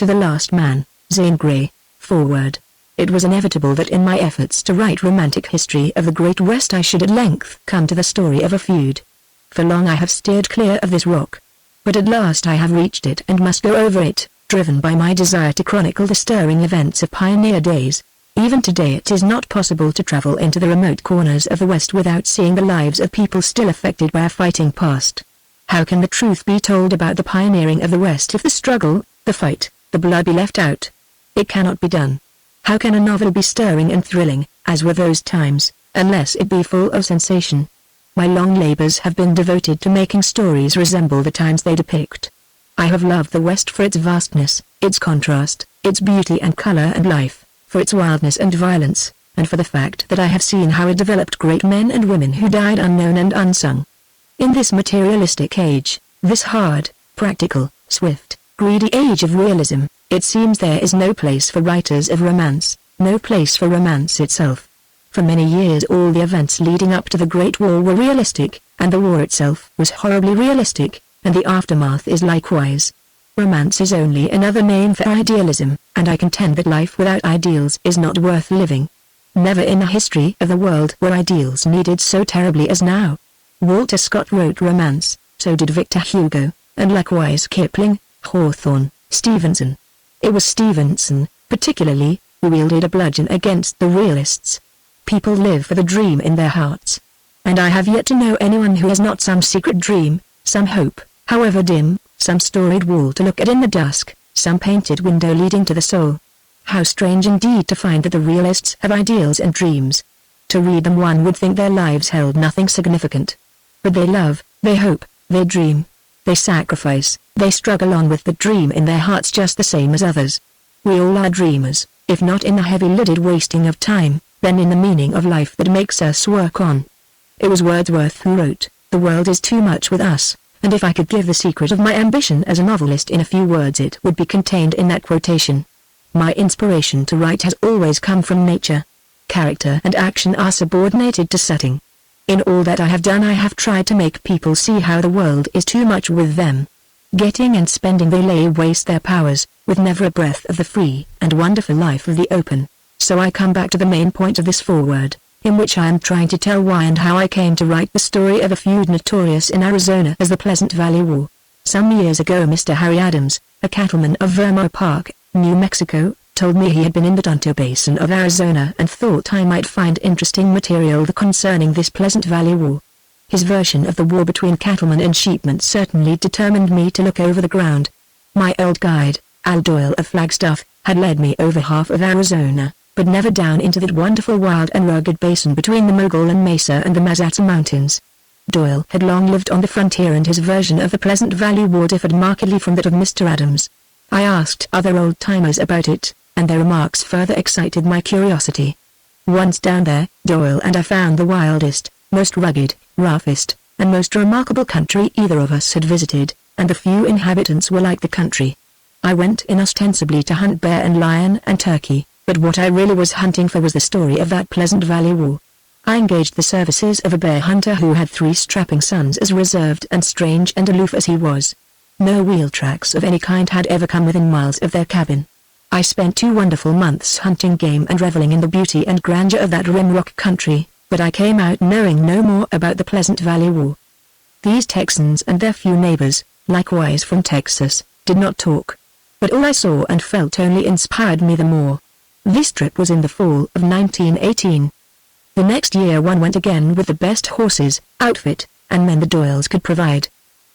To the last man, Zane Grey. Forward. It was inevitable that in my efforts to write romantic history of the Great West I should at length come to the story of a feud. For long I have steered clear of this rock. But at last I have reached it and must go over it, driven by my desire to chronicle the stirring events of pioneer days. Even today it is not possible to travel into the remote corners of the West without seeing the lives of people still affected by a fighting past. How can the truth be told about the pioneering of the West if the struggle, the fight, the blood be left out? It cannot be done. How can a novel be stirring and thrilling, as were those times, unless it be full of sensation? My long labors have been devoted to making stories resemble the times they depict. I have loved the West for its vastness, its contrast, its beauty and color and life, for its wildness and violence, and for the fact that I have seen how it developed great men and women who died unknown and unsung. In this materialistic age, this hard, practical, swift, greedy age of realism, it seems there is no place for writers of romance, no place for romance itself. For many years all the events leading up to the Great War were realistic, and the war itself was horribly realistic, and the aftermath is likewise. Romance is only another name for idealism, and I contend that life without ideals is not worth living. Never in the history of the world were ideals needed so terribly as now. Walter Scott wrote romance, so did Victor Hugo, and likewise Kipling, Hawthorne, Stevenson. It was Stevenson, particularly, who wielded a bludgeon against the realists. People live for the dream in their hearts. And I have yet to know anyone who has not some secret dream, some hope, however dim, some storied wall to look at in the dusk, some painted window leading to the soul. How strange indeed to find that the realists have ideals and dreams. To read them one would think their lives held nothing significant. But they love, they hope, they dream. They sacrifice, they struggle on with the dream in their hearts just the same as others. We all are dreamers, if not in the heavy-lidded wasting of time, then in the meaning of life that makes us work on. It was Wordsworth who wrote, "The world is too much with us," and if I could give the secret of my ambition as a novelist in a few words it would be contained in that quotation. My inspiration to write has always come from nature. Character and action are subordinated to setting. In all that I have done I have tried to make people see how the world is too much with them. Getting and spending they lay waste their powers, with never a breath of the free and wonderful life of the open. So I come back to the main point of this foreword, in which I am trying to tell why and how I came to write the story of a feud notorious in Arizona as the Pleasant Valley War. Some years ago Mr. Harry Adams, a cattleman of Vermont Park, New Mexico, told me he had been in the Tonto Basin of Arizona and thought I might find interesting material concerning this Pleasant Valley War. His version of the war between cattlemen and sheepmen certainly determined me to look over the ground. My old guide, Al Doyle of Flagstaff, had led me over half of Arizona, but never down into that wonderful wild and rugged basin between the Mogollon Mesa and the Mazatza Mountains. Doyle had long lived on the frontier and his version of the Pleasant Valley War differed markedly from that of Mr. Adams. I asked other old-timers about it, and their remarks further excited my curiosity. Once down there, Doyle and I found the wildest, most rugged, roughest, and most remarkable country either of us had visited, and the few inhabitants were like the country. I went in ostensibly to hunt bear and lion and turkey, but what I really was hunting for was the story of that Pleasant Valley War. I engaged the services of a bear hunter who had 3 strapping sons as reserved and strange and aloof as he was. No wheel tracks of any kind had ever come within miles of their cabin. I spent 2 wonderful months hunting game and reveling in the beauty and grandeur of that rim rock country, but I came out knowing no more about the Pleasant Valley War. These Texans and their few neighbors, likewise from Texas, did not talk. But all I saw and felt only inspired me the more. This trip was in the fall of 1918. The next year one went again with the best horses, outfit, and men the Doyles could provide.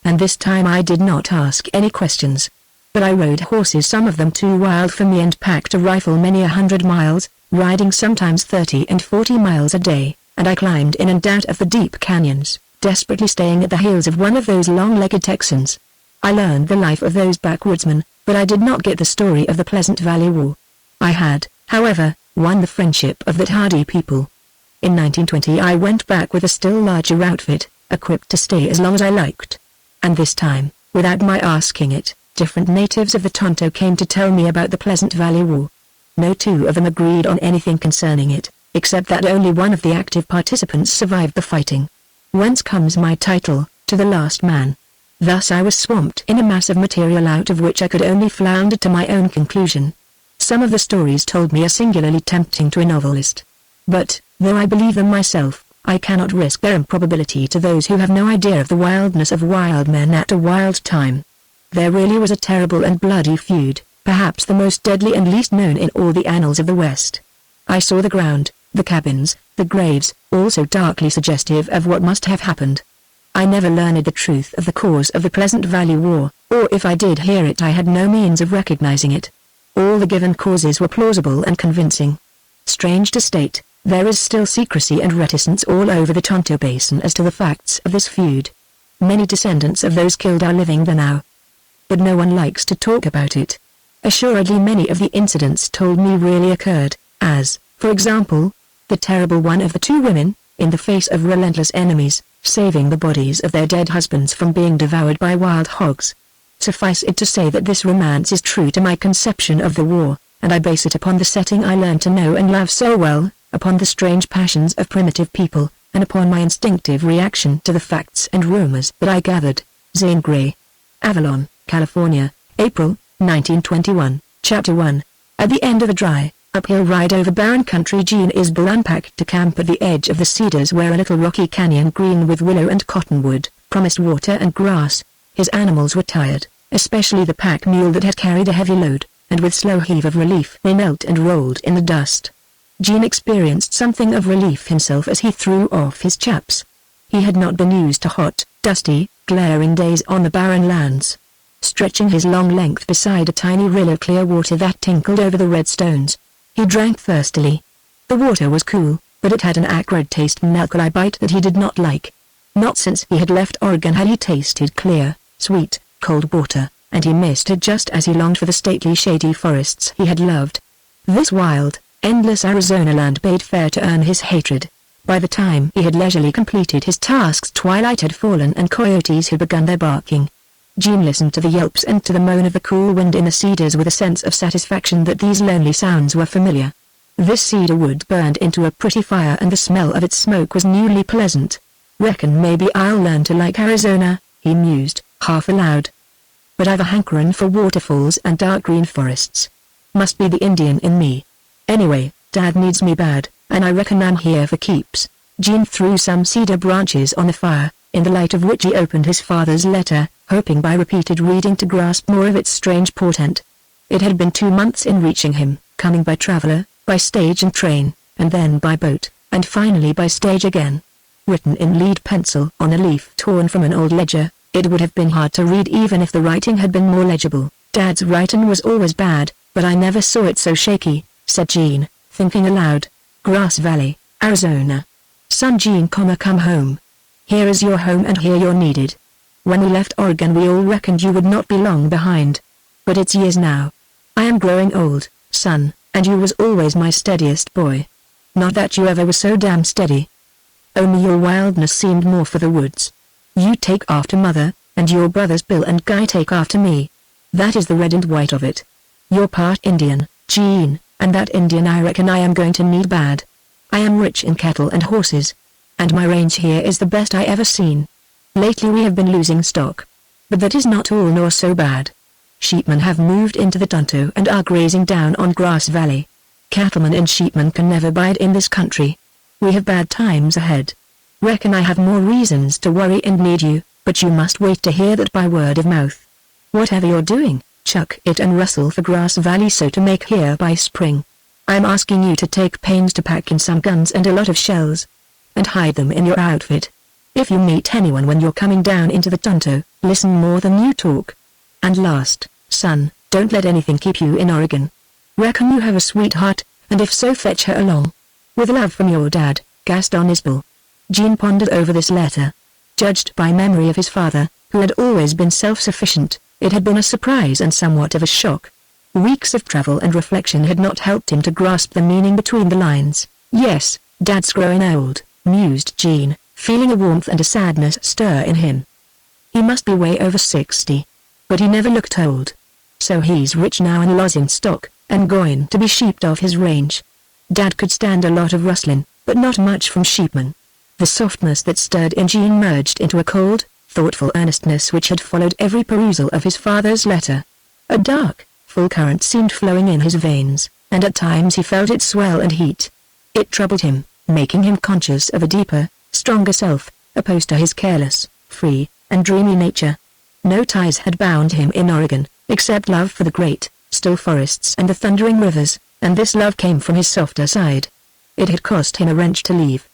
And this time I did not ask any questions. But I rode horses, some of them too wild for me, and packed a rifle many 100 miles, riding sometimes 30 and 40 miles a day, and I climbed in and out of the deep canyons, desperately staying at the heels of one of those long-legged Texans. I learned the life of those backwoodsmen, but I did not get the story of the Pleasant Valley War. I had, however, won the friendship of that hardy people. In 1920 I went back with a still larger outfit, equipped to stay as long as I liked. And this time, without my asking it, different natives of the Tonto came to tell me about the Pleasant Valley War. No 2 of them agreed on anything concerning it, except that only one of the active participants survived the fighting. Whence comes my title, To the Last Man. Thus I was swamped in a mass of material out of which I could only flounder to my own conclusion. Some of the stories told me are singularly tempting to a novelist. But, though I believe them myself, I cannot risk their improbability to those who have no idea of the wildness of wild men at a wild time. There really was a terrible and bloody feud, perhaps the most deadly and least known in all the annals of the West. I saw the ground, the cabins, the graves, all so darkly suggestive of what must have happened. I never learned the truth of the cause of the Pleasant Valley War, or if I did hear it I had no means of recognizing it. All the given causes were plausible and convincing. Strange to state, there is still secrecy and reticence all over the Tonto Basin as to the facts of this feud. Many descendants of those killed are living there now. But no one likes to talk about it. Assuredly many of the incidents told me really occurred, as, for example, the terrible one of the two women, in the face of relentless enemies, saving the bodies of their dead husbands from being devoured by wild hogs. Suffice it to say that this romance is true to my conception of the war, and I base it upon the setting I learned to know and love so well, upon the strange passions of primitive people, and upon my instinctive reaction to the facts and rumors that I gathered. Zane Grey. Avalon, California, April, 1921. Chapter 1. At the end of a dry, uphill ride over barren country, Gene Isbell unpacked to camp at the edge of the cedars where a little rocky canyon green with willow and cottonwood promised water and grass. His animals were tired, especially the pack mule that had carried a heavy load, and with slow heave of relief they knelt and rolled in the dust. Gene experienced something of relief himself as he threw off his chaps. He had not been used to hot, dusty, glaring days on the barren lands. Stretching his long length beside a tiny rill of clear water that tinkled over the red stones, he drank thirstily. The water was cool, but it had an acrid taste and alkali bite that he did not like. Not since he had left Oregon had he tasted clear, sweet, cold water, and he missed it just as he longed for the stately shady forests he had loved. This wild, endless Arizona land bade fair to earn his hatred. By the time he had leisurely completed his tasks twilight had fallen and coyotes had begun their barking. Gene listened to the yelps and to the moan of the cool wind in the cedars with a sense of satisfaction that these lonely sounds were familiar. This cedar wood burned into a pretty fire and the smell of its smoke was newly pleasant. Reckon maybe I'll learn to like Arizona, he mused, half aloud. But I've a hankering for waterfalls and dark green forests. Must be the Indian in me. Anyway, Dad needs me bad, and I reckon I'm here for keeps. Gene threw some cedar branches on the fire, in the light of which he opened his father's letter, hoping by repeated reading to grasp more of its strange portent. It had been 2 months in reaching him, coming by traveler, by stage and train, and then by boat, and finally by stage again. Written in lead pencil on a leaf torn from an old ledger, it would have been hard to read even if the writing had been more legible. Dad's writing was always bad, but I never saw it so shaky, said Gene, thinking aloud. Grass Valley, Arizona. Son Gene, come home. Here is your home and here you're needed. When we left Oregon we all reckoned you would not be long behind. But it's years now. I am growing old, son, and you was always my steadiest boy. Not that you ever was so damn steady. Only your wildness seemed more for the woods. You take after mother, and your brothers Bill and Guy take after me. That is the red and white of it. You're part Indian, Gene, and that Indian I reckon I am going to need bad. I am rich in cattle and horses. And my range here is the best I ever seen. Lately we have been losing stock. But that is not all nor so bad. Sheepmen have moved into the Tonto and are grazing down on Grass Valley. Cattlemen and sheepmen can never bide in this country. We have bad times ahead. Reckon I have more reasons to worry and need you, but you must wait to hear that by word of mouth. Whatever you're doing, chuck it and rustle for Grass Valley so to make here by spring. I'm asking you to take pains to pack in some guns and a lot of shells, and hide them in your outfit. If you meet anyone when you're coming down into the Tonto, listen more than you talk. And last, son, don't let anything keep you in Oregon. Reckon you have a sweetheart, and if so fetch her along. With love from your dad, Gaston Isbell. Gene pondered over this letter. Judged by memory of his father, who had always been self-sufficient, it had been a surprise and somewhat of a shock. Weeks of travel and reflection had not helped him to grasp the meaning between the lines. Yes, Dad's growing old, mused Gene, feeling a warmth and a sadness stir in him. He must be way over 60. But he never looked old. So he's rich now and lots in stock, and going to be sheeped off his range. Dad could stand a lot of rustling, but not much from sheepmen. The softness that stirred in Gene merged into a cold, thoughtful earnestness which had followed every perusal of his father's letter. A dark, full current seemed flowing in his veins, and at times he felt it swell and heat. It troubled him, making him conscious of a deeper, stronger self, opposed to his careless, free, and dreamy nature. No ties had bound him in Oregon, except love for the great, still forests and the thundering rivers, and this love came from his softer side. It had cost him a wrench to leave.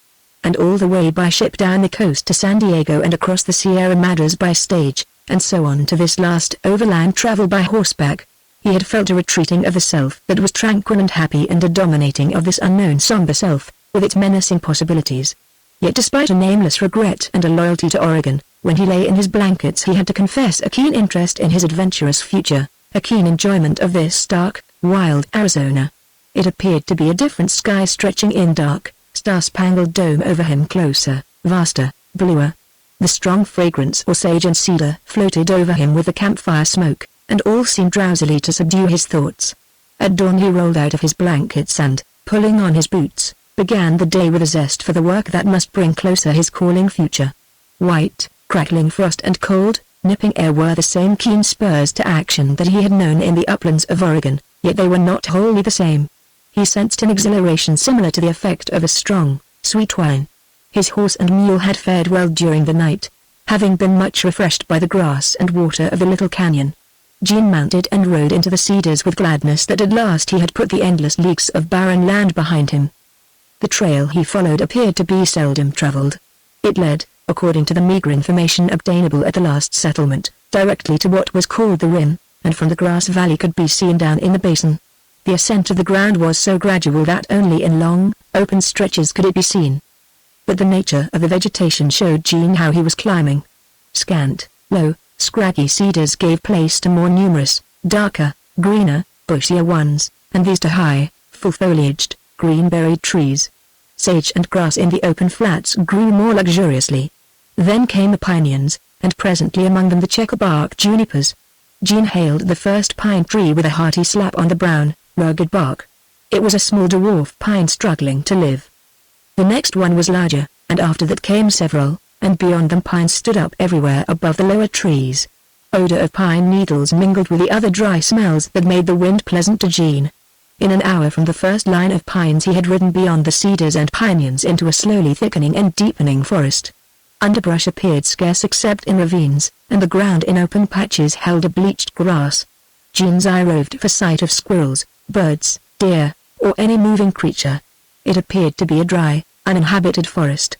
And all the way by ship down the coast to San Diego and across the Sierra Madres by stage, and so on to this last overland travel by horseback, he had felt a retreating of the self that was tranquil and happy and a dominating of this unknown somber self, with its menacing possibilities. Yet despite a nameless regret and a loyalty to Oregon, when he lay in his blankets he had to confess a keen interest in his adventurous future, a keen enjoyment of this stark, wild Arizona. It appeared to be a different sky stretching in dark, star-spangled dome over him, closer, vaster, bluer. The strong fragrance of sage and cedar floated over him with the campfire smoke, and all seemed drowsily to subdue his thoughts. At dawn he rolled out of his blankets and, pulling on his boots, began the day with a zest for the work that must bring closer his calling future. White, crackling frost and cold, nipping air were the same keen spurs to action that he had known in the uplands of Oregon, yet they were not wholly the same. He sensed an exhilaration similar to the effect of a strong, sweet wine. His horse and mule had fared well during the night, having been much refreshed by the grass and water of the little canyon. Jean mounted and rode into the cedars with gladness that at last he had put the endless leagues of barren land behind him. The trail he followed appeared to be seldom traveled. It led, according to the meager information obtainable at the last settlement, directly to what was called the rim, and from the grass valley could be seen down in the basin. The ascent of the ground was so gradual that only in long, open stretches could it be seen. But the nature of the vegetation showed Jean how he was climbing. Scant, low, scraggy cedars gave place to more numerous, darker, greener, bushier ones, and these to high, full-foliaged, green-berried trees. Sage and grass in the open flats grew more luxuriously. Then came the pineons, and presently among them the checker-bark junipers. Jean hailed the first pine tree with a hearty slap on the brown, rugged bark. It was a small dwarf pine struggling to live. The next one was larger, and after that came several, and beyond them pines stood up everywhere above the lower trees. Odor of pine needles mingled with the other dry smells that made the wind pleasant to Jean. In an hour from the first line of pines he had ridden beyond the cedars and pineons into a slowly thickening and deepening forest. Underbrush appeared scarce except in ravines, and the ground in open patches held a bleached grass. Jean's eye roved for sight of squirrels, birds, deer, or any moving creature. It appeared to be a dry, uninhabited forest.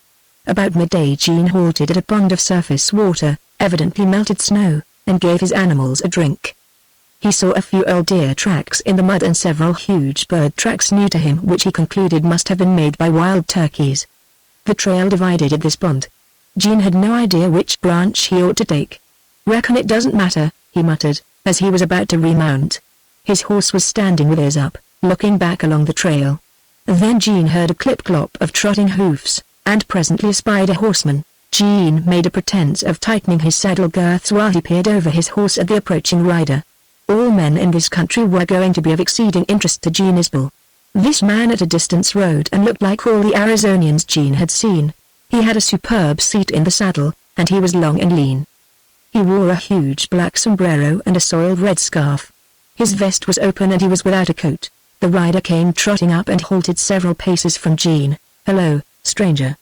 About midday Jean halted at a pond of surface water, evidently melted snow, and gave his animals a drink. He saw a few old deer tracks in the mud and several huge bird tracks new to him which he concluded must have been made by wild turkeys. The trail divided at this pond. Jean had no idea which branch he ought to take. "Reckon it doesn't matter," he muttered, as he was about to remount. His horse was standing with ears up, looking back along the trail. Then Jean heard a clip-clop of trotting hoofs, and presently espied a horseman. Jean made a pretense of tightening his saddle girths while he peered over his horse at the approaching rider. All men in this country were going to be of exceeding interest to Jean Isbell. This man at a distance rode and looked like all the Arizonians Jean had seen. He had a superb seat in the saddle, and he was long and lean. He wore a huge black sombrero and a soiled red scarf. His vest was open and he was without a coat. The rider came trotting up and halted several paces from Jean. "Hello, stranger,"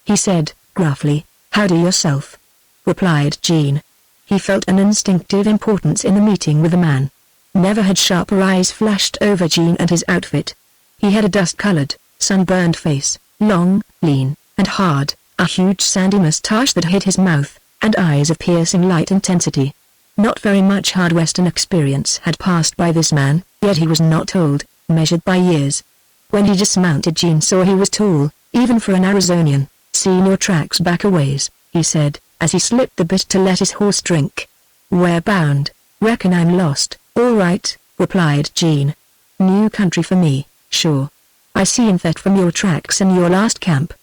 he said, gruffly. "Howdy yourself," replied Jean. He felt an instinctive importance in the meeting with the man. Never had sharper eyes flashed over Jean and his outfit. He had a dust-colored, sunburned face, long, lean, and hard, a huge sandy mustache that hid his mouth, and eyes of piercing light intensity. Not very much hard Western experience had passed by this man, yet he was not old, measured by years. When he dismounted Jean saw he was tall, even for an Arizonian. "Seen your tracks back a ways," he said, as he slipped the bit to let his horse drink. "Where bound? Reckon I'm lost." "All right," replied Jean. "New country for me, sure. I seen that from your tracks in your last camp."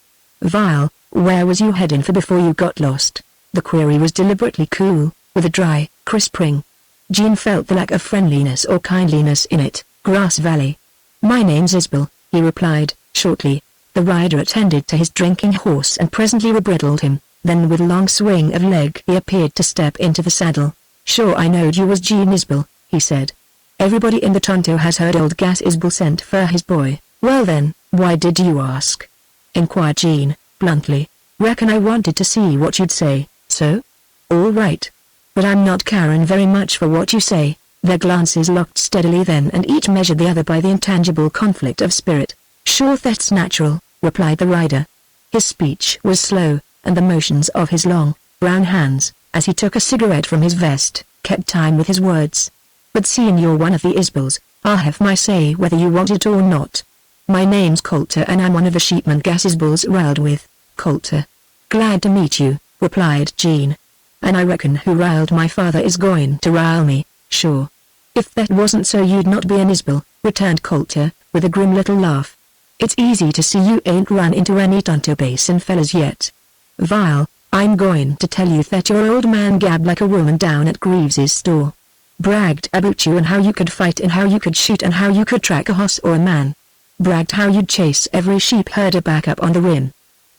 "Vile, where was you headin' for before you got lost?" The query was deliberately cool, with a dry, crisp ring. Jean felt the lack of friendliness or kindliness in it. "Grass Valley. My name's Isbell," he replied, shortly. The rider attended to his drinking horse and presently rebridled him. Then with a long swing of leg he appeared to step into the saddle. "Sure, I knowed you was Gene Isbell," he said. "Everybody in the Tonto has heard old Gas Isbell sent for his boy." "Well then, why did you ask?" inquired Gene, bluntly. "Reckon I wanted to see what you'd say, so? All right. But I'm not carin' very much for what you say." Their glances locked steadily then, and each measured the other by the intangible conflict of spirit. "Sure, that's natural," replied the rider. His speech was slow, and the motions of his long, brown hands, as he took a cigarette from his vest, kept time with his words. "But seeing you're one of the Isbells, I'll have my say whether you want it or not. My name's Coulter and I'm one of the sheepmen Gas Isbell's riled with." "Coulter. Glad to meet you," replied Gene. "And I reckon who riled my father is going to rile me, sure." "If that wasn't so you'd not be an Isbell," returned Coulter, with a grim little laugh. "It's easy to see you ain't run into any Tonto Basin fellas yet. Vile, I'm going to tell you that your old man gabbed like a woman down at Greaves's store. Bragged about you and how you could fight and how you could shoot and how you could track a horse or a man. Bragged how you'd chase every sheep herder back up on the rim.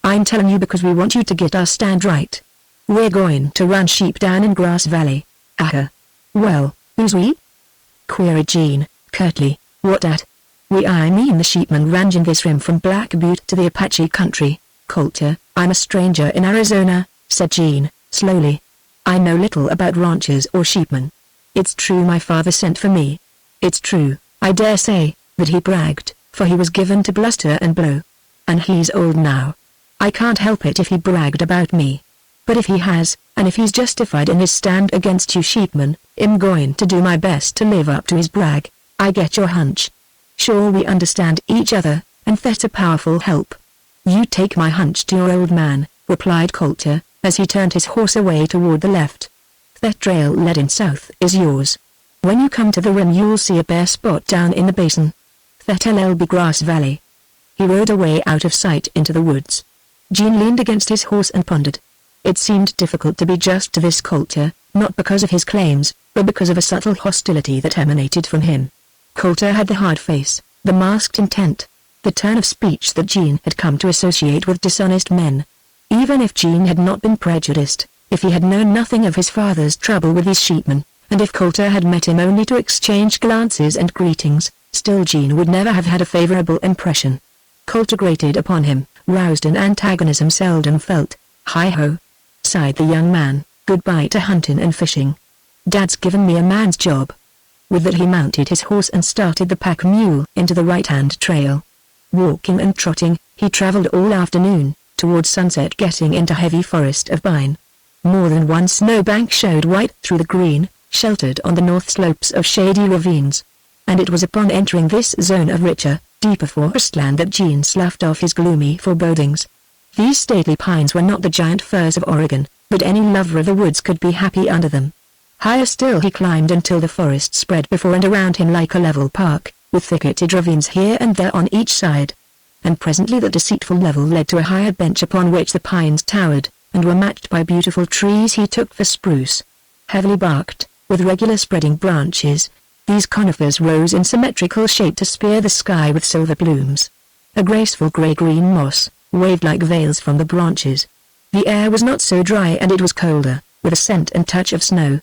I'm telling you because we want you to get our stand right. We're going to run sheep down in Grass Valley." "Aha. Well, who's we?" queried Gene, curtly. "What at?" "We, I mean the sheepmen ranging this rim from Black Butte to the Apache country." "Coulter, I'm a stranger in Arizona," said Gene, slowly. "I know little about ranchers or sheepmen. It's true my father sent for me. It's true, I dare say, that he bragged, for he was given to bluster and blow. And he's old now. I can't help it if he bragged about me. But if he has, and if he's justified in his stand against you sheepmen, I'm going to do my best to live up to his brag. I get your hunch. Sure, we understand each other, and that's a powerful help." "You take my hunch to your old man," replied Coulter, as he turned his horse away toward the left. "That trail leading south is yours. When you come to the rim you'll see a bare spot down in the basin. That'll be Grass Valley." He rode away out of sight into the woods. Gene leaned against his horse and pondered. It seemed difficult to be just to this Coulter, not because of his claims, but because of a subtle hostility that emanated from him. Coulter had the hard face, the masked intent, the turn of speech that Gene had come to associate with dishonest men. Even if Gene had not been prejudiced, if he had known nothing of his father's trouble with these sheepmen, and if Coulter had met him only to exchange glances and greetings, still Gene would never have had a favorable impression. Coulter grated upon him, roused an antagonism seldom felt. "Hi-ho," sighed the young man, "goodbye to hunting and fishing. Dad's given me a man's job." With that he mounted his horse and started the pack mule into the right-hand trail. Walking and trotting, he traveled all afternoon, towards sunset getting into heavy forest of pine. More than one snowbank showed white through the green, sheltered on the north slopes of shady ravines. And it was upon entering this zone of richer, deeper forestland that Gene sloughed off his gloomy forebodings. These stately pines were not the giant firs of Oregon, but any lover of the woods could be happy under them. Higher still he climbed until the forest spread before and around him like a level park, with thicketed ravines here and there on each side. And presently the deceitful level led to a higher bench upon which the pines towered, and were matched by beautiful trees he took for spruce. Heavily barked, with regular spreading branches, these conifers rose in symmetrical shape to spear the sky with silver plumes. A graceful gray-green moss waved like veils from the branches. The air was not so dry and it was colder, with a scent and touch of snow.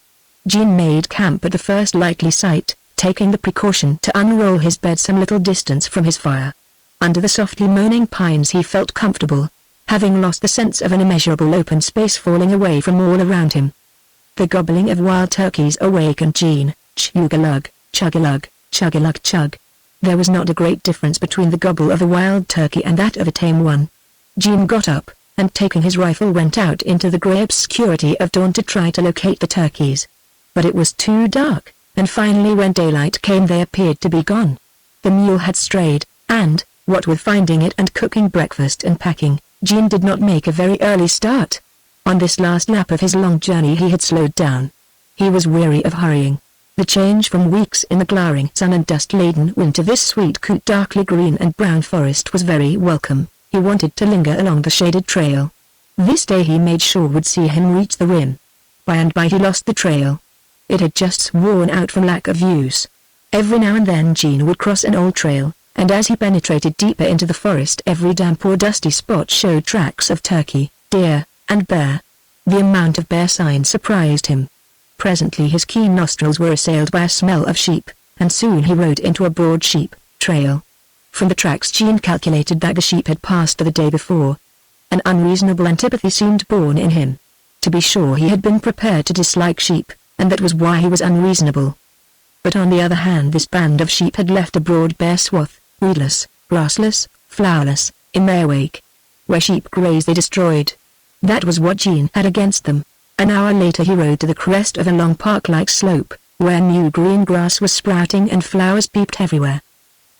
Gene made camp at the first likely site, taking the precaution to unroll his bed some little distance from his fire. Under the softly moaning pines he felt comfortable, having lost the sense of an immeasurable open space falling away from all around him. The gobbling of wild turkeys awakened Gene. Chug-a-lug, chug-a-lug, chug-a-lug chug. There was not a great difference between the gobble of a wild turkey and that of a tame one. Gene got up, and taking his rifle went out into the grey obscurity of dawn to try to locate the turkeys. But it was too dark, and finally when daylight came they appeared to be gone. The mule had strayed, and, what with finding it and cooking breakfast and packing, Gene did not make a very early start. On this last lap of his long journey he had slowed down. He was weary of hurrying. The change from weeks in the glaring sun and dust-laden wind to this sweet coot darkly green and brown forest was very welcome. He wanted to linger along the shaded trail. This day he made sure would see him reach the rim. By and by he lost the trail. It had just worn out from lack of use. Every now and then Gene would cross an old trail, and as he penetrated deeper into the forest every damp or dusty spot showed tracks of turkey, deer, and bear. The amount of bear signs surprised him. Presently his keen nostrils were assailed by a smell of sheep, and soon he rode into a broad sheep trail. From the tracks Jean calculated that the sheep had passed the day before. An unreasonable antipathy seemed born in him. To be sure he had been prepared to dislike sheep, and that was why he was unreasonable. But on the other hand this band of sheep had left a broad bare swath, weedless, grassless, flowerless, in their wake. Where sheep grazed they destroyed. That was what Jean had against them. An hour later he rode to the crest of a long park-like slope, where new green grass was sprouting and flowers peeped everywhere.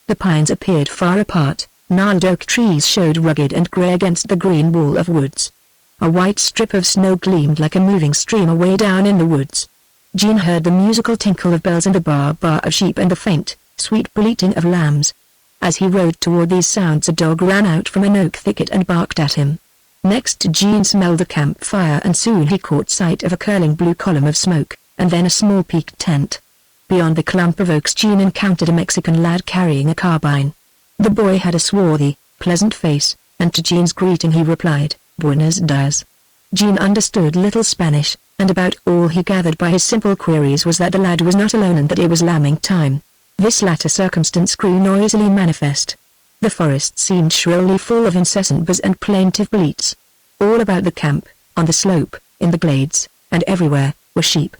The pines appeared far apart, gnarled oak trees showed rugged and grey against the green wall of woods. A white strip of snow gleamed like a moving stream away down in the woods. Jean heard the musical tinkle of bells and the baa-baa of sheep and the faint, sweet bleating of lambs. As he rode toward these sounds a dog ran out from an oak thicket and barked at him. Next Jean smelled a campfire and soon he caught sight of a curling blue column of smoke, and then a small peaked tent. Beyond the clump of oaks Jean encountered a Mexican lad carrying a carbine. The boy had a swarthy, pleasant face, and to Jean's greeting he replied, "Buenos dias." Jean understood little Spanish, and about all he gathered by his simple queries was that the lad was not alone and that it was lambing time. This latter circumstance grew noisily manifest. The forest seemed shrilly full of incessant buzz and plaintive bleats. All about the camp, on the slope, in the glades, and everywhere, were sheep.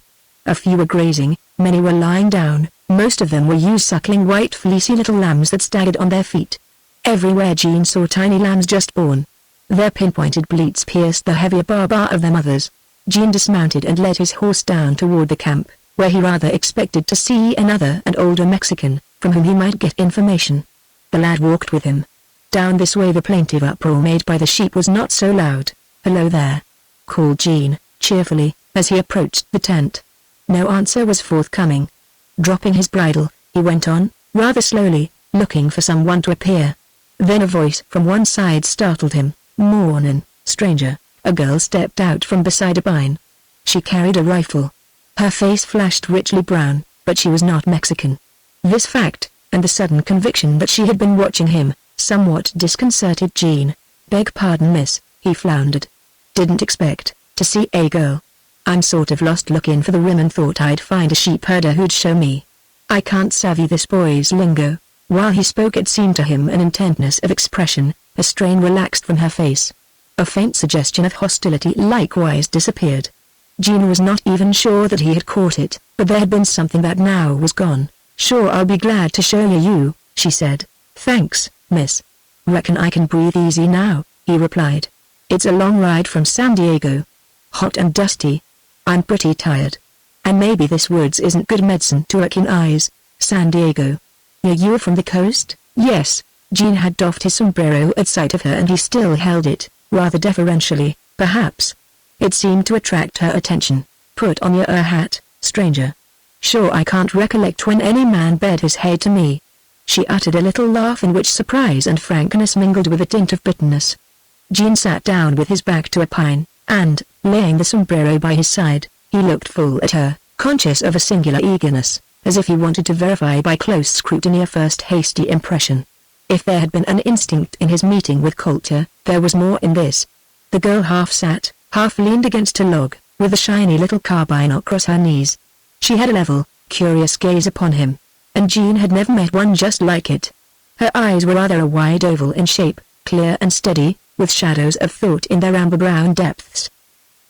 A few were grazing, many were lying down, most of them were ewes suckling white fleecy little lambs that staggered on their feet. Everywhere Jean saw tiny lambs just born. Their pinpointed bleats pierced the heavier baa-baa of their mothers. Jean dismounted and led his horse down toward the camp, where he rather expected to see another and older Mexican, from whom he might get information. The lad walked with him. Down this way the plaintive uproar made by the sheep was not so loud. "Hello there," called Jean, cheerfully, as he approached the tent. No answer was forthcoming. Dropping his bridle, he went on, rather slowly, looking for someone to appear. Then a voice from one side startled him. "Mornin', stranger." A girl stepped out from beside a pine. She carried a rifle. Her face flashed richly brown, but she was not Mexican. This fact, and the sudden conviction that she had been watching him, somewhat disconcerted Jean. "Beg pardon, miss," he floundered. "Didn't expect to see a girl. I'm sort of lost lookin' for the rim and thought I'd find a sheep herder who'd show me. I can't savvy this boy's lingo." While he spoke it seemed to him an intentness of expression, a strain relaxed from her face. A faint suggestion of hostility likewise disappeared. Jean was not even sure that he had caught it, but there had been something that now was gone. "Sure, I'll be glad to show you," she said. "Thanks, miss. Reckon I can breathe easy now," he replied. "It's a long ride from San Diego. Hot and dusty. I'm pretty tired. And maybe this woods isn't good medicine to aching eyes." "San Diego. You're from the coast?" "Yes." Jean had doffed his sombrero at sight of her and he still held it, rather deferentially, perhaps. It seemed to attract her attention. "Put on your hat, stranger." "Sure, I can't recollect when any man bared his head to me." She uttered a little laugh in which surprise and frankness mingled with a tint of bitterness. Jean sat down with his back to a pine, and, laying the sombrero by his side, he looked full at her, conscious of a singular eagerness, as if he wanted to verify by close scrutiny a first hasty impression. If there had been an instinct in his meeting with culture, there was more in this. The girl half sat, half leaned against a log, with a shiny little carbine across her knees. She had a level, curious gaze upon him, and Jean had never met one just like it. Her eyes were rather a wide oval in shape, clear and steady, with shadows of thought in their amber-brown depths.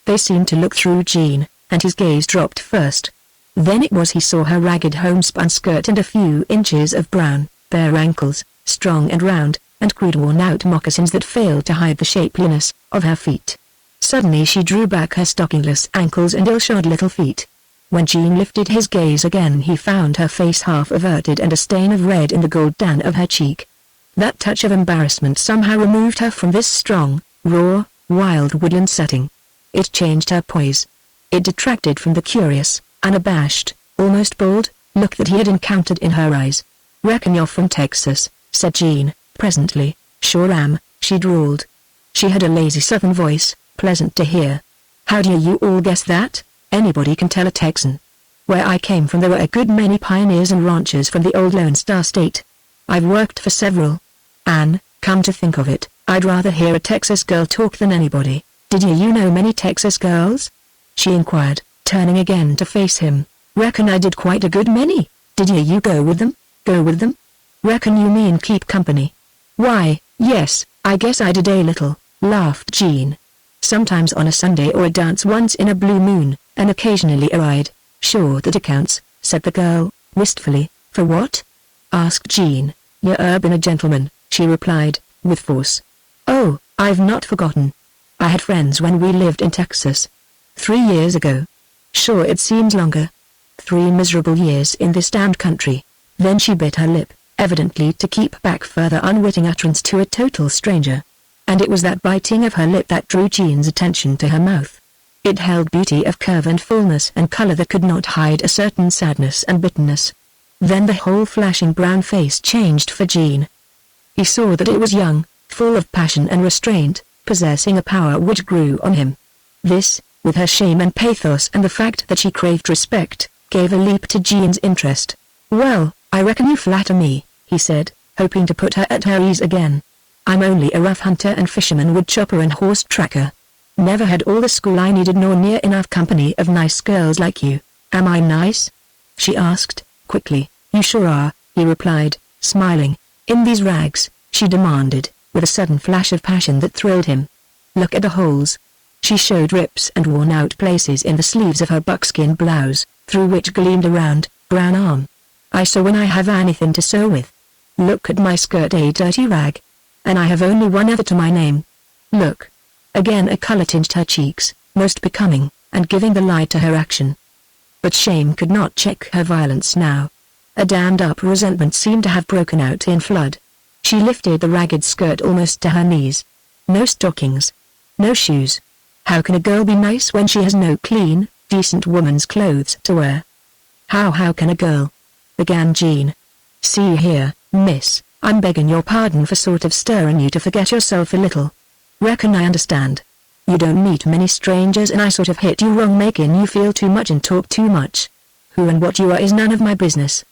They seemed to look through Jean, and his gaze dropped first. Then it was he saw her ragged homespun skirt and a few inches of brown, bare ankles, strong and round, and crude worn-out moccasins that failed to hide the shapeliness of her feet. Suddenly she drew back her stockingless ankles and ill-shod little feet. When Jean lifted his gaze again he found her face half averted and a stain of red in the gold tan of her cheek. That touch of embarrassment somehow removed her from this strong, raw, wild woodland setting. It changed her poise. It detracted from the curious, unabashed, almost bold, look that he had encountered in her eyes. "Reckon you're from Texas," said Jean, presently. "Sure am," she drawled. She had a lazy southern voice, pleasant to hear. "How do you all guess that? Anybody can tell a Texan. Where I came from there were a good many pioneers and ranchers from the old Lone Star State. I've worked for several. And, come to think of it, I'd rather hear a Texas girl talk than anybody. Did you know many Texas girls? She inquired, turning again to face him. Reckon I did quite a good many. Did you go with them? Go with them? Reckon you mean keep company? Why, yes, I guess I did a little, laughed Jean. Sometimes on a Sunday or a dance once in a blue moon, and occasionally a ride. Sure that accounts, said the girl, wistfully. For what? Asked Jean. You're been a gentleman, she replied, with force. Oh, I've not forgotten. I had friends when we lived in Texas. 3 years ago. Sure it seems longer. 3 miserable years in this damned country. Then she bit her lip, evidently to keep back further unwitting utterance to a total stranger. And it was that biting of her lip that drew Jean's attention to her mouth. It held beauty of curve and fullness and color that could not hide a certain sadness and bitterness. Then the whole flashing brown face changed for Jean. He saw that it was young, full of passion and restraint, possessing a power which grew on him. This, with her shame and pathos and the fact that she craved respect, gave a leap to Jean's interest. Well, I reckon you flatter me, he said, hoping to put her at her ease again. I'm only a rough hunter and fisherman woodchopper and horse tracker. Never had all the school I needed nor near enough company of nice girls like you. Am I nice? She asked, quickly. You sure are, he replied, smiling. In these rags, she demanded, with a sudden flash of passion that thrilled him. Look at the holes. She showed rips and worn-out places in the sleeves of her buckskin blouse, through which gleamed a round, brown arm. I sew when I have anything to sew with. Look at my skirt, a dirty rag. And I have only one other to my name. Look. Again a color tinged her cheeks, most becoming, and giving the lie to her action. But shame could not check her violence now. A dammed-up resentment seemed to have broken out in flood. She lifted the ragged skirt almost to her knees. No stockings. No shoes. How can a girl be nice when she has no clean, decent woman's clothes to wear? How can a girl? Began Jean. See here, miss, I'm begging your pardon for sort of stirring you to forget yourself a little. Reckon I understand. You don't meet many strangers and I sort of hit you wrong making you feel too much and talk too much. Who and what you are is none of my business.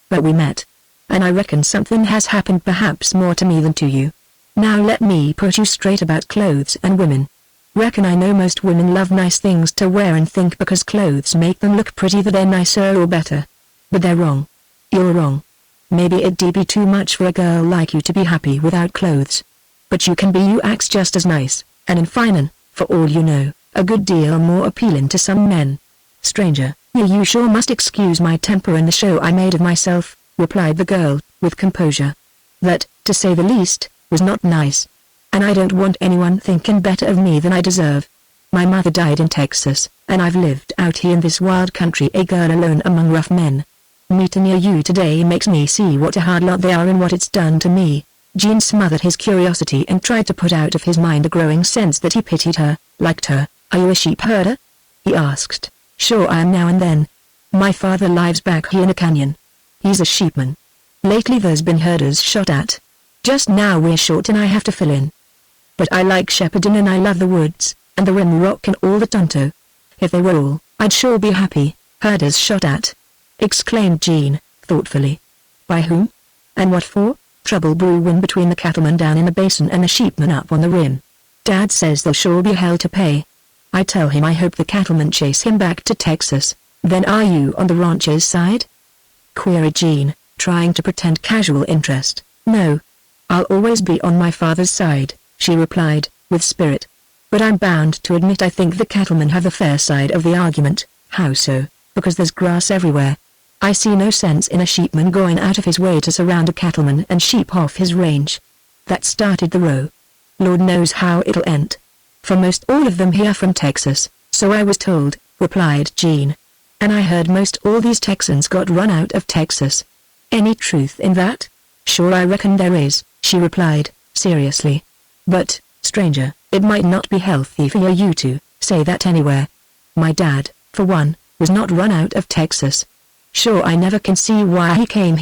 But we met. And I reckon something has happened, perhaps more to me than to you. Now let me put you straight about clothes and women. Reckon I know most women love nice things to wear and think because clothes make them look pretty that they're nicer or better. But they're wrong. You're wrong. Maybe it'd be too much for a girl like you to be happy without clothes. But you can be, you acts just as nice, and in fine, for all you know, a good deal more appealing to some men. Stranger, you sure must excuse my temper and the show I made of myself, replied the girl, with composure. That, to say the least, was not nice. And I don't want anyone thinking better of me than I deserve. My mother died in Texas, and I've lived out here in this wild country a girl alone among rough men. Meeting you today makes me see what a hard lot they are and what it's done to me. Jean smothered his curiosity and tried to put out of his mind a growing sense that he pitied her, liked her. Are you a sheep herder? He asked. Sure I am now and then. My father lives back here in a canyon. He's a sheepman. Lately there's been herders shot at. Just now we're short and I have to fill in. But I like shepherding and I love the woods, and the rim rock and all the tonto. If they were all, I'd sure be happy. Herders shot at, exclaimed Jean, thoughtfully. By whom? And what for? Trouble brewing between the cattlemen down in the basin and the sheepmen up on the rim. Dad says there'll sure be hell to pay. I tell him I hope the cattlemen chase him back to Texas. Then are you on the rancher's side? Queried Jean, trying to pretend casual interest. No. I'll always be on my father's side, she replied, with spirit. But I'm bound to admit I think the cattlemen have the fair side of the argument. How so? Because there's grass everywhere. I see no sense in a sheepman going out of his way to surround a cattleman and sheep off his range. That started the row. Lord knows how it'll end. For most all of them here from Texas, so I was told, replied Jean. And I heard most all these Texans got run out of Texas. Any truth in that? Sure I reckon there is, she replied, seriously. But, stranger, it might not be healthy for you to say that anywhere. My dad, for one, was not run out of Texas. Sure I never can see why he came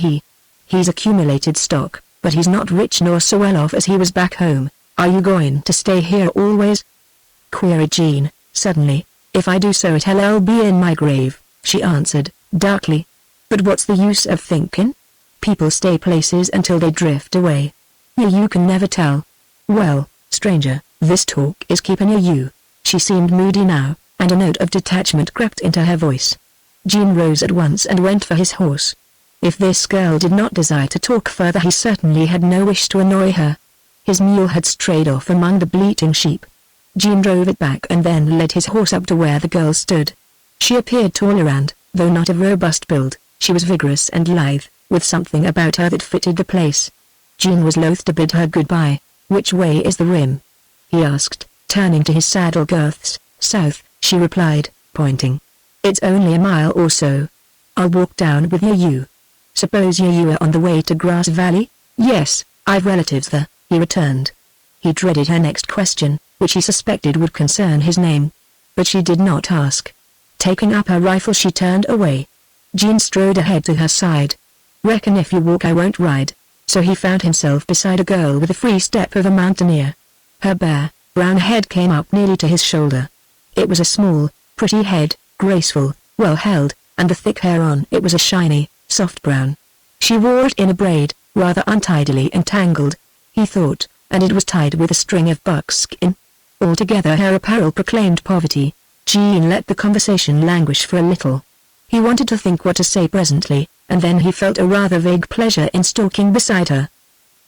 He's accumulated stock, but he's not rich nor so well off as he was back home. Are you going to stay here always? Queried Jean, suddenly. If I do so it'll be in my grave, she answered, darkly. But what's the use of thinking? People stay places until they drift away. You can never tell. Well, stranger, this talk is keeping you She seemed moody now, and a note of detachment crept into her voice. Jean rose at once and went for his horse. If this girl did not desire to talk further, he certainly had no wish to annoy her. His mule had strayed off among the bleating sheep. Jean drove it back and then led his horse up to where the girl stood. She appeared taller and, though not of robust build, she was vigorous and lithe, with something about her that fitted the place. Jean was loath to bid her goodbye. "Which way is the rim?" he asked, turning to his saddle girths. "South," she replied, pointing. "It's only a mile or so. I'll walk down with you." "Suppose you are on the way to Grass Valley?" "Yes, I've relatives there," he returned. He dreaded her next question, which he suspected would concern his name. But she did not ask. Taking up her rifle, she turned away. Jean strode ahead to her side. "Reckon if you walk I won't ride." So he found himself beside a girl with the free step of a mountaineer. Her bare, brown head came up nearly to his shoulder. It was a small, pretty head, graceful, well held, and the thick hair on it was a shiny, soft brown. She wore it in a braid, rather untidily entangled, he thought, and it was tied with a string of buckskin. Altogether her apparel proclaimed poverty. Jean let the conversation languish for a little. He wanted to think what to say presently, and then he felt a rather vague pleasure in stalking beside her.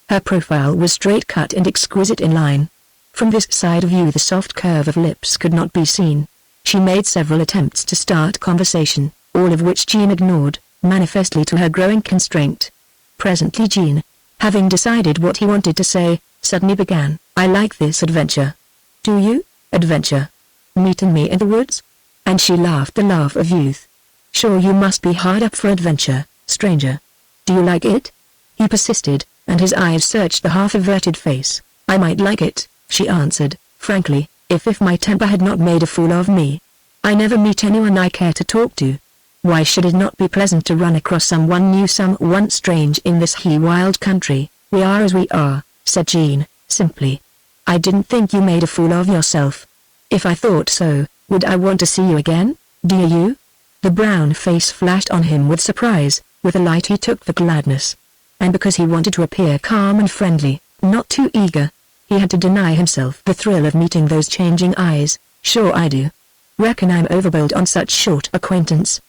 Her profile was straight-cut and exquisite in line. From this side view the soft curve of lips could not be seen. She made several attempts to start conversation, all of which Jean ignored, manifestly to her growing constraint. Presently Jean, having decided what he wanted to say, suddenly began, "I like this adventure." "Do you? Adventure? Meeting me in the woods?" And she laughed the laugh of youth. "Sure you must be hard up for adventure, stranger. Do you like it?" He persisted, and his eyes searched the half-averted face. "I might like it," she answered, frankly, if my temper had not made a fool of me. "I never meet anyone I care to talk to. Why should it not be pleasant to run across someone new, someone strange in this wild country?" "We are as we are," said Jean, simply. "I didn't think you made a fool of yourself. If I thought so, would I want to see you again? Do you?" The brown face flashed on him with surprise. With a light he took for gladness. And because he wanted to appear calm and friendly, not too eager, he had to deny himself the thrill of meeting those changing eyes. "Sure I do. Reckon I'm overbold on such short acquaintance.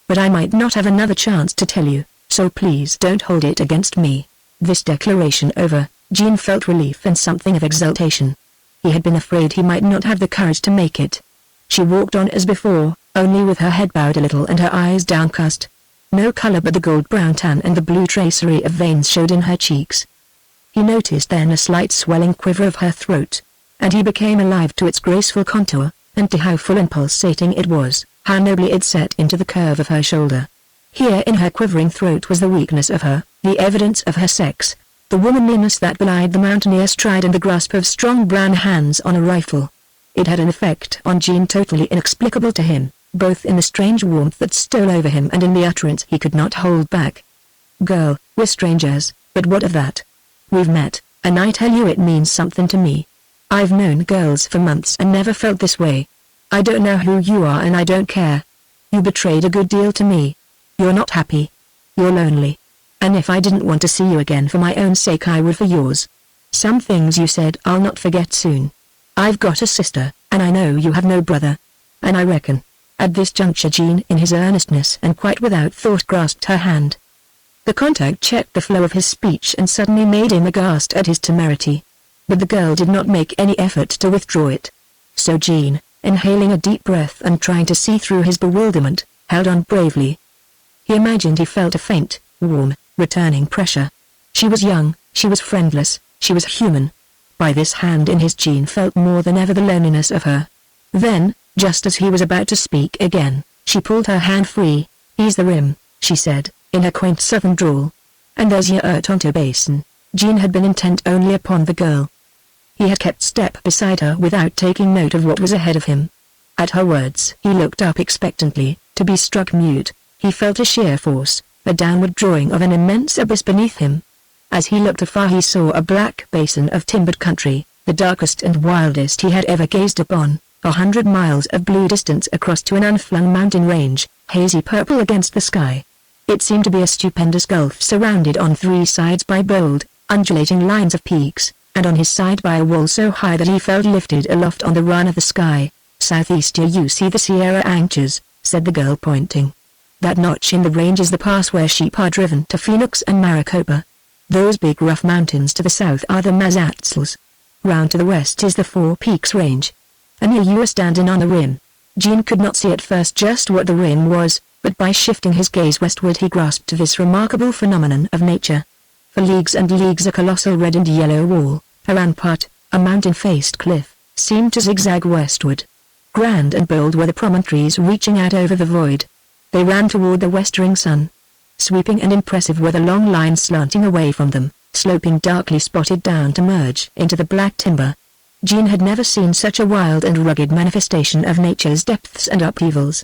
But I might not have another chance to tell you, so please don't hold it against me." This declaration over, Jean felt relief and something of exultation. He had been afraid he might not have the courage to make it. She walked on as before, only with her head bowed a little and her eyes downcast. No color but the gold-brown tan and the blue tracery of veins showed in her cheeks. He noticed then a slight swelling quiver of her throat, and he became alive to its graceful contour, and to how full and pulsating it was, how nobly it set into the curve of her shoulder. Here in her quivering throat was the weakness of her, the evidence of her sex, the womanliness that belied the mountaineer's stride and the grasp of strong brown hands on a rifle. It had an effect on Jean totally inexplicable to him, both in the strange warmth that stole over him and in the utterance he could not hold back. "Girl, we're strangers, but what of that? We've met, and I tell you it means something to me. I've known girls for months and never felt this way. I don't know who you are and I don't care. You betrayed a good deal to me. You're not happy. You're lonely. And if I didn't want to see you again for my own sake I would for yours. Some things you said I'll not forget soon. I've got a sister, and I know you have no brother. And I reckon." At this juncture Jean in his earnestness and quite without thought grasped her hand. The contact checked the flow of his speech and suddenly made him aghast at his temerity. But the girl did not make any effort to withdraw it. So Jean, inhaling a deep breath and trying to see through his bewilderment, held on bravely. He imagined he felt a faint, warm, returning pressure. She was young, she was friendless, she was human. By this hand in his Jean felt more than ever the loneliness of her. Then, just as he was about to speak again, she pulled her hand free. "Ease the rim," she said, in her quaint southern drawl. "And there's your Tonto Basin." Jean had been intent only upon the girl. He had kept step beside her without taking note of what was ahead of him. At her words he looked up expectantly, to be struck mute. He felt a sheer force, a downward drawing of an immense abyss beneath him. As he looked afar he saw a black basin of timbered country, the darkest and wildest he had ever gazed upon, 100 miles of blue distance across to an unflung mountain range, hazy purple against the sky. It seemed to be a stupendous gulf surrounded on three sides by bold, undulating lines of peaks, and on his side by a wall so high that he felt lifted aloft on the run of the sky. southeast you see the Sierra Anchors," said the girl pointing. "That notch in the range is the pass where sheep are driven to Phoenix and Maricopa. Those big rough mountains to the south are the Mazatzals. Round to the west is the Four Peaks Range. And here you are standing on the rim." Gene could not see at first just what the rim was, but by shifting his gaze westward he grasped this remarkable phenomenon of nature. For leagues and leagues a colossal red and yellow wall, a rampart, a mountain-faced cliff, seemed to zigzag westward. Grand and bold were the promontories reaching out over the void. They ran toward the westering sun. Sweeping and impressive were the long lines slanting away from them, sloping darkly spotted down to merge into the black timber. Gene had never seen such a wild and rugged manifestation of nature's depths and upheavals.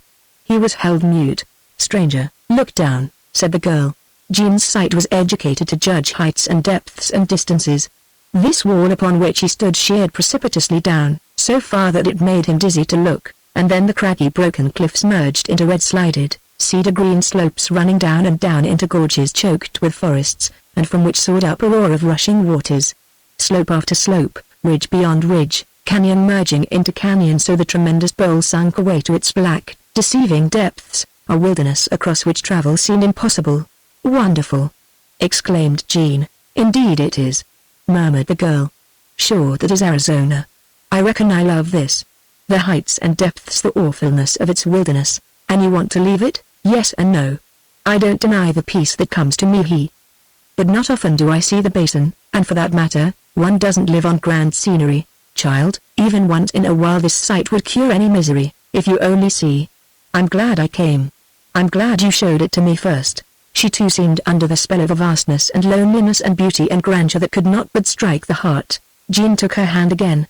He was held mute. "Stranger, look down," said the girl. Gene's sight was educated to judge heights and depths and distances. This wall upon which he stood sheered precipitously down, so far that it made him dizzy to look, and then the craggy broken cliffs merged into red-slided, cedar-green slopes running down and down into gorges choked with forests, and from which soared up a roar of rushing waters. Slope after slope, ridge beyond ridge, canyon merging into canyon, so the tremendous bowl sunk away to its black, deceiving depths, a wilderness across which travel seemed impossible. "Wonderful!" exclaimed Gene. "Indeed it is," murmured the girl. "Sure that is Arizona. I reckon I love this. The heights and depths, the awfulness of its wilderness. And you want to leave it?" "Yes and no. I don't deny the peace that comes to me but not often do I see the basin, and for that matter, one doesn't live on grand scenery, child. Even once in a while this sight would cure any misery, if you only see. I'm glad I came. I'm glad you showed it to me first." She too seemed under the spell of a vastness and loneliness and beauty and grandeur that could not but strike the heart. Gene took her hand again.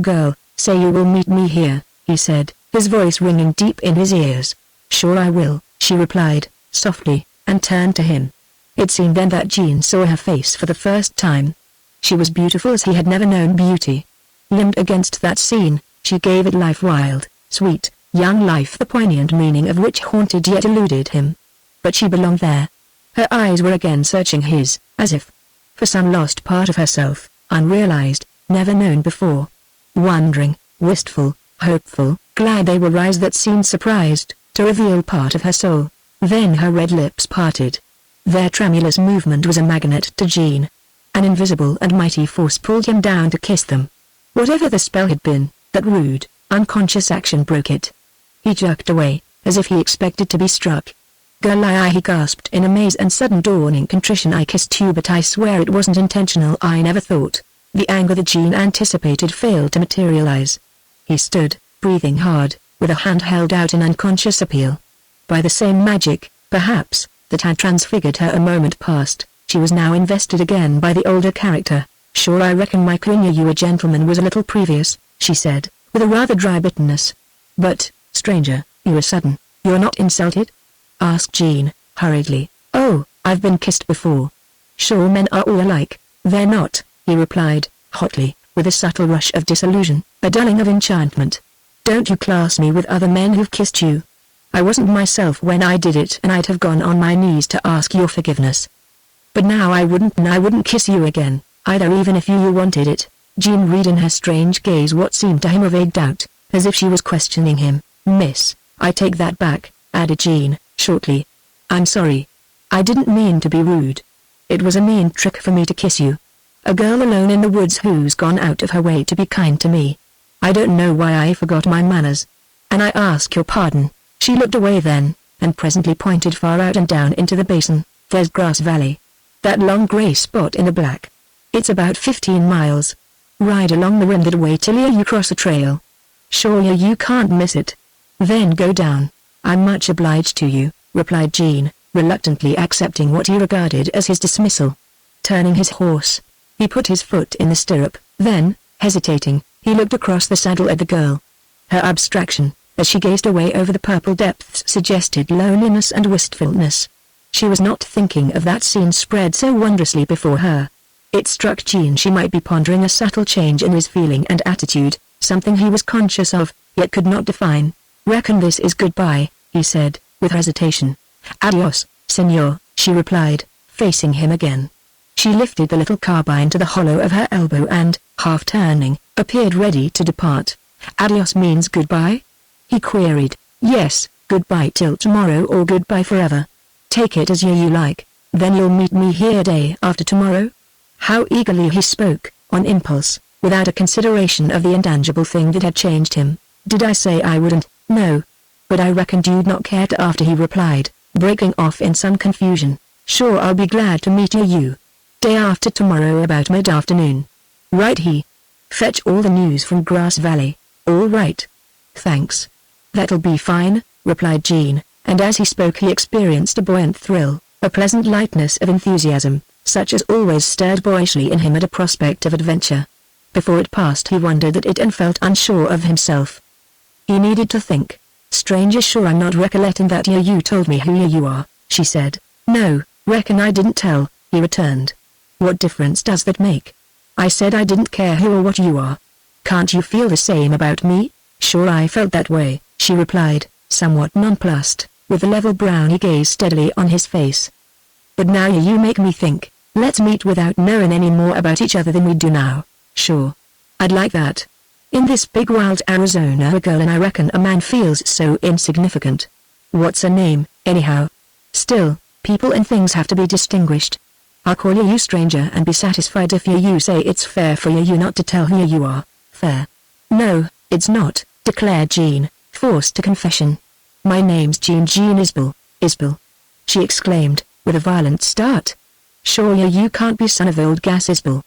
"Girl, say you will meet me here," he said, his voice ringing deep in his ears. "Sure I will," she replied, softly, and turned to him. It seemed then that Gene saw her face for the first time. She was beautiful as he had never known beauty. Limned against that scene, she gave it life, wild, sweet, young life, the poignant meaning of which haunted yet eluded him. But she belonged there. Her eyes were again searching his, as if for some lost part of herself, unrealized, never known before. Wondering, wistful, hopeful, glad they were eyes that seemed surprised to reveal part of her soul. Then her red lips parted. Their tremulous movement was a magnet to Gene. An invisible and mighty force pulled him down to kiss them. Whatever the spell had been, that rude, unconscious action broke it. He jerked away, as if he expected to be struck. "Girl, he gasped in amaze and sudden dawning contrition. "I kissed you, but I swear it wasn't intentional. I never thought." The anger that Gene anticipated failed to materialize. He stood, breathing hard, with a hand held out in unconscious appeal. By the same magic, perhaps, that had transfigured her a moment past, she was now invested again by the older character. "Sure I reckon my calling you a gentleman was a little previous," she said, with a rather dry bitterness. "But, stranger, you were sudden. You're not insulted?" asked Gene, hurriedly. "Oh, I've been kissed before." "Sure men are all alike." "They're not," he replied, hotly, with a subtle rush of disillusion, a dulling of enchantment. "Don't you class me with other men who've kissed you. I wasn't myself when I did it, and I'd have gone on my knees to ask your forgiveness. But now I wouldn't kiss you again, either, even if you wanted it." Gene read in her strange gaze what seemed to him a vague doubt, as if she was questioning him. "Miss, I take that back," added Gene, shortly. "I'm sorry. I didn't mean to be rude. It was a mean trick for me to kiss you. A girl alone in the woods who's gone out of her way to be kind to me. I don't know why I forgot my manners. And I ask your pardon." She looked away then, and presently pointed far out and down into the basin. "There's Grass Valley. That long gray spot in the black. It's about 15 miles. Ride along the rim that way till you cross a trail. Sure you can't miss it. Then go down." "I'm much obliged to you," replied Gene, reluctantly accepting what he regarded as his dismissal. Turning his horse, he put his foot in the stirrup, then, hesitating, he looked across the saddle at the girl. Her abstraction, as she gazed away over the purple depths, suggested loneliness and wistfulness. She was not thinking of that scene spread so wondrously before her. It struck Gene she might be pondering a subtle change in his feeling and attitude, something he was conscious of, yet could not define. "Reckon this is goodbye," he said, with hesitation. "Adios, senor," she replied, facing him again. She lifted the little carbine to the hollow of her elbow and, half turning, appeared ready to depart. Adios means goodbye? He queried. Yes, goodbye till tomorrow or goodbye forever. Take it as you like, then you'll meet me here day after tomorrow? How eagerly he spoke, on impulse, without a consideration of the intangible thing that had changed him. Did I say I wouldn't? No. But I reckoned you'd not care to after he replied, breaking off in some confusion. Sure, I'll be glad to meet you. Day after tomorrow about mid-afternoon. Right. He. Fetch all the news from Grass Valley. All right. Thanks. That'll be fine, replied Jean, and as he spoke he experienced a buoyant thrill, a pleasant lightness of enthusiasm, such as always stirred boyishly in him at a prospect of adventure. Before it passed he wondered at it and felt unsure of himself. He needed to think. Stranger, sure I'm not recollecting that you told me who you are, she said. No, reckon I didn't tell, he returned. What difference does that make? I said I didn't care who or what you are. Can't you feel the same about me? Sure I felt that way, she replied, somewhat nonplussed, with the level browny gaze steadily on his face. But now you make me think. Let's meet without knowing any more about each other than we do now. Sure. I'd like that. In this big wild Arizona a girl and I reckon a man feels so insignificant. What's her name, anyhow? Still, people and things have to be distinguished. I'll call you stranger and be satisfied if you say it's fair for you not to tell who you are. Fair? No, it's not, declared Jean, forced to confession. My name's Jean Isbell. Isbell? She exclaimed, with a violent start. Sure you can't be son of old Gas Isbell.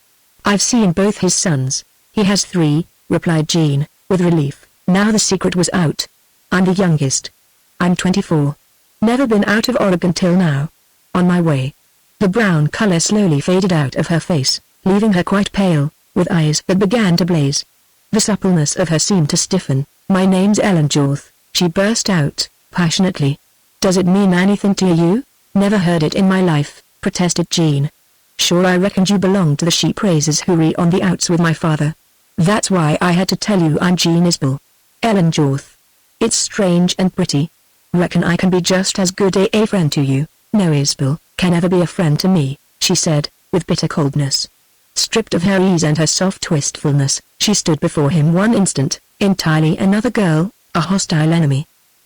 I've seen both his sons. He has 3, replied Jean, with relief. Now the secret was out. I'm the youngest. I'm 24. Never been out of Oregon till now. On my way. The brown color slowly faded out of her face, leaving her quite pale, with eyes that began to blaze. The suppleness of her seemed to stiffen. My name's Ellen Jorth, she burst out, passionately. Does it mean anything to you? Never heard it in my life, protested Jean. Sure I reckoned you belonged to the sheep raisers who re on the outs with my father. That's why I had to tell you I'm Jean Isbell. Ellen Jorth. It's strange and pretty. Reckon I can be just as good a friend to you. No, Isbell can ever be a friend to me, she said, with bitter coldness. Stripped of her ease and her soft wistfulness, she stood before him one instant, entirely another girl, a hostile enemy.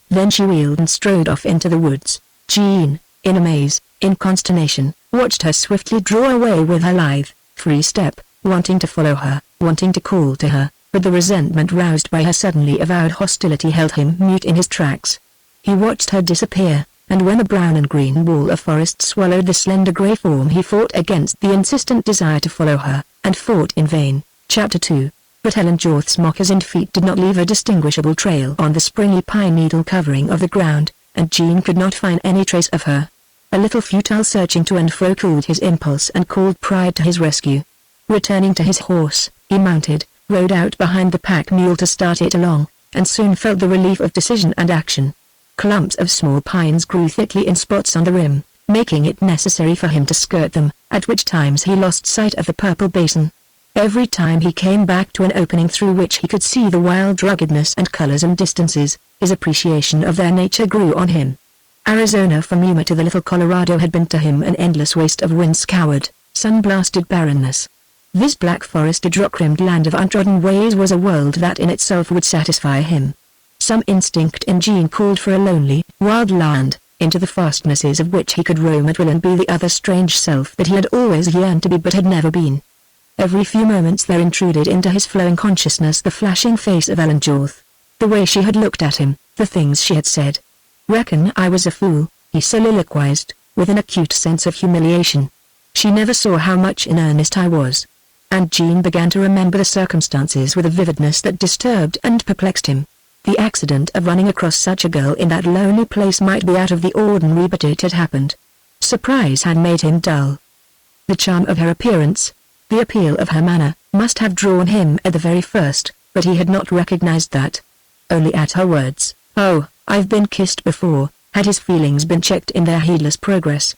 Then she wheeled and strode off into the woods. Jean, in amaze, in consternation, watched her swiftly draw away with her lithe, free step, wanting to follow her, wanting to call to her, but the resentment roused by her suddenly avowed hostility held him mute in his tracks. He watched her disappear, and when the brown and green wall of forest swallowed the slender grey form he fought against the insistent desire to follow her, and fought in vain. Chapter 2. But Ellen Jorth's moccasined feet did not leave a distinguishable trail on the springy pine needle covering of the ground, and Jean could not find any trace of her. A little futile searching to and fro cooled his impulse and called pride to his rescue. Returning to his horse, he mounted, rode out behind the pack mule to start it along, and soon felt the relief of decision and action. Clumps of small pines grew thickly in spots on the rim, making it necessary for him to skirt them, at which times he lost sight of the purple basin. Every time he came back to an opening through which he could see the wild ruggedness and colors and distances, his appreciation of their nature grew on him. Arizona from Yuma to the little Colorado had been to him an endless waste of wind-scoured, sun-blasted barrenness. This black forested rock-rimmed land of untrodden ways was a world that in itself would satisfy him. Some instinct in Jean called for a lonely, wild land, into the fastnesses of which he could roam at will and be the other strange self that he had always yearned to be but had never been. Every few moments there intruded into his flowing consciousness the flashing face of Ellen Jorth. The way she had looked at him, the things she had said. Reckon I was a fool, he soliloquized, with an acute sense of humiliation. She never saw how much in earnest I was. And Jean began to remember the circumstances with a vividness that disturbed and perplexed him. The accident of running across such a girl in that lonely place might be out of the ordinary, but it had happened. Surprise had made him dull. The charm of her appearance, the appeal of her manner, must have drawn him at the very first, but he had not recognized that. Only at her words, "Oh, I've been kissed before," had his feelings been checked in their heedless progress.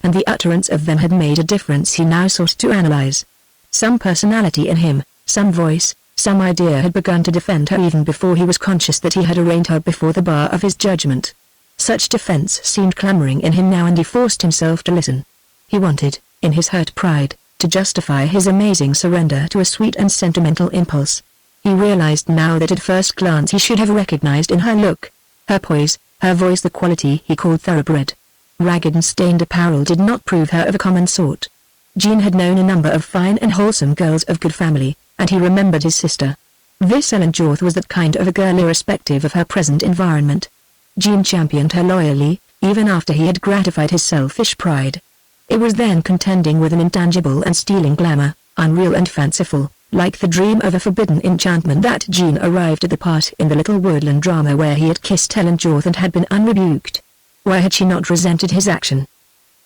And the utterance of them had made a difference he now sought to analyze. Some personality in him, some voice, some idea had begun to defend her even before he was conscious that he had arraigned her before the bar of his judgment. Such defense seemed clamoring in him now, and he forced himself to listen. He wanted, in his hurt pride, to justify his amazing surrender to a sweet and sentimental impulse. He realized now that at first glance he should have recognized in her look, her poise, her voice the quality he called thoroughbred. Ragged and stained apparel did not prove her of a common sort. Jean had known a number of fine and wholesome girls of good family, and he remembered his sister. This Ellen Jorth was that kind of a girl irrespective of her present environment. Jean championed her loyally, even after he had gratified his selfish pride. It was then contending with an intangible and stealing glamour, unreal and fanciful, like the dream of a forbidden enchantment, that Jean arrived at the part in the little woodland drama where he had kissed Ellen Jorth and had been unrebuked. Why had she not resented his action?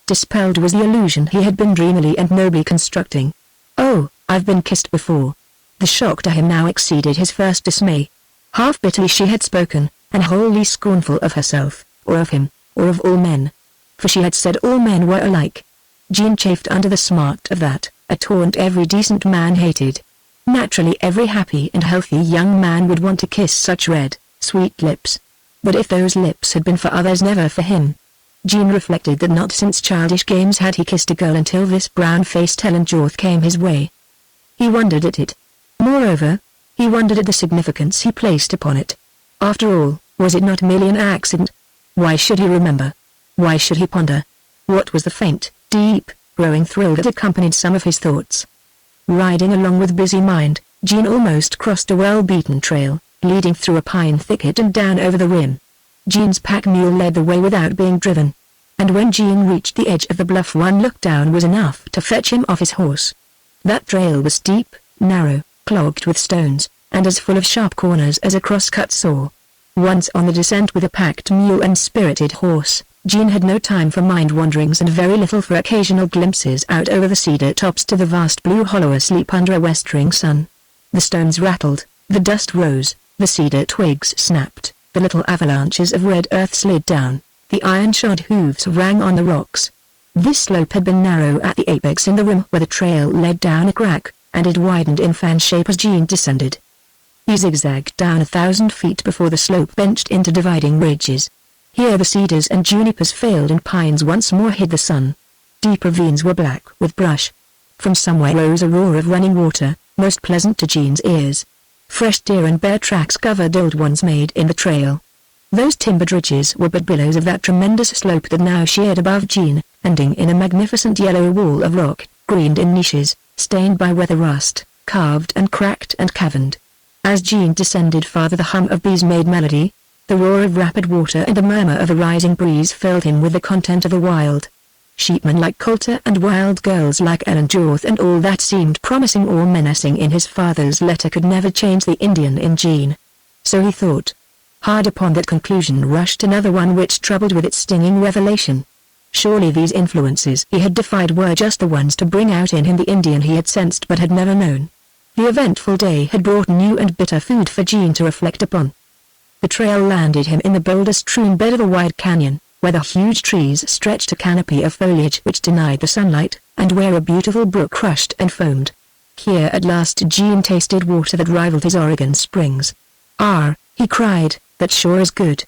Dispelled was the illusion he had been dreamily and nobly constructing. "Oh, I've been kissed before." The shock to him now exceeded his first dismay. Half bitterly she had spoken, and wholly scornful of herself, or of him, or of all men. For she had said all men were alike. Jean chafed under the smart of that, a taunt every decent man hated. Naturally every happy and healthy young man would want to kiss such red, sweet lips. But if those lips had been for others, never for him. Jean reflected that not since childish games had he kissed a girl until this brown-faced Ellen Jorth came his way. He wondered at it. Moreover, he wondered at the significance he placed upon it. After all, was it not merely an accident? Why should he remember? Why should he ponder? What was the faint, deep, growing thrill that accompanied some of his thoughts? Riding along with busy mind, Jean almost crossed a well-beaten trail, leading through a pine thicket and down over the rim. Jean's pack mule led the way without being driven. And when Jean reached the edge of the bluff, one look down was enough to fetch him off his horse. That trail was steep, narrow, clogged with stones, and as full of sharp corners as a cross-cut saw. Once on the descent with a packed mule and spirited horse, Jean had no time for mind-wanderings and very little for occasional glimpses out over the cedar tops to the vast blue hollow asleep under a westering sun. The stones rattled, the dust rose, the cedar twigs snapped, the little avalanches of red earth slid down, the iron-shod hooves rang on the rocks. This slope had been narrow at the apex in the rim where the trail led down a crack, and it widened in fan shape as Jean descended. He zigzagged down 1,000 feet before the slope benched into dividing ridges. Here the cedars and junipers failed and pines once more hid the sun. Deep ravines were black with brush. From somewhere rose a roar of running water, most pleasant to Jean's ears. Fresh deer and bear tracks covered old ones made in the trail. Those timbered ridges were but billows of that tremendous slope that now sheered above Jean, ending in a magnificent yellow wall of rock, greened in niches, stained by weather rust, carved and cracked and caverned. As Jean descended farther, the hum of bees made melody, the roar of rapid water and the murmur of a rising breeze filled him with the content of the wild. Sheepmen like Coulter and wild girls like Ellen Jorth and all that seemed promising or menacing in his father's letter could never change the Indian in Jean. So he thought. Hard upon that conclusion rushed another one which troubled with its stinging revelation. Surely these influences he had defied were just the ones to bring out in him the Indian he had sensed but had never known. The eventful day had brought new and bitter food for Jean to reflect upon. The trail landed him in the boulder-strewn bed of a wide canyon, where the huge trees stretched a canopy of foliage which denied the sunlight, and where a beautiful brook crushed and foamed. Here at last Jean tasted water that rivaled his Oregon springs. "Ah," he cried, "that sure is good."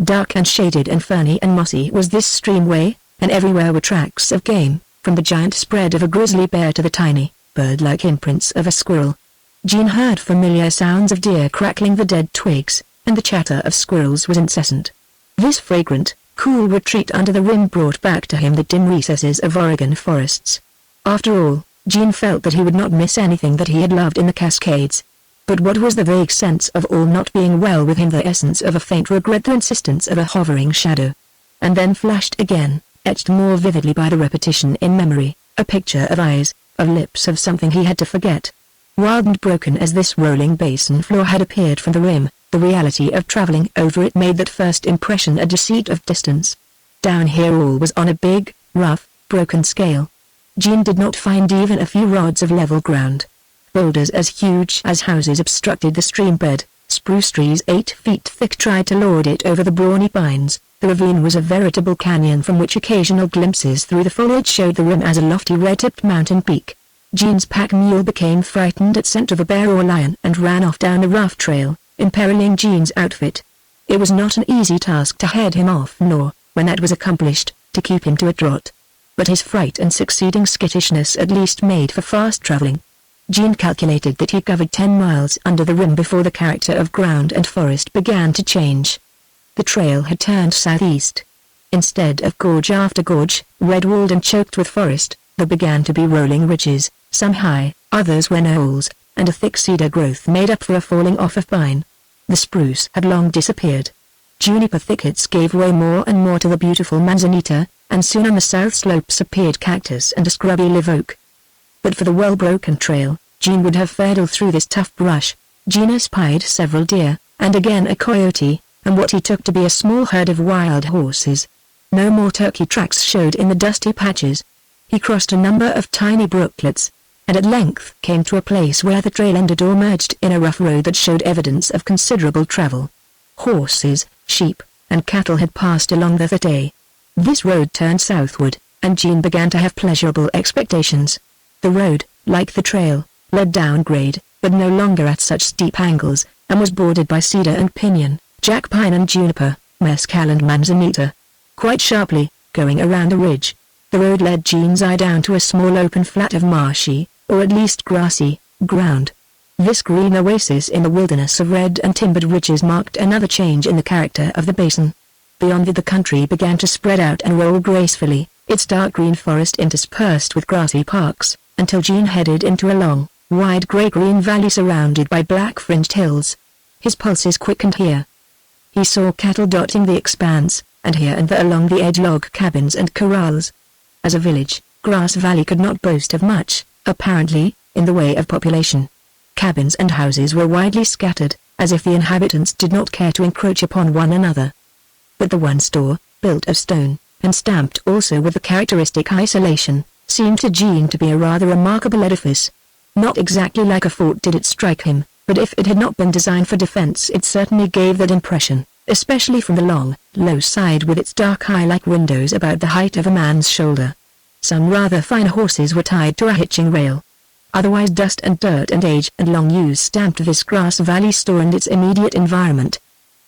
Dark and shaded and ferny and mossy was this streamway, and everywhere were tracks of game, from the giant spread of a grizzly bear to the tiny, bird-like imprints of a squirrel. Jean heard familiar sounds of deer crackling the dead twigs, and the chatter of squirrels was incessant. This fragrant, cool retreat under the rim brought back to him the dim recesses of Oregon forests. After all, Jean felt that he would not miss anything that he had loved in the Cascades. But what was the vague sense of all not being well with him, the essence of a faint regret, the insistence of a hovering shadow? And then flashed again, etched more vividly by the repetition in memory, a picture of eyes, of lips, of something he had to forget. Wild and broken as this rolling basin floor had appeared from the rim, the reality of traveling over it made that first impression a deceit of distance. Down here all was on a big, rough, broken scale. Jean did not find even a few rods of level ground. Boulders as huge as houses obstructed the stream bed, spruce trees 8 feet thick tried to lord it over the brawny pines. The ravine was a veritable canyon from which occasional glimpses through the foliage showed the rim as a lofty red-tipped mountain peak. Jean's pack mule became frightened at scent of a bear or lion and ran off down the rough trail, imperiling Jean's outfit. It was not an easy task to head him off, nor, when that was accomplished, to keep him to a trot. But his fright and succeeding skittishness at least made for fast traveling. Jean calculated that he covered 10 miles under the rim before the character of ground and forest began to change. The trail had turned southeast. Instead of gorge after gorge, red-walled and choked with forest, there began to be rolling ridges, some high, others were knolls, and a thick cedar growth made up for a falling off of pine. The spruce had long disappeared. Juniper thickets gave way more and more to the beautiful manzanita, and soon on the south slopes appeared cactus and a scrubby live oak. But for the well-broken trail, Jean would have fared through this tough brush. Jean espied several deer, and again a coyote, and what he took to be a small herd of wild horses. No more turkey tracks showed in the dusty patches. He crossed a number of tiny brooklets, and at length came to a place where the trail ended or merged in a rough road that showed evidence of considerable travel. Horses, sheep, and cattle had passed along there that day. This road turned southward, and Jean began to have pleasurable expectations. The road, like the trail, led down grade, but no longer at such steep angles, and was bordered by cedar and pinyon, jack pine and juniper, mescal and manzanita. Quite sharply, going around a ridge, the road led Jean's eye down to a small open flat of marshy, or at least grassy, ground. This green oasis in the wilderness of red and timbered ridges marked another change in the character of the basin. Beyond it the country began to spread out and roll gracefully, its dark green forest interspersed with grassy parks, until Jean headed into a long, wide gray-green valley surrounded by black-fringed hills. His pulses quickened here. He saw cattle dotting the expanse, and here and there along the edge log cabins and corrals. As a village, Grass Valley could not boast of much, apparently, in the way of population. Cabins and houses were widely scattered, as if the inhabitants did not care to encroach upon one another. But the one store, built of stone, and stamped also with the characteristic isolation, seemed to Jean to be a rather remarkable edifice. Not exactly like a fort did it strike him, but if it had not been designed for defense it certainly gave that impression, especially from the long, low side with its dark eye-like windows about the height of a man's shoulder. Some rather fine horses were tied to a hitching rail. Otherwise dust and dirt and age and long use stamped this Grass Valley store and its immediate environment.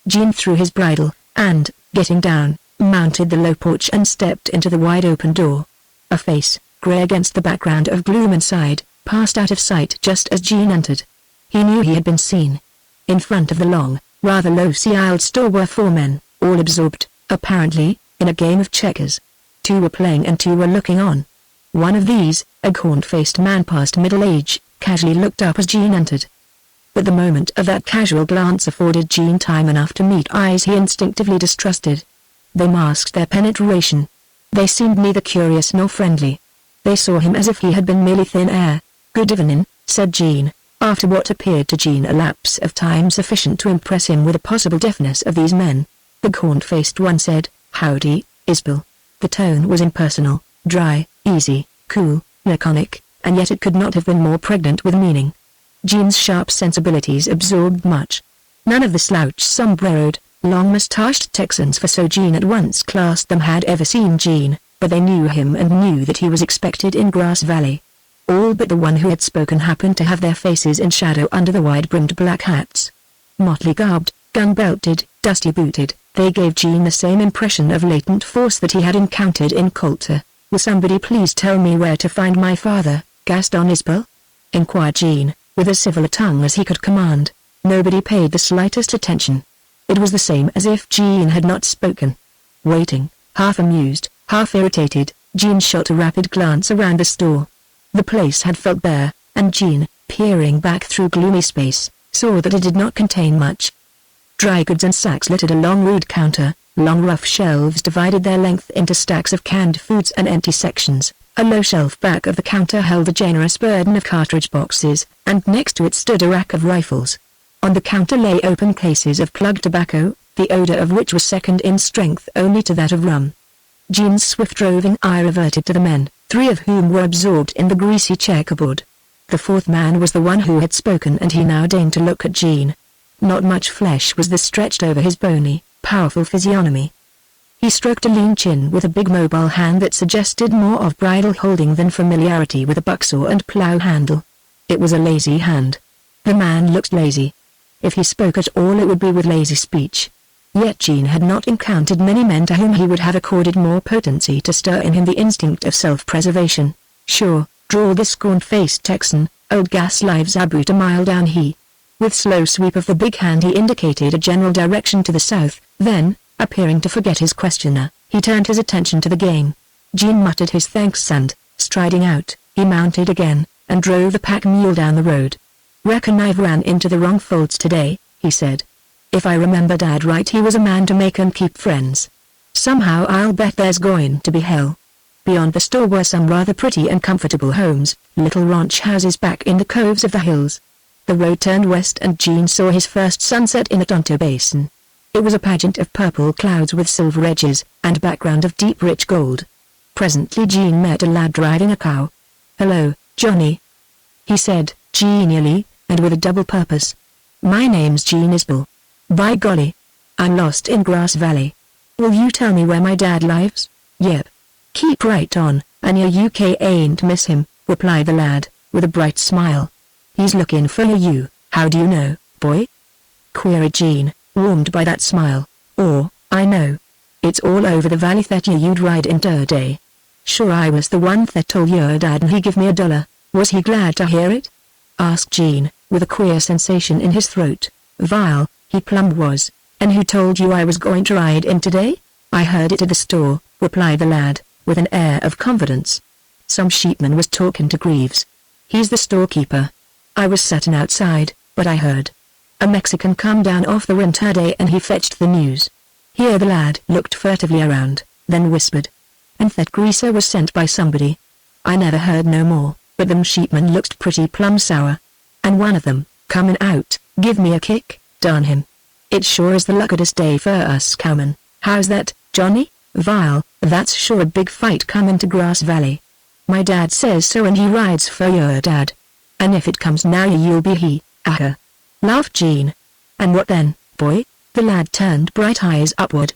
Jean threw his bridle, and, getting down, mounted the low porch and stepped into the wide open door. A face, grey against the background of gloom inside, passed out of sight just as Jean entered. He knew he had been seen. In front of the long, rather low-ceiled store were 4 men, all absorbed, apparently, in a game of checkers. 2 were playing and 2 were looking on. One of these, a gaunt-faced man past middle age, casually looked up as Jean entered. But the moment of that casual glance afforded Jean time enough to meet eyes he instinctively distrusted. They masked their penetration. They seemed neither curious nor friendly. They saw him as if he had been merely thin air. "Good evening," said Jean, after what appeared to Jean a lapse of time sufficient to impress him with the possible deafness of these men. The gaunt-faced one said, "Howdy, Isabel." The tone was impersonal, dry, easy, cool, laconic, and yet it could not have been more pregnant with meaning. Jean's sharp sensibilities absorbed much. None of the slouch-sombreroed, long-moustached Texans, for so Jean at once classed them, had ever seen Jean, but they knew him and knew that he was expected in Grass Valley. All but the one who had spoken happened to have their faces in shadow under the wide-brimmed black hats. Motley garbed, gun-belted, dusty-booted, they gave Jean the same impression of latent force that he had encountered in Coulter. "Will somebody please tell me where to find my father, Gaston Isbel?" inquired Jean, with as civil a tongue as he could command. Nobody paid the slightest attention. It was the same as if Jean had not spoken. Waiting, half amused, half irritated, Jean shot a rapid glance around the store. The place had felt bare, and Jean, peering back through gloomy space, saw that it did not contain much. Dry goods and sacks littered a long rude counter, long rough shelves divided their length into stacks of canned foods and empty sections. A low shelf back of the counter held a generous burden of cartridge boxes, and next to it stood a rack of rifles. On the counter lay open cases of plug tobacco, the odor of which was second in strength only to that of rum. Jean's swift roving eye reverted to the men, 3 of whom were absorbed in the greasy checkerboard. The 4th man was the one who had spoken, and he now deigned to look at Jean. Not much flesh was there stretched over his bony, powerful physiognomy. He stroked a lean chin with a big mobile hand that suggested more of bridle holding than familiarity with a bucksaw and plow handle. It was a lazy hand. The man looked lazy. If he spoke at all it would be with lazy speech. Yet Jean had not encountered many men to whom he would have accorded more potency to stir in him the instinct of self-preservation. "Sure," drawled the scorn-faced Texan, Old gas lives about a mile down he. With slow sweep of the big hand he indicated a general direction to the south, then, appearing to forget his questioner, he turned his attention to the game. Gene muttered his thanks and, striding out, he mounted again, and drove the pack mule down the road. "Reckon I've ran into the wrong folds today," he said. "If I remember Dad right, he was a man to make and keep friends. Somehow I'll bet there's going to be hell." Beyond the store were some rather pretty and comfortable homes, little ranch houses back in the coves of the hills. The road turned west and Gene saw his first sunset in the Tonto Basin. It was a pageant of purple clouds with silver edges, and background of deep rich gold. Presently Gene met a lad driving a cow. "Hello, Johnny," he said, genially, and with a double purpose. "My name's Gene Isbell. By golly, I'm lost in Grass Valley. Will you tell me where my dad lives?" "Yep. Keep right on, and you ain't miss him," replied the lad, with a bright smile. "He's looking for you. How do you know, boy?" queried Gene, warmed by that smile. "Oh, I know. It's all over the valley that you'd ride in today. Sure, I was the one that told your dad and he give me $1. Was he glad to hear it?" asked Gene, with a queer sensation in his throat. "Vile, he plumb was. And who told you I was going to ride in today?" "I heard it at the store," replied the lad, with an air of confidence. "Some sheepman was talking to Greaves. He's the storekeeper. I was sitting outside, but I heard a Mexican come down off the rim today and he fetched the news." Here the lad looked furtively around, then whispered, "And that greaser was sent by somebody. I never heard no more, but them sheepmen looked pretty plumb sour. And one of them, comin' out, give me a kick, darn him. It sure is the luckiest day for us cowmen. How's that, Johnny?" "Vile, that's sure a big fight comin' to Grass Valley. My dad says so and he rides for your dad. And if it comes now you'll be he, aha," laughed Gene. "And what then, boy?" The lad turned bright eyes upward.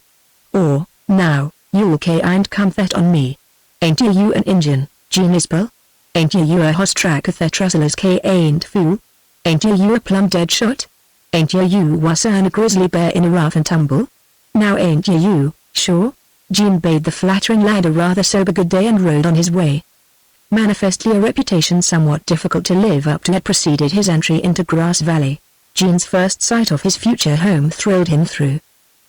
"Oh, now, you'll ain't come that on me. Ain't you an Injun, Gene Isbell? Ain't you a hoss tracker that rustlers ain't fool? Ain't you a plumb dead shot? Ain't you was a grizzly bear in a rough and tumble? Now ain't you, sure?" Gene bade the flattering lad a rather sober good day and rode on his way. Manifestly a reputation somewhat difficult to live up to had preceded his entry into Grass Valley. Gene's first sight of his future home thrilled him through.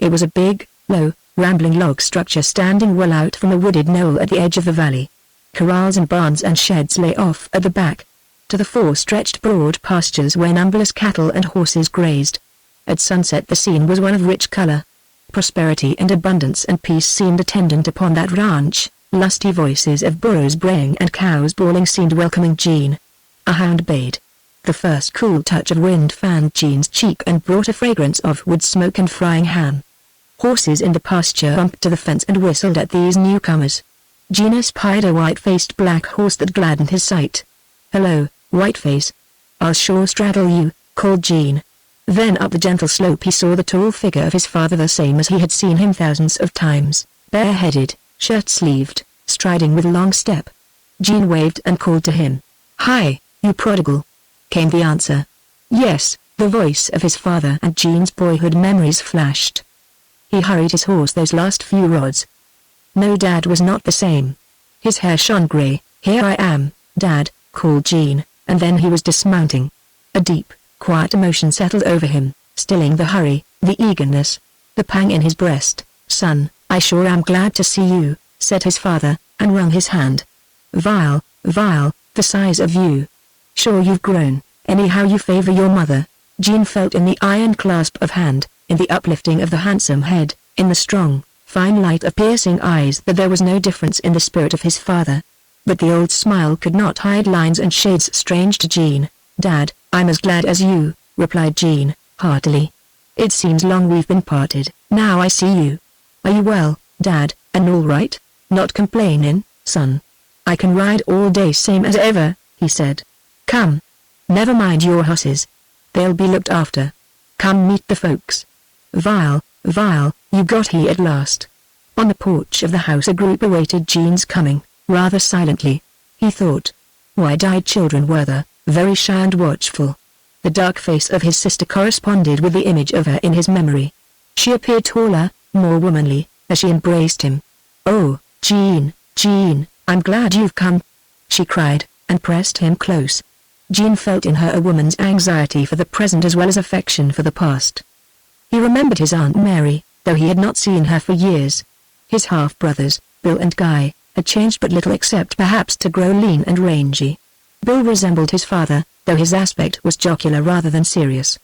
It was a big, low, rambling log structure standing well out from a wooded knoll at the edge of the valley. Corrals and barns and sheds lay off at the back. To the fore stretched broad pastures where numberless cattle and horses grazed. At sunset the scene was one of rich color. Prosperity and abundance and peace seemed attendant upon that ranch. Lusty voices of burros braying and cows bawling seemed welcoming Gene. A hound bayed. The first cool touch of wind fanned Gene's cheek and brought a fragrance of wood smoke and frying ham. Horses in the pasture bumped to the fence and whistled at these newcomers. Gene espied a white-faced black horse that gladdened his sight. "Hello, Whiteface. I'll sure straddle you," called Gene. Then up the gentle slope he saw the tall figure of his father, the same as he had seen him thousands of times, bareheaded, shirt-sleeved, striding with long step. Gene waved and called to him. "Hi, you prodigal," came the answer. Yes, the voice of his father, and Gene's boyhood memories flashed. He hurried his horse those last few rods. No, Dad was not the same. His hair shone gray. "Here I am, Dad," called Gene, and then he was dismounting. A deep, quiet emotion settled over him, stilling the hurry, the eagerness, the pang in his breast. "Son, I sure am glad to see you," said his father, and wrung his hand. "Vile, the size of you. Sure you've grown, anyhow you favor your mother." Gene felt in the iron clasp of hand, in the uplifting of the handsome head, in the strong, fine light of piercing eyes that there was no difference in the spirit of his father. But the old smile could not hide lines and shades strange to Gene. "Dad, I'm as glad as you," replied Gene, heartily. "It seems long we've been parted. Now I see you. Are you well, Dad, and all right? Not complainin', son?" "I can ride all day same as ever," he said. "Come. Never mind your horses. They'll be looked after. Come meet the folks." Vile, you got here at last." On the porch of the house a group awaited Gene's coming, rather silently. He thought. Wide-eyed children were they, very shy and watchful. The dark face of his sister corresponded with the image of her in his memory. She appeared taller, more womanly, as she embraced him. "Oh, Gene, I'm glad you've come," she cried, and pressed him close. Gene felt in her a woman's anxiety for the present as well as affection for the past. He remembered his Aunt Mary, though he had not seen her for years. His half-brothers, Bill and Guy, had changed but little except perhaps to grow lean and rangy. Bill resembled his father, though his aspect was jocular rather than serious.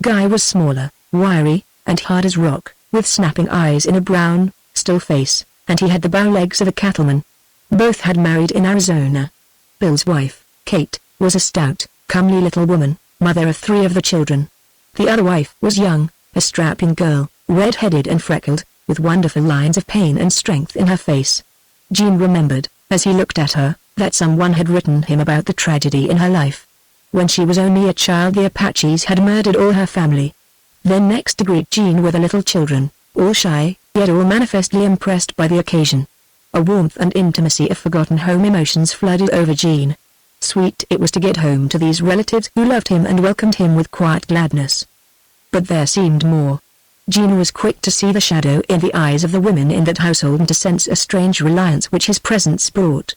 Guy was smaller, wiry, and hard as rock, with snapping eyes in a brown, still face, and he had the bow legs of a cattleman. Both had married in Arizona. Bill's wife, Kate, was a stout, comely little woman, mother of 3 of the children. The other wife was young, a strapping girl, red-headed and freckled, with wonderful lines of pain and strength in her face. Gene remembered, as he looked at her, that someone had written him about the tragedy in her life. When she was only a child, the Apaches had murdered all her family. Then next to greet Gene were the little children, all shy, yet all manifestly impressed by the occasion. A warmth and intimacy of forgotten home emotions flooded over Gene. Sweet it was to get home to these relatives who loved him and welcomed him with quiet gladness. But there seemed more. Gene was quick to see the shadow in the eyes of the women in that household and to sense a strange reliance which his presence brought.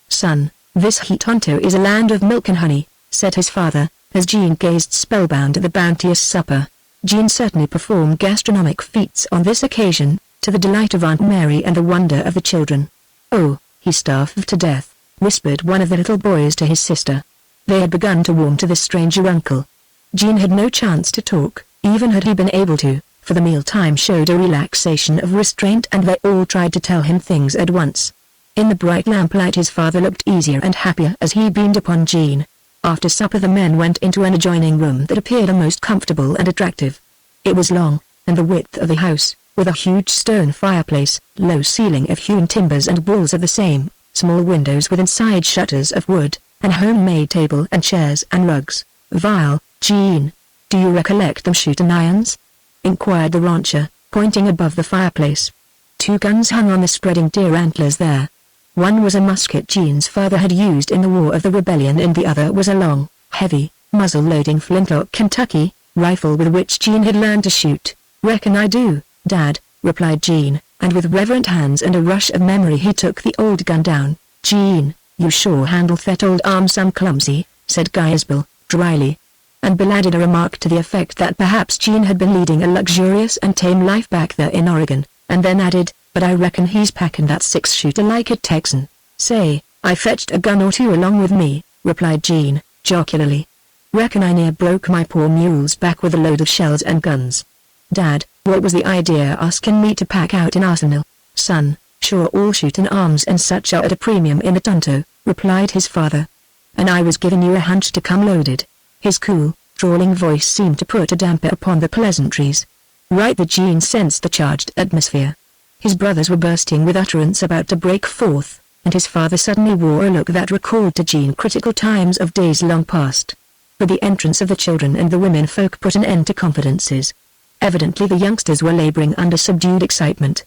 "Son, this Hitonto is a land of milk and honey," said his father, as Gene gazed spellbound at the bounteous supper. Gene certainly performed gastronomic feats on this occasion, to the delight of Aunt Mary and the wonder of the children. "Oh, he's starved to death," whispered one of the little boys to his sister. They had begun to warm to this stranger uncle. Gene had no chance to talk, even had he been able to, for the mealtime showed a relaxation of restraint and they all tried to tell him things at once. In the bright lamplight his father looked easier and happier as he beamed upon Gene. After supper the men went into an adjoining room that appeared the most comfortable and attractive. It was long, and the width of the house, with a huge stone fireplace, low ceiling of hewn timbers and walls of the same, small windows with inside shutters of wood, and homemade table and chairs and rugs. "Vile, Gene. Do you recollect them shooting irons?" inquired the rancher, pointing above the fireplace. 2 guns hung on the spreading deer antlers there. One was a musket Gene's father had used in the War of the Rebellion and the other was a long, heavy, muzzle-loading flintlock Kentucky rifle with which Gene had learned to shoot. "Reckon I do, Dad," replied Gene, and with reverent hands and a rush of memory he took the old gun down. "Gene, you sure handle that old arm some clumsy," said Guy's Bill, dryly. And Bill added a remark to the effect that perhaps Gene had been leading a luxurious and tame life back there in Oregon, and then added, "But I reckon he's packing that 6-shooter like a Texan." "Say, I fetched a gun or 2 along with me," replied Gene, jocularly. "Reckon I near broke my poor mule's back with a load of shells and guns." "Dad, what was the idea asking me to pack out an arsenal?" "Son, sure all shooting arms and such are at a premium in the Tonto," replied his father. "And I was giving you a hunch to come loaded." His cool, drawling voice seemed to put a damper upon the pleasantries. Right that Gene sensed the charged atmosphere. His brothers were bursting with utterance about to break forth, and his father suddenly wore a look that recalled to Gene critical times of days long past. But the entrance of the children and the women folk put an end to confidences. Evidently the youngsters were laboring under subdued excitement.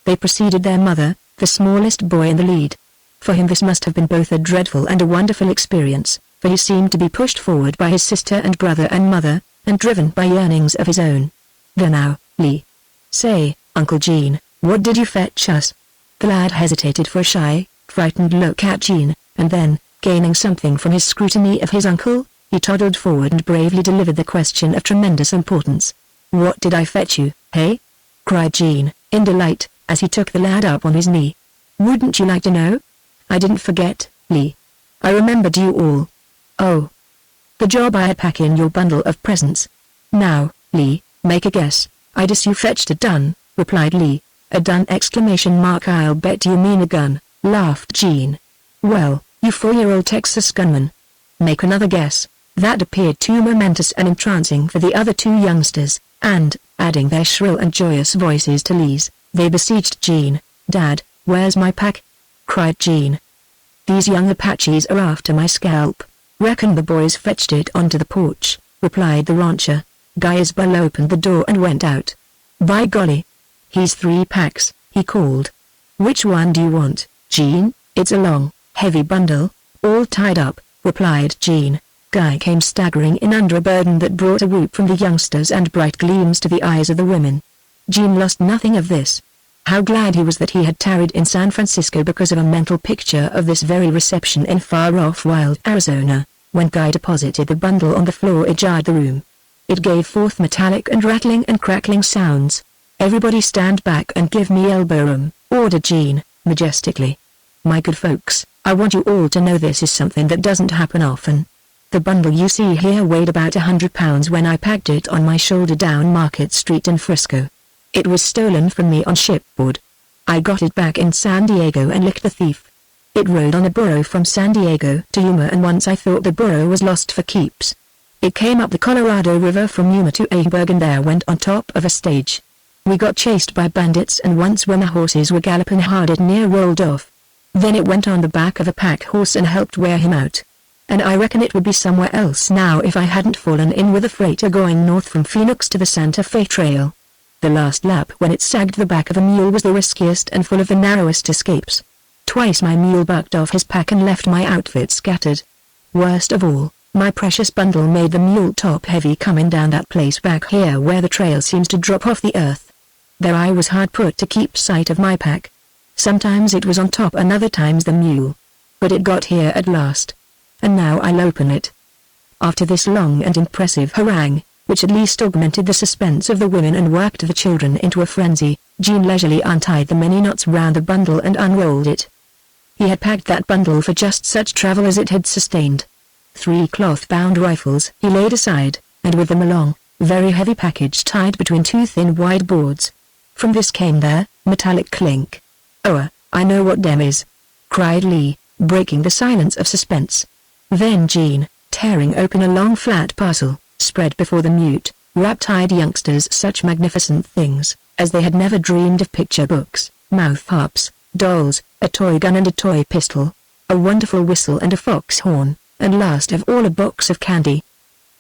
They preceded their mother, the smallest boy in the lead. For him this must have been both a dreadful and a wonderful experience, for he seemed to be pushed forward by his sister and brother and mother, and driven by yearnings of his own. "There now, Lee. Say, Uncle Gene, what did you fetch us?" The lad hesitated for a shy, frightened look at Gene, and then, gaining something from his scrutiny of his uncle, he toddled forward and bravely delivered the question of tremendous importance. "What did I fetch you, hey?" cried Gene, in delight, as he took the lad up on his knee. "Wouldn't you like to know?" "I didn't forget, Lee. I remembered you all." "Oh. The job I had pack in your bundle of presents. Now, Lee, make a guess." "I guess you fetched a dun," replied Lee. "A dun!" "I'll bet you mean a gun," laughed Gene. "Well, you 4-year-old Texas gunman. Make another guess." That appeared too momentous and entrancing for the other 2 youngsters, and, adding their shrill and joyous voices to Lee's, they besieged Gene. "Dad, where's my pack?" cried Gene. "These young Apaches are after my scalp." "Reckon the boys fetched it onto the porch," replied the rancher. Guy's Bill opened the door and went out. "By golly! He's 3 packs," he called. "Which one do you want, Gene?" "It's a long, heavy bundle, all tied up," replied Gene. Guy came staggering in under a burden that brought a whoop from the youngsters and bright gleams to the eyes of the women. Gene lost nothing of this. How glad he was that he had tarried in San Francisco because of a mental picture of this very reception in far-off wild Arizona. When Guy deposited the bundle on the floor, it jarred the room. It gave forth metallic and rattling and crackling sounds. "Everybody stand back and give me elbow room," ordered Jean, majestically. "My good folks, I want you all to know this is something that doesn't happen often. The bundle you see here weighed about 100 pounds when I packed it on my shoulder down Market Street in Frisco. It was stolen from me on shipboard. I got it back in San Diego and licked the thief. It rode on a burro from San Diego to Yuma, and once I thought the burro was lost for keeps. It came up the Colorado River from Yuma to Aberg and there went on top of a stage. We got chased by bandits, and once when the horses were galloping hard it near rolled off. Then it went on the back of a pack horse and helped wear him out. And I reckon it would be somewhere else now if I hadn't fallen in with a freighter going north from Phoenix to the Santa Fe Trail. The last lap when it sagged the back of a mule was the riskiest and full of the narrowest escapes. Twice my mule bucked off his pack and left my outfit scattered. Worst of all, my precious bundle made the mule top heavy coming down that place back here where the trail seems to drop off the earth. There I was hard put to keep sight of my pack. Sometimes it was on top and other times the mule. But it got here at last. And now I'll open it." After this long and impressive harangue, which at least augmented the suspense of the women and worked the children into a frenzy, Jean leisurely untied the many knots round the bundle and unrolled it. He had packed that bundle for just such travel as it had sustained. 3 cloth-bound rifles he laid aside, and with them a long, very heavy package tied between 2 thin wide boards. From this came their metallic clink. "Oh, I know what dem is," cried Lee, breaking the silence of suspense. Then Jean, tearing open a long flat parcel, spread before the mute, rapt-eyed youngsters such magnificent things, as they had never dreamed of: picture books, mouth harps, dolls, a toy gun and a toy pistol, a wonderful whistle and a fox horn, and last of all a box of candy.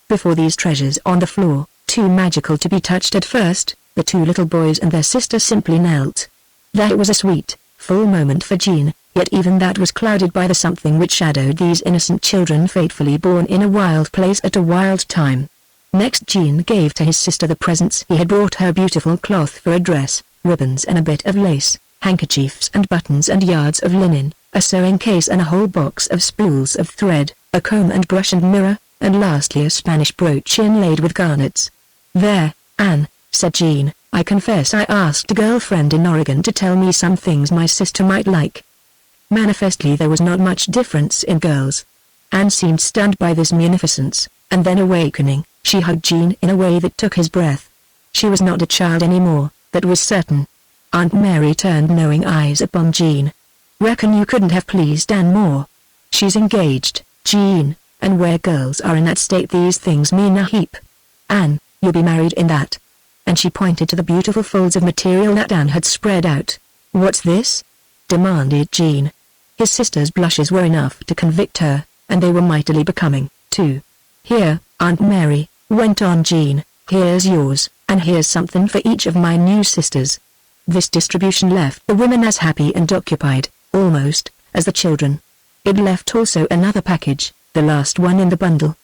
Before these treasures on the floor, too magical to be touched at first, the 2 little boys and their sister simply knelt. That was a sweet, full moment for Jean, yet even that was clouded by the something which shadowed these innocent children fatefully born in a wild place at a wild time. Next Jean gave to his sister the presents he had brought her: beautiful cloth for a dress, ribbons and a bit of lace, handkerchiefs and buttons and yards of linen, a sewing case and a whole box of spools of thread, a comb and brush and mirror, and lastly a Spanish brooch inlaid with garnets. "There, Anne," said Jean, "I confess I asked a girlfriend in Oregon to tell me some things my sister might like." Manifestly there was not much difference in girls. Anne seemed stunned by this munificence, and then awakening, she hugged Jean in a way that took his breath. She was not a child anymore, that was certain. Aunt Mary turned knowing eyes upon Jean. "Reckon you couldn't have pleased Anne more. She's engaged, Jean, and where girls are in that state these things mean a heap. Anne, you'll be married in that." And she pointed to the beautiful folds of material that Anne had spread out. "What's this?" demanded Jean. His sister's blushes were enough to convict her, and they were mightily becoming, too. "Here, Aunt Mary," went on Jean, "here's yours, and here's something for each of my new sisters." This distribution left the women as happy and occupied, almost, as the children. It left also another package, the last one in the bundle.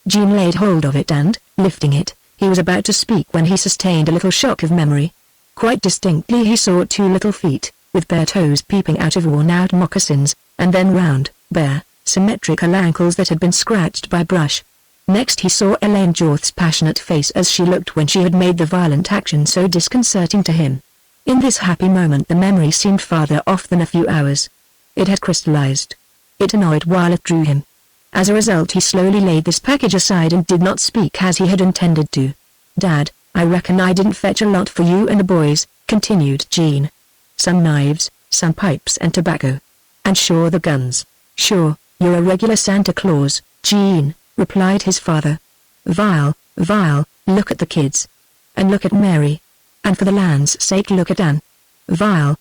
Jean laid hold of it and, lifting it, he was about to speak when he sustained a little shock of memory. Quite distinctly he saw 2 little feet, with bare toes peeping out of worn-out moccasins, and then round, bare, symmetrical ankles that had been scratched by brush. Next he saw Elaine Jorth's passionate face as she looked when she had made the violent action so disconcerting to him. In this happy moment the memory seemed farther off than a few hours. It had crystallized. It annoyed while it drew him. As a result he slowly laid this package aside and did not speak as he had intended to. "Dad, I reckon I didn't fetch a lot for you and the boys," continued Jean. "Some knives, some pipes and tobacco. And sure the guns." "Sure, you're a regular Santa Claus, Jean," replied his father. "Vile, look at the kids. And look at Mary. And for the land's sake look at Anne. Vile,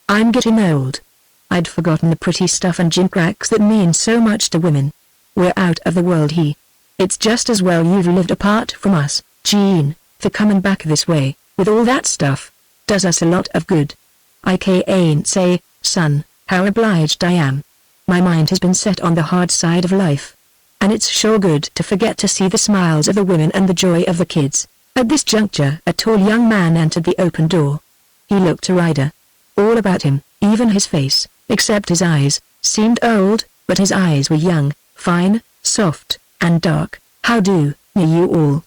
I'm getting old. I'd forgotten the pretty stuff and gimcracks that mean so much to women. We're out of the world It's just as well you've lived apart from us, Jean, for coming back this way, with all that stuff. Does us a lot of good. I can't say, son, how obliged I am. My mind has been set on the hard side of life. And it's sure good to forget to see the smiles of the women and the joy of the kids." At this juncture a tall young man entered the open door. He looked a rider. All about him, even his face, except his eyes, seemed old, but his eyes were young, fine, soft, and dark. "How do you all?"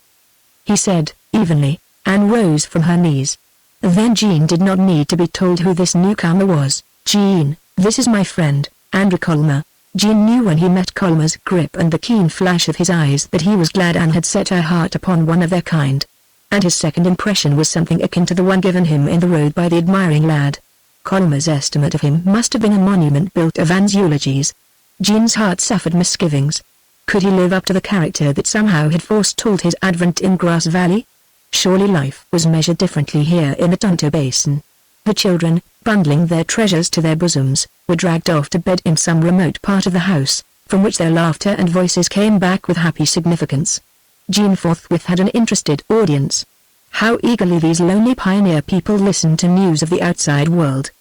he said, evenly. Anne rose from her knees. Then Jean did not need to be told who this newcomer was. "Jean, this is my friend, Andrew Colmer." Jean knew when he met Colmer's grip and the keen flash of his eyes that he was glad Anne had set her heart upon one of their kind. And his second impression was something akin to the one given him in the road by the admiring lad. Colmer's estimate of him must have been a monument built of Anne's eulogies. Jean's heart suffered misgivings. Could he live up to the character that somehow had forestalled his advent in Grass Valley? Surely life was measured differently here in the Tonto Basin. The children, bundling their treasures to their bosoms, were dragged off to bed in some remote part of the house, from which their laughter and voices came back with happy significance. Jean forthwith had an interested audience. How eagerly these lonely pioneer people listened to news of the outside world.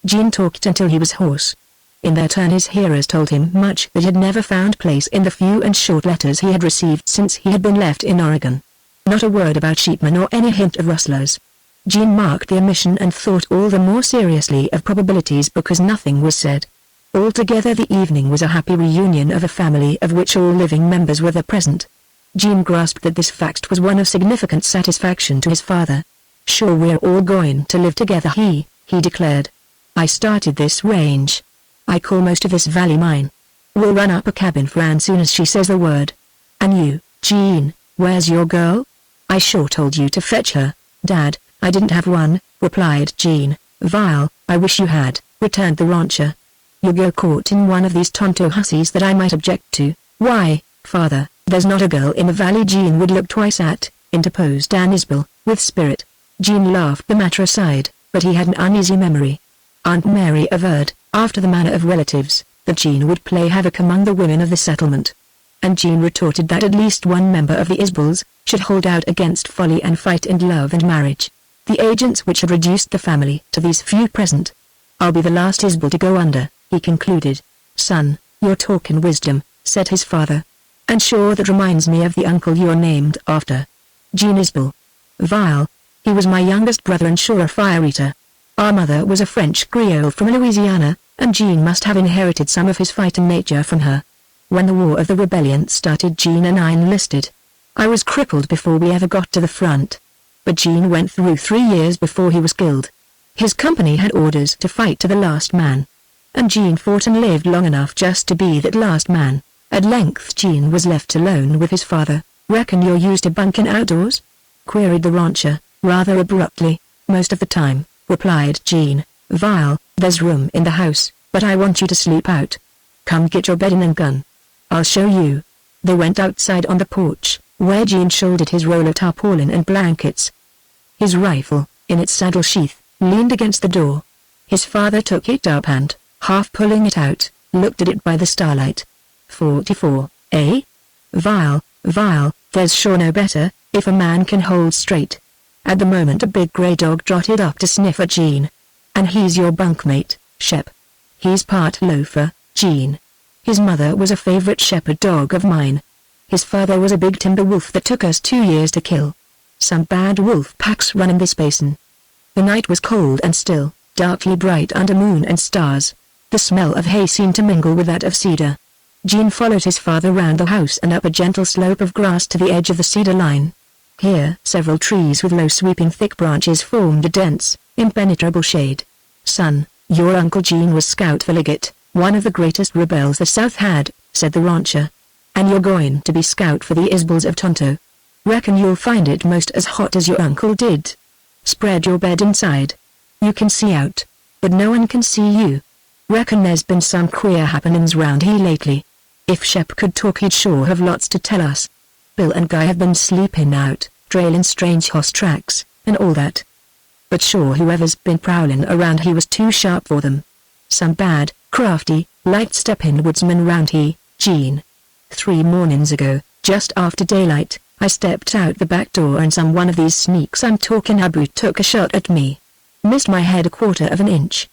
Jean talked until he was hoarse. In their turn his hearers told him much that had never found place in the few and short letters he had received since he had been left in Oregon. Not a word about sheepmen or any hint of rustlers. Jean marked the omission and thought all the more seriously of probabilities because nothing was said. Altogether the evening was a happy reunion of a family of which all living members were there present. Jean grasped that this fact was one of significant satisfaction to his father. "Sure we're all going to live together," he declared. "I started this range. I call most of this valley mine. We'll run up a cabin for Anne soon as she says the word. And you, Jean, where's your girl? I sure told you to fetch her, Dad." "I didn't have one," replied Jean. "Vile, I wish you had," returned the rancher. "You'll get caught in one of these Tonto hussies that I might object to." "Why, Father, there's not a girl in the valley Jean would look twice at," interposed Anne Isbell, with spirit. Jean laughed the matter aside, but he had an uneasy memory. Aunt Mary averred, after the manner of relatives, that Jean would play havoc among the women of the settlement. And Jean retorted that at least one member of the Isbells should hold out against folly and fight in love and marriage. The agents which had reduced the family to these few present. "I'll be the last Isbell to go under," he concluded. "Son, you're talking wisdom," said his father. "And sure that reminds me of the uncle you're named after. Jean Isbell. Vile. He was my youngest brother and sure a fire-eater. Our mother was a French Creole from Louisiana, and Jean must have inherited some of his fighting nature from her. When the War of the Rebellion started Jean and I enlisted. I was crippled before we ever got to the front. But Jean went through 3 years before he was killed. His company had orders to fight to the last man. And Jean fought and lived long enough just to be that last man. At length Jean was left alone with his father. "Reckon you're used to bunking outdoors?" queried the rancher, rather abruptly. "Most of the time," replied Jean. "Vile, there's room in the house, but I want you to sleep out. Come get your bedding and gun. I'll show you." They went outside on the porch, where Jean shouldered his roll of tarpaulin and blankets. His rifle, in its saddle sheath, leaned against the door. His father took it up and, half pulling it out, looked at it by the starlight. 44, eh? Vile, there's sure no better, if a man can hold straight. At the moment a big grey dog trotted up to sniff at Jean. "And he's your bunkmate, Shep." "He's part loafer, Jean. His mother was a favorite shepherd dog of mine. His father was a big timber wolf that took us 2 years to kill. Some bad wolf packs run in this basin." The night was cold and still, darkly bright under moon and stars. The smell of hay seemed to mingle with that of cedar. Jean followed his father round the house and up a gentle slope of grass to the edge of the cedar line. Here several trees with low sweeping thick branches formed a dense, impenetrable shade. "Son, your Uncle Jean was scout for Liggett, one of the greatest rebels the South had," said the rancher. "And you're going to be scout for the Isbells of Tonto. Reckon you'll find it most as hot as your uncle did. Spread your bed inside. You can see out, but no one can see you. Reckon there's been some queer happenings round here lately. If Shep could talk he'd sure have lots to tell us. Bill and Guy have been sleeping out, trailing strange hoss tracks, and all that. But sure whoever's been prowling around he was too sharp for them. Some bad, crafty, light-stepping woodsman round here, Jean. 3 mornings ago, just after daylight, I stepped out the back door and some one of these sneaks I'm talking about took a shot at me. Missed my head 1/4 of an inch.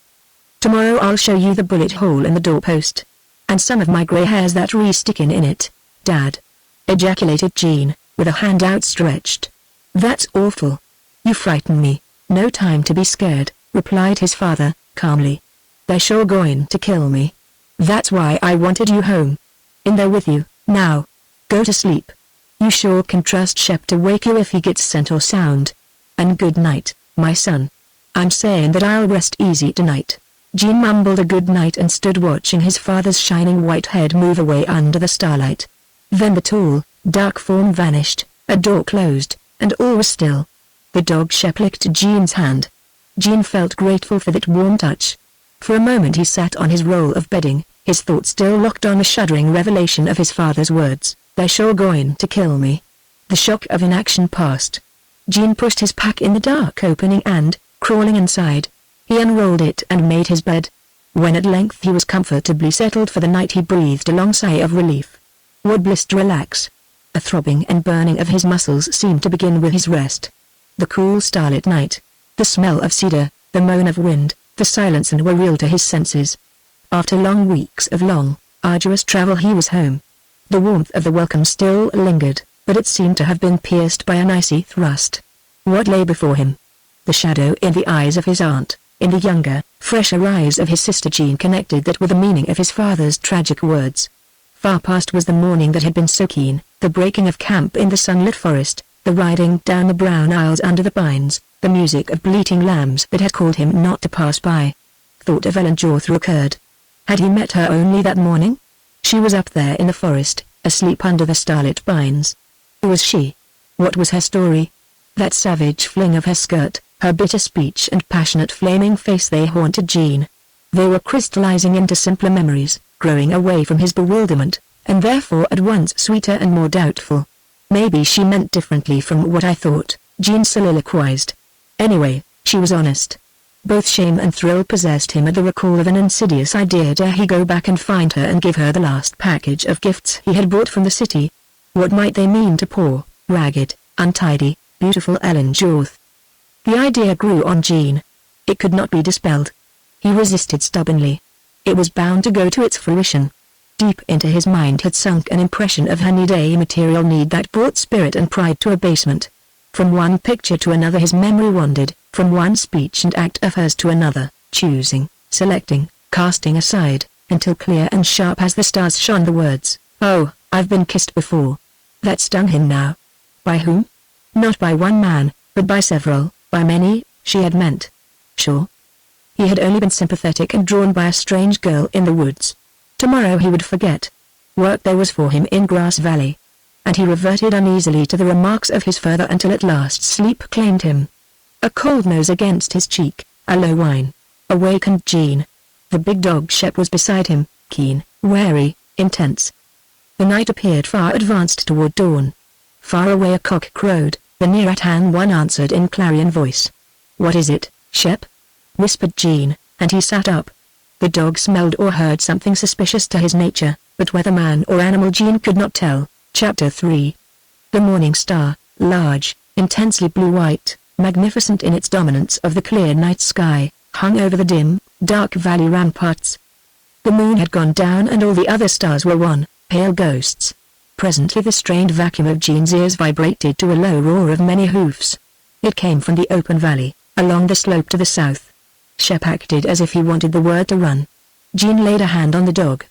Tomorrow I'll show you the bullet hole in the doorpost. And some of my grey hairs that re-sticking in it, Dad," ejaculated Jean, with a hand outstretched. "That's awful. You frighten me." "No time to be scared," replied his father, calmly. "They're sure going to kill me. That's why I wanted you home. In there with you, Now, go to sleep. You sure can trust Shep to wake you if he gets scent or sound. And good night, my son. I'm saying that I'll rest easy tonight." Jean mumbled a good night and stood watching his father's shining white head move away under the starlight. Then the tall, dark form vanished, a door closed, and all was still. The dog Shep licked Jean's hand. Jean felt grateful for that warm touch. For a moment he sat on his roll of bedding, his thoughts still locked on the shuddering revelation of his father's words, "They're sure going to kill me." The shock of inaction passed. Jean pushed his pack in the dark opening and, crawling inside, he unrolled it and made his bed. When at length he was comfortably settled for the night, he breathed a long sigh of relief. What bliss to relax! A throbbing and burning of his muscles seemed to begin with his rest. The cool starlit night, the smell of cedar, the moan of wind, the silence were real to his senses. After long weeks of long, arduous travel he was home. The warmth of the welcome still lingered, but it seemed to have been pierced by an icy thrust. What lay before him? The shadow in the eyes of his aunt, in the younger, fresher eyes of his sister. Jean connected that with the meaning of his father's tragic words. Far past was the morning that had been so keen, the breaking of camp in the sunlit forest, the riding down the brown aisles under the pines, the music of bleating lambs that had called him not to pass by. Thought of Ellen Jotham occurred. Had he met her only that morning? She was up there in the forest, asleep under the starlit pines. Who was she? What was her story? That savage fling of her skirt, her bitter speech and passionate flaming face, they haunted Jean. They were crystallizing into simpler memories, growing away from his bewilderment, and therefore at once sweeter and more doubtful. "Maybe she meant differently from what I thought," Jean soliloquized. Anyway, she was honest. Both shame and thrill possessed him at the recall of an insidious idea. Dare he go back and find her and give her the last package of gifts he had brought from the city? What might they mean to poor, ragged, untidy, beautiful Ellen Jotham? The idea grew on Jean. It could not be dispelled. He resisted stubbornly. It was bound to go to its fruition. Deep into his mind had sunk an impression of her need, a material need that brought spirit and pride to abasement. From one picture to another his memory wandered, from one speech and act of hers to another, choosing, selecting, casting aside, until clear and sharp as the stars shone the words, "Oh, I've been kissed before." That stung him now. By whom? Not by one man, but by several, by many, she had meant. Sure. He had only been sympathetic and drawn by a strange girl in the woods. Tomorrow he would forget. Work there was for him in Grass Valley. And he reverted uneasily to the remarks of his father until at last sleep claimed him. A cold nose against his cheek, a low whine, awakened Jean. The big dog Shep was beside him, keen, wary, intense. The night appeared far advanced toward dawn. Far away a cock crowed, the near-at-hand one answered in clarion voice. "What is it, Shep?" whispered Jean, and he sat up. The dog smelled or heard something suspicious to his nature, but whether man or animal Jean could not tell. Chapter 3. The morning star, large, intensely blue-white, magnificent in its dominance of the clear night sky, hung over the dim, dark valley ramparts. The moon had gone down and all the other stars were wan, pale ghosts. Presently the strained vacuum of Jean's ears vibrated to a low roar of many hoofs. It came from the open valley, along the slope to the south. Shep acted as if he wanted the word to run. Jean laid a hand on the dog.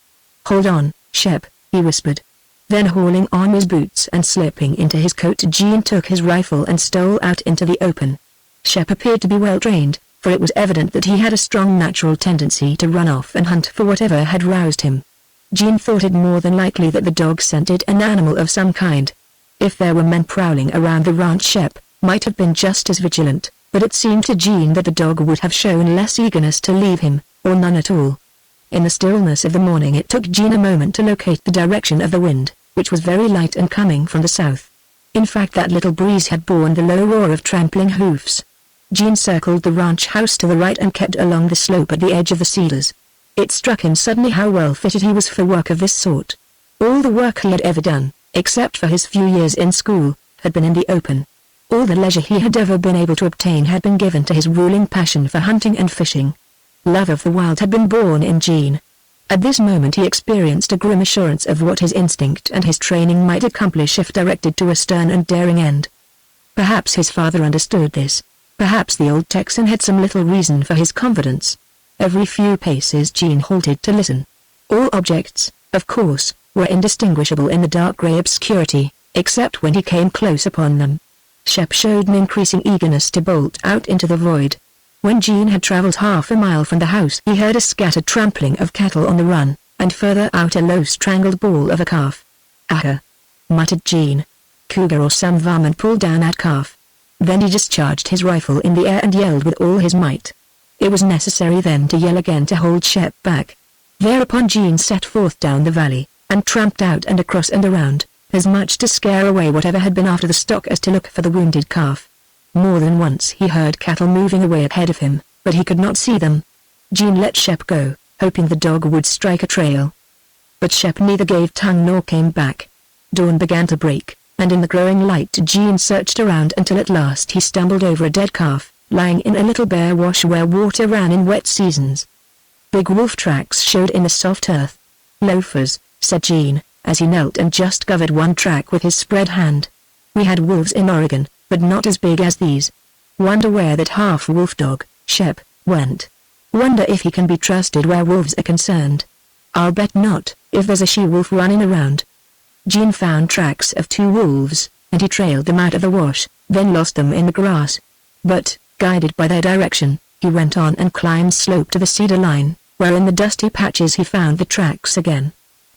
"Hold on, Shep," he whispered. Then hauling on his boots and slipping into his coat, Jean took his rifle and stole out into the open. Shep appeared to be well trained, for it was evident that he had a strong natural tendency to run off and hunt for whatever had roused him. Jean thought it more than likely that the dog scented an animal of some kind. If there were men prowling around the ranch, Shep might have been just as vigilant, but it seemed to Jean that the dog would have shown less eagerness to leave him, or none at all. In the stillness of the morning it took Jean a moment to locate the direction of the wind, which was very light and coming from the south. In fact, that little breeze had borne the low roar of trampling hoofs. Jean circled the ranch house to the right and kept along the slope at the edge of the cedars. It struck him suddenly how well fitted he was for work of this sort. All the work he had ever done, except for his few years in school, had been in the open. All the leisure he had ever been able to obtain had been given to his ruling passion for hunting and fishing. Love of the wild had been born in Jean. At this moment he experienced a grim assurance of what his instinct and his training might accomplish if directed to a stern and daring end. Perhaps his father understood this. Perhaps the old Texan had some little reason for his confidence. Every few paces Jean halted to listen. All objects, of course, were indistinguishable in the dark grey obscurity, except when he came close upon them. Shep showed an increasing eagerness to bolt out into the void. When Jean had travelled half a mile from the house, he heard a scattered trampling of cattle on the run, and further out a low strangled bawl of a calf. "Aha!" muttered Jean. "Cougar or some varmint pulled down that calf." Then he discharged his rifle in the air and yelled with all his might. It was necessary then to yell again to hold Shep back. Thereupon Jean set forth down the valley, and tramped out and across and around, as much to scare away whatever had been after the stock as to look for the wounded calf. More than once he heard cattle moving away ahead of him, but he could not see them. Jean let Shep go, hoping the dog would strike a trail. But Shep neither gave tongue nor came back. Dawn began to break, and in the growing light Jean searched around until at last he stumbled over a dead calf, lying in a little bare wash where water ran in wet seasons. Big wolf tracks showed in the soft earth. "Loafers," said Jean, as he knelt and just covered one track with his spread hand. "We had wolves in Oregon, but not as big as these. Wonder where that half-wolf dog, Shep, went. Wonder if he can be trusted where wolves are concerned. I'll bet not, if there's a she-wolf running around." Jean found tracks of 2 wolves, and he trailed them out of the wash, then lost them in the grass. But, guided by their direction, he went on and climbed slope to the cedar line, where in the dusty patches he found the tracks again.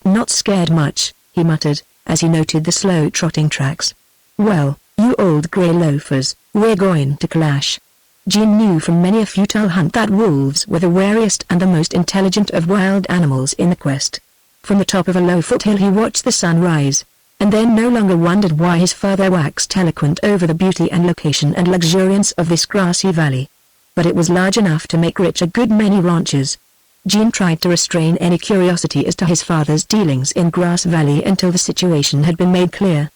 "Not scared much," he muttered, as he noted the slow-trotting tracks. "Well, you old grey loafers, we're going to clash." Jean knew from many a futile hunt that wolves were the wariest and the most intelligent of wild animals in the quest. From the top of a low foothill he watched the sun rise, and then no longer wondered why his father waxed eloquent over the beauty and location and luxuriance of this grassy valley. But it was large enough to make rich a good many ranchers. Jean tried to restrain any curiosity as to his father's dealings in Grass Valley until the situation had been made clear.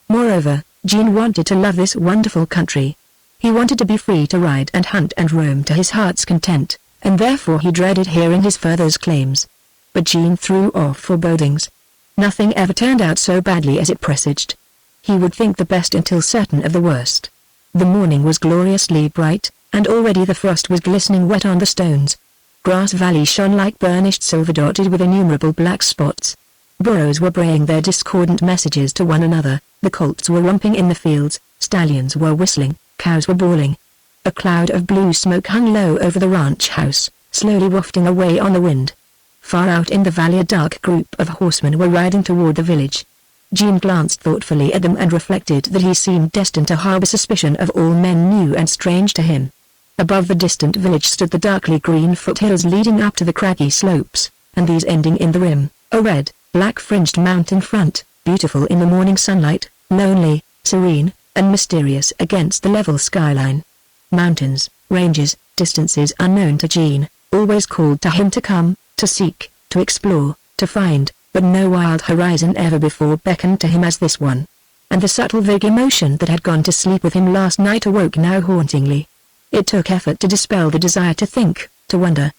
Moreover, Jean wanted to love this wonderful country. He wanted to be free to ride and hunt and roam to his heart's content, and therefore he dreaded hearing his father's claims. But Jean threw off forebodings. Nothing ever turned out so badly as it presaged. He would think the best until certain of the worst. The morning was gloriously bright, and already the frost was glistening wet on the stones. Grass Valley shone like burnished silver dotted with innumerable black spots. Burros were braying their discordant messages to one another, the colts were romping in the fields, stallions were whistling, cows were bawling. A cloud of blue smoke hung low over the ranch house, slowly wafting away on the wind. Far out in the valley a dark group of horsemen were riding toward the village. Jean glanced thoughtfully at them and reflected that he seemed destined to harbor suspicion of all men new and strange to him. Above the distant village stood the darkly green foothills leading up to the craggy slopes, and these ending in the rim, a red, black-fringed mountain front, beautiful in the morning sunlight, lonely, serene, and mysterious against the level skyline. Mountains, ranges, distances unknown to Jean, always called to him to come, to seek, to explore, to find, but no wild horizon ever before beckoned to him as this one. And the subtle vague emotion that had gone to sleep with him last night awoke now hauntingly. It took effort to dispel the desire to think, to wonder.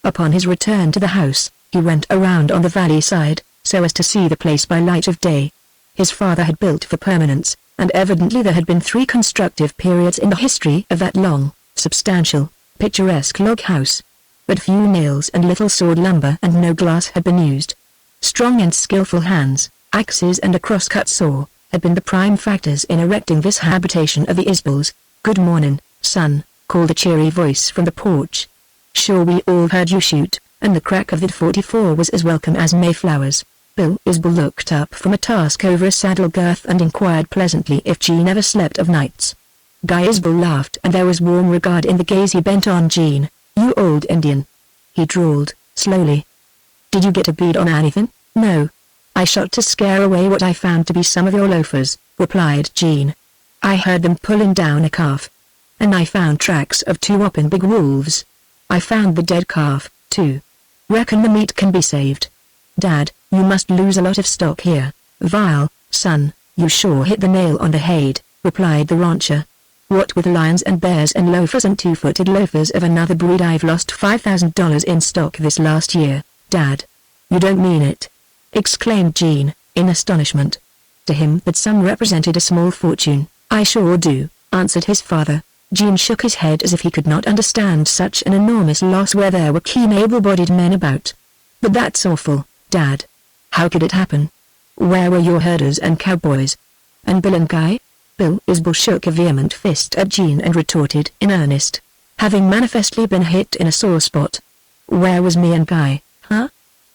Upon his return to the house, he went around on the valley side, so as to see the place by light of day. His father had built for permanence, and evidently there had been 3 constructive periods in the history of that long, substantial, picturesque log house. But few nails and little sawed lumber and no glass had been used. Strong and skillful hands, axes and a cross-cut saw, had been the prime factors in erecting this habitation of the Isbells. "Good morning, son," called a cheery voice from the porch. "Sure we all heard you shoot," and the crack of the .44 was as welcome as Mayflowers. Bill Isbell looked up from a task over a saddle girth and inquired pleasantly if Jean ever slept of nights. Guy Isbell laughed and there was warm regard in the gaze he bent on Jean. "You old Indian," he drawled, slowly. "Did you get a bead on anything?" "No. I shot to scare away what I found to be some of your loafers," replied Jean. "I heard them pulling down a calf. And I found tracks of 2 whopping big wolves. I found the dead calf, too. Reckon the meat can be saved. Dad, you must lose a lot of stock here." "Vile, son, you sure hit the nail on the head," replied the rancher. "What with lions and bears and loafers and 2-footed loafers of another breed, I've lost $5,000 in stock this last year, Dad." "You don't mean it!" exclaimed Jean, in astonishment. To him that sum represented a small fortune. "I sure do," answered his father. Jean shook his head as if he could not understand such an enormous loss where there were keen able-bodied men about. "But that's awful, Dad. How could it happen? Where were your herders and cowboys? And Bill and Guy? Bill Isbell shook a vehement fist at Jean and retorted in earnest, having manifestly been hit in a sore spot. Where was me and Guy, huh?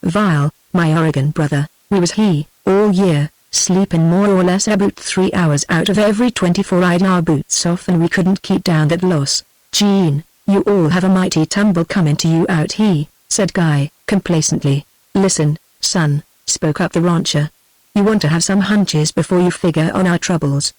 Vile, my Oregon brother, we was he, all year, sleeping more or less about 3 hours out of every 24. I'd our boots off and we couldn't keep down that loss. Jean, you all have a mighty tumble coming to you out here, said Guy, complacently. Listen, son, spoke up the rancher. You want to have some hunches before you figure on our troubles.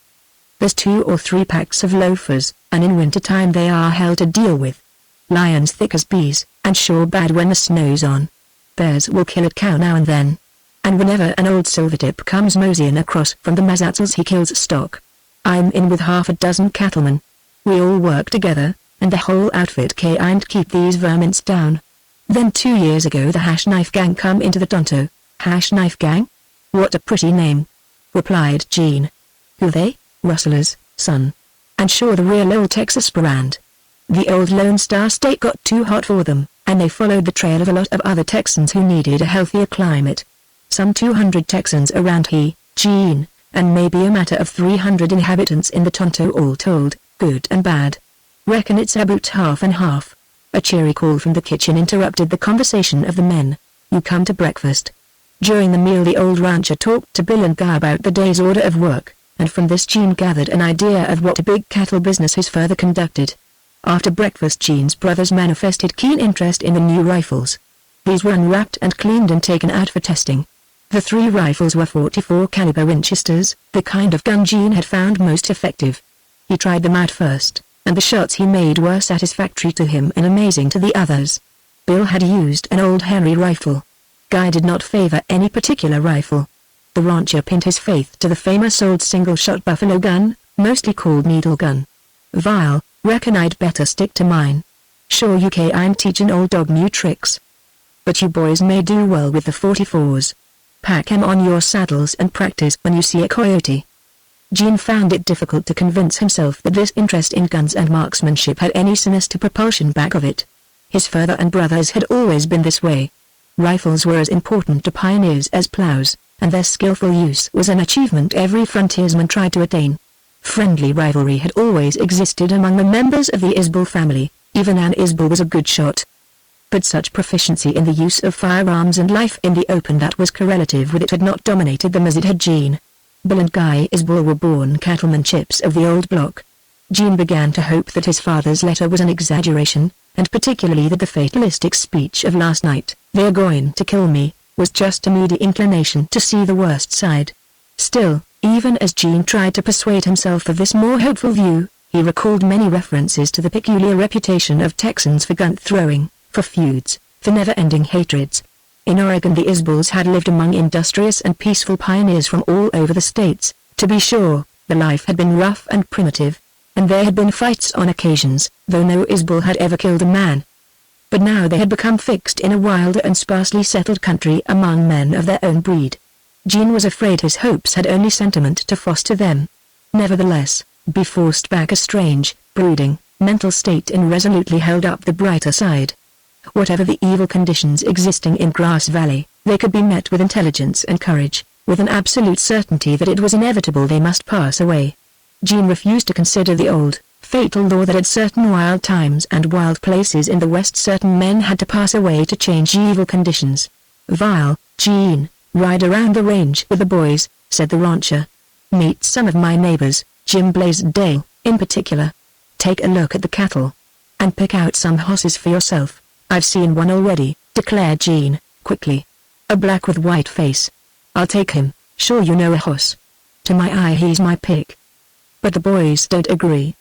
There's 2 or 3 packs of loafers, and in winter time they are hell to deal with. Lions thick as bees, and sure bad when the snow's on. Bears will kill a cow now and then. And whenever an old silvertip comes moseying across from the Mazatzals he kills stock. I'm in with half a dozen cattlemen. We all work together, and the whole outfit can't keep these vermins down. Then 2 years ago the Hash Knife Gang come into the Tonto. Hash Knife Gang? What a pretty name, replied Jean. Who they? Rustlers, son. And sure the real old Texas brand. The old Lone Star State got too hot for them, and they followed the trail of a lot of other Texans who needed a healthier climate. Some 200 Texans around here, Jean, and maybe a matter of 300 inhabitants in the Tonto all told, good and bad. Reckon it's about half and half. A cheery call from the kitchen interrupted the conversation of the men. You come to breakfast. During the meal the old rancher talked to Bill and Guy about the day's order of work, and from this Jean gathered an idea of what a big cattle business his father conducted. After breakfast Jean's brothers manifested keen interest in the new rifles. These were unwrapped and cleaned and taken out for testing. The 3 rifles were 44 caliber Winchesters, the kind of gun Jean had found most effective. He tried them out first, and the shots he made were satisfactory to him and amazing to the others. Bill had used an old Henry rifle. Guy did not favor any particular rifle. The rancher pinned his faith to the famous old single-shot buffalo gun, mostly called needle gun. Vile, reckon I'd better stick to mine. Sure you can't teach an old dog new tricks. But you boys may do well with the 44s. Pack 'em on your saddles and practice when you see a coyote. Jean found it difficult to convince himself that this interest in guns and marksmanship had any sinister propulsion back of it. His father and brothers had always been this way. Rifles were as important to pioneers as plows, and their skillful use was an achievement every frontiersman tried to attain. Friendly rivalry had always existed among the members of the Isbell family, even Ann Isbell was a good shot. But such proficiency in the use of firearms and life in the open that was correlative with it had not dominated them as it had Jean. Bill and Guy Isbell were born cattleman chips of the old block. Jean began to hope that his father's letter was an exaggeration, and particularly that the fatalistic speech of last night, "They're going to kill me," was just a moody inclination to see the worst side. Still, even as Jean tried to persuade himself of this more hopeful view, he recalled many references to the peculiar reputation of Texans for gun throwing, for feuds, for never-ending hatreds. In Oregon the Isbells had lived among industrious and peaceful pioneers from all over the states. To be sure, the life had been rough and primitive, and there had been fights on occasions, though no Isbell had ever killed a man. But now they had become fixed in a wilder and sparsely settled country among men of their own breed. Jean was afraid his hopes had only sentiment to foster them. Nevertheless, be forced back a strange, brooding, mental state and resolutely held up the brighter side. Whatever the evil conditions existing in Grass Valley, they could be met with intelligence and courage, with an absolute certainty that it was inevitable they must pass away. Jean refused to consider the old, fatal law that at certain wild times and wild places in the West certain men had to pass away to change evil conditions. "Vile, Jean, ride around the range with the boys," said the rancher. "Meet some of my neighbors, Jim Blaisdell, in particular. Take a look at the cattle. And pick out some horses for yourself. I've seen one already," declared Jean, quickly. "A black with white face. I'll take him, sure you know a horse. To my eye he's my pick." But the boys don't agree.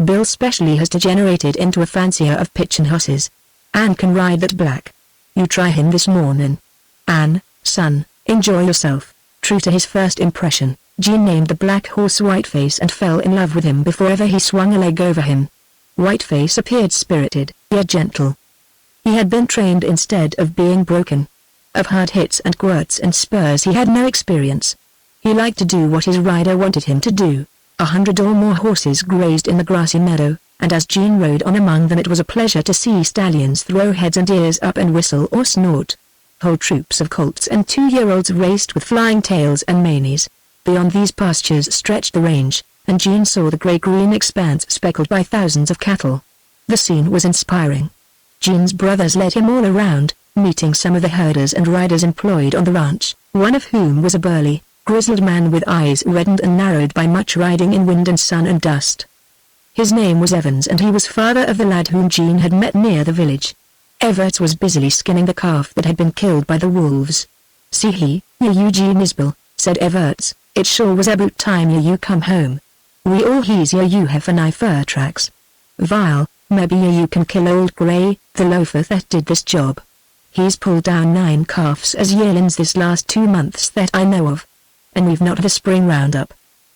Bill specially has degenerated into a fancier of pitchin' horses. Ann can ride that black. You try him this morning. Ann, son, enjoy yourself. True to his first impression, Jean named the black horse Whiteface and fell in love with him before ever he swung a leg over him. Whiteface appeared spirited, yet gentle. He had been trained instead of being broken. Of hard hits and quirts and spurs he had no experience. He liked to do what his rider wanted him to do. 100 or more horses grazed in the grassy meadow, and as Jean rode on among them it was a pleasure to see stallions throw heads and ears up and whistle or snort. Whole troops of colts and 2-year-olds raced with flying tails and manes. Beyond these pastures stretched the range, and Jean saw the grey-green expanse speckled by thousands of cattle. The scene was inspiring. Jean's brothers led him all around, meeting some of the herders and riders employed on the ranch, one of whom was a burly, grizzled man with eyes reddened and narrowed by much riding in wind and sun and dust. His name was Evans, and he was father of the lad whom Jean had met near the village. Everett was busily skinning the calf that had been killed by the wolves. "See ye, Eugene Isbell," said Everett, "it sure was about time you come home. We all hears you have fine fur tracks. Vile, maybe you can kill old Gray, the loafer that did this job. He's pulled down 9 calves as yearlings this last 2 months that I know of. And we've not had a spring roundup."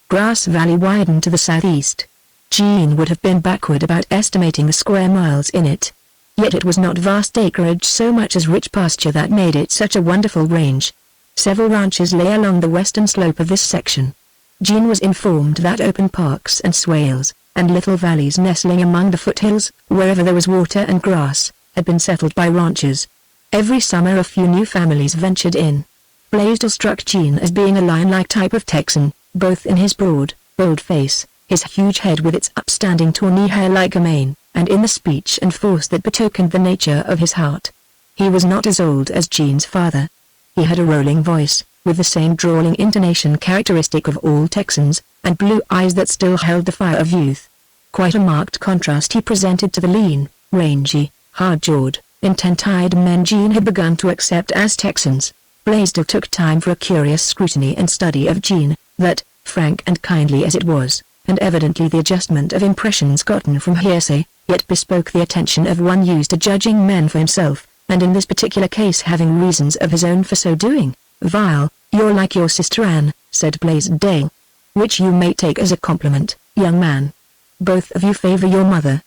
Grass Valley widened to the southeast. Jean would have been backward about estimating the square miles in it. Yet it was not vast acreage so much as rich pasture that made it such a wonderful range. Several ranches lay along the western slope of this section. Jean was informed that open parks and swales, and little valleys nestling among the foothills, wherever there was water and grass, had been settled by ranchers. Every summer a few new families ventured in. Blaisdell struck Jean as being a lion-like type of Texan, both in his broad, bold face, his huge head with its upstanding tawny hair like a mane, and in the speech and force that betokened the nature of his heart. He was not as old as Jean's father. He had a rolling voice, with the same drawling intonation characteristic of all Texans, and blue eyes that still held the fire of youth. Quite a marked contrast he presented to the lean, rangy, hard-jawed, intent-eyed men Jean had begun to accept as Texans. Blaisdell took time for a curious scrutiny and study of Jean, that, frank and kindly as it was, and evidently the adjustment of impressions gotten from hearsay, yet bespoke the attention of one used to judging men for himself, and in this particular case having reasons of his own for so doing. "Vile, you're like your sister Anne," said Blaisdell. "Which you may take as a compliment, young man. Both of you favor your mother.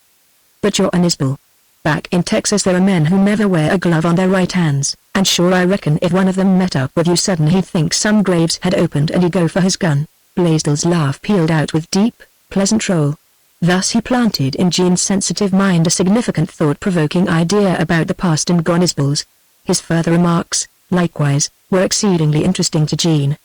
But you're an Isbell. Back in Texas there are men who never wear a glove on their right hands, and sure I reckon if one of them met up with you sudden he'd think some graves had opened and he'd go for his gun." Blaisdell's laugh pealed out with deep, pleasant roll. Thus he planted in Jean's sensitive mind a significant thought-provoking idea about the past and gone Isbells. His further remarks, likewise, were exceedingly interesting to Jean.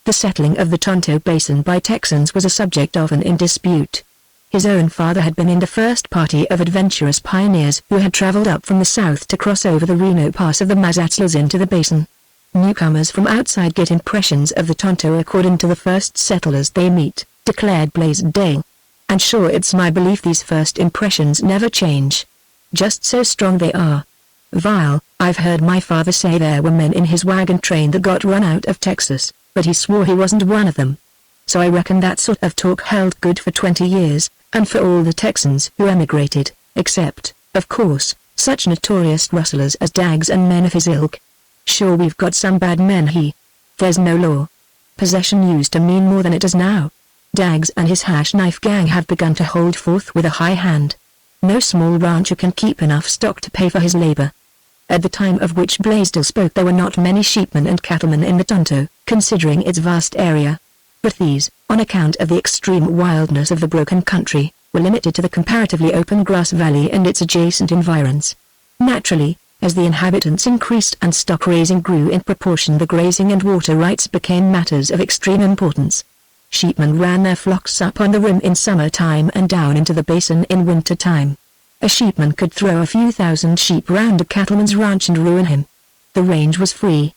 The settling of the Tonto Basin by Texans was a subject often in dispute. His own father had been in the first party of adventurous pioneers who had traveled up from the south to cross over the Reno Pass of the Mazatzals into the basin. Newcomers from outside get impressions of the Tonto according to the first settlers they meet, declared Blaisdell. And sure it's my belief these first impressions never change. Just so strong they are. Vile, I've heard my father say there were men in his wagon train that got run out of Texas, but he swore he wasn't one of them. So I reckon that sort of talk held good for 20 years, and for all the Texans who emigrated, except, of course, such notorious rustlers as Daggs and men of his ilk. Sure we've got some bad men There's no law. Possession used to mean more than it does now. Daggs and his hash knife gang have begun to hold forth with a high hand. No small rancher can keep enough stock to pay for his labor. At the time of which Blaisdell spoke there were not many sheepmen and cattlemen in the Tonto, considering its vast area. But these, on account of the extreme wildness of the broken country, were limited to the comparatively open Grass Valley and its adjacent environs. Naturally, as the inhabitants increased and stock raising grew in proportion, the grazing and water rights became matters of extreme importance. Sheepmen ran their flocks up on the rim in summer time and down into the basin in winter time. A sheepman could throw a few thousand sheep round a cattleman's ranch and ruin him. The range was free.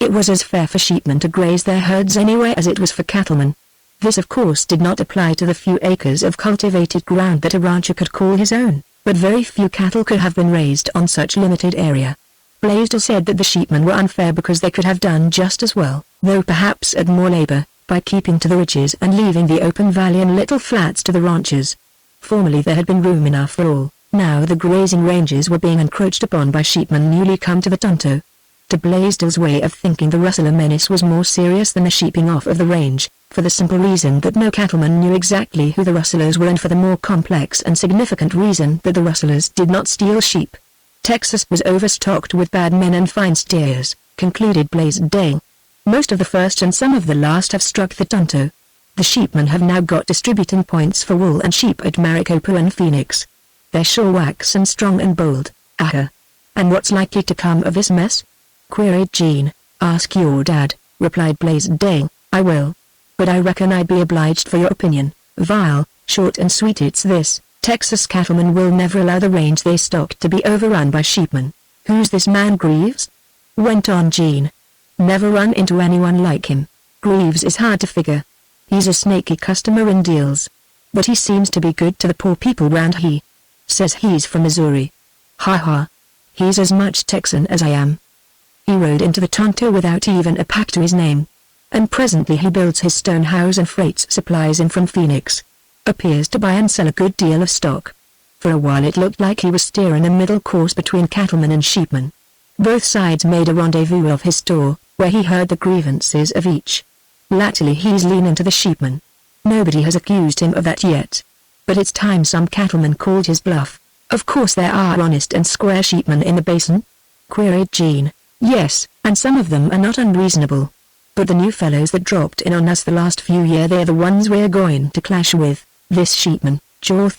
It was as fair for sheepmen to graze their herds anywhere as it was for cattlemen. This of course did not apply to the few acres of cultivated ground that a rancher could call his own, but very few cattle could have been raised on such limited area. Blaisdell said that the sheepmen were unfair because they could have done just as well, though perhaps at more labor, by keeping to the ridges and leaving the open valley and little flats to the ranchers. Formerly there had been room enough for all, now the grazing ranges were being encroached upon by sheepmen newly come to the Tonto. To Blaisdell's way of thinking the rustler menace was more serious than the sheeping off of the range, for the simple reason that no cattleman knew exactly who the rustlers were and for the more complex and significant reason that the rustlers did not steal sheep. Texas was overstocked with bad men and fine steers, concluded Blaisdell. Most of the first and some of the last have struck the Tonto. The sheepmen have now got distributing points for wool and sheep at Maricopa and Phoenix. They're sure waxen strong and bold, aha. And what's likely to come of this mess? queried Jean. "Ask your dad," replied Blaisdell. "I will. But I reckon I'd be obliged for your opinion." "Vile, short and sweet. It's this: Texas cattlemen will never allow the range they stock to be overrun by sheepmen." "Who's this man Greaves?" went on Jean. "Never run into anyone like him. Greaves is hard to figure. He's a snaky customer in deals. But he seems to be good to the poor people round. He says he's from Missouri. Ha ha. He's as much Texan as I am." He rode into the Tonto without even a pack to his name. And presently he builds his stone house and freights supplies in from Phoenix. Appears to buy and sell a good deal of stock. For a while it looked like he was steering a middle course between cattlemen and sheepmen. Both sides made a rendezvous of his store, where he heard the grievances of each. Latterly he's leaning to the sheepmen. Nobody has accused him of that yet. But it's time some cattleman called his bluff. "Of course there are honest and square sheepmen in the basin?" queried Jean. "Yes, and some of them are not unreasonable. But the new fellows that dropped in on us the last few years, they're the ones we're going to clash with. This sheepman, Jorth,"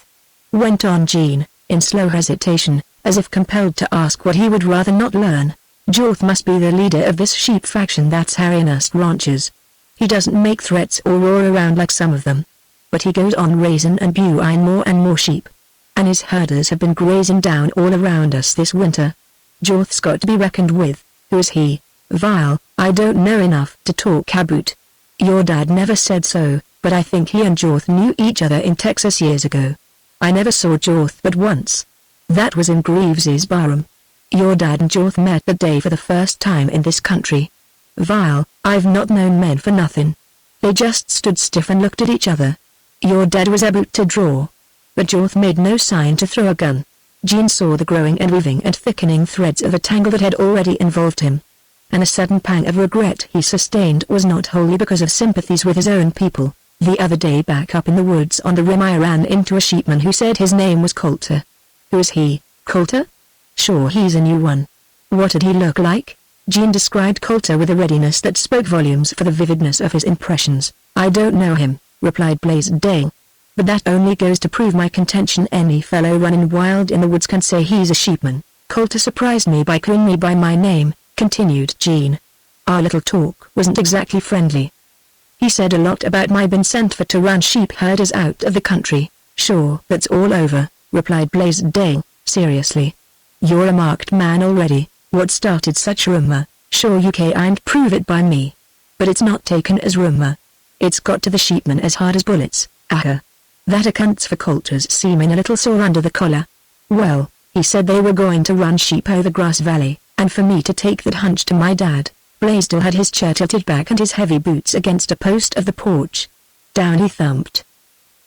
went on Jean, in slow hesitation, as if compelled to ask what he would rather not learn. "Jorth must be the leader of this sheep faction that's harrying us ranchers. He doesn't make threats or roar around like some of them. But he goes on raising and buyin' more and more sheep. And his herders have been grazing down all around us this winter. Jorth's got to be reckoned with." "Who is he?" "Vile, I don't know enough to talk about. Your dad never said so, but I think he and Jorth knew each other in Texas years ago. I never saw Jorth but once. That was in Greaves's barroom. Your dad and Jorth met the day for the first time in this country." "Vile, I've not known men for nothing." They just stood stiff and looked at each other. "Your dad was about to draw. But Jorth made no sign to throw a gun." Jean saw the growing and weaving and thickening threads of a tangle that had already involved him. And a sudden pang of regret he sustained was not wholly because of sympathies with his own people. "The other day back up in the woods on the rim I ran into a sheepman who said his name was Coulter." "Who is he?" "Coulter? Sure, he's a new one." "What did he look like?" Jean described Coulter with a readiness that spoke volumes for the vividness of his impressions. "I don't know him," replied Blaisdell. "But that only goes to prove my contention. Any fellow running wild in the woods can say he's a sheepman." "Coulter surprised me by calling me by my name," continued Jean. "Our little talk wasn't exactly friendly. He said a lot about my being sent for to run sheep herders out of the country." "Sure, that's all over," replied Blaisdell, seriously. "You're a marked man already. What started such rumor? Sure you can't prove it by me. But it's not taken as rumor. It's got to the sheepmen as hard as bullets. Aha. That accounts for Coulter's seeming a little sore under the collar. Well, he said they were going to run sheep over Grass Valley, and for me to take that hunch to my dad." Blaisdell had his chair tilted back and his heavy boots against a post of the porch. Down he thumped.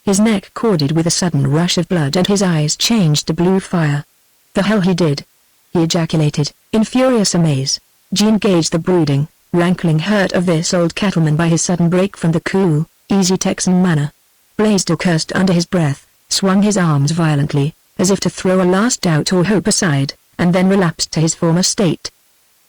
His neck corded with a sudden rush of blood and his eyes changed to blue fire. "The hell he did!" he ejaculated, in furious amaze. Jean gauged the brooding, rankling hurt of this old cattleman by his sudden break from the cool, easy Texan manner. Blaisdell cursed under his breath, swung his arms violently, as if to throw a last doubt or hope aside, and then relapsed to his former state.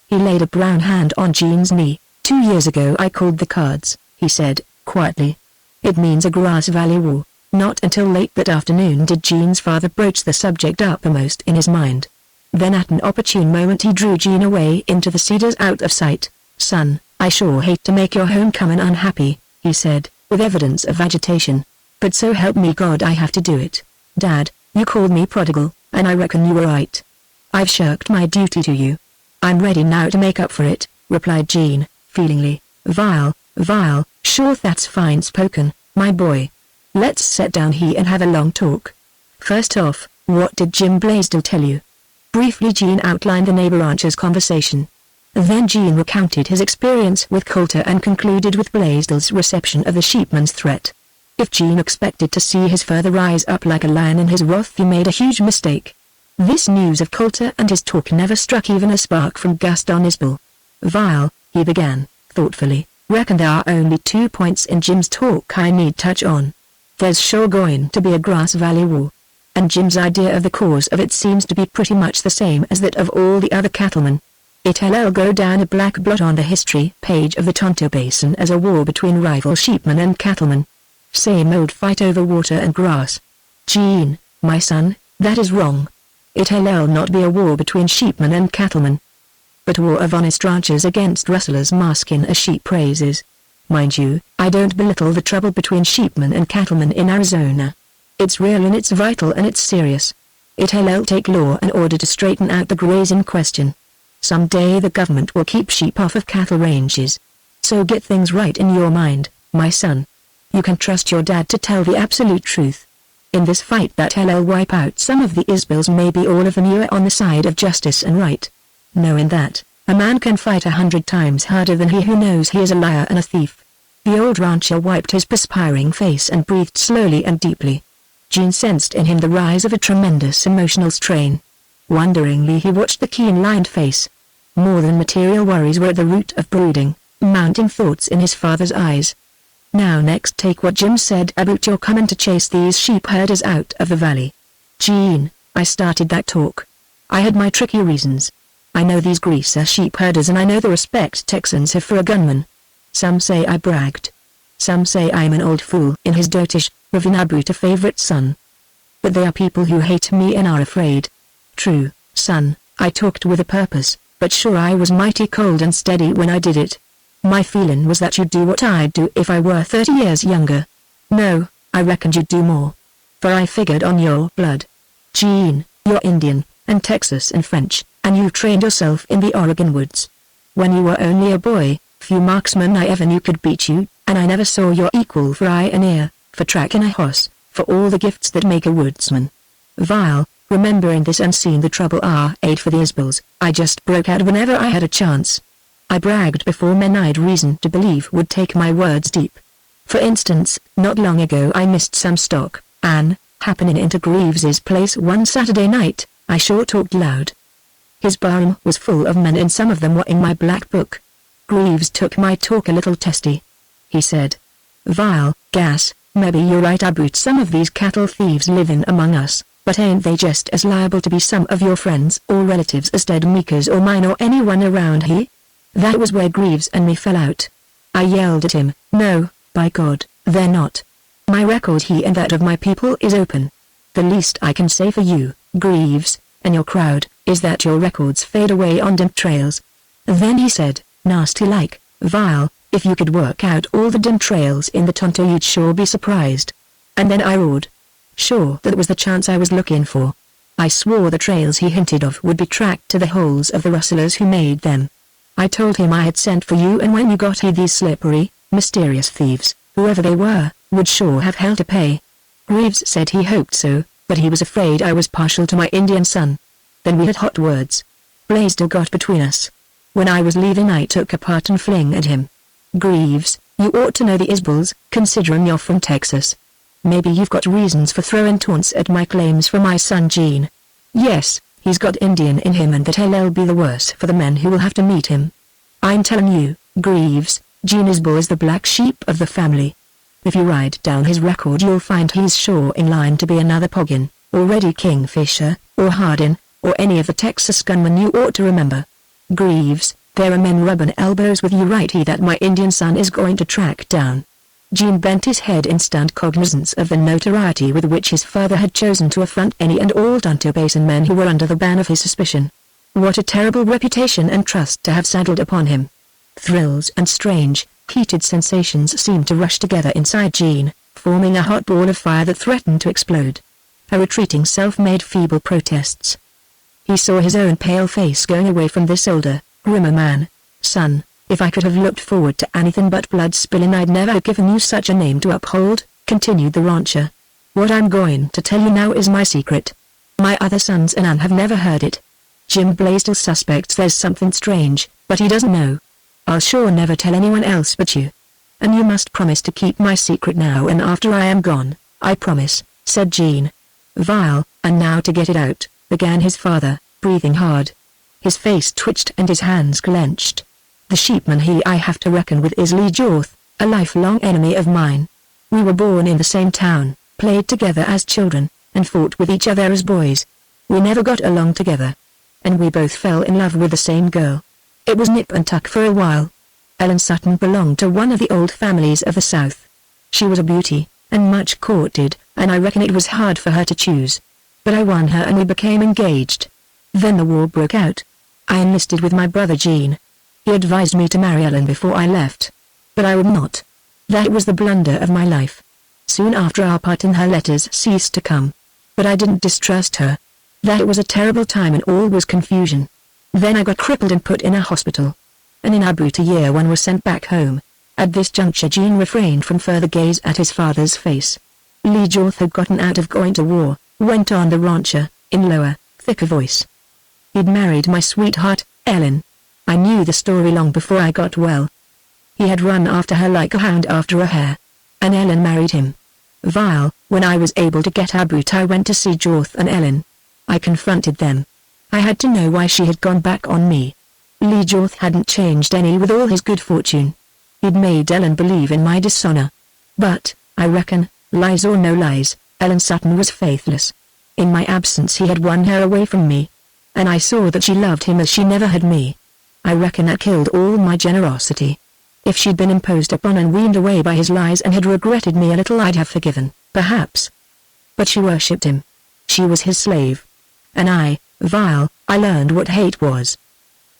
He laid a brown hand on Jean's knee. "2 years ago I called the cards," he said, quietly. "It means a Grass Valley war." Not until late that afternoon did Jean's father broach the subject uppermost in his mind. Then at an opportune moment he drew Jean away into the cedars out of sight. "Son, I sure hate to make your homecoming unhappy," he said, with evidence of agitation. "But so help me God I have to do it. Dad, you called me prodigal, and I reckon you were right. I've shirked my duty to you. I'm ready now to make up for it," replied Jean, feelingly. "Vile, sure that's fine spoken, my boy. Let's sit down here and have a long talk. First off, what did Jim Blaisdell tell you?" Briefly Jean outlined the neighbor rancher's conversation. Then Jean recounted his experience with Coulter and concluded with Blaisdell's reception of the sheepman's threat. If Jean expected to see his father rise up like a lion in his wrath, he made a huge mistake. This news of Coulter and his talk never struck even a spark from Gaston Isbell. "Vile," he began, thoughtfully, "reckon there are only 2 points in Jim's talk I need touch on. There's sure going to be a Grass Valley war. And Jim's idea of the cause of it seems to be pretty much the same as that of all the other cattlemen. It'll go down a black blot on the history page of the Tonto Basin as a war between rival sheepmen and cattlemen. Same old fight over water and grass." "Jean, my son, that is wrong. It'll not be a war between sheepmen and cattlemen." but a war of honest ranchers against rustlers masking as sheep praises. Mind you, I don't belittle the trouble between sheepmen and cattlemen in Arizona. It's real and it's vital and it's serious. It'll take law and order to straighten out the grazing question. Someday the government will keep sheep off of cattle ranges. So get things right in your mind, my son. You can trust your dad to tell the absolute truth. In this fight that'll wipe out some of the Isbills, maybe all of them, you are on the side of justice and right. Knowing that, a man can fight 100 times harder than he who knows he is a liar and a thief. The old rancher wiped his perspiring face and breathed slowly and deeply. Gene sensed in him the rise of a tremendous emotional strain. Wonderingly he watched the keen-lined face. More than material worries were at the root of brooding, mounting thoughts in his father's eyes. Now next take what Jim said about your coming to chase these sheep herders out of the valley. Gene, I started that talk. I had my tricky reasons. I know these greaser sheep herders and I know the respect Texans have for a gunman. Some say I bragged. Some say I'm an old fool in his dotage, raving about a favorite son. But they are people who hate me and are afraid. True, son, I talked with a purpose, but sure I was mighty cold and steady when I did it. My feeling was that you'd do what I'd do if I were 30 years younger. No, I reckoned you'd do more. For I figured on your blood. Gene, you're Indian, and Texas and French, and you trained yourself in the Oregon woods. When you were only a boy, few marksmen I ever knew could beat you, and I never saw your equal for eye and ear, for track and a horse, for all the gifts that make a woodsman. Vile, remembering this and seeing the trouble aid for the Isbills, I just broke out whenever I had a chance. I bragged before men I'd reason to believe would take my words deep. For instance, not long ago I missed some stock, and, happening into Greaves's place one Saturday night, I sure talked loud. His barn was full of men and some of them were in my black book. Greaves took my talk a little testy. He said, "Vile, gas, maybe you're right about some of these cattle thieves living among us, but ain't they just as liable to be some of your friends or relatives as dead Meekers or mine or anyone around here?" That was where Greaves and me fell out. I yelled at him, "No, by God, they're not. My record here and that of my people is open. The least I can say for you, Greaves, and your crowd, is that your records fade away on dim trails." Then he said, nasty like, "Vile, if you could work out all the dim trails in the Tonto you'd sure be surprised." And then I roared. Sure, that was the chance I was looking for. I swore the trails he hinted of would be tracked to the holes of the rustlers who made them. I told him I had sent for you, and when you got here these slippery, mysterious thieves, whoever they were, would sure have hell to pay. Greaves said he hoped so, but he was afraid I was partial to my Indian son. Then we had hot words. Blaisdell got between us. When I was leaving I took a part and fling at him. "Greaves, you ought to know the Isbills, considering you're from Texas. Maybe you've got reasons for throwing taunts at my claims for my son Gene. Yes, he's got Indian in him and that'll be the worse for the men who will have to meet him. I'm telling you, Greaves, Gene Isbill is the black sheep of the family. If you write down his record you'll find he's sure in line to be another Poggin, or Reddy Kingfisher, or Hardin, or any of the Texas gunmen you ought to remember. Greaves, there are men rubbing elbows with you right here that my Indian son is going to track down." Gene bent his head in stunned cognizance of the notoriety with which his father had chosen to affront any and all Tonto Basin men who were under the ban of his suspicion. What a terrible reputation and trust to have saddled upon him. Thrills and strange, heated sensations seemed to rush together inside Gene, forming a hot ball of fire that threatened to explode. A retreating self-made feeble protests. He saw his own pale face going away from this older, grimmer man. "Son, if I could have looked forward to anything but blood spilling I'd never have given you such a name to uphold," continued the rancher. "What I'm going to tell you now is my secret. My other sons and Ann have never heard it. Jim Blaisdell suspects there's something strange, but he doesn't know. I'll sure never tell anyone else but you. And you must promise to keep my secret now and after I am gone." "I promise," said Gene. "Vile, and now to get it out," began his father, breathing hard. His face twitched and his hands clenched. "The sheepman I have to reckon with is Lee Jorth, a lifelong enemy of mine. We were born in the same town, played together as children, and fought with each other as boys. We never got along together. And we both fell in love with the same girl. It was nip and tuck for a while. Ellen Sutton belonged to one of the old families of the South. She was a beauty, and much courted, and I reckon it was hard for her to choose. But I won her and we became engaged. Then the war broke out. I enlisted with my brother Gene. He advised me to marry Ellen before I left. But I would not. That was the blunder of my life. Soon after our parting her letters ceased to come. But I didn't distrust her. That was a terrible time and all was confusion. Then I got crippled and put in a hospital. And in about a year one was sent back home. At this juncture Gene refrained from further gaze at his father's face. Lee Jorth had gotten out of going to war, went on the rancher, in lower, thicker voice. He'd married my sweetheart, Ellen. I knew the story long before I got well. He had run after her like a hound after a hare. And Ellen married him. Vile, when I was able to get about I went to see Jorth and Ellen. I confronted them. I had to know why she had gone back on me. Lee Jorth hadn't changed any with all his good fortune. He'd made Ellen believe in my dishonor. But, I reckon, lies or no lies, Ellen Sutton was faithless. In my absence he had won her away from me. And I saw that she loved him as she never had me. I reckon that killed all my generosity. If she'd been imposed upon and weaned away by his lies and had regretted me a little I'd have forgiven, perhaps. But she worshipped him. She was his slave. And I learned what hate was.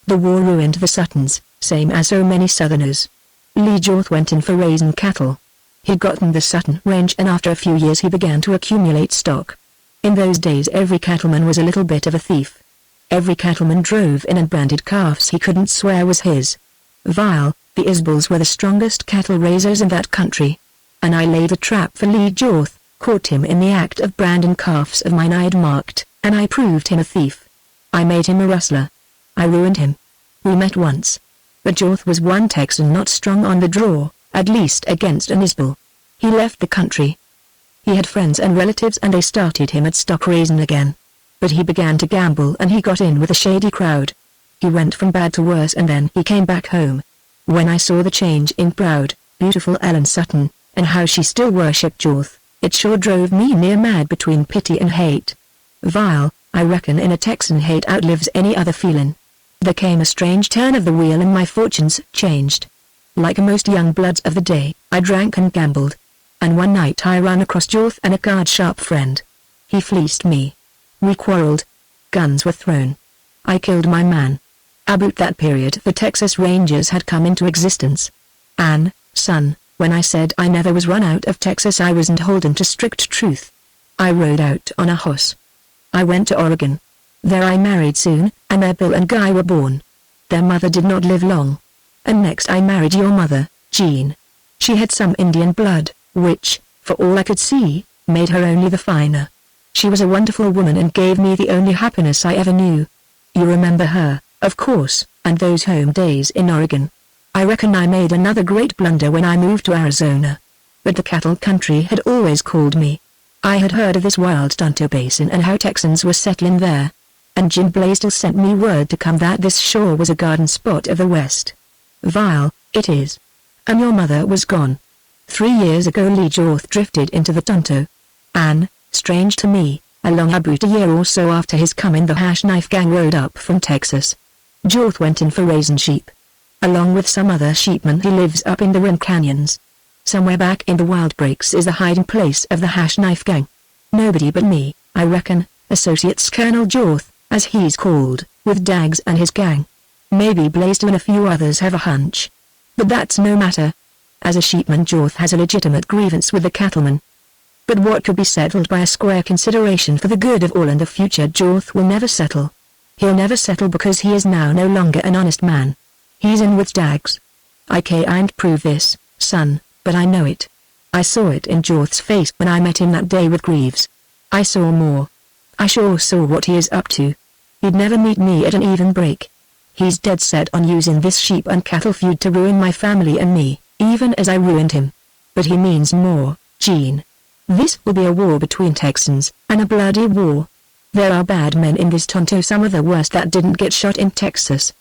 The war ruined the Suttons, same as so many Southerners. Lee Jorth went in for raising cattle. He'd gotten the Sutton range and after a few years he began to accumulate stock. In those days every cattleman was a little bit of a thief. Every cattleman drove in and branded calves he couldn't swear was his. The Isbels were the strongest cattle raisers in that country. And I laid a trap for Lee Jorth, caught him in the act of branding calves of mine I'd marked, and I proved him a thief. I made him a rustler. I ruined him. We met once. But Jorth was one Texan not strong on the draw, at least against an Isbel. He left the country. He had friends and relatives and they started him at stock raising again. But he began to gamble and he got in with a shady crowd. He went from bad to worse and then he came back home. When I saw the change in proud, beautiful Ellen Sutton, and how she still worshipped Jorth, it sure drove me near mad between pity and hate. I reckon in a Texan hate outlives any other feeling. There came a strange turn of the wheel and my fortunes changed. Like most young bloods of the day, I drank and gambled. And one night I ran across Jorth and a card-sharp friend. He fleeced me. We quarreled. Guns were thrown. I killed my man. About that period the Texas Rangers had come into existence. And, son, when I said I never was run out of Texas I wasn't holden to strict truth. I rode out on a horse. I went to Oregon. There I married soon, and there Bill and Guy were born. Their mother did not live long. And next I married your mother, Jean. She had some Indian blood, which, for all I could see, made her only the finer. She was a wonderful woman and gave me the only happiness I ever knew. You remember her, of course, and those home days in Oregon. I reckon I made another great blunder when I moved to Arizona. But the cattle country had always called me. I had heard of this wild Tonto Basin and how Texans were settling there. And Jim Blaisdell sent me word to come that this shore was a garden spot of the West. It is. And your mother was gone. 3 years ago Lee Jorth drifted into the Tonto. And, strange to me, along about a year or so after his coming the Hash Knife Gang rode up from Texas. Jorth went in for raising sheep. Along with some other sheepmen he lives up in the Rim Canyons. Somewhere back in the Wild Breaks is the hiding place of the Hash Knife Gang. Nobody but me, I reckon, associates Colonel Jorth, as he's called, with Daggs and his gang. Maybe Blaisdell and a few others have a hunch. But that's no matter. As a sheepman Jorth has a legitimate grievance with the cattlemen. But what could be settled by a square consideration for the good of all in the future Jorth will never settle. He'll never settle because he is now no longer an honest man. He's in with Daggs. I can't prove this, son, but I know it. I saw it in Jorth's face when I met him that day with Greaves. I saw more. I sure saw what he is up to. He'd never meet me at an even break. He's dead set on using this sheep and cattle feud to ruin my family and me, even as I ruined him. But he means more, Jean. This will be a war between Texans, and a bloody war. There are bad men in this Tonto, some of the worst that didn't get shot in Texas.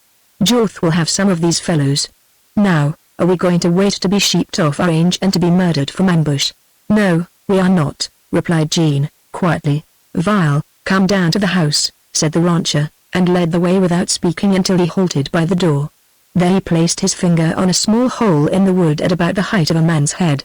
Jorth will have some of these fellows. Now, are we going to wait to be sheeped off our range and to be murdered from ambush? No, we are not, replied Jean, quietly. Come down to the house, said the rancher, and led the way without speaking until he halted by the door. There he placed his finger on a small hole in the wood at about the height of a man's head.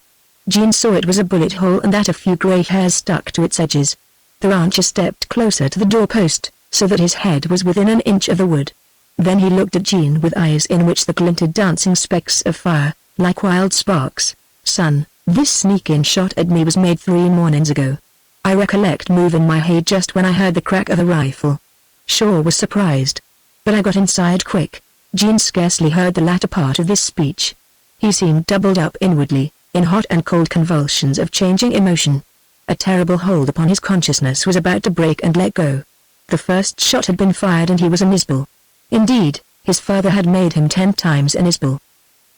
Jean saw it was a bullet hole and that a few gray hairs stuck to its edges. The rancher stepped closer to the doorpost, so that his head was within an inch of the wood. Then he looked at Jean with eyes in which there glinted dancing specks of fire, like wild sparks. "Son, this sneak-in shot at me was made 3 mornings ago. I recollect moving my head just when I heard the crack of a rifle." Shaw was surprised. "But I got inside quick." Jean scarcely heard the latter part of this speech. He seemed doubled up inwardly, in hot and cold convulsions of changing emotion. A terrible hold upon his consciousness was about to break and let go. The first shot had been fired and he was a Nisbel. Indeed, his father had made him 10 times a Nisbel.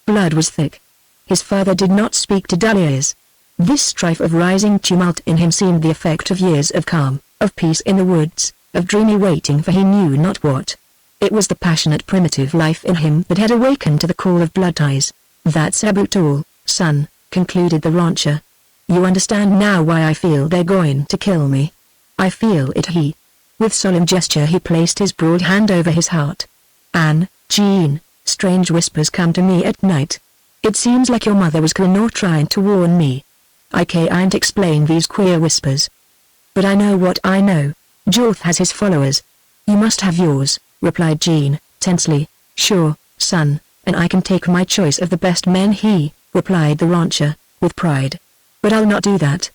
Blood was thick. His father did not speak to dull ears. This strife of rising tumult in him seemed the effect of years of calm, of peace in the woods, of dreamy waiting for he knew not what. It was the passionate primitive life in him that had awakened to the call of blood ties. "That's about all, son," concluded the rancher. "You understand now why I feel they're going to kill me. I feel it." With solemn gesture he placed his broad hand over his heart. "Anne, Jean, strange whispers come to me at night. It seems like your mother was going or trying to warn me. I can't explain these queer whispers. But I know what I know. Jorth has his followers. You must have yours," replied Jean, tensely. "Sure, son, and I can take my choice of the best men," replied the rancher, with pride. "But I'll not do that.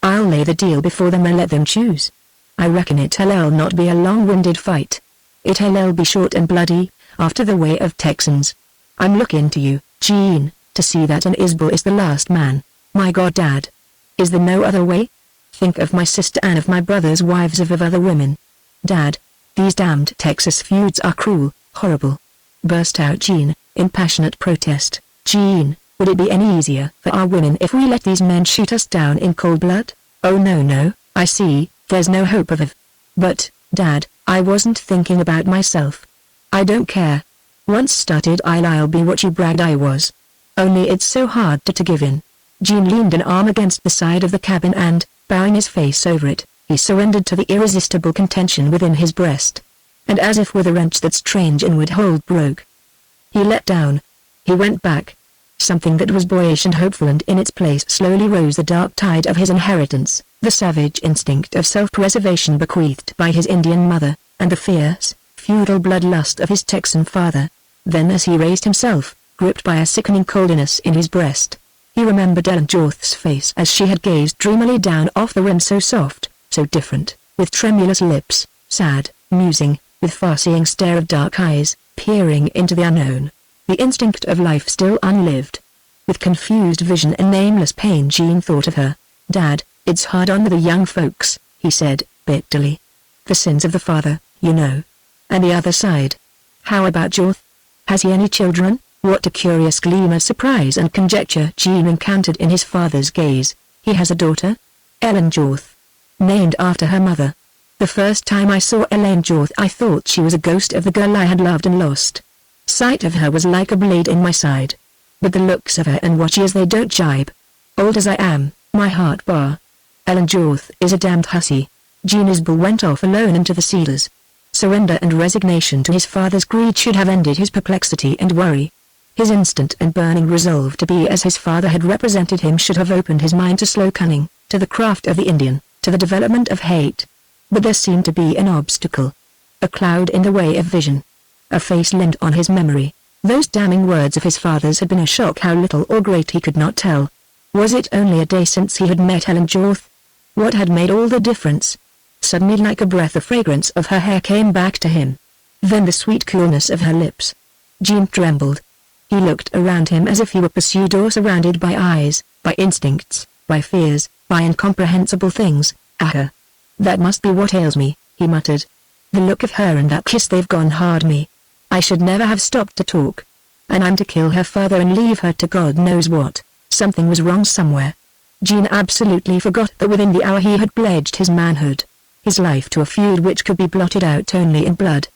I'll lay the deal before them and let them choose. I reckon it'll not be a long-winded fight. It'll be short and bloody, after the way of Texans. I'm looking to you, Jean, to see that an Isbel is the last man. My God, Dad. Is there no other way? Think of my sister and of my brother's wives of other women. Dad, these damned Texas feuds are cruel, horrible," burst out Jean, in passionate protest. "Jean, would it be any easier for our women if we let these men shoot us down in cold blood? Oh no, I see, there's no hope of. But, Dad, I wasn't thinking about myself. I don't care. Once started I'll be what you bragged I was. Only it's so hard to give in." Jean leaned an arm against the side of the cabin and, bowing his face over it, he surrendered to the irresistible contention within his breast. And as if with a wrench that strange inward hold broke, he let down. He went back. Something that was boyish and hopeful, and in its place slowly rose the dark tide of his inheritance, the savage instinct of self-preservation bequeathed by his Indian mother, and the fierce, feudal bloodlust of his Texan father. Then as he raised himself, gripped by a sickening coldness in his breast, he remembered Ellen Jorth's face as she had gazed dreamily down off the rim, so soft, so different, with tremulous lips, sad, musing, with far-seeing stare of dark eyes, peering into the unknown. The instinct of life still unlived. With confused vision and nameless pain Jean thought of her. "Dad, it's hard on the young folks," he said, bitterly. "The sins of the father, you know. And the other side. How about Jorth? Has he any children?" What a curious gleam of surprise and conjecture Jean encountered in his father's gaze. "He has a daughter? Ellen Jorth. Named after her mother. The first time I saw Ellen Jorth I thought she was a ghost of the girl I had loved and lost. Sight of her was like a blade in my side. But the looks of her and what she is, they don't jibe. Old as I am, my heart bar. Ellen Jorth is a damned hussy." Jean Isbel went off alone into the cedars. Surrender and resignation to his father's greed should have ended his perplexity and worry. His instant and burning resolve to be as his father had represented him should have opened his mind to slow cunning, to the craft of the Indian, to the development of hate. But there seemed to be an obstacle. A cloud in the way of vision. A face leaned on his memory. Those damning words of his father's had been a shock, how little or great he could not tell. Was it only a day since he had met Ellen Jorth? What had made all the difference? Suddenly, like a breath, of fragrance of her hair came back to him. Then the sweet coolness of her lips. Jean trembled. He looked around him as if he were pursued or surrounded by eyes, by instincts, by fears, by incomprehensible things. "Ah, that must be what ails me," he muttered. "The look of her and that kiss, they've gone hard me. I should never have stopped to talk. And I'm to kill her father and leave her to God knows what." Something was wrong somewhere. Jean absolutely forgot that within the hour he had pledged his manhood, his life, to a feud which could be blotted out only in blood.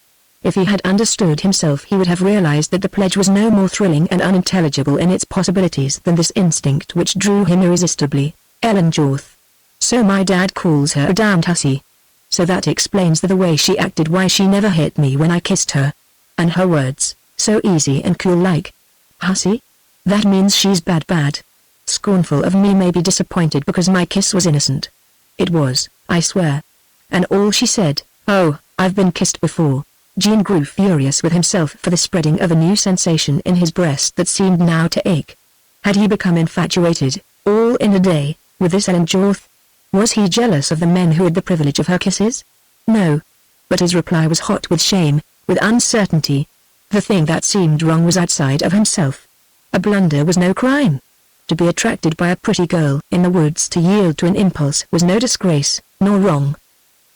If he had understood himself, he would have realized that the pledge was no more thrilling and unintelligible in its possibilities than this instinct which drew him irresistibly. Ellen Jorth. So my dad calls her a damned hussy. So that explains the way she acted, why she never hit me when I kissed her. And her words, so easy and cool, like, "Hussy? That means she's bad. Scornful of me, maybe disappointed because my kiss was innocent. It was, I swear. And all she said, 'Oh, I've been kissed before.' Jean grew furious with himself for the spreading of a new sensation in his breast that seemed now to ache. Had he become infatuated, all in a day, with this Ellen Jorth? Was he jealous of the men who had the privilege of her kisses? No. But his reply was hot with shame, with uncertainty. The thing that seemed wrong was outside of himself. A blunder was no crime. To be attracted by a pretty girl in the woods to yield to an impulse was no disgrace, nor wrong.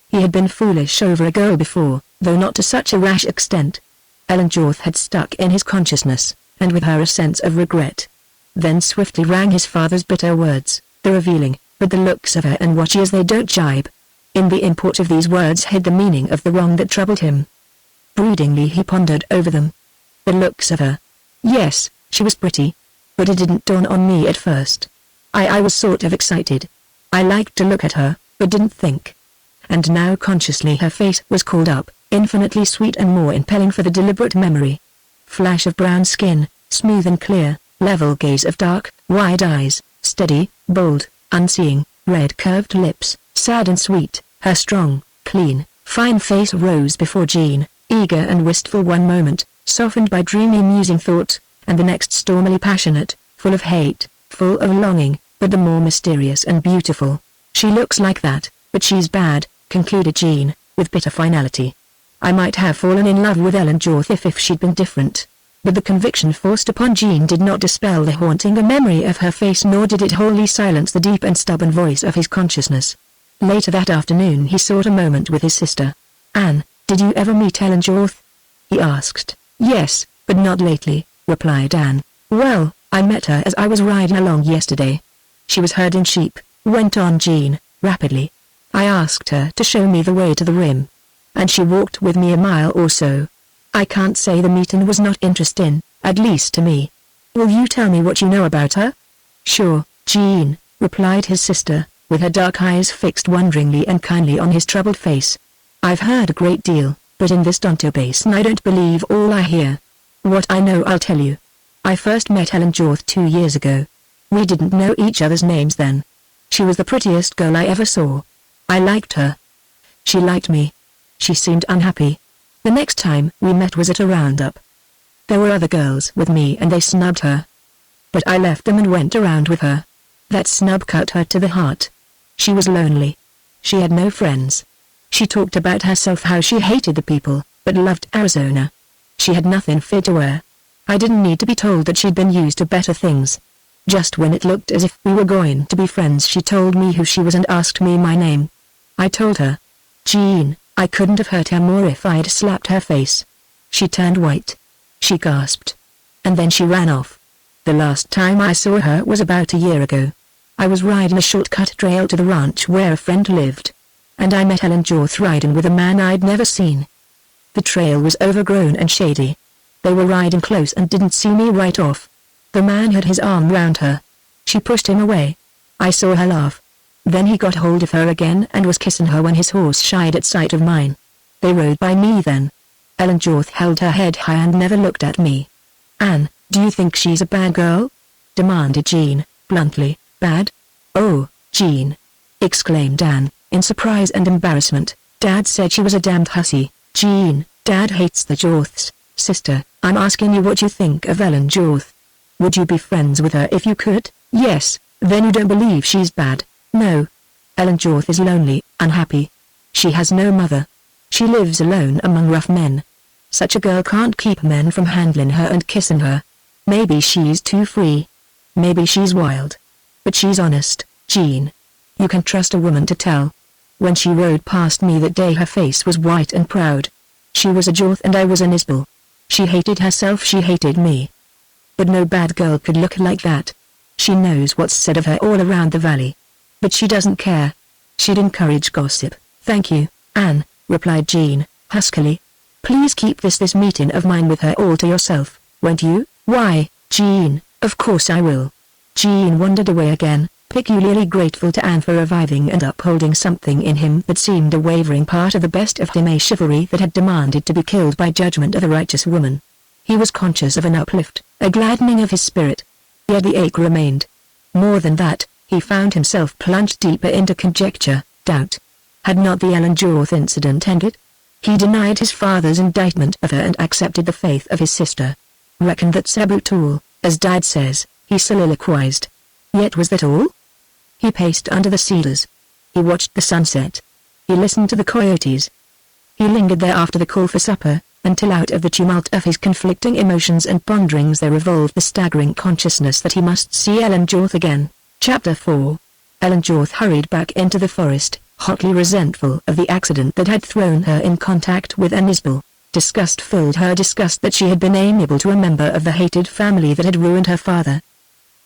He had been foolish over a girl before, though not to such a rash extent. Ellen Jorth had stuck in his consciousness, and with her a sense of regret. Then swiftly rang his father's bitter words, the revealing, but the looks of her and watch as they don't jibe. In the import of these words hid the meaning of the wrong that troubled him. Broodingly he pondered over them. The looks of her. Yes, she was pretty. But it didn't dawn on me at first. I was sort of excited. I liked to look at her, but didn't think. And now consciously her face was called up, infinitely sweet and more impelling for the deliberate memory. Flash of brown skin, smooth and clear, level gaze of dark, wide eyes, steady, bold, unseeing, red curved lips, sad and sweet, her strong, clean, fine face rose before Jean, eager and wistful one moment, softened by dreamy musing thought, and the next stormily passionate, full of hate, full of longing, but the more mysterious and beautiful. She looks like that, but she's bad, concluded Jean, with bitter finality. I might have fallen in love with Ellen Jorth if she'd been different. But the conviction forced upon Jean did not dispel the haunting memory of her face, nor did it wholly silence the deep and stubborn voice of his consciousness. Later that afternoon he sought a moment with his sister. Anne, did you ever meet Ellen Jorth? He asked. Yes, but not lately, replied Anne. Well, I met her as I was riding along yesterday. She was herding sheep, went on Jean, rapidly. I asked her to show me the way to the rim. And she walked with me a mile or so. I can't say the meeting was not interesting, at least to me. Will you tell me what you know about her? Sure, Jean, replied his sister, with her dark eyes fixed wonderingly and kindly on his troubled face. I've heard a great deal, but in this Donto Basin I don't believe all I hear. What I know I'll tell you. I first met Ellen Jorth 2 years ago. We didn't know each other's names then. She was the prettiest girl I ever saw. I liked her. She liked me. She seemed unhappy. The next time we met was at a roundup. There were other girls with me and they snubbed her. But I left them and went around with her. That snub cut her to the heart. She was lonely. She had no friends. She talked about herself how she hated the people, but loved Arizona. She had nothing fit to wear. I didn't need to be told that she'd been used to better things. Just when it looked as if we were going to be friends she told me who she was and asked me my name. I told her. Jean, I couldn't have hurt her more if I'd slapped her face. She turned white. She gasped. And then she ran off. The last time I saw her was about a year ago. I was riding a shortcut trail to the ranch where a friend lived. And I met Ellen Jorth riding with a man I'd never seen. The trail was overgrown and shady. They were riding close and didn't see me right off. The man had his arm round her. She pushed him away. I saw her laugh. Then he got hold of her again and was kissing her when his horse shied at sight of mine. They rode by me then. Ellen Jorth held her head high and never looked at me. Anne, do you think she's a bad girl? Demanded Jean, bluntly. Bad? Oh, Jean! Exclaimed Anne, in surprise and embarrassment. Dad said she was a damned hussy. Jean, Dad hates the Jorths. Sister, I'm asking you what you think of Ellen Jorth. Would you be friends with her if you could? Yes, then you don't believe she's bad. No. Ellen Jorth is lonely, unhappy. She has no mother. She lives alone among rough men. Such a girl can't keep men from handling her and kissing her. Maybe she's too free. Maybe she's wild. But she's honest, Jean. You can trust a woman to tell. When she rode past me that day her face was white and proud. She was a Jorth and I was an Isbel. She hated herself, she hated me. But no bad girl could look like that. She knows what's said of her all around the valley. But she doesn't care. She'd encourage gossip. Thank you, Anne, replied Jean, huskily. Please keep this meeting of mine with her all to yourself, won't you? Why, Jean, of course I will. Jean wandered away again, peculiarly grateful to Anne for reviving and upholding something in him that seemed a wavering part of the best of him, a chivalry that had demanded to be killed by judgment of a righteous woman. He was conscious of an uplift, a gladdening of his spirit. Yet the ache remained. More than that, he found himself plunged deeper into conjecture, doubt. Had not the Ellen Jorth incident ended? He denied his father's indictment of her and accepted the faith of his sister. Reckoned that Sabutul, as Dad says, he soliloquized. Yet was that all? He paced under the cedars. He watched the sunset. He listened to the coyotes. He lingered there after the call for supper, until out of the tumult of his conflicting emotions and ponderings there revolved the staggering consciousness that he must see Ellen Jorth again. Chapter 4. Ellen Jorth hurried back into the forest, hotly resentful of the accident that had thrown her in contact with Isbel. Disgust filled her, disgust that she had been amiable to a member of the hated family that had ruined her father.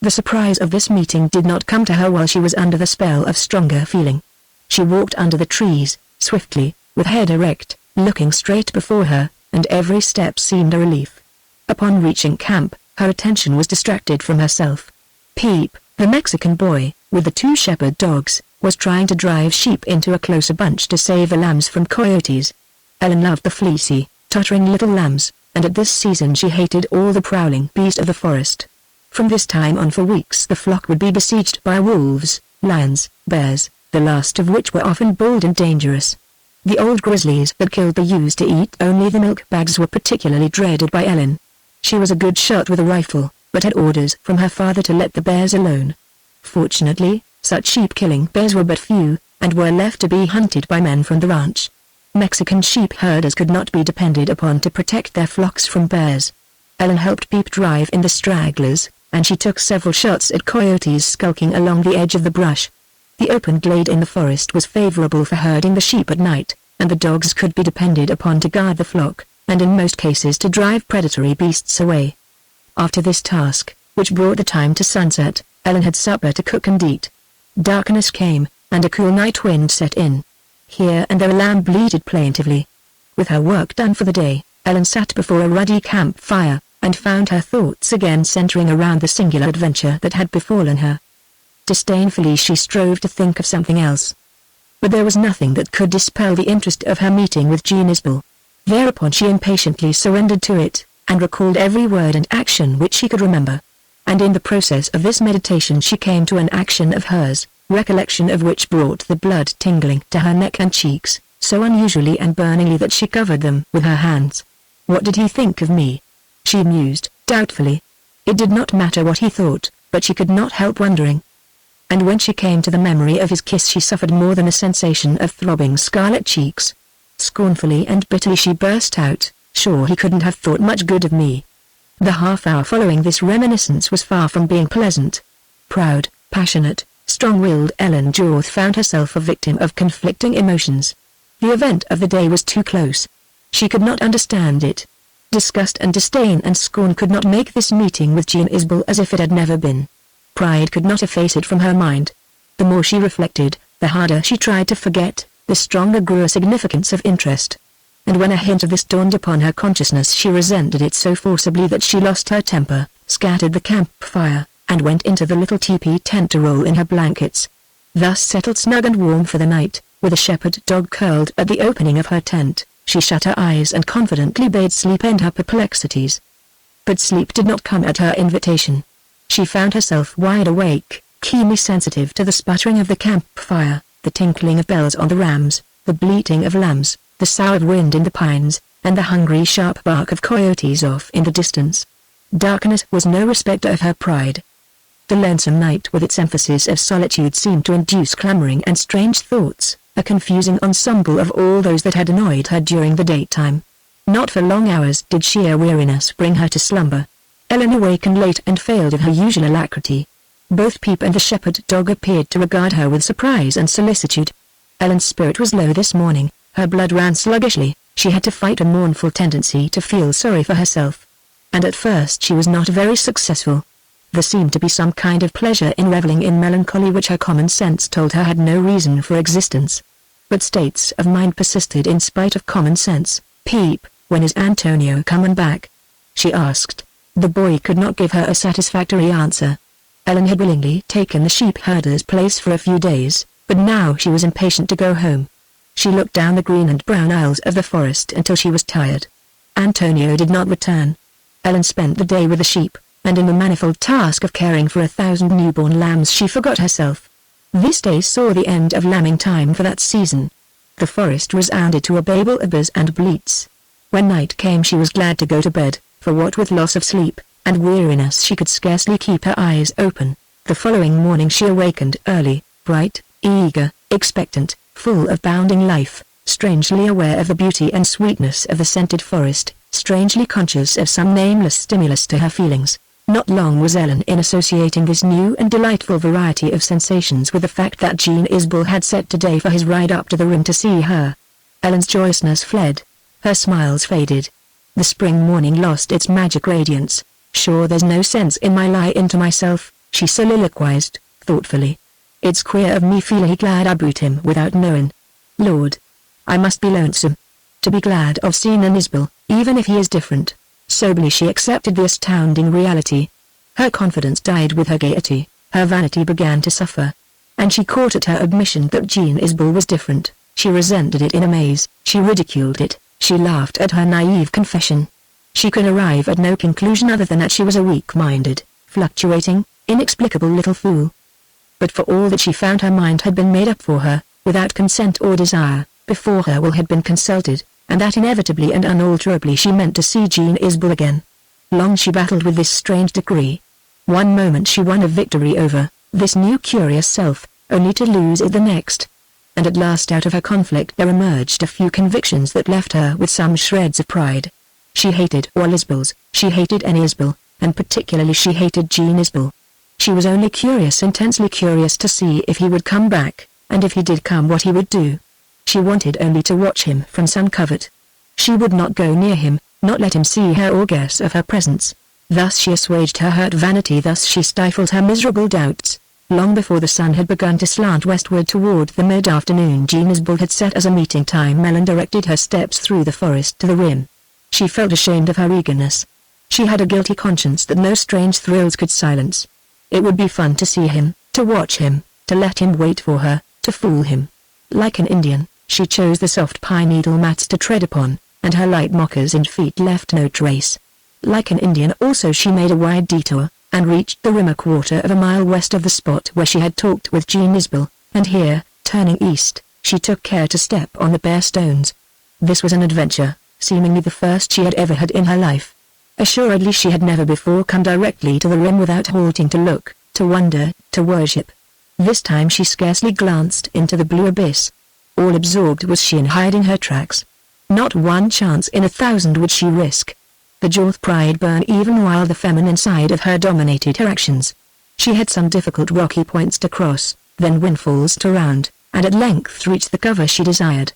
The surprise of this meeting did not come to her while she was under the spell of stronger feeling. She walked under the trees, swiftly, with head erect, looking straight before her, and every step seemed a relief. Upon reaching camp, her attention was distracted from herself. Peep, the Mexican boy, with the 2 shepherd dogs, was trying to drive sheep into a closer bunch to save the lambs from coyotes. Ellen loved the fleecy, tottering little lambs, and at this season she hated all the prowling beast of the forest. From this time on for weeks the flock would be besieged by wolves, lions, bears, the last of which were often bold and dangerous. The old grizzlies that killed the ewes to eat only the milk bags were particularly dreaded by Ellen. She was a good shot with a rifle, but had orders from her father to let the bears alone. Fortunately, such sheep-killing bears were but few, and were left to be hunted by men from the ranch. Mexican sheep herders could not be depended upon to protect their flocks from bears. Ellen helped Peep drive in the stragglers, and she took several shots at coyotes skulking along the edge of the brush. The open glade in the forest was favorable for herding the sheep at night, and the dogs could be depended upon to guard the flock, and in most cases to drive predatory beasts away. After this task, which brought the time to sunset, Ellen had supper to cook and eat. Darkness came, and a cool night wind set in. Here and there a lamb bleated plaintively. With her work done for the day, Ellen sat before a ruddy campfire, and found her thoughts again centering around the singular adventure that had befallen her. Disdainfully she strove to think of something else. But there was nothing that could dispel the interest of her meeting with Jean Isbel. Thereupon she impatiently surrendered to it, and recalled every word and action which she could remember. And in the process of this meditation she came to an action of hers, recollection of which brought the blood tingling to her neck and cheeks, so unusually and burningly that she covered them with her hands. What did he think of me? She mused, doubtfully. It did not matter what he thought, but she could not help wondering. And when she came to the memory of his kiss she suffered more than a sensation of throbbing scarlet cheeks. Scornfully and bitterly she burst out, "Sure he couldn't have thought much good of me." The half-hour following this reminiscence was far from being pleasant. Proud, passionate, strong-willed Ellen Jorth found herself a victim of conflicting emotions. The event of the day was too close. She could not understand it. Disgust and disdain and scorn could not make this meeting with Jean Isbel as if it had never been. Pride could not efface it from her mind. The more she reflected, the harder she tried to forget, the stronger grew a significance of interest. And when a hint of this dawned upon her consciousness she resented it so forcibly that she lost her temper, scattered the campfire, and went into the little teepee tent to roll in her blankets. Thus settled snug and warm for the night, with a shepherd dog curled at the opening of her tent, she shut her eyes and confidently bade sleep end her perplexities. But sleep did not come at her invitation. She found herself wide awake, keenly sensitive to the sputtering of the campfire, the tinkling of bells on the rams, the bleating of lambs, the sough of wind in the pines, and the hungry sharp bark of coyotes off in the distance. Darkness was no respecter of her pride. The lonesome night with its emphasis of solitude seemed to induce clamoring and strange thoughts, a confusing ensemble of all those that had annoyed her during the daytime. Not for long hours did sheer weariness bring her to slumber. Ellen awakened late and failed of her usual alacrity. Both Peep and the shepherd dog appeared to regard her with surprise and solicitude. Ellen's spirit was low this morning, her blood ran sluggishly, she had to fight a mournful tendency to feel sorry for herself. And at first she was not very successful. There seemed to be some kind of pleasure in reveling in melancholy which her common sense told her had no reason for existence. But states of mind persisted in spite of common sense. "Peep, when is Antonio coming back?" she asked. The boy could not give her a satisfactory answer. Ellen had willingly taken the sheep herder's place for a few days, but now she was impatient to go home. She looked down the green and brown aisles of the forest until she was tired. Antonio did not return. Ellen spent the day with the sheep, and in the manifold task of caring for 1,000 newborn lambs she forgot herself. This day saw the end of lambing time for that season. The forest resounded to a babel of buzz and bleats. When night came she was glad to go to bed, for what with loss of sleep and weariness she could scarcely keep her eyes open. The following morning she awakened early, bright, eager, expectant, full of bounding life, strangely aware of the beauty and sweetness of the scented forest, strangely conscious of some nameless stimulus to her feelings. Not long was Ellen in associating this new and delightful variety of sensations with the fact that Jean Isbell had set today for his ride up to the rim to see her. Ellen's joyousness fled. Her smiles faded. The spring morning lost its magic radiance. "Sure there's no sense in my lying to myself," she soliloquized, thoughtfully. "It's queer of me feeling glad I boot him without knowing. Lord, I must be lonesome to be glad of seeing an Isbell, even if he is different." Soberly she accepted the astounding reality. Her confidence died with her gaiety, her vanity began to suffer. And she caught at her admission that Jean Isbell was different. She resented it in amaze, she ridiculed it, she laughed at her naive confession. She could arrive at no conclusion other than that she was a weak-minded, fluctuating, inexplicable little fool. But for all that she found her mind had been made up for her, without consent or desire, before her will had been consulted, and that inevitably and unalterably she meant to see Jean Isbell again. Long she battled with this strange decree. One moment she won a victory over this new curious self, only to lose it the next. And at last out of her conflict there emerged a few convictions that left her with some shreds of pride. She hated all Isbells, she hated any Isbell, and particularly she hated Jean Isbell. She was only curious, intensely curious to see if he would come back, and if he did come what he would do. She wanted only to watch him from some covert. She would not go near him, not let him see her or guess of her presence. Thus she assuaged her hurt vanity, thus she stifled her miserable doubts. Long before the sun had begun to slant westward toward the mid-afternoon Jean Isbell had set as a meeting time. Ellen directed her steps through the forest to the rim. She felt ashamed of her eagerness. She had a guilty conscience that no strange thrills could silence. It would be fun to see him, to watch him, to let him wait for her, to fool him. Like an Indian, she chose the soft pine needle mats to tread upon, and her light moccasined feet left no trace. Like an Indian also she made a wide detour, and reached the rim a quarter of a mile west of the spot where she had talked with Jean Isbell, and here, turning east, she took care to step on the bare stones. This was an adventure, seemingly the first she had ever had in her life. Assuredly she had never before come directly to the rim without halting to look, to wonder, to worship. This time she scarcely glanced into the blue abyss. All absorbed was she in hiding her tracks. Not one chance in 1,000 would she risk. The jaw's pride burned even while the feminine side of her dominated her actions. She had some difficult rocky points to cross, then windfalls to round, and at length reached the cover she desired.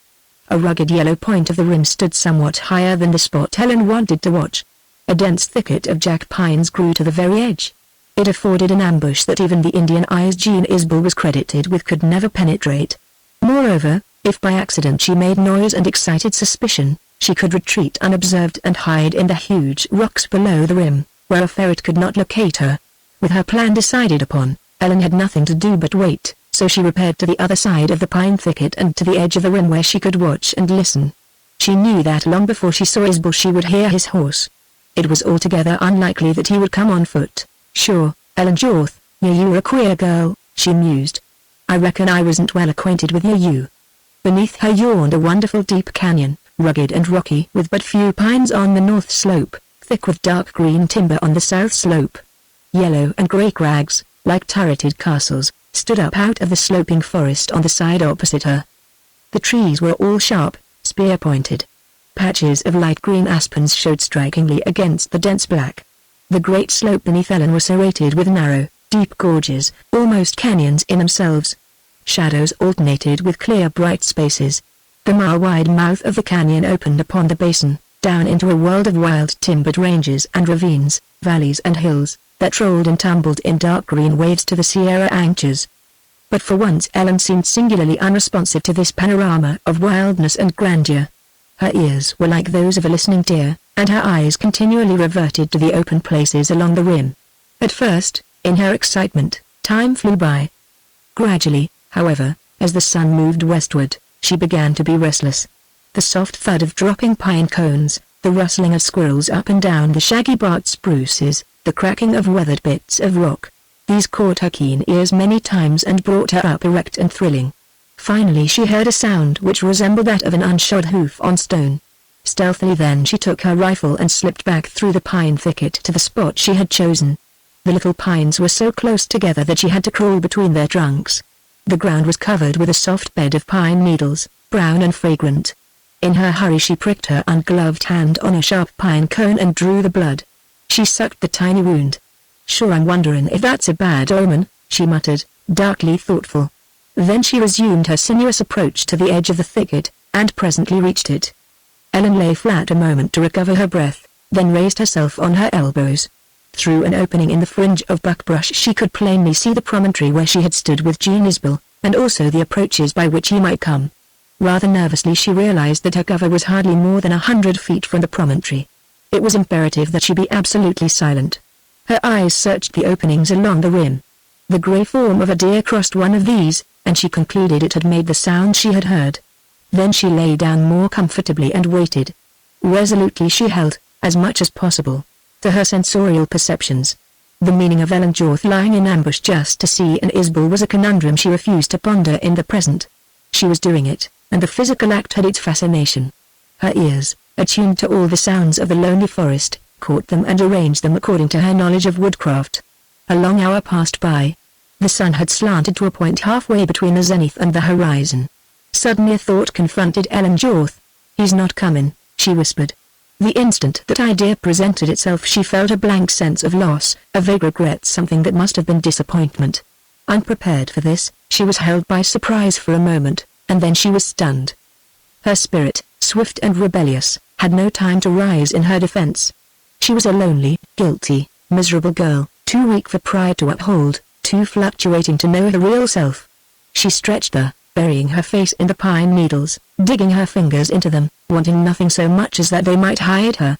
A rugged yellow point of the rim stood somewhat higher than the spot Helen wanted to watch. A dense thicket of jack pines grew to the very edge. It afforded an ambush that even the Indian eyes Jean Isbell was credited with could never penetrate. Moreover, if by accident she made noise and excited suspicion, she could retreat unobserved and hide in the huge rocks below the rim, where a ferret could not locate her. With her plan decided upon, Ellen had nothing to do but wait, so she repaired to the other side of the pine thicket and to the edge of the rim where she could watch and listen. She knew that long before she saw Isbell she would hear his horse. It was altogether unlikely that he would come on foot. "Sure, Ellen Jorth, you're a queer girl," she mused. "I reckon I wasn't well acquainted with you." Beneath her yawned a wonderful deep canyon, rugged and rocky with but few pines on the north slope, thick with dark green timber on the south slope. Yellow and grey crags, like turreted castles, stood up out of the sloping forest on the side opposite her. The trees were all sharp, spear-pointed. Patches of light green aspens showed strikingly against the dense black. The great slope beneath Ellen was serrated with narrow, deep gorges, almost canyons in themselves. Shadows alternated with clear bright spaces. The mile-wide mouth of the canyon opened upon the basin, down into a world of wild timbered ranges and ravines, valleys and hills, that rolled and tumbled in dark green waves to the Sierra Anchors. But for once Ellen seemed singularly unresponsive to this panorama of wildness and grandeur. Her ears were like those of a listening deer, and her eyes continually reverted to the open places along the rim. At first, in her excitement, time flew by. Gradually, however, as the sun moved westward, she began to be restless. The soft thud of dropping pine cones, the rustling of squirrels up and down the shaggy-barked spruces, the cracking of weathered bits of rock, these caught her keen ears many times and brought her up erect and thrilling. Finally she heard a sound which resembled that of an unshod hoof on stone. Stealthily then she took her rifle and slipped back through the pine thicket to the spot she had chosen. The little pines were so close together that she had to crawl between their trunks. The ground was covered with a soft bed of pine needles, brown and fragrant. In her hurry she pricked her ungloved hand on a sharp pine cone and drew the blood. She sucked the tiny wound. "Sure, I'm wondering if that's a bad omen," she muttered, darkly thoughtful. Then she resumed her sinuous approach to the edge of the thicket, and presently reached it. Ellen lay flat a moment to recover her breath, then raised herself on her elbows. Through an opening in the fringe of buckbrush she could plainly see the promontory where she had stood with Jean Isbell, and also the approaches by which he might come. Rather nervously she realized that her cover was hardly more than 100 feet from the promontory. It was imperative that she be absolutely silent. Her eyes searched the openings along the rim. The grey form of a deer crossed one of these, and she concluded it had made the sound she had heard. Then she lay down more comfortably and waited. Resolutely she held, as much as possible, to her sensorial perceptions. The meaning of Ellen Jorth lying in ambush just to see an Isbell was a conundrum she refused to ponder in the present. She was doing it, and the physical act had its fascination. Her ears, attuned to all the sounds of the lonely forest, caught them and arranged them according to her knowledge of woodcraft. A long hour passed by. The sun had slanted to a point halfway between the zenith and the horizon. Suddenly a thought confronted Ellen Jorth. "He's not coming," she whispered. The instant that idea presented itself she felt a blank sense of loss, a vague regret, something that must have been disappointment. Unprepared for this, she was held by surprise for a moment, and then she was stunned. Her spirit, swift and rebellious, had no time to rise in her defense. She was a lonely, guilty, miserable girl, too weak for pride to uphold, too fluctuating to know her real self. She stretched there, burying her face in the pine needles, digging her fingers into them, wanting nothing so much as that they might hide her.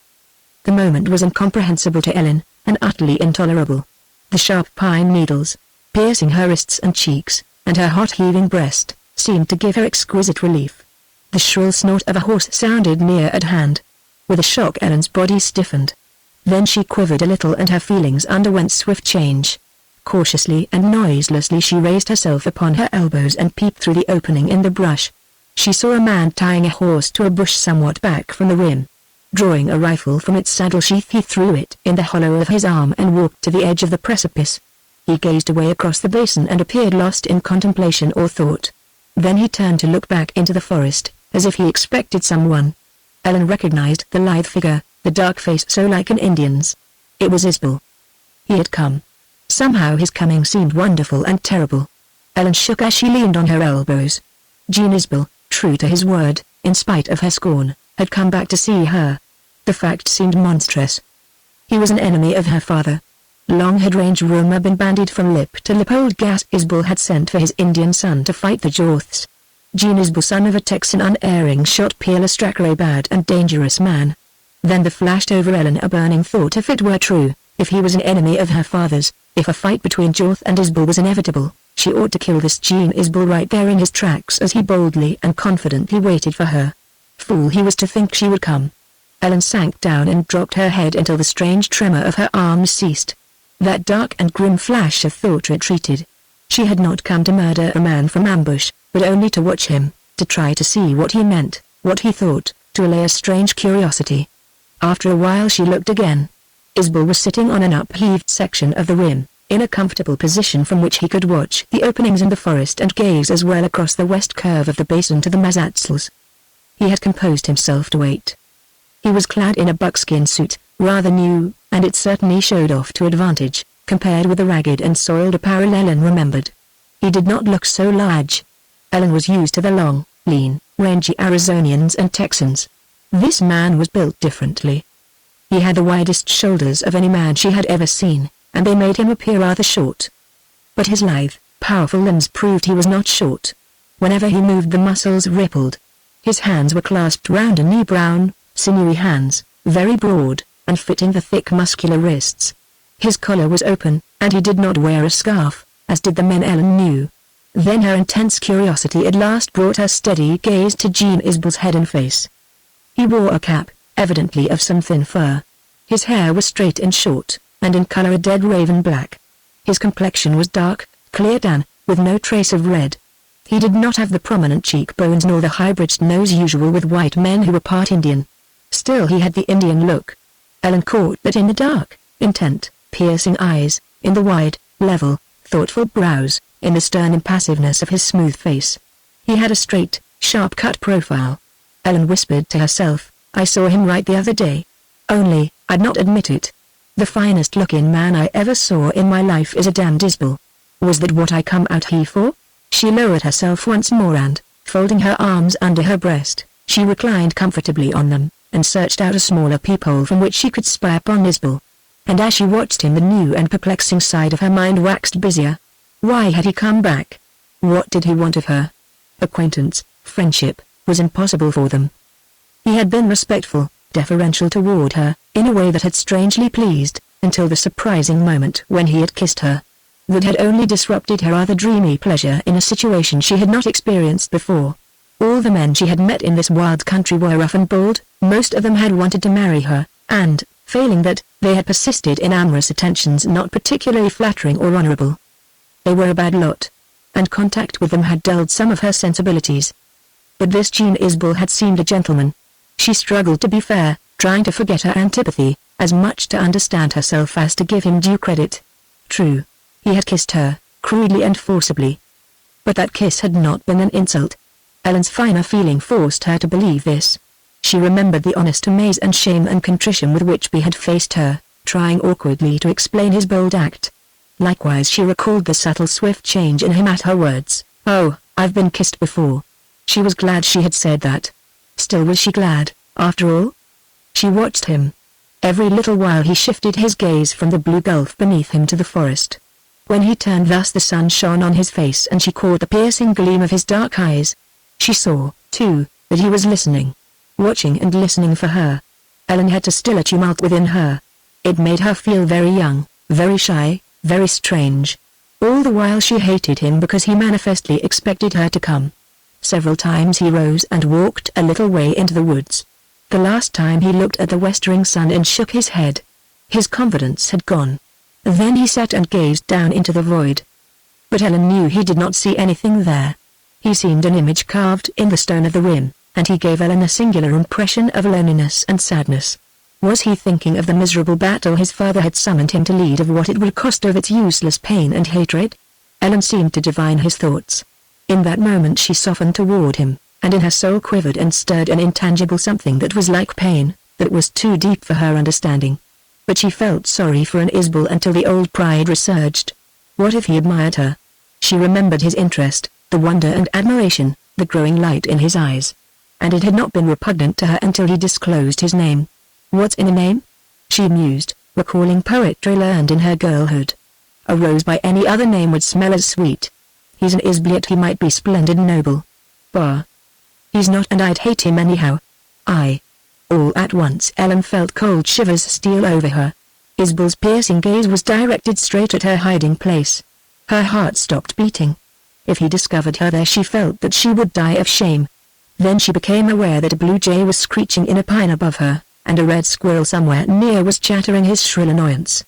The moment was incomprehensible to Ellen, and utterly intolerable. The sharp pine needles, piercing her wrists and cheeks, and her hot heaving breast, seemed to give her exquisite relief. The shrill snort of a horse sounded near at hand. With a shock Ellen's body stiffened. Then she quivered a little and her feelings underwent swift change. Cautiously and noiselessly she raised herself upon her elbows and peeped through the opening in the brush. She saw a man tying a horse to a bush somewhat back from the rim. Drawing a rifle from its saddle sheath he threw it in the hollow of his arm and walked to the edge of the precipice. He gazed away across the basin and appeared lost in contemplation or thought. Then he turned to look back into the forest, as if he expected someone. Ellen recognized the lithe figure, the dark face so like an Indian's. It was Isbell. He had come. Somehow his coming seemed wonderful and terrible. Ellen shook as she leaned on her elbows. Jean Isbell, true to his word, in spite of her scorn, had come back to see her. The fact seemed monstrous. He was an enemy of her father. Long had range rumor been bandied from lip to lip. Old Gas Isbell had sent for his Indian son to fight the Jorths. Jean Isbell, son of a Texan unerring shot, peerless, struck a bad and dangerous man. Then there flashed over Ellen a burning thought. If it were true, if he was an enemy of her father's, if a fight between Jorth and Isbell was inevitable, she ought to kill this Jean Isbell right there in his tracks as he boldly and confidently waited for her. Fool he was to think she would come. Ellen sank down and dropped her head until the strange tremor of her arms ceased. That dark and grim flash of thought retreated. She had not come to murder a man from ambush, but only to watch him, to try to see what he meant, what he thought, to allay a strange curiosity. After a while she looked again. Isbell was sitting on an upheaved section of the rim, in a comfortable position from which he could watch the openings in the forest and gaze as well across the west curve of the basin to the Mazatzals. He had composed himself to wait. He was clad in a buckskin suit, rather new, and it certainly showed off to advantage, compared with the ragged and soiled apparel Ellen remembered. He did not look so large. Ellen was used to the long, lean, rangy Arizonians and Texans. This man was built differently. He had the widest shoulders of any man she had ever seen, and they made him appear rather short. But his lithe, powerful limbs proved he was not short. Whenever he moved the muscles rippled. His hands were clasped round a knee, brown, sinewy hands, very broad, and fitting the thick muscular wrists. His collar was open, and he did not wear a scarf, as did the men Ellen knew. Then her intense curiosity at last brought her steady gaze to Jean Isbell's head and face. He wore a cap, evidently of some thin fur. His hair was straight and short, and in color a dead raven black. His complexion was dark, clear tan, with no trace of red. He did not have the prominent cheekbones nor the high-bridged nose usual with white men who were part Indian. Still he had the Indian look. Ellen caught that in the dark, intent, piercing eyes, in the wide, level, thoughtful brows, in the stern impassiveness of his smooth face. He had a straight, sharp-cut profile. Ellen whispered to herself, I saw him right the other day. Only, I'd not admit it. The finest-looking man I ever saw in my life is a damned Isbel. Was that what I come out here for? She lowered herself once more and, folding her arms under her breast, she reclined comfortably on them, and searched out a smaller peephole from which she could spy upon Isbel. And as she watched him the new and perplexing side of her mind waxed busier. Why had he come back? What did he want of her? Acquaintance, friendship, was impossible for them. He had been respectful, deferential toward her, in a way that had strangely pleased, until the surprising moment when he had kissed her. That had only disrupted her rather dreamy pleasure in a situation she had not experienced before. All the men she had met in this wild country were rough and bold, most of them had wanted to marry her, and, failing that, they had persisted in amorous attentions not particularly flattering or honorable. They were a bad lot, and contact with them had dulled some of her sensibilities. But this Jean Isbel had seemed a gentleman. She struggled to be fair, trying to forget her antipathy, as much to understand herself as to give him due credit. True. He had kissed her, crudely and forcibly. But that kiss had not been an insult. Ellen's finer feeling forced her to believe this. She remembered the honest amaze and shame and contrition with which he had faced her, trying awkwardly to explain his bold act. Likewise she recalled the subtle swift change in him at her words, "Oh, I've been kissed before." She was glad she had said that. Still was she glad, after all? She watched him. Every little while he shifted his gaze from the blue gulf beneath him to the forest. When he turned thus the sun shone on his face and she caught the piercing gleam of his dark eyes. She saw, too, that he was listening. Watching and listening for her. Ellen had to still a tumult within her. It made her feel very young, very shy, very strange. All the while she hated him because he manifestly expected her to come. Several times he rose and walked a little way into the woods. The last time he looked at the westering sun and shook his head. His confidence had gone. Then he sat and gazed down into the void. But Ellen knew he did not see anything there. He seemed an image carved in the stone of the rim, and he gave Ellen a singular impression of loneliness and sadness. Was he thinking of the miserable battle his father had summoned him to lead, of what it would cost, of its useless pain and hatred? Ellen seemed to divine his thoughts. In that moment she softened toward him, and in her soul quivered and stirred an intangible something that was like pain, that was too deep for her understanding. But she felt sorry for an Isbel until the old pride resurged. What if he admired her? She remembered his interest, the wonder and admiration, the growing light in his eyes. And it had not been repugnant to her until he disclosed his name. What's in a name? She mused, recalling poetry learned in her girlhood. A rose by any other name would smell as sweet. He's an Isbel, yet he might be splendid and noble. Bah. He's not, and I'd hate him anyhow. All at once Ellen felt cold shivers steal over her. Isbel's piercing gaze was directed straight at her hiding place. Her heart stopped beating. If he discovered her there she felt that she would die of shame. Then she became aware that a blue jay was screeching in a pine above her, and a red squirrel somewhere near was chattering his shrill annoyance.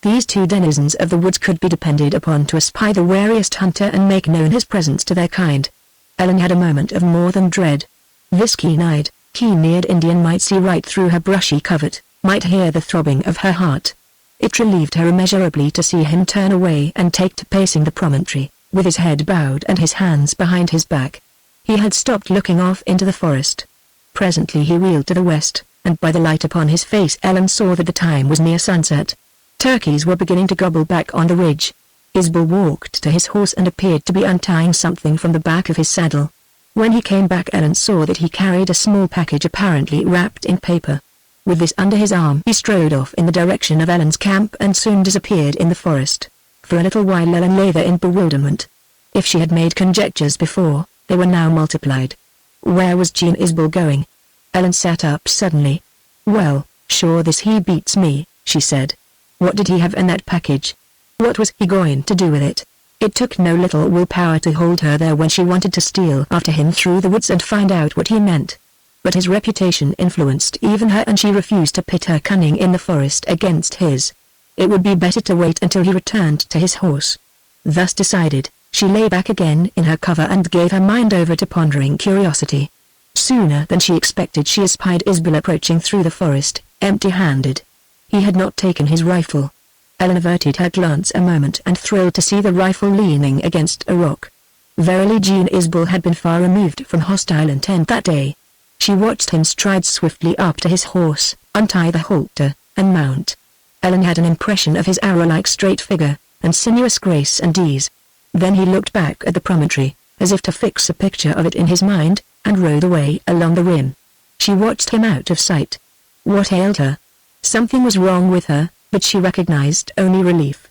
These two denizens of the woods could be depended upon to espy the wariest hunter and make known his presence to their kind. Ellen had a moment of more than dread. This keen-eyed, keen-eared Indian might see right through her brushy covert, might hear the throbbing of her heart. It relieved her immeasurably to see him turn away and take to pacing the promontory, with his head bowed and his hands behind his back. He had stopped looking off into the forest. Presently he wheeled to the west, and by the light upon his face Ellen saw that the time was near sunset. Turkeys were beginning to gobble back on the ridge. Isbel walked to his horse and appeared to be untying something from the back of his saddle. When he came back Ellen saw that he carried a small package apparently wrapped in paper. With this under his arm he strode off in the direction of Ellen's camp and soon disappeared in the forest. For a little while Ellen lay there in bewilderment. If she had made conjectures before, they were now multiplied. Where was Jean Isbel going? Ellen sat up suddenly. Well, sure this he beats me, she said. What did he have in that package? What was he going to do with it? It took no little willpower to hold her there when she wanted to steal after him through the woods and find out what he meant. But his reputation influenced even her, and she refused to pit her cunning in the forest against his. It would be better to wait until he returned to his horse. Thus decided, She lay back again in her cover and gave her mind over to pondering curiosity. Sooner than she expected she espied Isabel approaching through the forest, empty-handed. He had not taken his rifle. Ellen averted her glance a moment and thrilled to see the rifle leaning against a rock. Verily Jean Isbell had been far removed from hostile intent that day. She watched him stride swiftly up to his horse, untie the halter, and mount. Ellen had an impression of his arrow-like straight figure, and sinuous grace and ease. Then he looked back at the promontory, as if to fix a picture of it in his mind, and rode away along the rim. She watched him out of sight. What ailed her? Something was wrong with her, but she recognized only relief.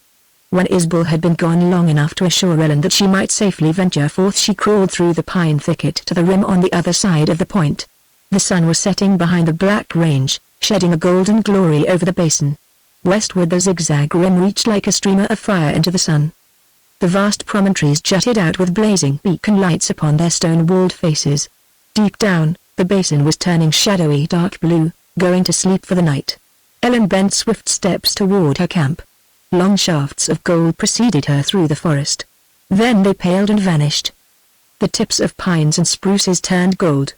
When Isbell had been gone long enough to assure Ellen that she might safely venture forth, she crawled through the pine thicket to the rim on the other side of the point. The sun was setting behind the black range, shedding a golden glory over the basin. Westward the zigzag rim reached like a streamer of fire into the sun. The vast promontories jutted out with blazing beacon lights upon their stone-walled faces. Deep down, the basin was turning shadowy dark blue, going to sleep for the night. Ellen bent swift steps toward her camp. Long shafts of gold preceded her through the forest. Then they paled and vanished. The tips of pines and spruces turned gold.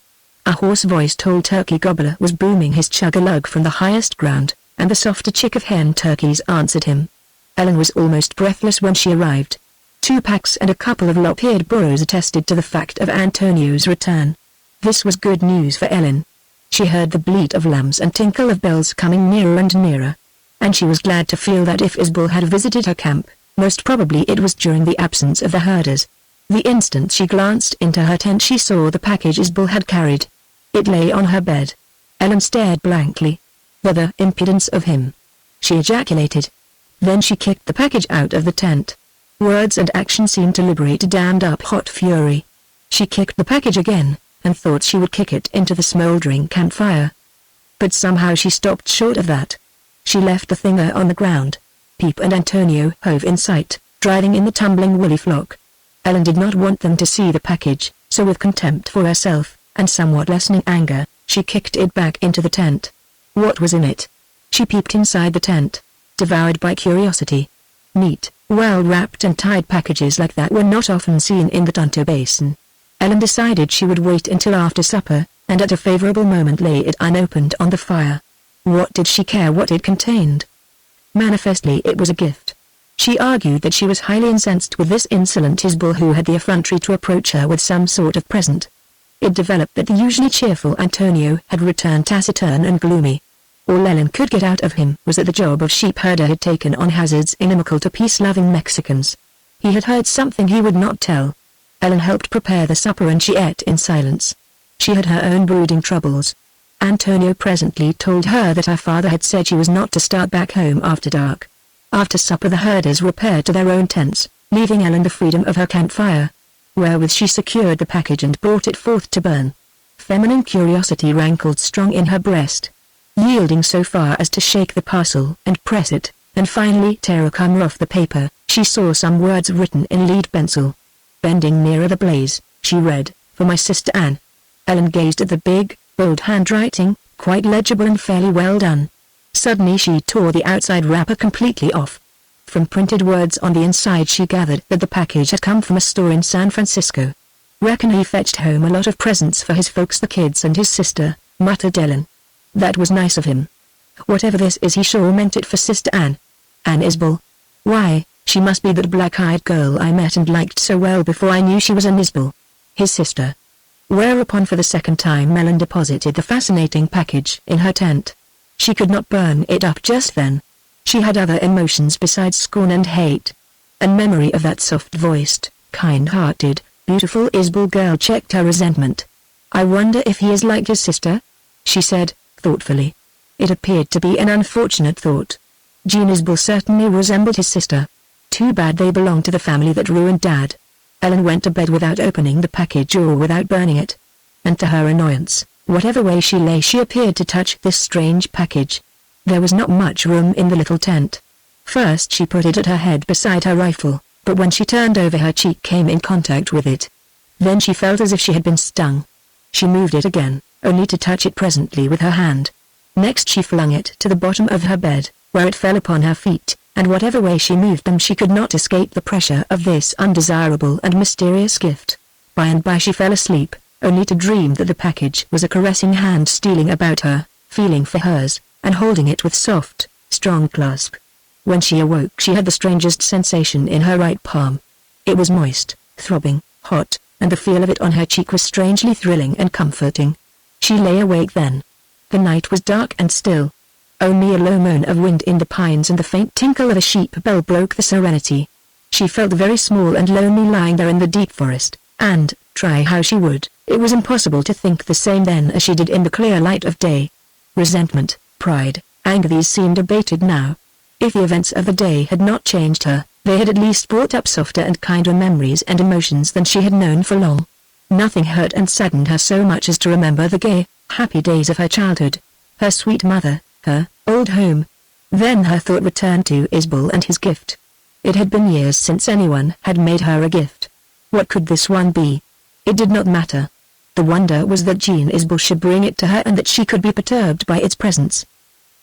A hoarse voice told Turkey Gobbler was booming his chug-a-lug from the highest ground, and the softer chick of hen turkeys answered him. Ellen was almost breathless when she arrived. 2 packs and a couple of lop-eared burros attested to the fact of Antonio's return. This was good news for Ellen. She heard the bleat of lambs and tinkle of bells coming nearer and nearer. And she was glad to feel that if Isbell had visited her camp, most probably it was during the absence of the herders. The instant she glanced into her tent she saw the package Isbell had carried. It lay on her bed. Ellen stared blankly. The impudence of him! She ejaculated. Then she kicked the package out of the tent. Words and action seemed to liberate a dammed-up hot fury. She kicked the package again, and thought she would kick it into the smoldering campfire. But somehow she stopped short of that. She left the thing on the ground. Peep and Antonio hove in sight, driving in the tumbling woolly flock. Ellen did not want them to see the package, so with contempt for herself, and somewhat lessening anger, she kicked it back into the tent. What was in it? She peeped inside the tent, devoured by curiosity. Neat, well-wrapped and tied packages like that were not often seen in the Tonto Basin. Ellen decided she would wait until after supper, and at a favorable moment lay it unopened on the fire. What did she care what it contained? Manifestly it was a gift. She argued that she was highly incensed with this insolent Isbell who had the effrontery to approach her with some sort of present. It developed that the usually cheerful Antonio had returned taciturn and gloomy. All Ellen could get out of him was that the job of sheep herder had taken on hazards inimical to peace-loving Mexicans. He had heard something he would not tell. Ellen helped prepare the supper and she ate in silence. She had her own brooding troubles. Antonio presently told her that her father had said she was not to start back home after dark. After supper the herders repaired to their own tents, leaving Ellen the freedom of her campfire, wherewith she secured the package and brought it forth to burn. Feminine curiosity rankled strong in her breast. Yielding so far as to shake the parcel and press it, and finally tear a corner off the paper, she saw some words written in lead pencil. Bending nearer the blaze, she read, "For my sister Anne." Ellen gazed at the big, bold handwriting, quite legible and fairly well done. Suddenly she tore the outside wrapper completely off. From printed words on the inside she gathered that the package had come from a store in San Francisco. "Reckon he fetched home a lot of presents for his folks, the kids and his sister," muttered Ellen. "That was nice of him. Whatever this is, he sure meant it for Sister Anne. Anne Isbell. Why, she must be that black-eyed girl I met and liked so well before I knew she was an Isbell. His sister." Whereupon for the second time Ellen deposited the fascinating package in her tent. She could not burn it up just then. She had other emotions besides scorn and hate. And memory of that soft-voiced, kind-hearted, beautiful Isbell girl checked her resentment. "I wonder if he is like his sister?" she said, thoughtfully. It appeared to be an unfortunate thought. Jean Isbell certainly resembled his sister. Too bad they belonged to the family that ruined Dad. Ellen went to bed without opening the package or without burning it. And to her annoyance, whatever way she lay she appeared to touch this strange package. There was not much room in the little tent. First she put it at her head beside her rifle, but when she turned over her cheek came in contact with it. Then she felt as if she had been stung. She moved it again, only to touch it presently with her hand. Next she flung it to the bottom of her bed, where it fell upon her feet, and whatever way she moved them she could not escape the pressure of this undesirable and mysterious gift. By and by she fell asleep, only to dream that the package was a caressing hand stealing about her, feeling for hers, and holding it with soft, strong clasp. When she awoke she had the strangest sensation in her right palm. It was moist, throbbing, hot, and the feel of it on her cheek was strangely thrilling and comforting. She lay awake then. The night was dark and still. Only a low moan of wind in the pines and the faint tinkle of a sheep bell broke the serenity. She felt very small and lonely lying there in the deep forest, and, try how she would, it was impossible to think the same then as she did in the clear light of day. Resentment, pride, anger, these seemed abated now. If the events of the day had not changed her, they had at least brought up softer and kinder memories and emotions than she had known for long. Nothing hurt and saddened her so much as to remember the gay, happy days of her childhood, her sweet mother, her old home. Then her thought returned to Isabel and his gift. It had been years since anyone had made her a gift. What could this one be? It did not matter. The wonder was that Jean Isabel should bring it to her and that she could be perturbed by its presence.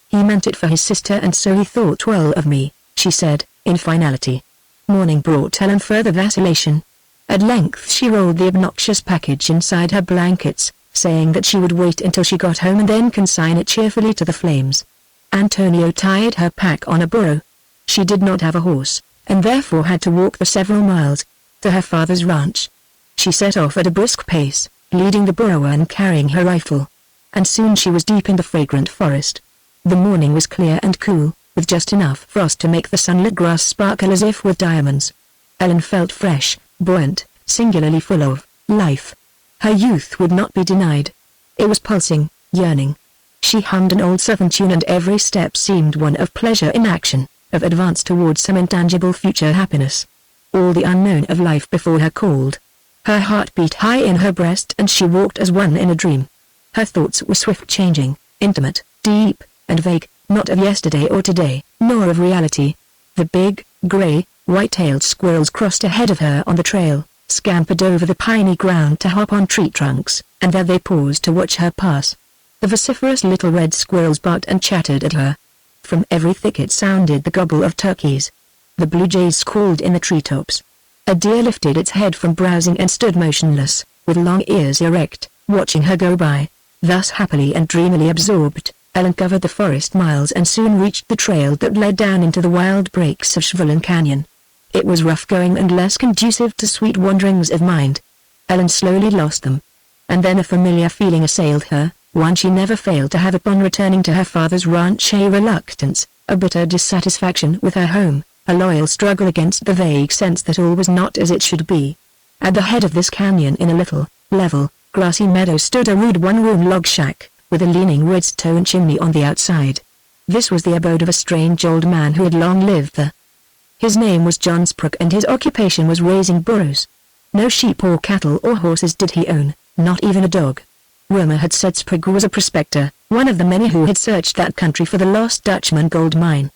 He meant it for his sister and so he thought well of me, she said, in finality. Morning brought Ellen further vacillation. At length she rolled the obnoxious package inside her blankets, saying that she would wait until she got home and then consign it cheerfully to the flames. Antonio tied her pack on a burro. She did not have a horse, and therefore had to walk the several miles, to her father's ranch. She set off at a brisk pace, leading the burro and carrying her rifle. And soon she was deep in the fragrant forest. The morning was clear and cool, with just enough frost to make the sunlit grass sparkle as if with diamonds. Ellen felt fresh, buoyant, singularly full of life. Her youth would not be denied. It was pulsing, yearning. She hummed an old southern tune and every step seemed one of pleasure in action, of advance towards some intangible future happiness. All the unknown of life before her called. Her heart beat high in her breast and she walked as one in a dream. Her thoughts were swift changing, intimate, deep, and vague, not of yesterday or today, nor of reality. The big, gray, white-tailed squirrels crossed ahead of her on the trail, scampered over the piney ground to hop on tree trunks, and there they paused to watch her pass. The vociferous little red squirrels barked and chattered at her. From every thicket sounded the gobble of turkeys. The blue jays called in the treetops. A deer lifted its head from browsing and stood motionless, with long ears erect, watching her go by. Thus happily and dreamily absorbed, Ellen covered the forest miles and soon reached the trail that led down into the wild breaks of Schwellen Canyon. It was rough going and less conducive to sweet wanderings of mind. Ellen slowly lost them. And then a familiar feeling assailed her, one she never failed to have upon returning to her father's ranch: a reluctance, a bitter dissatisfaction with her home, a loyal struggle against the vague sense that all was not as it should be. At the head of this canyon in a little, level, grassy meadow stood a rude one-room log shack, with a leaning redstone chimney on the outside. This was the abode of a strange old man who had long lived there. His name was John Sprague and his occupation was raising burros. No sheep or cattle or horses did he own, not even a dog. Rumor had said Sprague was a prospector, one of the many who had searched that country for the lost Dutchman gold mine.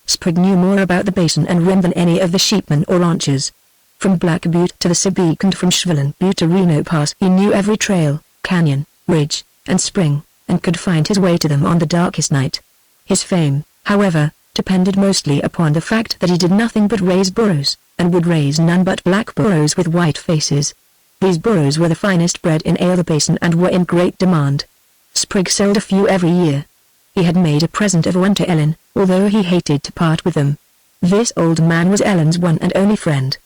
Sprague knew more about the basin and rim than any of the sheepmen or ranchers. From Black Butte to the Sebeek and from Schwellen Butte to Reno Pass he knew every trail, canyon, ridge, and spring, and could find his way to them on the darkest night. His fame, however, depended mostly upon the fact that he did nothing but raise burros, and would raise none but black burros with white faces. These burros were the finest bred in the basin and were in great demand. Sprague sold a few every year. He had made a present of one to Ellen, although he hated to part with them. This old man was Ellen's one and only friend.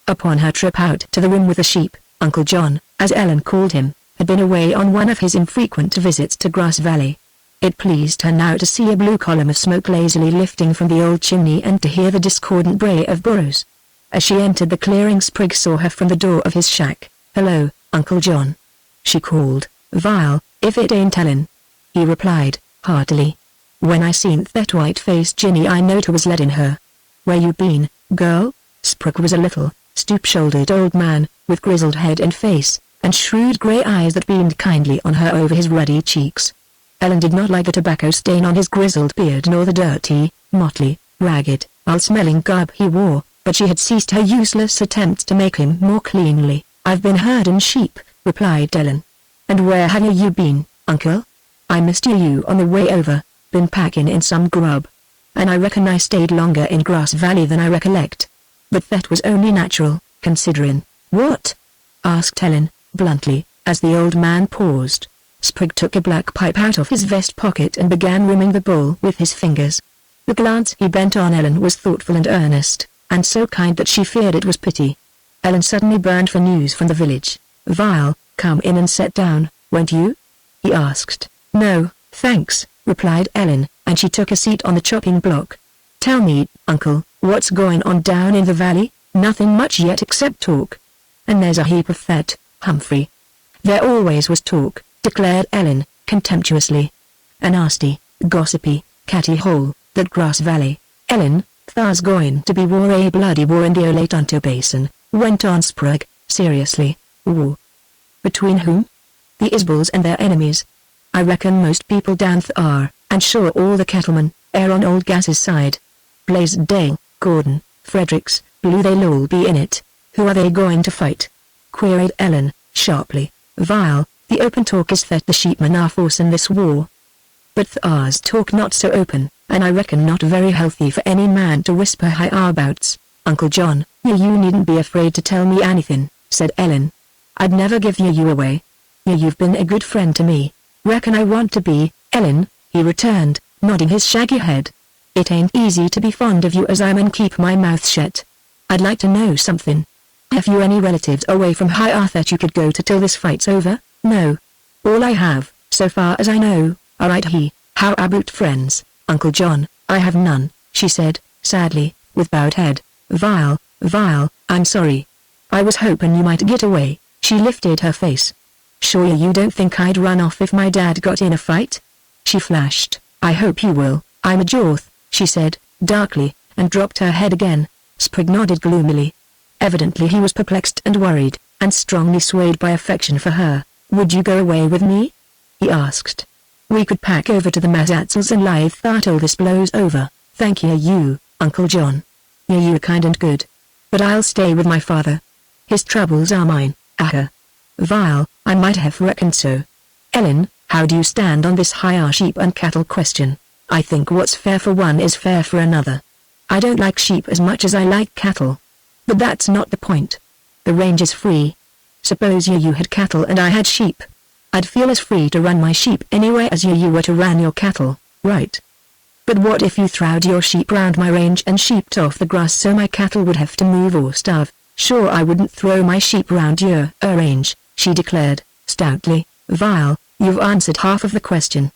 Upon her trip out to the rim with the sheep, Uncle John, as Ellen called him, had been away on one of his infrequent visits to Grass Valley. It pleased her now to see a blue column of smoke lazily lifting from the old chimney and to hear the discordant bray of burros. As she entered the clearing, Sprague saw her from the door of his shack. "Hello, Uncle John," she called. "Vile, if it ain't Ellen," he replied, heartily. "When I seen that white-faced Ginny I knowed who was led in her. Where you been, girl?" Sprague was a little, stoop-shouldered old man, with grizzled head and face, and shrewd grey eyes that beamed kindly on her over his ruddy cheeks. Ellen did not like the tobacco stain on his grizzled beard nor the dirty, motley, ragged, foul-smelling garb he wore, but she had ceased her useless attempts to make him more cleanly. "I've been herding sheep," replied Ellen. "And where have you been, Uncle? I missed you on the way over, been packing in some grub." and I reckon I stayed longer in Grass Valley than I recollect. But that was only natural, considering. What? Asked Ellen, bluntly, as the old man paused. Sprig took a black pipe out of his vest pocket and began rimming the bowl with his fingers. The glance he bent on Ellen was thoughtful and earnest, and so kind that she feared it was pity. Ellen suddenly burned for news from the village. "Vile, come in and sit down, won't you?" he asked. "No, thanks," replied Ellen, and she took a seat on the chopping block. "Tell me, Uncle, what's going on down in the valley?" "Nothing much yet except talk. And there's a heap of that, Humphrey." "There always was talk," declared Ellen, contemptuously. "A nasty, gossipy, catty hole, that Grass Valley, Ellen. Thar's going to be war, a bloody war in the Olatunto Basin," went on Sprague, seriously. "War? Between whom?" "The Isbels and their enemies. I reckon most people down thar, and sure all the cattlemen, are on old Gas's side. Blaisdell, Gordon, Fredericks, Blue, they'll all be in it." "Who are they going to fight?" queried Ellen, sharply. "Vile, the open talk is that the sheepmen are forcing this war. But thar's talk not so open, and I reckon not very healthy for any man to whisper abouts." "Uncle John, you needn't be afraid to tell me anything," said Ellen. "I'd never give you away. You've been a good friend to me." "Reckon I want to be, Ellen," he returned, nodding his shaggy head. "It ain't easy to be fond of you as I'm and keep my mouth shut. I'd like to know something. Have you any relatives away from High Earth that you could go to till this fight's over?" "No. All I have, so far as I know, are how about friends, Uncle John?" "I have none," she said, sadly, with bowed head. Vile, I'm sorry. I was hoping you might get away." She lifted her face. "Sure you don't think I'd run off if my dad got in a fight?" she flashed. "I hope you will." "I'm a Jorth," she said, darkly, and dropped her head again. Sprig nodded gloomily. Evidently he was perplexed and worried, and strongly swayed by affection for her. "Would you go away with me?" he asked. "We could pack over to the Mazatzals and live thar till this blows over." "Thank you, Uncle John. You're kind and good. But I'll stay with my father. His troubles are mine." Vile, I might have reckoned so. "Ellen, how do you stand on this hire sheep and cattle question?" "I think what's fair for one is fair for another. I don't like sheep as much as I like cattle. But that's not the point. The range is free. Suppose you had cattle and I had sheep. I'd feel as free to run my sheep anywhere as you were to run your cattle, right? But what if you throwed your sheep round my range and sheeped off the grass so my cattle would have to move or starve?" "Sure I wouldn't throw my sheep round your range," she declared, stoutly. "Vile, you've answered half of the question.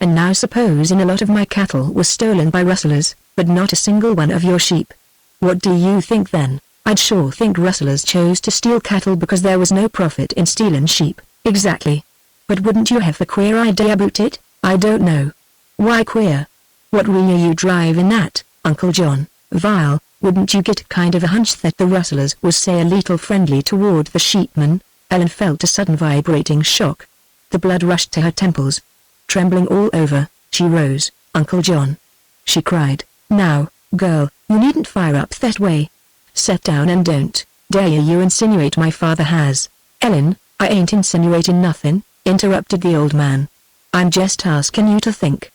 And now supposing a lot of my cattle was stolen by rustlers, but not a single one of your sheep. What do you think then?" "I'd sure think rustlers chose to steal cattle because there was no profit in stealing sheep." "Exactly. But wouldn't you have the queer idea about it?" "I don't know." "Why queer? What were you driving at, Uncle John?" "Vile, wouldn't you get kind of a hunch that the rustlers was say a little friendly toward the sheepmen?" Ellen felt a sudden vibrating shock. The blood rushed to her temples. Trembling all over, she rose. "Uncle John," she cried, "now, girl, you needn't fire up that way. Sit down and don't dare you insinuate my father has." "Ellen, I ain't insinuating nothing," interrupted the old man. "I'm just asking you to think.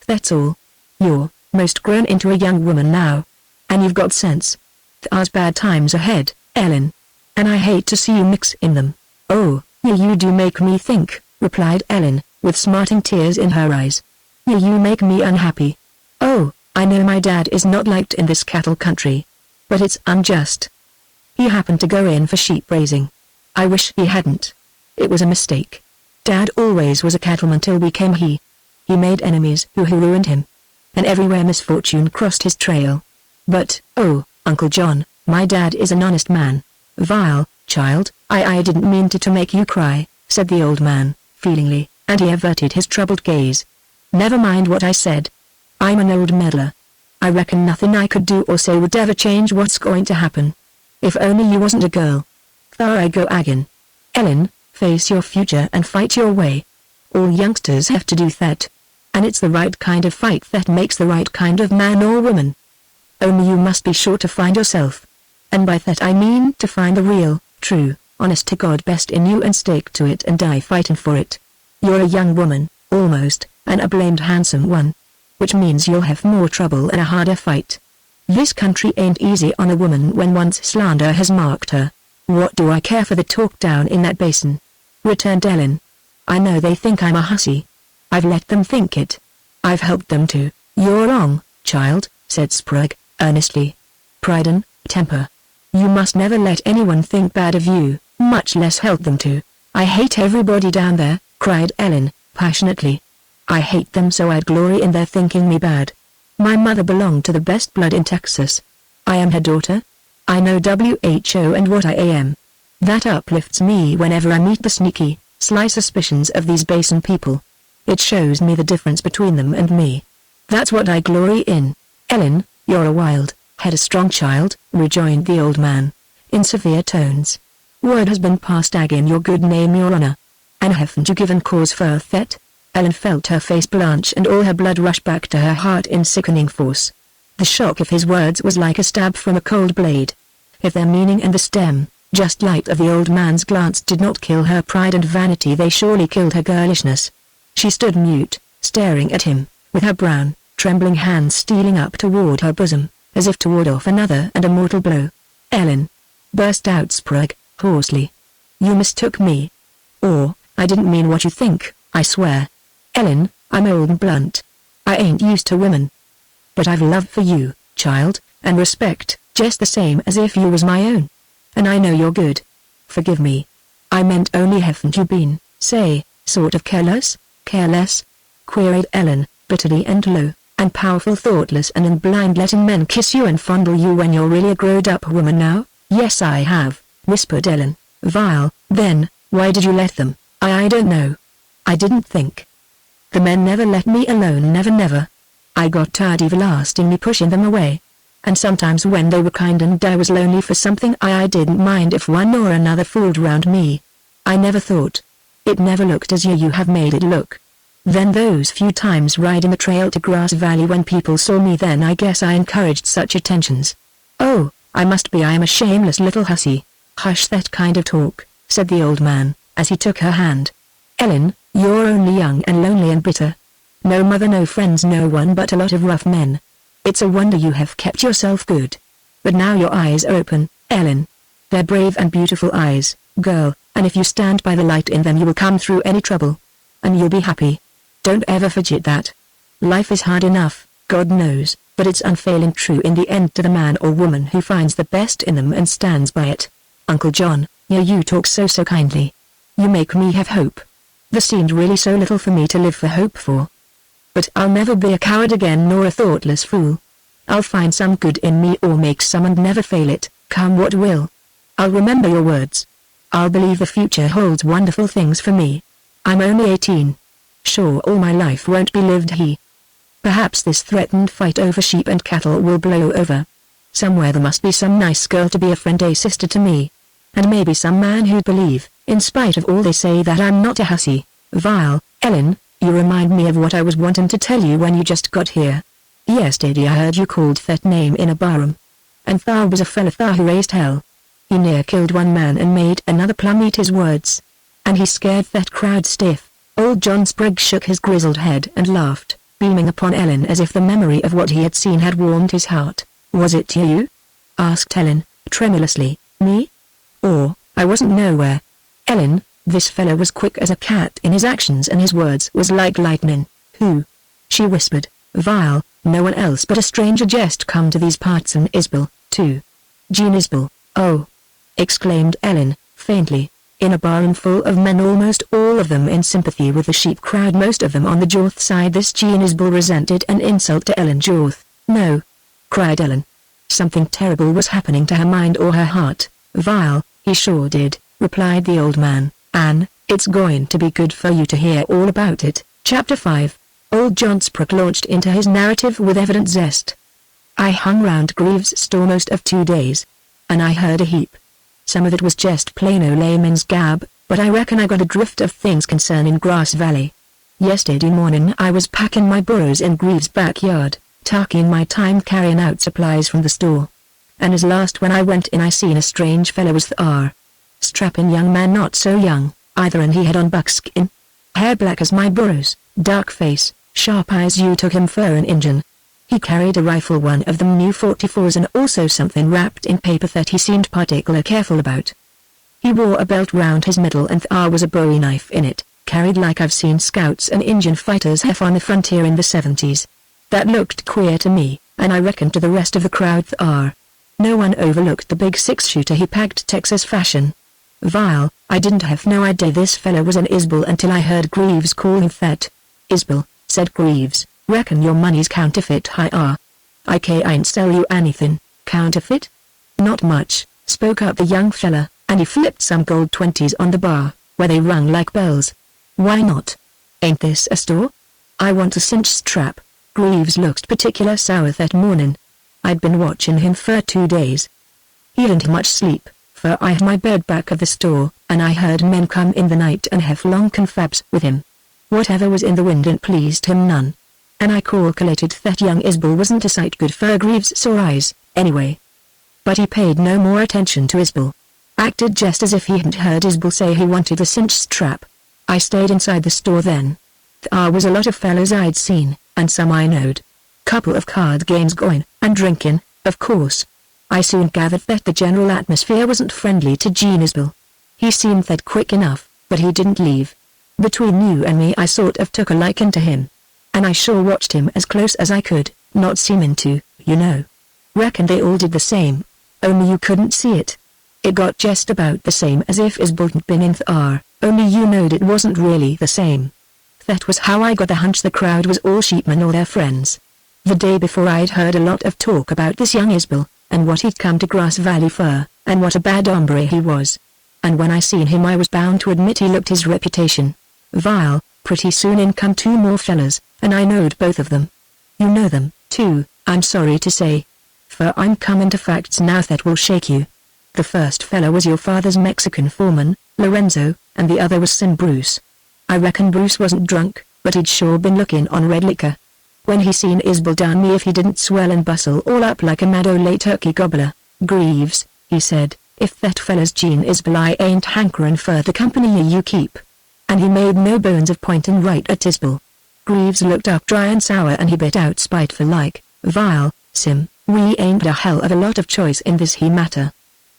That's all. You're most grown into a young woman now. And you've got sense. There's bad times ahead, Ellen. And I hate to see you mix in them." "Oh, you do make me think," replied Ellen, with smarting tears in her eyes. You make me unhappy. Oh, I know my dad is not liked in this cattle country. But it's unjust. He happened to go in for sheep raising. I wish he hadn't. It was a mistake. Dad always was a cattleman till we came here. He made enemies who ruined him. And everywhere misfortune crossed his trail. But, oh, Uncle John, my dad is an honest man." "Vile, child, I didn't mean to make you cry," said the old man, feelingly, and he averted his troubled gaze. "Never mind what I said. I'm an old meddler. I reckon nothing I could do or say would ever change what's going to happen. If only you wasn't a girl. Thar I go again. Ellen, face your future and fight your way. All youngsters have to do that. And it's the right kind of fight that makes the right kind of man or woman. Only you must be sure to find yourself. And by that I mean to find the real, true, honest-to-God best in you and stick to it and die fighting for it. You're a young woman, almost, and a blamed handsome one. which means you'll have more trouble and a harder fight. This country ain't easy on a woman when once slander has marked her. What do I care for the talk down in that basin? Returned Ellen. I know they think I'm a hussy. I've let them think it. I've helped them to. You're wrong, child, said Sprague, earnestly. Pride and temper. You must never let anyone think bad of you, much less help them to. I hate everybody down there, cried Ellen, passionately. I hate them so I'd glory in their thinking me bad. My mother belonged to the best blood in Texas. I am her daughter. I know WHO and what I am. That uplifts me whenever I meet the sneaky, sly suspicions of these basin people. It shows me the difference between them and me. That's what I glory in. Ellen, you're a wild, headstrong child, rejoined the old man, in severe tones. Word has been passed in your good name, your honor. And haven't you given cause for that? Ellen felt her face blanch and all her blood rush back to her heart in sickening force. The shock of his words was like a stab from a cold blade. If their meaning and the stem, just light of the old man's glance did not kill her pride and vanity, they surely killed her girlishness. She stood mute, staring at him, with her brown, trembling hands stealing up toward her bosom, as if to ward off another and a mortal blow. Ellen! Burst out Sprague, hoarsely. You mistook me. Or, I didn't mean what you think, I swear. Ellen, I'm old and blunt. I ain't used to women. But I've love for you, child, and respect, just the same as if you was my own. And I know you're good. Forgive me. I meant only haven't you been, say, sort of careless? Careless? Queried Ellen, bitterly and low, and powerful, thoughtless and in blind, letting men kiss you and fondle you when you're really a grown-up woman now? Yes I have, whispered Ellen. Vile, then, why did you let them? I don't know. I didn't think. The men never let me alone, never. I got tired everlastingly pushing them away. And sometimes when they were kind and I was lonely for something, I didn't mind if one or another fooled round me. I never thought. It never looked as you have made it look. Then those few times riding the trail to Grass Valley when people saw me, then I guess I encouraged such attentions. Oh, I am a shameless little hussy. Hush that kind of talk, said the old man, as he took her hand. Ellen, you're only young and lonely and bitter. No mother, no friends, no one but a lot of rough men. It's a wonder you have kept yourself good. But now your eyes are open, Ellen. They're brave and beautiful eyes, girl, and if you stand by the light in them you will come through any trouble. And you'll be happy. Don't ever forget that. Life is hard enough, God knows, but it's unfailing true in the end to the man or woman who finds the best in them and stands by it. Uncle John, you talk so kindly. You make me have hope. There seemed really so little for me to live for hope for. But I'll never be a coward again nor a thoughtless fool. I'll find some good in me or make some and never fail it, come what will. I'll remember your words. I'll believe the future holds wonderful things for me. I'm only 18. Sure, all my life won't be lived here. Perhaps this threatened fight over sheep and cattle will blow over. Somewhere there must be some nice girl to be a friend, a sister to me. And maybe some man who'd believe, in spite of all they say, that I'm not a hussy. Vile, Ellen, you remind me of what I was wanting to tell you when you just got here. Yesterday I heard you called that name in a barroom. And thar was a fella thar who raised hell. He near killed one man and made another plumb eat his words. And he scared that crowd stiff. Old John Sprague shook his grizzled head and laughed, beaming upon Ellen as if the memory of what he had seen had warmed his heart. Was it you? Asked Ellen, tremulously. Me? Or, I wasn't nowhere. Ellen, this fellow was quick as a cat in his actions and his words was like lightning. Who? She whispered. Vile, no one else but a stranger just come to these parts, and Isbel, too. Jean Isbel, oh! Exclaimed Ellen, faintly. In a barroom full of men, almost all of them in sympathy with the sheep crowd, most of them on the Jorth side, this Jean Isbel resented an insult to Ellen Jorth. No! Cried Ellen. Something terrible was happening to her mind or her heart. Vile, he sure did, replied the old man. Anne, it's going to be good for you to hear all about it. Chapter 5. Old John Sprague launched into his narrative with evident zest. I hung round Greaves' store most of 2 days. And I heard a heap. Some of it was just plain old layman's gab, but I reckon I got a drift of things concerning Grass Valley. Yesterday morning I was packing my burros in Greaves' backyard, taking my time carrying out supplies from the store. And as last when I went in I seen a strange fellow was thar. Strapping young man, not so young, either, and he had on buckskin. Hair black as my burros, dark face, Sharp eyes, you took him for an Injun. He carried a rifle, one of them new 44s, and also something wrapped in paper that he seemed particular careful about. He wore a belt round his middle and there was a bowie knife in it, carried like I've seen scouts and Indian fighters have on the frontier in the 70s. That looked queer to me, and I reckon to the rest of the crowd there. No one overlooked the big 6-shooter he packed Texas fashion. Vile, I didn't have no idea this fella was an Isbell until I heard Greaves call him that. Isbell, said Greaves, reckon your money's counterfeit. Hi I ain't sell you anything. Counterfeit? Not much, spoke up the young fella, and he flipped some gold 20s on the bar, where they rung like bells. Why not? Ain't this a store? I want a cinch strap. Greaves looked particular sour that morning. I'd been watching him for 2 days. He didn't much sleep, for I had my bed back of the store, and I heard men come in the night and have long confabs with him. Whatever was in the wind didn't pleased him none. And I calculated that young Isbell wasn't a sight good for Greaves' sore eyes, anyway. But he paid no more attention to Isbell. Acted just as if he hadn't heard Isbell say he wanted the cinch strap. I stayed inside the store then. There was a lot of fellows I'd seen, and some I knowed. Couple of card games going, and drinking, of course. I soon gathered that the general atmosphere wasn't friendly to Gene Isbell. He seemed that quick enough, but he didn't leave. Between you and me, I sort of took a liking to him. And I sure watched him as close as I could, not seeming to, you know. Reckon they all did the same. Only you couldn't see it. It got just about the same as if Isbell had been in there, only you knowed it wasn't really the same. That was how I got the hunch the crowd was all sheepmen or their friends. The day before I'd heard a lot of talk about this young Isbell, and what he'd come to Grass Valley for, and what a bad hombre he was. And when I seen him I was bound to admit he looked his reputation. Vile. Pretty soon in come 2 more fellas, and I knowed both of them. You know them, too, I'm sorry to say. For I'm coming to facts now that will shake you. The first fella was your father's Mexican foreman, Lorenzo, and the other was Sin Bruce. I reckon Bruce wasn't drunk, but he'd sure been looking on red liquor. When he seen Isbell down me if he didn't swell and bustle all up like a mad ole turkey gobbler. Greaves, he said, if that fella's Gene Isbell I ain't hankering for the company you keep. And he made no bones of pointing right at Isbell. Greaves looked up dry and sour and he bit out spiteful like, Vile, Sim, we ain't a hell of a lot of choice in this he matter.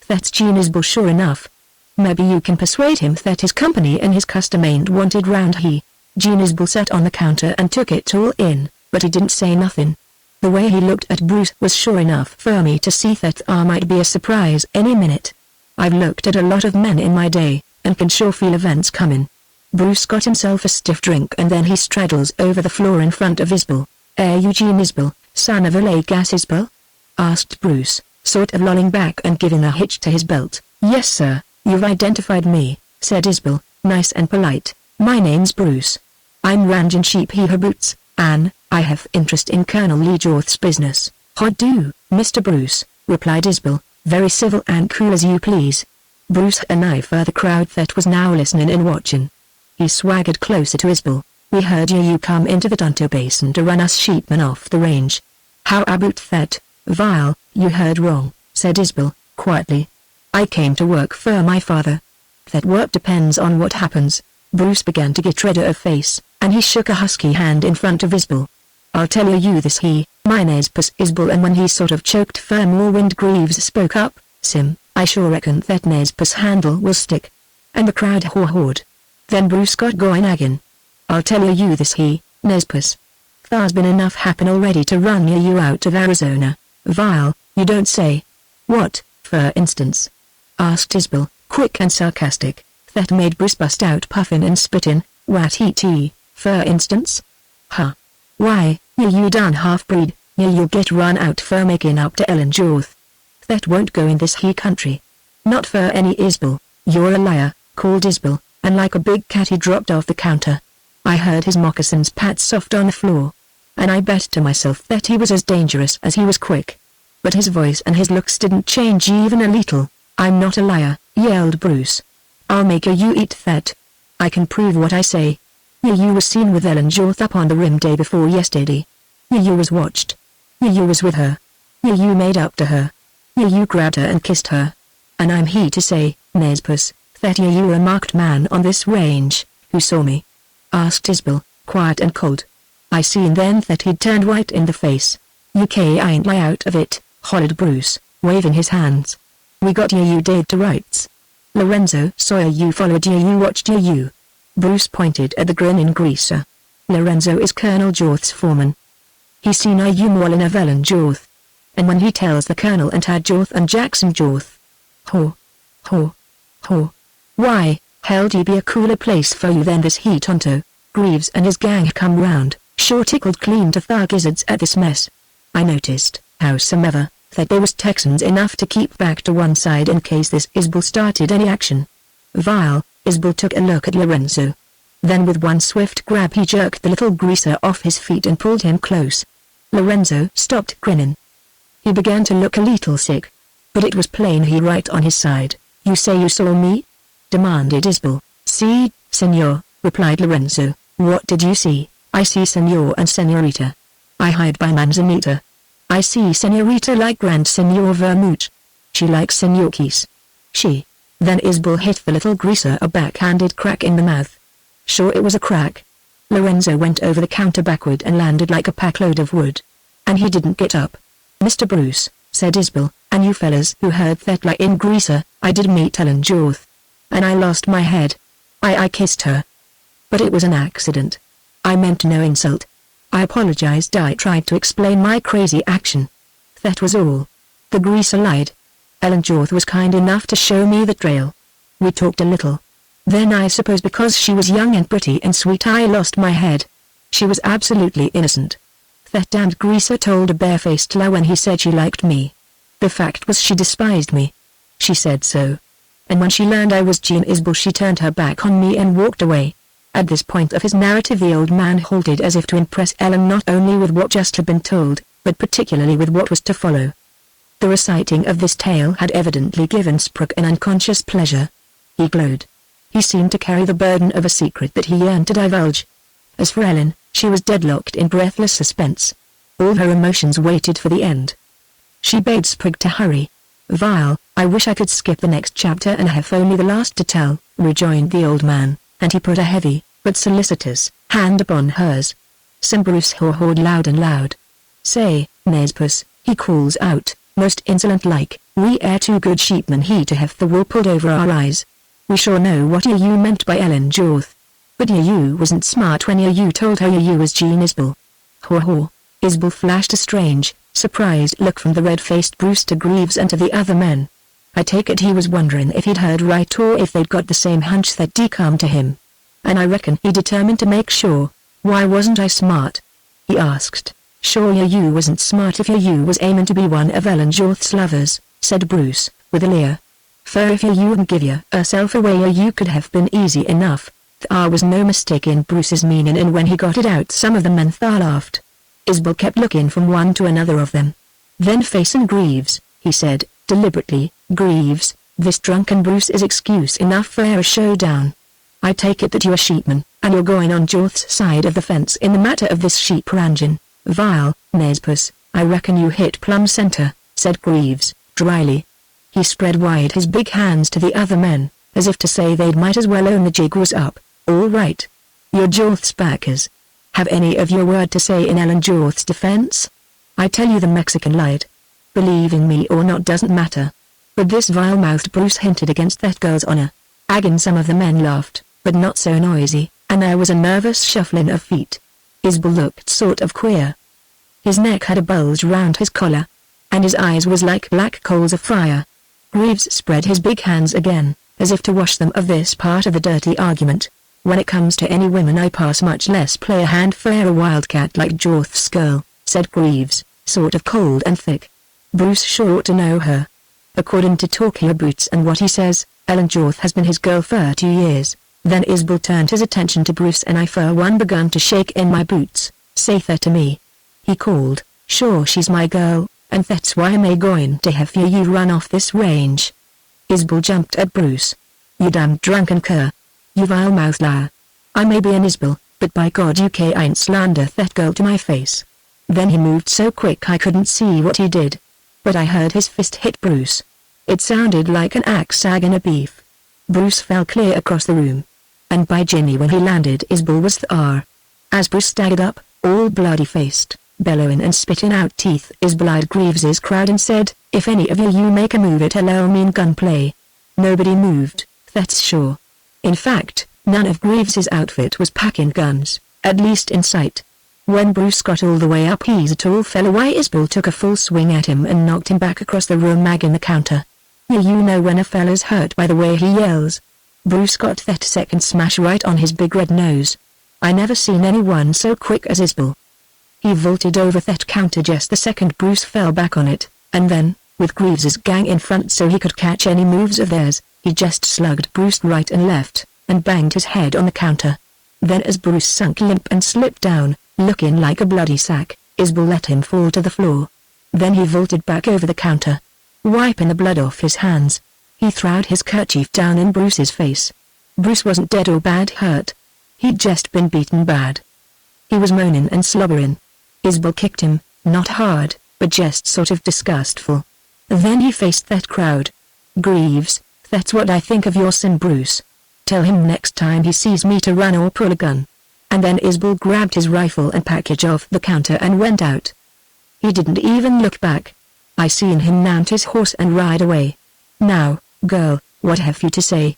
That's Gene Isbell sure enough. Maybe you can persuade him that his company and his custom ain't wanted round he. Gene Isbell sat on the counter and took it all in, but he didn't say nothing. The way he looked at Bruce was sure enough for me to see that might be a surprise any minute. I've looked at a lot of men in my day, and can sure feel events coming. Bruce got himself a stiff drink and then he straddles over the floor in front of Isbell. Eugene Isbell, son of a Gas Isbell? Asked Bruce, sort of lolling back and giving a hitch to his belt. Yes sir, you've identified me, said Isbell, nice and polite. My name's Bruce. I'm ranging sheep here boots, and I have interest in Colonel Lee Jorth's business. How do, Mr. Bruce, replied Isbell, very civil and cool as you please. Bruce had an eye for the crowd that was now listening and watching. He swaggered closer to Isbell. We heard you come into the Tonto Basin to run us sheepmen off the range. How about that, Vile? You heard wrong, said Isbell, quietly. I came to work for my father. That work depends on what happens. Bruce began to get redder of face, and he shook a husky hand in front of Isbell. I'll tell you this my name's Isbell, and when he sort of choked for more wind Greaves spoke up, Sim, I sure reckon that Nez handle will stick. And the crowd haw-hawed. Then Bruce got going again. I'll tell you this Nez. There's been enough happen already to run you out of Arizona. Vile, you don't say. What, for instance? Asked Isbell, quick and sarcastic. That made Bruce bust out puffing and spitting. What for instance? Huh. Why, you done half-breed, you'll get run out for making up to Ellen Jorth. That won't go in this country. Not for any Isbell, you're a liar, called Isbell, and like a big cat he dropped off the counter. I heard his moccasins pat soft on the floor. And I bet to myself that he was as dangerous as he was quick. But his voice and his looks didn't change even a little. I'm not a liar, yelled Bruce. I'll make you eat that. I can prove what I say. You was seen with Ellen Jorth up on the rim day before yesterday. You was watched. You was with her. You made up to her. You grabbed her and kissed her. And I'm here to say, Nez, that you were a marked man on this range, who saw me. Asked Isbell, quiet and cold. I seen then that he'd turned white in the face. "You ain't lie out of it," hollered Bruce, waving his hands. "We got you dead to rights. Lorenzo saw you, followed you, watched you." Bruce pointed at the grinning greaser. "Lorenzo is Colonel Jorth's foreman. He seen you maulin' Evelyn Jorth. And when he tells the Colonel and had Jorth and Jackson Jorth. Ho. Ho. Ho. Why, hell'd you be a cooler place for you than this heat, Tonto? Greaves and his gang come round, sure tickled clean to thar gizzards at this mess. I noticed, howsomever, that they was Texans enough to keep back to one side in case this Isbel started any action." Vile, Isbel took a look at Lorenzo. Then with one swift grab he jerked the little greaser off his feet and pulled him close. Lorenzo stopped grinning. He began to look a little sick. But it was plain he right on his side. "You say you saw me?" demanded Isbel. "See, senor," replied Lorenzo. "What did you see?" "I see senor and senorita. I hide by manzanita. I see senorita like Grand Senor Vermouth. She likes Senor Keys. She." Then Isbel hit the little greaser a backhanded crack in the mouth. Sure it was a crack. Lorenzo went over the counter backward and landed like a packload of wood. And he didn't get up. "Mr. Bruce," said Isbel, "and you fellas who heard that lie in greaser, I did meet Ellen Jorth. And I lost my head. I kissed her. But it was an accident. I meant no insult. I apologized. I tried to explain my crazy action. That was all." The greaser lied. "Ellen Jorth was kind enough to show me the trail. We talked a little. Then I suppose because she was young and pretty and sweet I lost my head. She was absolutely innocent. That damned greaser told a barefaced lie when he said she liked me. The fact was she despised me. She said so. And when she learned I was Jean Isbel she turned her back on me and walked away." At this point of his narrative the old man halted as if to impress Ellen not only with what just had been told, but particularly with what was to follow. The reciting of this tale had evidently given Sprague an unconscious pleasure. He glowed. He seemed to carry the burden of a secret that he yearned to divulge. As for Ellen, she was deadlocked in breathless suspense. All her emotions waited for the end. She bade Sprague to hurry. "Vile, I wish I could skip the next chapter and have only the last to tell," rejoined the old man, and he put a heavy, but solicitous, hand upon hers. Bruce haw-hawed loud and loud. "Say, Nespuss," he calls out, most insolent-like, "we air two good sheepmen he to have the wool pulled over our eyes. We sure know what you meant by Ellen Jorth. But you wasn't smart when you told her you was Jean Isbel." Haw-haw. Isbel flashed a strange, surprised look from the red-faced Bruce to Greaves and to the other men. I take it he was wondering if he'd heard right or if they'd got the same hunch that come to him. And I reckon he determined to make sure. "Why wasn't I smart?" he asked. "Sure you wasn't smart if you was aimin' to be one of Ellen Jorth's lovers," said Bruce, with a leer. "For if you wouldn't give yourself away you could have been easy enough." There was no mistaking Bruce's meaning and when he got it out some of the men laughed. Isbel kept looking from one to another of them. Then facing Greaves, he said, deliberately, "Greaves, this drunken Bruce is excuse enough for a showdown. I take it that you're a sheepman, and you're going on Jorth's side of the fence in the matter of this sheep ranching. Vile, Nespuss, I reckon you hit plumb center," said Greaves, dryly. He spread wide his big hands to the other men, as if to say they'd might as well own the jig was up. "All right. You're Jorth's backers. Have any of your word to say in Ellen Jorth's defense? I tell you the Mexican lied. Believing me or not doesn't matter. But this vile-mouthed Bruce hinted against that girl's honor." Again some of the men laughed, but not so noisy, and there was a nervous shuffling of feet. Isbel looked sort of queer. His neck had a bulge round his collar, and his eyes was like black coals of fire. Greaves spread his big hands again, as if to wash them of this part of the dirty argument. "When it comes to any women I pass much less play a hand for a wildcat like Jorth's girl," said Greaves, sort of cold and thick. "Bruce sure ought to know her. According to Talkie Boots and what he says, Ellen Jorth has been his girl for 2 years. Then Isbel turned his attention to Bruce and I for one begun to shake in my boots. "Say that to me," he called. "Sure she's my girl, and that's why I'm going to have you run off this range." Isbel jumped at Bruce. "You damn drunken cur. You vile-mouthed liar. I may be an Isbel, but by God you ain't slander that girl to my face." Then he moved so quick I couldn't see what he did. But I heard his fist hit Bruce. It sounded like an axe sagging a beef. Bruce fell clear across the room. And by Jimmy when he landed Isbel was thar. As Bruce staggered up, all bloody-faced, bellowing and spitting out teeth. Isbel eyed Greaves's crowd and said, "If any of you make a move it'll mean gunplay." Nobody moved, that's sure. In fact, none of Greaves's outfit was packing guns, at least in sight. When Bruce got all the way up, he's a tall fellow, why Isbel took a full swing at him and knocked him back across the room, magging the counter. You know when a fella's hurt by the way he yells. Bruce got that second smash right on his big red nose. I never seen anyone so quick as Isbel. He vaulted over that counter just the second Bruce fell back on it, and then, with Greaves's gang in front so he could catch any moves of theirs, he just slugged Bruce right and left, and banged his head on the counter. Then as Bruce sunk limp and slipped down, looking like a bloody sack, Isbel let him fall to the floor. Then he vaulted back over the counter. Wiping the blood off his hands, he throwed his kerchief down in Bruce's face. Bruce wasn't dead or bad hurt. He'd just been beaten bad. He was moaning and slobbering. Isbel kicked him, not hard, but just sort of disgustful. Then he faced that crowd. "Greaves, that's what I think of your son Bruce. Tell him next time he sees me to run or pull a gun." And then Isbel grabbed his rifle and package off the counter and went out. He didn't even look back. I seen him mount his horse and ride away. "Now, girl, what have you to say?"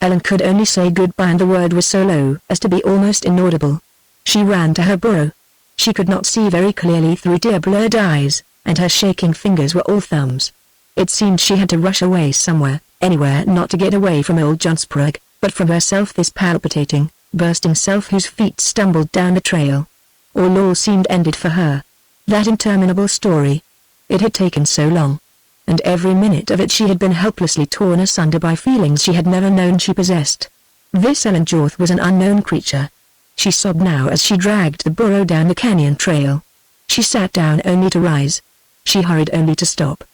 Ellen could only say goodbye, and the word was so low as to be almost inaudible. She ran to her burrow. She could not see very clearly through tear-blurred eyes, and her shaking fingers were all thumbs. It seemed she had to rush away somewhere, anywhere, not to get away from old John Sprague, but from herself, this palpitating, bursting self whose feet stumbled down the trail. All seemed ended for her. That interminable story. It had taken so long. And every minute of it she had been helplessly torn asunder by feelings she had never known she possessed. This Ellen Jorth was an unknown creature. She sobbed now as she dragged the burro down the canyon trail. She sat down only to rise. She hurried only to stop.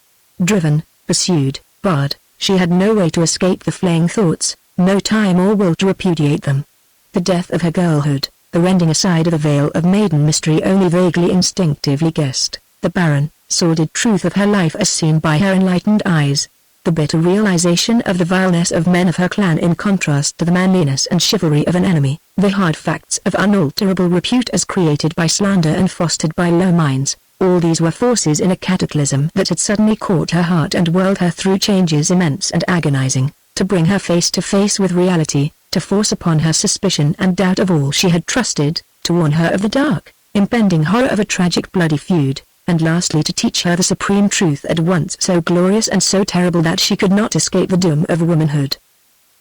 Driven, pursued, barred, she had no way to escape the flaying thoughts, no time or will to repudiate them. The death of her girlhood, the rending aside of the veil of maiden mystery only vaguely instinctively guessed, the barren, sordid truth of her life as seen by her enlightened eyes, the bitter realization of the vileness of men of her clan in contrast to the manliness and chivalry of an enemy, the hard facts of unalterable repute as created by slander and fostered by low minds. All these were forces in a cataclysm that had suddenly caught her heart and whirled her through changes immense and agonizing, to bring her face to face with reality, to force upon her suspicion and doubt of all she had trusted, to warn her of the dark, impending horror of a tragic bloody feud, and lastly to teach her the supreme truth at once so glorious and so terrible that she could not escape the doom of womanhood.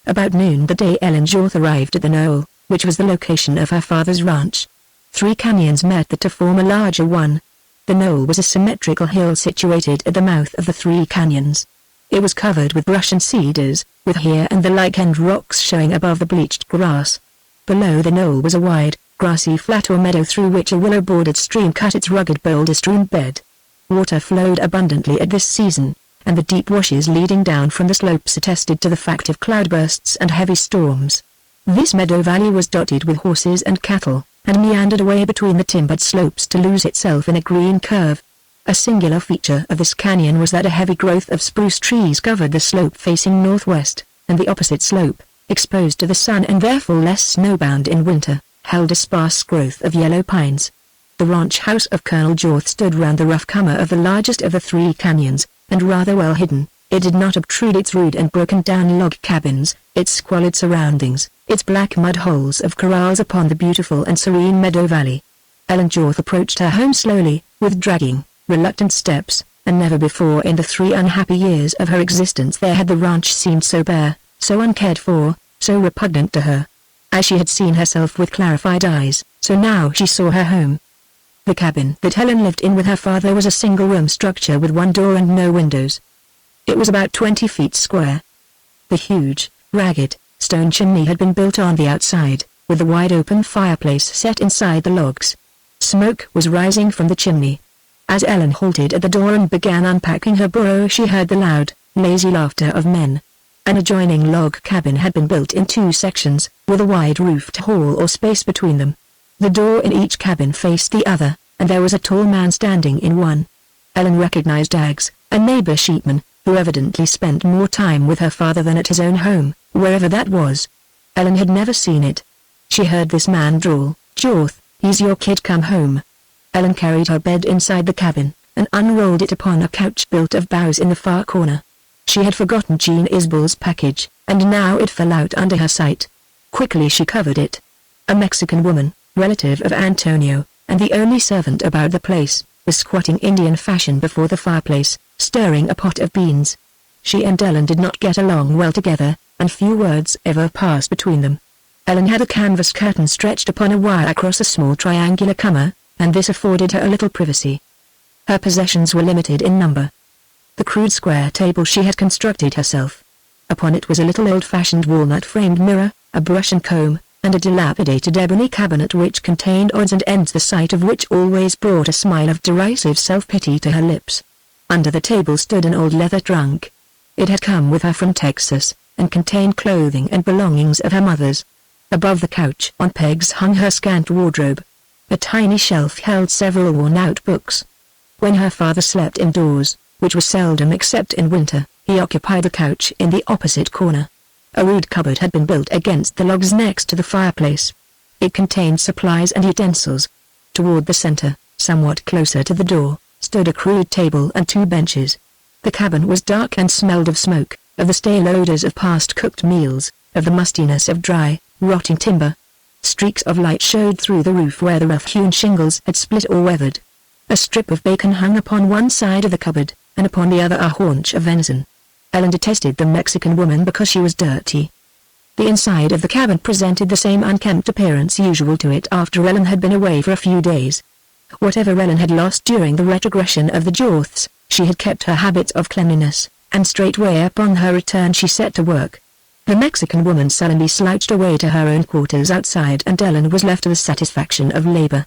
About noon the day Ellen Jorth arrived at the knoll, which was the location of her father's ranch. 3 canyons met there to form a larger one. The knoll was a symmetrical hill situated at the mouth of the 3 canyons. It was covered with brush and cedars, with here and there lichened rocks showing above the bleached grass. Below the knoll was a wide, grassy flat or meadow through which a willow-bordered stream cut its rugged boulder-strewn bed. Water flowed abundantly at this season, and the deep washes leading down from the slopes attested to the fact of cloudbursts and heavy storms. This meadow valley was dotted with horses and cattle, and meandered away between the timbered slopes to lose itself in a green curve. A singular feature of this canyon was that a heavy growth of spruce trees covered the slope facing northwest, and the opposite slope, exposed to the sun and therefore less snowbound in winter, held a sparse growth of yellow pines. The ranch house of Colonel Jorth stood round the rough comer of the largest of the 3 canyons, and rather well hidden. It did not obtrude its rude and broken-down log cabins, its squalid surroundings, its black mud holes of corrals upon the beautiful and serene meadow valley. Ellen Jorth approached her home slowly, with dragging, reluctant steps, and never before in the 3 unhappy years of her existence there had the ranch seemed so bare, so uncared for, so repugnant to her. As she had seen herself with clarified eyes, so now she saw her home. The cabin that Helen lived in with her father was a single-room structure with 1 door and no windows. It was about 20 feet square. The huge, ragged, stone chimney had been built on the outside, with a wide-open fireplace set inside the logs. Smoke was rising from the chimney. As Ellen halted at the door and began unpacking her burro, she heard the loud, lazy laughter of men. An adjoining log cabin had been built in 2 sections, with a wide roofed hall or space between them. The door in each cabin faced the other, and there was a tall man standing in one. Ellen recognized Aggs, a neighbor sheepman, who evidently spent more time with her father than at his own home, wherever that was. Ellen had never seen it. She heard this man drawl, "Jorth, He's your kid, come home. Ellen carried her bed inside the cabin, and unrolled it upon a couch built of boughs in the far corner. She had forgotten Jean Isbell's package, and now it fell out under her sight. Quickly she covered it. A Mexican woman, relative of Antonio, and the only servant about the place, was squatting Indian fashion before the fireplace, stirring a pot of beans. She and Ellen did not get along well together, and few words ever passed between them. Ellen had a canvas curtain stretched upon a wire across a small triangular comer, and this afforded her a little privacy. Her possessions were limited in number. The crude square table she had constructed herself. Upon it was a little old-fashioned walnut-framed mirror, a brush and comb, and a dilapidated ebony cabinet which contained odds and ends, the sight of which always brought a smile of derisive self-pity to her lips. Under the table stood an old leather trunk. It had come with her from Texas, and contained clothing and belongings of her mother's. Above the couch on pegs hung her scant wardrobe. A tiny shelf held several worn-out books. When her father slept indoors, which was seldom except in winter, he occupied the couch in the opposite corner. A rude cupboard had been built against the logs next to the fireplace. It contained supplies and utensils. Toward the center, somewhat closer to the door, stood a crude table and 2 benches. The cabin was dark and smelled of smoke, of the stale odors of past cooked meals, of the mustiness of dry, rotting timber. Streaks of light showed through the roof where the rough-hewn shingles had split or weathered. A strip of bacon hung upon one side of the cupboard, and upon the other a haunch of venison. Ellen detested the Mexican woman because she was dirty. The inside of the cabin presented the same unkempt appearance usual to it after Ellen had been away for a few days. Whatever Ellen had lost during the retrogression of the Jorths, she had kept her habit of cleanliness, and straightway upon her return she set to work. The Mexican woman sullenly slouched away to her own quarters outside, and Ellen was left to the satisfaction of labor.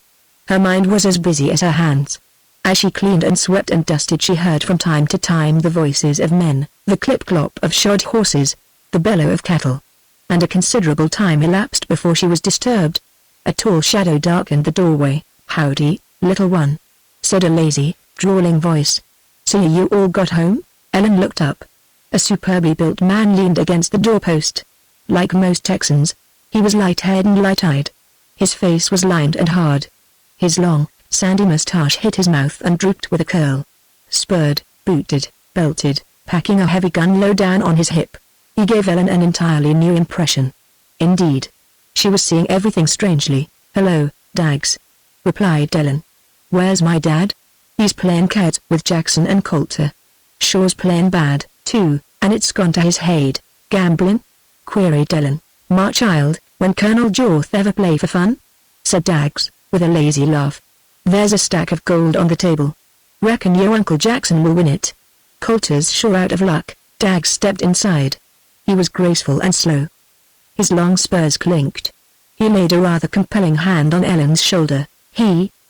Her mind was as busy as her hands. As she cleaned and swept and dusted she heard from time to time the voices of men, the clip-clop of shod horses, the bellow of cattle. And a considerable time elapsed before she was disturbed. A tall shadow darkened the doorway. "Howdy, little one," said a lazy, drawling voice. "So you all got home?" Ellen looked up. A superbly built man leaned against the doorpost. Like most Texans, he was light-haired and light-eyed. His face was lined and hard. His long, sandy mustache hid his mouth and drooped with a curl. Spurred, booted, belted, packing a heavy gun low down on his hip, he gave Ellen an entirely new impression. Indeed, she was seeing everything strangely. "Hello, Dags," replied Ellen. "Where's my dad?" "He's playin' cards with Jackson and Coulter." "Shaw's playin' bad, too, and it's gone to his head." "Gamblin'?" queried Ellen. "My child, when Colonel Jorth ever play for fun?" said Dags, with a lazy laugh. "There's a stack of gold on the table. Reckon your Uncle Jackson will win it." "Coulter's sure out of luck." Dags stepped inside. He was graceful and slow. His long spurs clinked. He laid a rather compelling hand on Ellen's shoulder.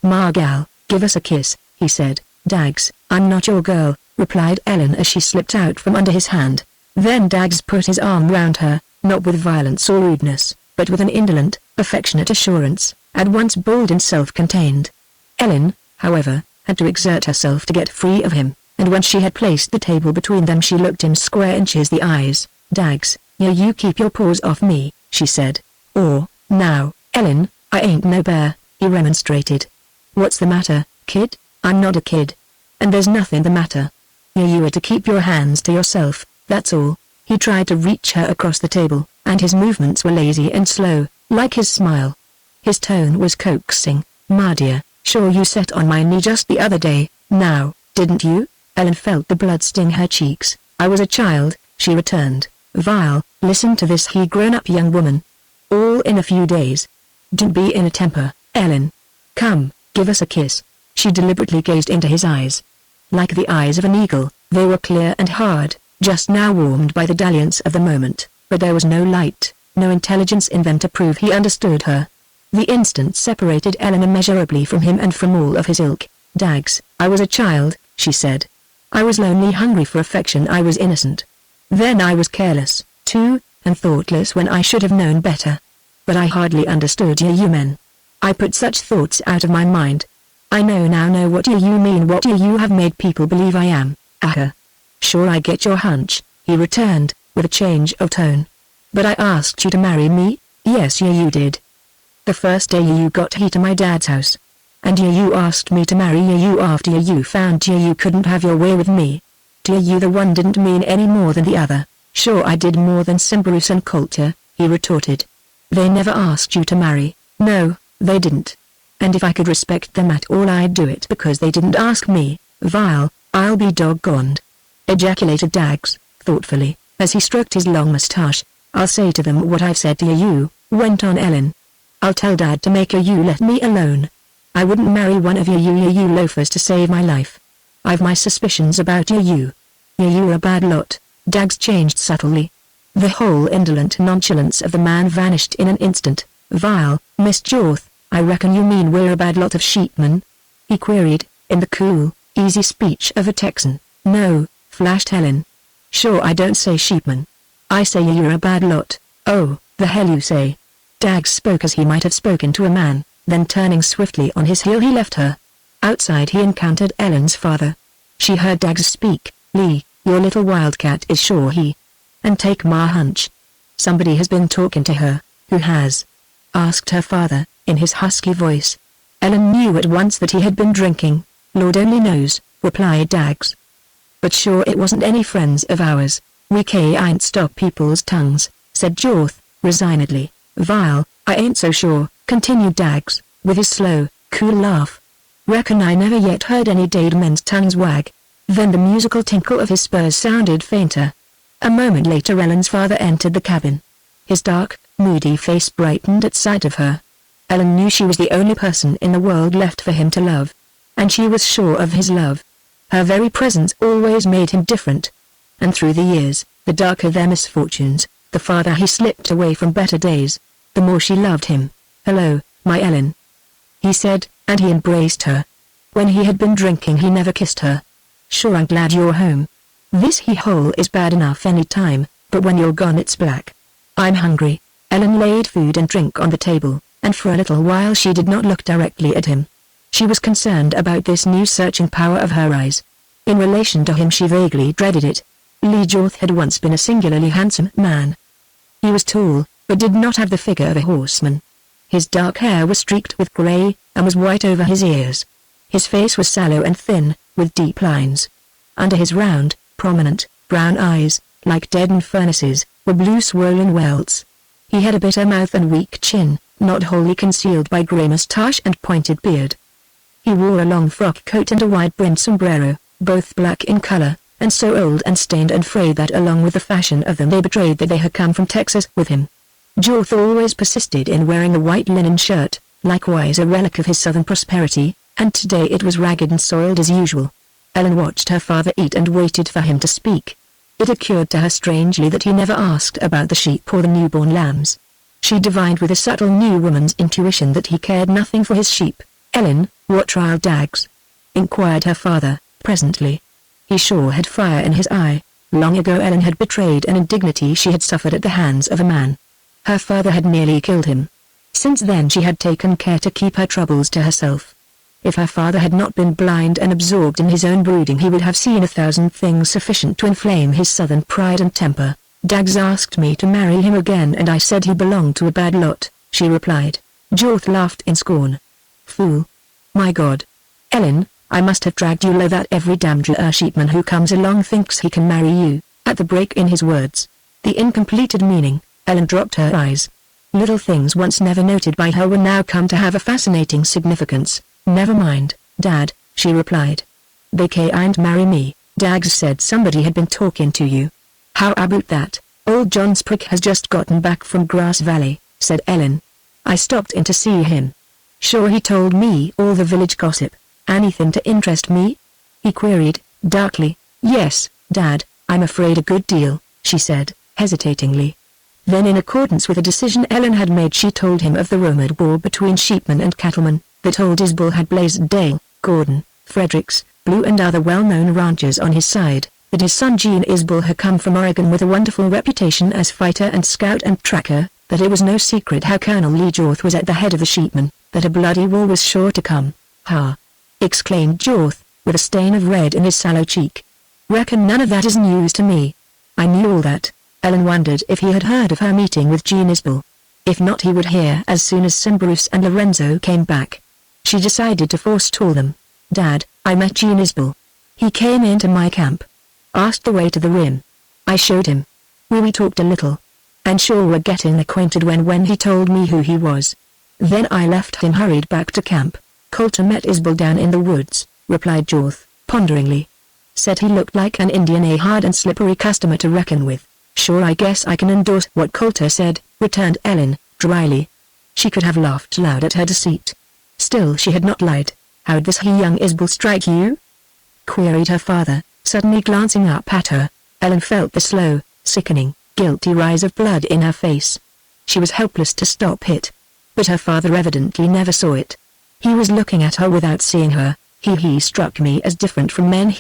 "Ma gal, give us a kiss," he said. "Dags, I'm not your girl," replied Ellen as she slipped out from under his hand. Then Dags put his arm round her, not with violence or rudeness, but with an indolent, affectionate assurance, at once bold and self-contained. Ellen, however, had to exert herself to get free of him, and when she had placed the table between them she looked him square in the eyes. "Dags, you keep your paws off me," she said. Now, Ellen, I ain't no bear," he remonstrated. "What's the matter, kid?" "I'm not a kid. And there's nothing the matter. You are to keep your hands to yourself, that's all." He tried to reach her across the table, and his movements were lazy and slow, like his smile. His tone was coaxing. "Ma dear, sure you sat on my knee just the other day, now, didn't you?" Ellen felt the blood sting her cheeks. "I was a child," she returned. "Vile, listen to this grown-up young woman. All in a few days. Don't be in a temper, Ellen. Come, give us a kiss." She deliberately gazed into his eyes. Like the eyes of an eagle, they were clear and hard, just now warmed by the dalliance of the moment, but there was no light, no intelligence in them to prove he understood her. The instant separated Ellen immeasurably from him and from all of his ilk. "Dags, I was a child," she said. "I was lonely, hungry for affection, I was innocent. Then I was careless, too, and thoughtless when I should have known better. But I hardly understood you men. I put such thoughts out of my mind. I know what you mean, what you have made people believe I am." "Sure, I get your hunch," he returned, with a change of tone. "But I asked you to marry me." "Yes, you did." The first day you got here to my dad's house. And you asked me to marry you after you found you couldn't have your way with me. You the one didn't mean any more than the other. Sure I did more than Simbarus and Coulter, he retorted. They never asked you to marry. No, they didn't. And if I could respect them at all I'd do it because they didn't ask me. Vile, I'll be doggoned. Ejaculated Dags, thoughtfully, as he stroked his long mustache. I'll say to them what I've said to you, went on Ellen. I'll tell Dad to make you let me alone. I wouldn't marry one of you loafers to save my life. I've my suspicions about you. You're a bad lot. Dags changed subtly. The whole indolent nonchalance of the man vanished in an instant. Vile, Miss Jorth, I reckon you mean we're a bad lot of sheepmen? He queried, in the cool, easy speech of a Texan. No, flashed Helen. Sure I don't say sheepmen. I say you're a bad lot. Oh, the hell you say. Dags spoke as he might have spoken to a man, then turning swiftly on his heel he left her. Outside he encountered Ellen's father. She heard Dags speak. Lee, your little wildcat is sure he. And take my hunch. Somebody has been talking to her. Who has? Asked her father, in his husky voice. Ellen knew at once that he had been drinking. Lord only knows, replied Dags. But sure it wasn't any friends of ours. We can't stop people's tongues, said Jorth, resignedly. Vile, I ain't so sure, continued Dags, with his slow, cool laugh. Reckon I never yet heard any dead men's tongues wag. Then the musical tinkle of his spurs sounded fainter. A moment later Ellen's father entered the cabin. His dark, moody face brightened at sight of her. Ellen knew she was the only person in the world left for him to love. And she was sure of his love. Her very presence always made him different. And through the years, the darker their misfortunes, the farther he slipped away from better days, the more she loved him. Hello, my Ellen, he said, and he embraced her. When he had been drinking he never kissed her. Sure I'm glad you're home. This hole is bad enough any time, but when you're gone it's black. I'm hungry. Ellen laid food and drink on the table, and for a little while she did not look directly at him. She was concerned about this new searching power of her eyes. In relation to him she vaguely dreaded it. Lee Jorth had once been a singularly handsome man. He was tall, but did not have the figure of a horseman. His dark hair was streaked with grey, and was white over his ears. His face was sallow and thin, with deep lines. Under his round, prominent, brown eyes, like deadened furnaces, were blue swollen welts. He had a bitter mouth and weak chin, not wholly concealed by grey moustache and pointed beard. He wore a long frock coat and a wide-brimmed sombrero, both black in color, and so old and stained and frayed that along with the fashion of them they betrayed that they had come from Texas with him. Jorth always persisted in wearing a white linen shirt, likewise a relic of his southern prosperity, and today it was ragged and soiled as usual. Ellen watched her father eat and waited for him to speak. It occurred to her strangely that he never asked about the sheep or the newborn lambs. She divined with a subtle new woman's intuition that he cared nothing for his sheep. Ellen, what trial Dags? Inquired her father, presently. He sure had fire in his eye. Long ago Ellen had betrayed an indignity she had suffered at the hands of a man. Her father had nearly killed him. Since then she had taken care to keep her troubles to herself. If her father had not been blind and absorbed in his own brooding he would have seen 1,000 things sufficient to inflame his southern pride and temper. Dags asked me to marry him again and I said he belonged to a bad lot, she replied. Jorth laughed in scorn. Fool. My God. Ellen, I must have dragged you low that every damned sheepman who comes along thinks he can marry you. At the break in his words, the incompleted meaning, Ellen dropped her eyes. Little things once never noted by her were now come to have a fascinating significance. Never mind, Dad, she replied. They can't marry me. Dags said somebody had been talking to you. How about that? Old John Sprick has just gotten back from Grass Valley, said Ellen. I stopped in to see him. Sure he told me all the village gossip. Anything to interest me? He queried, darkly. Yes, Dad, I'm afraid a good deal, she said, hesitatingly. Then in accordance with a decision Ellen had made she told him of the rumored war between sheepmen and cattlemen, that old Isbell had Blaisdell, Gordon, Fredericks, Blue and other well-known ranchers on his side, that his son Gene Isbell had come from Oregon with a wonderful reputation as fighter and scout and tracker, that it was no secret how Colonel Lee Jorth was at the head of the sheepmen, that a bloody war was sure to come. Ha! Exclaimed Jorth, with a stain of red in his sallow cheek. Reckon none of that is news to me. I knew all that. Ellen wondered if he had heard of her meeting with Gene Isbell. If not, he would hear as soon as Bruce and Lorenzo came back. She decided to forestall them. "Dad, I met Gene Isbell. He came into my camp. Asked the way to the rim. I showed him. We talked a little. And sure we're getting acquainted when he told me who he was. Then I left him, hurried back to camp. Coulter met Isbell down in the woods," replied Jorth, ponderingly. "Said he looked like an Indian, a hard and slippery customer to reckon with." "Sure, I guess I can endorse what Coulter said," returned Ellen, dryly. She could have laughed loud at her deceit. Still she had not lied. "How'd this young Isbell strike you?" queried her father, suddenly glancing up at her. Ellen felt the slow, sickening, guilty rise of blood in her face. She was helpless to stop it. But her father evidently never saw it. He was looking at her without seeing her. He struck me as different from men."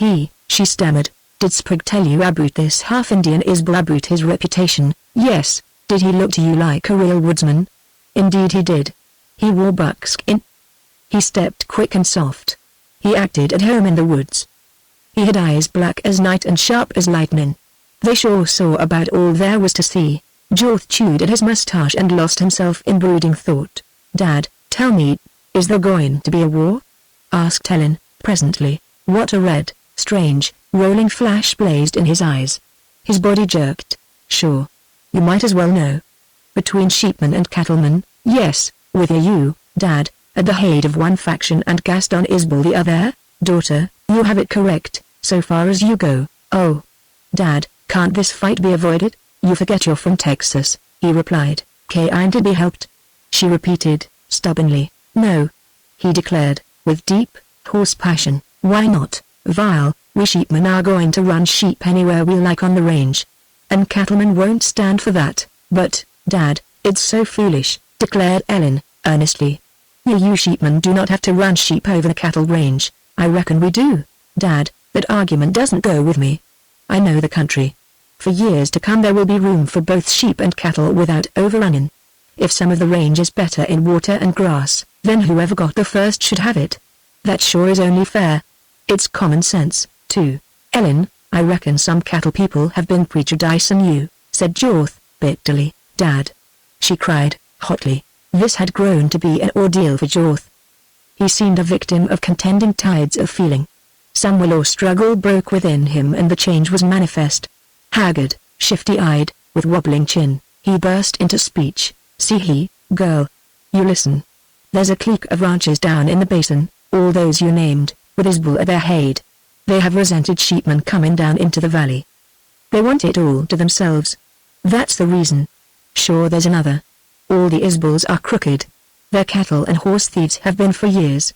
She stammered. "Did Sprigg tell you about this half-Indian Isbell, about his reputation?" "Yes." "Did he look to you like a real woodsman?" "Indeed he did. He wore buckskin. He stepped quick and soft. He acted at home in the woods. He had eyes black as night and sharp as lightning. They sure saw about all there was to see." Jorth chewed at his mustache and lost himself in brooding thought. "Dad, tell me, is there going to be a war?" asked Ellen, presently. What a red, strange, rolling flash blazed in his eyes. His body jerked. "Sure. You might as well know. Between sheepmen and cattlemen, yes, with you, Dad, at the head of one faction and Gaston Isbell the other." "Daughter, you have it correct, so far as you go." "Oh. Dad, can't this fight be avoided?" "You forget you're from Texas," he replied. "Can't it be helped?" she repeated, stubbornly. "No," he declared, with deep, hoarse passion. "Why not, Vile? We sheepmen are going to run sheep anywhere we like on the range. And cattlemen won't stand for that." "But, Dad, it's so foolish," declared Ellen, earnestly. You sheepmen do not have to run sheep over the cattle range." "I reckon we do." "Dad, that argument doesn't go with me. I know the country. For years to come there will be room for both sheep and cattle without overrunning. If some of the range is better in water and grass, then whoever got the first should have it. That sure is only fair. It's common sense, too." "Ellen, I reckon some cattle people have been prejudicing you," said Jorth, bitterly. "Dad!" she cried, hotly. This had grown to be an ordeal for Jorth. He seemed a victim of contending tides of feeling. Some will or struggle broke within him and the change was manifest. Haggard, shifty-eyed, with wobbling chin, he burst into speech. "See, girl. You listen. There's a clique of ranchers down in the basin, all those you named, with Isbell at their head. They have resented sheepmen coming down into the valley. They want it all to themselves. That's the reason. Sure, there's another. All the Isbells are crooked. Their cattle and horse thieves have been for years.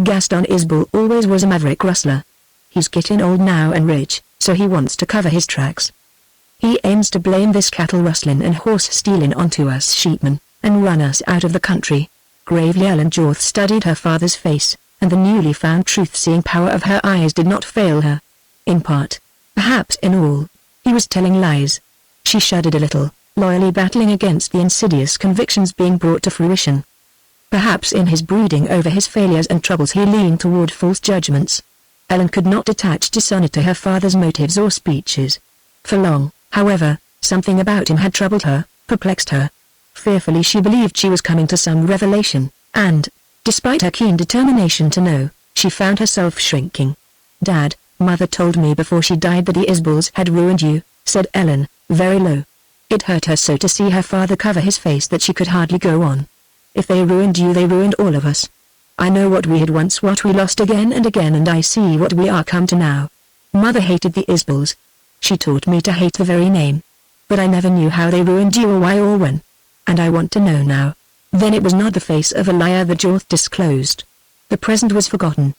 Gaston Isbell always was a maverick rustler. He's getting old now and rich, so he wants to cover his tracks. He aims to blame this cattle rustling and horse stealing onto us sheepmen, and run us out of the country." Gravely Ellen Jorth studied her father's face, and the newly found truth-seeing power of her eyes did not fail her. In part, perhaps in all, he was telling lies. She shuddered a little, loyally battling against the insidious convictions being brought to fruition. Perhaps in his brooding over his failures and troubles he leaned toward false judgments. Ellen could not attach dishonor to her father's motives or speeches. For long, however, something about him had troubled her, perplexed her. Fearfully she believed she was coming to some revelation, and, despite her keen determination to know, she found herself shrinking. "Dad, Mother told me before she died that the Isbells had ruined you," said Ellen, very low. It hurt her so to see her father cover his face that she could hardly go on. "If they ruined you, they ruined all of us. I know what we had once, what we lost again, and I see what we are come to now. Mother hated the Isbells. She taught me to hate the very name. But I never knew how they ruined you or why or when. And I want to know now." Then it was not the face of a liar that Jorth disclosed. The present was forgotten.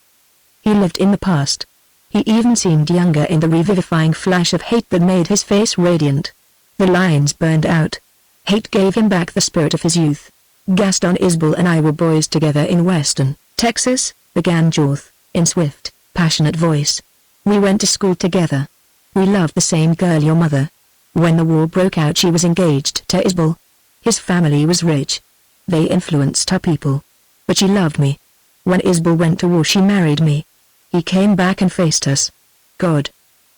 He lived in the past. He even seemed younger in the revivifying flash of hate that made his face radiant. The lines burned out. Hate gave him back the spirit of his youth. "Gaston Isbell and I were boys together in Western Texas," began Jorth, in swift, passionate voice. "We went to school together. We loved the same girl, your mother. When the war broke out she was engaged to Isbell. His family was rich. They influenced her people. But she loved me. When Isbell went to war she married me. He came back and faced us. God.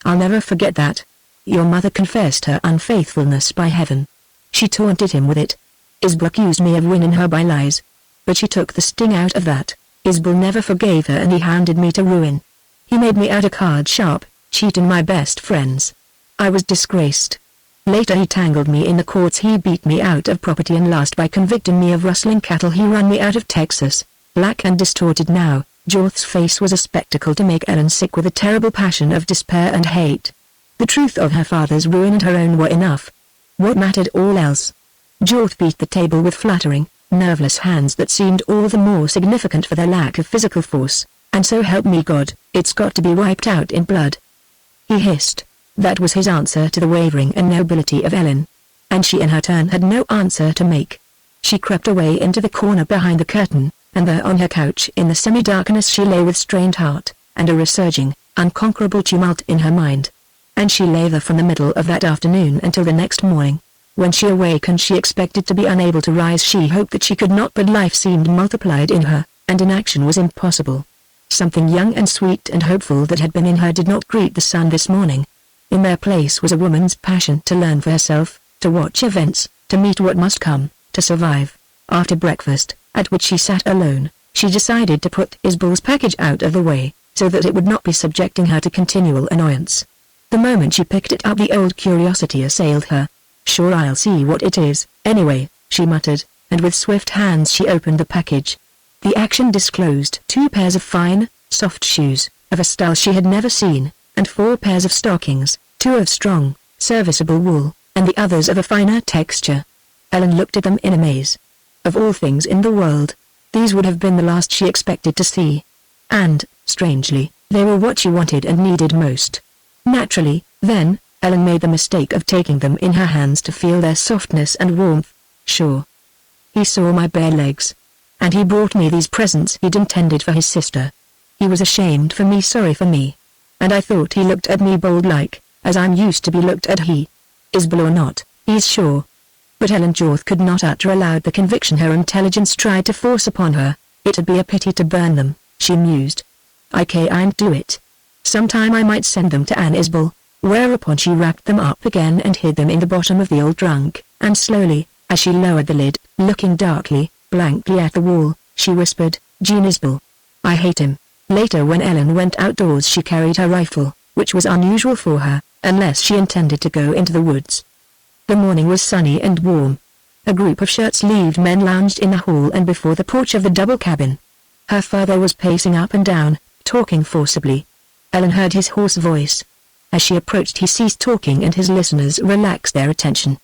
I'll never forget that. Your mother confessed her unfaithfulness by heaven. She taunted him with it. Isabel accused me of winning her by lies. But she took the sting out of that. Isabel never forgave her and he handed me to ruin. He made me out a card sharp, cheating my best friends. I was disgraced. Later he tangled me in the courts, he beat me out of property, and last by convicting me of rustling cattle he ran me out of Texas. Black and distorted now, Jorth's face was a spectacle to make Ellen sick with a terrible passion of despair and hate. The truth of her father's ruin and her own were enough. What mattered all else? Jorth beat the table with fluttering, nerveless hands that seemed all the more significant for their lack of physical force. And so help me God, it's got to be wiped out in blood. He hissed. That was his answer to the wavering and nobility of Ellen. And she in her turn had no answer to make. She crept away into the corner behind the curtain, and there on her couch in the semi-darkness she lay with strained heart, and a resurging, unconquerable tumult in her mind. And she lay there from the middle of that afternoon until the next morning. When she awakened she expected to be unable to rise, she hoped that she could not, but life seemed multiplied in her, and inaction was impossible. Something young and sweet and hopeful that had been in her did not greet the sun this morning. In their place was a woman's passion to learn for herself, to watch events, to meet what must come, to survive. After breakfast, at which she sat alone, she decided to put Isabel's package out of the way, so that it would not be subjecting her to continual annoyance. The moment she picked it up the old curiosity assailed her. Sure, I'll see what it is, anyway, she muttered, and with swift hands she opened the package. The action disclosed 2 pairs of fine, soft shoes, of a style she had never seen, and 4 pairs of stockings, 2 of strong, serviceable wool, and the others of a finer texture. Ellen looked at them in amaze. Of all things in the world, these would have been the last she expected to see. And, strangely, they were what she wanted and needed most. Naturally, then, Ellen made the mistake of taking them in her hands to feel their softness and warmth. Sure. He saw my bare legs. And he brought me these presents he'd intended for his sister. He was ashamed for me, sorry for me. And I thought he looked at me bold-like, as I'm used to be looked at. He, Isabel or not, he's sure. But Ellen Jorth could not utter aloud the conviction her intelligence tried to force upon her. It'd be a pity to burn them, she mused. I can't do it. Sometime I might send them to Anne Isabel. Whereupon she wrapped them up again and hid them in the bottom of the old trunk, and slowly, as she lowered the lid, looking darkly, blankly at the wall, she whispered, Jean Isabel. I hate him. Later when Ellen went outdoors she carried her rifle, which was unusual for her, unless she intended to go into the woods. The morning was sunny and warm. A group of shirt-sleeved men lounged in the hall and before the porch of the double cabin. Her father was pacing up and down, talking forcibly. Ellen heard his hoarse voice. As she approached he ceased talking and his listeners relaxed their attention.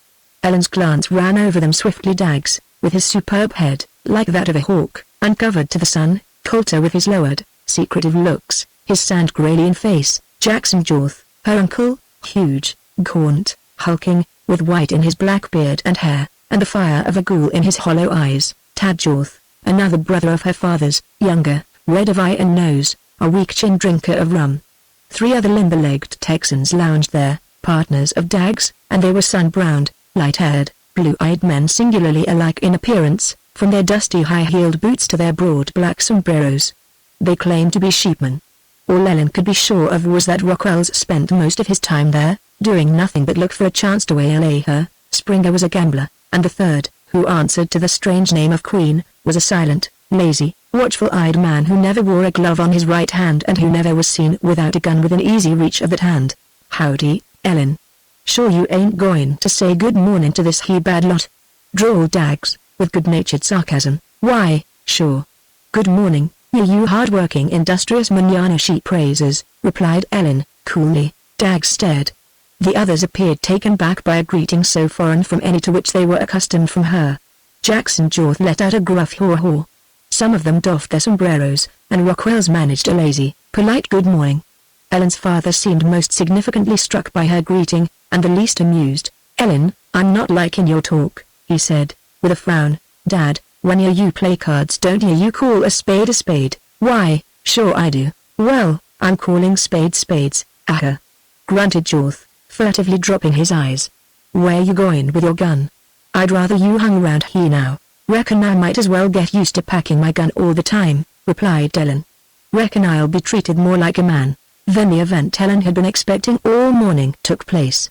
Ellen's glance ran over them swiftly. Daggs, with his superb head, like that of a hawk, uncovered to the sun, Coulter with his lowered, secretive looks, his sand-gray lean face, Jackson Jorth, her uncle, huge, gaunt, hulking, with white in his black beard and hair, and the fire of a ghoul in his hollow eyes, Tad Jorth, another brother of her father's, younger, red of eye and nose, a weak-chinned drinker of rum. 3 other limber-legged Texans lounged there, partners of Daggs, and they were sun-browned, light-haired, blue-eyed men singularly alike in appearance, from their dusty high-heeled boots to their broad black sombreros. They claimed to be sheepmen. All Ellen could be sure of was that Rockwells spent most of his time there, doing nothing but look for a chance to waylay her. Springer was a gambler, and the third, who answered to the strange name of Queen, was a silent, lazy, watchful-eyed man who never wore a glove on his right hand and who never was seen without a gun within easy reach of that hand. Howdy, Ellen. Sure you ain't going to say good morning to this he-bad lot? Drawled Daggs, with good-natured sarcasm. Why, sure. Good morning, you hard-working industrious manana sheep praisers, replied Ellen, coolly. Daggs stared. The others appeared taken back by a greeting so foreign from any to which they were accustomed from her. Jackson Jorth let out a gruff haw-haw. Some of them doffed their sombreros, and Rockwells managed a lazy, polite good morning. Ellen's father seemed most significantly struck by her greeting, and the least amused. Ellen, I'm not liking your talk, he said, with a frown. Dad, when you play cards don't you call a spade a spade? Why, sure I do. Well, I'm calling spades spades, aha. Grunted Jorth, furtively dropping his eyes. Where you going with your gun? I'd rather you hung around here now. Reckon I might as well get used to packing my gun all the time, replied Ellen. Reckon I'll be treated more like a man. Then the event Ellen had been expecting all morning took place.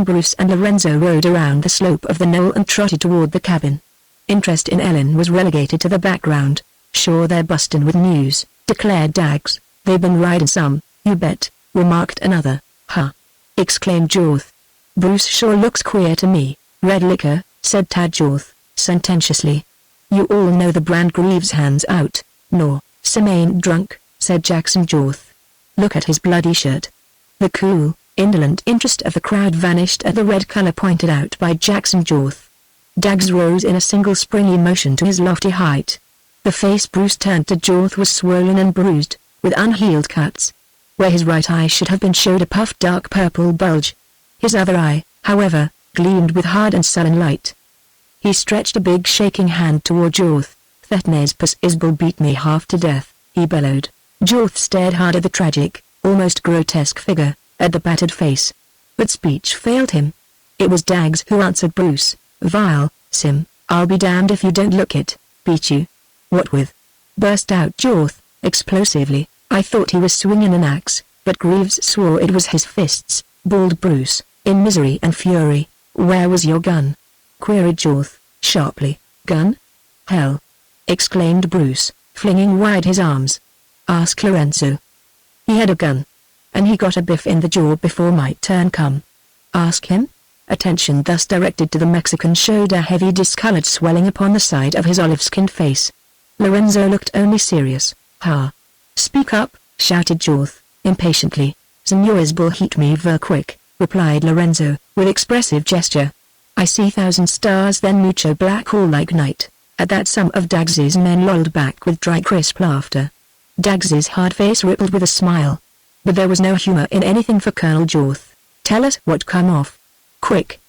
Bruce and Lorenzo rode around the slope of the knoll and trotted toward the cabin. Interest in Ellen was relegated to the background. "Sure they're bustin' with news," declared Dags. "They been riding some, you bet," remarked another. "Huh!" exclaimed Jorth. "Bruce sure looks queer to me." "Red liquor," said Tad Jorth, sententiously. "You all know the brand Greaves hands out." "No, Sim ain't drunk," said Jackson Jorth. "Look at his bloody shirt." The cool, indolent interest of the crowd vanished at the red color pointed out by Jackson Jorth. Dags rose in a single springy motion to his lofty height. The face Bruce turned to Jorth was swollen and bruised, with unhealed cuts. Where his right eye should have been showed a puffed dark purple bulge. His other eye, however, gleamed with hard and sullen light. He stretched a big shaking hand toward Jorth. "Thetnes pus Isbel beat me half to death," he bellowed. Jorth stared hard at the tragic, almost grotesque figure, at the battered face. But speech failed him. It was Dags who answered Bruce. "Vile, Sim, I'll be damned if you don't look it. Beat you." "What with?" burst out Jorth, explosively. "I thought he was swinging an axe, but Greaves swore it was his fists," bawled Bruce, in misery and fury. "Where was your gun?" queried Jorth, sharply. "Gun? Hell!" exclaimed Bruce, flinging wide his arms. "Ask Lorenzo. He had a gun. And he got a biff in the jaw before my turn come." "Ask him?" Attention thus directed to the Mexican showed a heavy discolored swelling upon the side of his olive-skinned face. Lorenzo looked only serious. "Ha! Speak up," shouted Jorth, impatiently. "Senor Isbel hit me ver quick," replied Lorenzo, with expressive gesture. "I see thousand stars then mucho black hole like night." At that some of Dags's men lolled back with dry crisp laughter. Dags's hard face rippled with a smile. But there was no humor in anything for Colonel Jorth. "Tell us what come off. Quick,"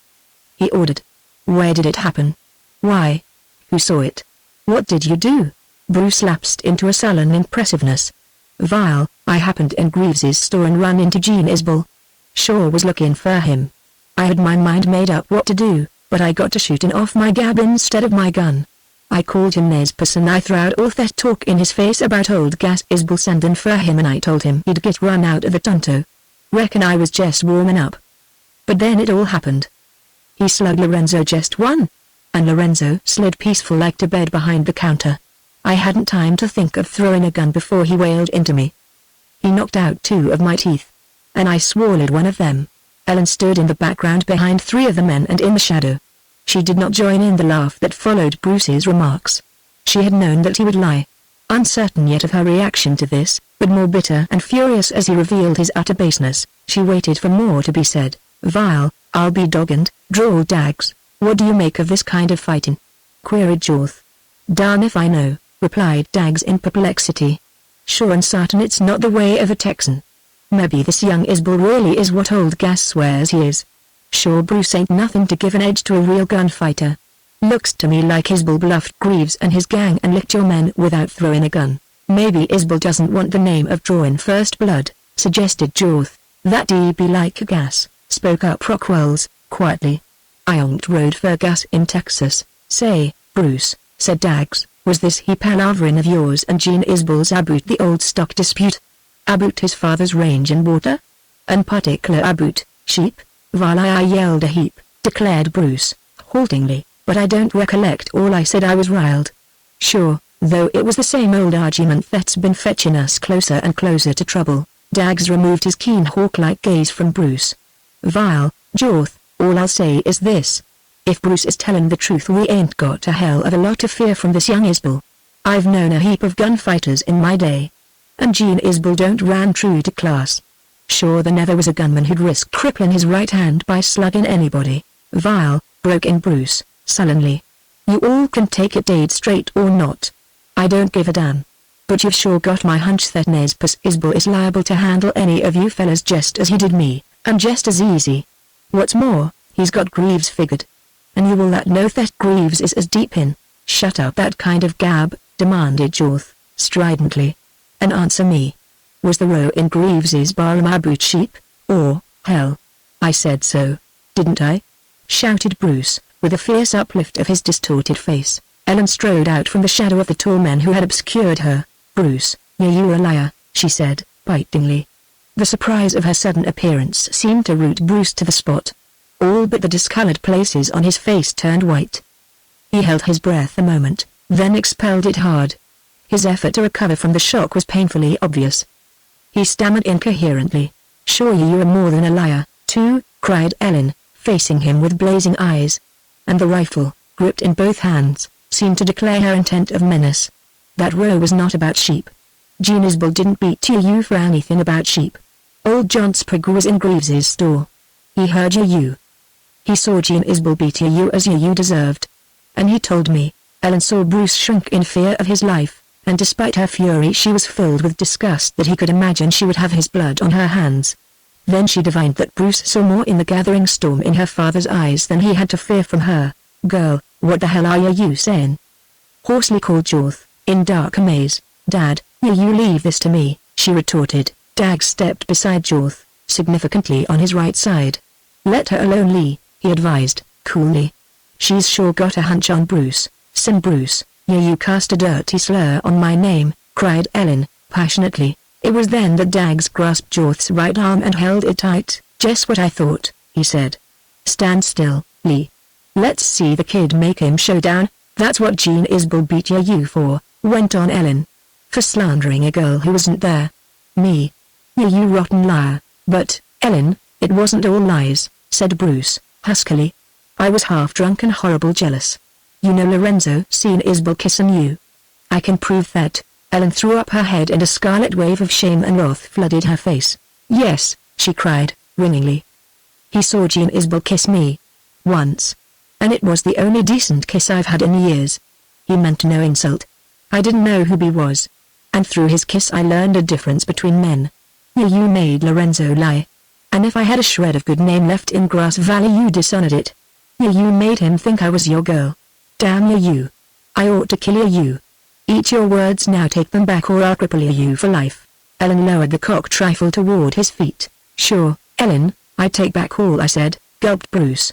he ordered. "Where did it happen? Why? Who saw it? What did you do?" Bruce lapsed into a sullen impressiveness. "Vile, I happened in Greaves's store and run into Gene Isbel. Sure was looking for him. I had my mind made up what to do, but I got to shooting off my gab instead of my gun. I called him Nespus and I throwed all that talk in his face about old Gas Isbel sending for him and I told him he'd get run out of the Tonto. Reckon I was just warming up. But then it all happened." He slugged Lorenzo just one. And Lorenzo slid peaceful like to bed behind the counter. "I hadn't time to think of throwing a gun before he wailed into me. He knocked out 2 of my teeth. And I swallowed one of them." Ellen stood in the background behind 3 of the men and in the shadow. She did not join in the laugh that followed Bruce's remarks. She had known that he would lie. Uncertain yet of her reaction to this, but more bitter and furious as he revealed his utter baseness, she waited for more to be said. "Vile, I'll be dogged," drawled Dags. "What do you make of this kind of fighting?" queried Jorth. "Darn if I know," replied Dags in perplexity. "Sure and certain it's not the way of a Texan. Maybe this young Isbel really is what old Gas swears he is. Sure Bruce ain't nothing to give an edge to a real gunfighter. Looks to me like Isbel bluffed Greaves and his gang and licked your men without throwing a gun." "Maybe Isbel doesn't want the name of drawing first blood," suggested Jorth. "That'd be like Gas," spoke up Rockwells, quietly. "I on't rode for Gas in Texas." "Say, Bruce," said Dags, "was this he palaverin of yours and Gene Isbel's about the old stock dispute?" "About his father's range and water? And particular about sheep?" "While I yelled a heap," declared Bruce, haltingly, "but I don't recollect all I said. I was riled. Sure, though it was the same old argument that's been fetching us closer and closer to trouble." Dags removed his keen hawk-like gaze from Bruce. "Vile, Jorth, all I'll say is this. If Bruce is telling the truth we ain't got a hell of a lot to fear from this young Isbel. I've known a heap of gunfighters in my day. And Gene Isbel don't ran true to class. Sure there never was a gunman who'd risk crippling his right hand by slugging anybody." "Vile," broke in Bruce, sullenly. "You all can take it dead straight or not. I don't give a damn. But you've sure got my hunch that Nespus Isbel is liable to handle any of you fellas just as he did me, and just as easy. What's more, he's got Greaves figured. And you will let know that Greaves is as deep in." "Shut up that kind of gab," demanded Jorth, stridently. "And answer me. Was the row in Greaves's barroom about sheep, or, hell? I said so, didn't I?" shouted Bruce, with a fierce uplift of his distorted face. Ellen strode out from the shadow of the tall men who had obscured her. "Bruce, you're a liar," she said, bitingly. The surprise of her sudden appearance seemed to root Bruce to the spot. All but the discolored places on his face turned white. He held his breath a moment, then expelled it hard. His effort to recover from the shock was painfully obvious. He stammered incoherently. "Surely you are more than a liar, too," cried Ellen, facing him with blazing eyes. And the rifle, gripped in both hands, seemed to declare her intent of menace. "That row was not about sheep. Jean Isbell didn't beat you for anything about sheep. Old John Sprigg was in Greaves's store. He heard you. He saw Jean Isbell beat you as you deserved. And he told me." Ellen saw Bruce shrink in fear of his life, and despite her fury she was filled with disgust that he could imagine she would have his blood on her hands. Then she divined that Bruce saw more in the gathering storm in her father's eyes than he had to fear from her. "Girl, what the hell are you saying?" hoarsely called Jorth, in dark amaze. "Dad, will you leave this to me?" she retorted. Dag stepped beside Jorth, significantly on his right side. "Let her alone, Lee," he advised, coolly. "She's sure got a hunch on Bruce." "Sim Bruce, you cast a dirty slur on my name," cried Ellen, passionately. It was then that Dags grasped Jorth's right arm and held it tight. "Just what I thought," he said. "Stand still, Lee. Let's see the kid make him show down." "That's what Jean Isbell beat you for," went on Ellen. "For slandering a girl who wasn't there." "Me? You rotten liar." "But, Ellen, it wasn't all lies," said Bruce, huskily. "I was half drunk and horrible jealous. You know Lorenzo seen Isbell kissing you." "I can prove that." Ellen threw up her head and a scarlet wave of shame and wrath flooded her face. "Yes," she cried, ringingly. "He saw Jean Isbell kiss me. Once. And it was the only decent kiss I've had in years. He meant no insult. I didn't know who he was. And through his kiss I learned a difference between men. You made Lorenzo lie. And if I had a shred of good name left in Grass Valley you dishonored it. You made him think I was your girl. Damn you. I ought to kill you. Eat your words now, take them back or I'll cripple you for life." Ellen lowered the cocked rifle toward his feet. "Sure, Ellen, I take back all I said," gulped Bruce.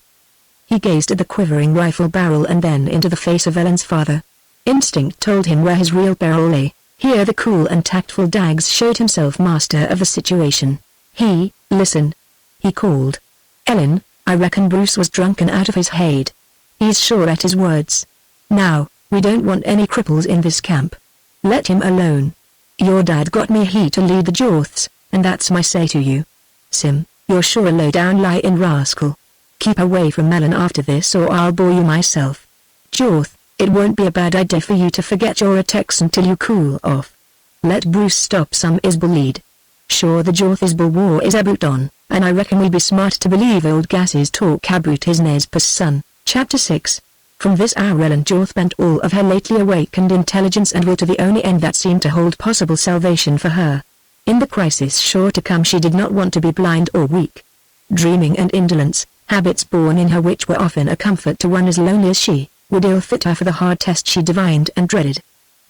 He gazed at the quivering rifle barrel and then into the face of Ellen's father. Instinct told him where his real peril lay. Here the cool and tactful Dags showed himself master of the situation. "Listen," he called. "Ellen, I reckon Bruce was drunk and out of his head. He's sure at his words. Now, we don't want any cripples in this camp. Let him alone. Your dad got me here to lead the Jorths, and that's my say to you. Sim, you're sure a low-down lying rascal. Keep away from Ellen after this or I'll bore you myself. Jorth, it won't be a bad idea for you to forget your attacks until you cool off. Let Bruce stop some Isbell lead. Sure, the Jorth Isbell war is about on, and I reckon we'd be smart to believe old Gass's talk about his Nezpa's son." Chapter 6. From this hour Ellen Jorth bent all of her lately awakened intelligence and will to the only end that seemed to hold possible salvation for her. In the crisis sure to come she did not want to be blind or weak. Dreaming and indolence, habits born in her which were often a comfort to one as lonely as she, would ill fit her for the hard test she divined and dreaded.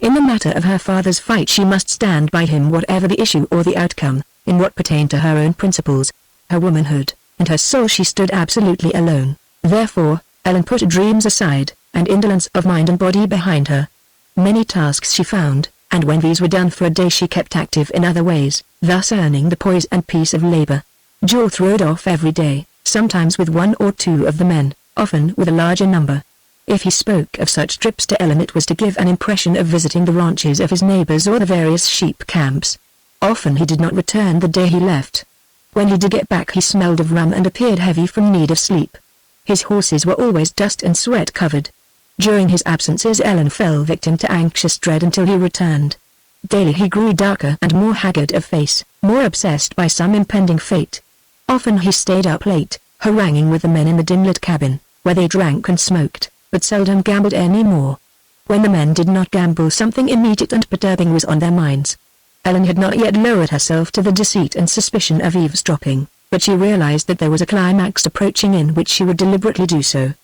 In the matter of her father's fight she must stand by him whatever the issue or the outcome. In what pertained to her own principles, her womanhood, and her soul she stood absolutely alone. Therefore, Ellen put dreams aside, and indolence of mind and body behind her. Many tasks she found, and when these were done for a day she kept active in other ways, thus earning the poise and peace of labor. Jorth rode off every day, sometimes with one or two of the men, often with a larger number. If he spoke of such trips to Ellen it was to give an impression of visiting the ranches of his neighbors or the various sheep camps. Often he did not return the day he left. When he did get back he smelled of rum and appeared heavy from need of sleep. His horses were always dust and sweat covered. During his absences Ellen fell victim to anxious dread until he returned. Daily he grew darker and more haggard of face, more obsessed by some impending fate. Often he stayed up late, haranguing with the men in the dim-lit cabin, where they drank and smoked, but seldom gambled any more. When the men did not gamble something immediate and perturbing was on their minds. Ellen had not yet lowered herself to the deceit and suspicion of eavesdropping, but she realized that there was a climax approaching in which she would deliberately do so.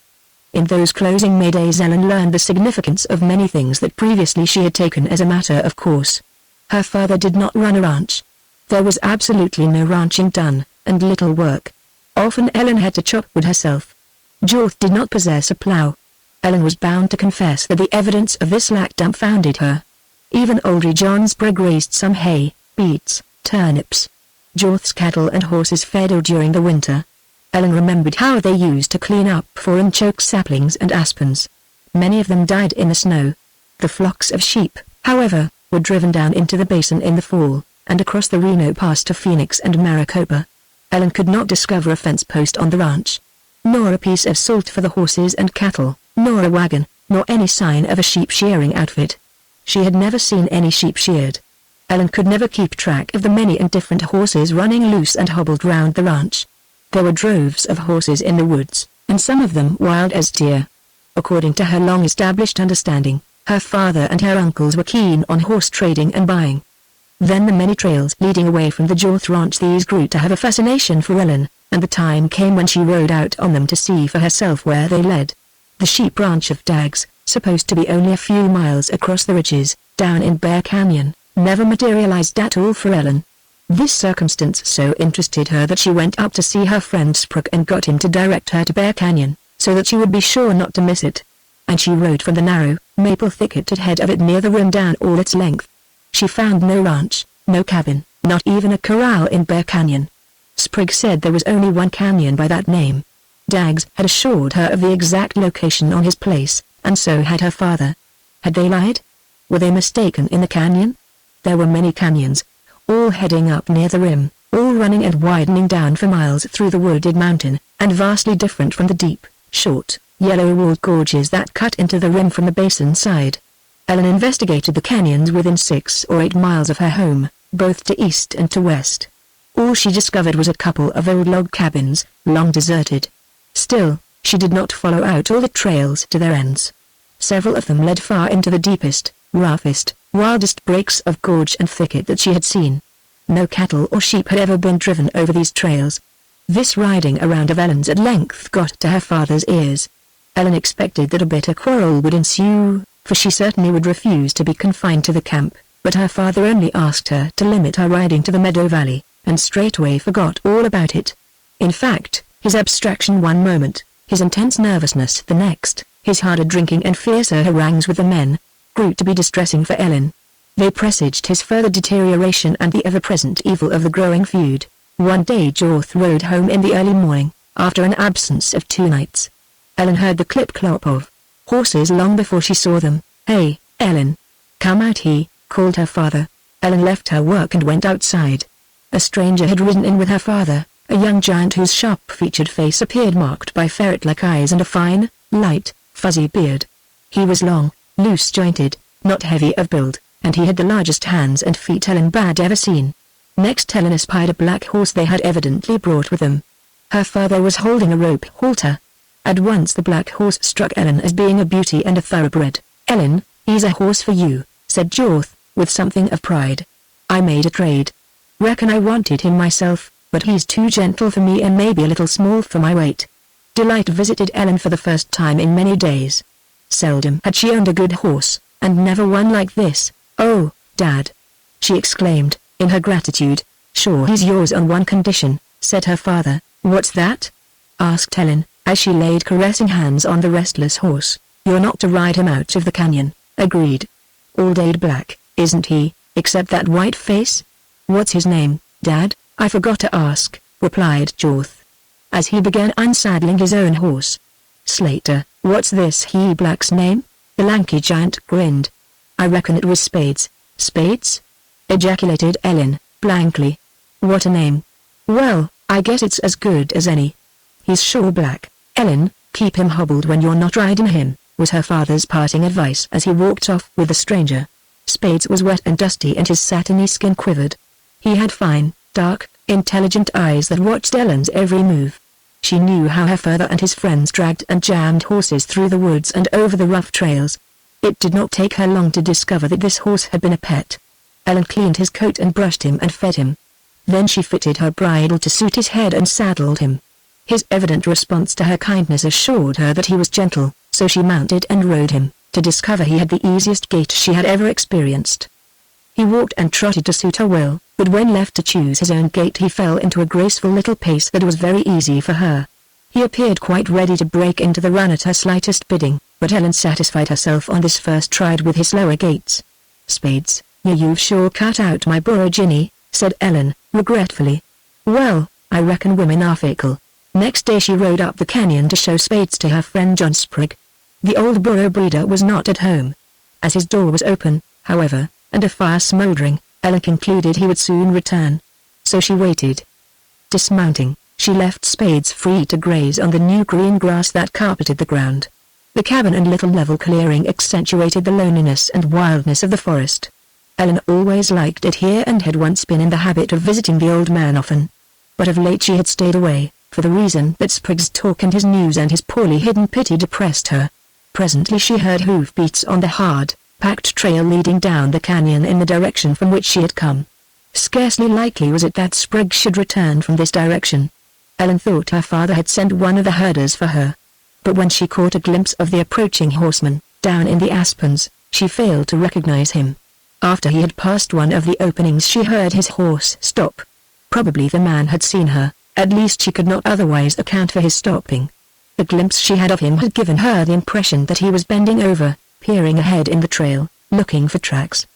In those closing May days Ellen learned the significance of many things that previously she had taken as a matter of course. Her father did not run a ranch. There was absolutely no ranching done, and little work. Often Ellen had to chop wood herself. Jorth did not possess a plow. Ellen was bound to confess that the evidence of this lack dumbfounded her. Even old John Sprigg raised some hay, beets, turnips. Jorth's cattle and horses fed ill during the winter. Ellen remembered how they used to clean up for and choke saplings and aspens. Many of them died in the snow. The flocks of sheep, however, were driven down into the basin in the fall, and across the Reno Pass to Phoenix and Maricopa. Ellen could not discover a fence post on the ranch, nor a piece of salt for the horses and cattle, nor a wagon, nor any sign of a sheep shearing outfit. She had never seen any sheep sheared. Ellen could never keep track of the many and different horses running loose and hobbled round the ranch. There were droves of horses in the woods, and some of them wild as deer. According to her long-established understanding, her father and her uncles were keen on horse trading and buying. Then the many trails leading away from the Jorth ranch, these grew to have a fascination for Ellen, and the time came when she rode out on them to see for herself where they led. The sheep ranch of Daggs, supposed to be only a few miles across the ridges, down in Bear Canyon, never materialized at all for Ellen. This circumstance so interested her that she went up to see her friend Sprague and got him to direct her to Bear Canyon, so that she would be sure not to miss it. And she rode from the narrow, maple thicket ahead of it near the rim down all its length. She found no ranch, no cabin, not even a corral in Bear Canyon. Sprague said there was only one canyon by that name. Daggs had assured her of the exact location on his place, and so had her father. Had they lied? Were they mistaken in the canyon? There were many canyons, all heading up near the rim, all running and widening down for miles through the wooded mountain, and vastly different from the deep, short, yellow-walled gorges that cut into the rim from the basin side. Ellen investigated the canyons within 6 or 8 miles of her home, both to east and to west. All she discovered was a couple of old log cabins, long deserted. Still, she did not follow out all the trails to their ends. Several of them led far into the deepest, roughest, wildest breaks of gorge and thicket that she had seen. No cattle or sheep had ever been driven over these trails. This riding around of Ellen's at length got to her father's ears. Ellen expected that a bitter quarrel would ensue, for she certainly would refuse to be confined to the camp, but her father only asked her to limit her riding to the Meadow Valley, and straightway forgot all about it. In fact, his abstraction one moment, his intense nervousness the next, his harder drinking and fiercer harangues with the men, grew to be distressing for Ellen. They presaged his further deterioration and the ever-present evil of the growing feud. One day Jorth rode home in the early morning, after an absence of 2 nights. Ellen heard the clip-clop of horses long before she saw them. "Hey, Ellen! Come out," he called her father. Ellen left her work and went outside. A stranger had ridden in with her father, a young giant whose sharp-featured face appeared marked by ferret-like eyes and a fine, light, fuzzy beard. He was long, loose-jointed, not heavy of build, and he had the largest hands and feet Ellen had ever seen. Next Ellen espied a black horse they had evidently brought with them. Her father was holding a rope halter. At once the black horse struck Ellen as being a beauty and a thoroughbred. "Ellen, he's a horse for you," said Jorth, with something of pride. "I made a trade. Reckon I wanted him myself, but he's too gentle for me and maybe a little small for my weight." Delight visited Ellen for the first time in many days. Seldom had she owned a good horse, and never one like this. "Oh, Dad!" she exclaimed, in her gratitude. "Sure he's yours on one condition," said her father. "What's that?" asked Ellen, as she laid caressing hands on the restless horse. "You're not to ride him out of the canyon." "Agreed. All-dayed black, isn't he, except that white face?" "What's his name, Dad? I forgot to ask," replied Jorth, as he began unsaddling his own horse. "Slater." "What's this he black's name?" The lanky giant grinned. "I reckon it was Spades." "Spades?" ejaculated Ellen, blankly. "What a name. Well, I guess it's as good as any. He's sure black. Ellen, keep him hobbled when you're not riding him," was her father's parting advice as he walked off with the stranger. Spades was wet and dusty and his satiny skin quivered. He had fine, dark, intelligent eyes that watched Ellen's every move. She knew how her father and his friends dragged and jammed horses through the woods and over the rough trails. It did not take her long to discover that this horse had been a pet. Ellen cleaned his coat and brushed him and fed him. Then she fitted her bridle to suit his head and saddled him. His evident response to her kindness assured her that he was gentle, so she mounted and rode him, to discover he had the easiest gait she had ever experienced. He walked and trotted to suit her will, but when left to choose his own gait he fell into a graceful little pace that was very easy for her. He appeared quite ready to break into the run at her slightest bidding, but Ellen satisfied herself on this first ride with his slower gaits. "Spades, you've sure cut out my burro, Ginny," said Ellen, regretfully. "Well, I reckon women are fickle." Next day she rode up the canyon to show Spades to her friend John Sprague. The old burro breeder was not at home. As his door was open, however, and a fire smoldering, Ellen concluded he would soon return. So she waited. Dismounting, she left Spades free to graze on the new green grass that carpeted the ground. The cabin and little level clearing accentuated the loneliness and wildness of the forest. Ellen always liked it here and had once been in the habit of visiting the old man often. But of late she had stayed away, for the reason that Sprig's talk and his news and his poorly hidden pity depressed her. Presently she heard hoofbeats on the hard, packed trail leading down the canyon in the direction from which she had come. Scarcely likely was it that Sprig should return from this direction. Ellen thought her father had sent one of the herders for her. But when she caught a glimpse of the approaching horseman, down in the aspens, she failed to recognize him. After he had passed one of the openings she heard his horse stop. Probably the man had seen her, at least she could not otherwise account for his stopping. The glimpse she had of him had given her the impression that he was bending over, peering ahead in the trail, looking for tracks.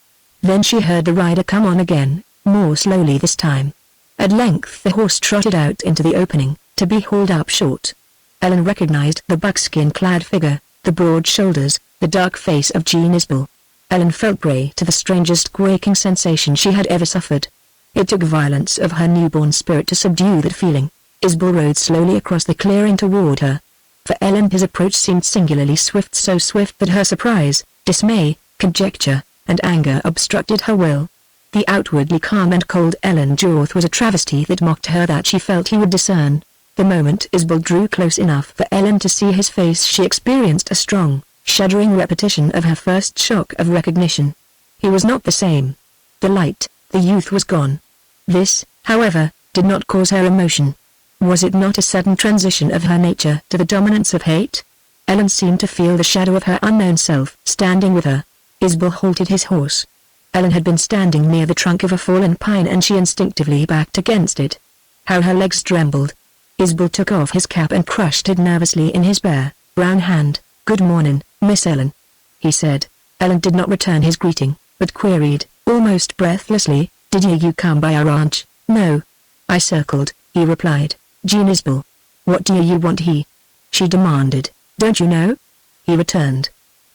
Then she heard the rider come on again, more slowly this time. At length the horse trotted out into the opening, to be hauled up short. Ellen recognized the buckskin-clad figure, the broad shoulders, the dark face of Jean Isbell. Ellen felt prey to the strangest quaking sensation she had ever suffered. It took violence of her newborn spirit to subdue that feeling. Isbell rode slowly across the clearing toward her. For Ellen his approach seemed singularly swift, so swift that her surprise, dismay, conjecture, and anger obstructed her will. The outwardly calm and cold Ellen Jorth was a travesty that mocked her that she felt he would discern. The moment Isbell drew close enough for Ellen to see his face she experienced a strong, shuddering repetition of her first shock of recognition. He was not the same. The light, the youth was gone. This, however, did not cause her emotion. Was it not a sudden transition of her nature to the dominance of hate? Ellen seemed to feel the shadow of her unknown self standing with her. Isbell halted his horse. Ellen had been standing near the trunk of a fallen pine and she instinctively backed against it. How her legs trembled. Isbell took off his cap and crushed it nervously in his bare, brown hand. "Good morning, Miss Ellen," he said. Ellen did not return his greeting, but queried, almost breathlessly, "Did you come by our ranch?" "No. I circled," he replied. "Jean Isbell." "What do you want?" she demanded. "Don't you know?" he returned.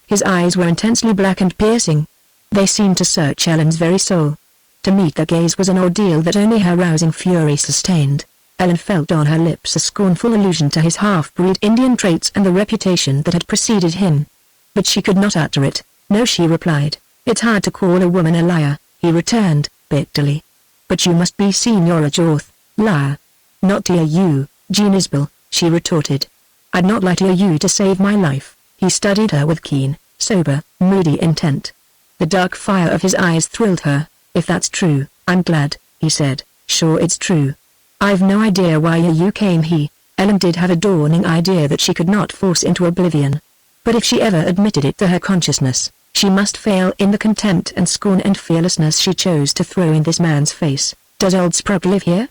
His eyes were intensely black and piercing. They seemed to search Ellen's very soul. To meet their gaze was an ordeal that only her rousing fury sustained. Ellen felt on her lips a scornful allusion to his half-breed Indian traits and the reputation that had preceded him. But she could not utter it. "No," she replied. "It's hard to call a woman a liar," he returned, bitterly. "But you must be Senora Jorth, liar." "Not to you, Jean Isbell," she retorted. "I'd not lie to you to save my life." He studied her with keen, sober, moody intent. The dark fire of his eyes thrilled her. "If that's true, I'm glad," he said. "Sure it's true. I've no idea why you came here." Ellen did have a dawning idea that she could not force into oblivion. But if she ever admitted it to her consciousness, she must fail in the contempt and scorn and fearlessness she chose to throw in this man's face. "Does old Sprog live here?"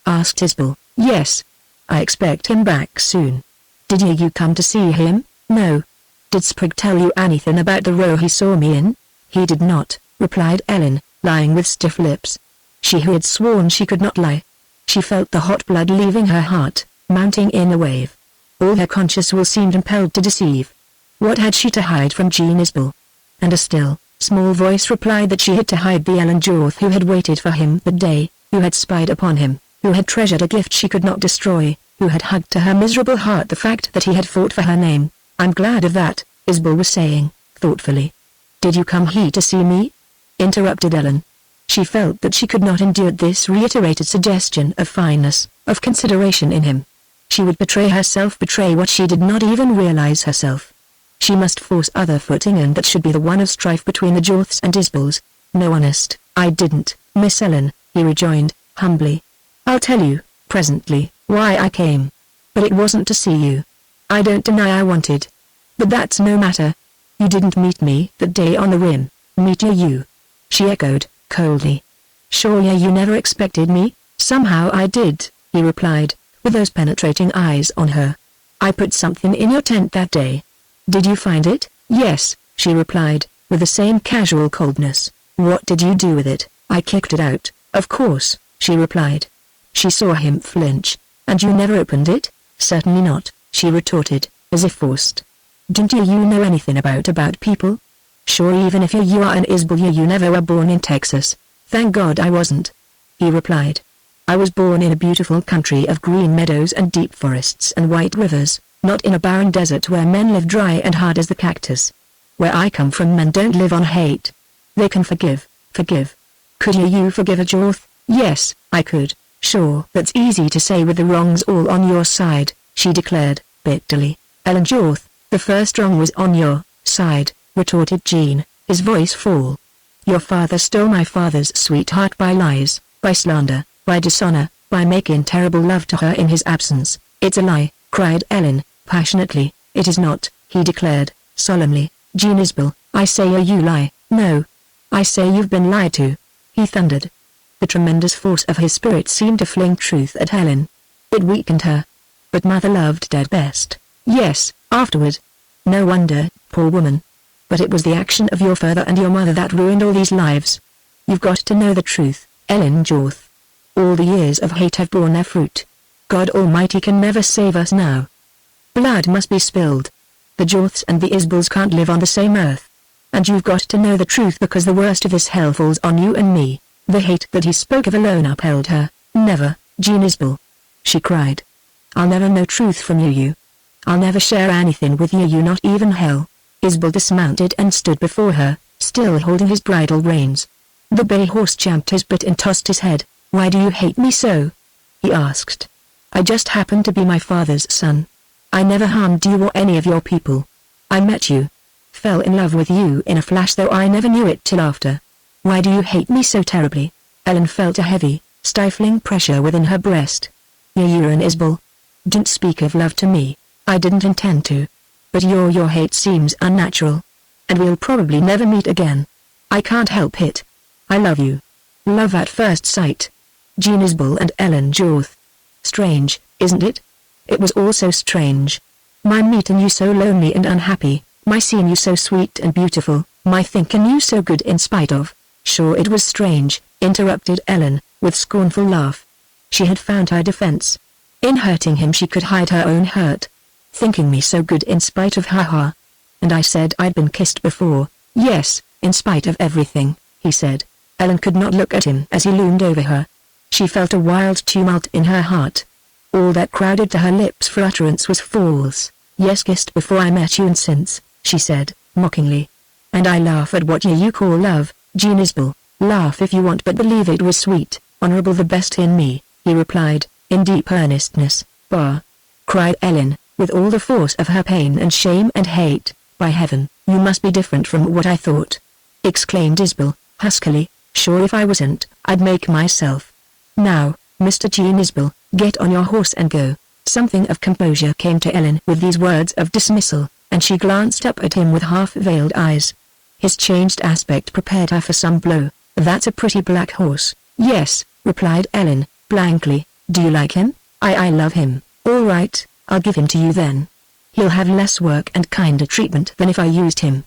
asked Isbell. "Yes. I expect him back soon." "Did you come to see him?" "No." "Did Sprigg tell you anything about the row he saw me in?" "He did not," replied Ellen, lying with stiff lips. She who had sworn she could not lie. She felt the hot blood leaving her heart, mounting in a wave. All her conscious will seemed impelled to deceive. What had she to hide from Jean Isbell? And a still, small voice replied that she had to hide the Ellen Jorth who had waited for him that day, who had spied upon him, who had treasured a gift she could not destroy, who had hugged to her miserable heart the fact that he had fought for her name. "I'm glad of that," Isbell was saying, thoughtfully. "Did you come here to see me?" interrupted Ellen. She felt that she could not endure this reiterated suggestion of fineness, of consideration in him. She would betray herself, betray what she did not even realize herself. She must force other footing, and that should be the one of strife between the Jorths and Isbells. "No, honest, I didn't, Miss Ellen," he rejoined, humbly. "I'll tell you, presently, why I came. But it wasn't to see you. I don't deny I wanted. But that's no matter. You didn't meet me that day on the rim." "Meet you?" she echoed, coldly. "Sure you never expected me?" "Somehow I did," he replied, with those penetrating eyes on her. "I put something in your tent that day." "Did you find it?" "Yes," she replied, with the same casual coldness. "What did you do with it?" "I kicked it out, of course," she replied. She saw him flinch. "And you never opened it?" "Certainly not," she retorted, as if forced. Didn't you know anything about people? Sure, even if you are an Isbel, you never were born in Texas. Thank God I wasn't. He replied. I was born in a beautiful country of green meadows and deep forests and white rivers, not in a barren desert where men live dry and hard as the cactus. Where I come from, men don't live on hate. They can forgive. Could you forgive a Jorth? Yes, I could. Sure, that's easy to say with the wrongs all on your side, she declared, bitterly. Ellen Jorth, the first wrong was on your side, retorted Gene, his voice full. Your father stole my father's sweetheart by lies, by slander, by dishonor, by making terrible love to her in his absence. It's a lie, cried Ellen, passionately. It is not, he declared, solemnly. Gene Isbel, I say you lie. No. I say you've been lied to, he thundered. The tremendous force of his spirit seemed to fling truth at Ellen. It weakened her. But mother loved Dad best. Yes, afterward. No wonder, poor woman. But it was the action of your father and your mother that ruined all these lives. You've got to know the truth, Ellen Jorth. All the years of hate have borne their fruit. God Almighty can never save us now. Blood must be spilled. The Jorths and the Isbels can't live on the same earth. And you've got to know the truth, because the worst of this hell falls on you and me. The hate that he spoke of alone upheld her. Never, Gene Isbel, she cried. I'll never know truth from you. I'll never share anything with you, not even hell. Isbel dismounted and stood before her, still holding his bridle reins. The bay horse champed his bit and tossed his head. Why do you hate me so? He asked. I just happen to be my father's son. I never harmed you or any of your people. I met you. Fell in love with you in a flash, though I never knew it till after. Why do you hate me so terribly? Ellen felt a heavy, stifling pressure within her breast. You're an Isbel. Didn't speak of love to me. I didn't intend to. But your hate seems unnatural. And we'll probably never meet again. I can't help it. I love you. Love at first sight. Gene Isbel and Ellen Jorth. Strange, isn't it? It was all so strange. My meeting you so lonely and unhappy, my seeing you so sweet and beautiful, my thinking you so good in spite of. Sure it was strange, interrupted Ellen, with scornful laugh. She had found her defense. In hurting him she could hide her own hurt. Thinking me so good in spite of, ha. And I said I'd been kissed before. Yes, in spite of everything, he said. Ellen could not look at him as he loomed over her. She felt a wild tumult in her heart. All that crowded to her lips for utterance was false. Yes, kissed before I met you and since, she said, mockingly. And I laugh at what you call love, Gene Isbel. Laugh if you want, but believe it was sweet, honorable, the best in me, he replied, in deep earnestness. Bah! Cried Ellen, with all the force of her pain and shame and hate. By heaven, you must be different from what I thought! Exclaimed Isbel, huskily. Sure, if I wasn't, I'd make myself. Now, Mr. Gene Isbel, get on your horse and go. Something of composure came to Ellen with these words of dismissal, and she glanced up at him with half-veiled eyes. His changed aspect prepared her for some blow. That's a pretty black horse. Yes, replied Ellen, blankly. Do you like him? I love him. All right, I'll give him to you then. He'll have less work and kinder treatment than if I used him.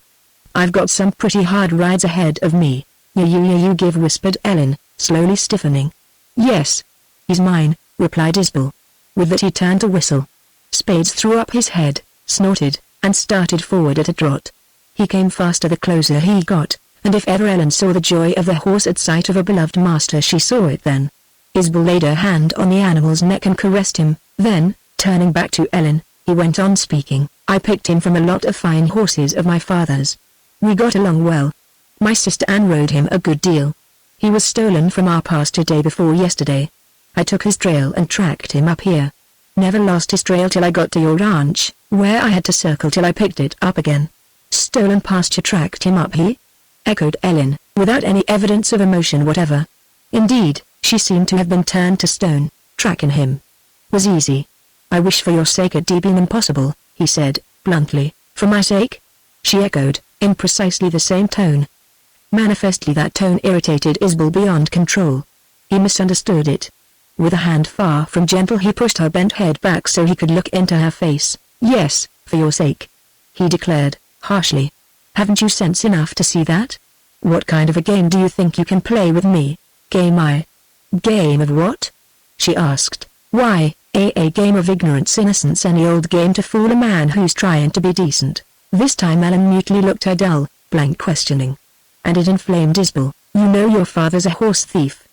I've got some pretty hard rides ahead of me. You give, whispered Ellen, slowly stiffening. Yes. He's mine, replied Isbel. With that he turned to whistle. Spades threw up his head, snorted, and started forward at a trot. He came faster the closer he got, and if ever Ellen saw the joy of the horse at sight of a beloved master, she saw it then. Isbel laid her hand on the animal's neck and caressed him, then, turning back to Ellen, he went on speaking. I picked him from a lot of fine horses of my father's. We got along well. My sister Anne rode him a good deal. He was stolen from our pasture day before yesterday. I took his trail and tracked him up here. Never lost his trail till I got to your ranch, where I had to circle till I picked it up again. Stolen pasture tracked him up, he? Echoed Ellen, without any evidence of emotion whatever. Indeed, she seemed to have been turned to stone. Tracking him was easy. I wish for your sake it'd been impossible, he said, bluntly. For my sake? She echoed, in precisely the same tone. Manifestly that tone irritated Isbel beyond control. He misunderstood it. With a hand far from gentle he pushed her bent head back so he could look into her face. Yes, for your sake, he declared, harshly. Haven't you sense enough to see that? What kind of a game do you think you can play with me? Game of what? She asked. Why, a game of ignorance, innocence, any old game to fool a man who's trying to be decent. This time Ellen mutely looked her dull, blank questioning. And it inflamed Isabel. "You know your father's a horse thief,"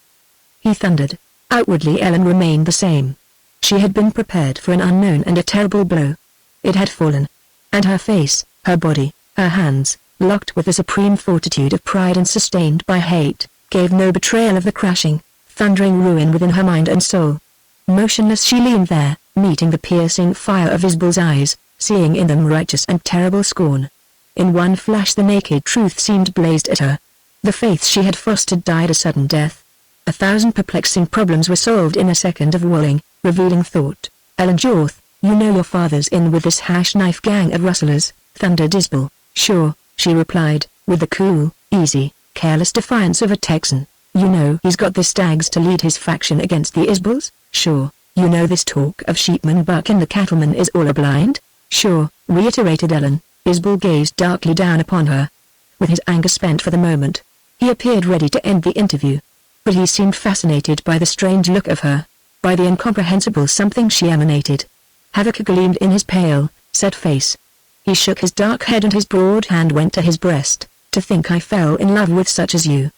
he thundered. Outwardly Ellen remained the same. She had been prepared for an unknown and a terrible blow. It had fallen. And her face, her body, her hands, locked with the supreme fortitude of pride and sustained by hate, gave no betrayal of the crashing, thundering ruin within her mind and soul. Motionless she leaned there, meeting the piercing fire of Isabel's eyes, seeing in them righteous and terrible scorn. In one flash the naked truth seemed blazed at her. The faith she had fostered died a sudden death. 1,000 perplexing problems were solved in a second of walling, revealing thought. "Ellen Jorth, you know your father's in with this hash-knife gang of rustlers," thundered Isabel. "Sure," she replied, with the cool, easy, careless defiance of a Texan. "You know he's got the stags to lead his faction against the Isbels? Sure. You know this talk of sheepman Buck and the cattleman is all a blind? Sure," reiterated Ellen. Isbel gazed darkly down upon her. With his anger spent for the moment, he appeared ready to end the interview. But he seemed fascinated by the strange look of her, by the incomprehensible something she emanated. Havoc gleamed in his pale, set face. He shook his dark head and his broad hand went to his breast. "To think I fell in love with such as you,"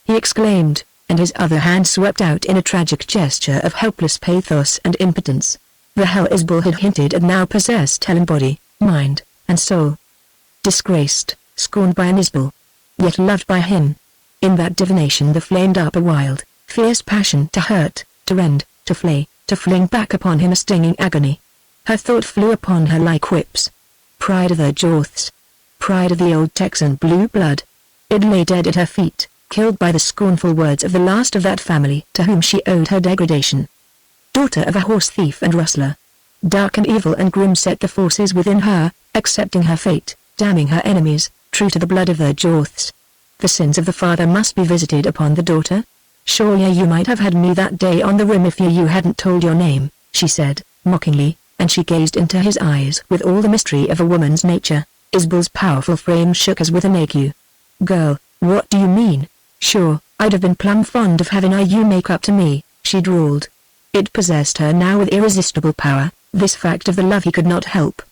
he exclaimed, and his other hand swept out in a tragic gesture of helpless pathos and impotence. The hell Isabel had hinted at now possessed Ellen body, mind, and soul. Disgraced, scorned by an Isabel, yet loved by him. In that divination there flamed up a wild, fierce passion to hurt, to rend, to flay, to fling back upon him a stinging agony. Her thought flew upon her like whips. Pride of the Jorths. Pride of the old Texan blue blood. It lay dead at her feet, killed by the scornful words of the last of that family to whom she owed her degradation. Daughter of a horse thief and rustler. Dark and evil and grim set the forces within her, accepting her fate, damning her enemies, true to the blood of the Jorths. The sins of the father must be visited upon the daughter? "Sure yeah, you might have had me that day on the rim if you hadn't told your name," she said, mockingly, and she gazed into his eyes with all the mystery of a woman's nature. Isabel's powerful frame shook as with an ague. "Girl, what do you mean?" "Sure, I'd have been plumb fond of having you make up to me," she drawled. It possessed her now with irresistible power, this fact of the love he could not help.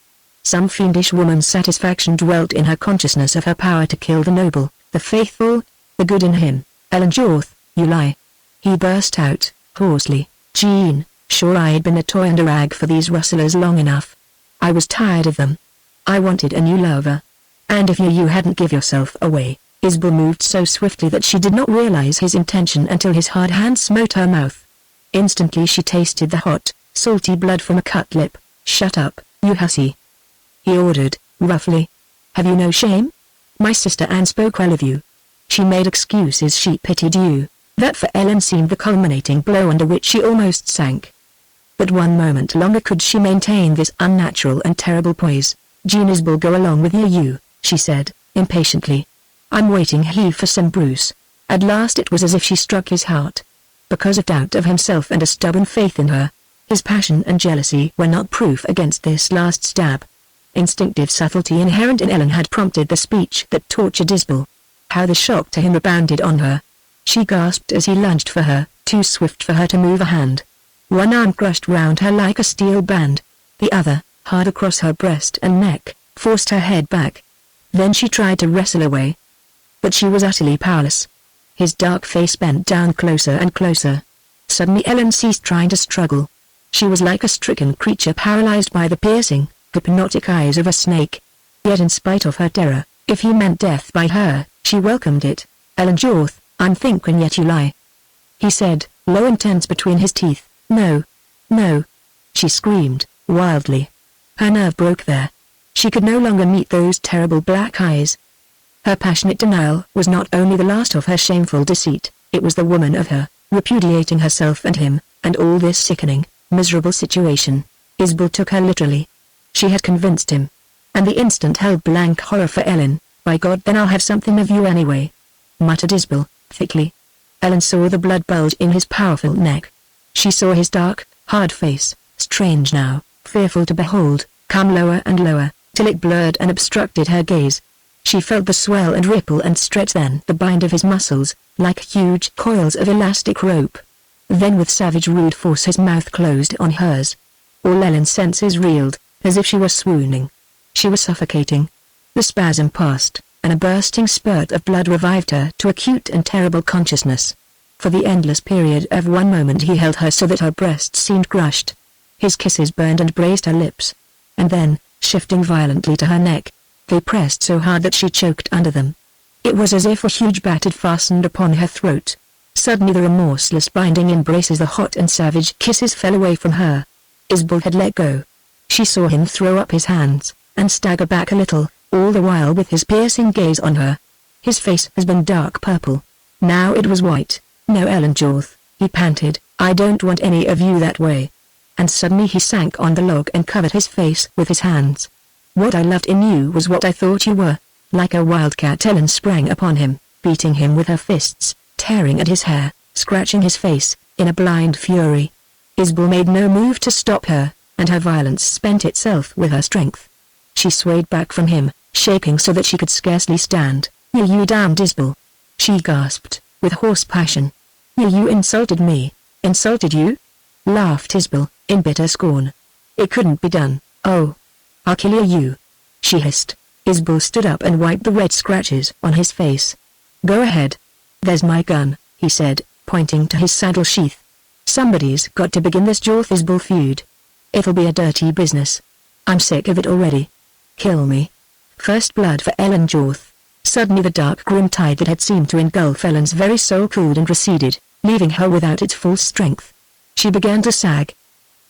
Some fiendish woman's satisfaction dwelt in her consciousness of her power to kill the noble, the faithful, the good in him. "Ellen Jorth, you lie," he burst out, hoarsely. "Jean, sure I'd been a toy and a rag for these rustlers long enough. I was tired of them. I wanted a new lover. And if you hadn't give yourself away." Isabel moved so swiftly that she did not realize his intention until his hard hand smote her mouth. Instantly she tasted the hot, salty blood from a cut lip. "Shut up, you hussy," he ordered, roughly. "Have you no shame? My sister Anne spoke well of you. She made excuses, she pitied you." That for Ellen seemed the culminating blow under which she almost sank. But one moment longer could she maintain this unnatural and terrible poise. "Jean Isabel, go along with you," she said, impatiently. "I'm waiting here for some Bruce." At last it was as if she struck his heart. Because of doubt of himself and a stubborn faith in her, his passion and jealousy were not proof against this last stab. Instinctive subtlety inherent in Ellen had prompted the speech that tortured Isabel. How the shock to him rebounded on her. She gasped as he lunged for her, too swift for her to move a hand. One arm crushed round her like a steel band. The other, hard across her breast and neck, forced her head back. Then she tried to wrestle away. But she was utterly powerless. His dark face bent down closer and closer. Suddenly Ellen ceased trying to struggle. She was like a stricken creature paralyzed by the piercing, hypnotic eyes of a snake. Yet in spite of her terror, if he meant death by her, she welcomed it. "Ellen Jorth, I'm thinking yet you lie," he said, low and tense between his teeth. "No. No," she screamed, wildly. Her nerve broke there. She could no longer meet those terrible black eyes. Her passionate denial was not only the last of her shameful deceit, it was the woman of her, repudiating herself and him, and all this sickening, miserable situation. Isabel took her literally. She had convinced him. And the instant held blank horror for Ellen. "By God, then I'll have something of you anyway," muttered Isabel, thickly. Ellen saw the blood bulge in his powerful neck. She saw his dark, hard face, strange now, fearful to behold, come lower and lower, till it blurred and obstructed her gaze. She felt the swell and ripple and stretch, then the bind of his muscles, like huge coils of elastic rope. Then with savage rude force his mouth closed on hers. All Ellen's senses reeled, as if she were swooning. She was suffocating. The spasm passed, and a bursting spurt of blood revived her to acute and terrible consciousness. For the endless period of 1 moment he held her so that her breasts seemed crushed. His kisses burned and braced her lips. And then, shifting violently to her neck, they pressed so hard that she choked under them. It was as if a huge bat had fastened upon her throat. Suddenly the remorseless binding embraces, the hot and savage kisses fell away from her. Isbel had let go. She saw him throw up his hands, and stagger back a little, all the while with his piercing gaze on her. His face has been dark purple. Now it was white. "No, Ellen Jorth," he panted, "I don't want any of you that way." And suddenly he sank on the log and covered his face with his hands. "What I loved in you was what I thought you were." Like a wildcat Ellen sprang upon him, beating him with her fists, tearing at his hair, scratching his face, in a blind fury. Isbel made no move to stop her, and her violence spent itself with her strength. She swayed back from him, shaking so that she could scarcely stand. You damned Isbel!" she gasped, with hoarse passion. You insulted me." "Insulted you?" laughed Isbel, in bitter scorn. "It couldn't be done." "Oh, I'll kill you," she hissed. Isbel stood up and wiped the red scratches on his face. "Go ahead. There's my gun," he said, pointing to his saddle sheath. "Somebody's got to begin this Jorth-Isbel feud. It'll be a dirty business. I'm sick of it already. Kill me." First blood for Ellen Jorth. Suddenly the dark grim tide that had seemed to engulf Ellen's very soul cooled and receded, leaving her without its full strength. She began to sag.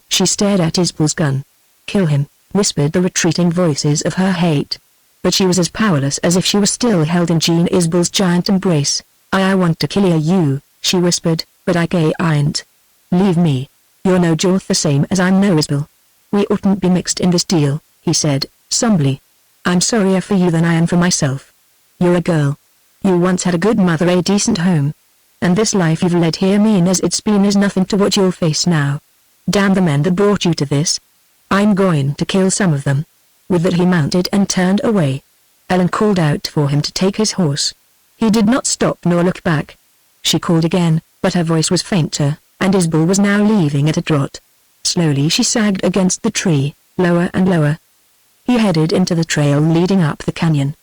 She stared at Isbel's gun. "Kill him," whispered the retreating voices of her hate. But she was as powerless as if she were still held in Jean Isbel's giant embrace. I want to kill you," she whispered, "but I ain't. Leave me. You're no Jorth the same as I'm no Isbel. We oughtn't be mixed in this deal," he said, somberly. "I'm sorrier for you than I am for myself. You're a girl. You once had a good mother, a decent home. And this life you've led here, mean as it's been, is nothing to what you'll face now. Damn the men that brought you to this. I'm going to kill some of them." With that he mounted and turned away. Ellen called out for him to take his horse. He did not stop nor look back. She called again, but her voice was fainter, and Isbel was now leaving at a trot. Slowly she sagged against the tree, lower and lower. He headed into the trail leading up the canyon.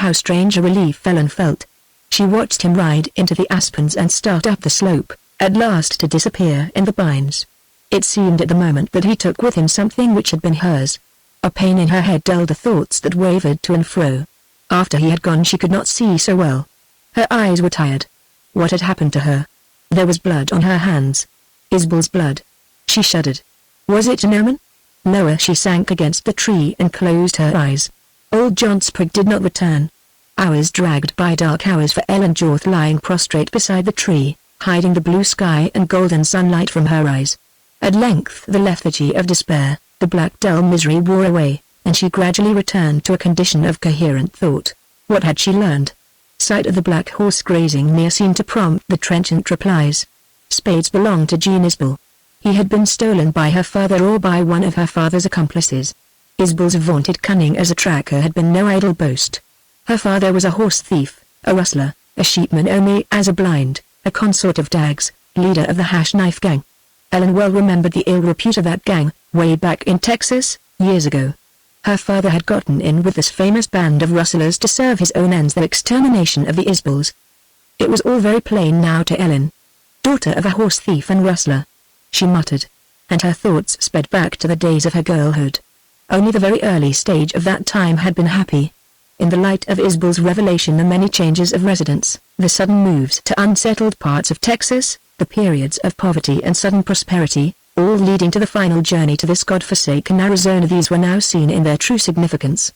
How strange a relief Ellen felt. She watched him ride into the aspens and start up the slope, at last to disappear in the pines. It seemed at the moment that he took with him something which had been hers. A pain in her head dulled the thoughts that wavered to and fro. After he had gone she could not see so well. Her eyes were tired. What had happened to her? There was blood on her hands. Isbel's blood. She shuddered. Was it an omen? Lower she sank against the tree and closed her eyes. Old John Sprigg did not return. Hours dragged by, dark hours for Ellen Jorth lying prostrate beside the tree, hiding the blue sky and golden sunlight from her eyes. At length the lethargy of despair, the black dull misery wore away, and she gradually returned to a condition of coherent thought. What had she learned? Sight of the black horse grazing near seemed to prompt the trenchant replies. Spades belonged to Jean Isbel. He had been stolen by her father or by one of her father's accomplices. Isbel's vaunted cunning as a tracker had been no idle boast. Her father was a horse thief, a rustler, a sheepman only as a blind, a consort of Daggs, leader of the Hash Knife Gang. Ellen well remembered the ill repute of that gang, way back in Texas, years ago. Her father had gotten in with this famous band of rustlers to serve his own ends, the extermination of the Isbels. It was all very plain now to Ellen. Daughter of a horse thief and rustler, she muttered, and her thoughts sped back to the days of her girlhood. Only the very early stage of that time had been happy. In the light of Isbel's revelation, the many changes of residence, the sudden moves to unsettled parts of Texas, the periods of poverty and sudden prosperity, all leading to the final journey to this god-forsaken Arizona, these were now seen in their true significance.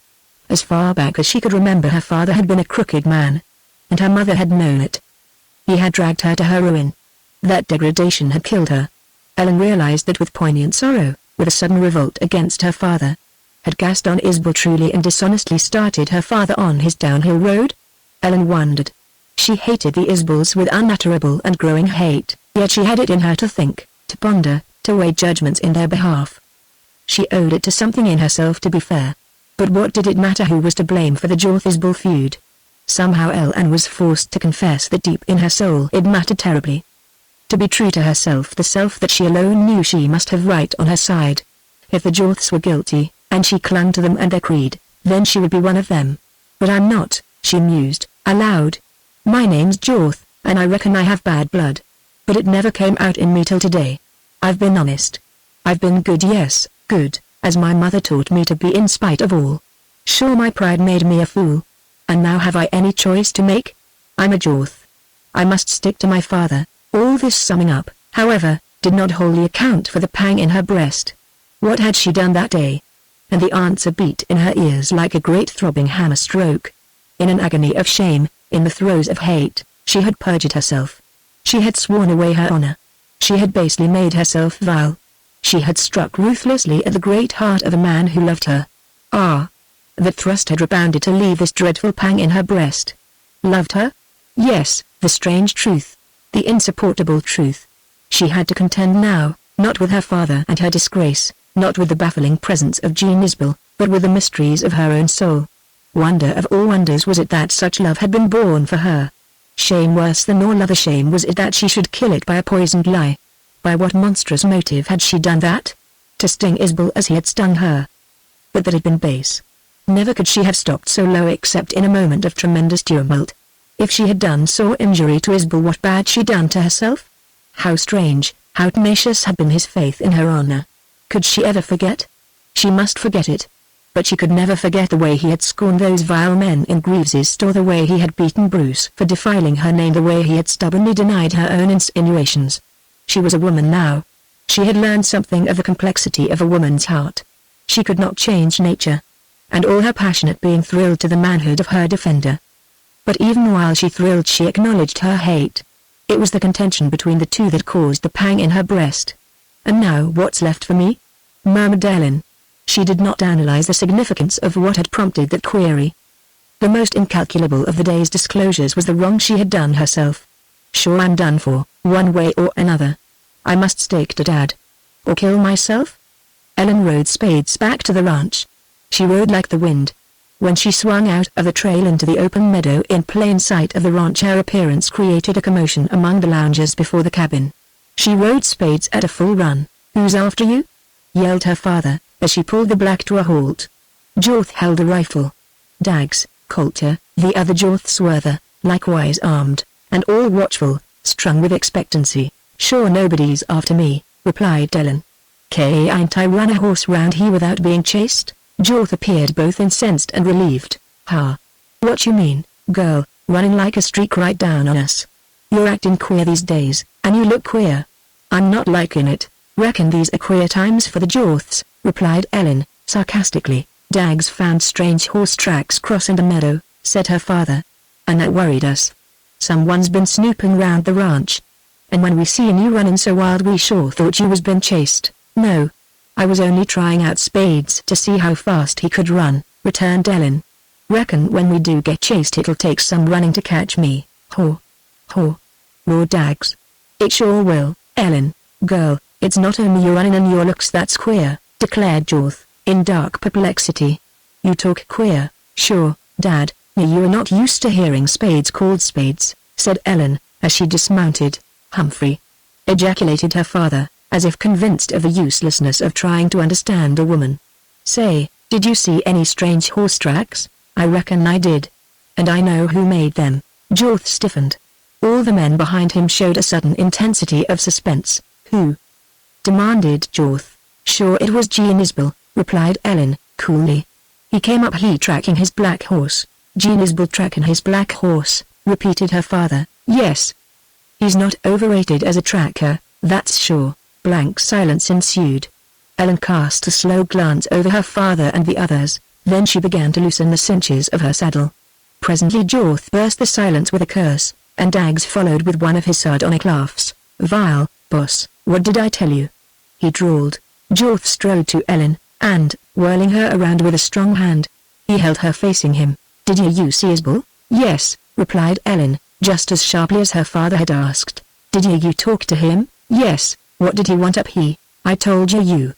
As far back as she could remember, her father had been a crooked man, and her mother had known it. He had dragged her to her ruin. That degradation had killed her. Ellen realized that with poignant sorrow, with a sudden revolt against her father. Had Gaston Isbel truly and dishonestly started her father on his downhill road? Ellen wondered. She hated the Isbels with unutterable and growing hate, yet she had it in her to think, to ponder, to weigh judgments in their behalf. She owed it to something in herself to be fair. But what did it matter who was to blame for the Jorth-Isbel feud? Somehow Ellen was forced to confess that deep in her soul it mattered terribly. To be true to herself, the self that she alone knew, she must have right on her side. If the Jorths were guilty, and she clung to them and their creed, then she would be one of them. But I'm not, she mused, aloud. My name's Jorth, and I reckon I have bad blood. But it never came out in me till today. I've been honest. I've been good, yes, good, as my mother taught me to be in spite of all. Sure, my pride made me a fool. And now have I any choice to make? I'm a Jorth. I must stick to my father. All this summing up, however, did not wholly account for the pang in her breast. What had she done that day? And the answer beat in her ears like a great throbbing hammer stroke. In an agony of shame, in the throes of hate, she had perjured herself. She had sworn away her honor. She had basely made herself vile. She had struck ruthlessly at the great heart of a man who loved her. Ah! The thrust had rebounded to leave this dreadful pang in her breast. Loved her? Yes, the strange truth. The insupportable truth. She had to contend now, not with her father and her disgrace, not with the baffling presence of Jean Isbell, but with the mysteries of her own soul. Wonder of all wonders was it that such love had been born for her. Shame worse than all other shame was it that she should kill it by a poisoned lie. By what monstrous motive had she done that? To sting Isbell as he had stung her. But that had been base. Never could she have stopped so low except in a moment of tremendous tumult. If she had done so injury to Isbell, what bad she done to herself? How strange, how tenacious had been his faith in her honor. Could she ever forget? She must forget it. But she could never forget the way he had scorned those vile men in Greaves's store, the way he had beaten Bruce for defiling her name, the way he had stubbornly denied her own insinuations. She was a woman now. She had learned something of the complexity of a woman's heart. She could not change nature. And all her passionate being thrilled to the manhood of her defender. But even while she thrilled, she acknowledged her hate. It was the contention between the two that caused the pang in her breast. And now what's left for me? Murmured Ellen. She did not analyze the significance of what had prompted that query. The most incalculable of the day's disclosures was the wrong she had done herself. Sure, I'm done for, one way or another. I must stake to Dad. Or kill myself? Ellen rode Spades back to the ranch. She rode like the wind. When she swung out of the trail into the open meadow in plain sight of the ranch, her appearance created a commotion among the loungers before the cabin. She rode Spades at a full run. Who's after you? Yelled her father, as she pulled the black to a halt. Jorth held a rifle. Dags, Coulter, the other Jorths were there, likewise armed, and all watchful, strung with expectancy. Sure, nobody's after me, replied Ellen. Ain't I run a horse round here without being chased? Jorth appeared both incensed and relieved. Ha! What you mean, girl, running like a streak right down on us? You're acting queer these days, and you look queer. I'm not liking it. Reckon these are queer times for the Jorths, replied Ellen, sarcastically. Dags found strange horse tracks crossing the meadow, said her father. And that worried us. Someone's been snooping round the ranch. And when we seen you running so wild, we sure thought you was been chased. No. I was only trying out Spades to see how fast he could run, returned Ellen. Reckon when we do get chased it'll take some running to catch me. Haw. Haw. Roared Dags. It sure will, Ellen. Girl, it's not only your running and your looks that's queer, declared Jorth, in dark perplexity. You talk queer, sure, Dad, you are not used to hearing Spades called Spades, said Ellen, as she dismounted. Humphrey! Ejaculated her father, as if convinced of the uselessness of trying to understand a woman. Say, did you see any strange horse tracks? I reckon I did. And I know who made them. Jorth stiffened. All the men behind him showed a sudden intensity of suspense. Who? Demanded Jorth. Sure, it was Jean Isbell, replied Ellen, coolly. He came up he tracking his black horse. Jean Isbell tracking his black horse, repeated her father. Yes. He's not overrated as a tracker, that's sure. Blank silence ensued. Ellen cast a slow glance over her father and the others, then she began to loosen the cinches of her saddle. Presently Jorth burst the silence with a curse, and Dags followed with one of his sardonic laughs. Vile, boss, what did I tell you? He drawled. Jorth strode to Ellen, and, whirling her around with a strong hand, he held her facing him. Did you see Isbell? Yes, replied Ellen, just as sharply as her father had asked. Did you talk to him? Yes. What did he want up he? I told you.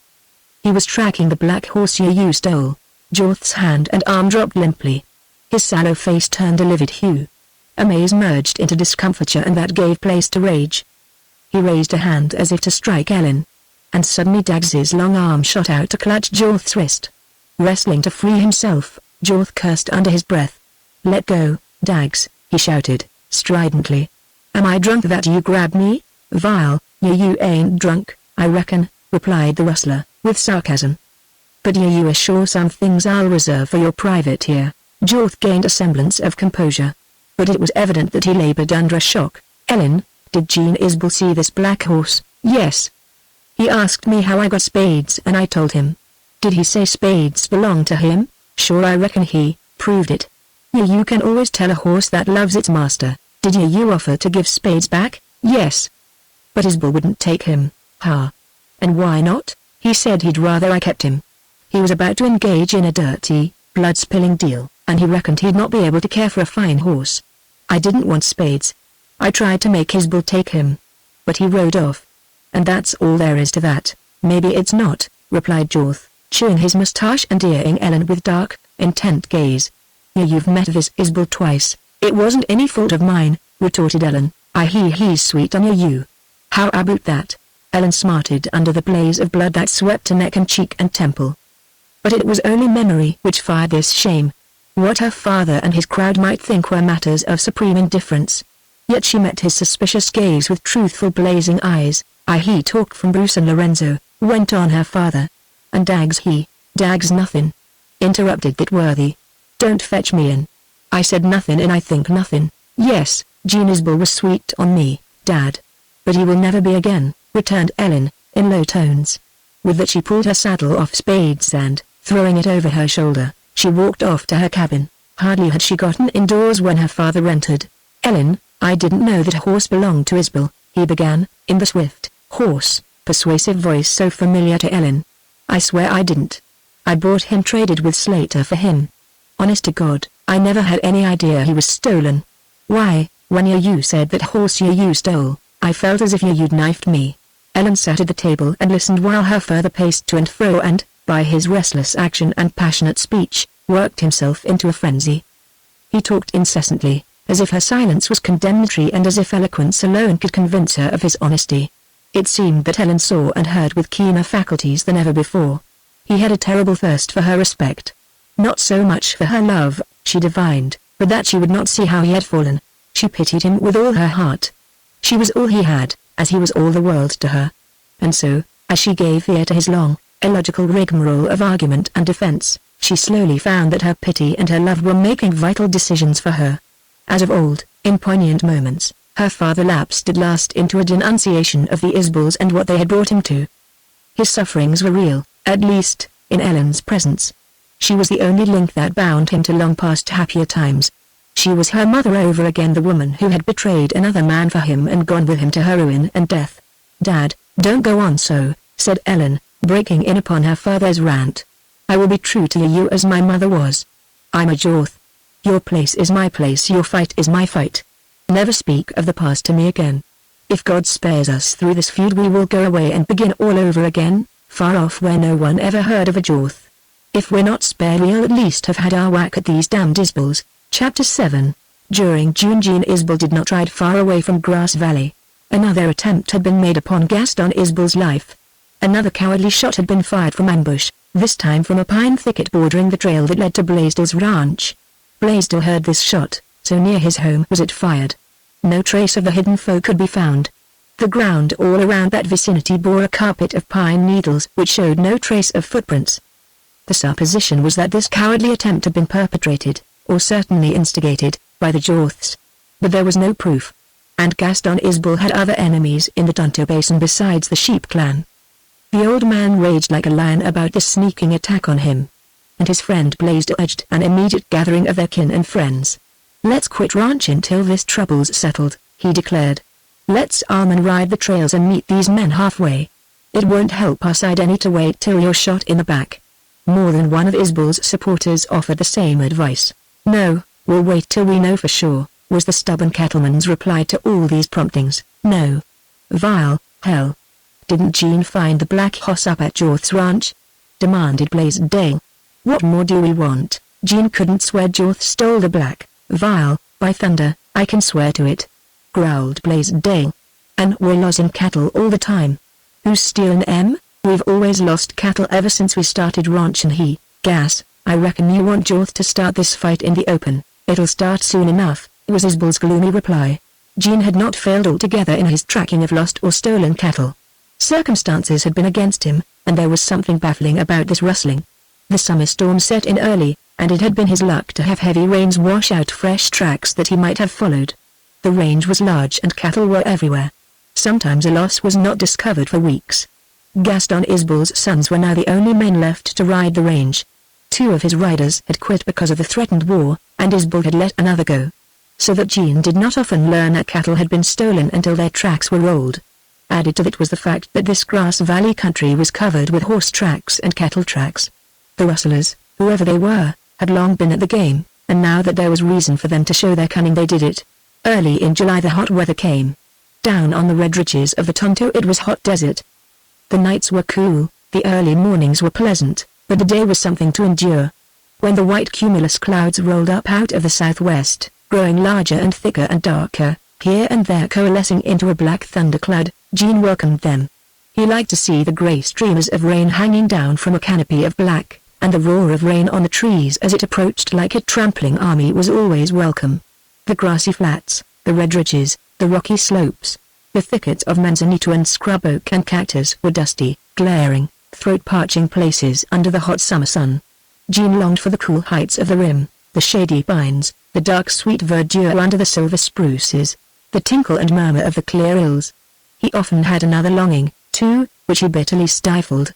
He was tracking the black horse you stole. Jorth's hand and arm dropped limply. His sallow face turned a livid hue. Amaze merged into discomfiture, and that gave place to rage. He raised a hand as if to strike Ellen. And suddenly Dags's long arm shot out to clutch Jorth's wrist. Wrestling to free himself, Jorth cursed under his breath. "Let go, Dags," he shouted, stridently. "Am I drunk that you grabbed me? Vile, you ain't drunk, I reckon," replied the rustler, with sarcasm. "But you are sure some things I'll reserve for your private ear." Jorth gained a semblance of composure. But it was evident that he labored under a shock. "Ellen, did Jean Isbell see this black horse?" "Yes. He asked me how I got Spades and I told him." "Did he say Spades belong to him?" "Sure, I reckon he proved it." You can always tell a horse that loves its master." "Did you offer to give Spades back?" "Yes. But Isbell wouldn't take him." "Ha. And why not?" "He said he'd rather I kept him. He was about to engage in a dirty, blood-spilling deal, and he reckoned he'd not be able to care for a fine horse. I didn't want Spades. I tried to make Isbell take him. But he rode off. And that's all there is to that." "Maybe it's not," replied Jorth, chewing his mustache and eyeing Ellen with dark, intent gaze. "You've met this Isbell twice." "It wasn't any fault of mine," retorted Ellen. He's sweet on you." "How about that?" Ellen smarted under the blaze of blood that swept her neck and cheek and temple. But it was only memory which fired this shame. What her father and his crowd might think were matters of supreme indifference. Yet she met his suspicious gaze with truthful blazing eyes. He talked from Bruce and Lorenzo," went on her father. "And Dags Dags nothing," interrupted that worthy. "Don't fetch me in. I said nothing and I think nothing. Yes, Jean Isbell was sweet on me, Dad. But he will never be again," returned Ellen, in low tones. With that she pulled her saddle off Spades and, throwing it over her shoulder, she walked off to her cabin. Hardly had she gotten indoors when her father entered. "Ellen, I didn't know that horse belonged to Isbell," he began, in the swift, hoarse, persuasive voice so familiar to Ellen. "I swear I didn't. I bought him traded with Slater for him. Honest to God, I never had any idea he was stolen. Why, when you said that horse you stole, I felt as if you'd knifed me." Ellen sat at the table and listened while her father paced to and fro and, by his restless action and passionate speech, worked himself into a frenzy. He talked incessantly, as if her silence was condemnatory and as if eloquence alone could convince her of his honesty. It seemed that Ellen saw and heard with keener faculties than ever before. He had a terrible thirst for her respect. Not so much for her love, she divined, but that she would not see how he had fallen. She pitied him with all her heart. She was all he had, as he was all the world to her. And so, as she gave ear to his long, illogical rigmarole of argument and defense, she slowly found that her pity and her love were making vital decisions for her. As of old, in poignant moments, her father lapsed at last into a denunciation of the Isbells and what they had brought him to. His sufferings were real, at least, in Ellen's presence. She was the only link that bound him to long past happier times. She was her mother over again, the woman who had betrayed another man for him and gone with him to her ruin and death. "Dad, don't go on so," said Ellen, breaking in upon her father's rant. "I will be true to you as my mother was. I'm a Jorth. Your place is my place, your fight is my fight. Never speak of the past to me again. If God spares us through this feud, we will go away and begin all over again, far off where no one ever heard of a Jorth. If we're not spared, we'll at least have had our whack at these damned Isbells." Chapter 7. During June, Jean Isbell did not ride far away from Grass Valley. Another attempt had been made upon Gaston Isbell's life. Another cowardly shot had been fired from ambush, this time from a pine thicket bordering the trail that led to Blaisdell's ranch. Blaisdell heard this shot, so near his home was it fired. No trace of the hidden foe could be found. The ground all around that vicinity bore a carpet of pine needles which showed no trace of footprints. The supposition was that this cowardly attempt had been perpetrated, or certainly instigated, by the Jorths. But there was no proof. And Gaston Isbell had other enemies in the Tonto Basin besides the Sheep clan. The old man raged like a lion about this sneaking attack on him. And his friend Blaisdell urged an immediate gathering of their kin and friends. "Let's quit ranching till this trouble's settled," he declared. "Let's arm and ride the trails and meet these men halfway. It won't help our side any to wait till you're shot in the back." More than one of Isbell's supporters offered the same advice. "No, we'll wait till we know for sure," was the stubborn cattleman's reply to all these promptings. "No. Vile, hell. Didn't Jean find the black horse up at Jorth's ranch?" demanded Blaisdell. "What more do we want? Jean couldn't swear Jorth stole the black, Vile, by thunder, I can swear to it," growled Blaisdell. "And we're losing cattle all the time." "Who's stealing 'em? We've always lost cattle ever since we started ranchin'." "Gas, I reckon you want Jorth to start this fight in the open." "It'll start soon enough," was Isabel's gloomy reply. Gene had not failed altogether in his tracking of lost or stolen cattle. Circumstances had been against him, and there was something baffling about this rustling. The summer storm set in early, and it had been his luck to have heavy rains wash out fresh tracks that he might have followed. The range was large and cattle were everywhere. Sometimes a loss was not discovered for weeks. Gaston Isbel's sons were now the only men left to ride the range. 2 of his riders had quit because of the threatened war, and Isbel had let another go. So that Gene did not often learn that cattle had been stolen until their tracks were rolled. Added to it was the fact that this Grass Valley country was covered with horse tracks and cattle tracks. The rustlers, whoever they were, had long been at the game, and now that there was reason for them to show their cunning they did it. Early in July the hot weather came. Down on the red ridges of the Tonto it was hot desert. The nights were cool, the early mornings were pleasant, but the day was something to endure. When the white cumulus clouds rolled up out of the southwest, growing larger and thicker and darker, here and there coalescing into a black thundercloud, Gene welcomed them. He liked to see the grey streamers of rain hanging down from a canopy of black, and the roar of rain on the trees as it approached like a trampling army was always welcome. The grassy flats, the red ridges, the rocky slopes, the thickets of manzanito and scrub oak and cactus were dusty, glaring, throat-parching places under the hot summer sun. Gene longed for the cool heights of the rim, the shady pines, the dark sweet verdure under the silver spruces, the tinkle and murmur of the clear rills. He often had another longing, too, which he bitterly stifled.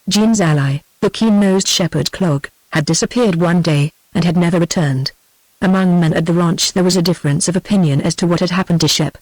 Gene's ally, the keen-nosed shepherd Clog, had disappeared one day, and had never returned. Among men at the ranch there was a difference of opinion as to what had happened to Shep.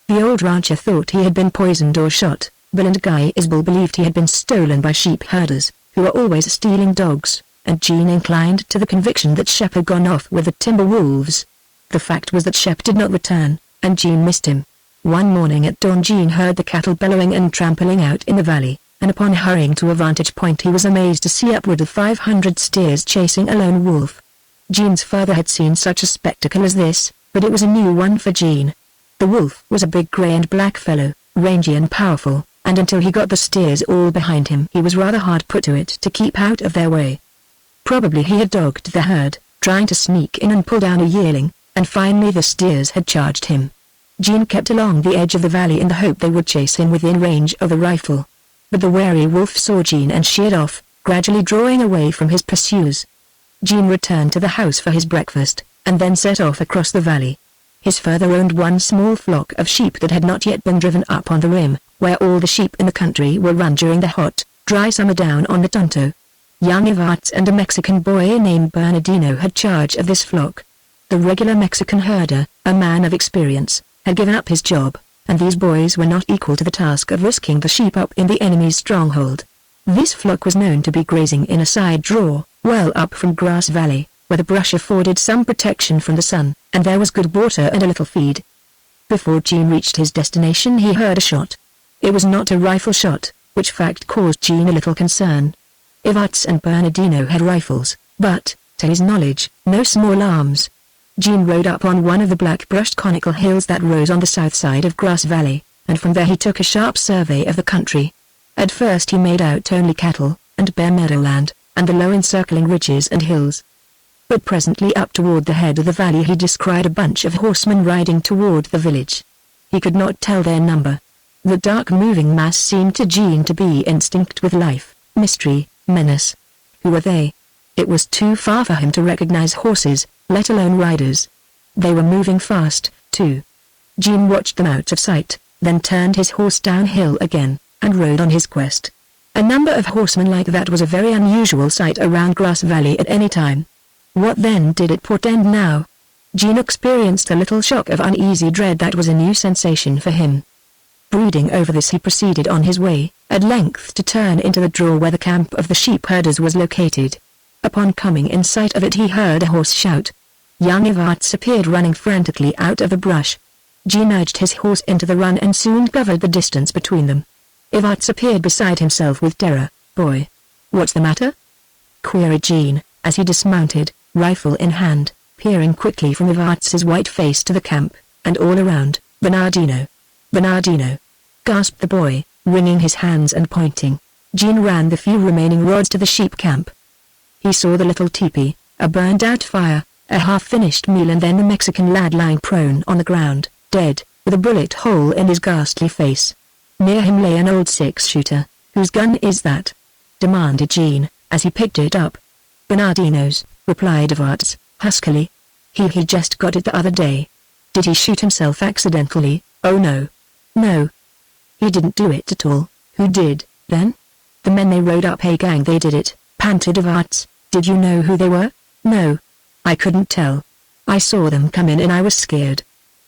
The old rancher thought he had been poisoned or shot. Bill and Guy Isbel believed he had been stolen by sheep herders, who were always stealing dogs, and Gene inclined to the conviction that Shep had gone off with the timber wolves. The fact was that Shep did not return, and Gene missed him. One morning at dawn Gene heard the cattle bellowing and trampling out in the valley, and upon hurrying to a vantage point he was amazed to see upward of 500 steers chasing a lone wolf. Gene's father had seen such a spectacle as this, but it was a new one for Gene. The wolf was a big grey and black fellow, rangy and powerful, and until he got the steers all behind him he was rather hard put to it to keep out of their way. Probably he had dogged the herd, trying to sneak in and pull down a yearling, and finally the steers had charged him. Gene kept along the edge of the valley in the hope they would chase him within range of a rifle. But the wary wolf saw Gene and sheered off, gradually drawing away from his pursuers. Gene returned to the house for his breakfast, and then set off across the valley. His father owned one small flock of sheep that had not yet been driven up on the rim, where all the sheep in the country were run during the hot, dry summer down on the Tonto. Young Ivats and a Mexican boy named Bernardino had charge of this flock. The regular Mexican herder, a man of experience, had given up his job, and these boys were not equal to the task of risking the sheep up in the enemy's stronghold. This flock was known to be grazing in a side draw, well up from Grass Valley, where the brush afforded some protection from the sun, and there was good water and a little feed. Before Gene reached his destination he heard a shot. It was not a rifle shot, which fact caused Gene a little concern. Ivats and Bernardino had rifles, but, to his knowledge, no small arms. Gene rode up on one of the black-brushed conical hills that rose on the south side of Grass Valley, and from there he took a sharp survey of the country. At first he made out only cattle, and bare meadowland, and the low encircling ridges and hills. But presently up toward the head of the valley he descried a bunch of horsemen riding toward the village. He could not tell their number. The dark moving mass seemed to Gene to be instinct with life, mystery, menace. Who were they? It was too far for him to recognize horses, let alone riders. They were moving fast, too. Gene watched them out of sight, then turned his horse downhill again, and rode on his quest. A number of horsemen like that was a very unusual sight around Grass Valley at any time. What then did it portend now? Gene experienced a little shock of uneasy dread that was a new sensation for him. Brooding over this he proceeded on his way, at length to turn into the draw where the camp of the sheep herders was located. Upon coming in sight of it he heard a horse shout. Young Ivats appeared running frantically out of the brush. Gene urged his horse into the run and soon covered the distance between them. Ivats appeared beside himself with terror. "Boy, what's the matter?" queried Gene, as he dismounted, rifle in hand, peering quickly from Ivats's white face to the camp, and all around. "Bernardino! Bernardino!" gasped the boy, wringing his hands and pointing. Gene ran the few remaining rods to the sheep camp. He saw the little teepee, a burned-out fire, a half-finished meal, and then the Mexican lad lying prone on the ground, dead, with a bullet hole in his ghastly face. Near him lay an old six-shooter. "Whose gun is that?" demanded Jean, as he picked it up. "Bernardino's," replied Varts, huskily. He just got it the other day." "Did he shoot himself accidentally?" "Oh no. No. He didn't do it at all." "Who did, then?" "The men they rode up a gang, they did it," panted Varts. "Did you know who they were?" "No. I couldn't tell. I saw them come in and I was scared.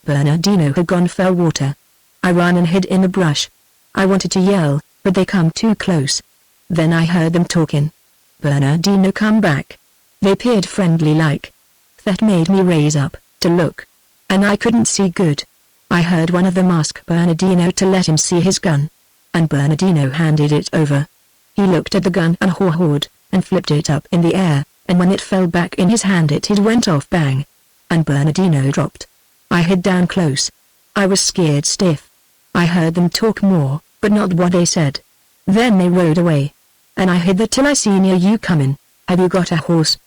Bernardino had gone fell water. I ran and hid in the brush. I wanted to yell, but they come too close. Then I heard them talking. Bernardino come back. They peered friendly like. That made me raise up, to look. And I couldn't see good. I heard one of them ask Bernardino to let him see his gun. And Bernardino handed it over. He looked at the gun and haw-hawed, and flipped it up in the air, and when it fell back in his hand it went off bang. And Bernardino dropped. I hid down close. I was scared stiff. I heard them talk more, but not what they said. Then they rode away. And I hid there till I seen you comin'. Have you got a horse?"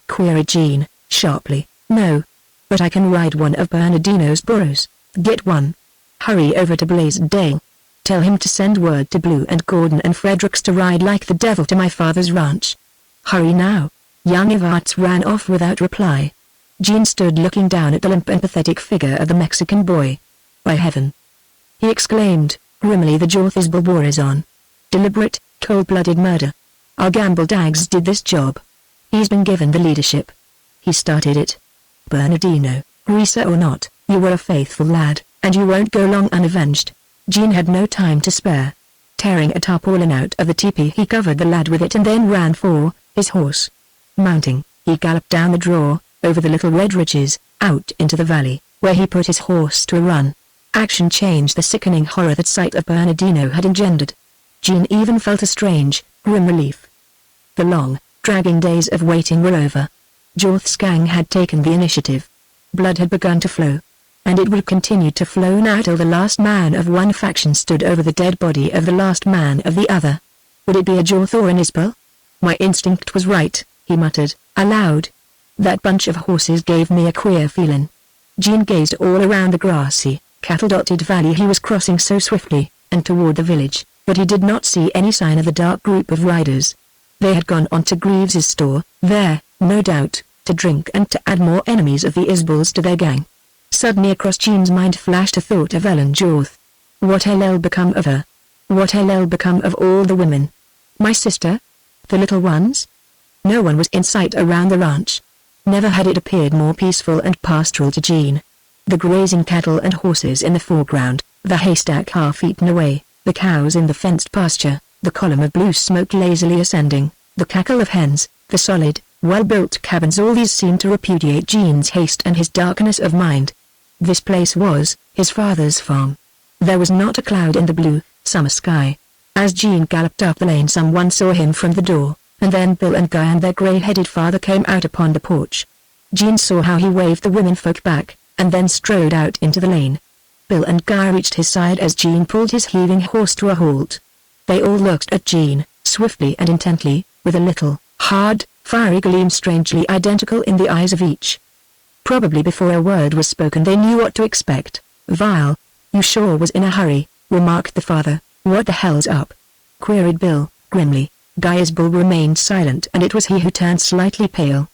queried Jean, sharply. "No. But I can ride one of Bernardino's burros." "Get one. Hurry over to Blaisdell. Tell him to send word to Blue and Gordon and Fredericks to ride like the devil to my father's ranch. Hurry now." Young Varts ran off without reply. Jean stood looking down at the limp and pathetic figure of the Mexican boy. "By heaven!" he exclaimed, grimly. "The Jorthasbel war is on. Deliberate, cold-blooded murder. Our Gamble Dags did this job. He's been given the leadership. He started it. Bernardino, greaser or not, you were a faithful lad, and you won't go long unavenged." Jean had no time to spare. Tearing a tarpaulin out of the teepee, he covered the lad with it and then ran for his horse. Mounting, he galloped down the draw, over the little red ridges, out into the valley, where he put his horse to a run. Action changed the sickening horror that sight of Bernardino had engendered. Jean even felt a strange, grim relief. The long, dragging days of waiting were over. Jorth's gang had taken the initiative. Blood had begun to flow. And it would continue to flow now till the last man of one faction stood over the dead body of the last man of the other. Would it be a Jorth or an Isbel? "My instinct was right," he muttered, aloud. "That bunch of horses gave me a queer feeling." Jean gazed all around the grassy, cattle-dotted valley he was crossing so swiftly, and toward the village, but he did not see any sign of the dark group of riders. They had gone on to Greaves's store, there, no doubt, to drink and to add more enemies of the Isbels to their gang. Suddenly across Jean's mind flashed a thought of Ellen Jorth. What hell'll become of her? What hell'll become of all the women? My sister? The little ones? No one was in sight around the ranch. Never had it appeared more peaceful and pastoral to Jean. The grazing cattle and horses in the foreground, the haystack half-eaten away, the cows in the fenced pasture, the column of blue smoke lazily ascending, the cackle of hens, the solid, well-built cabins, all these seemed to repudiate Jean's haste and his darkness of mind. This place was his father's farm. There was not a cloud in the blue, summer sky. As Jean galloped up the lane, someone saw him from the door, and then Bill and Guy and their gray-headed father came out upon the porch. Jean saw how he waved the womenfolk back, and then strode out into the lane. Bill and Guy reached his side as Jean pulled his heaving horse to a halt. They all looked at Jean, swiftly and intently, with a little, hard, fiery gleam strangely identical in the eyes of each. Probably before a word was spoken they knew what to expect. "Vile, you sure was in a hurry," remarked the father. "What the hell's up?" queried Bill, grimly. Guy Isbel remained silent, and it was he who turned slightly pale.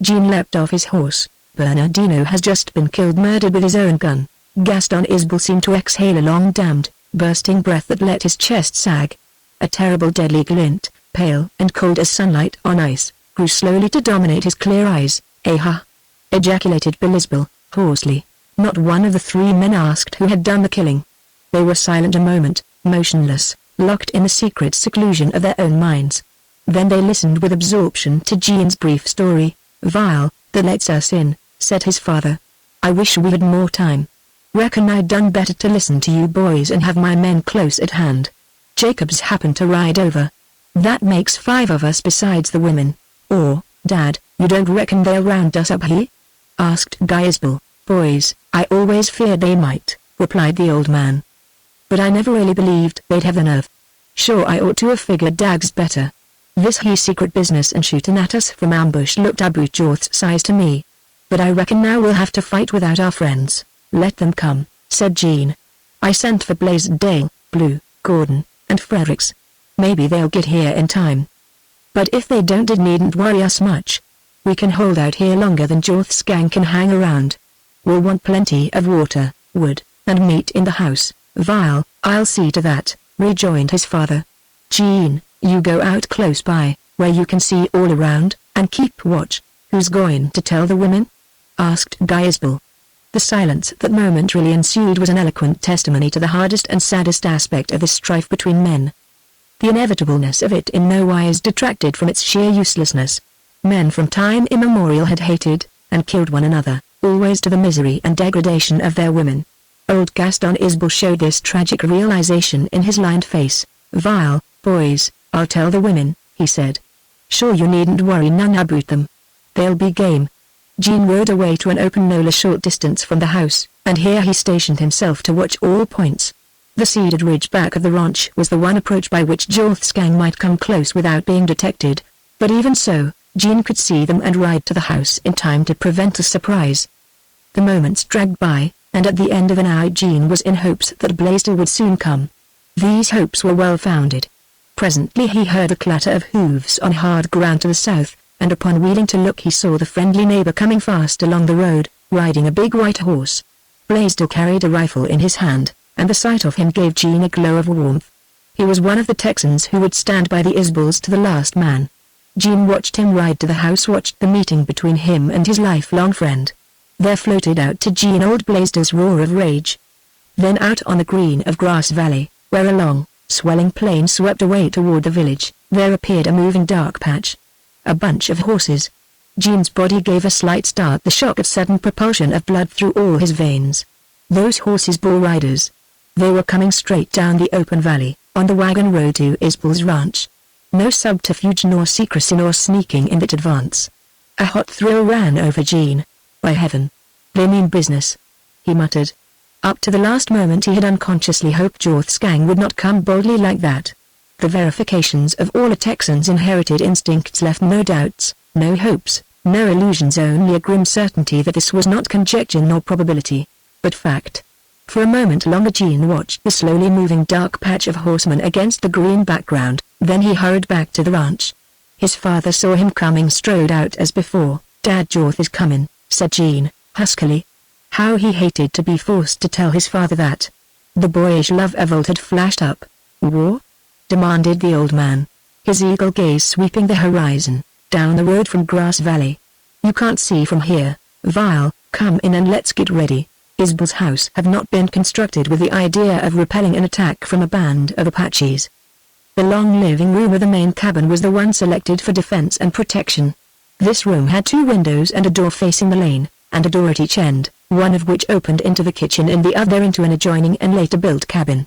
Jean leapt off his horse. "Bernardino has just been killed, murdered with his own gun." Gaston Isbel seemed to exhale a long damned, bursting breath that let his chest sag. A terrible deadly glint, pale and cold as sunlight on ice, grew slowly to dominate his clear eyes. "Ha!" ejaculated Bill Isbel, hoarsely. Not one of the three men asked who had done the killing. They were silent a moment, motionless, locked in the secret seclusion of their own minds. Then they listened with absorption to Jean's brief story. "Vile, that lets us in," said his father. "I wish we had more time. Reckon I'd done better to listen to you boys and have my men close at hand. Jacobs happened to ride over. That makes 5 of us besides the women. Or, Dad, you don't reckon they'll round us up here?" asked Guy Isbel. "Boys, I always feared they might," replied the old man. "But I never really believed they'd have the nerve. Sure, I ought to have figured Dags better. This he secret business and shooting at us from ambush looked Abu Jorth's size to me. But I reckon now we'll have to fight without our friends. Let them come, said Jean. I sent for Blaisdell, Blue, Gordon, and Fredericks. Maybe they'll get here in time. But if they don't, it needn't worry us much. We can hold out here longer than Jorth's gang can hang around. We'll want plenty of water, wood, and meat in the house. Vile, I'll see to that, rejoined his father. Jean, you go out close by, where you can see all around, and keep watch. Who's going to tell the women? Asked Gaiusbel. The silence that momentarily ensued was an eloquent testimony to the hardest and saddest aspect of the strife between men. The inevitableness of it in no wise detracted from its sheer uselessness. Men from time immemorial had hated, and killed one another, always to the misery and degradation of their women. Old Gaston Isbel showed this tragic realization in his lined face. Vile, boys, I'll tell the women, he said. Sure, you needn't worry none about them. They'll be game. Jean rode away to an open knoll a short distance from the house, and here he stationed himself to watch all points. The ceded ridge back of the ranch was the one approach by which Jorth's gang might come close without being detected, but even so, Jean could see them and ride to the house in time to prevent a surprise. The moments dragged by, and at the end of an hour Jean was in hopes that Blaisdell would soon come. These hopes were well founded. Presently he heard a clatter of hooves on hard ground to the south, and upon wheeling to look he saw the friendly neighbor coming fast along the road, riding a big white horse. Blaisdell carried a rifle in his hand, and the sight of him gave Jean a glow of warmth. He was one of the Texans who would stand by the Isbels to the last man. Jean watched him ride to the house, watched the meeting between him and his lifelong friend. There floated out to Jean old Blaisdell's roar of rage. Then out on the green of Grass Valley, where a long, swelling plain swept away toward the village, there appeared a moving dark patch. A bunch of horses. Jean's body gave a slight start, the shock of sudden propulsion of blood through all his veins. Those horses bore riders. They were coming straight down the open valley, on the wagon road to Isbel's ranch. No subterfuge nor secrecy nor sneaking in that advance. A hot thrill ran over Jean. By heaven, they mean business, he muttered. Up to the last moment he had unconsciously hoped Jorth's gang would not come boldly like that. The verifications of all a Texan's inherited instincts left no doubts, no hopes, no illusions, only a grim certainty that this was not conjecture nor probability, but fact. For a moment longer Jean watched the slowly moving dark patch of horsemen against the green background, then he hurried back to the ranch. His father saw him coming, strode out as before. Dad, Jorth is coming, said Jean, huskily. How he hated to be forced to tell his father that. The boyish love of old had flashed up. War? Demanded the old man, his eagle gaze sweeping the horizon, down the road from Grass Valley. You can't see from here, Vile, come in and let's get ready. Isbel's house had not been constructed with the idea of repelling an attack from a band of Apaches. The long living room of the main cabin was the one selected for defense and protection. This room had 2 windows and a door facing the lane, and a door at each end, one of which opened into the kitchen and the other into an adjoining and later built cabin.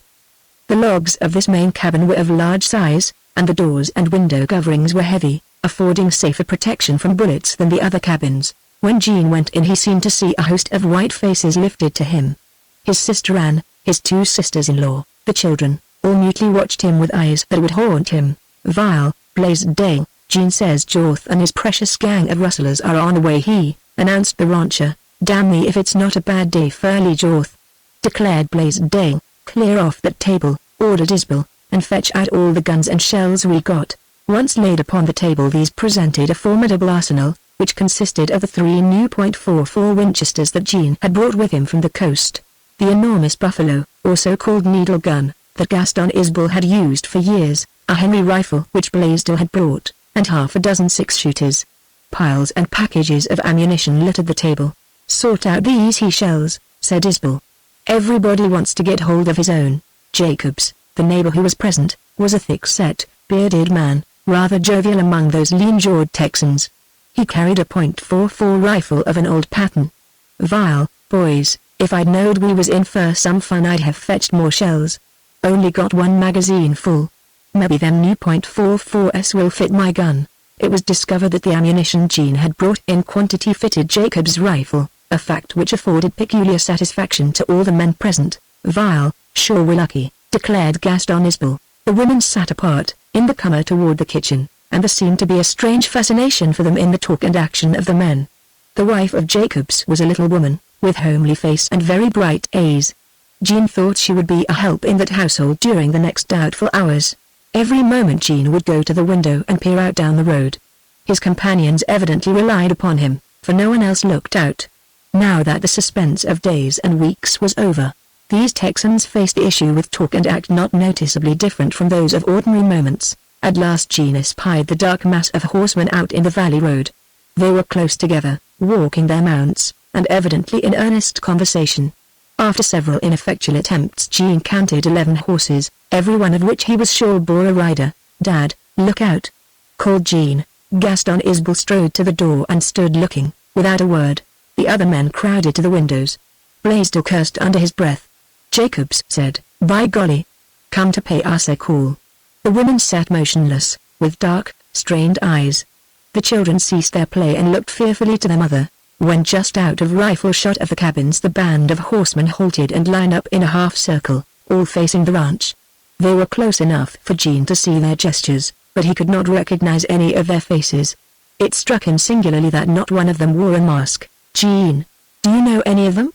The logs of this main cabin were of large size, and the doors and window coverings were heavy, affording safer protection from bullets than the other cabins. When Jean went in he seemed to see a host of white faces lifted to him. His sister Anne, his 2 sisters-in-law, the children, all mutely watched him with eyes that would haunt him. Vile, Blaisdell, Jean says Jorth and his precious gang of rustlers are on the way, he announced the rancher. Damn me if it's not a bad day for early Jorth, declared Blaisdell. Clear off that table, ordered Isbel, and fetch out all the guns and shells we got. Once laid upon the table these presented a formidable arsenal, which consisted of the 3 new .44 Winchesters that Jean had brought with him from the coast, the enormous buffalo, also called needle gun, that Gaston Isbel had used for years, a Henry rifle which Blaisdell had brought, and half a dozen 6-shooters. Piles and packages of ammunition littered the table. Sort out these he-shells, said Isbel. Everybody wants to get hold of his own. Jacobs, the neighbor who was present, was a thick-set, bearded man, rather jovial among those lean-jawed Texans. He carried a .44 rifle of an old pattern. Vile, boys, if I'd knowed we was in for some fun I'd have fetched more shells. Only got 1 magazine full. Maybe them new .44s will fit my gun. It was discovered that the ammunition Jean had brought in quantity fitted Jacob's rifle, a fact which afforded peculiar satisfaction to all the men present. Vile, sure we're lucky, declared Gaston Isbel. The women sat apart, in the corner toward the kitchen, and there seemed to be a strange fascination for them in the talk and action of the men. The wife of Jacobs was a little woman, with homely face and very bright eyes. Jean thought she would be a help in that household during the next doubtful hours. Every moment Jean would go to the window and peer out down the road. His companions evidently relied upon him, for no one else looked out. Now that the suspense of days and weeks was over, these Texans faced the issue with talk and act not noticeably different from those of ordinary moments. At last Jean espied the dark mass of horsemen out in the valley road. They were close together, walking their mounts, and evidently in earnest conversation. After several ineffectual attempts Jean counted 11 horses, every one of which he was sure bore a rider. "Dad, look out!" called Jean. Gaston Isbel strode to the door and stood looking, without a word. The other men crowded to the windows. Blaisdell cursed under his breath. Jacobs said, "By golly! Come to pay us a call." The women sat motionless, with dark, strained eyes. The children ceased their play and looked fearfully to their mother. When just out of rifle shot of the cabins the band of horsemen halted and lined up in a half-circle, all facing the ranch. They were close enough for Jean to see their gestures, but he could not recognize any of their faces. It struck him singularly that not one of them wore a mask. "Jean, do you know any of them?"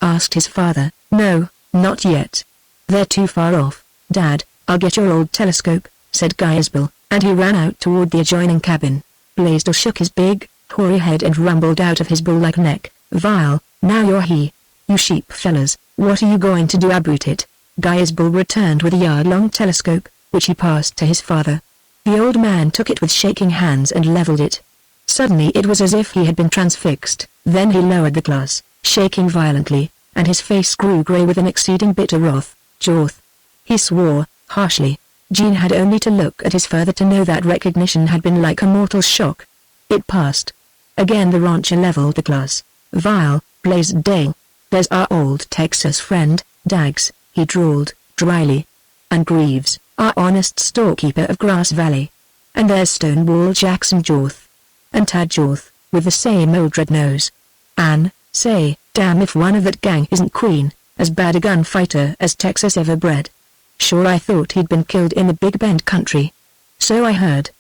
asked his father. "No, not yet. They're too far off, Dad. I'll get your old telescope," said Guy Isbel, and he ran out toward the adjoining cabin. Blaisdell shook his big, hoary head and rumbled out of his bull-like neck, "Vile, now you're he. You sheep fellas, what are you going to do about it?" Guy Isbel returned with a yard-long telescope, which he passed to his father. The old man took it with shaking hands and leveled it. Suddenly it was as if he had been transfixed. Then he lowered the glass, shaking violently, and his face grew grey with an exceeding bitter wrath. "Jorth!" he swore, harshly. Jean had only to look at his father to know that recognition had been like a mortal shock. It passed. Again the rancher leveled the glass. "Vile, Blaisdell. There's our old Texas friend, Daggs," he drawled, dryly. "And Greaves, our honest storekeeper of Grass Valley. And there's Stonewall Jackson Jorth. And Tad Jorth, with the same old red nose. Ann, say, damn if one of that gang isn't Queen, as bad a gunfighter as Texas ever bred. Sure, I thought he'd been killed in the Big Bend country." "So I heard.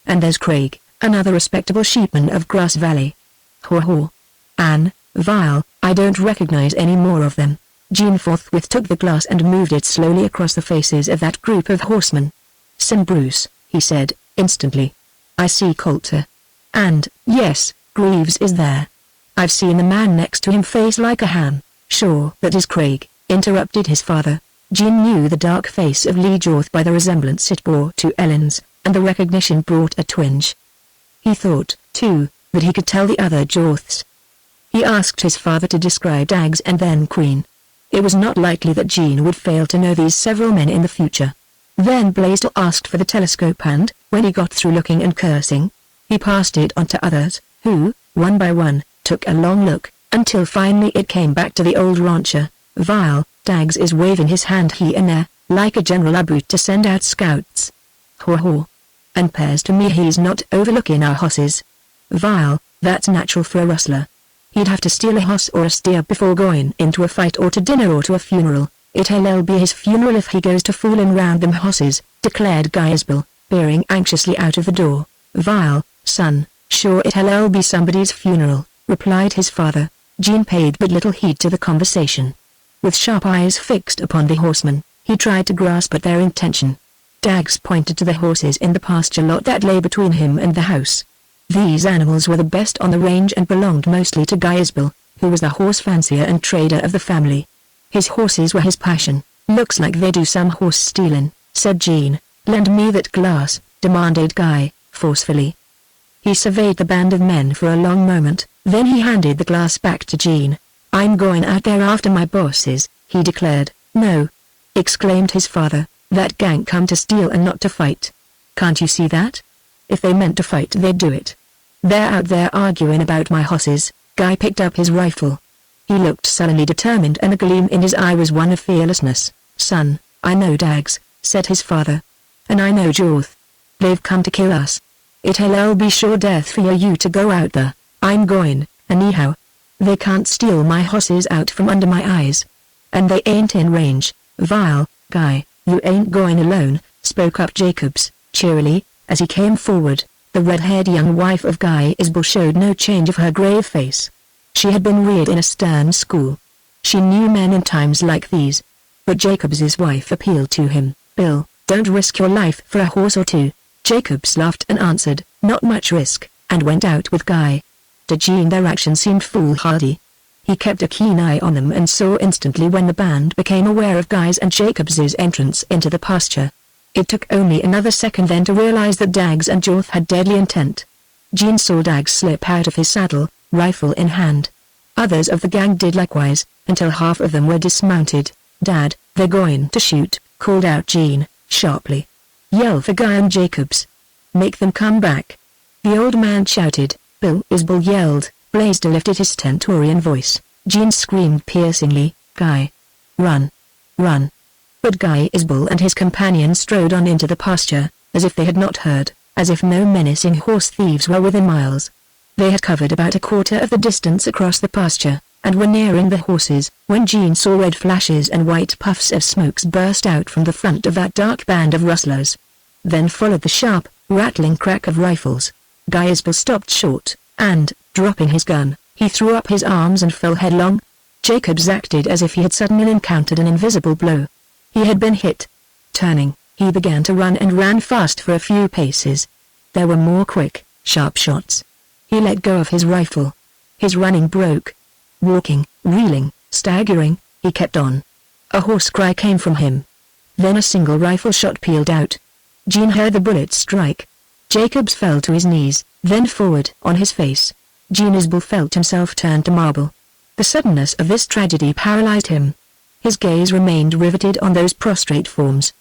And there's Craig, another respectable sheepman of Grass Valley." "Haw haw. Ann, Vile, I don't recognize any more of them." Jean forthwith took the glass and moved it slowly across the faces of that group of horsemen. "Sim Bruce," he said, instantly. "I see Coulter. And, yes, Greaves is there. I've seen the man next to him face like a ham." "Sure, that is Craig," interrupted his father. Jean knew the dark face of Lee Jorth by the resemblance it bore to Ellen's, and the recognition brought a twinge. He thought, too, that he could tell the other Jorths. He asked his father to describe Daggs and then Queen. It was not likely that Jean would fail to know these several men in the future. Then Blaisdell asked for the telescope and, when he got through looking and cursing, he passed it on to others, who, one by one, took a long look, until finally it came back to the old rancher. "Vile, Daggs is waving his hand here and there, like a general about to send out scouts. Haw haw. And 'pears to me he's not overlooking our hosses. Vile, that's natural for a rustler. He'd have to steal a hoss or a steer before going into a fight or to dinner or to a funeral. It'll be his funeral if he goes to foolin' round them hosses," declared Guy Isbel, peering anxiously out of the door. "Vile, son, sure it'll be somebody's funeral," replied his father. Jean paid but little heed to the conversation. With sharp eyes fixed upon the horsemen, he tried to grasp at their intention. Daggs pointed to the horses in the pasture lot that lay between him and the house. These animals were the best on the range and belonged mostly to Guy Isbel, who was the horse fancier and trader of the family. His horses were his passion. "Looks like they do some horse stealing," said Jean. "Lend me that glass," demanded Guy, forcefully. He surveyed the band of men for a long moment, then he handed the glass back to Jean. "I'm going out there after my bosses," he declared. "No!" exclaimed his father, "that gang come to steal and not to fight. Can't you see that? If they meant to fight they'd do it. They're out there arguing about my hosses." Guy picked up his rifle. He looked sullenly determined and the gleam in his eye was one of fearlessness. "Son, I know Daggs," said his father. "And I know Jorth. They've come to kill us. It'll be sure death for you to go out there. I'm going, anyhow. They can't steal my hosses out from under my eyes. And they ain't in range." "Vile, Guy, you ain't going alone," spoke up Jacobs, cheerily, as he came forward. The red-haired young wife of Guy Isbell showed no change of her grave face. She had been reared in a stern school. She knew men in times like these. But Jacobs's wife appealed to him. "Bill, don't risk your life for a horse or two." Jacobs laughed and answered, "Not much risk," and went out with Guy. To Jean their action seemed foolhardy. He kept a keen eye on them and saw instantly when the band became aware of Guy's and Jacobs's entrance into the pasture. It took only another second then to realize that Daggs and Jorth had deadly intent. Jean saw Daggs slip out of his saddle, rifle in hand. Others of the gang did likewise, until half of them were dismounted. "Dad, they're going to shoot," called out Jean, sharply. "Yell for Guy and Jacobs. Make them come back." The old man shouted. Bill Isbell yelled. Blaisdell lifted his stentorian voice. Jean screamed piercingly, "Guy! Run! Run!" But Guy Isbell and his companion strode on into the pasture, as if they had not heard, as if no menacing horse thieves were within miles. They had covered about a quarter of the distance across the pasture, and were nearing the horses, when Jean saw red flashes and white puffs of smokes burst out from the front of that dark band of rustlers. Then followed the sharp, rattling crack of rifles. Guy Isbell stopped short, and, dropping his gun, he threw up his arms and fell headlong. Jacobs acted as if he had suddenly encountered an invisible blow. He had been hit. Turning, he began to run and ran fast for a few paces. There were more quick, sharp shots. He let go of his rifle. His running broke. Walking, reeling, staggering, he kept on. A hoarse cry came from him. Then a single rifle shot pealed out. Jean heard the bullet strike. Jacobs fell to his knees, then forward, on his face. Jean Isbell felt himself turn to marble. The suddenness of this tragedy paralyzed him. His gaze remained riveted on those prostrate forms.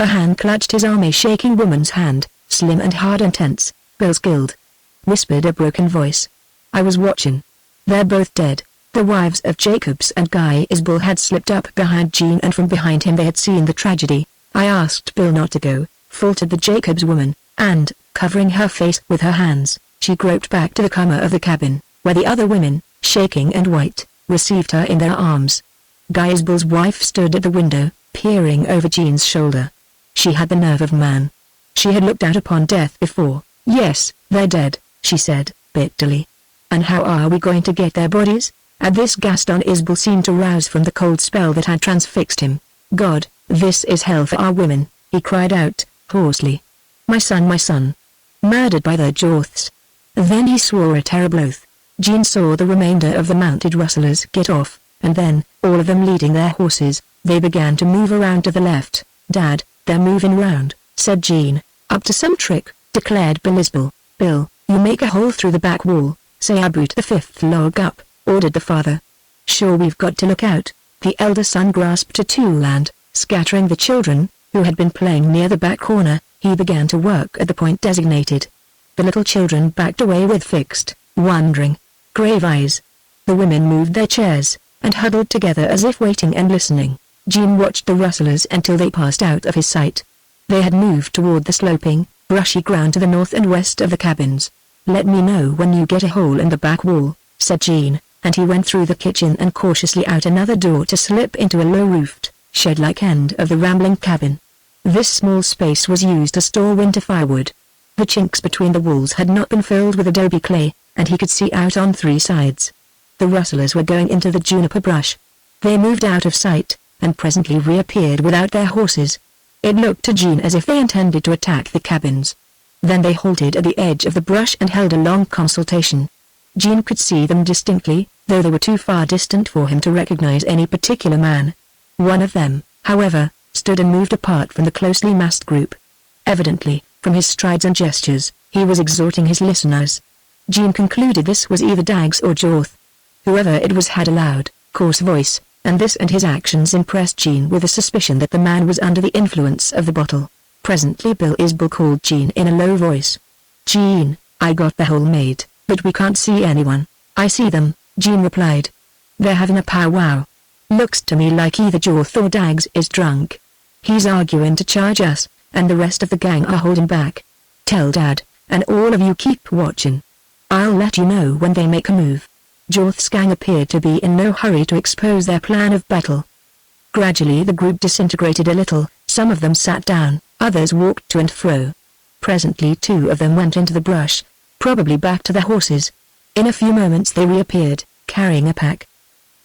A hand clutched his arm, a shaking woman's hand, slim and hard and tense. "Bill's killed," whispered a broken voice. "I was watching. They're both dead." The wives of Jacobs and Guy Isbell had slipped up behind Jean, and from behind him they had seen the tragedy. "I asked Bill not to go," faltered the Jacobs woman, and, covering her face with her hands, she groped back to the corner of the cabin, where the other women, shaking and white, received her in their arms. Guy Isbell's wife stood at the window, peering over Jean's shoulder. She had the nerve of man. She had looked out upon death before. "Yes, they're dead," she said, bitterly. "And how are we going to get their bodies?" At this Gaston Isbell seemed to rouse from the cold spell that had transfixed him. "God, this is hell for our women," he cried out, hoarsely. My son, murdered by the Jorths." Then he swore a terrible oath. Jean saw the remainder of the mounted rustlers get off, and then, all of them leading their horses, they began to move around to the left. "Dad, they're moving round," said Jean. "Up to some trick," declared Bill Isbell. "Bill, you make a hole through the back wall, say I boot the fifth log up," ordered the father. "Sure, we've got to look out." The elder son grasped a tool and, scattering the children, who had been playing near the back corner, he began to work at the point designated. The little children backed away with fixed, wondering, grave eyes. The women moved their chairs, and huddled together as if waiting and listening. Jean watched the rustlers until they passed out of his sight. They had moved toward the sloping, brushy ground to the north and west of the cabins. "Let me know when you get a hole in the back wall," said Jean, and he went through the kitchen and cautiously out another door to slip into a low-roofed, shed-like end of the rambling cabin. This small space was used to store winter firewood. The chinks between the walls had not been filled with adobe clay, and he could see out on three sides. The rustlers were going into the juniper brush. They moved out of sight, and presently reappeared without their horses. It looked to Jean as if they intended to attack the cabins. Then they halted at the edge of the brush and held a long consultation. Jean could see them distinctly, though they were too far distant for him to recognize any particular man. One of them, however, stood and moved apart from the closely massed group. Evidently, from his strides and gestures, he was exhorting his listeners. Jean concluded this was either Daggs or Jorth. Whoever it was had a loud, coarse voice, and this and his actions impressed Jean with a suspicion that the man was under the influence of the bottle. Presently Bill Isbell called Jean in a low voice. "Jean, I got the hole made, but we can't see anyone." "I see them," Jean replied. "They're having a powwow. Looks to me like either Jorth or Daggs is drunk. He's arguing to charge us, and the rest of the gang are holding back. Tell Dad, and all of you keep watching. I'll let you know when they make a move." Jorth's gang appeared to be in no hurry to expose their plan of battle. Gradually the group disintegrated a little, some of them sat down, others walked to and fro. Presently 2 of them went into the brush, probably back to their horses. In a few moments they reappeared, carrying a pack.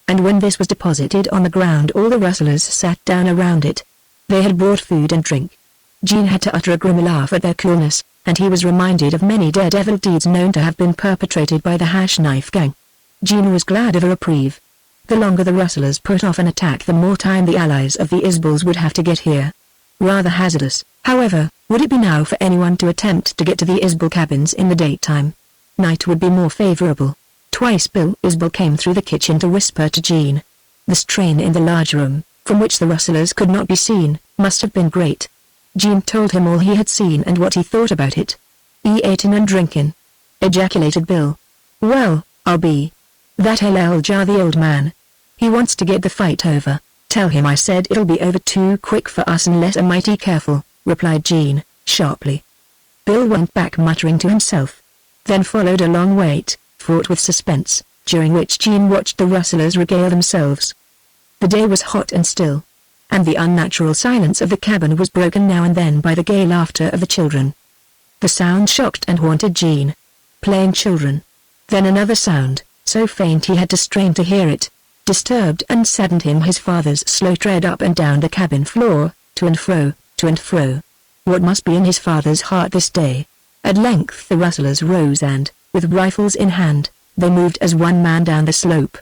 And when this was deposited on the ground, all the rustlers sat down around it. They had brought food and drink. Gene had to utter a grim laugh at their coolness, and he was reminded of many daredevil deeds known to have been perpetrated by the Hash Knife Gang. Gene was glad of a reprieve. The longer the rustlers put off an attack, the more time the allies of the Isbels would have to get here. Rather hazardous, however, would it be now for anyone to attempt to get to the Isbel cabins in the daytime? Night would be more favorable. Twice Bill Isbel came through the kitchen to whisper to Gene. The strain in the large room, from which the rustlers could not be seen, must have been great. Gene told him all he had seen and what he thought about it. "Eatin' and drinkin'," ejaculated Bill. "Well, I'll be. That LL Jar, the old man. He wants to get the fight over. Tell him I said it'll be over too quick for us unless I'm mighty careful," replied Gene, sharply. Bill went back muttering to himself. Then followed a long wait, fraught with suspense, during which Gene watched the rustlers regale themselves. The day was hot and still, and the unnatural silence of the cabin was broken now and then by the gay laughter of the children. The sound shocked and haunted Gene. Playing children. Then another sound, so faint he had to strain to hear it, disturbed and saddened him. His father's slow tread up and down the cabin floor, to and fro, to and fro. What must be in his father's heart this day? At length the rustlers rose and, with rifles in hand, they moved as one man down the slope.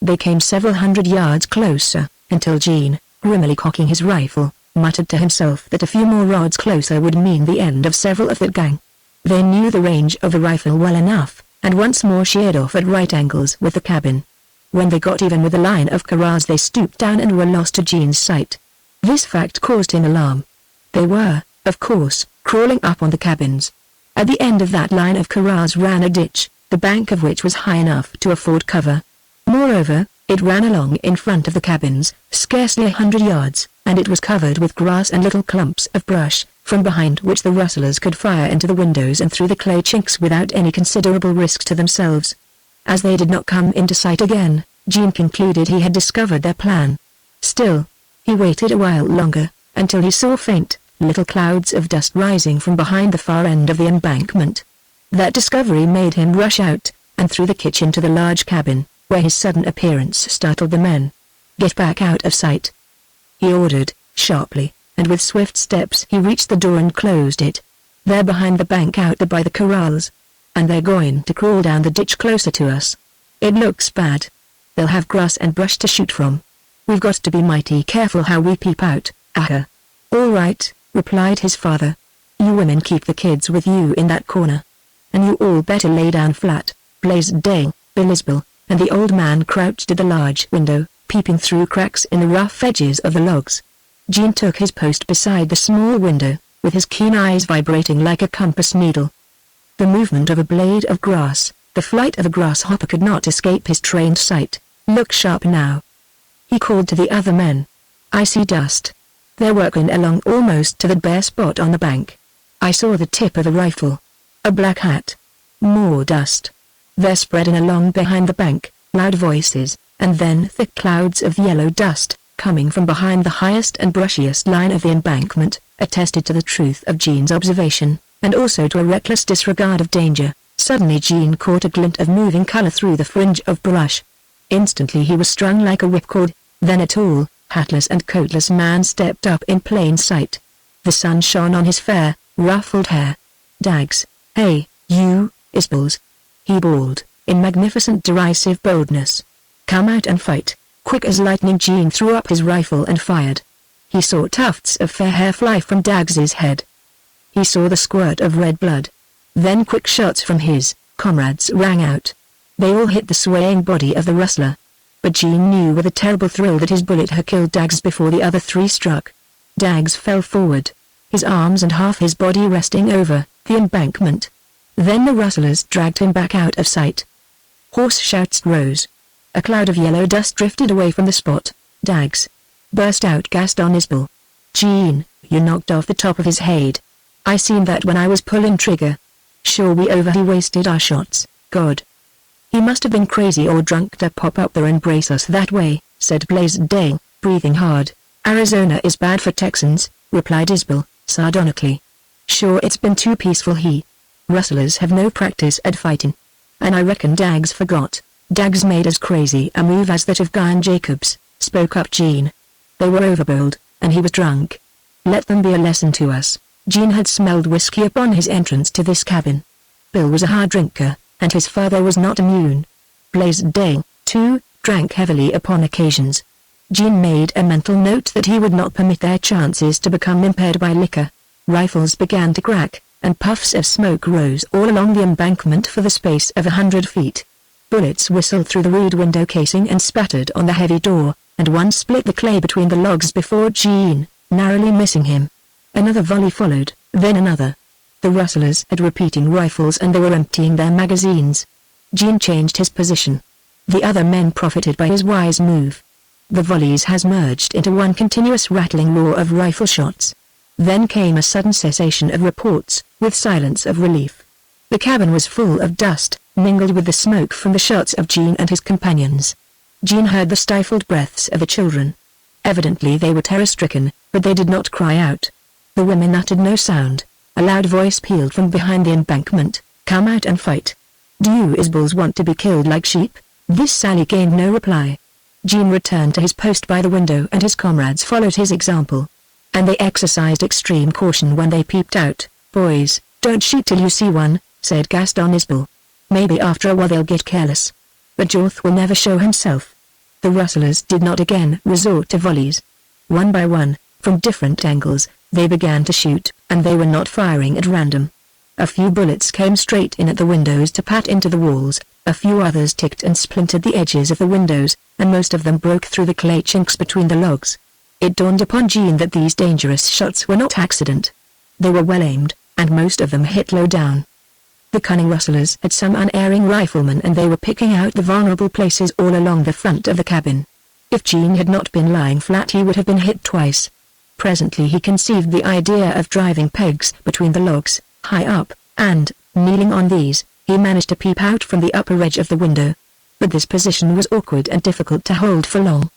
They came several hundred yards closer, until Gene, grimly cocking his rifle, muttered to himself that a few more rods closer would mean the end of several of that gang. They knew the range of the rifle well enough, and once more sheared off at right angles with the cabin. When they got even with the line of corrals they stooped down and were lost to Gene's sight. This fact caused him alarm. They were, of course, crawling up on the cabins. At the end of that line of corrals ran a ditch, the bank of which was high enough to afford cover. Moreover, it ran along in front of the cabins, scarcely 100 yards, and it was covered with grass and little clumps of brush, from behind which the rustlers could fire into the windows and through the clay chinks without any considerable risk to themselves. As they did not come into sight again, Gene concluded he had discovered their plan. Still, he waited a while longer, until he saw faint, little clouds of dust rising from behind the far end of the embankment. That discovery made him rush out, and through the kitchen to the large cabin, where his sudden appearance startled the men. "Get back out of sight," he ordered, sharply, and with swift steps he reached the door and closed it. "They're behind the bank out there by the corrals. And they're going to crawl down the ditch closer to us. It looks bad. They'll have grass and brush to shoot from. We've got to be mighty careful how we peep out." "Aha." "All right," replied his father. "You women keep the kids with you in that corner. And you all better lay down flat." Blaisdell, Bill Isbel, and the old man crouched at the large window, peeping through cracks in the rough edges of the logs. Gene took his post beside the small window, with his keen eyes vibrating like a compass needle. The movement of a blade of grass, the flight of a grasshopper could not escape his trained sight. "Look sharp now," he called to the other men. "I see dust. They're working along almost to the bare spot on the bank. I saw the tip of a rifle. A black hat. More dust. They're spreading along behind the bank." Loud voices, and then thick clouds of yellow dust, coming from behind the highest and brushiest line of the embankment, attested to the truth of Gene's observation, and also to a reckless disregard of danger. Suddenly Gene caught a glint of moving color through the fringe of brush. Instantly he was strung like a whipcord. Then a tall, hatless and coatless man stepped up in plain sight. The sun shone on his fair, ruffled hair. "Dags, hey, you, Isbels," he bawled, in magnificent derisive boldness. "Come out and fight." Quick as lightning Gene threw up his rifle and fired. He saw tufts of fair hair fly from Dags's head. He saw the squirt of red blood. Then quick shots from his comrades rang out. They all hit the swaying body of the rustler. But Gene knew with a terrible thrill that his bullet had killed Dags before the other 3 struck. Dags fell forward, his arms and half his body resting over the embankment. Then the rustlers dragged him back out of sight. Hoarse shouts rose. A cloud of yellow dust drifted away from the spot. "Dags!" burst out Gaston Isbel. "Gene, you knocked off the top of his head. I seen that when I was pulling trigger. Sure he wasted our shots, God. He must have been crazy or drunk to pop up there and brace us that way," said Blaisdell, breathing hard. "Arizona is bad for Texans," replied Isbel, sardonically. Sure, it's been too peaceful here. Rustlers have no practice at fighting. And I reckon Dags forgot. Dags made as crazy a move as that of Guy and Jacobs, spoke up Jean. They were overbold, and he was drunk. Let them be a lesson to us. Jean had smelled whiskey upon his entrance to this cabin. Bill was a hard drinker, and his father was not immune. Blaisdell, too, drank heavily upon occasions. Jean made a mental note that he would not permit their chances to become impaired by liquor. Rifles began to crack, and puffs of smoke rose all along the embankment for the space of 100 feet. Bullets whistled through the rude window casing and spattered on the heavy door, and one split the clay between the logs before Jean, narrowly missing him. Another volley followed, then another. The rustlers had repeating rifles and they were emptying their magazines. Jean changed his position. The other men profited by his wise move. The volleys has merged into one continuous rattling roar of rifle shots. Then came a sudden cessation of reports, with silence of relief. The cabin was full of dust, mingled with the smoke from the shots of Jean and his companions. Jean heard the stifled breaths of the children. Evidently they were terror-stricken, but they did not cry out. The women uttered no sound. A loud voice pealed from behind the embankment, "Come out and fight. Do you Isbulls want to be killed like sheep?" This sally gained no reply. Jean returned to his post by the window and his comrades followed his example. And they exercised extreme caution when they peeped out. "Boys, don't shoot till you see one," said Gaston Isbel. "Maybe after a while they'll get careless. But Jorth will never show himself." The rustlers did not again resort to volleys. One by one, from different angles, they began to shoot, and they were not firing at random. A few bullets came straight in at the windows to pat into the walls, a few others ticked and splintered the edges of the windows, and most of them broke through the clay chinks between the logs. It dawned upon Jean that these dangerous shots were not accident. They were well aimed, and most of them hit low down. The cunning rustlers had some unerring riflemen and they were picking out the vulnerable places all along the front of the cabin. If Jean had not been lying flat he would have been hit twice. Presently he conceived the idea of driving pegs between the logs, high up, and, kneeling on these, he managed to peep out from the upper edge of the window. But this position was awkward and difficult to hold for long.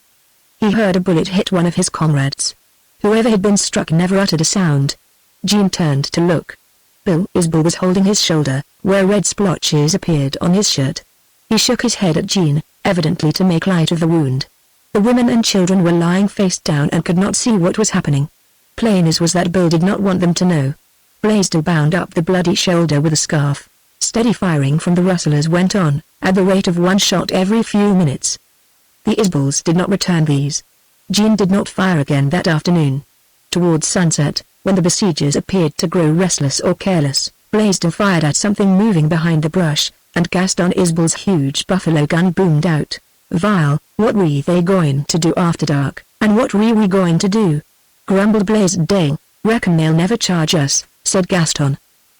He heard a bullet hit one of his comrades. Whoever had been struck never uttered a sound. Jean turned to look. Bill Isbel was holding his shoulder, where red splotches appeared on his shirt. He shook his head at Jean, evidently to make light of the wound. The women and children were lying face down and could not see what was happening. Plain as was that Bill did not want them to know. Blaisdell bound up the bloody shoulder with a scarf. Steady firing from the rustlers went on, at the rate of one shot every few minutes. The Isbels did not return these. Jean did not fire again that afternoon. Towards sunset, when the besiegers appeared to grow restless or careless, Blaisdell fired at something moving behind the brush, and Gaston Isbel's huge buffalo gun boomed out. "Vile, what were they going to do after dark, and what were we going to do?" grumbled Blaisdell. "Reckon they'll never charge us," said Gaston.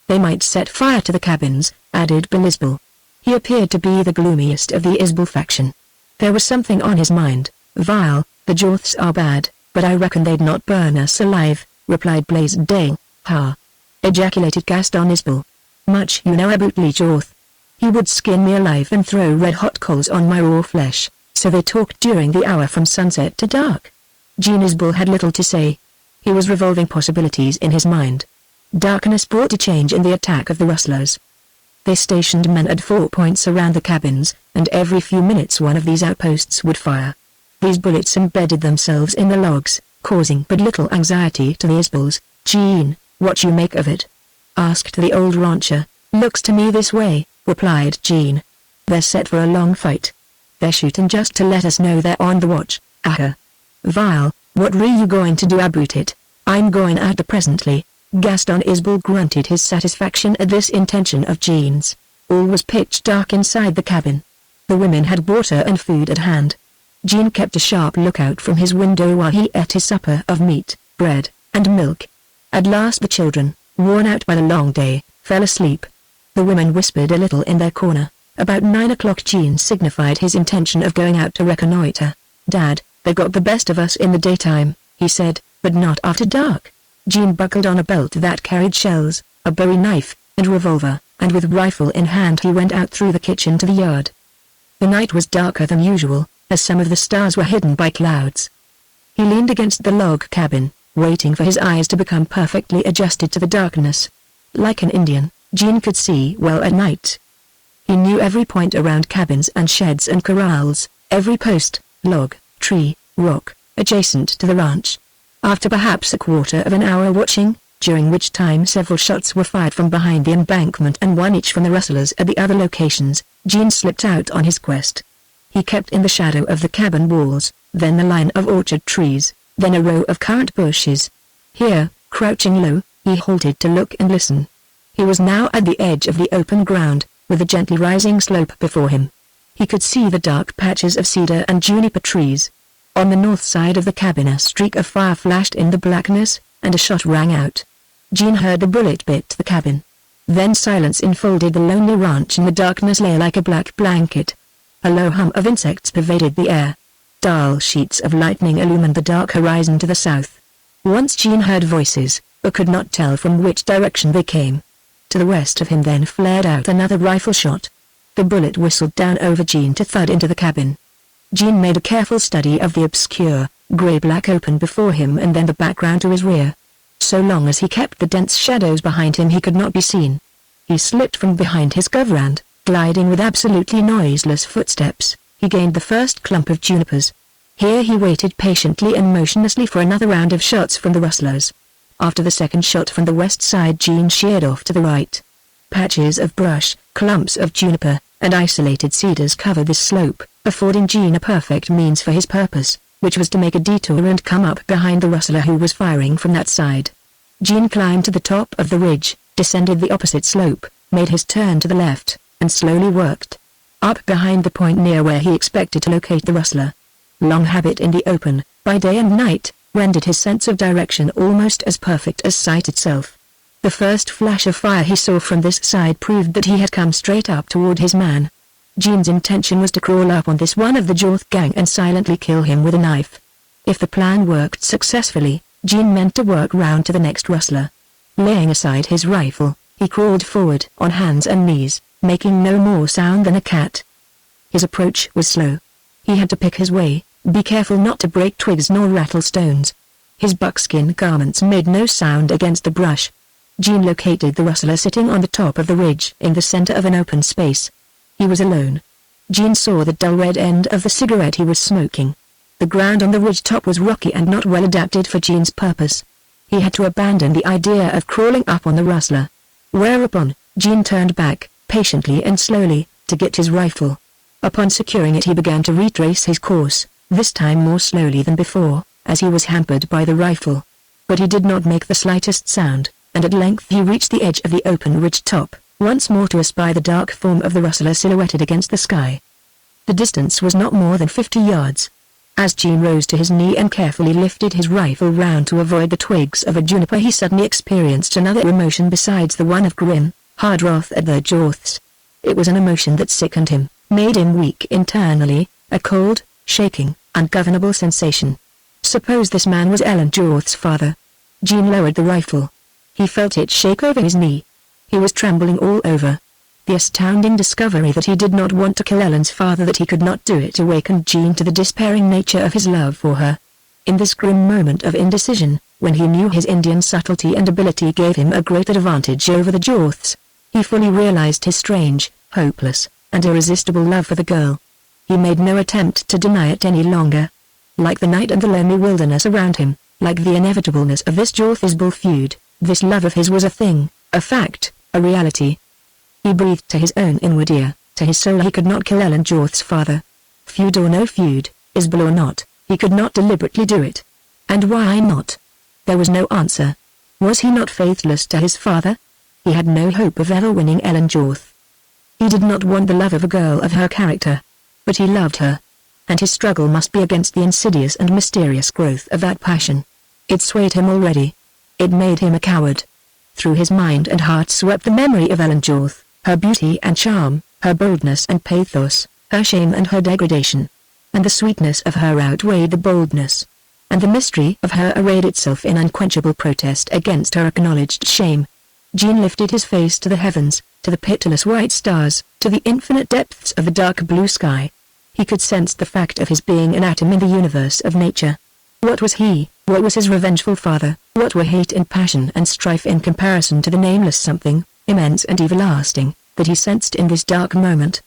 "They might set fire to the cabins," added Bill Isbel. He appeared to be the gloomiest of the Isbel faction. There was something on his mind. "Vile, the Jorths are bad, but I reckon they'd not burn us alive," replied Blaisdell. "Ha!" ejaculated Gaston Isbel. "Much you know about Lee Jorth. He would skin me alive and throw red-hot coals on my raw flesh." So they talked during the hour from sunset to dark. Jean Isbel had little to say. He was revolving possibilities in his mind. Darkness brought a change in the attack of the rustlers. They stationed men at 4 points around the cabins, and every few minutes one of these outposts would fire. These bullets embedded themselves in the logs, causing but little anxiety to the Isbels. "Jean, what you make of it?" asked the old rancher. "Looks to me this way," replied Jean. "They're set for a long fight. They're shooting just to let us know they're on the watch." "Aha! Vile, what were you going to do about it?" "I'm going out presently." Gaston Isbel grunted his satisfaction at this intention of Jean's. All was pitch dark inside the cabin. The women had water and food at hand. Jean kept a sharp lookout from his window while he ate his supper of meat, bread, and milk. At last the children, worn out by the long day, fell asleep. The women whispered a little in their corner. About 9 o'clock Jean signified his intention of going out to reconnoiter. "Dad, they got the best of us in the daytime," he said, "but not after dark." Jean buckled on a belt that carried shells, a bowie knife, and revolver, and with rifle in hand he went out through the kitchen to the yard. The night was darker than usual, as some of the stars were hidden by clouds. He leaned against the log cabin, waiting for his eyes to become perfectly adjusted to the darkness. Like an Indian, Gene could see well at night. He knew every point around cabins and sheds and corrals, every post, log, tree, rock, adjacent to the ranch. After perhaps a quarter of an hour watching, during which time several shots were fired from behind the embankment and one each from the rustlers at the other locations, Gene slipped out on his quest. He kept in the shadow of the cabin walls, then the line of orchard trees, then a row of currant bushes. Here, crouching low, he halted to look and listen. He was now at the edge of the open ground, with a gently rising slope before him. He could see the dark patches of cedar and juniper trees. On the north side of the cabin a streak of fire flashed in the blackness, and a shot rang out. Gene heard the bullet bit the cabin. Then silence enfolded the lonely ranch and the darkness lay like a black blanket. A low hum of insects pervaded the air. Dull sheets of lightning illumined the dark horizon to the south. Once Gene heard voices, but could not tell from which direction they came. To the west of him then flared out another rifle shot. The bullet whistled down over Gene to thud into the cabin. Gene made a careful study of the obscure, grey-black open before him and then the background to his rear. So long as he kept the dense shadows behind him he could not be seen. He slipped from behind his cover and, gliding with absolutely noiseless footsteps, he gained the first clump of junipers. Here he waited patiently and motionlessly for another round of shots from the rustlers. After the second shot from the west side Gene sheered off to the right. Patches of brush, clumps of juniper, and isolated cedars covered this slope, affording Gene a perfect means for his purpose, which was to make a detour and come up behind the rustler who was firing from that side. Gene climbed to the top of the ridge, descended the opposite slope, made his turn to the left, and slowly worked up behind the point near where he expected to locate the rustler. Long habit in the open, by day and night, rendered his sense of direction almost as perfect as sight itself. The first flash of fire he saw from this side proved that he had come straight up toward his man. Gene's intention was to crawl up on this one of the Jorth gang and silently kill him with a knife. If the plan worked successfully, Gene meant to work round to the next rustler. Laying aside his rifle, he crawled forward on hands and knees, making no more sound than a cat. His approach was slow. He had to pick his way, be careful not to break twigs nor rattle stones. His buckskin garments made no sound against the brush. Gene located the rustler sitting on the top of the ridge in the center of an open space. He was alone. Gene saw the dull red end of the cigarette he was smoking. The ground on the ridge top was rocky and not well adapted for Gene's purpose. He had to abandon the idea of crawling up on the rustler. Whereupon, Gene turned back, patiently and slowly, to get his rifle. Upon securing it he began to retrace his course, this time more slowly than before, as he was hampered by the rifle. But he did not make the slightest sound, and at length he reached the edge of the open ridge top, once more to espy the dark form of the rustler silhouetted against the sky. The distance was not more than 50 yards. As Gene rose to his knee and carefully lifted his rifle round to avoid the twigs of a juniper he suddenly experienced another emotion besides the one of grim, hard wrath at the Jorths. It was an emotion that sickened him, made him weak internally, a cold, shaking, ungovernable sensation. Suppose this man was Ellen Jorth's father. Gene lowered the rifle. He felt it shake over his knee. He was trembling all over. The astounding discovery that he did not want to kill Ellen's father, that he could not do it, awakened Gene to the despairing nature of his love for her. In this grim moment of indecision, when he knew his Indian subtlety and ability gave him a great advantage over the Jorths, he fully realized his strange, hopeless, and irresistible love for the girl. He made no attempt to deny it any longer. Like the night and the lonely wilderness around him, like the inevitableness of this Jorth-Isbal feud, this love of his was a thing, a fact, a reality. He breathed to his own inward ear, to his soul, he could not kill Ellen Jorth's father. Feud or no feud, Isbal or not, he could not deliberately do it. And why not? There was no answer. Was he not faithless to his father? He had no hope of ever winning Ellen Jorth. He did not want the love of a girl of her character. But he loved her. And his struggle must be against the insidious and mysterious growth of that passion. It swayed him already. It made him a coward. Through his mind and heart swept the memory of Ellen Jorth, her beauty and charm, her boldness and pathos, her shame and her degradation. And the sweetness of her outweighed the boldness. And the mystery of her arrayed itself in unquenchable protest against her acknowledged shame. Gene lifted his face to the heavens, to the pitiless white stars, to the infinite depths of the dark blue sky. He could sense the fact of his being an atom in the universe of nature. What was he, what was his revengeful father, what were hate and passion and strife in comparison to the nameless something, immense and everlasting, that he sensed in this dark moment?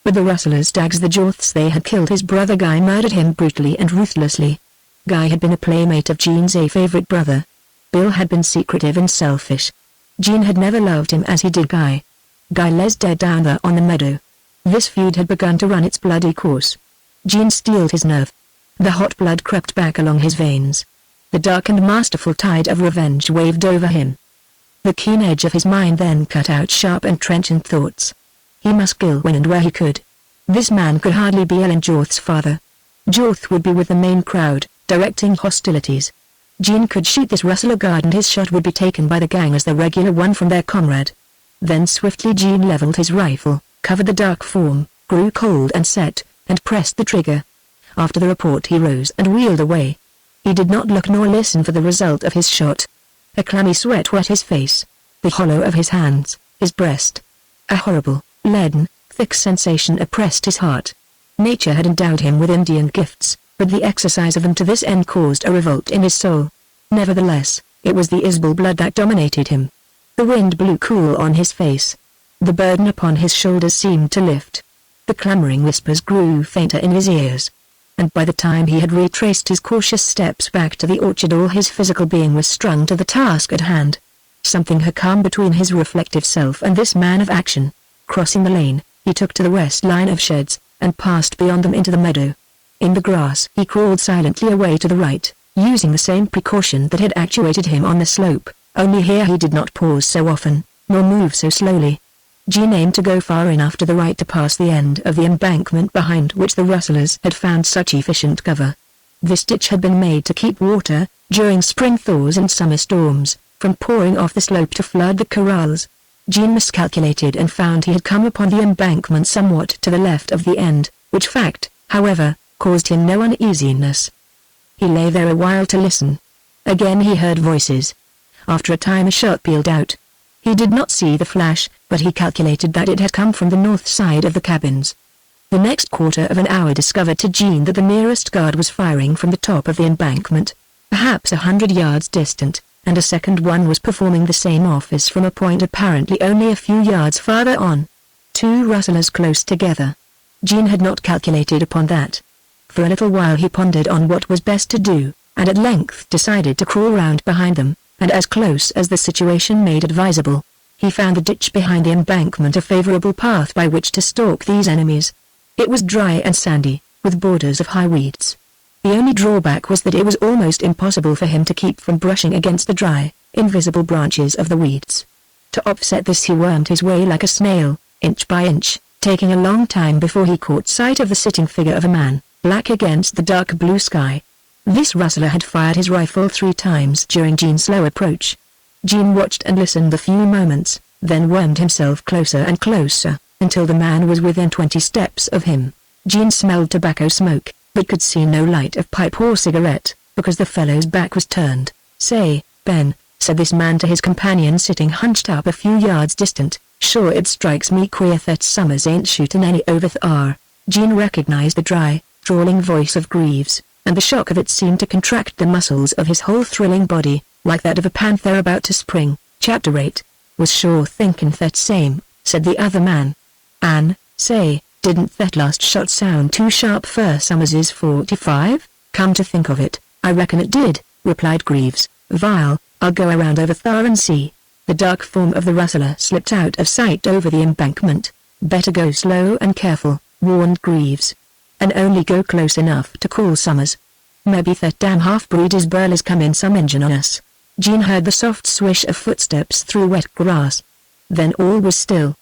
With the rustlers' dags the Jorths they had killed his brother Guy, murdered him brutally and ruthlessly. Guy had been a playmate of Jean's a favorite brother. Bill had been secretive and selfish. Jean had never loved him as he did Guy. Guy lies dead down there on the meadow. This feud had begun to run its bloody course. Jean steeled his nerve. The hot blood crept back along his veins. The dark and masterful tide of revenge waved over him. The keen edge of his mind then cut out sharp and trenchant thoughts. He must kill when and where he could. This man could hardly be Ellen Jorth's father. Jorth would be with the main crowd, directing hostilities. Jean could shoot this rustler guard and his shot would be taken by the gang as the regular one from their comrade. Then swiftly Jean leveled his rifle, covered the dark form, grew cold and set, and pressed the trigger. After the report he rose and wheeled away. He did not look nor listen for the result of his shot. A clammy sweat wet his face, the hollow of his hands, his breast. A horrible, leaden, thick sensation oppressed his heart. Nature had endowed him with Indian gifts, but the exercise of them to this end caused a revolt in his soul. Nevertheless, it was the Isbal blood that dominated him. The wind blew cool on his face. The burden upon his shoulders seemed to lift. The clamoring whispers grew fainter in his ears. And by the time he had retraced his cautious steps back to the orchard, all his physical being was strung to the task at hand. Something had come between his reflective self and this man of action. Crossing the lane, he took to the west line of sheds, and passed beyond them into the meadow. In the grass he crawled silently away to the right, using the same precaution that had actuated him on the slope, only here he did not pause so often, nor move so slowly. Jean aimed to go far enough to the right to pass the end of the embankment behind which the rustlers had found such efficient cover. This ditch had been made to keep water, during spring thaws and summer storms, from pouring off the slope to flood the corrals. Jean miscalculated and found he had come upon the embankment somewhat to the left of the end, which fact, however, caused him no uneasiness. He lay there a while to listen. Again he heard voices. After a time a shot pealed out. He did not see the flash, but he calculated that it had come from the north side of the cabins. The next quarter of an hour discovered to Jean that the nearest guard was firing from the top of the embankment, perhaps 100 yards distant, and a second one was performing the same office from a point apparently only a few yards farther on. Two rustlers close together. Jean had not calculated upon that. For a little while he pondered on what was best to do, and at length decided to crawl round behind them, and as close as the situation made advisable. He found the ditch behind the embankment a favorable path by which to stalk these enemies. It was dry and sandy, with borders of high weeds. The only drawback was that it was almost impossible for him to keep from brushing against the dry, invisible branches of the weeds. To offset this he wormed his way like a snail, inch by inch, taking a long time before he caught sight of the sitting figure of a man, black against the dark blue sky. This rustler had fired his rifle 3 times during Jean's slow approach. Jean watched and listened a few moments, then wormed himself closer and closer, until the man was within 20 steps of him. Jean smelled tobacco smoke, but could see no light of pipe or cigarette, because the fellow's back was turned. "Say, Ben," said this man to his companion sitting hunched up a few yards distant, "sure it strikes me queer that Summers ain't shootin' any over thar." Jean recognized the dry, drawling voice of Greaves, and the shock of it seemed to contract the muscles of his whole thrilling body, like that of a panther about to spring. Chapter 8. "Was sure thinkin' that same," said the other man. "An, say, didn't that last shot sound too sharp for Summers's 45? "Come to think of it, I reckon it did," replied Greaves. "Vile, I'll go around over thar and see." The dark form of the rustler slipped out of sight over the embankment. "Better go slow and careful," warned Greaves. "And only go close enough to call Summers. Maybe that damn half-breed Isbal is comin' some engine on us." Jean heard the soft swish of footsteps through wet grass. Then all was still.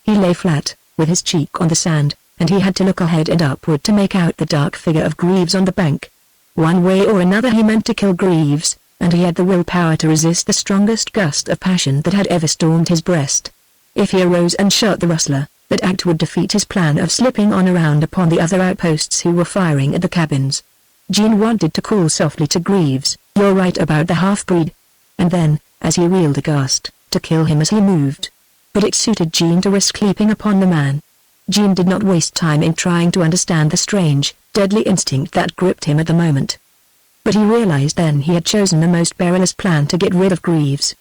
He lay flat, with his cheek on the sand, and he had to look ahead and upward to make out the dark figure of Greaves on the bank. One way or another he meant to kill Greaves, and he had the willpower to resist the strongest gust of passion that had ever stormed his breast. If he arose and shot the rustler, that act would defeat his plan of slipping on around upon the other outposts who were firing at the cabins. Jean wanted to call softly to Greaves, "You're right about the half-breed," and then, as he reeled aghast, to kill him as he moved. But it suited Jean to risk leaping upon the man. Jean did not waste time in trying to understand the strange, deadly instinct that gripped him at the moment. But he realized then he had chosen the most perilous plan to get rid of Greaves.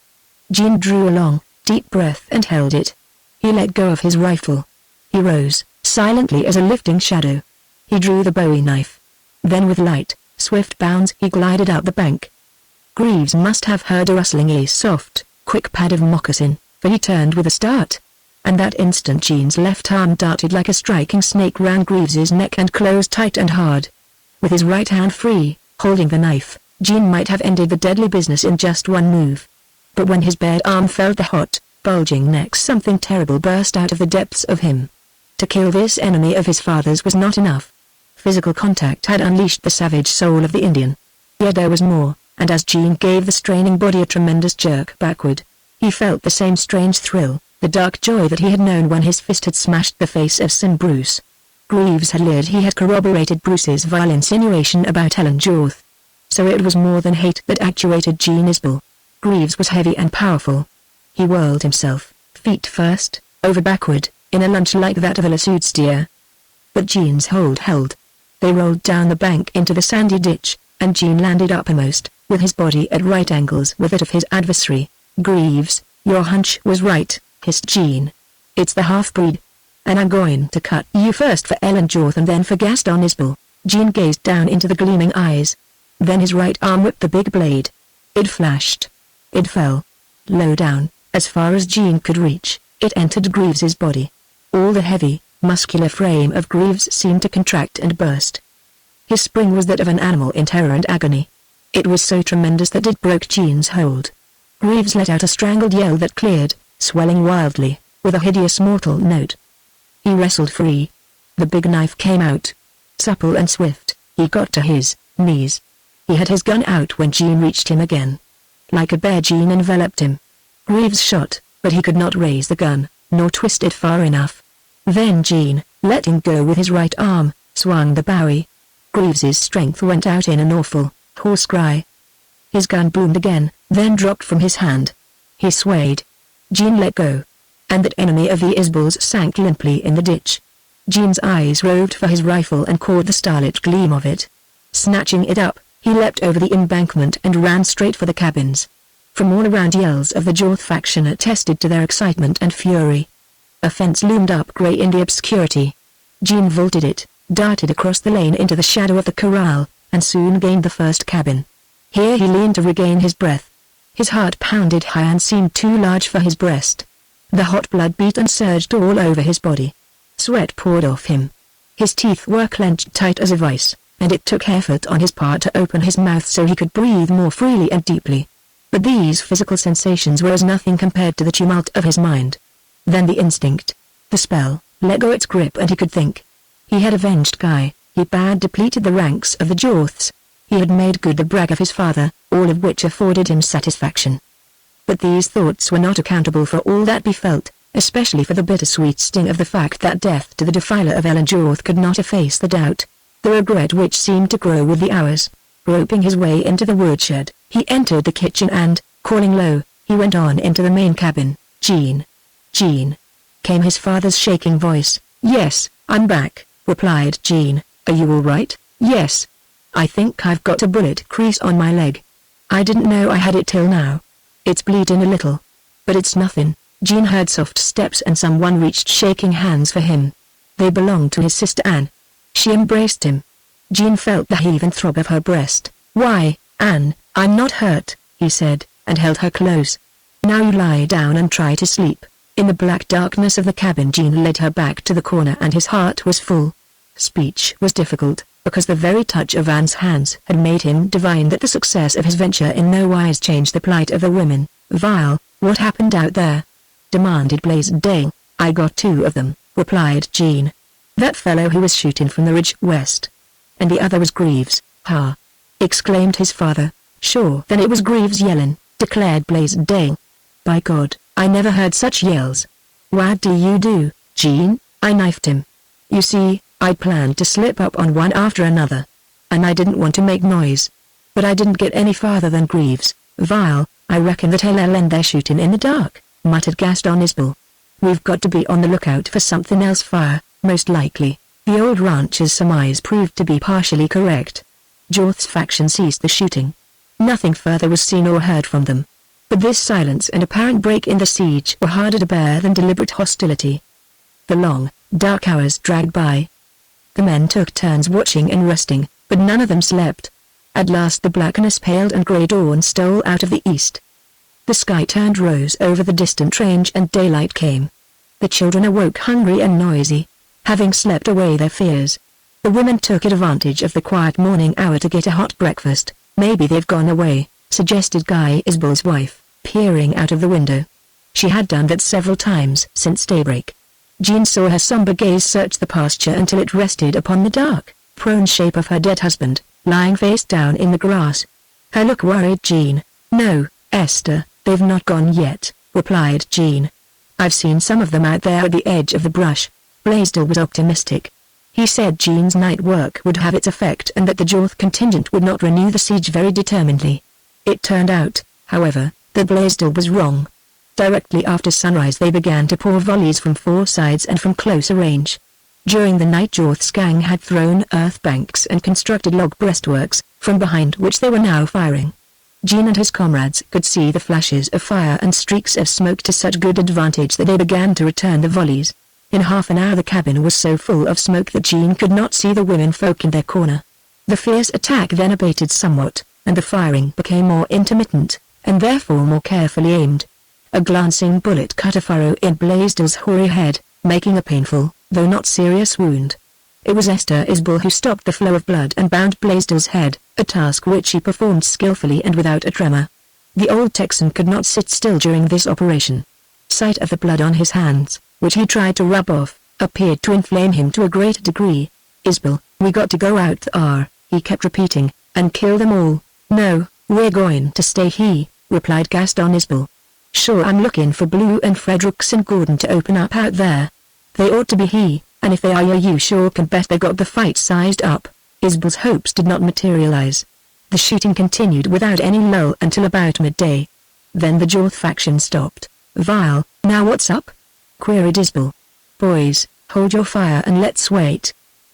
Jean drew a long, deep breath and held it. He let go of his rifle. He rose, silently as a lifting shadow. He drew the Bowie knife. Then with light, swift bounds he glided out the bank. Greaves must have heard a rustling, a soft, quick pad of moccasin, for he turned with a start. And that instant Jean's left arm darted like a striking snake round Greaves's neck and closed tight and hard. With his right hand free, holding the knife, Jean might have ended the deadly business in just one move. But when his bared arm felt the hot, bulging neck, something terrible burst out of the depths of him. To kill this enemy of his father's was not enough. Physical contact had unleashed the savage soul of the Indian. Yet there was more, and as Jean gave the straining body a tremendous jerk backward, he felt the same strange thrill, the dark joy that he had known when his fist had smashed the face of Sim Bruce. Greaves had lied. He had corroborated Bruce's vile insinuation about Ellen Jorth. So it was more than hate that actuated Jean Isbell. Greaves was heavy and powerful. He whirled himself, feet first, over backward, in a lunge like that of a lassoed steer. But Jean's hold held. They rolled down the bank into the sandy ditch, and Jean landed uppermost, with his body at right angles with that of his adversary. "Greaves, your hunch was right," hissed Jean. "It's the half-breed. And I'm going to cut you first for Ellen Jorth and then for Gaston Isbell." Jean gazed down into the gleaming eyes. Then his right arm whipped the big blade. It flashed. It fell. Low down, as far as Jean could reach, it entered Greaves's body. All the heavy, muscular frame of Greaves seemed to contract and burst. His spring was that of an animal in terror and agony. It was so tremendous that it broke Jean's hold. Greaves let out a strangled yell that cleared, swelling wildly, with a hideous mortal note. He wrestled free. The big knife came out. Supple and swift, he got to his knees. He had his gun out when Jean reached him again. Like a bear, Jean enveloped him. Greaves shot, but he could not raise the gun, nor twist it far enough. Then Jean, letting go with his right arm, swung the Bowie. Greaves's strength went out in an awful, hoarse cry. His gun boomed again, then dropped from his hand. He swayed. Jean let go. And that enemy of the Isbells sank limply in the ditch. Jean's eyes roved for his rifle and caught the starlit gleam of it. Snatching it up, he leapt over the embankment and ran straight for the cabins. From all around, yells of the Jorth faction attested to their excitement and fury. A fence loomed up grey in the obscurity. Jean vaulted it, darted across the lane into the shadow of the corral, and soon gained the first cabin. Here he leaned to regain his breath. His heart pounded high and seemed too large for his breast. The hot blood beat and surged all over his body. Sweat poured off him. His teeth were clenched tight as a vice, and it took effort on his part to open his mouth so he could breathe more freely and deeply. But these physical sensations were as nothing compared to the tumult of his mind. Then the instinct, the spell, let go its grip and he could think. He had avenged Guy, he had depleted the ranks of the Jorths. He had made good the brag of his father, all of which afforded him satisfaction. But these thoughts were not accountable for all that befelt, especially for the bittersweet sting of the fact that death to the defiler of Ellen Jorth could not efface the doubt, the regret which seemed to grow with the hours. Groping his way into the woodshed, he entered the kitchen and, calling low, he went on into the main cabin. "Jean. Jean," came his father's shaking voice. "Yes, I'm back," replied Jean. "Are you all right?" "Yes. I think I've got a bullet crease on my leg. I didn't know I had it till now. It's bleeding a little. But it's nothing." Jean heard soft steps and someone reached shaking hands for him. They belonged to his sister Anne. She embraced him. Jean felt the heave and throb of her breast. "Why, Anne, I'm not hurt," he said, and held her close. "Now you lie down and try to sleep." In the black darkness of the cabin, Jean led her back to the corner and his heart was full. Speech was difficult, because the very touch of Anne's hands had made him divine that the success of his venture in no wise changed the plight of the women. "Vile, what happened out there?" demanded Blaisdell. "I got 2 of them," replied Jean. "That fellow who was shooting from the ridge west. And the other was Greaves." "Ha!" exclaimed his father. "Sure, then it was Greaves yelling," declared Blaisdell. "By God, I never heard such yells." "What do you do, Jean?" "I knifed him. You see, I'd planned to slip up on one after another. And I didn't want to make noise. But I didn't get any farther than Greaves." "Vile, I reckon that and they're shooting in the dark," muttered Gaston Isbell. "We've got to be on the lookout for something else fire, most likely." The old rancher's surmise proved to be partially correct. Jorth's faction ceased the shooting. Nothing further was seen or heard from them. But this silence and apparent break in the siege were harder to bear than deliberate hostility. The long, dark hours dragged by. The men took turns watching and resting, but none of them slept. At last the blackness paled and grey dawn stole out of the east. The sky turned rose over the distant range and daylight came. The children awoke hungry and noisy, having slept away their fears. The women took advantage of the quiet morning hour to get a hot breakfast. "Maybe they've gone away," suggested Guy Isbell's wife, peering out of the window. She had done that several times since daybreak. Jean saw her somber gaze search the pasture until it rested upon the dark, prone shape of her dead husband, lying face down in the grass. Her look worried Jean. "No, Esther, they've not gone yet," replied Jean. "I've seen some of them out there at the edge of the brush." Blaisdell was optimistic. He said Jean's night work would have its effect and that the Jorth contingent would not renew the siege very determinedly. It turned out, however, that Blaisdell was wrong. Directly after sunrise they began to pour volleys from 4 sides and from closer range. During the night Jorth's gang had thrown earth banks and constructed log breastworks, from behind which they were now firing. Jean and his comrades could see the flashes of fire and streaks of smoke to such good advantage that they began to return the volleys. In half an hour the cabin was so full of smoke that Jean could not see the women folk in their corner. The fierce attack then abated somewhat, and the firing became more intermittent, and therefore more carefully aimed. A glancing bullet cut a furrow in Blaisdell's hoary head, making a painful, though not serious wound. It was Esther Isbell who stopped the flow of blood and bound Blaisdell's head, a task which she performed skillfully and without a tremor. The old Texan could not sit still during this operation. Sight of the blood on his hands, which he tried to rub off, appeared to inflame him to a great degree. "Isbell, we got to go out there," he kept repeating, "and kill them all." "No, we're going to stay here," replied Gaston Isbell. "Sure, I'm looking for Blue and Fredericks and Gordon to open up out there. They ought to be here, and if they are you sure can bet they got the fight sized up." Isbell's hopes did not materialize. The shooting continued without any lull until about midday. Then the Jorth faction stopped. "Vile, now what's up?" queried Isbell. "Boys, hold your fire and let's wait."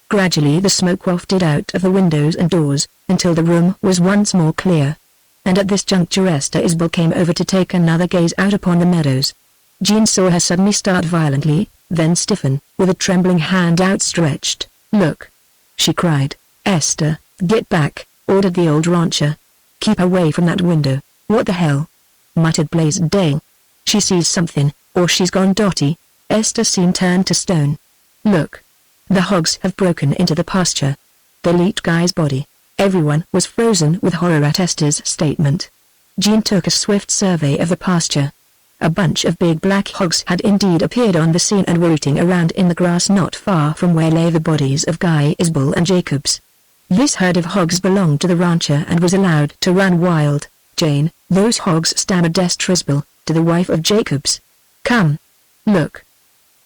Gradually the smoke wafted out of the windows and doors, until the room was once more clear. And at this juncture Esther Isbell came over to take another gaze out upon the meadows. Jean saw her suddenly start violently, then stiffen, with a trembling hand outstretched. "Look!" she cried. "Esther, get back," ordered the old rancher. "Keep away from that window." "What the hell?" muttered Blaisdell. "She sees something, or she's gone dotty." Esther seemed turned to stone. "Look! The hogs have broken into the pasture. They leaped Guy's body." Everyone was frozen with horror at Esther's statement. Jean took a swift survey of the pasture. A bunch of big black hogs had indeed appeared on the scene and were rooting around in the grass not far from where lay the bodies of Guy Isbell and Jacobs. This herd of hogs belonged to the rancher and was allowed to run wild. "Jane, those hogs," stammered Esther Isbell, to the wife of Jacobs. "Come. Look.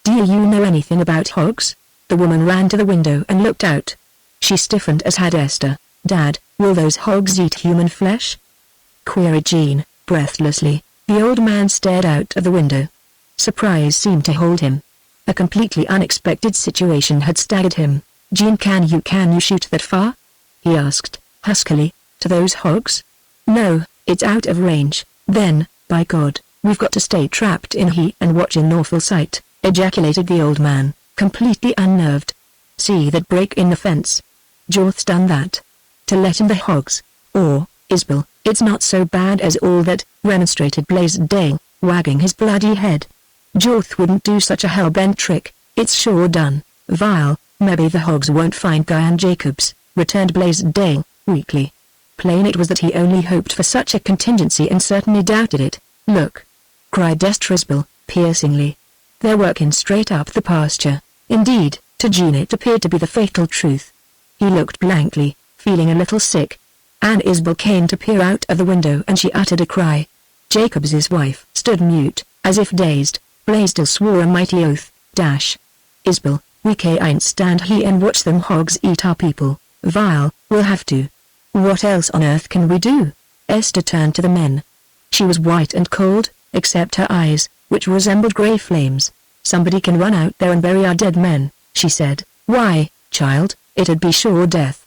Do you know anything about hogs?" The woman ran to the window and looked out. She stiffened as had Esther. "Dad, will those hogs eat human flesh?" queried Jean, breathlessly. The old man stared out of the window. Surprise seemed to hold him. A completely unexpected situation had staggered him. "Jean, can you shoot that far?" he asked, huskily. "To those hogs?" "No, it's out of range." "Then, by God, we've got to stay trapped in here and watch an awful sight," ejaculated the old man, completely unnerved. "See that break in the fence? Jorth's done that to let in the hogs." "Or, Isbell, it's not so bad as all that," remonstrated Blaisdell, wagging his bloody head. "Jorth wouldn't do such a hell-bent trick. It's sure done vile." "Maybe the hogs won't find Guy and Jacobs," returned Blaisdell, weakly. Plain it was that he only hoped for such a contingency and certainly doubted it. "Look!" cried Esther Isbell, piercingly. "They're working straight up the pasture." Indeed, to Jean it appeared to be the fatal truth. He looked blankly, feeling a little sick. Anne Isbell came to peer out of the window and she uttered a cry. Jacobs's wife stood mute, as if dazed. Blaisdell swore a mighty oath. "Isbell, we can't stand here and watch them hogs eat our people. Vile, we'll have to." "What else on earth can we do?" Esther turned to the men. She was white and cold, except her eyes, which resembled grey flames. "Somebody can run out there and bury our dead men," she said. "Why, child, it'd be sure death."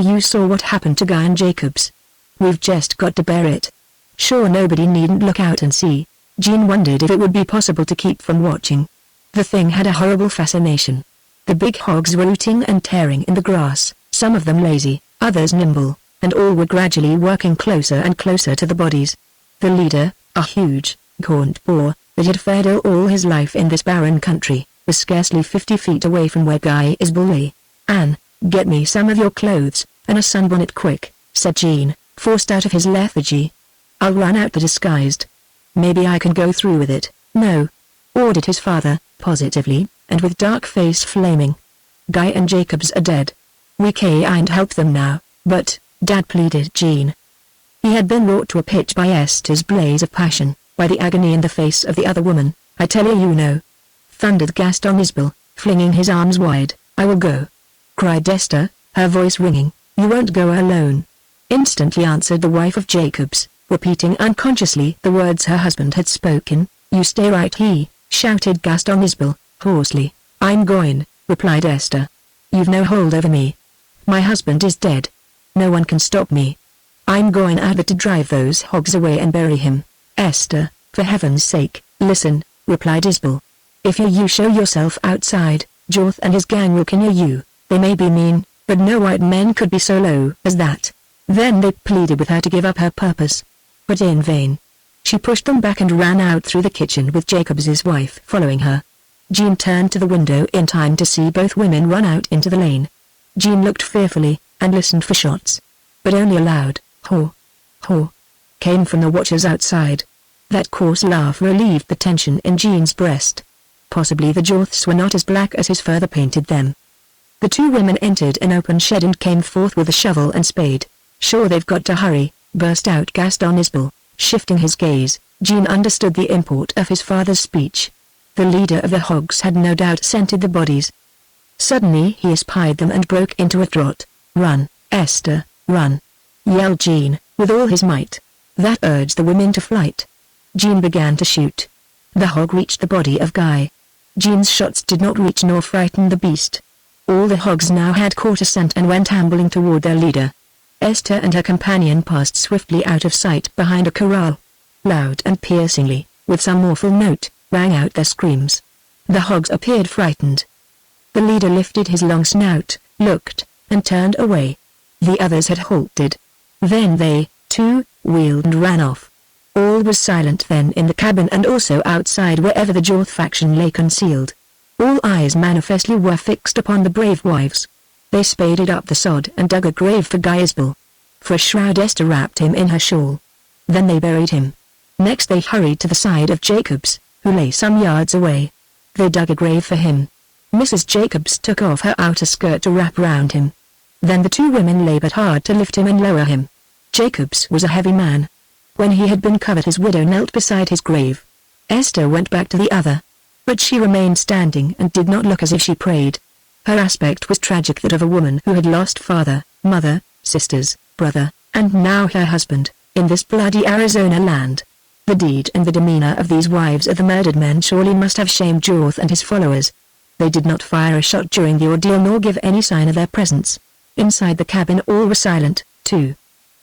You saw what happened to Guy and Jacobs. We've just got to bear it. Sure, nobody needn't look out and see. Jean wondered if it would be possible to keep from watching. The thing had a horrible fascination. The big hogs were rooting and tearing in the grass, some of them lazy, others nimble, and all were gradually working closer and closer to the bodies. The leader, a huge, gaunt boar, that had fared ill all his life in this barren country, was scarcely 50 feet away from where Guy Isbell lay. "Anne, get me some of your clothes, and a sunbonnet quick," said Jean, forced out of his lethargy. "I'll run out the disguised." "Maybe I can go through with it." "No," ordered his father, positively, and with dark face flaming. "Guy and Jacobs are dead. We can't help them now." "But," Dad pleaded Jean. He had been wrought to a pitch by Esther's blaze of passion, by the agony in the face of the other woman. "I tell you no," thundered Gaston Isbell, flinging his arms wide. "I will go," cried Esther, her voice ringing. "You won't go alone," instantly answered the wife of Jacobs, repeating unconsciously the words her husband had spoken. "You stay right here," shouted Gaston Isbell, hoarsely. "I'm going," replied Esther. "You've no hold over me. My husband is dead. No one can stop me. I'm going out there to drive those hogs away and bury him." "Esther, for heaven's sake, listen," replied Isbell. "If you show yourself outside, Jorth and his gang will kill you. They may be mean, but no white men could be so low as that." Then they pleaded with her to give up her purpose. But in vain. She pushed them back and ran out through the kitchen with Jacobs's wife following her. Jean turned to the window in time to see both women run out into the lane. Jean looked fearfully, and listened for shots. But only a loud, haw, haw, came from the watchers outside. That coarse laugh relieved the tension in Jean's breast. Possibly the Jorths were not as black as his father painted them. The two women entered an open shed and came forth with a shovel and spade. "Sure, they've got to hurry," burst out Gaston Isbell, shifting his gaze. Jean understood the import of his father's speech. The leader of the hogs had no doubt scented the bodies. Suddenly he espied them and broke into a trot. "Run, Esther, run!" yelled Jean, with all his might. That urged the women to flight. Jean began to shoot. The hog reached the body of Guy. Jean's shots did not reach nor frighten the beast. All the hogs now had caught a scent and went ambling toward their leader. Esther and her companion passed swiftly out of sight behind a corral. Loud and piercingly, with some awful note, rang out their screams. The hogs appeared frightened. The leader lifted his long snout, looked, and turned away. The others had halted. Then they, too, wheeled and ran off. All was silent then in the cabin and also outside wherever the Jorth faction lay concealed. All eyes manifestly were fixed upon the brave wives. They spaded up the sod and dug a grave for Guy Isbell. For a shroud Esther wrapped him in her shawl. Then they buried him. Next they hurried to the side of Jacobs, who lay some yards away. They dug a grave for him. Mrs. Jacobs took off her outer skirt to wrap round him. Then the two women labored hard to lift him and lower him. Jacobs was a heavy man. When he had been covered, his widow knelt beside his grave. Esther went back to the other. But she remained standing and did not look as if she prayed. Her aspect was tragic, that of a woman who had lost father, mother, sisters, brother, and now her husband, in this bloody Arizona land. The deed and the demeanor of these wives of the murdered men surely must have shamed Jorth and his followers. They did not fire a shot during the ordeal nor give any sign of their presence. Inside the cabin all were silent, too.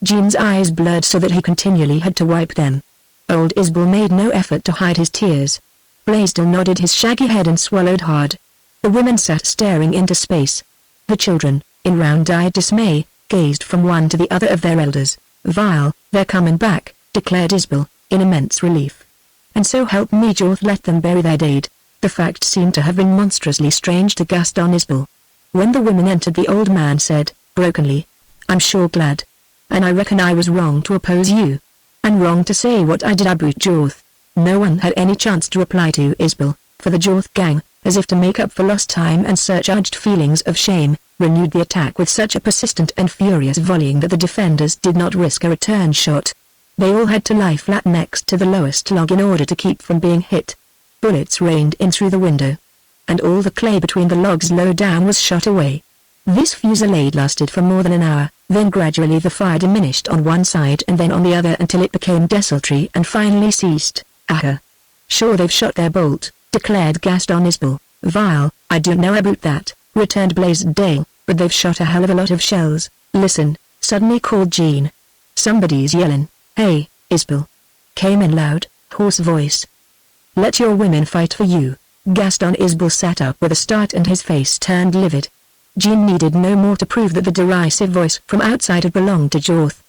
Jean's eyes blurred so that he continually had to wipe them. Old Isbell made no effort to hide his tears. Blaisdell nodded his shaggy head and swallowed hard. The women sat staring into space. The children, in round-eyed dismay, gazed from one to the other of their elders. "Vile, they're coming back," declared Isbell, in immense relief. "And so help me, Jorth let them bury their dead." The fact seemed to have been monstrously strange to Gaston Isbell. When the women entered, the old man said, brokenly, "I'm sure glad. And I reckon I was wrong to oppose you. And wrong to say what I did about Jorth." No one had any chance to reply to Isbell, for the Jorth gang, as if to make up for lost time and surcharged feelings of shame, renewed the attack with such a persistent and furious volleying that the defenders did not risk a return shot. They all had to lie flat next to the lowest log in order to keep from being hit. Bullets rained in through the window. And all the clay between the logs low down was shot away. This fusillade lasted for more than an hour, then gradually the fire diminished on one side and then on the other until it became desultory and finally ceased. "Ah, sure they've shot their bolt," declared Gaston Isbell. "Vile, I don't know about that," returned Blaisdell, "but they've shot a hell of a lot of shells." Listen, suddenly called Jean. Somebody's yelling. Hey, Isabel. Came in loud, hoarse voice. Let your women fight for you. Gaston Isabel sat up with a start and his face turned livid. Jean needed no more to prove that the derisive voice from outside had belonged to Jorth.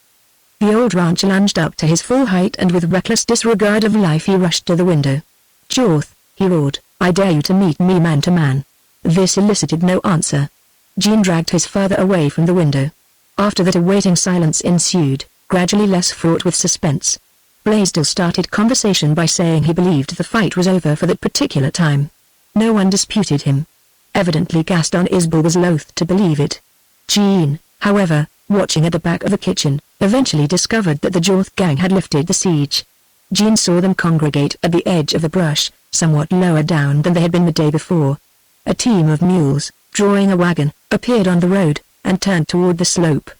The old rancher lunged up to his full height and with reckless disregard of life he rushed to the window. Jorth, he roared, I dare you to meet me man to man. This elicited no answer. Jean dragged his father away from the window. After that a waiting silence ensued, gradually less fraught with suspense. Blaisdell started conversation by saying he believed the fight was over for that particular time. No one disputed him. Evidently Gaston Isabel was loath to believe it. Jean, however, watching at the back of the kitchen, eventually discovered that the Jorth gang had lifted the siege. Jean saw them congregate at the edge of the brush, somewhat lower down than they had been the day before. A team of mules, drawing a wagon, appeared on the road, and turned toward the slope.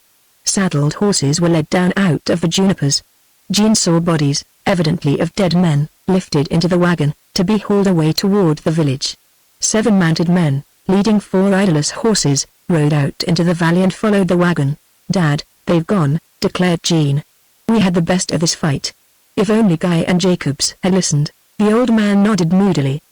Saddled horses were led down out of the junipers. Jean saw bodies, evidently of dead men, lifted into the wagon, to be hauled away toward the village. 7 mounted men, leading 4 riderless horses, rode out into the valley and followed the wagon. Dad, they've gone, declared Jean. We had the best of this fight. If only Guy and Jacobs had listened. The old man nodded moodily.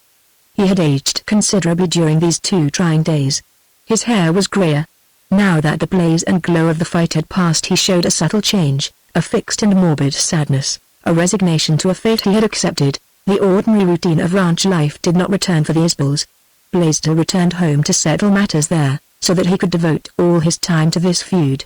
He had aged considerably during these 2 trying days. His hair was grayer. Now that the blaze and glow of the fight had passed he showed a subtle change, a fixed and morbid sadness, a resignation to a fate he had accepted. The ordinary routine of ranch life did not return for the Isbels. Blaisdell returned home to settle matters there, so that he could devote all his time to this feud.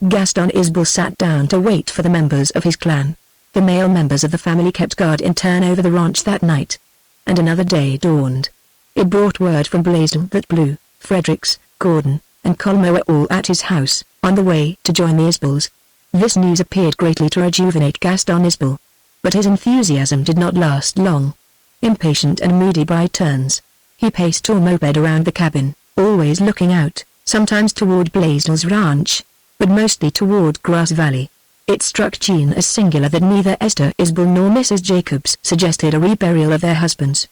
Gaston Isbel sat down to wait for the members of his clan. The male members of the family kept guard in turn over the ranch that night. And another day dawned. It brought word from Blaisdell that Blue, Fredericks, Gordon, and Colmo were all at his house, on the way to join the Isbels. This news appeared greatly to rejuvenate Gaston Isbel. But his enthusiasm did not last long. Impatient and moody by turns, he paced or moped around the cabin, always looking out, sometimes toward Blaisdell's ranch, but mostly toward Grass Valley. It struck Jean as singular that neither Esther Isbel nor Mrs. Jacobs suggested a reburial of their husbands.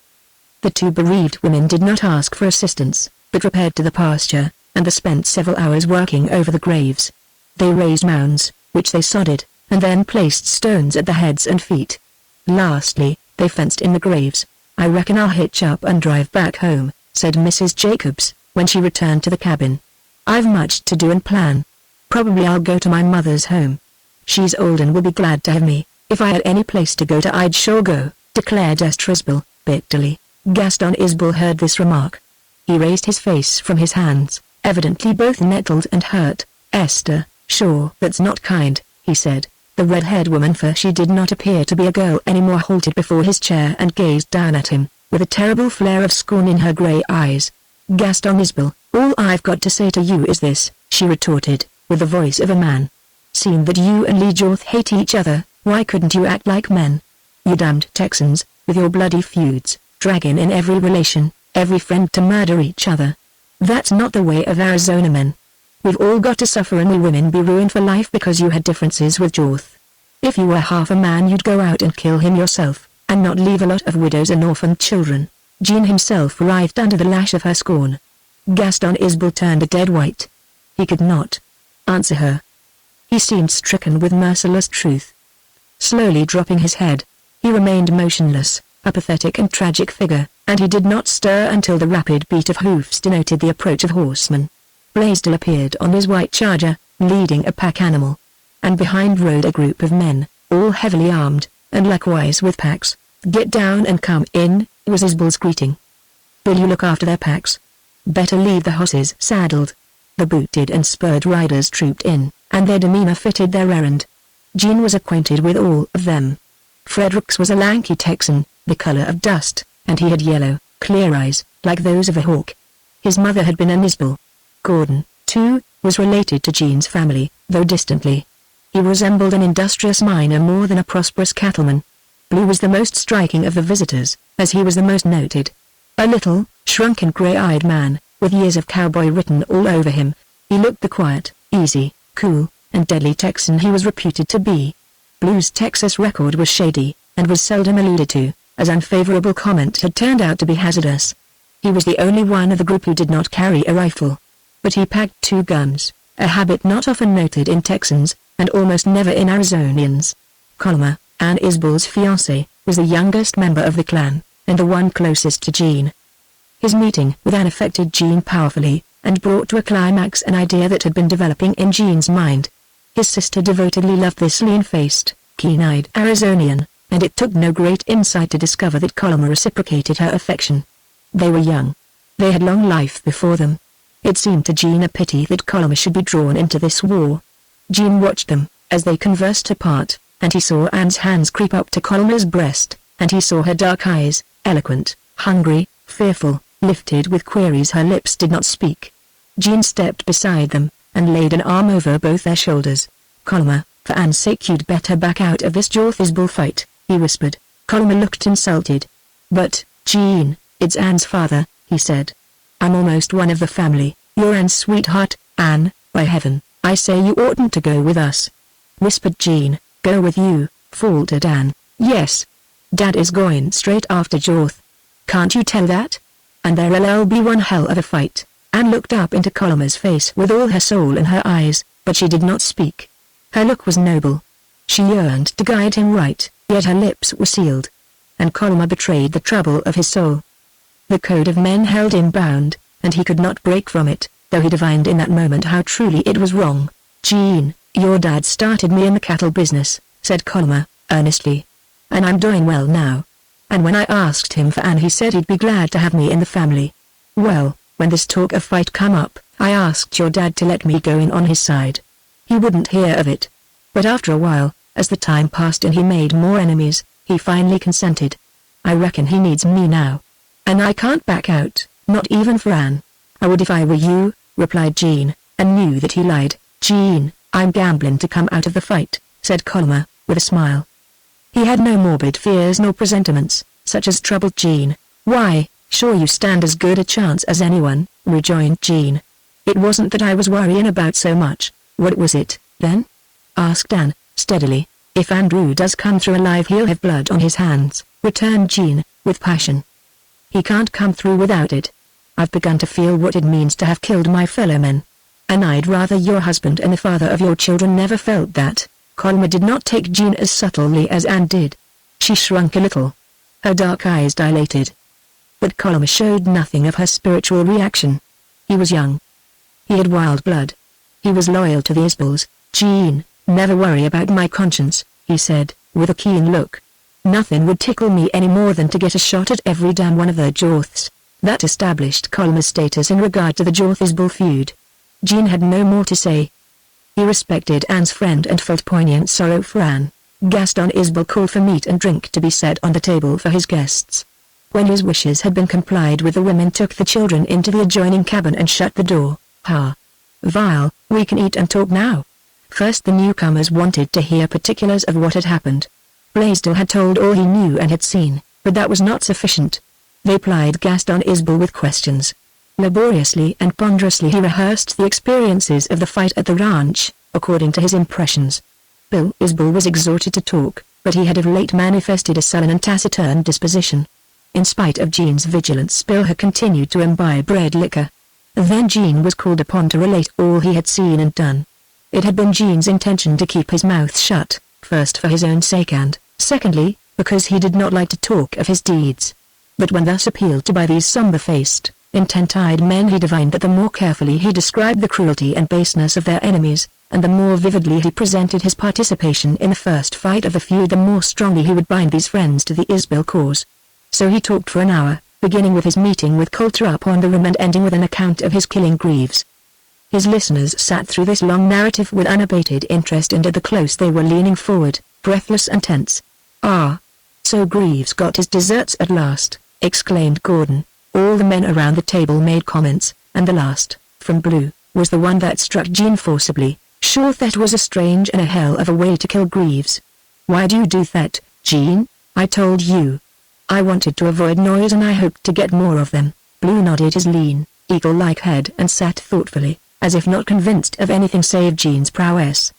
The 2 bereaved women did not ask for assistance, but repaired to the pasture, and spent several hours working over the graves. They raised mounds, which they sodded, and then placed stones at the heads and feet. Lastly, they fenced in the graves. I reckon I'll hitch up and drive back home, said Mrs. Jacobs, when she returned to the cabin. I've much to do and plan. Probably I'll go to my mother's home. She's old and will be glad to have me. If I had any place to go to I'd sure go, declared Esther Isbel, bitterly. Gaston Isbel heard this remark. He raised his face from his hands, evidently both nettled and hurt. Esther, sure, that's not kind, he said. The red-haired woman, for she did not appear to be a girl anymore, halted before his chair and gazed down at him, with a terrible flare of scorn in her grey eyes. Gaston Isbel, all I've got to say to you is this, she retorted, with the voice of a man. Seeing that you and Lee Jorth hate each other, why couldn't you act like men? You damned Texans, with your bloody feuds, dragging in every relation, every friend to murder each other. That's not the way of Arizona men. We've all got to suffer and we women be ruined for life because you had differences with Jorth. If you were half a man you'd go out and kill him yourself, and not leave a lot of widows and orphaned children. Jean himself writhed under the lash of her scorn. Gaston Isbel turned a dead white. He could not answer her. He seemed stricken with merciless truth. Slowly dropping his head, he remained motionless, a pathetic and tragic figure, and he did not stir until the rapid beat of hoofs denoted the approach of horsemen. Blaisdell appeared on his white charger, leading a pack animal. And behind rode a group of men, all heavily armed, and likewise with packs. Get down and come in, was Isbel's greeting. Will you look after their packs? Better leave the horses saddled. The booted and spurred riders trooped in, and their demeanor fitted their errand. Jean was acquainted with all of them. Fredericks was a lanky Texan, the color of dust, and he had yellow, clear eyes, like those of a hawk. His mother had been an Isbel. Gordon, too, was related to Jean's family, though distantly. He resembled an industrious miner more than a prosperous cattleman. Blue was the most striking of the visitors, as he was the most noted. A little, shrunken gray-eyed man, with years of cowboy written all over him, he looked the quiet, easy, cool, and deadly Texan he was reputed to be. Blue's Texas record was shady, and was seldom alluded to, as unfavorable comment had turned out to be hazardous. He was the only one of the group who did not carry a rifle. But he packed 2 guns. a habit not often noted in Texans, and almost never in Arizonians. Colmer, Ann Isbell's fiancé, was the youngest member of the clan, and the one closest to Jean. His meeting with Ann affected Jean powerfully, and brought to a climax an idea that had been developing in Jean's mind. His sister devotedly loved this lean-faced, keen-eyed Arizonian, and it took no great insight to discover that Colmer reciprocated her affection. They were young. They had long life before them. It seemed to Jean a pity that Colmer should be drawn into this war. Jean watched them, as they conversed apart, and he saw Anne's hands creep up to Colmer's breast, and he saw her dark eyes, eloquent, hungry, fearful, lifted with queries her lips did not speak. Jean stepped beside them, and laid an arm over both their shoulders. "Colmer, for Anne's sake you'd better back out of this Jorth's bullfight," he whispered. Colmer looked insulted. "But, Jean, it's Anne's father," he said. "I'm almost one of the family, you're Anne's sweetheart, Anne, by heaven, I say you oughtn't to go with us," whispered Jean. "Go with you," faltered Anne. "Yes. Dad is going straight after Jorth. Can't you tell that? And there'll be one hell of a fight." Anne looked up into Colmer's face with all her soul in her eyes, but she did not speak. Her look was noble. She yearned to guide him right, yet her lips were sealed. And Colmer betrayed the trouble of his soul. The code of men held him bound, and he could not break from it, though he divined in that moment how truly it was wrong. "Jean, your dad started me in the cattle business," said Colmer, earnestly. "And I'm doing well now. And when I asked him for Anne he said he'd be glad to have me in the family. Well, when this talk of fight come up, I asked your dad to let me go in on his side. He wouldn't hear of it. But after a while, as the time passed and he made more enemies, he finally consented. I reckon he needs me now. And I can't back out, not even for Anne." "I would if I were you," replied Jean, and knew that he lied. "Jean, I'm gambling to come out of the fight," said Colmer, with a smile. He had no morbid fears nor presentiments, such as troubled Jean. "Why, sure you stand as good a chance as anyone," rejoined Jean. "It wasn't that I was worrying about so much." "What was it, then?" asked Anne, steadily. "If Andrew does come through alive he'll have blood on his hands," returned Jean, with passion. "He can't come through without it. I've begun to feel what it means to have killed my fellow men. And I'd rather your husband and the father of your children never felt that." Colmer did not take Jean as subtly as Anne did. She shrunk a little. Her dark eyes dilated. But Colmer showed nothing of her spiritual reaction. He was young. He had wild blood. He was loyal to the Isbells. "Jean, never worry about my conscience," he said, with a keen look. "Nothing would tickle me any more than to get a shot at every damn one of the Jorths." That established Colmer's status in regard to the Jorth-Isbell feud. Jean had no more to say. He respected Anne's friend and felt poignant sorrow for Anne. Gaston Isbell called for meat and drink to be set on the table for his guests. When his wishes had been complied with, the women took the children into the adjoining cabin and shut the door. "Ha! Vile, we can eat and talk now." First the newcomers wanted to hear particulars of what had happened. Blaisdell had told all he knew and had seen, but that was not sufficient. They plied Gaston Isbell with questions. Laboriously and ponderously he rehearsed the experiences of the fight at the ranch, according to his impressions. Bill Isbell was exhorted to talk, but he had of late manifested a sullen and taciturn disposition. In spite of Jean's vigilance, Bill had continued to imbibe red liquor. Then Jean was called upon to relate all he had seen and done. It had been Jean's intention to keep his mouth shut, first for his own sake and, secondly, because he did not like to talk of his deeds. But when thus appealed to by these somber-faced, intent-eyed men, he divined that the more carefully he described the cruelty and baseness of their enemies, and the more vividly he presented his participation in the first fight of the feud, the more strongly he would bind these friends to the Isbell cause. So he talked for an hour, beginning with his meeting with Coulter upon the rim and ending with an account of his killing Greaves. His listeners sat through this long narrative with unabated interest, and at the close they were leaning forward, breathless and tense. "Ah! So Greaves got his deserts at last," exclaimed Gordon. All the men around the table made comments, and the last, from Blue, was the one that struck Jean forcibly. "Sure, that was a strange and a hell of a way to kill Greaves. Why do you do that, Jean?" "I told you. I wanted to avoid noise and I hoped to get more of them." Blue nodded his lean, eagle-like head and sat thoughtfully, as if not convinced of anything save Jean's prowess.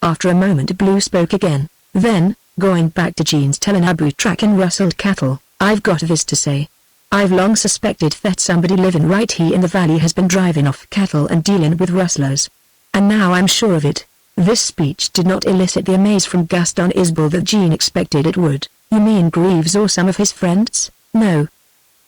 After a moment Blue spoke again, then, going back to Jean's telling Abu track and rustled cattle, "I've got this to say. I've long suspected that somebody living right here in the valley has been driving off cattle and dealing with rustlers. And now I'm sure of it. This speech did not elicit the amaze from Gaston Isbel that Jean expected it would. You mean Greaves or some of his friends? No.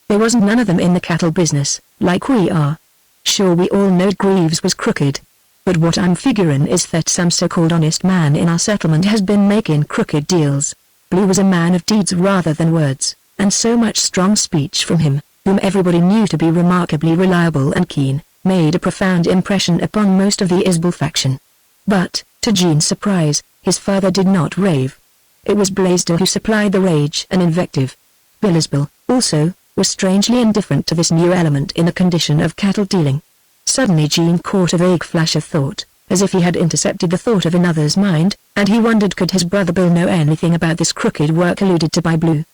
There wasn't none of them in the cattle business, like we are. Sure, we all know Greaves was crooked. But what I'm figuring is that some so-called honest man in our settlement has been making crooked deals. Blue was a man of deeds rather than words, and so much strong speech from him, whom everybody knew to be remarkably reliable and keen, made a profound impression upon most of the Isbel faction. But, to Jean's surprise, his father did not rave. It was Blaisdell who supplied the rage and invective. Bill Isbel, also, was strangely indifferent to this new element in the condition of cattle dealing. Suddenly Jean caught a vague flash of thought, as if he had intercepted the thought of another's mind, and he wondered could his brother Bill know anything about this crooked work alluded to by Blue.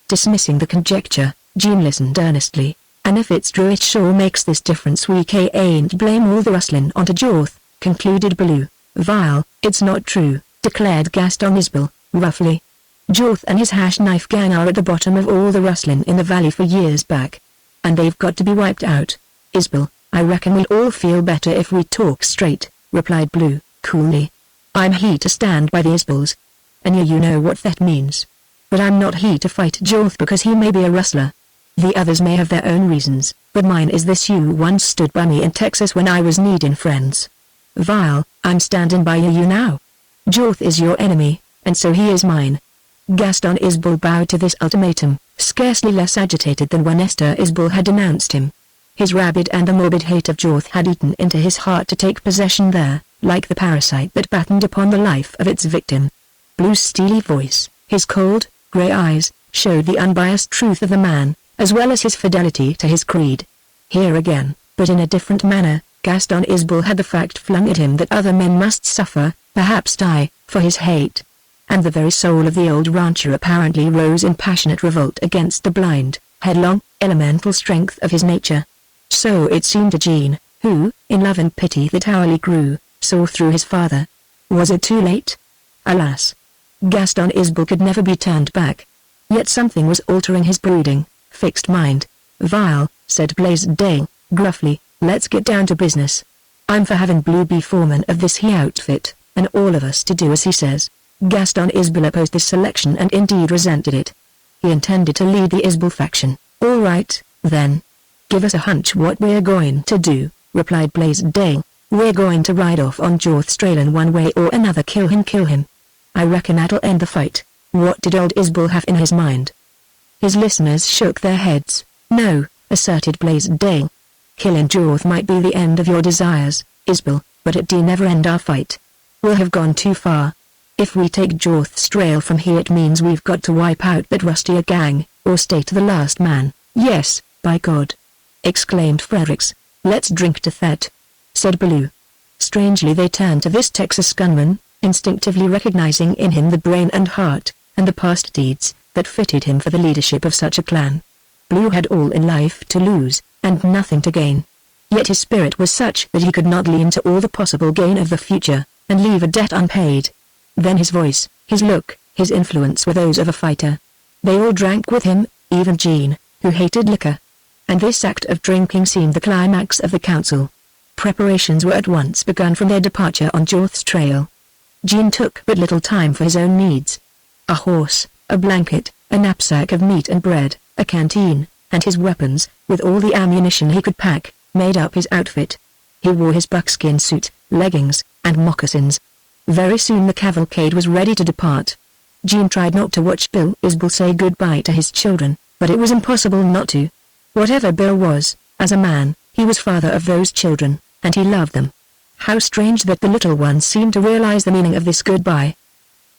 Dismissing the conjecture, Jean listened earnestly. And if it's true it sure makes this difference we ain't blame all the rustling onto Jorth, concluded Blue. Vile, it's not true, declared Gaston Isbel, roughly. Jorth and his hash knife gang are at the bottom of all the rustling in the valley for years back. And they've got to be wiped out. Isbel, I reckon we'll all feel better if we talk straight, replied Blue, coolly. I'm here to stand by the Isbels. And you know what that means. But I'm not here to fight Jorth because he may be a rustler. The others may have their own reasons, but mine is this: you once stood by me in Texas when I was needing friends. Vile, I'm standing by you now. Jorth is your enemy, and so he is mine. Gaston Isbel bowed to this ultimatum, scarcely less agitated than when Esther Isbel had denounced him. His rabid and the morbid hate of Jorth had eaten into his heart to take possession there, like the parasite that battened upon the life of its victim. Blue's steely voice, his cold, grey eyes, showed the unbiased truth of the man, as well as his fidelity to his creed. Here again, but in a different manner, Gaston Isbel had the fact flung at him that other men must suffer, perhaps die, for his hate. And the very soul of the old rancher apparently rose in passionate revolt against the blind, headlong, elemental strength of his nature. So it seemed to Jean, who, in love and pity that hourly grew, saw through his father. Was it too late? Alas! Gaston Isbel could never be turned back. Yet something was altering his brooding, fixed mind. Vile, said Blaisdell, gruffly, let's get down to business. I'm for having Blue be foreman of this here outfit, and all of us to do as he says. Gaston Isbel opposed this selection and indeed resented it. He intended to lead the Isbel faction. All right, then. Give us a hunch what we're going to do, replied Blaisdell. We're going to ride off on Jorth's trail in one way or another. Kill him. I reckon that'll end the fight. What did old Isbel have in his mind? His listeners shook their heads. No, asserted Blaisdell. Killing Jorth might be the end of your desires, Isbel, but it'd never end our fight. We'll have gone too far. If we take Jorth's trail from here it means we've got to wipe out that rustier gang, or stay to the last man. Yes, by God! Exclaimed Fredericks. Let's drink to that, said Blue. Strangely they turned to this Texas gunman, instinctively recognizing in him the brain and heart, and the past deeds, that fitted him for the leadership of such a clan. Blue had all in life to lose, and nothing to gain. Yet his spirit was such that he could not lean to all the possible gain of the future, and leave a debt unpaid. Then his voice, his look, his influence were those of a fighter. They all drank with him, even Jean, who hated liquor. And this act of drinking seemed the climax of the council. Preparations were at once begun from their departure on Jorth's trail. Jean took but little time for his own needs. A horse, a blanket, a knapsack of meat and bread, a canteen, and his weapons, with all the ammunition he could pack, made up his outfit. He wore his buckskin suit, leggings, and moccasins. Very soon the cavalcade was ready to depart. Jean tried not to watch Bill Isbel say goodbye to his children, but it was impossible not to. Whatever Bill was, as a man, he was father of those children, and he loved them. How strange that the little ones seemed to realize the meaning of this goodbye.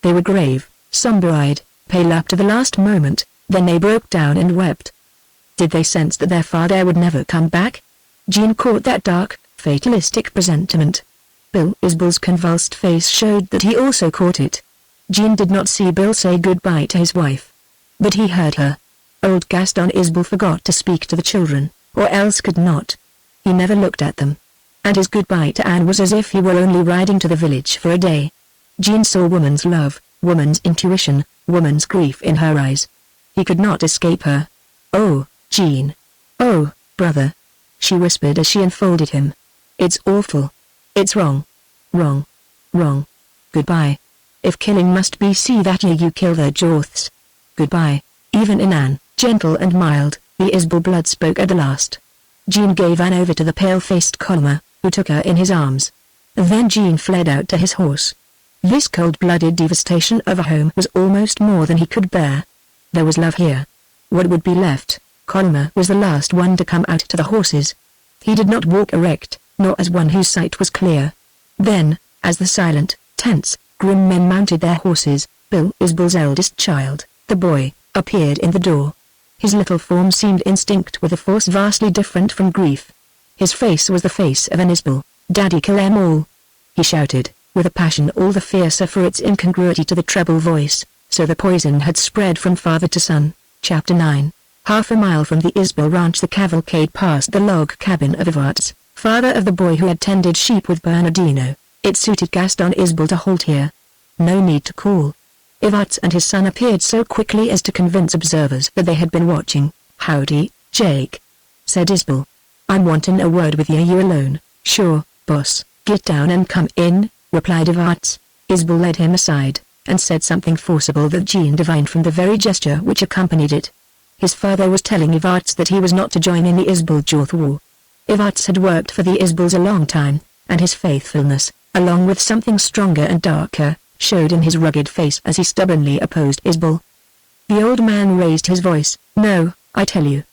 They were grave, somber-eyed, pale up to the last moment, then they broke down and wept. Did they sense that their father would never come back? Jean caught that dark, fatalistic presentiment. Bill Isbel's convulsed face showed that he also caught it. Jean did not see Bill say goodbye to his wife. But he heard her. Old Gaston Isbel forgot to speak to the children, or else could not. He never looked at them. And his goodbye to Anne was as if he were only riding to the village for a day. Jean saw woman's love, woman's intuition, woman's grief in her eyes. He could not escape her. Oh, Jean. Oh, brother. She whispered as she enfolded him. It's awful. It's wrong. Wrong. Wrong. Goodbye. If killing must be, see that you kill the Jorths. Goodbye. Even in Anne, gentle and mild, the Isbal blood spoke at the last. Jean gave Anne over to the pale-faced Colmer, who took her in his arms. Then Jean fled out to his horse. This cold-blooded devastation of a home was almost more than he could bear. There was love here. What would be left? Colmer was the last one to come out to the horses. He did not walk erect, nor as one whose sight was clear. Then, as the silent, tense, grim men mounted their horses, Bill Isbal's eldest child, the boy, appeared in the door. His little form seemed instinct with a force vastly different from grief. His face was the face of an Isbal. "Daddy, kill them all!" he shouted, with a passion all the fiercer for its incongruity to the treble voice. So the poison had spread from father to son. Chapter 9. Half a mile from the Isbal ranch the cavalcade passed the log cabin of Ivarts, father of the boy who had tended sheep with Bernardino. It suited Gaston Isbal to halt here. No need to call. Ivarts and his son appeared so quickly as to convince observers that they had been watching. "Howdy, Jake," said Isbal. "I'm wanting a word with you alone." "Sure, boss, get down and come in," replied Ivarts. Isbal led him aside, and said something forcible that Jean divined from the very gesture which accompanied it. His father was telling Ivarts that he was not to join in the Isbal-Jorth war. Ivarts had worked for the Isbals a long time, and his faithfulness, along with something stronger and darker, showed in his rugged face as he stubbornly opposed Isbal. The old man raised his voice. "No, I tell you.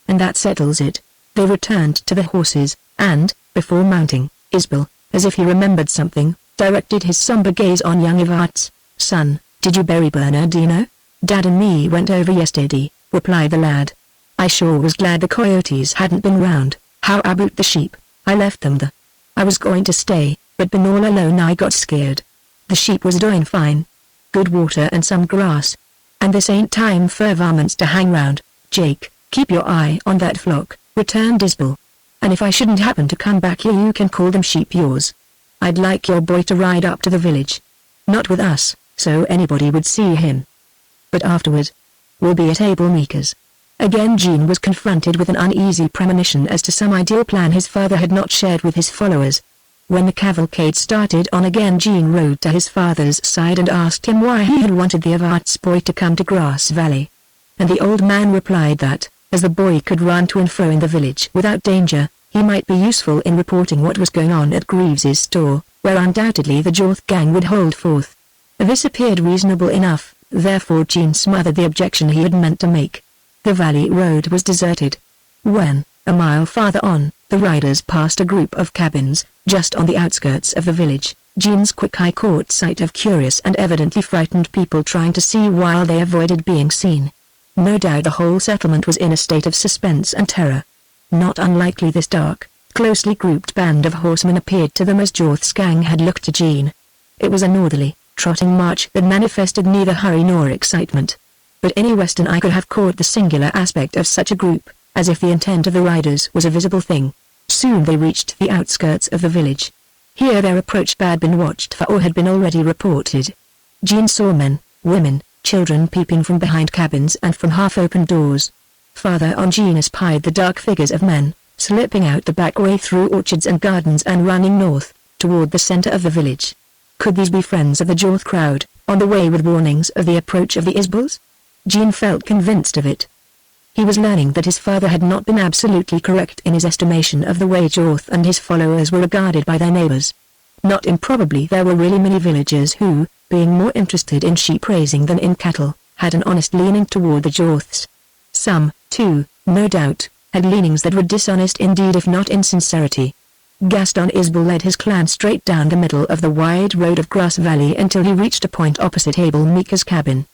And that settles it." They returned to the horses, and, before mounting, Isbal, as if he remembered something, directed his somber gaze on young Ivarts. "Son, did you bury Bernardino?" "Dad and me went over yesterday," replied the lad. "I sure was glad the coyotes hadn't been round. How about the sheep? I left them there. I was going to stay, but being all alone I got scared. The sheep was doing fine. Good water and some grass. And this ain't time for varmints to hang round. Jake, keep your eye on that flock," returned Isbal. "And if I shouldn't happen to come back here you can call them sheep yours. I'd like your boy to ride up to the village. Not with us, so anybody would see him. But afterward, we'll be at Abel Meeker's." Again Jean was confronted with an uneasy premonition as to some ideal plan his father had not shared with his followers. When the cavalcade started on again Jean rode to his father's side and asked him why he had wanted the Ivarts boy to come to Grass Valley. And the old man replied that, as the boy could run to and fro in the village without danger, he might be useful in reporting what was going on at Greaves's store, where undoubtedly the Jorth gang would hold forth. This appeared reasonable enough, therefore Jean smothered the objection he had meant to make. The valley road was deserted. When, a mile farther on, the riders passed a group of cabins, just on the outskirts of the village, Jean's quick eye caught sight of curious and evidently frightened people trying to see while they avoided being seen. No doubt the whole settlement was in a state of suspense and terror. Not unlikely this dark, closely grouped band of horsemen appeared to them as Jorth's gang had looked to Jean. It was an orderly, trotting march that manifested neither hurry nor excitement. But any Western eye could have caught the singular aspect of such a group, as if the intent of the riders was a visible thing. Soon they reached the outskirts of the village. Here their approach had been watched for or had been already reported. Jean saw men, women, children peeping from behind cabins and from half-open doors. Farther on Jean espied the dark figures of men, slipping out the back way through orchards and gardens and running north, toward the center of the village. Could these be friends of the Jorth crowd, on the way with warnings of the approach of the Isbals? Jean felt convinced of it. He was learning that his father had not been absolutely correct in his estimation of the way Jorth and his followers were regarded by their neighbors. Not improbably there were really many villagers who, being more interested in sheep raising than in cattle, had an honest leaning toward the Jorths. Some, too, no doubt, had leanings that were dishonest indeed if not in sincerity. Gaston Isbal led his clan straight down the middle of the wide road of Grass Valley until he reached a point opposite Abel Meeker's cabin.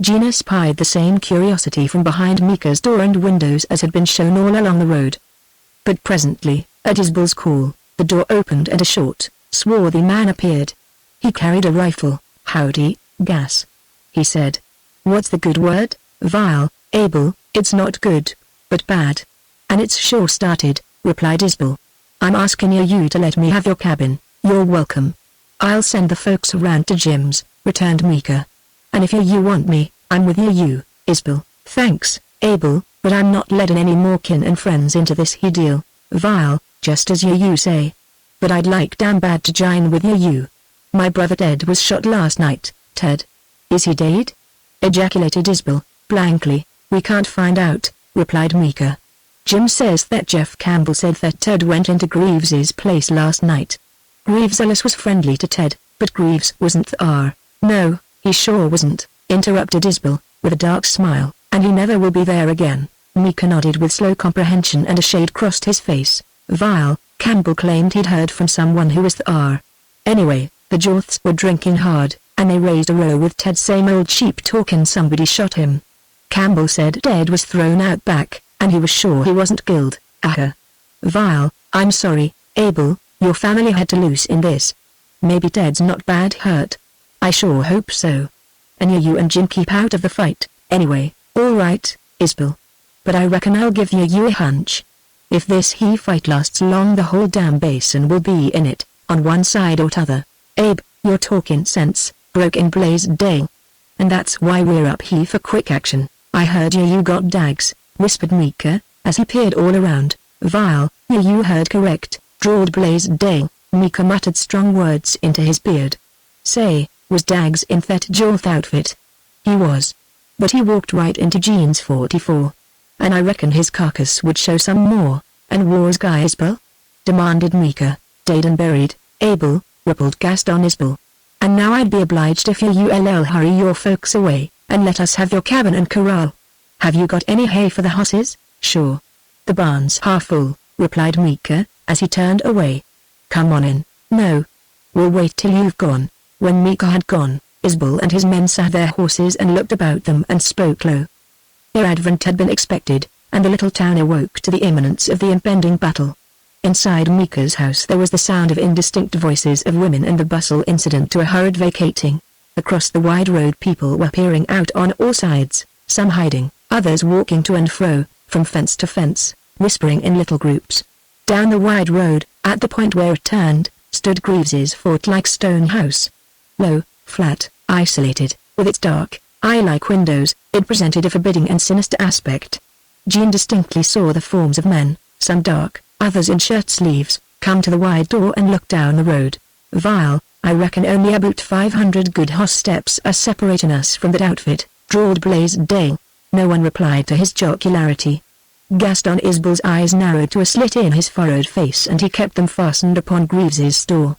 Jean espied the same curiosity from behind Meeker's door and windows as had been shown all along the road. But presently, at Isbal's call, the door opened and a short, swarthy man appeared. He carried a rifle. "Howdy, Gas," he said. "What's the good word, Vile, Abel?" "It's not good, but bad. And it's sure started," replied Isbal. "I'm asking you to let me have your cabin." "You're welcome. I'll send the folks around to Jim's," returned Meeker. "And if you want me, I'm with you, Isbal." "Thanks, Abel, but I'm not letting any more kin and friends into this he deal, Vile, just as you say." but I'd like damn bad to join with you. My brother Ted was shot last night. Ted? Is he dead? Ejaculated Isabel, blankly. We can't find out, replied Mika. Jim says that Jeff Campbell said that Ted went into Greaves's place last night. Greaves Ellis was friendly to Ted, but Greaves wasn't there. No, he sure wasn't, interrupted Isabel, with a dark smile, and he never will be there again. Mika nodded with slow comprehension and a shade crossed his face. Vile, Campbell claimed he'd heard from someone who was there. Anyway, the Jorths were drinking hard, and they raised a row with Ted. Same old sheep talk, and somebody shot him. Campbell said Ted was thrown out back, and he was sure he wasn't killed. Vile, I'm sorry, Abel, your family had to lose in this. Maybe Ted's not bad hurt. I sure hope so. And you and Jim keep out of the fight, anyway. All right, Isabel. But I reckon I'll give you a hunch. If this fight lasts long, the whole damn basin will be in it, on one side or t'other. Abe, you're talking sense, broke in Blaisdell. And that's why we're up here for quick action. I heard you got dags, whispered Mika, as he peered all around. Vile, you heard correct, drawled Blaisdell. Mika muttered strong words into his beard. Say, was Dags in that Jorth outfit? He was. But he walked right into Jean's 44. And I reckon his carcass would show some more. And war's guy Isabel? Demanded Mika. Dead and buried, Abel, rippled Gaston Isabel. And now I'd be obliged if you'll hurry your folks away, and let us have your cabin and corral. Have you got any hay for the horses? Sure. The barn's half full, replied Mika, as he turned away. Come on in. No. We'll wait till you've gone. When Mika had gone, Isabel and his men sat their horses and looked about them and spoke low. Their advent had been expected, and the little town awoke to the imminence of the impending battle. Inside Mika's house there was the sound of indistinct voices of women and the bustle incident to a hurried vacating. Across the wide road people were peering out on all sides, some hiding, others walking to and fro, from fence to fence, whispering in little groups. Down the wide road, at the point where it turned, stood Greaves's fort-like stone house. Low, flat, isolated, with its dark, eye-like windows, it presented a forbidding and sinister aspect. Jean distinctly saw the forms of men, some dark, others in shirt sleeves, come to the wide door and look down the road. Vile, I reckon only about 500 good horse steps are separating us from that outfit, drawled Blaisdell. No one replied to his jocularity. Gaston Isabel's eyes narrowed to a slit in his furrowed face, and he kept them fastened upon Greaves's store.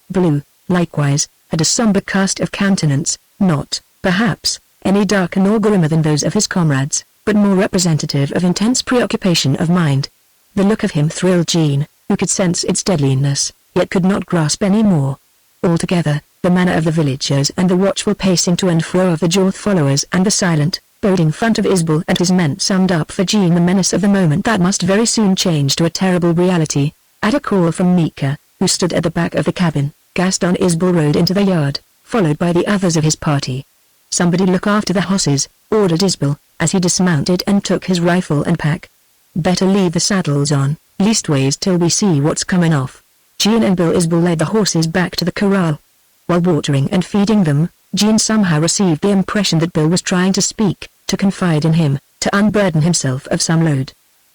Blue, likewise, had a somber cast of countenance, not, perhaps, any darker nor grimmer than those of his comrades, but more representative of intense preoccupation of mind. The look of him thrilled Jean, who could sense its deadliness, yet could not grasp any more. Altogether, the manner of the villagers and the watchful pacing to and fro of the Jorth followers and the silent, boding front of Isabel and his men summed up for Jean the menace of the moment that must very soon change to a terrible reality. At a call from Mika, who stood at the back of the cabin, Gaston Isabel rode into the yard, followed by the others of his party. Somebody look after the horses, ordered Isabel, as he dismounted and took his rifle and pack. Better leave the saddles on, leastways till we see what's coming off. Jean and Bill Isabel led the horses back to the corral. While watering and feeding them, Jean somehow received the impression that Bill was trying to speak, to confide in him, to unburden himself of some load.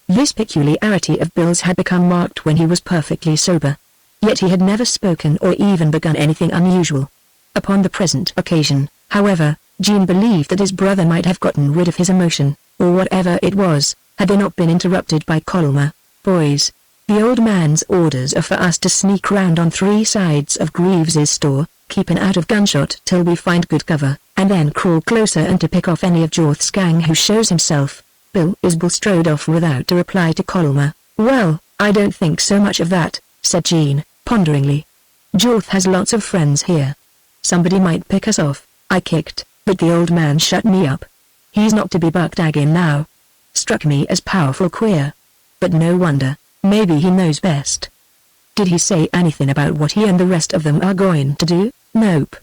This peculiarity of Bill's had become marked when he was perfectly sober. Yet he had never spoken or even begun anything unusual. Upon the present occasion, however, Jean believed that his brother might have gotten rid of his emotion, or whatever it was, had they not been interrupted by Colma. Boys, the old man's orders are for us to sneak round on three sides of Greaves's store, keeping out of gunshot till we find good cover, and then crawl closer and to pick off any of Jorth's gang who shows himself. Bill Isabel strode off without a reply to Colma. Well, I don't think so much of that, said Jean, ponderingly. Jorth has lots of friends here. Somebody might pick us off, I kicked, but the old man shut me up. He's not to be bucked again now. Struck me as powerful queer. But no wonder, maybe he knows best. Did he say anything about what he and the rest of them are going to do? Nope.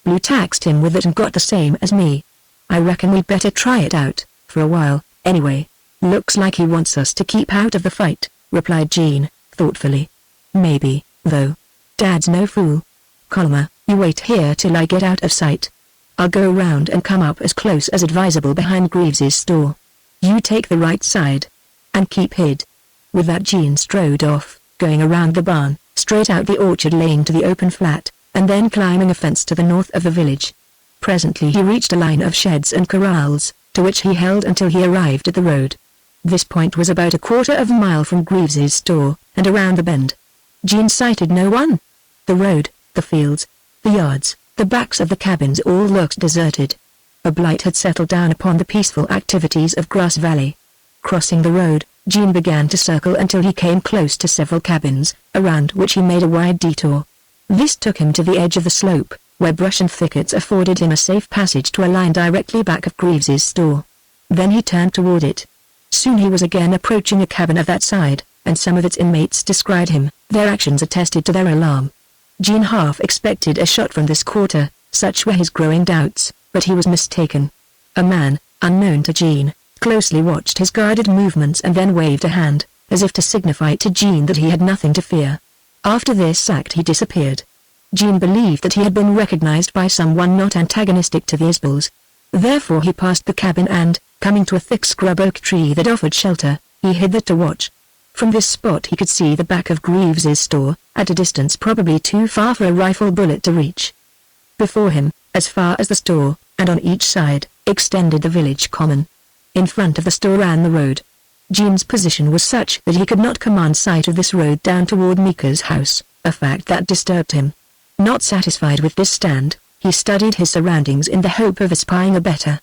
Blue taxed him with it and got the same as me. I reckon we'd better try it out, for a while, anyway. Looks like he wants us to keep out of the fight, replied Jean, thoughtfully. Maybe, though. Dad's no fool. Colma, you wait here till I get out of sight. I'll go round and come up as close as advisable behind Greaves's store. You take the right side. And keep hid. With that Jean strode off, going around the barn, straight out the orchard lane to the open flat, and then climbing a fence to the north of the village. Presently he reached a line of sheds and corrals, to which he held until he arrived at the road. This point was about a quarter of a mile from Greaves's store, and around the bend. Jean sighted no one. The road, the fields, the yards, the backs of the cabins all looked deserted. A blight had settled down upon the peaceful activities of Grass Valley. Crossing the road, Jean began to circle until he came close to several cabins, around which he made a wide detour. This took him to the edge of the slope, where brush and thickets afforded him a safe passage to a line directly back of Greaves's store. Then he turned toward it. Soon he was again approaching a cabin of that side, and some of its inmates descried him. Their actions attested to their alarm. Jean half expected a shot from this quarter, such were his growing doubts, but he was mistaken. A man, unknown to Jean, closely watched his guarded movements and then waved a hand, as if to signify to Jean that he had nothing to fear. After this act he disappeared. Jean believed that he had been recognized by someone not antagonistic to the Isbels. Therefore he passed the cabin and, coming to a thick scrub oak tree that offered shelter, he hid there to watch. From this spot he could see the back of Greaves's store, at a distance probably too far for a rifle bullet to reach. Before him, as far as the store, and on each side, extended the village common. In front of the store ran the road. Jean's position was such that he could not command sight of this road down toward Mika's house, a fact that disturbed him. Not satisfied with this stand, he studied his surroundings in the hope of espying a better.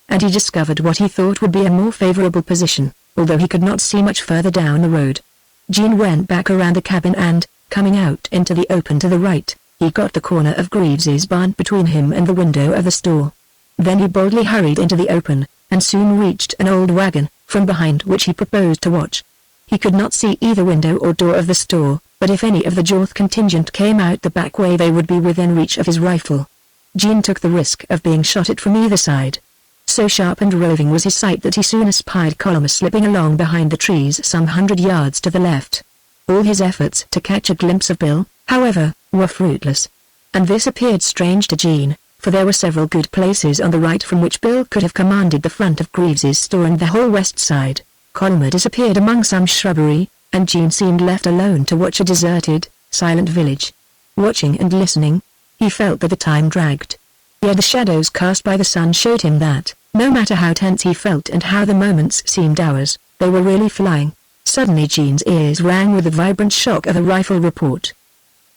And he discovered what he thought would be a more favorable position, although he could not see much further down the road. Jean went back around the cabin and, coming out into the open to the right, he got the corner of Greaves's barn between him and the window of the store. Then he boldly hurried into the open, and soon reached an old wagon, from behind which he proposed to watch. He could not see either window or door of the store, but if any of the Jorth contingent came out the back way they would be within reach of his rifle. Jean took the risk of being shot at from either side. So sharp and roving was his sight that he soon espied Column slipping along behind the trees some 100 yards to the left. All his efforts to catch a glimpse of Bill, however, were fruitless. And this appeared strange to Jean, for there were several good places on the right from which Bill could have commanded the front of Greaves's store and the whole west side. Column disappeared among some shrubbery, and Jean seemed left alone to watch a deserted, silent village. Watching and listening, he felt that the time dragged. Yet the shadows cast by the sun showed him that, no matter how tense he felt and how the moments seemed hours, they were really flying. Suddenly Jean's ears rang with the vibrant shock of a rifle report.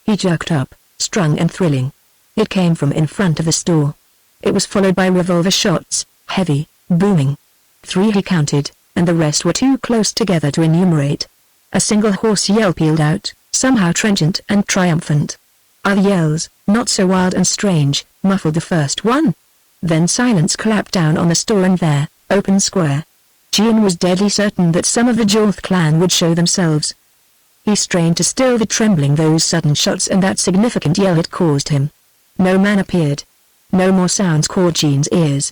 He jerked up, strung and thrilling. It came from in front of the store. It was followed by revolver shots, heavy, booming. 3 he counted, and the rest were too close together to enumerate. A single hoarse yell pealed out, somehow trenchant and triumphant. Other yells, not so wild and strange, muffled the first one. Then silence clapped down on the store and there, open square. Jean was deadly certain that some of the Jorth clan would show themselves. He strained to still the trembling those sudden shots and that significant yell had caused him. No man appeared. No more sounds caught Jean's ears.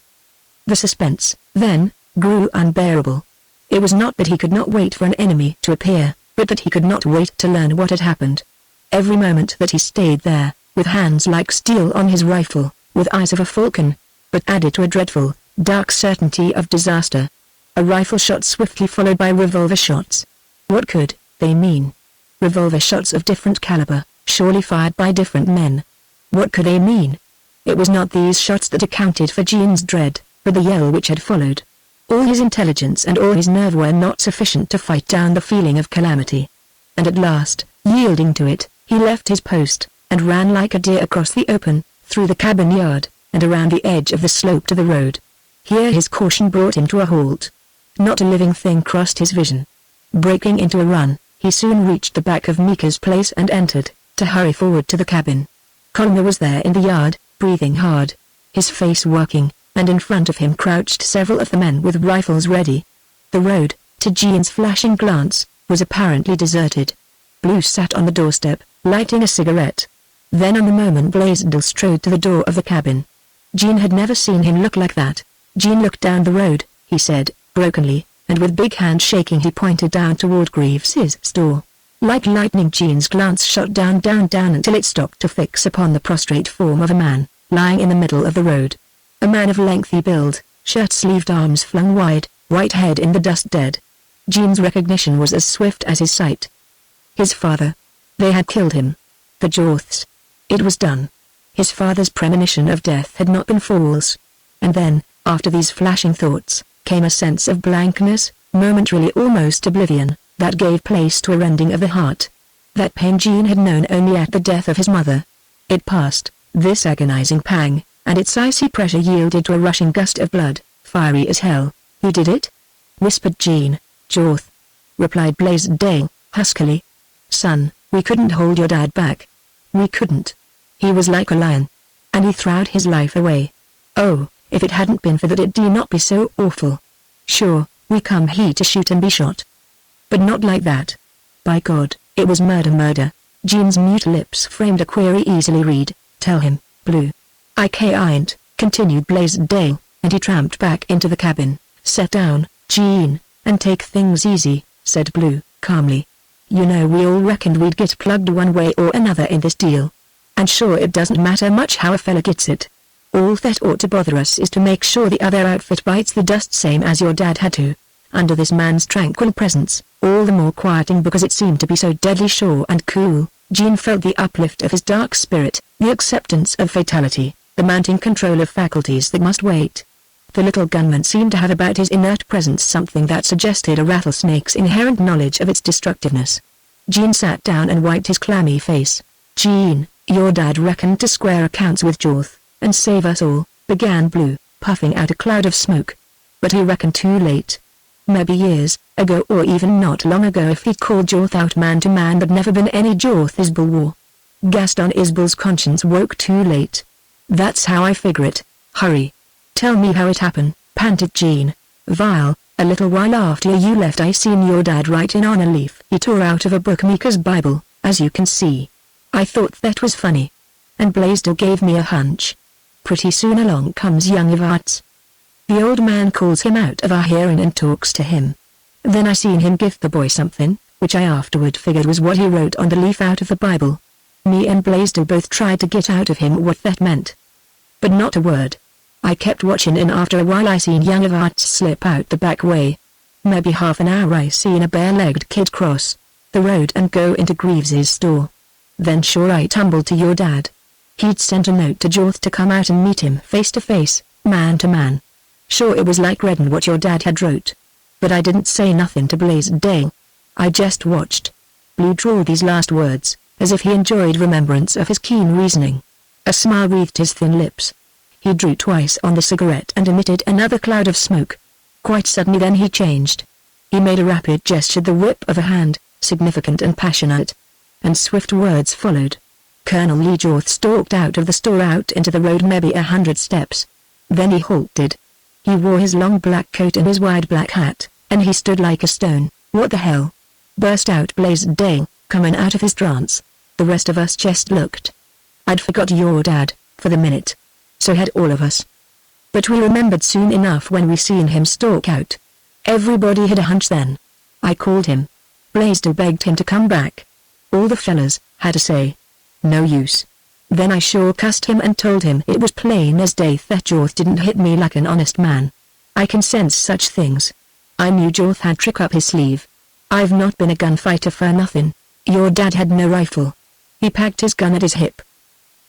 The suspense, then, grew unbearable. It was not that he could not wait for an enemy to appear, but that he could not wait to learn what had happened. Every moment that he stayed there, with hands like steel on his rifle, with eyes of a falcon, but added to a dreadful, dark certainty of disaster. A rifle shot swiftly followed by revolver shots. What could they mean? Revolver shots of different caliber, surely fired by different men. What could they mean? It was not these shots that accounted for Jean's dread, but the yell which had followed. All his intelligence and all his nerve were not sufficient to fight down the feeling of calamity. And at last, yielding to it, he left his post, and ran like a deer across the open, through the cabin yard, and around the edge of the slope to the road. Here his caution brought him to a halt. Not a living thing crossed his vision. Breaking into a run, he soon reached the back of Mika's place and entered, to hurry forward to the cabin. Column was there in the yard, breathing hard, his face working, and in front of him crouched several of the men with rifles ready. The road, to Jean's flashing glance, was apparently deserted. Blue sat on the doorstep, lighting a cigarette. Then on the moment Blaisdell strode to the door of the cabin. Jean had never seen him look like that. Jean looked down the road, he said, brokenly, and with big hand shaking he pointed down toward Greaves's store. Like lightning Jean's glance shot down until it stopped to fix upon the prostrate form of a man, lying in the middle of the road. A man of lengthy build, shirt-sleeved arms flung wide, white head in the dust dead. Jean's recognition was as swift as his sight. His father. They had killed him. The Jorths. It was done. His father's premonition of death had not been false. And then, after these flashing thoughts, came a sense of blankness, momentarily almost oblivion, that gave place to a rending of the heart. That pain Jean had known only at the death of his mother. It passed, this agonizing pang, and its icy pressure yielded to a rushing gust of blood, fiery as hell. "Who did it?" whispered Jean. "Jorth," replied Blaisdell, huskily. "Son, we couldn't hold your dad back. We couldn't. He was like a lion. And he throwed his life away. Oh, if it hadn't been for that it'd not be so awful. Sure, we come here to shoot and be shot. But not like that. By God, it was murder. Jean's mute lips framed a query easily read. "Tell him, Blue." "I can't," continued Blaisdell, and he tramped back into the cabin. "Set down, Jean, and take things easy," said Blue, calmly. "You know we all reckoned we'd get plugged one way or another in this deal. And sure it doesn't matter much how a fella gets it. All that ought to bother us is to make sure the other outfit bites the dust same as your dad had to." Under this man's tranquil presence, all the more quieting because it seemed to be so deadly sure and cool, Jean felt the uplift of his dark spirit, the acceptance of fatality, the mounting control of faculties that must wait. The little gunman seemed to have about his inert presence something that suggested a rattlesnake's inherent knowledge of its destructiveness. Jean sat down and wiped his clammy face. "Jean, your dad reckoned to square accounts with Jorth, and save us all," began Blue, puffing out a cloud of smoke. "But he reckoned too late. Maybe years ago or even not long ago if he'd called Jorth out man to man there'd never been any Jorth-Isbel war. Gaston Isbel's conscience woke too late. That's how I figure it. Hurry. Tell me how it happened," panted Jean. "Vile, a little while after you left I seen your dad writing on a leaf he tore out of a book Mika's Bible, as you can see. I thought that was funny. And Blaisdell gave me a hunch. Pretty soon along comes young Evarts. The old man calls him out of our hearing and talks to him. Then I seen him give the boy something, which I afterward figured was what he wrote on the leaf out of the Bible. Me and Blaisdell both tried to get out of him what that meant. But not a word. I kept watching and after a while I seen young Evarts slip out the back way. Maybe half an hour I seen a bare-legged kid cross the road and go into Greaves's store. Then sure I tumbled to your dad. He'd sent a note to Jorth to come out and meet him face to face, man to man. Sure it was like reading what your dad had wrote. But I didn't say nothing to Blaisdell. I just watched." Blue drew these last words, as if he enjoyed remembrance of his keen reasoning. A smile wreathed his thin lips. He drew twice on the cigarette and emitted another cloud of smoke. Quite suddenly then he changed. He made a rapid gesture, the whip of a hand, significant and passionate. And swift words followed. Colonel Lee Jorth stalked out of the store out into the road maybe 100 steps. Then he halted. He wore his long black coat and his wide black hat, and he stood like a stone. "What the hell?" burst out Blaisdell, coming out of his trance. The rest of us just looked. I'd forgot your dad, for the minute. So had all of us. But we remembered soon enough when we seen him stalk out. Everybody had a hunch then. I called him. Blaisdell begged him to come back. All the fellas had to say. No use. Then I sure cussed him and told him it was plain as day that Jorth didn't hit me like an honest man. I can sense such things. I knew Jorth had trick up his sleeve. I've not been a gunfighter for nothing. Your dad had no rifle. He packed his gun at his hip.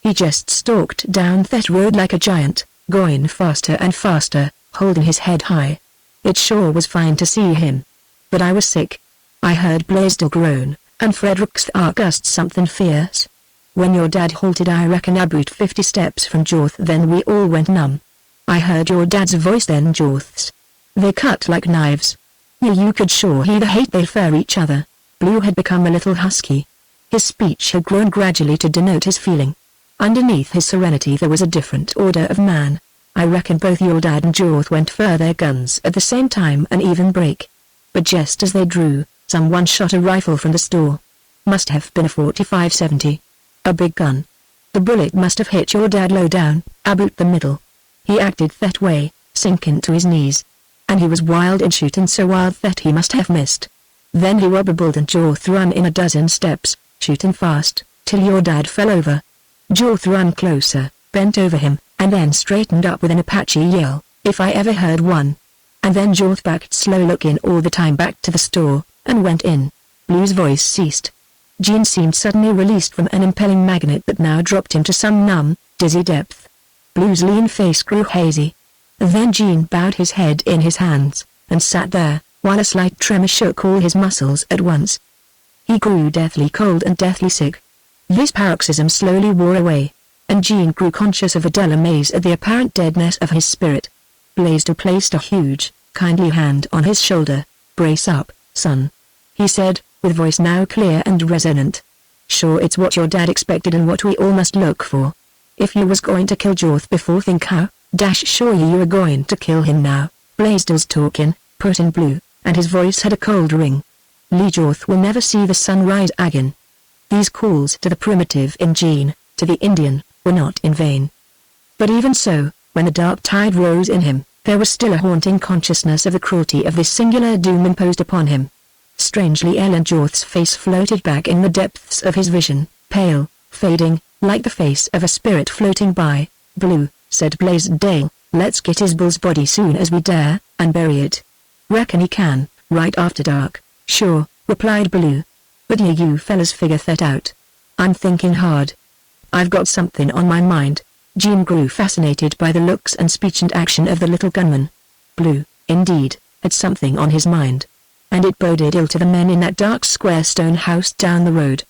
He just stalked down that road like a giant, going faster and faster, holding his head high. It sure was fine to see him. But I was sick. I heard Blaisdell groan, and Frederick's gust something fierce. When your dad halted I reckon about 50 steps from Jorth, then we all went numb. I heard your dad's voice then Jorth's. They cut like knives. You could sure hear the hate they for each other. Blue had become a little husky. His speech had grown gradually to denote his feeling. Underneath his serenity there was a different order of man. I reckon both your dad and Jorth went for their guns at the same time, an even break. But just as they drew, someone shot a rifle from the store. Must have been a 45-70. A big gun. The bullet must have hit your dad low down, about the middle. He acted that way, sinking to his knees. And he was wild and shooting so wild that he must have missed. Then he wobbled and Jorth run in a dozen steps, shooting fast, till your dad fell over. Jorth run closer, bent over him, and then straightened up with an Apache yell, if I ever heard one. And then Jorth backed slow looking all the time back to the store, and went in. Blue's voice ceased. Jean seemed suddenly released from an impelling magnet that now dropped him to some numb, dizzy depth. Blue's lean face grew hazy. Then Jean bowed his head in his hands, and sat there, while a slight tremor shook all his muscles at once. He grew deathly cold and deathly sick. This paroxysm slowly wore away, and Jean grew conscious of a dull amaze at the apparent deadness of his spirit. Blaisdell placed a huge, kindly hand on his shoulder. "Brace up, son," he said, with voice now clear and resonant. "Sure, it's what your dad expected and what we all must look for. If you was going to kill Jorth before, think how, sure you are going to kill him now." Blaisdell's talking, put in Blue, and his voice had a cold ring. "Lee Jorth will never see the sun rise again." These calls to the primitive in Jean, to the Indian, were not in vain. But even so, when the dark tide rose in him, there was still a haunting consciousness of the cruelty of this singular doom imposed upon him. Strangely, Ellen Jorth's face floated back in the depths of his vision, pale, fading, like the face of a spirit floating by. "Blue," said Blaisdell, "let's get Isbel's body soon as we dare, and bury it." "Reckon he can, right after dark." "Sure," replied Blue. "But you fellas figure that out." "I'm thinking hard. I've got something on my mind." Jean grew fascinated by the looks and speech and action of the little gunman. Blue, indeed, had something on his mind. And it boded ill to the men in that dark square stone house down the road.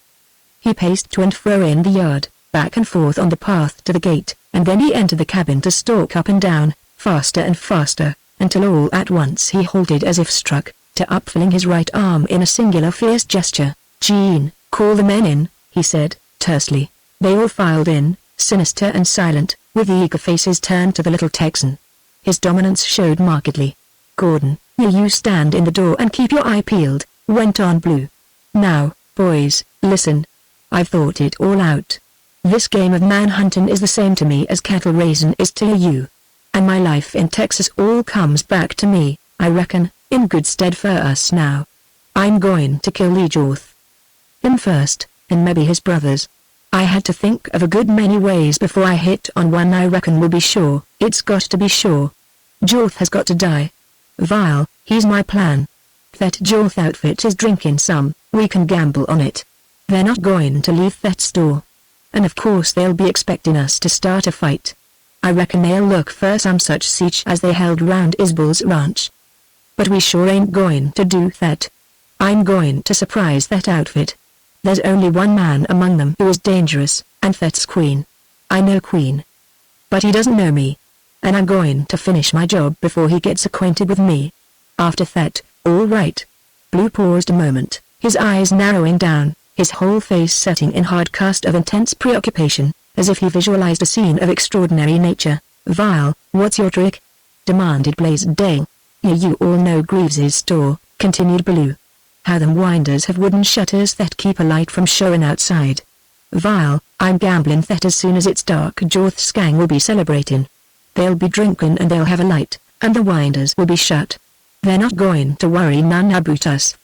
He paced to and fro in the yard, back and forth on the path to the gate, and then he entered the cabin to stalk up and down, faster and faster, until all at once he halted as if struck, to upfling his right arm in a singular fierce gesture. "Jean, call the men in," he said, tersely. They all filed in, sinister and silent, with eager faces turned to the little Texan. His dominance showed markedly. "Gordon, you stand in the door and keep your eye peeled," went on Blue. "Now, boys, listen. I've thought it all out. This game of manhunting is the same to me as cattle raising is to you. And my life in Texas all comes back to me, I reckon, in good stead for us now. I'm going to kill Lee Jorth. Him first, and maybe his brothers. I had to think of a good many ways before I hit on one I reckon will be sure. It's got to be sure. Jorth has got to die. Vile, he's my plan. That Jorth outfit is drinking some, we can gamble on it. They're not going to leave that store. And of course they'll be expecting us to start a fight. I reckon they'll look for some such siege as they held round Isbel's ranch. But we sure ain't going to do that. I'm going to surprise that outfit. There's only one man among them who is dangerous, and that's Queen. I know Queen. But he doesn't know me. And I'm going to finish my job before he gets acquainted with me. After that, all right." Blue paused a moment, his eyes narrowing down, his whole face setting in hard cast of intense preoccupation, as if he visualized a scene of extraordinary nature. "Vile, what's your trick?" demanded Blaisdell. You all know Greaves's store," continued Blue. "How them winders have wooden shutters that keep a light from showing outside. Vile, I'm gambling that as soon as it's dark Jorth's gang will be celebrating. They'll be drinking and they'll have a light, and the winders will be shut. They're not going to worry none about us.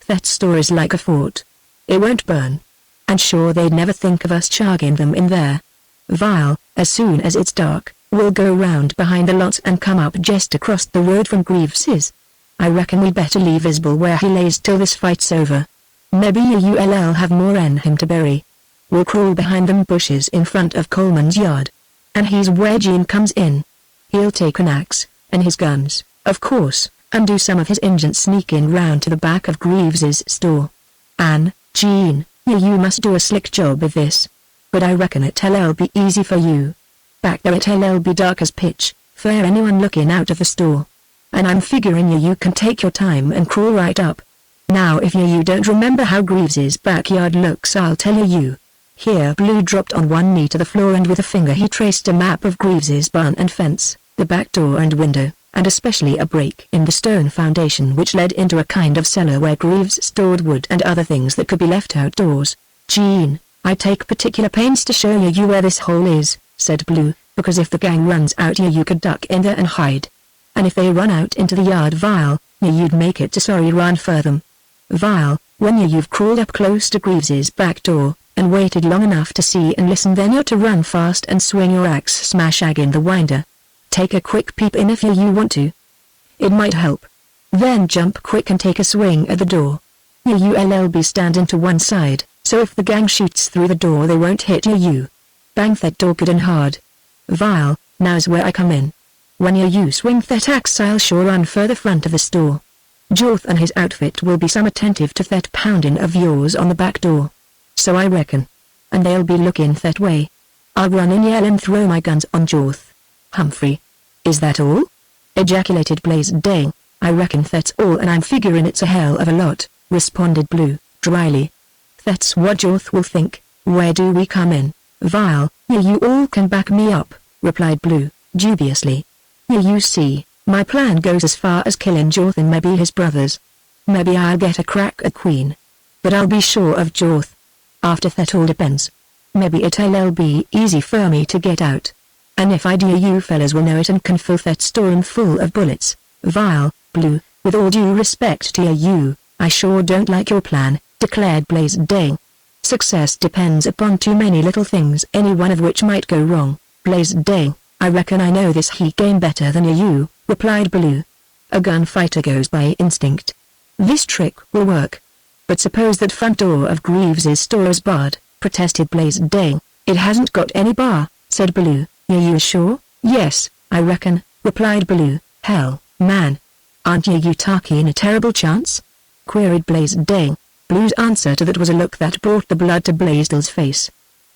That store is like a fort. It won't burn. And sure they'd never think of us charging them in there. Vile, as soon as it's dark, we'll go round behind the lot and come up just across the road from Greaves's. I reckon we'd better leave Isbel where he lays till this fight's over. Maybe you'll have more in him to bury. We'll crawl behind them bushes in front of Coleman's yard. And he's where Jean comes in. He'll take an axe, and his guns, of course, and do some of his engines sneaking round to the back of Greaves's store. And, Jean, you must do a slick job of this. But I reckon it'll be easy for you. Back there it'll be dark as pitch, for anyone looking out of the store. And I'm figuring you can take your time and crawl right up. Now if you don't remember how Greaves's backyard looks, I'll tell you. Here Blue dropped on one knee to the floor and with a finger he traced a map of Greaves's barn and fence, the back door and window, and especially a break in the stone foundation which led into a kind of cellar where Greaves stored wood and other things that could be left outdoors. "Jean, I take particular pains to show you where this hole is," said Blue, "because if the gang runs out you could duck in there and hide. And if they run out into the yard, Vile, you'd make it to sorry run for them. Vile, when you've crawled up close to Greaves's back door, and waited long enough to see and listen, then you're to run fast and swing your axe smash in the winder. Take a quick peep in if you want to. It might help. Then jump quick and take a swing at the door. You'll be standing to one side, So if the gang shoots through the door they won't hit you. Bang that door good and hard. Vile, now's where I come in. When you swing that axe I'll sure run for the front of the store. Jorth and his outfit will be some attentive to that pounding of yours on the back door. So I reckon. And they'll be looking that way. I'll run and yell and throw my guns on Jorth. Humphrey. Is that all? Ejaculated Blaisdell. I reckon that's all and I'm figuring it's a hell of a lot, responded Blue, dryly. That's what Jorth will think. Where do we come in, Vile? You all can back me up, replied Blue, dubiously. You see, my plan goes as far as killing Jorth and maybe his brothers. Maybe I'll get a crack at Queen. But I'll be sure of Jorth. After that all depends. Maybe it'll be easy for me to get out. And if I do you fellas will know it and can fill that storm full of bullets. Vile, Blue, with all due respect to you, I sure don't like your plan, declared Blaisdell. Success depends upon too many little things, any one of which might go wrong. Blaisdell, I reckon I know this heat game better than you, replied Blue. A gunfighter goes by instinct. This trick will work. But suppose that front door of Greaves's store is barred, protested Blaisdell. It hasn't got any bar, said Blue. You sure? Yes, I reckon, replied Blue. Hell, man. Aren't you taking a terrible chance? Queried Blaisdell. Blue's answer to that was a look that brought the blood to Blaisdell's face.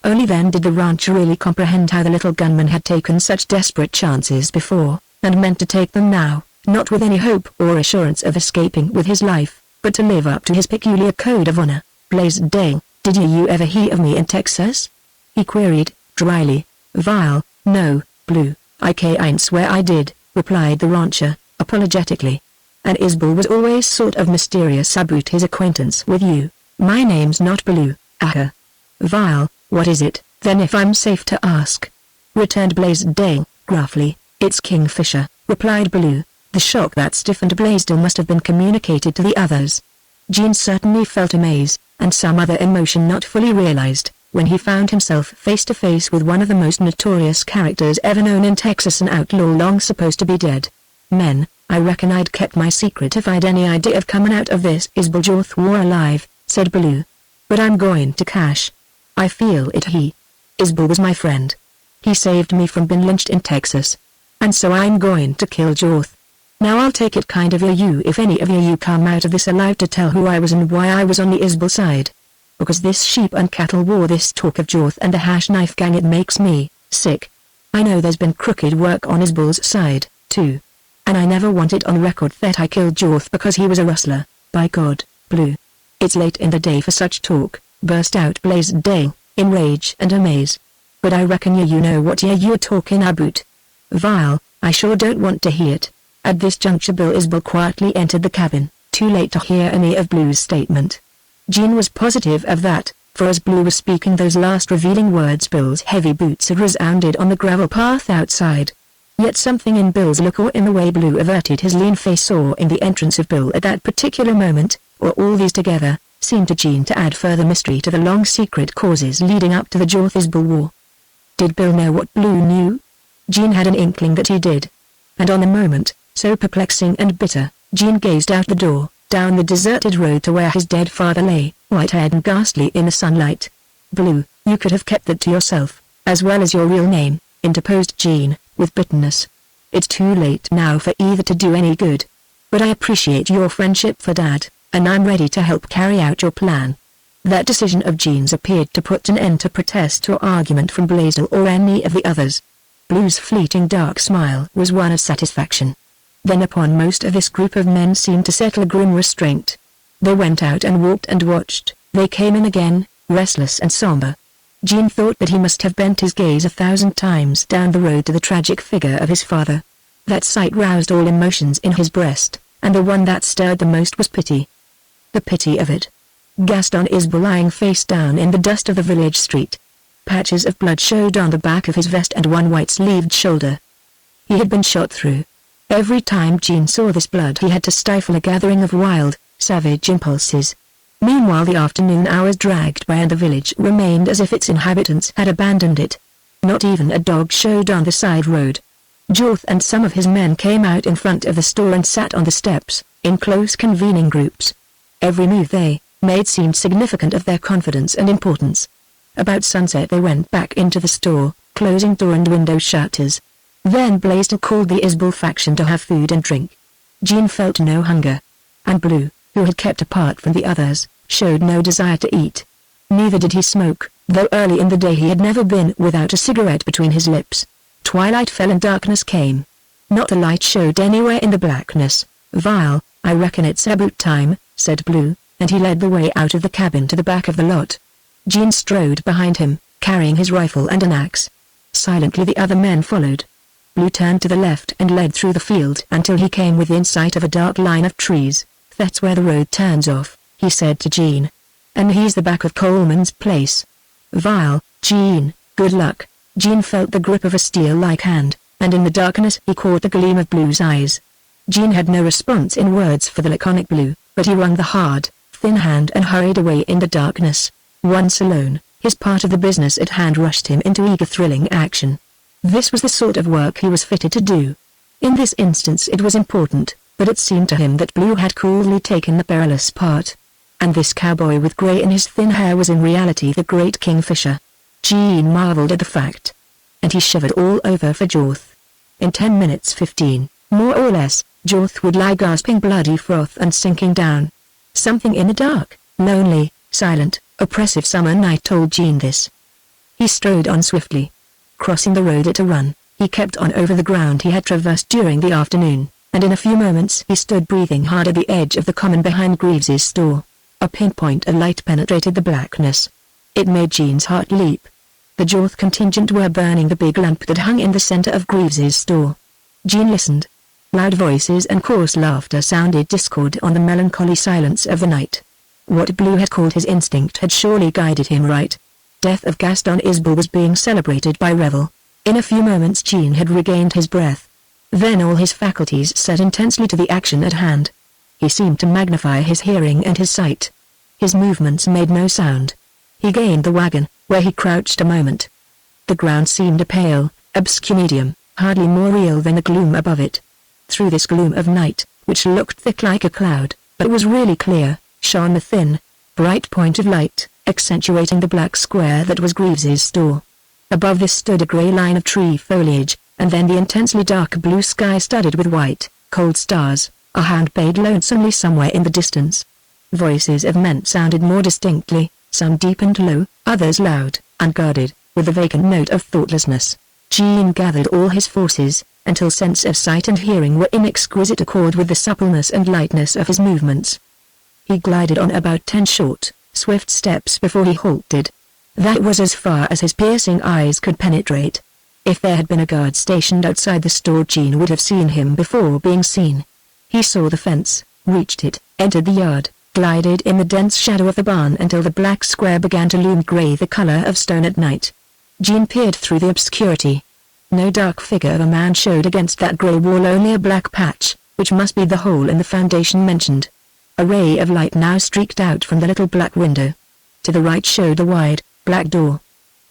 Only then did the rancher really comprehend how the little gunman had taken such desperate chances before, and meant to take them now, not with any hope or assurance of escaping with his life, but to live up to his peculiar code of honor. Blaisdell, did you ever hear of me in Texas? He queried, dryly. Vile, no, Blue, I can't swear I did, replied the rancher, apologetically. And Isbel was always sort of mysterious about his acquaintance with you. My name's not Blue, aha. Vile, what is it, then if I'm safe to ask? Returned Blaisdell, gruffly. It's Kingfisher, replied Blue. The shock that stiffened Blaisdell must have been communicated to the others. Gene certainly felt amaze, and some other emotion not fully realized, when he found himself face to face with one of the most notorious characters ever known in Texas, an outlaw long supposed to be dead. Men, I reckon I'd kept my secret if I'd any idea of coming out of this Isbel Jorth war alive, said Blue. But I'm going to cash. I feel it. Isbel was my friend. He saved me from being lynched in Texas. And so I'm going to kill Jorth. Now I'll take it kind of you if any of you come out of this alive to tell who I was and why I was on the Isbel side. Because this sheep and cattle war, this talk of Jorth and the hash knife gang, it makes me sick. I know there's been crooked work on Isbel's side, too. And I never want it on record that I killed Jorth because he was a rustler. By God, Blue. It's late in the day for such talk, burst out Blaisdell, in rage and amaze. But I reckon you know what you're talking about. Vile, I sure don't want to hear it. At this juncture Bill Isbel quietly entered the cabin, too late to hear any of Blue's statement. Gene was positive of that, for as Blue was speaking those last revealing words Bill's heavy boots had resounded on the gravel path outside. Yet something in Bill's look, or in the way Blue averted his lean face, or in the entrance of Bill at that particular moment, or all these together, seemed to Gene to add further mystery to the long secret causes leading up to the Jorth-Isbel war. Did Bill know what Blue knew? Gene had an inkling that he did. And on the moment, so perplexing and bitter, Gene gazed out the door, down the deserted road to where his dead father lay, white-haired and ghastly in the sunlight. Blue, you could have kept that to yourself, as well as your real name, interposed Gene, with bitterness. It's too late now for either to do any good. But I appreciate your friendship for Dad, and I'm ready to help carry out your plan. That decision of Gene's appeared to put an end to protest or argument from Blaisdell or any of the others. Blue's fleeting dark smile was one of satisfaction. Then upon most of this group of men seemed to settle a grim restraint. They went out and walked and watched. They came in again, restless and somber. Gene thought that he must have bent his gaze 1,000 times down the road to the tragic figure of his father. That sight roused all emotions in his breast, and the one that stirred the most was pity. The pity of it. Gaston Isbel lying face down in the dust of the village street. Patches of blood showed on the back of his vest and one white-sleeved shoulder. He had been shot through. Every time Gene saw this blood he had to stifle a gathering of wild, savage impulses. Meanwhile the afternoon hours dragged by and the village remained as if its inhabitants had abandoned it. Not even a dog showed on the side road. Jorth and some of his men came out in front of the store and sat on the steps, in close convening groups. Every move they made seemed significant of their confidence and importance. About sunset they went back into the store, closing door and window shutters. Then Blaisdell called the Isbell faction to have food and drink. Jean felt no hunger. And Blue, who had kept apart from the others, showed no desire to eat. Neither did he smoke, though early in the day he had never been without a cigarette between his lips. Twilight fell and darkness came. Not a light showed anywhere in the blackness. "Vile, I reckon it's about time," said Blue, and he led the way out of the cabin to the back of the lot. Jean strode behind him, carrying his rifle and an axe. Silently the other men followed. Blue turned to the left and led through the field until he came within sight of a dark line of trees. "That's where the road turns off," he said to Jean. "And he's the back of Coleman's place." "Vile, Jean, good luck." Jean felt the grip of a steel-like hand, and in the darkness he caught the gleam of Blue's eyes. Jean had no response in words for the laconic Blue, but he wrung the hard, thin hand and hurried away in the darkness. Once alone, his part of the business at hand rushed him into eager thrilling action. This was the sort of work he was fitted to do. In this instance it was important, but it seemed to him that Blue had coolly taken the perilous part. And this cowboy with grey in his thin hair was in reality the great Kingfisher. Jean marveled at the fact. And he shivered all over for Jorth. In 10 minutes 15, more or less, Jorth would lie gasping bloody froth and sinking down. Something in the dark, lonely, silent, oppressive summer night told Jean this. He strode on swiftly. Crossing the road at a run, he kept on over the ground he had traversed during the afternoon, and in a few moments he stood breathing hard at the edge of the common behind Greaves's store. A pinpoint of light penetrated the blackness. It made Jean's heart leap. The Jorth contingent were burning the big lamp that hung in the center of Greaves's store. Jean listened. Loud voices and coarse laughter sounded discord on the melancholy silence of the night. What Blue had called his instinct had surely guided him right. Death of Gaston Isbell was being celebrated by revel. In a few moments Jean had regained his breath. Then all his faculties set intensely to the action at hand. He seemed to magnify his hearing and his sight. His movements made no sound. He gained the wagon, where he crouched a moment. The ground seemed a pale, obscure medium, hardly more real than the gloom above it. Through this gloom of night, which looked thick like a cloud, but was really clear, shone a thin, bright point of light, accentuating the black square that was Greaves's store. Above this stood a grey line of tree foliage, and then the intensely dark blue sky studded with white, cold stars. A hound bayed lonesomely somewhere in the distance. Voices of men sounded more distinctly, some deep and low, others loud, unguarded, with a vacant note of thoughtlessness. Jean gathered all his forces, until sense of sight and hearing were in exquisite accord with the suppleness and lightness of his movements. He glided on about 10 short, swift steps before he halted. That was as far as his piercing eyes could penetrate. If there had been a guard stationed outside the store, Jean would have seen him before being seen. He saw the fence, reached it, entered the yard, glided in the dense shadow of the barn until the black square began to loom grey, the color of stone at night. Jean peered through the obscurity. No dark figure of a man showed against that grey wall, only a black patch, which must be the hole in the foundation mentioned. A ray of light now streaked out from the little black window. To the right showed a wide, black door.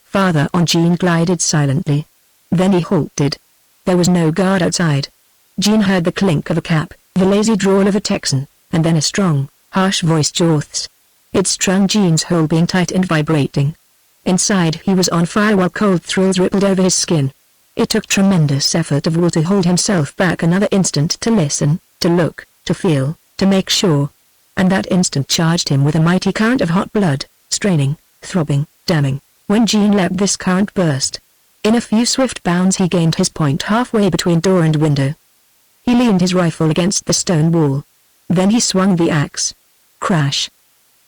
Farther on Jean glided silently. Then he halted. There was no guard outside. Jean heard the clink of a cap, the lazy drawl of a Texan, and then a strong, harsh voice Jorth's. It strung Jean's whole being tight and vibrating. Inside he was on fire while cold thrills rippled over his skin. It took tremendous effort of will to hold himself back another instant, to listen, to look, to feel, to make sure. And that instant charged him with a mighty current of hot blood, straining, throbbing, damning. When Jean let this current burst, in a few swift bounds he gained his point halfway between door and window. He leaned his rifle against the stone wall. Then he swung the axe. Crash.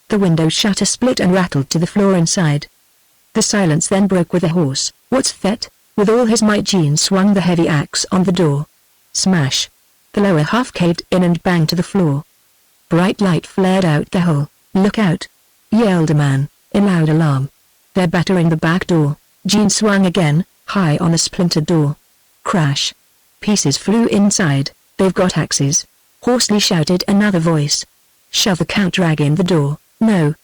The window shutter split and rattled to the floor inside. The silence then broke with a hoarse, "What's that?" With all his might Jean swung the heavy axe on the door. Smash. The lower half caved in and banged to the floor. Bright light flared out the hole. "Look out!" yelled a man, in loud alarm. "They're battering the back door." Jean swung again, high on the splintered door. Crash. Pieces flew inside. "They've got axes," hoarsely shouted another voice. "Shove the counter-rag in the door." "No,"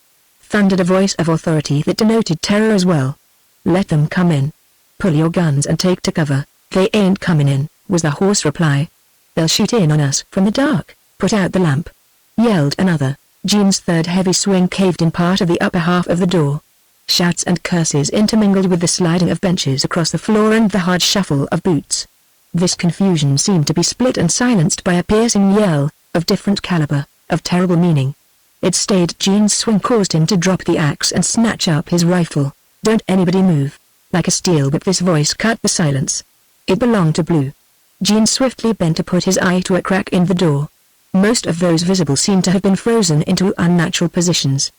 thundered a voice of authority that denoted terror as well. "Let them come in. Pull your guns and take to cover." "They ain't coming in," was the hoarse reply. "They'll shoot in on us from the dark." "Put out the lamp," yelled another. Jean's third heavy swing caved in part of the upper half of the door. Shouts and curses intermingled with the sliding of benches across the floor and the hard shuffle of boots. This confusion seemed to be split and silenced by a piercing yell, of different caliber, of terrible meaning. It stayed. Jean's swing caused him to drop the axe and snatch up his rifle. "Don't anybody move." Like a steel whip this voice cut the silence. It belonged to Blue. Jean swiftly bent to put his eye to a crack in the door. Most of those visible seemed to have been frozen into unnatural positions.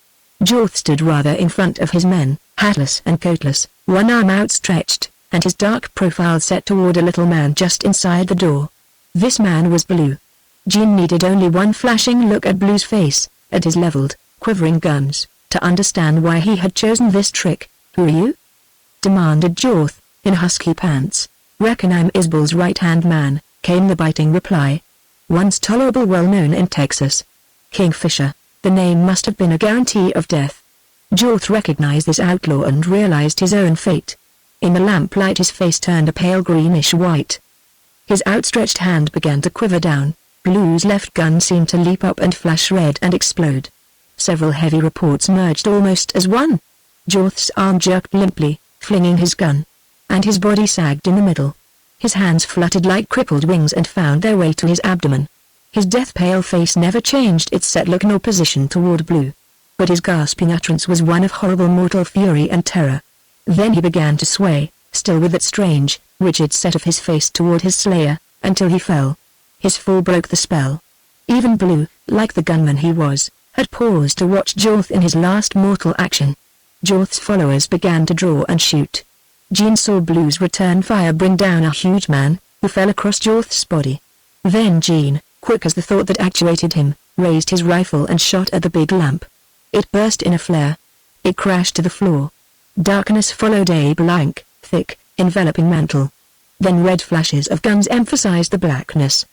Jorth stood rather in front of his men, hatless and coatless, one arm outstretched, and his dark profile set toward a little man just inside the door. This man was Blue. Jean needed only one flashing look at Blue's face, at his leveled, quivering guns, to understand why he had chosen this trick. "Who are you?" demanded Jorth, in husky pants. "Reckon I'm Isbel's right-hand man," came the biting reply. "Once tolerable, well-known in Texas. Kingfisher." The name must have been a guarantee of death. Jorth recognized this outlaw and realized his own fate. In the lamplight his face turned a pale greenish-white. His outstretched hand began to quiver down. Blue's left gun seemed to leap up and flash red and explode. Several heavy reports merged almost as one. Jorth's arm jerked limply, flinging his gun. And his body sagged in the middle. His hands fluttered like crippled wings and found their way to his abdomen. His death-pale face never changed its set look nor position toward Blue. But his gasping utterance was one of horrible mortal fury and terror. Then he began to sway, still with that strange, rigid set of his face toward his slayer, until he fell. His fall broke the spell. Even Blue, like the gunman he was, had paused to watch Jorth in his last mortal action. Jorth's followers began to draw and shoot. Jean saw Blue's return fire bring down a huge man, who fell across Jorth's body. Then Jean, quick as the thought that actuated him, raised his rifle and shot at the big lamp. It burst in a flare. It crashed to the floor. Darkness followed a blank, thick, enveloping mantle. Then red flashes of guns emphasized the blackness.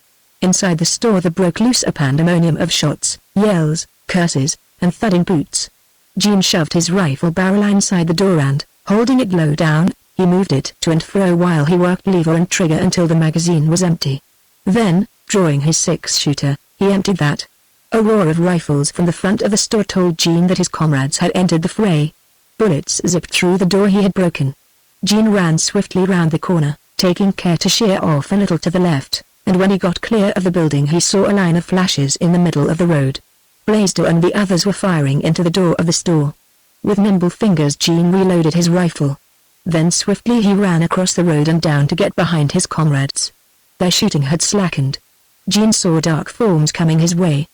Inside the store there broke loose a pandemonium of shots, yells, curses, and thudding boots. Jean shoved his rifle barrel inside the door and, holding it low down, he moved it to and fro while he worked lever and trigger until the magazine was empty. Then, drawing his six-shooter, he emptied that. A roar of rifles from the front of the store told Jean that his comrades had entered the fray. Bullets zipped through the door he had broken. Jean ran swiftly round the corner, taking care to sheer off a little to the left, and when he got clear of the building he saw a line of flashes in the middle of the road. Blaisdell and the others were firing into the door of the store. With nimble fingers Jean reloaded his rifle. Then swiftly he ran across the road and down to get behind his comrades. Their shooting had slackened. Jean saw dark forms coming his way.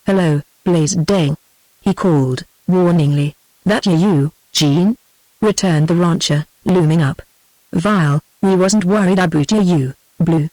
"Hello, Blaisdell," he called, warningly. "That you, Jean?" returned the rancher, looming up. "Vile, we wasn't worried about you, Blue,"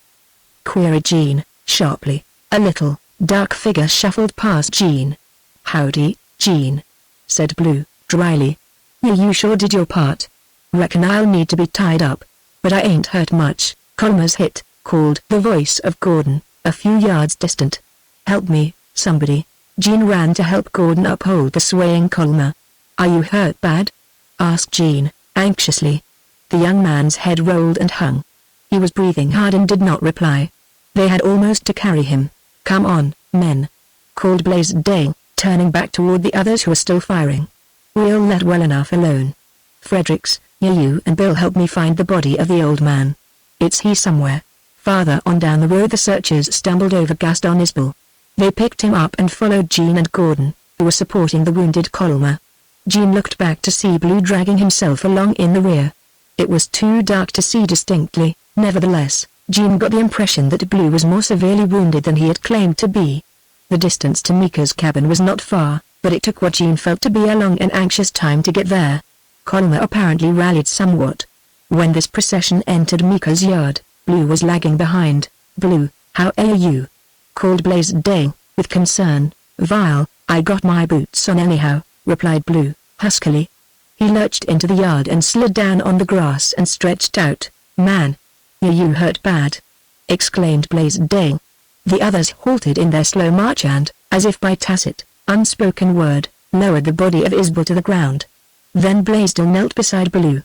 queried Jean, sharply. A little, dark figure shuffled past Jean. "Howdy, Jean," said Blue, dryly. You sure did your part. Reckon I'll need to be tied up. But I ain't hurt much." "Colmer's hit," called the voice of Gordon, a few yards distant. "Help me, somebody." Jean ran to help Gordon uphold the swaying Colmer. "Are you hurt bad?" asked Jean, anxiously. The young man's head rolled and hung. He was breathing hard and did not reply. They had almost to carry him. "Come on, men," called Blaisdell, turning back toward the others who were still firing. "We'll let well enough alone. Fredericks, you and Bill help me find the body of the old man. It's here somewhere." Farther on down the road the searchers stumbled over Gaston Isbell. They picked him up and followed Jean and Gordon, who were supporting the wounded Colmer. Jean looked back to see Blue dragging himself along in the rear. It was too dark to see distinctly, nevertheless, Jean got the impression that Blue was more severely wounded than he had claimed to be. The distance to Mika's cabin was not far, but it took what Jean felt to be a long and anxious time to get there. Colmer apparently rallied somewhat. When this procession entered Mika's yard, Blue was lagging behind. "Blue, how are you?" called Blaisdell, with concern. "Vile, I got my boots on anyhow," replied Blue, huskily. He lurched into the yard and slid down on the grass and stretched out. "Man, you hurt bad," exclaimed Blaisdell. The others halted in their slow march and, as if by tacit, unspoken word, lowered the body of Isbell to the ground. Then Blaisdell knelt beside Blue.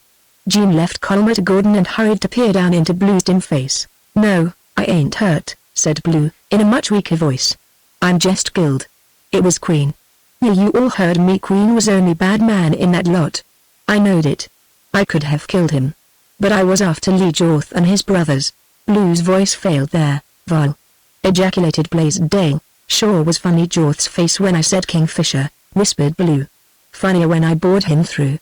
Jean left Colmer to Gordon and hurried to peer down into Blue's dim face. "No, I ain't hurt," said Blue, in a much weaker voice. "I'm just killed." It was Queen. Yeah, you all heard me. Queen was only bad man in that lot. I knowed it. I could have killed him. But I was after Lee Jorth and his brothers. Blue's voice failed there. Vile. Ejaculated Blaisdell. Sure was funny Jorth's face when I said Kingfisher, whispered Blue. Funnier when I bored him through.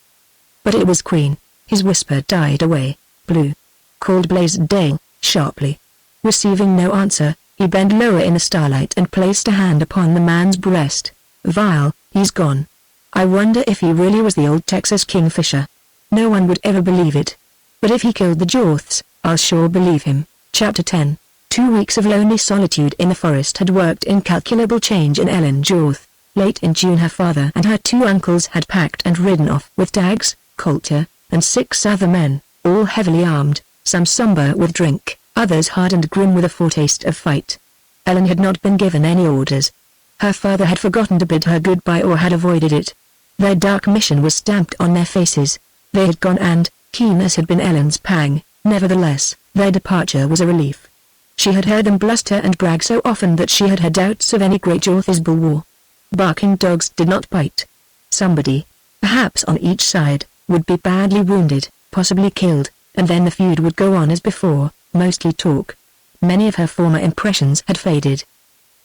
But it was Queen. His whisper died away. Blue. Called Blaisdell, sharply. Receiving no answer, he bent lower in the starlight and placed a hand upon the man's breast. Vile, he's gone. I wonder if he really was the old Texas Kingfisher. No one would ever believe it. But if he killed the Jorths, I'll sure believe him. Chapter 10. 2 weeks of lonely solitude in the forest had worked incalculable change in Ellen Jorth. Late in June her father and her 2 uncles had packed and ridden off with Dags, Coulter, and 6 other men, all heavily armed, some somber with drink, others hard and grim with a foretaste of fight. Ellen had not been given any orders. Her father had forgotten to bid her goodbye or had avoided it. Their dark mission was stamped on their faces. They had gone and, keen as had been Ellen's pang, nevertheless, their departure was a relief. She had heard them bluster and brag so often that she had had doubts of any great Jorthisbal war. Barking dogs did not bite. Somebody, perhaps on each side, would be badly wounded, possibly killed, and then the feud would go on as before, mostly talk. Many of her former impressions had faded.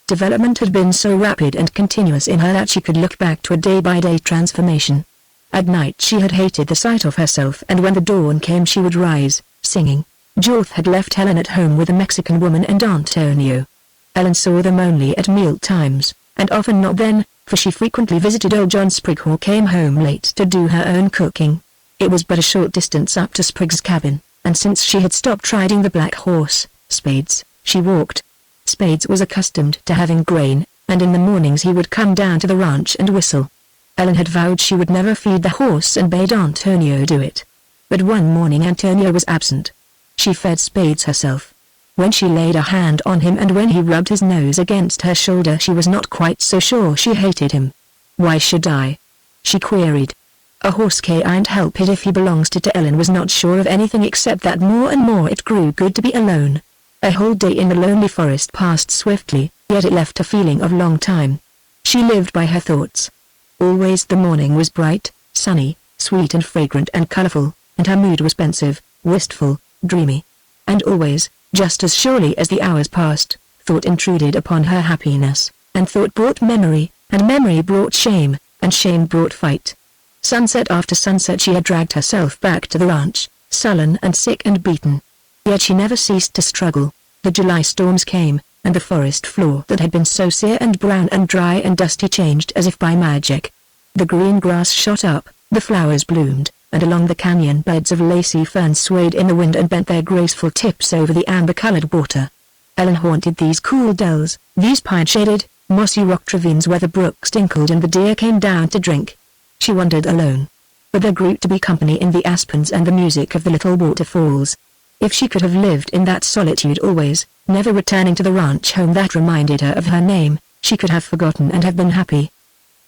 Development had been so rapid and continuous in her that she could look back to a day-by-day transformation. At night she had hated the sight of herself, and when the dawn came she would rise, singing. Jorth had left Ellen at home with a Mexican woman and Antonio. Ellen saw them only at meal times, and often not then, for she frequently visited old John Sprigg or came home late to do her own cooking. It was but a short distance up to Sprigg's cabin, and since she had stopped riding the black horse, Spades, she walked. Spades was accustomed to having grain, and in the mornings he would come down to the ranch and whistle. Ellen had vowed she would never feed the horse and bade Antonio do it. But one morning Antonio was absent. She fed Spades herself. When she laid a hand on him and when he rubbed his nose against her shoulder she was not quite so sure she hated him. Why should I? She queried. A horse can't help it if he belongs to Ellen was not sure of anything except that more and more it grew good to be alone. A whole day in the lonely forest passed swiftly, yet it left a feeling of long time. She lived by her thoughts. Always the morning was bright, sunny, sweet and fragrant and colorful, and her mood was pensive, wistful, dreamy. And always, just as surely as the hours passed, thought intruded upon her happiness, and thought brought memory, and memory brought shame, and shame brought fight. Sunset after sunset she had dragged herself back to the ranch, sullen and sick and beaten. Yet she never ceased to struggle. The July storms came, and the forest floor that had been so sere and brown and dry and dusty changed as if by magic. The green grass shot up, the flowers bloomed, and along the canyon beds of lacy ferns swayed in the wind and bent their graceful tips over the amber-colored water. Ellen haunted these cool dells, these pine-shaded, mossy rock ravines where the brooks tinkled and the deer came down to drink. She wandered alone. But there grew to be company in the aspens and the music of the little waterfalls. If she could have lived in that solitude always, never returning to the ranch home that reminded her of her name, she could have forgotten and have been happy.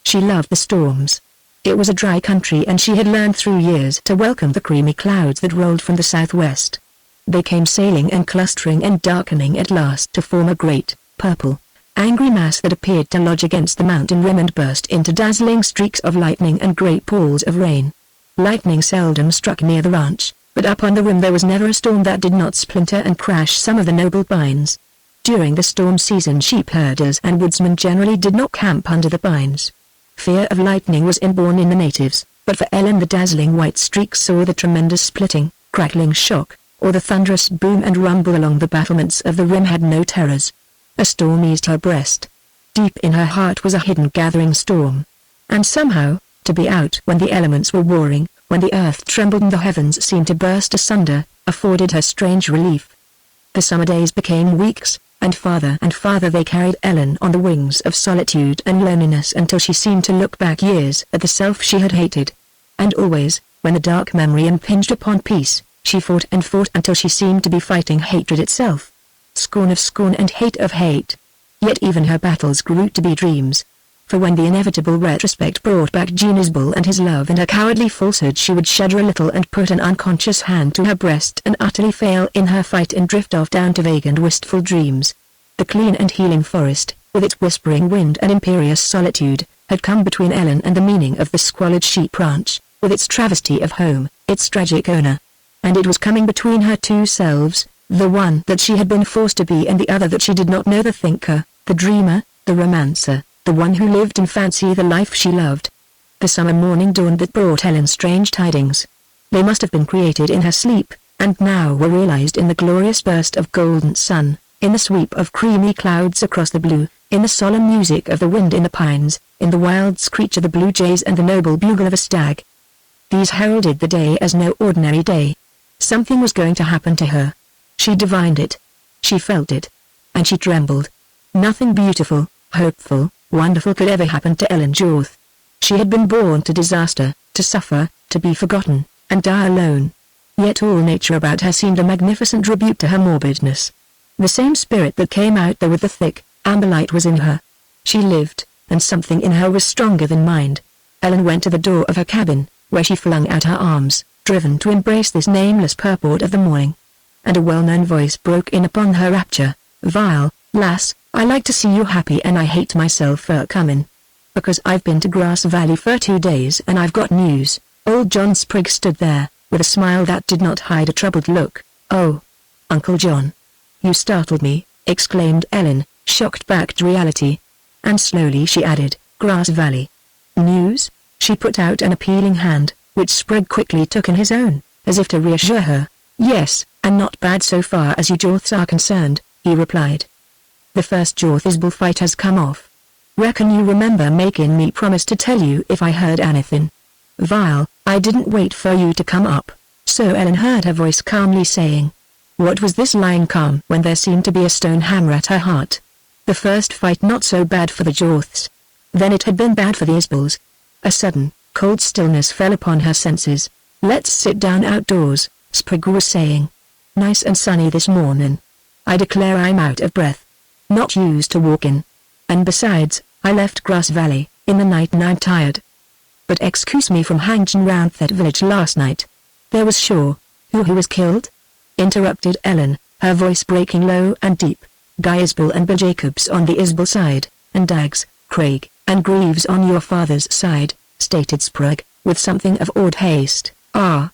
She loved the storms. It was a dry country and she had learned through years to welcome the creamy clouds that rolled from the southwest. They came sailing and clustering and darkening at last to form a great, purple, angry mass that appeared to lodge against the mountain rim and burst into dazzling streaks of lightning and great pools of rain. Lightning seldom struck near the ranch, but up on the rim there was never a storm that did not splinter and crash some of the noble pines. During the storm season sheep herders and woodsmen generally did not camp under the pines. Fear of lightning was inborn in the natives, but for Ellen the dazzling white streaks saw the tremendous splitting, crackling shock, or the thunderous boom and rumble along the battlements of the rim had no terrors. A storm eased her breast. Deep in her heart was a hidden gathering storm. And somehow, to be out when the elements were warring, when the earth trembled and the heavens seemed to burst asunder, afforded her strange relief. The summer days became weeks, and farther they carried Ellen on the wings of solitude and loneliness until she seemed to look back years at the self she had hated. And always, when the dark memory impinged upon peace, she fought and fought until she seemed to be fighting hatred itself. Scorn of scorn and hate of hate. Yet even her battles grew to be dreams. For when the inevitable retrospect brought back Jorthisbal and his love and her cowardly falsehood she would shudder a little and put an unconscious hand to her breast and utterly fail in her fight and drift off down to vague and wistful dreams. The clean and healing forest, with its whispering wind and imperious solitude, had come between Ellen and the meaning of the squalid sheep ranch, with its travesty of home, its tragic owner. And it was coming between her two selves, the one that she had been forced to be and the other that she did not know, the thinker, the dreamer, the romancer, the one who lived in fancy the life she loved. The summer morning dawned that brought Ellen strange tidings. They must have been created in her sleep, and now were realized in the glorious burst of golden sun, in the sweep of creamy clouds across the blue, in the solemn music of the wind in the pines, in the wild screech of the blue jays and the noble bugle of a stag. These heralded the day as no ordinary day. Something was going to happen to her. She divined it. She felt it. And she trembled. Nothing beautiful, hopeful, wonderful could ever happen to Ellen Jorth. She had been born to disaster, to suffer, to be forgotten, and die alone. Yet all nature about her seemed a magnificent tribute to her morbidness. The same spirit that came out there with the thick, amber light was in her. She lived, and something in her was stronger than mind. Ellen went to the door of her cabin, where she flung out her arms, driven to embrace this nameless purport of the morning. And a well-known voice broke in upon her rapture. "Vile, lass, I like to see you happy and I hate myself for comin'. Because I've been to Grass Valley for 2 days and I've got news." Old John Sprigg stood there, with a smile that did not hide a troubled look. "Oh, Uncle John. You startled me," exclaimed Ellen, shocked back to reality. And slowly she added, "Grass Valley. News?" She put out an appealing hand, which Sprigg quickly took in his own, as if to reassure her. "Yes, and not bad so far as you Jorths are concerned," he replied. "The first Jorth bullfight has come off. Reckon you remember making me promise to tell you if I heard anything. Vile, I didn't wait for you to come up." So Ellen heard her voice calmly saying. What was this lying calm when there seemed to be a stone hammer at her heart? The first fight not so bad for the Jorths. Then it had been bad for the Isbels. A sudden, cold stillness fell upon her senses. "Let's sit down outdoors," Sprigg was saying. "Nice and sunny this morning. I declare I'm out of breath. Not used to walking. And besides, I left Grass Valley in the night and I'm tired." "But excuse me from hanging round that village last night. There was sure, who was killed?" interrupted Ellen, her voice breaking low and deep. "Guy Isbel and Bill Jacobs on the Isbel side, and Daggs, Craig, and Greaves on your father's side," stated Sprigg, with something of awed haste. "Ah,"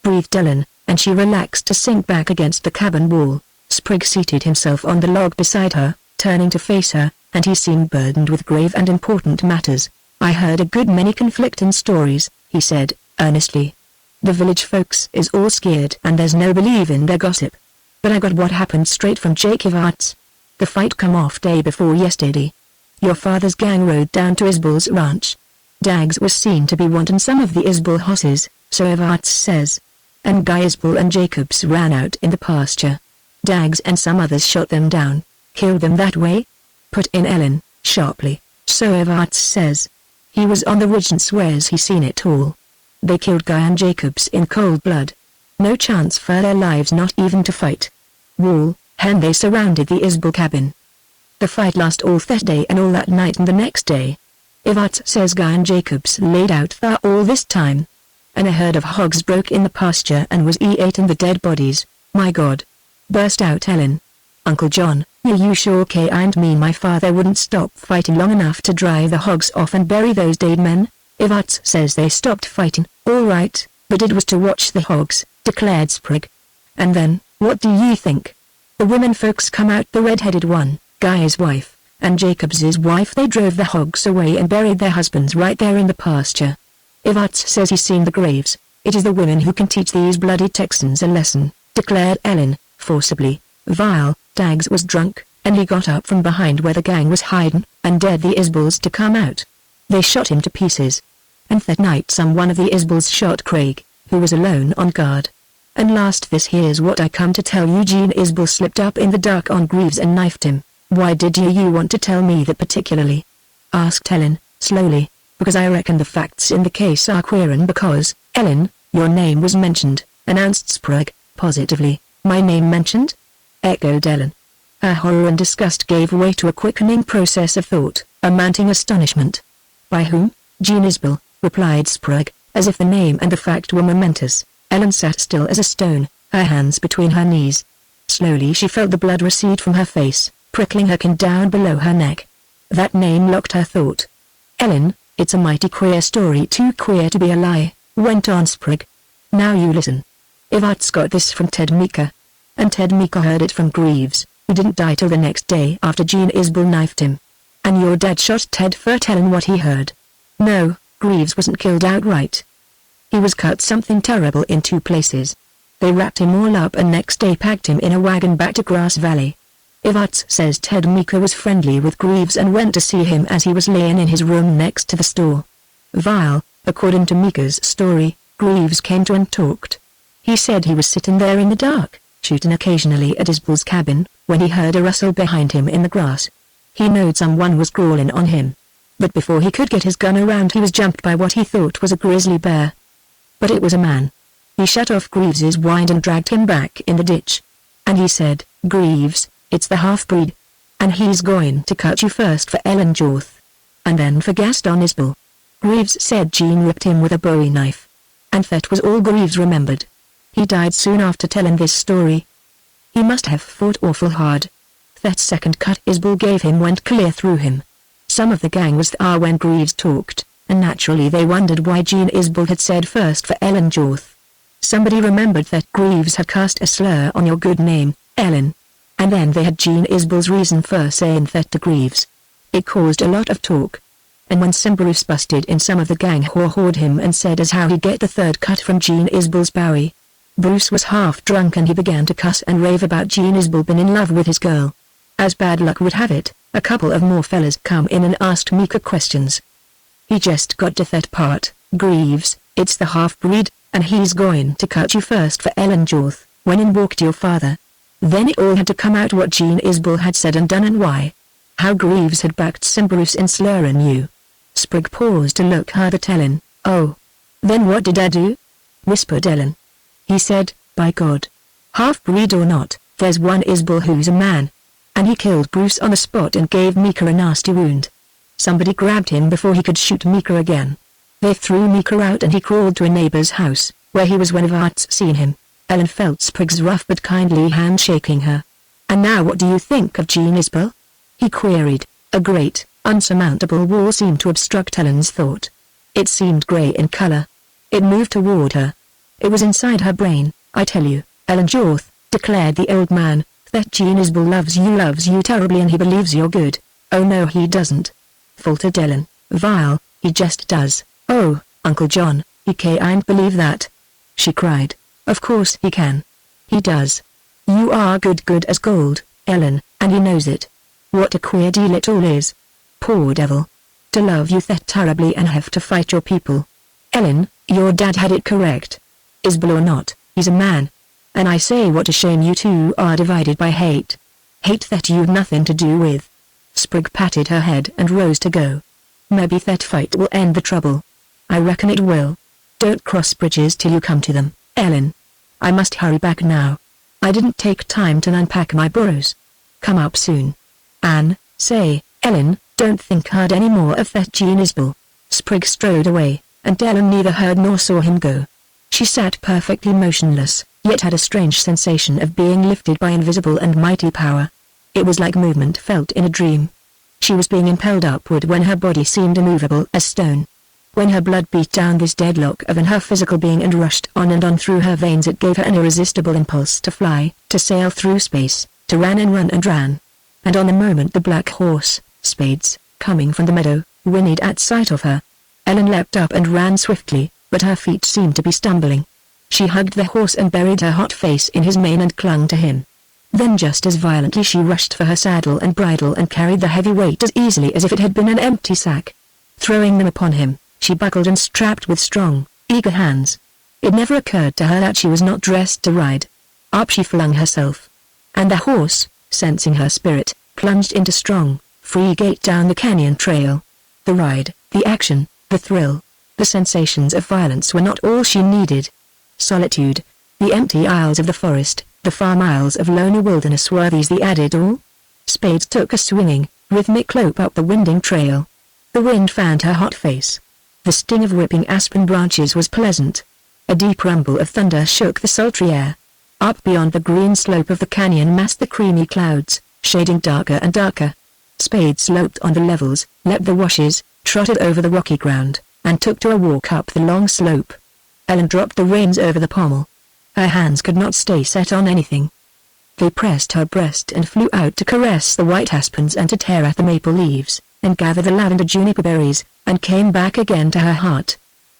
breathed Ellen, and she relaxed to sink back against the cabin wall. Sprigg seated himself on the log beside her, turning to face her, and he seemed burdened with grave and important matters. "I heard a good many conflicting stories," he said, earnestly. "The village folks is all scared and there's no believing their gossip. But I got what happened straight from Jake Evarts. The fight come off day before yesterday. Your father's gang rode down to Isbel's ranch. Daggs was seen to be wanting some of the Isbel horses, so Evarts says. And Guy Isbel and Jacobs ran out in the pasture. Daggs and some others shot them down. Killed them that way?" put in Ellen, sharply. "So Evarts says. He was on the ridge and swears he seen it all. They killed Guy and Jacobs in cold blood. No chance for their lives, not even to fight. Wall, and they surrounded the Isbel cabin. The fight last all that day and all that night and the next day. Evarts says Guy and Jacobs laid out there all this time. And a herd of hogs broke in the pasture and was eating the dead bodies. My God!" burst out Ellen. "Uncle John, you sure can't mean my father wouldn't stop fighting long enough to drive the hogs off and bury those dead men?" "Evarts says they stopped fighting, all right, but it was to watch the hogs," declared Sprigg. "And then, what do ye think? The women folks come out, the red-headed one, Guy's wife, and Jacobs's wife. They drove the hogs away and buried their husbands right there in the pasture. Evarts says he's seen the graves. It is the women who can teach these bloody Texans a lesson," declared Ellen, forcibly. "Vile, Daggs was drunk, and he got up from behind where the gang was hiding, and dared the Isbels to come out. They shot him to pieces. And that night some one of the Isbels shot Craig, who was alone on guard. And last this here's what I come to tell you. Gene Isbel slipped up in the dark on Greaves and knifed him." "Why did you want to tell me that particularly?" asked Ellen, slowly. "Because I reckon the facts in the case are queerin'." "Because, Ellen, your name was mentioned," announced Sprigg, positively. "My name mentioned?" echoed Ellen. Her horror and disgust gave way to a quickening process of thought, a mounting astonishment. "By whom?" "Gene Isbel," replied Sprigg, as if the name and the fact were momentous. Ellen sat still as a stone, her hands between her knees. Slowly she felt the blood recede from her face, prickling her chin down below her neck. That name locked her thought. Ellen, it's a mighty queer story, too queer to be a lie, went on Sprig. Now you listen. Ivart's got this from Ted Meeker. And Ted Meeker heard it from Greaves, who didn't die till the next day after Jean Isbell knifed him. And your dad shot Ted for telling what he heard. No, Greaves wasn't killed outright. He was cut something terrible in 2 places. They wrapped him all up and next day packed him in a wagon back to Grass Valley. Ivarts says Ted Meeker was friendly with Greaves and went to see him as he was laying in his room next to the store. While, according to Meeker's story, Greaves came to and talked. He said he was sitting there in the dark, shooting occasionally at Isbell's cabin, when he heard a rustle behind him in the grass. He knowed someone was crawling on him. But before he could get his gun around he was jumped by what he thought was a grizzly bear. But it was a man. He shut off Greaves's wind and dragged him back in the ditch. And he said, Greaves, it's the half-breed. And he's going to cut you first for Ellen Jorth. And then for Gaston Isbell. Greaves said Jean ripped him with a bowie knife. And that was all Greaves remembered. He died soon after telling this story. He must have fought awful hard. That second cut Isbell gave him went clear through him. Some of the gang was there when Greaves talked, and naturally they wondered why Jean Isbell had said first for Ellen Jorth. Somebody remembered that Greaves had cast a slur on your good name, Ellen. And then they had Jean Isbell's reason for saying that to Greaves. It caused a lot of talk. And when Sim Bruce busted in, some of the gang haw-hawed him and said as how he get the third cut from Jean Isbell's bowie. Bruce was half drunk and he began to cuss and rave about Jean Isbell being in love with his girl. As bad luck would have it, a couple of more fellas come in and asked Meeker questions. He just got to that part, Greaves, it's the half-breed, and he's going to cut you first for Ellen Jorth, when in walked your father. Then it all had to come out what Jean Isbell had said and done and why. How Greaves had backed Sim Bruce in slurring you. Sprig paused to look hard at Ellen. Oh. Then what did I do? Whispered Ellen. He said, by God. Half-breed or not, there's one Isbell who's a man. And he killed Bruce on the spot and gave Meeker a nasty wound. Somebody grabbed him before he could shoot Meeker again. They threw Meeker out and he crawled to a neighbor's house, where he was when Ivarts seen him. Ellen felt Sprig's rough but kindly hand shaking her. And now what do you think of Jean Isbell? He queried. A great, unsurmountable wall seemed to obstruct Ellen's thought. It seemed grey in color. It moved toward her. It was inside her brain. I tell you, Ellen Jorth, declared the old man, that Jean Isbell loves you terribly and he believes you're good. Oh no he doesn't. Faltered Ellen. Vile, he just does. Oh, Uncle John, he can't believe that. She cried. Of course he can. He does. You are good as gold, Ellen, and he knows it. What a queer deal it all is. Poor devil. To love you that terribly and have to fight your people. Ellen, your dad had it correct. Isbell or not, he's a man. And I say what a shame you two are divided by hate. Hate that you've nothing to do with. Sprig patted her head and rose to go. Maybe that fight will end the trouble. I reckon it will. Don't cross bridges till you come to them, Ellen. I must hurry back now. I didn't take time to unpack my burros. Come up soon. Anne, say, Ellen, don't think hard any more of that Jean Isbell. Sprig strode away, and Ellen neither heard nor saw him go. She sat perfectly motionless, yet had a strange sensation of being lifted by invisible and mighty power. It was like movement felt in a dream. She was being impelled upward when her body seemed immovable as stone. When her blood beat down this deadlock of in her physical being and rushed on and on through her veins, it gave her an irresistible impulse to fly, to sail through space, to run and run and ran. And on the moment the black horse, Spades, coming from the meadow, whinnied at sight of her. Ellen leapt up and ran swiftly, but her feet seemed to be stumbling. She hugged the horse and buried her hot face in his mane and clung to him. Then just as violently she rushed for her saddle and bridle and carried the heavy weight as easily as if it had been an empty sack. Throwing them upon him, she buckled and strapped with strong, eager hands. It never occurred to her that she was not dressed to ride. Up she flung herself. And the horse, sensing her spirit, plunged into strong, free gait down the canyon trail. The ride, the action, the thrill, the sensations of violence were not all she needed. Solitude, the empty aisles of the forest, the far miles of lonely wilderness were these the added all? Spades took a swinging, rhythmic lope up the winding trail. The wind fanned her hot face. The sting of whipping aspen branches was pleasant. A deep rumble of thunder shook the sultry air. Up beyond the green slope of the canyon massed the creamy clouds, shading darker and darker. Spade sloped on the levels, leapt the washes, trotted over the rocky ground, and took to a walk up the long slope. Ellen dropped the reins over the pommel. Her hands could not stay set on anything. They pressed her breast and flew out to caress the white aspens and to tear at the maple leaves, and gather the lavender juniper berries, and came back again to her heart.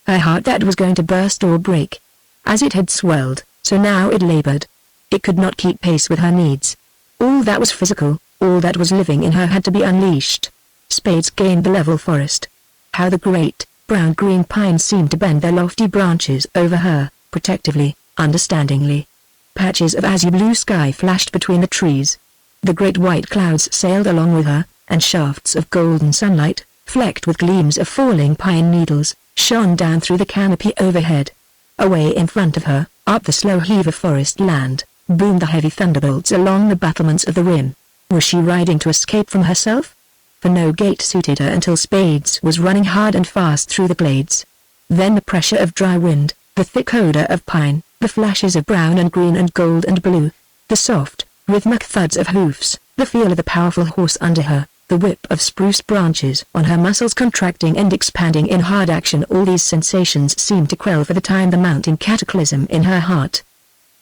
Her heart that was going to burst or break. As it had swelled, so now it labored. It could not keep pace with her needs. All that was physical, all that was living in her had to be unleashed. Spades gained the level forest. How the great, brown-green pines seemed to bend their lofty branches over her, protectively, understandingly. Patches of azure blue sky flashed between the trees. The great white clouds sailed along with her, and shafts of golden sunlight, flecked with gleams of falling pine needles, shone down through the canopy overhead. Away in front of her, up the slow heave of forest land, boomed the heavy thunderbolts along the battlements of the rim. Was she riding to escape from herself? For no gait suited her until Spades was running hard and fast through the glades. Then the pressure of dry wind, the thick odor of pine, the flashes of brown and green and gold and blue, the soft, rhythmic thuds of hoofs, the feel of the powerful horse under her, the whip of spruce branches on her muscles contracting and expanding in hard action, all these sensations seemed to quell for the time the mounting cataclysm in her heart.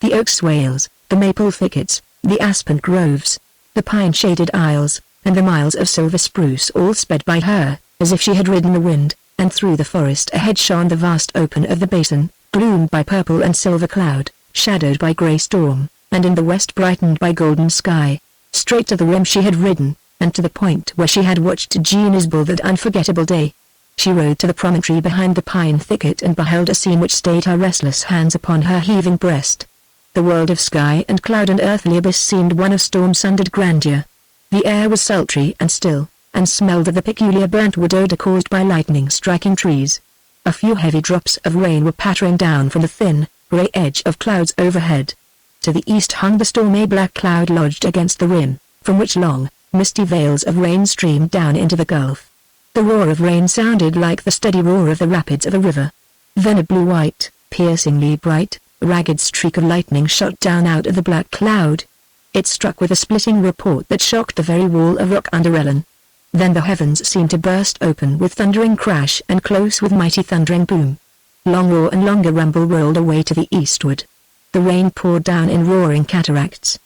The oak swales, the maple thickets, the aspen groves, the pine-shaded aisles, and the miles of silver spruce all sped by her, as if she had ridden the wind, and through the forest ahead shone the vast open of the basin, gloomed by purple and silver cloud, shadowed by grey storm, and in the west brightened by golden sky. Straight to the rim she had ridden, and to the point where she had watched Jean Isbell that unforgettable day. She rode to the promontory behind the pine thicket and beheld a scene which stayed her restless hands upon her heaving breast. The world of sky and cloud and earthly abyss seemed one of storm-sundered grandeur. The air was sultry and still, and smelled of the peculiar burnt wood odor caused by lightning striking trees. A few heavy drops of rain were pattering down from the thin, grey edge of clouds overhead. To the east hung the stormy black cloud lodged against the rim, from which long, misty veils of rain streamed down into the gulf. The roar of rain sounded like the steady roar of the rapids of a river. Then a blue-white, piercingly bright, ragged streak of lightning shot down out of the black cloud. It struck with a splitting report that shocked the very wall of rock under Ellen. Then the heavens seemed to burst open with thundering crash and close with mighty thundering boom. Long roar and longer rumble rolled away to the eastward. The rain poured down in roaring cataracts.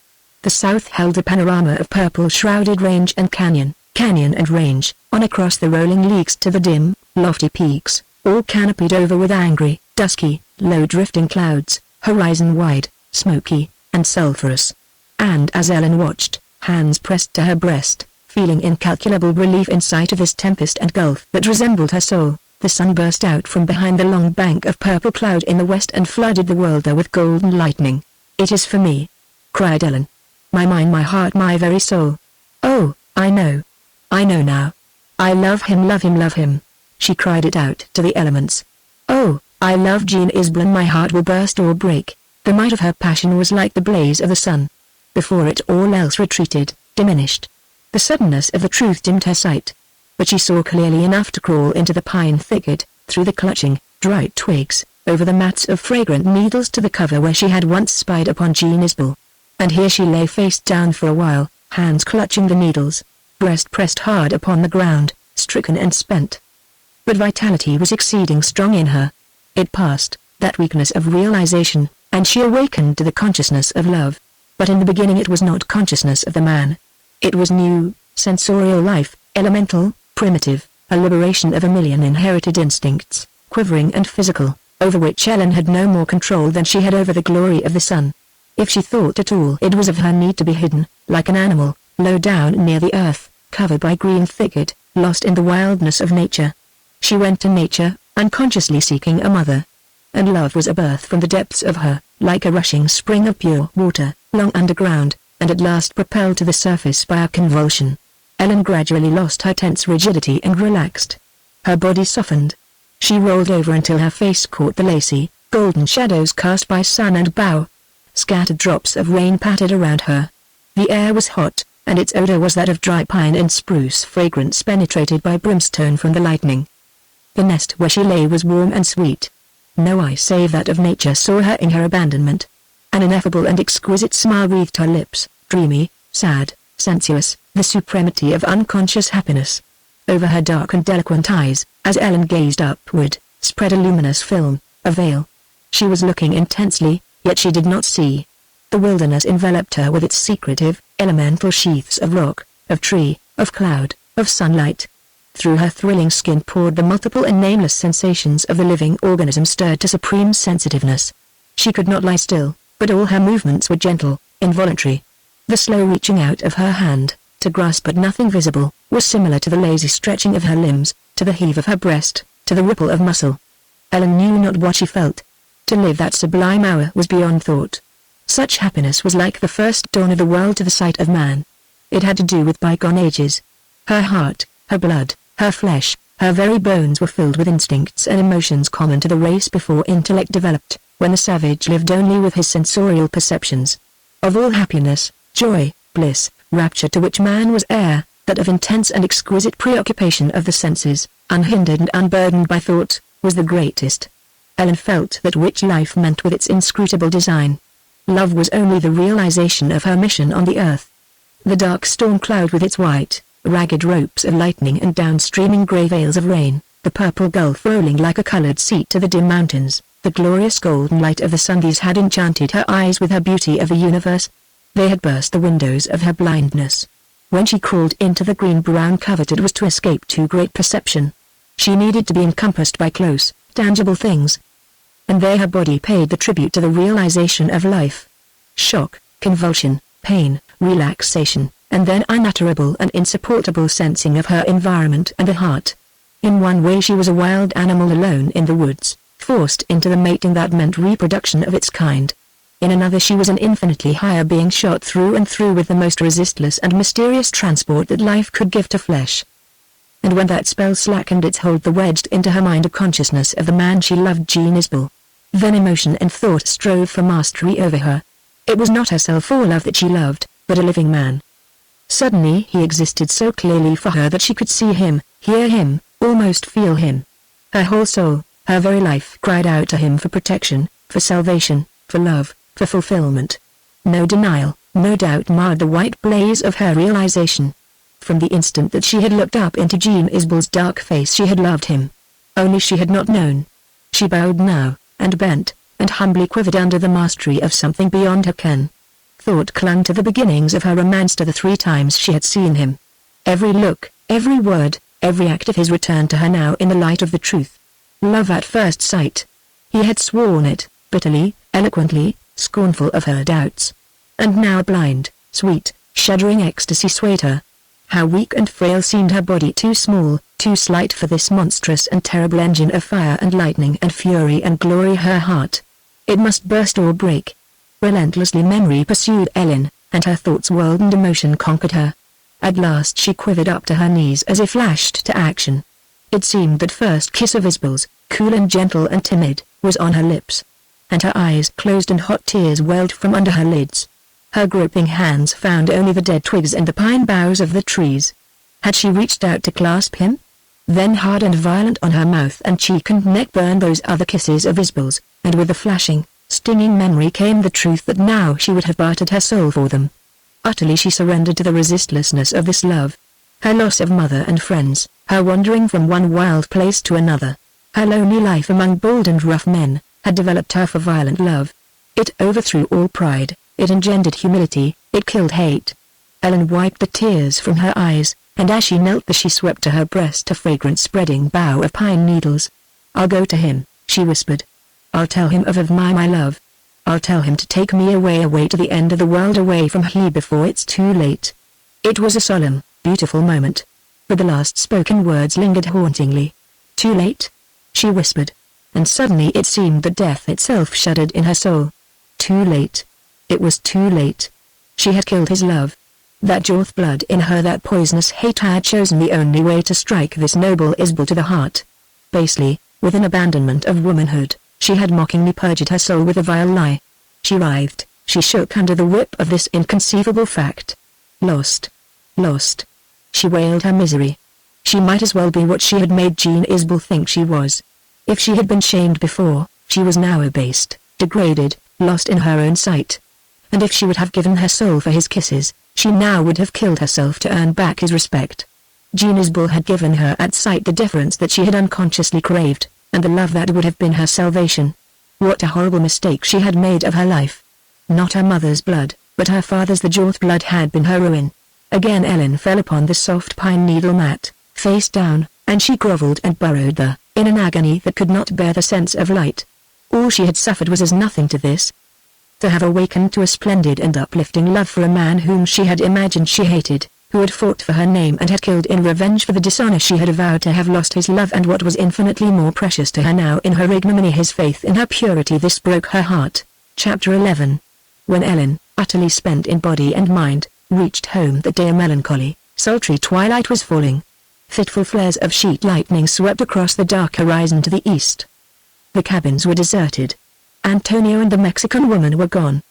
The south held a panorama of purple-shrouded range and canyon, canyon and range, on across the rolling leagues to the dim, lofty peaks, all canopied over with angry, dusky, low-drifting clouds, horizon-wide, smoky, and sulphurous. And as Ellen watched, hands pressed to her breast, feeling incalculable relief in sight of this tempest and gulf that resembled her soul, the sun burst out from behind the long bank of purple cloud in the west and flooded the world there with golden lightning. "It is for me," cried Ellen. "My mind, my heart, my very soul. Oh, I know. I know now. I love him, love him, love him." She cried it out to the elements. "Oh, I love Jean Isbell, and my heart will burst or break." The might of her passion was like the blaze of the sun. Before it all else retreated, diminished. The suddenness of the truth dimmed her sight. But she saw clearly enough to crawl into the pine thicket, through the clutching, dry twigs, over the mats of fragrant needles to the cover where she had once spied upon Jean Isbell. And here she lay face down for a while, hands clutching the needles, breast pressed hard upon the ground, stricken and spent. But vitality was exceeding strong in her. It passed, that weakness of realization, and she awakened to the consciousness of love. But in the beginning it was not consciousness of the man. It was new, sensorial life, elemental, primitive, a liberation of a million inherited instincts, quivering and physical, over which Ellen had no more control than she had over the glory of the sun. If she thought at all, it was of her need to be hidden, like an animal, low down near the earth, covered by green thicket, lost in the wildness of nature. She went to nature, unconsciously seeking a mother. And love was a birth from the depths of her, like a rushing spring of pure water, long underground, and at last propelled to the surface by a convulsion. Ellen gradually lost her tense rigidity and relaxed. Her body softened. She rolled over until her face caught the lacy, golden shadows cast by sun and bough. Scattered drops of rain pattered around her. The air was hot, and its odor was that of dry pine and spruce fragrance penetrated by brimstone from the lightning. The nest where she lay was warm and sweet. No eye save that of nature saw her in her abandonment. An ineffable and exquisite smile wreathed her lips, dreamy, sad, sensuous, the supremacy of unconscious happiness. Over her dark and eloquent eyes, as Ellen gazed upward, spread a luminous film, a veil. She was looking intensely, yet she did not see. The wilderness enveloped her with its secretive, elemental sheaths of rock, of tree, of cloud, of sunlight. Through her thrilling skin poured the multiple and nameless sensations of the living organism stirred to supreme sensitiveness. She could not lie still, but all her movements were gentle, involuntary. The slow reaching out of her hand, to grasp at nothing visible, was similar to the lazy stretching of her limbs, to the heave of her breast, to the ripple of muscle. Ellen knew not what she felt. To live that sublime hour was beyond thought. Such happiness was like the first dawn of the world to the sight of man. It had to do with bygone ages. Her heart, her blood, her flesh, her very bones were filled with instincts and emotions common to the race before intellect developed, when the savage lived only with his sensorial perceptions. Of all happiness, joy, bliss, rapture to which man was heir, that of intense and exquisite preoccupation of the senses, unhindered and unburdened by thought, was the greatest. Ellen felt that which life meant with its inscrutable design. Love was only the realization of her mission on the earth. The dark storm cloud with its white, ragged ropes of lightning and downstreaming grey veils of rain, the purple gulf rolling like a colored sea to the dim mountains, the glorious golden light of the sun, these had enchanted her eyes with her beauty of the universe. They had burst the windows of her blindness. When she crawled into the green-brown covert, it was to escape too great perception. She needed to be encompassed by close, tangible things. And there her body paid the tribute to the realization of life. Shock, convulsion, pain, relaxation, and then unutterable and insupportable sensing of her environment and the heart. In one way she was a wild animal alone in the woods, forced into the mating that meant reproduction of its kind. In another she was an infinitely higher being shot through and through with the most resistless and mysterious transport that life could give to flesh. And when that spell slackened its hold, there wedged into her mind a consciousness of the man she loved, Gene Isbell. Then emotion and thought strove for mastery over her. It was not herself or love that she loved, but a living man. Suddenly he existed so clearly for her that she could see him, hear him, almost feel him. Her whole soul, her very life cried out to him for protection, for salvation, for love, for fulfillment. No denial, no doubt marred the white blaze of her realization. From the instant that she had looked up into Gene Isbell's dark face she had loved him. Only she had not known. She bowed now, and bent, and humbly quivered under the mastery of something beyond her ken. Thought clung to the beginnings of her romance, to the 3 times she had seen him. Every look, every word, every act of his returned to her now in the light of the truth. Love at first sight. He had sworn it, bitterly, eloquently, scornful of her doubts. And now a blind, sweet, shuddering ecstasy swayed her. How weak and frail seemed her body, too small, too slight for this monstrous and terrible engine of fire and lightning and fury and glory. Her heart. It must burst or break. Relentlessly memory pursued Ellen, and her thoughts whirled and emotion conquered her. At last she quivered up to her knees as if lashed to action. It seemed that first kiss of Isbell's, cool and gentle and timid, was on her lips. And her eyes closed and hot tears welled from under her lids. Her groping hands found only the dead twigs and the pine boughs of the trees. Had she reached out to clasp him? Then hard and violent on her mouth and cheek and neck burned those other kisses of Isbell's, and with the flashing, stinging memory came the truth that now she would have bartered her soul for them. Utterly she surrendered to the resistlessness of this love. Her loss of mother and friends, her wandering from one wild place to another, her lonely life among bold and rough men, had developed her for violent love. It overthrew all pride, it engendered humility, it killed hate. Ellen wiped the tears from her eyes, and as she knelt there she swept to her breast a fragrant spreading bough of pine needles. "I'll go to him," she whispered. "I'll tell him of my love. I'll tell him to take me away to the end of the world, away from here before it's too late." It was a solemn, beautiful moment. But the last spoken words lingered hauntingly. "Too late?" she whispered. And suddenly it seemed that death itself shuddered in her soul. Too late. It was too late. She had killed his love. That drawth blood in her, that poisonous hate had chosen the only way to strike this noble Isbell to the heart. Basely, with an abandonment of womanhood, she had mockingly perjured her soul with a vile lie. She writhed, she shook under the whip of this inconceivable fact. Lost. Lost. She wailed her misery. She might as well be what she had made Gene Isbell think she was. If she had been shamed before, she was now abased, degraded, lost in her own sight. And if she would have given her soul for his kisses, She now would have killed herself to earn back his respect. Jean Isbell had given her at sight the deference that she had unconsciously craved, and the love that would have been her salvation. What a horrible mistake she had made of her life. Not her mother's blood, but her father's the Jorth blood had been her ruin. Again Ellen fell upon the soft pine needle mat, face down, and she grovelled and burrowed there, in an agony that could not bear the sense of light. All she had suffered was as nothing to this. To have awakened to a splendid and uplifting love for a man whom she had imagined she hated, who had fought for her name and had killed in revenge for the dishonor she had avowed, to have lost his love and what was infinitely more precious to her now in her ignominy, his faith in her purity, this broke her heart. Chapter 11. When Ellen, utterly spent in body and mind, reached home that day, a melancholy, sultry twilight was falling. Fitful flares of sheet lightning swept across the dark horizon to the east. The cabins were deserted. Antonio and the Mexican woman were gone.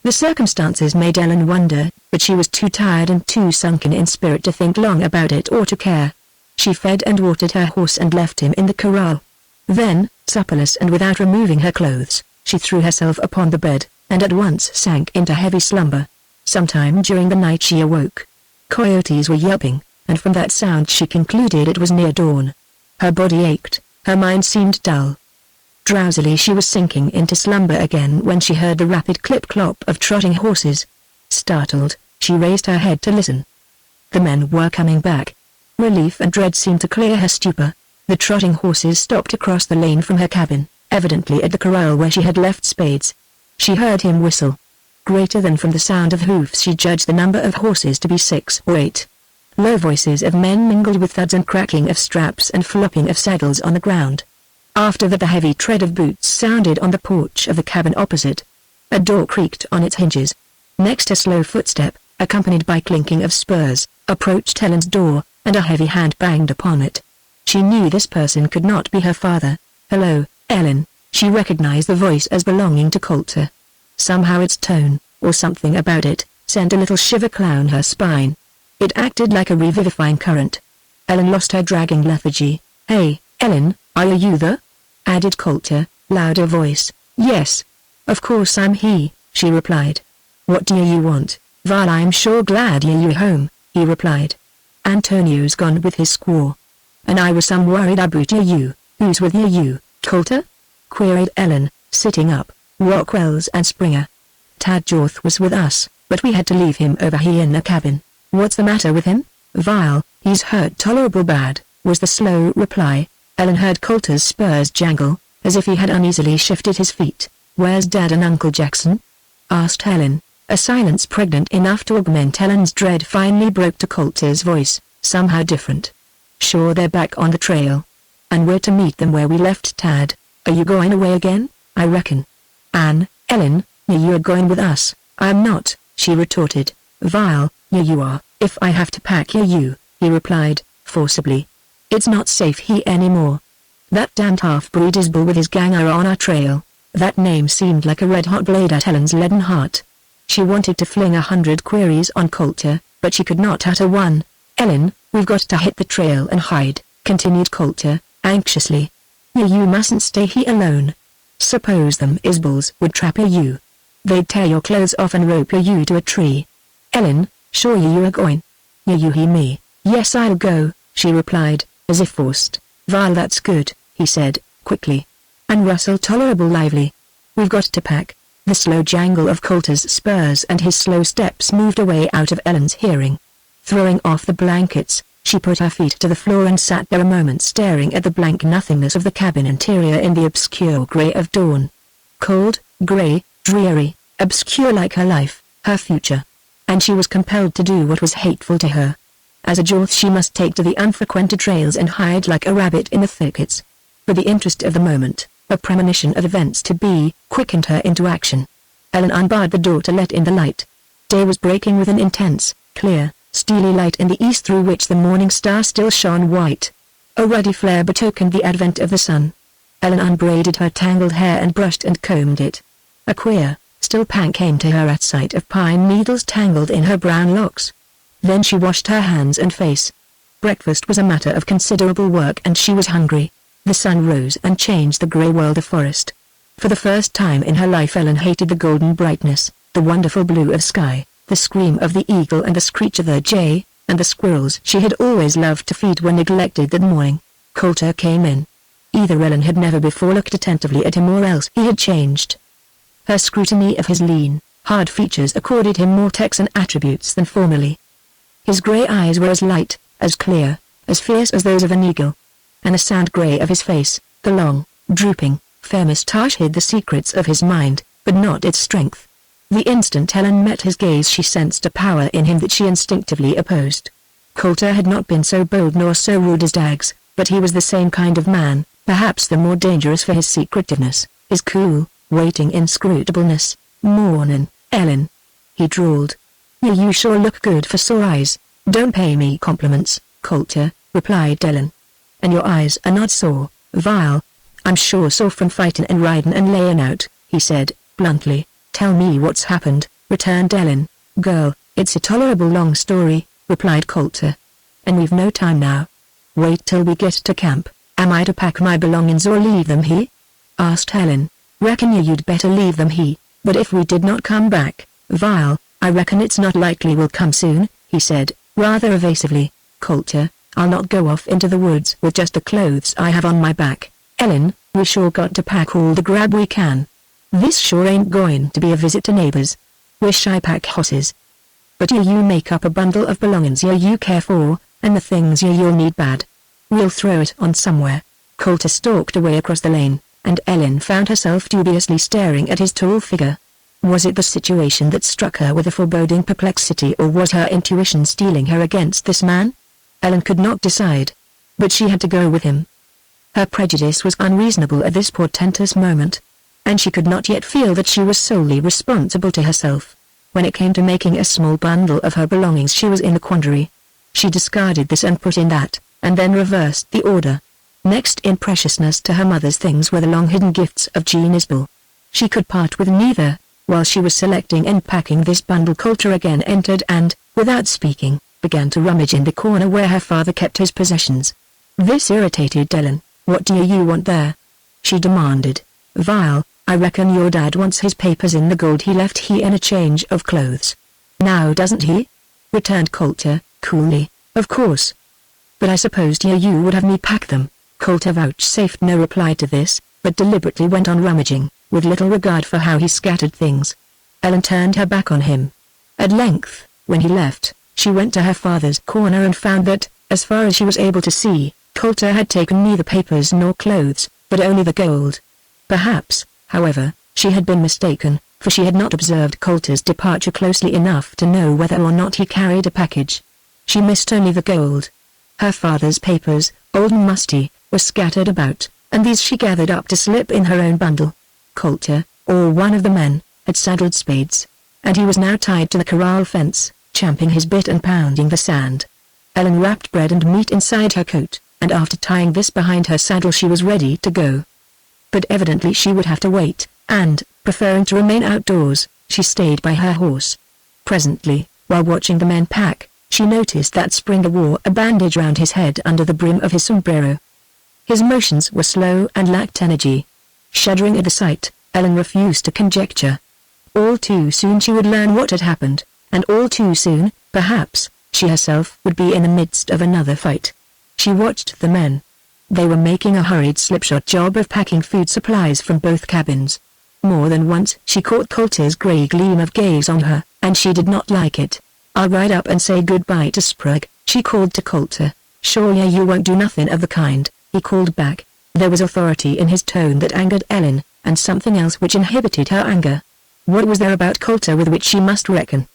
The circumstances made Ellen wonder, but she was too tired and too sunken in spirit to think long about it or to care. She fed and watered her horse and left him in the corral. Then, supperless and without removing her clothes, she threw herself upon the bed, and at once sank into heavy slumber. Sometime during the night she awoke. Coyotes were yelping, and from that sound she concluded it was near dawn. Her body ached, her mind seemed dull. Drowsily she was sinking into slumber again when she heard the rapid clip-clop of trotting horses. Startled, she raised her head to listen. The men were coming back. Relief and dread seemed to clear her stupor. The trotting horses stopped across the lane from her cabin, evidently at the corral where she had left Spades. She heard him whistle. Greater than from the sound of hoofs she judged the number of horses to be 6 or 8. Low voices of men mingled with thuds and cracking of straps and flopping of saddles on the ground. After that the heavy tread of boots sounded on the porch of the cabin opposite. A door creaked on its hinges. Next a slow footstep, accompanied by clinking of spurs, approached Ellen's door, and a heavy hand banged upon it. She knew this person could not be her father. "Hello, Ellen." She recognized the voice as belonging to Coulter. Somehow its tone, or something about it, sent a little shiver down her spine. It acted like a revivifying current. Ellen lost her dragging lethargy. "Hey, Ellen, are you there?" added Coulter, louder voice. "Yes. Of course I'm he," she replied. "What do you want?" "Well, I'm sure glad you're home," he replied. "Antonio's gone with his squaw. And I was some worried about you." "Who's with you, Coulter?" queried Ellen, sitting up. "Rockwell's and Springer. Tad Jorth was with us, but we had to leave him over here in a cabin." "What's the matter with him?" "Vile, he's hurt tolerable bad," was the slow reply. Ellen heard Coulter's spurs jangle, as if he had uneasily shifted his feet. "Where's Dad and Uncle Jackson?" asked Ellen. A silence pregnant enough to augment Ellen's dread finally broke to Coulter's voice, somehow different. "Sure, they're back on the trail. And we're to meet them where we left Tad. Are you going away again?" "I reckon." Ellen, you're going with us." "I'm not," she retorted. "Vile, you are, if I have to pack you," he replied, forcibly. "It's not safe here anymore. That damned half-breed Isbell with his gang are on our trail." That name seemed like a red-hot blade at Ellen's leaden heart. She wanted to fling 100 queries on Coulter, but she could not utter one. "Ellen, we've got to hit the trail and hide," continued Coulter, anxiously. You mustn't stay here alone. Suppose them Isbells would trap you. They'd tear your clothes off and rope you to a tree." "Ellen, sure you are going?" "You hear me?" "Yes, I'll go," she replied, as if forced. "Well, that's good," he said, quickly. And rustle tolerable lively. "We've got to pack." The slow jangle of Coulter's spurs and his slow steps moved away out of Ellen's hearing. Throwing off the blankets, she put her feet to the floor and sat there a moment staring at the blank nothingness of the cabin interior in the obscure grey of dawn. Cold, grey, dreary, obscure like her life, her future. And she was compelled to do what was hateful to her. As a Jorth she must take to the unfrequented trails and hide like a rabbit in the thickets. For the interest of the moment, a premonition of events to be, quickened her into action. Ellen unbarred the door to let in the light. Day was breaking with an intense, clear, steely light in the east through which the morning star still shone white. A ruddy flare betokened the advent of the sun. Ellen unbraided her tangled hair and brushed and combed it. A queer, still pang came to her at sight of pine needles tangled in her brown locks. Then she washed her hands and face. Breakfast was a matter of considerable work and she was hungry. The sun rose and changed the grey world of forest. For the first time in her life Ellen hated the golden brightness, the wonderful blue of sky, the scream of the eagle and the screech of the jay, and the squirrels she had always loved to feed were neglected that morning. Coulter came in. Either Ellen had never before looked attentively at him or else he had changed. Her scrutiny of his lean, hard features accorded him more Texan attributes than formerly. His grey eyes were as light, as clear, as fierce as those of an eagle. And the sand grey of his face, the long, drooping, fair moustache hid the secrets of his mind, but not its strength. The instant Ellen met his gaze she sensed a power in him that she instinctively opposed. Coulter had not been so bold nor so rude as Daggs, but he was the same kind of man, perhaps the more dangerous for his secretiveness, his cool, waiting inscrutableness. "Mornin', Ellen," he drawled. "You sure look good for sore eyes." "Don't pay me compliments, Coulter," replied Ellen. "And your eyes are not sore, Vile." "I'm sure sore from fightin' and ridin' and layin' out," he said, bluntly. "Tell me what's happened," returned Ellen. "Girl, it's a tolerable long story," replied Coulter. "And we've no time now." "Wait till we get to camp. Am I to pack my belongings or leave them here?" asked Ellen. "Reckon you'd better leave them here, but if we did not come back, Vile, I reckon it's not likely we'll come soon," he said, rather evasively. "Coulter, I'll not go off into the woods with just the clothes I have on my back. Ellen, we sure got to pack all the grab we can. This sure ain't going to be a visit to neighbors. Wish I pack hosses. But you make up a bundle of belongings you care for, and the things you'll need bad. We'll throw it on somewhere." Coulter stalked away across the lane, and Ellen found herself dubiously staring at his tall figure. Was it the situation that struck her with a foreboding perplexity, or was her intuition steeling her against this man? Ellen could not decide. But she had to go with him. Her prejudice was unreasonable at this portentous moment, and she could not yet feel that she was solely responsible to herself. When it came to making a small bundle of her belongings she was in a quandary. She discarded this and put in that, and then reversed the order. Next in preciousness to her mother's things were the long-hidden gifts of Jean Isbell. She could part with neither. While she was selecting and packing this bundle, Coulter again entered and, without speaking, began to rummage in the corner where her father kept his possessions. This irritated Ellen. "What do you want there?" she demanded. "Vile, I reckon your dad wants his papers in the gold he left here and a change of clothes." "Now doesn't he?" returned Coulter, coolly. "Of course. But I supposed you would have me pack them." Coulter vouchsafed no reply to this, but deliberately went on rummaging, with little regard for how he scattered things. Ellen turned her back on him. At length, when he left, she went to her father's corner and found that, as far as she was able to see, Coulter had taken neither papers nor clothes, but only the gold. Perhaps, however, she had been mistaken, for she had not observed Coulter's departure closely enough to know whether or not he carried a package. She missed only the gold. Her father's papers, old and musty, were scattered about, and these she gathered up to slip in her own bundle. Coulter, or one of the men, had saddled spades, and he was now tied to the corral fence, champing his bit and pounding the sand. Ellen wrapped bread and meat inside her coat, and after tying this behind her saddle she was ready to go. But evidently she would have to wait, and, preferring to remain outdoors, she stayed by her horse. Presently, while watching the men pack, she noticed that Springer wore a bandage round his head under the brim of his sombrero. His motions were slow and lacked energy. Shuddering at the sight, Ellen refused to conjecture. All too soon she would learn what had happened, and all too soon, perhaps, she herself would be in the midst of another fight. She watched the men. They were making a hurried slipshod job of packing food supplies from both cabins. More than once she caught Coulter's grey gleam of gaze on her, and she did not like it. "I'll ride up and say goodbye to Sprague," she called to Coulter. "Surely you won't do nothing of the kind," he called back. There was authority in his tone that angered Ellen, and something else which inhibited her anger. What was there about Coulter with which she must reckon?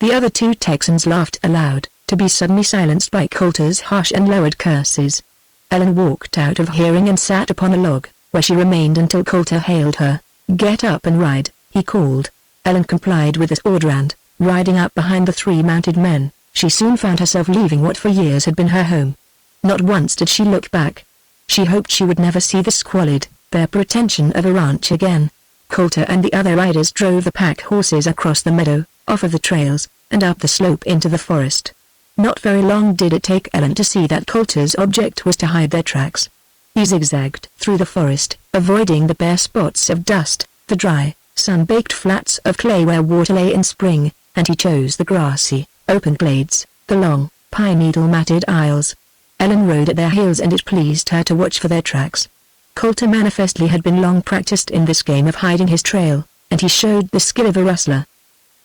The other two Texans laughed aloud, to be suddenly silenced by Coulter's harsh and lowered curses. Ellen walked out of hearing and sat upon a log, where she remained until Coulter hailed her. "Get up and ride," he called. Ellen complied with this order and, riding up behind the three mounted men, she soon found herself leaving what for years had been her home. Not once did she look back. She hoped she would never see the squalid, bare pretension of a ranch again. Coulter and the other riders drove the pack horses across the meadow, off of the trails, and up the slope into the forest. Not very long did it take Ellen to see that Coulter's object was to hide their tracks. He zigzagged through the forest, avoiding the bare spots of dust, the dry, sun-baked flats of clay where water lay in spring, and he chose the grassy, open glades, the long, pine-needle-matted aisles. Ellen rode at their heels and it pleased her to watch for their tracks. Coulter manifestly had been long practiced in this game of hiding his trail, and he showed the skill of a rustler.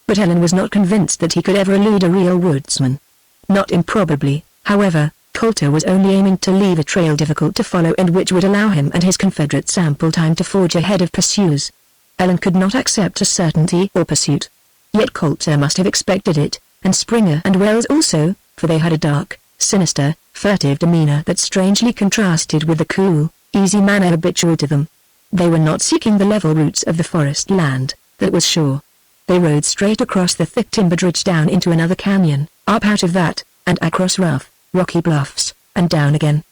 But Ellen was not convinced that he could ever elude a real woodsman. Not improbably, however, Coulter was only aiming to leave a trail difficult to follow and which would allow him and his confederates ample time to forge ahead of pursuers. Ellen could not accept a certainty or pursuit. Yet Coulter must have expected it, and Springer and Wells also, for they had a dark, sinister, furtive demeanor that strangely contrasted with the cool, easy manner habitual to them. They were not seeking the level routes of the forest land, that was sure. They rode straight across the thick timbered ridge down into another canyon, up out of that, and across rough, rocky bluffs, and down again.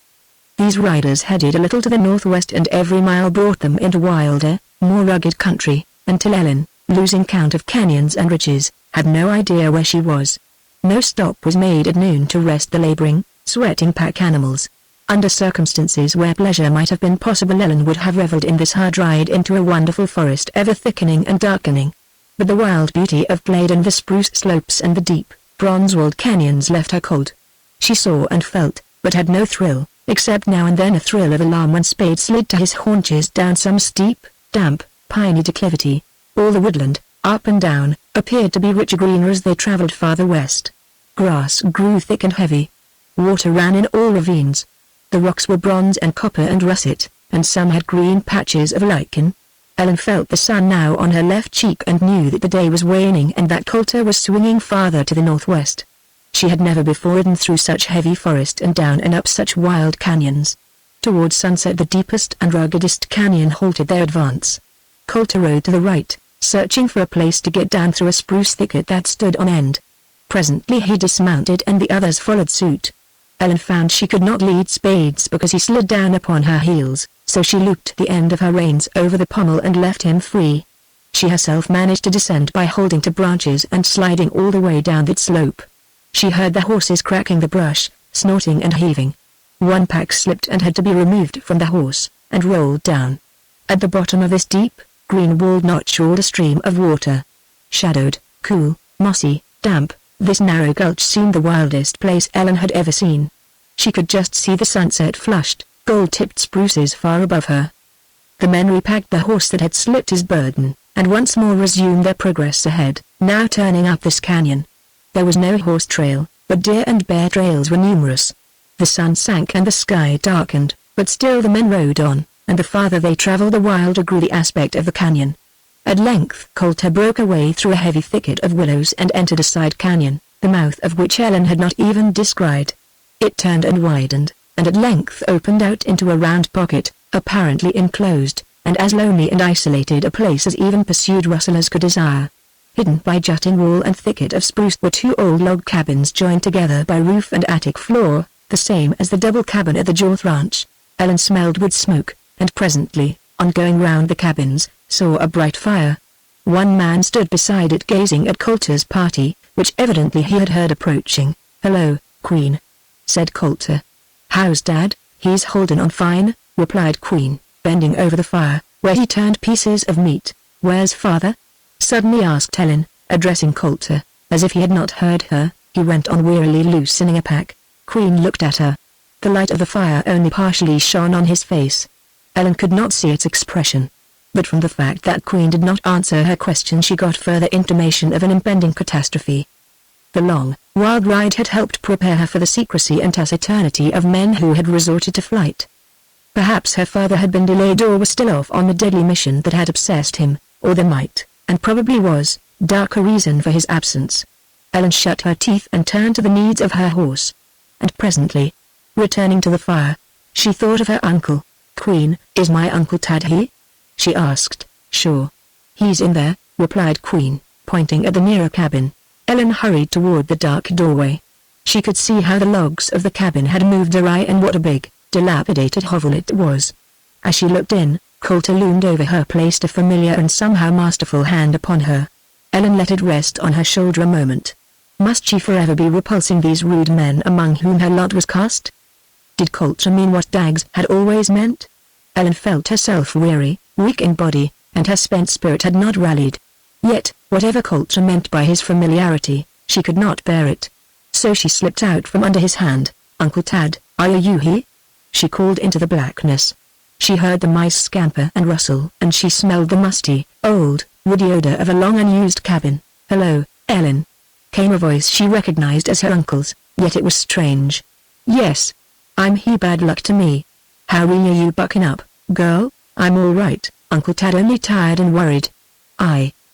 These riders headed a little to the northwest and every mile brought them into wilder, more rugged country, until Ellen, losing count of canyons and ridges, had no idea where she was. No stop was made at noon to rest the laboring, sweating pack animals. Under circumstances where pleasure might have been possible, Ellen would have reveled in this hard ride into a wonderful forest ever thickening and darkening. But the wild beauty of glade and the spruce slopes and the deep, bronze-walled canyons left her cold. She saw and felt, but had no thrill, except now and then a thrill of alarm when Spade slid to his haunches down some steep, damp, piney declivity. All the woodland, up and down, appeared to be richer greener as they traveled farther west. Grass grew thick and heavy. Water ran in all ravines. The rocks were bronze and copper and russet, and some had green patches of lichen. Ellen felt the sun now on her left cheek and knew that the day was waning and that Coulter was swinging farther to the northwest. She had never before ridden through such heavy forest and down and up such wild canyons. Toward sunset the deepest and ruggedest canyon halted their advance. Coulter rode to the right, searching for a place to get down through a spruce thicket that stood on end. Presently he dismounted and the others followed suit. Ellen found she could not lead Spades because he slid down upon her heels, so she looped the end of her reins over the pommel and left him free. She herself managed to descend by holding to branches and sliding all the way down that slope. She heard the horses cracking the brush, snorting and heaving. One pack slipped and had to be removed from the horse, and rolled down. At the bottom of this deep, green-walled notch rolled a stream of water. Shadowed, cool, mossy, damp, this narrow gulch seemed the wildest place Ellen had ever seen. She could just see the sunset-flushed, gold-tipped spruces far above her. The men repacked the horse that had slipped his burden, and once more resumed their progress ahead, now turning up this canyon. There was no horse trail, but deer and bear trails were numerous. The sun sank and the sky darkened, but still the men rode on, and the farther they traveled the wilder grew the aspect of the canyon. At length Coulter broke away through a heavy thicket of willows and entered a side canyon, the mouth of which Ellen had not even descried. It turned and widened, and at length opened out into a round pocket, apparently enclosed, and as lonely and isolated a place as even pursued rustlers could desire. Hidden by jutting wall and thicket of spruce were two old log cabins joined together by roof and attic floor, the same as the double cabin at the Jorth Ranch. Ellen smelled wood smoke, and presently, on going round the cabins, saw a bright fire. One man stood beside it gazing at Coulter's party, which evidently he had heard approaching. "Hello, Queen," said Coulter. "How's Dad?" "He's holding on fine," replied Queen, bending over the fire, where he turned pieces of meat. "Where's Father?" suddenly asked Ellen, addressing Coulter. As if he had not heard her, he went on wearily loosening a pack. Queen looked at her. The light of the fire only partially shone on his face. Ellen could not see its expression. But from the fact that Queen did not answer her question she got further intimation of an impending catastrophe. The long, wild ride had helped prepare her for the secrecy and taciturnity of men who had resorted to flight. Perhaps her father had been delayed or was still off on the deadly mission that had obsessed him, or there might, and probably was, darker reason for his absence. Ellen shut her teeth and turned to the needs of her horse. And presently, returning to the fire, she thought of her uncle. "Queen, is my Uncle Tad here?" she asked. "Sure. He's in there," replied Queen, pointing at the nearer cabin. Ellen hurried toward the dark doorway. She could see how the logs of the cabin had moved awry and what a big, dilapidated hovel it was. As she looked in, Coulter loomed over her, placed a familiar and somehow masterful hand upon her. Ellen let it rest on her shoulder a moment. Must she forever be repulsing these rude men among whom her lot was cast? Did Coulter mean what Daggs had always meant? Ellen felt herself weary, weak in body, and her spent spirit had not rallied. Yet, whatever Coulter meant by his familiarity, she could not bear it. So she slipped out from under his hand. "Uncle Tad, are you here?" she called into the blackness. She heard the mice scamper and rustle, and she smelled the musty, old, woody odor of a long unused cabin. "Hello, Ellen," came a voice she recognized as her uncle's, yet it was strange. "Yes. I'm here, bad luck to me. How are you bucking up, girl?" "I'm all right, Uncle Tad, only tired and worried."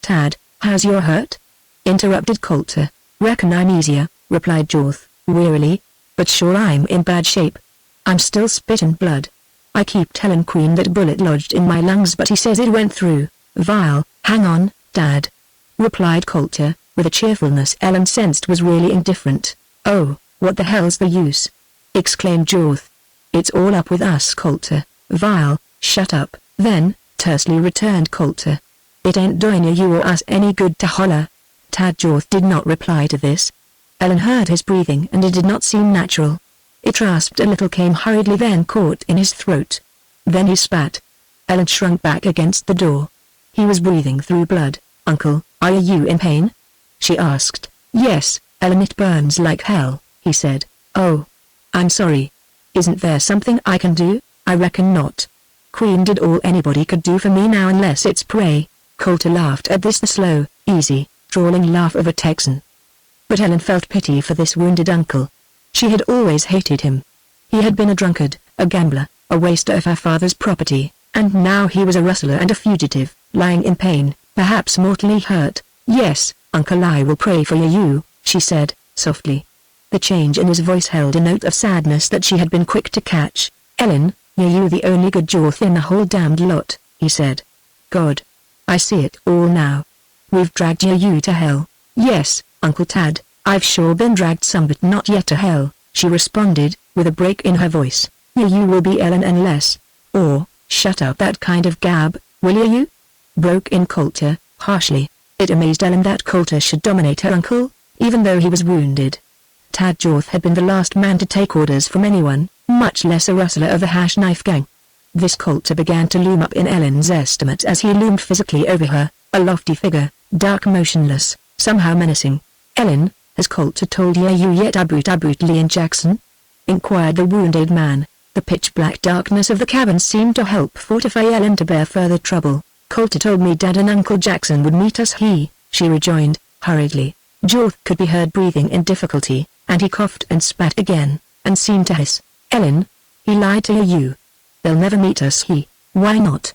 "Tad, how's your hurt?" interrupted Coulter. "Reckon I'm easier," replied Jorth, wearily. "But sure I'm in bad shape. I'm still spitting blood. I keep telling Queen that bullet lodged in my lungs, but he says it went through. Vile." "Hang on, Dad," replied Coulter, with a cheerfulness Ellen sensed was really indifferent. "Oh, what the hell's the use?" exclaimed Jorth. "It's all up with us, Coulter." "Vile, shut up," then, tersely returned Coulter. "It ain't doing you or us any good to holler." Tad Jorth did not reply to this. Ellen heard his breathing and it did not seem natural. It rasped a little, came hurriedly, then caught in his throat. Then he spat. Ellen shrunk back against the door. He was breathing through blood. "Uncle, are you in pain?" she asked. "Yes, Ellen, it burns like hell," he said. "Oh. I'm sorry. Isn't there something I can do?" "I reckon not. Queen did all anybody could do for me now, unless it's pray." Coulter laughed at this, the slow, easy, drawling laugh of a Texan. But Ellen felt pity for this wounded uncle. She had always hated him. He had been a drunkard, a gambler, a waster of her father's property, and now he was a rustler and a fugitive, lying in pain, perhaps mortally hurt. "Yes, Uncle, I will pray for you," she said, softly. The change in his voice held a note of sadness that she had been quick to catch. "Ellen, you the only good Jorth in the whole damned lot," he said. "God. I see it all now. We've dragged you to hell." "Yes, Uncle Tad, I've sure been dragged some, but not yet to hell," she responded, with a break in her voice. You will be, Ellen, unless—" "Or, shut up that kind of gab, will you?" broke in Coulter, harshly. It amazed Ellen that Coulter should dominate her uncle, even though he was wounded. Tad Jorth had been the last man to take orders from anyone, much less a rustler of the Hash Knife Gang. This Coulter began to loom up in Ellen's estimate as he loomed physically over her, a lofty figure, dark, motionless, somehow menacing. "Ellen, has Coulter told you yet about Lee and Jackson?" inquired the wounded man. The pitch-black darkness of the cabin seemed to help fortify Ellen to bear further trouble. "Coulter told me Dad and Uncle Jackson would meet us here," she rejoined, hurriedly. Jorth could be heard breathing in difficulty, and he coughed and spat again, and seemed to hiss. "Ellen, he lied to you. They'll never meet us here." "Why not?"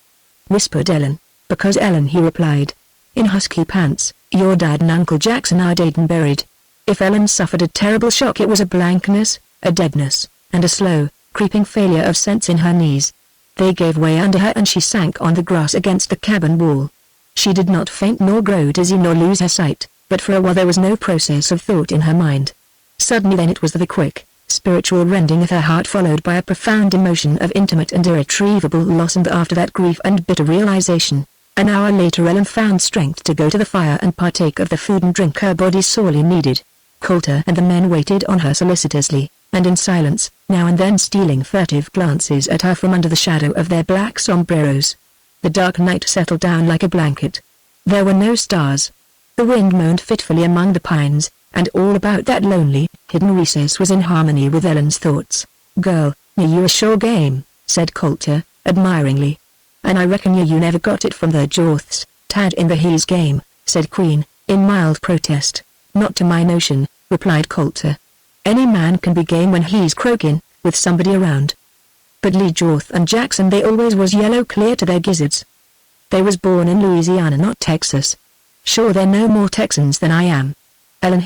whispered Ellen. "Because, Ellen," he replied, in husky pants, "your dad and Uncle Jackson are dead and buried." If Ellen suffered a terrible shock, it was a blankness, a deadness, and a slow, creeping failure of sense in her knees. They gave way under her and she sank on the grass against the cabin wall. She did not faint nor grow dizzy nor lose her sight, but for a while there was no process of thought in her mind. Suddenly then it was the quick, spiritual rending of her heart, followed by a profound emotion of intimate and irretrievable loss, and after that grief and bitter realization. An hour later Ellen found strength to go to the fire and partake of the food and drink her body sorely needed. Coulter and the men waited on her solicitously, and in silence, now and then stealing furtive glances at her from under the shadow of their black sombreros. The dark night settled down like a blanket. There were no stars. The wind moaned fitfully among the pines, and all about that lonely, hidden recess was in harmony with Ellen's thoughts. "Girl, you a sure game," said Coulter, admiringly. "And I reckon you never got it from the Jorths." "Tad in the he's game," said Queen, in mild protest. "Not to my notion," replied Coulter. "Any man can be game when he's croaking, with somebody around. But Lee Jorth and Jackson, they always was yellow clear to their gizzards. They was born in Louisiana, not Texas. Sure they're no more Texans than I am." Ellen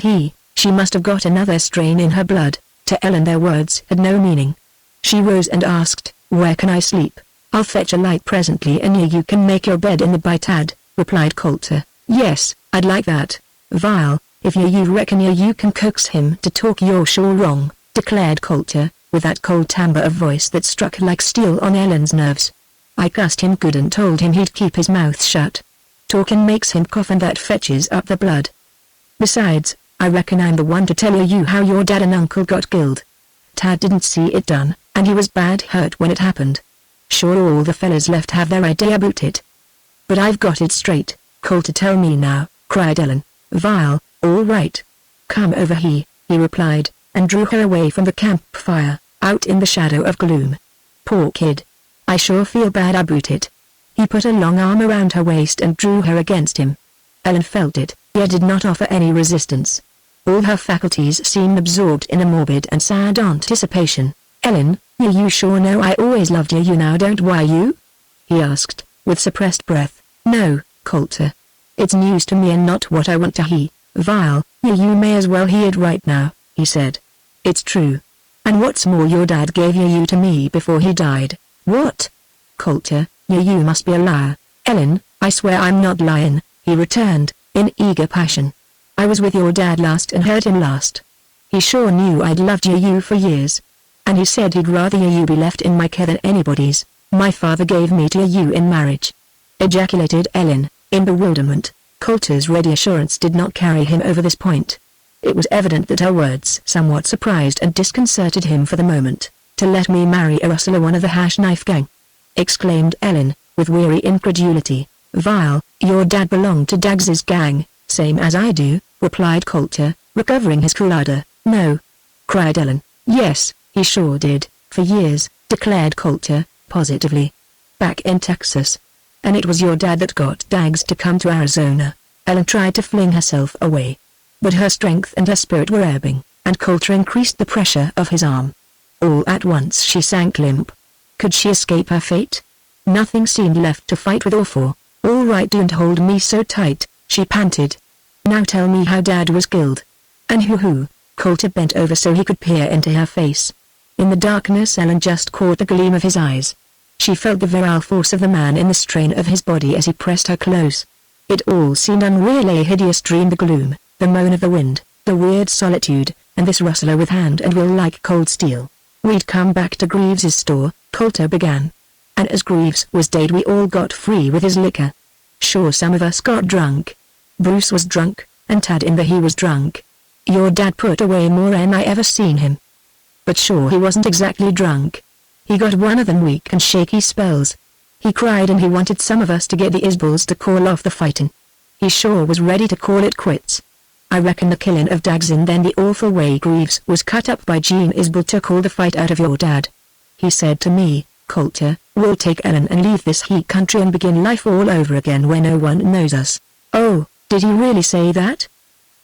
she must have got another strain in her blood. To Ellen their words had no meaning. She rose and asked, "Where can I sleep?" "I'll fetch a light presently and you can make your bed in the by, Tad," replied Coulter. "Yes, I'd like that." "Vile, if you reckon you can coax him to talk, you're sure wrong," declared Coulter, with that cold timbre of voice that struck like steel on Ellen's nerves. "I cussed him good and told him he'd keep his mouth shut. Talking makes him cough and that fetches up the blood. Besides, I reckon I'm the one to tell you how your dad and uncle got killed. Tad didn't see it done, and he was bad hurt when it happened. Sure all the fellas left have their idea about it. But I've got it straight. Coulter, tell me now, cried Ellen. Vile, all right. Come over here, he replied, and drew her away from the campfire, out in the shadow of gloom. Poor kid. I sure feel bad about it. He put a long arm around her waist and drew her against him. Ellen felt it, yet did not offer any resistance. All her faculties seemed absorbed in a morbid and sad anticipation. Ellen, you sure know I always loved you now, don't you? He asked, with suppressed breath. No, Coulter. It's news to me and not what I want to hear. Vile, you may as well hear it right now, he said. It's true. And what's more, your dad gave you to me before he died. What? Coulter, you must be a liar. Ellen, I swear I'm not lying, he returned, in eager passion. I was with your dad last and heard him last. He sure knew I'd loved you for years. And he said he'd rather you be left in my care than anybody's. My father gave me to you in marriage. Ejaculated Ellen, in bewilderment. Coulter's ready assurance did not carry him over this point. It was evident that her words somewhat surprised and disconcerted him for the moment. To let me marry a rustler, one of the hash knife gang? Exclaimed Ellen, with weary incredulity. Vile, your dad belonged to Dags's gang, same as I do, replied Coulter, recovering his cool ardor. No. Cried Ellen. Yes, he sure did, for years, declared Coulter, positively. Back in Texas. And it was your dad that got Dags to come to Arizona. Ellen tried to fling herself away. But her strength and her spirit were ebbing, and Coulter increased the pressure of his arm. All at once she sank limp. Could she escape her fate? Nothing seemed left to fight with or for. All right, don't hold me so tight, she panted. Now tell me how Dad was killed. And who? Coulter bent over so he could peer into her face. In the darkness Ellen just caught the gleam of his eyes. She felt the virile force of the man in the strain of his body as he pressed her close. It all seemed unreal, a hideous dream, the gloom, the moan of the wind, the weird solitude, and this rustler with hand and will like cold steel. We'd come back to Greaves's store, Coulter began. And as Greaves was dead we all got free with his liquor. Sure, some of us got drunk. Bruce was drunk, and Tad in he was drunk. Your dad put away more than I ever seen him. But sure, he wasn't exactly drunk. He got one of them weak and shaky spells. He cried and he wanted some of us to get the Isbells to call off the fightin'. He sure was ready to call it quits. I reckon the killing of Dags and then the awful way Greaves was cut up by Gene Isbell took all the fight out of your dad. He said to me, Coulter, we'll take Ellen and leave this heat country and begin life all over again where no one knows us. Oh, did he really say that?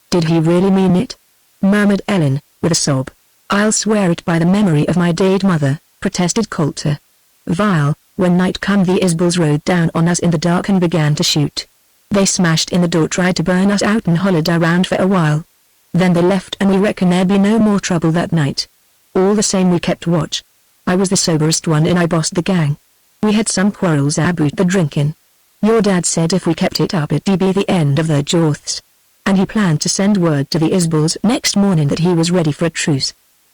Did he really mean it? Murmured Ellen, with a sob. I'll swear it by the memory of my dead mother, protested Coulter. Vile, when night come the Isbells rode down on us in the dark and began to shoot. They smashed in the door, tried to burn us out and hollered around for a while. Then they left and we reckon there'd be no more trouble that night. All the same we kept watch. I was the soberest one and I bossed the gang. We had some quarrels about the drinking. Your dad said if we kept it up it'd be the end of the Jorths. And he planned to send word to the Isbells next morning that he was ready for a truce.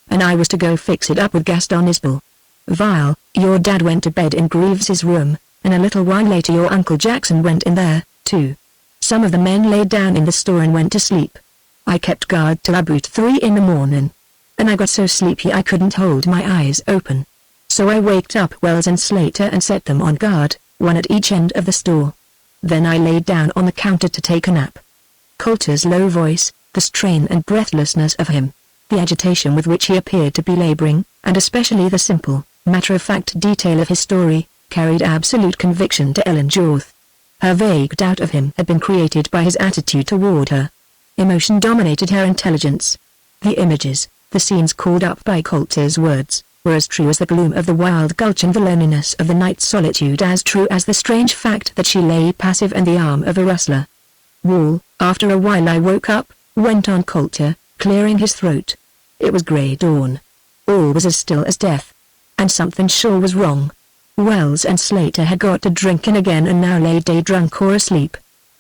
And I was to go fix it up with Gaston Isbell. Vile, your dad went to bed in Greaves's room, and a little while later your Uncle Jackson went in there, too. Some of the men laid down in the store and went to sleep. I kept guard till about 3 in the morning. And I got so sleepy I couldn't hold my eyes open. So I waked up Wells and Slater and set them on guard, one at each end of the store. Then I laid down on the counter to take a nap. Coulter's low voice, the strain and breathlessness of him, the agitation with which he appeared to be laboring, and especially the simple, matter-of-fact detail of his story, carried absolute conviction to Ellen Jorth. Her vague doubt of him had been created by his attitude toward her. Emotion dominated her intelligence. The images, the scenes called up by Coulter's words, were as true as the gloom of the wild gulch and the loneliness of the night solitude, as true as the strange fact that she lay passive in the arm of a rustler. Wall, after a while I woke up, went on Coulter, clearing his throat. It was grey dawn. All was as still as death. And something sure was wrong. Wells and Slater had got to drinking again and now lay day drunk or asleep.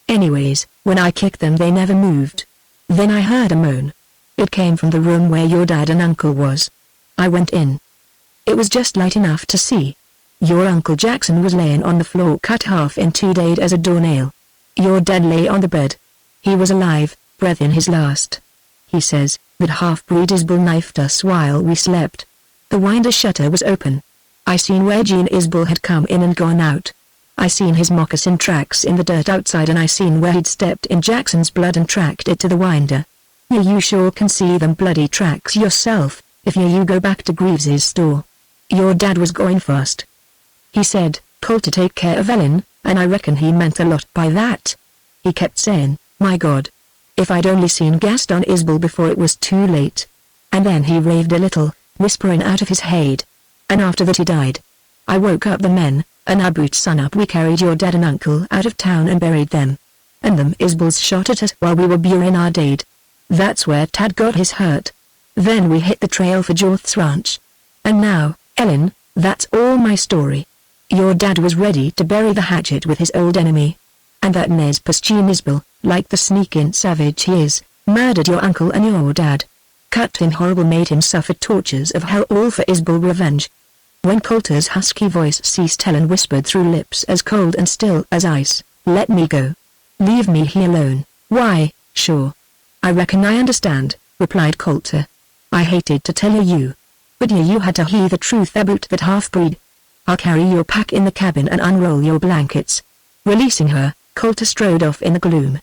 Anyways, when I kicked them they never moved. Then I heard a moan. It came from the room where your dad and uncle was. I went in. It was just light enough to see. Your Uncle Jackson was laying on the floor cut half in 2 dead as a doornail. Your dad lay on the bed. He was alive, breathing his last. He says, that half-breed Isbell knifed us while we slept. The winder shutter was open. I seen where Gene Isbell had come in and gone out. I seen his moccasin tracks in the dirt outside, and I seen where he'd stepped in Jackson's blood and tracked it to the winder. Yeah, you sure can see them bloody tracks yourself, if you go back to Greaves's store. Your dad was going fast. He said, "Call to take care of Ellen," and I reckon he meant a lot by that. He kept saying, "My God. If I'd only seen Gaston Isbell before it was too late." And then he raved a little, whispering out of his head. "And after that he died. I woke up the men, and our boots sun up we carried your dad and uncle out of town and buried them. And them Isbells shot at us while we were burying our dad. That's where Tad got his hurt. Then we hit the trail for Jorth's ranch. And now, Ellen, that's all my story. Your dad was ready to bury the hatchet with his old enemy. And that Nez Pasquin Isbell, like the sneaking savage he is, murdered your uncle and your dad. Cut him horrible, made him suffer tortures of hell, all for Isbell revenge." When Coulter's husky voice ceased, Helen whispered through lips as cold and still as ice, "Let me go. Leave me here alone." "Why, sure. I reckon I understand," replied Coulter. "I hated to tell you. But you had to hear the truth about that half-breed. I'll carry your pack in the cabin and unroll your blankets." Releasing her, Coulter strode off in the gloom.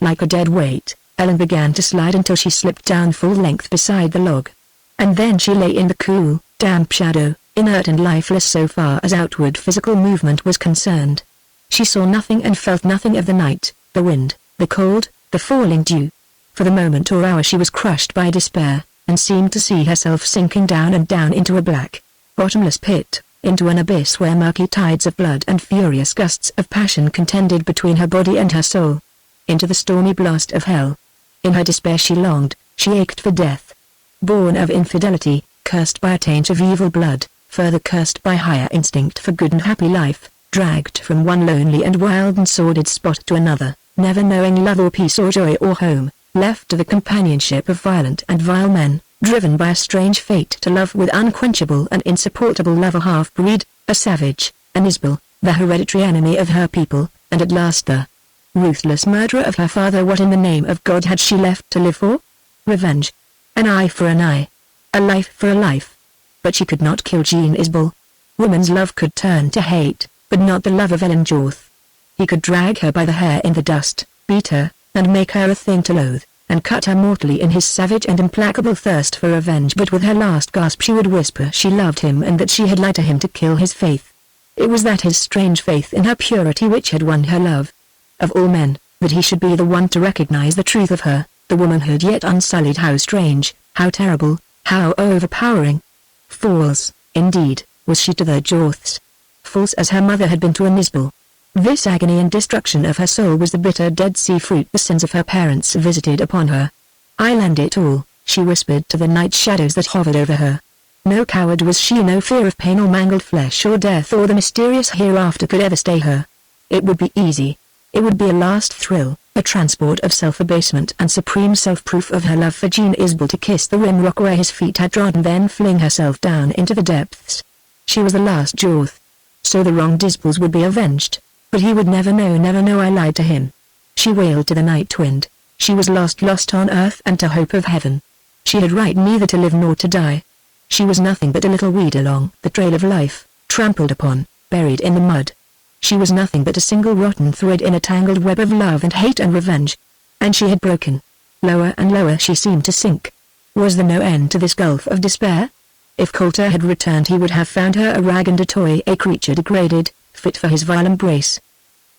Like a dead weight, Ellen began to slide until she slipped down full length beside the log. And then she lay in the cool, damp shadow, inert and lifeless so far as outward physical movement was concerned. She saw nothing and felt nothing of the night, the wind, the cold, the falling dew. For the moment or hour she was crushed by despair, and seemed to see herself sinking down and down into a black, bottomless pit, into an abyss where murky tides of blood and furious gusts of passion contended between her body and her soul. Into the stormy blast of hell. In her despair she longed, she ached for death. Born of infidelity, cursed by a taint of evil blood, further cursed by higher instinct for good and happy life, dragged from one lonely and wild and sordid spot to another, never knowing love or peace or joy or home, left to the companionship of violent and vile men, driven by a strange fate to love with unquenchable and insupportable love a half-breed, a savage, an Isbell, the hereditary enemy of her people, and at last the ruthless murderer of her father. What in the name of God had she left to live for? Revenge. An eye for an eye. A life for a life. But she could not kill Jean Isbell. Woman's love could turn to hate, but not the love of Ellen Jorth. He could drag her by the hair in the dust, beat her, and make her a thing to loathe, and cut her mortally in his savage and implacable thirst for revenge. But with her last gasp she would whisper she loved him and that she had lied to him to kill his faith. It was that his strange faith in her purity which had won her love. Of all men, that he should be the one to recognize the truth of her, the womanhood yet unsullied. How strange, how terrible, how overpowering. False, indeed, was she to the Jorths. False as her mother had been to an Isbell. This agony and destruction of her soul was the bitter Dead Sea fruit the sins of her parents visited upon her. "I'll end it all," she whispered to the night shadows that hovered over her. No coward was she, no fear of pain or mangled flesh or death or the mysterious hereafter could ever stay her. It would be easy. It would be a last thrill, a transport of self-abasement and supreme self-proof of her love for Jean Isbell to kiss the rim rock where his feet had trodden, then fling herself down into the depths. She was the last Jorth. So the wronged Isbells would be avenged. But he would never know, never know I lied to him. She wailed to the night wind. She was lost, lost on earth and to hope of heaven. She had right neither to live nor to die. She was nothing but a little weed along the trail of life, trampled upon, buried in the mud. She was nothing but a single rotten thread in a tangled web of love and hate and revenge. And she had broken. Lower and lower she seemed to sink. Was there no end to this gulf of despair? If Coulter had returned he would have found her a rag and a toy, a creature degraded, fit for his vile embrace.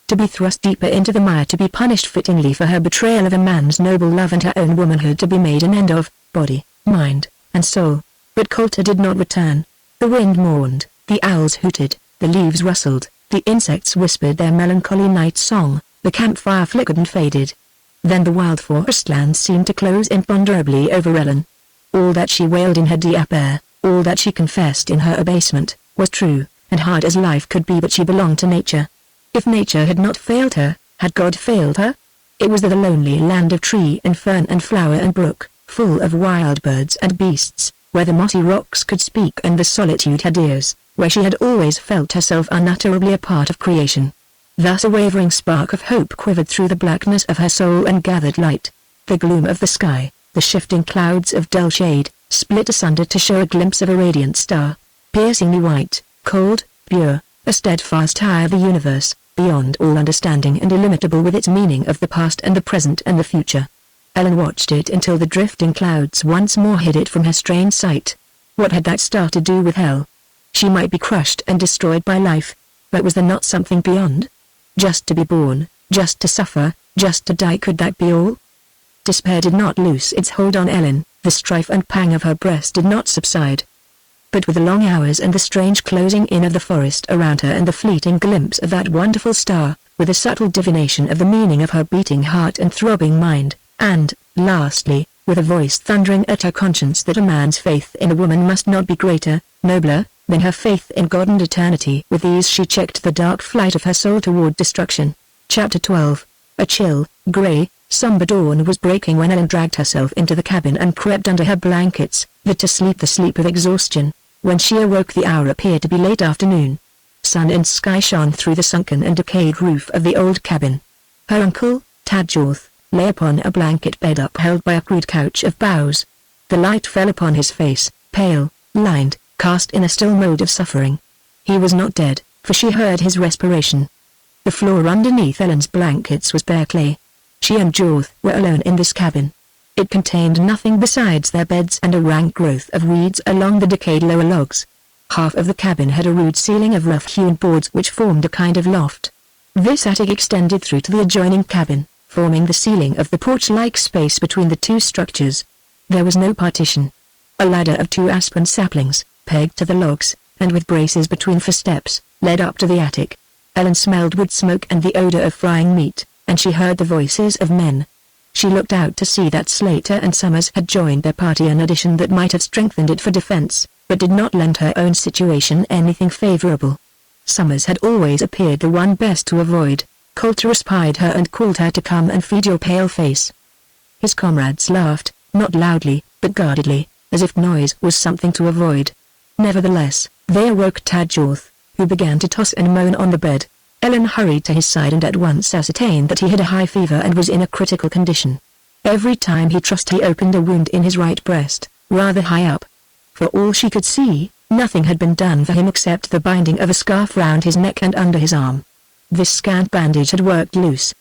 To be thrust deeper into the mire, to be punished fittingly for her betrayal of a man's noble love and her own womanhood, to be made an end of, body, mind, and soul. But Coulter did not return. The wind mourned, the owls hooted, the leaves rustled, the insects whispered their melancholy night song, the campfire flickered and faded. Then the wild forest land seemed to close imponderably over Ellen. All that she wailed in her despair, all that she confessed in her abasement, was true, and hard as life could be, but she belonged to nature. If nature had not failed her, had God failed her? It was the lonely land of tree and fern and flower and brook, full of wild birds and beasts, where the mossy rocks could speak and the solitude had ears, where she had always felt herself unutterably a part of creation. Thus a wavering spark of hope quivered through the blackness of her soul and gathered light. The gloom of the sky, the shifting clouds of dull shade, split asunder to show a glimpse of a radiant star, piercingly white, cold, pure, a steadfast eye of the universe, beyond all understanding and illimitable with its meaning of the past and the present and the future. Ellen watched it until the drifting clouds once more hid it from her strained sight. What had that star to do with hell? She might be crushed and destroyed by life, but was there not something beyond? Just to be born, just to suffer, just to die, could that be all? Despair did not loose its hold on Ellen, the strife and pang of her breast did not subside. But with the long hours and the strange closing in of the forest around her and the fleeting glimpse of that wonderful star, with a subtle divination of the meaning of her beating heart and throbbing mind, and, lastly, with a voice thundering at her conscience that a man's faith in a woman must not be greater, nobler, than her faith in God and eternity, with these she checked the dark flight of her soul toward destruction. Chapter 12. A chill, grey, somber dawn was breaking when Ellen dragged herself into the cabin and crept under her blankets, that to sleep the sleep of exhaustion. When she awoke the hour appeared to be late afternoon. Sun and sky shone through the sunken and decayed roof of the old cabin. Her uncle, Tadjorth, lay upon a blanket bed upheld by a crude couch of boughs. The light fell upon his face, pale, lined, cast in a still mode of suffering. He was not dead, for she heard his respiration. The floor underneath Ellen's blankets was bare clay. She and Jorth were alone in this cabin. It contained nothing besides their beds and a rank growth of weeds along the decayed lower logs. Half of the cabin had a rude ceiling of rough-hewn boards which formed a kind of loft. This attic extended through to the adjoining cabin, forming the ceiling of the porch-like space between the two structures. There was no partition. A ladder of 2 aspen saplings, pegged to the logs, and with braces between for steps, led up to the attic. Ellen smelled wood smoke and the odor of frying meat, and she heard the voices of men. She looked out to see that Slater and Summers had joined their party, an addition that might have strengthened it for defense, but did not lend her own situation anything favorable. Summers had always appeared the one best to avoid. Coulter espied her and called her to come and feed your pale face. His comrades laughed, not loudly, but guardedly, as if noise was something to avoid. Nevertheless, they awoke Tadjorth, who began to toss and moan on the bed. Ellen hurried to his side and at once ascertained that he had a high fever and was in a critical condition. Every time he tossed he opened a wound in his right breast, rather high up. For all she could see, nothing had been done for him except the binding of a scarf round his neck and under his arm. This scant bandage had worked loose.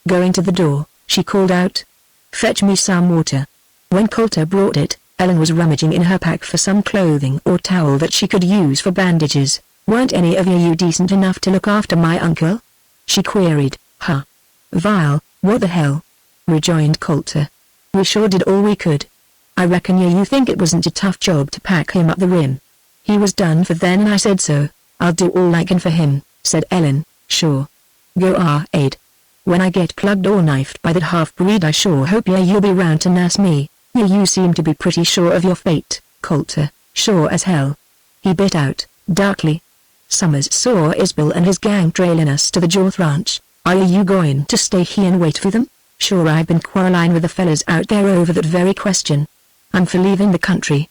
Going to the door, she called out, "Fetch me some water." When Coulter brought it, Ellen was rummaging in her pack for some clothing or towel that she could use for bandages. "Weren't any of you decent enough to look after my uncle?" she queried. "Huh. Vile, what the hell?" rejoined Coulter. "We sure did all we could. I reckon you think it wasn't a tough job to pack him up the rim. He was done for then and I said so. I'll do all I can for him," said Ellen. "Sure. Go aid. When I get plugged or knifed by that half-breed I sure hope you'll be round to nurse me. You seem to be pretty sure of your fate, Coulter." "Sure as hell," he bit out, darkly. "Summers saw Isbell and his gang trailin' us to the Jorth ranch. Are you going to stay here and wait for them?" "Sure, I've been quarreling with the fellas out there over that very question. I'm for leaving the country."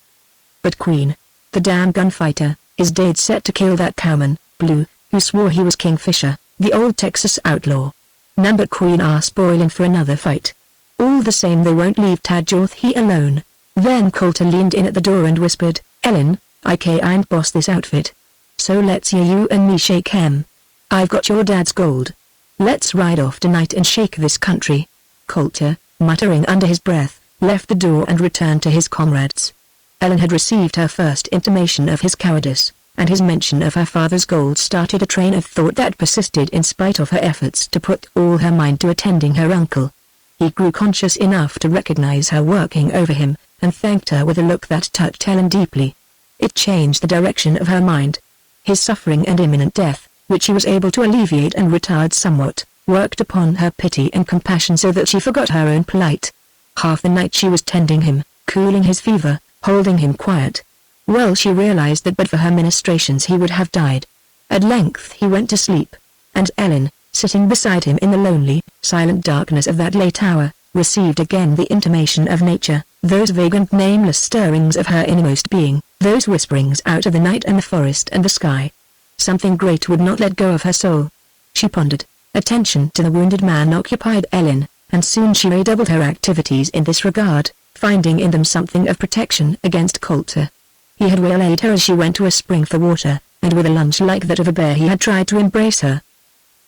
"But Queen, the damn gunfighter, is dead set to kill that cowman, Blue, who swore he was Kingfisher, the old Texas outlaw. None but Queen are spoiling for another fight. All the same they won't leave Tadjorth he alone." Then Coulter leaned in at the door and whispered, "Ellen, I ain't boss this outfit. So let's you and me shake hem. I've got your dad's gold. Let's ride off tonight and shake this country." Coulter, muttering under his breath, left the door and returned to his comrades. Ellen had received her first intimation of his cowardice, and his mention of her father's gold started a train of thought that persisted in spite of her efforts to put all her mind to attending her uncle. He grew conscious enough to recognize her working over him, and thanked her with a look that touched Ellen deeply. It changed the direction of her mind. His suffering and imminent death, which he was able to alleviate and retard somewhat, worked upon her pity and compassion so that she forgot her own plight. Half the night she was tending him, cooling his fever, holding him quiet. Well, she realized that but for her ministrations he would have died. At length he went to sleep, and Ellen, sitting beside him in the lonely, silent darkness of that late hour, received again the intimation of nature, those vague and nameless stirrings of her innermost being, those whisperings out of the night and the forest and the sky. Something great would not let go of her soul. She pondered. Attention to the wounded man occupied Ellen, and soon she redoubled her activities in this regard, finding in them something of protection against Coulter. He had waylaid her as she went to a spring for water, and with a lunge like that of a bear he had tried to embrace her.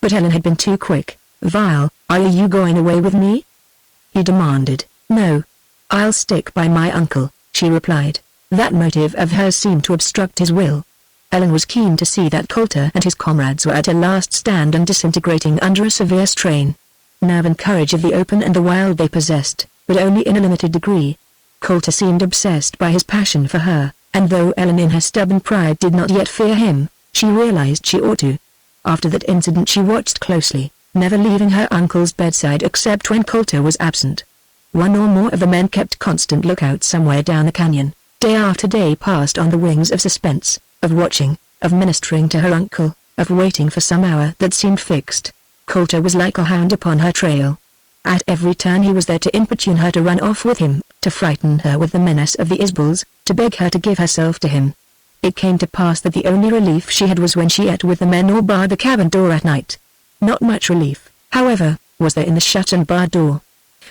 But Ellen had been too quick. "Vile, are you going away with me?" he demanded. "No. I'll stick by my uncle," she replied. That motive of hers seemed to obstruct his will. Ellen was keen to see that Coulter and his comrades were at a last stand and disintegrating under a severe strain. Nerve and courage of the open and the wild they possessed, but only in a limited degree. Coulter seemed obsessed by his passion for her, and though Ellen in her stubborn pride did not yet fear him, she realized she ought to. After that incident she watched closely, never leaving her uncle's bedside except when Coulter was absent. One or more of the men kept constant lookout somewhere down the canyon. Day after day passed on the wings of suspense, of watching, of ministering to her uncle, of waiting for some hour that seemed fixed. Coulter was like a hound upon her trail. At every turn he was there to importune her to run off with him, to frighten her with the menace of the Isbels, to beg her to give herself to him. It came to pass that the only relief she had was when she ate with the men or barred the cabin door at night. Not much relief, however, was there in the shut and barred door.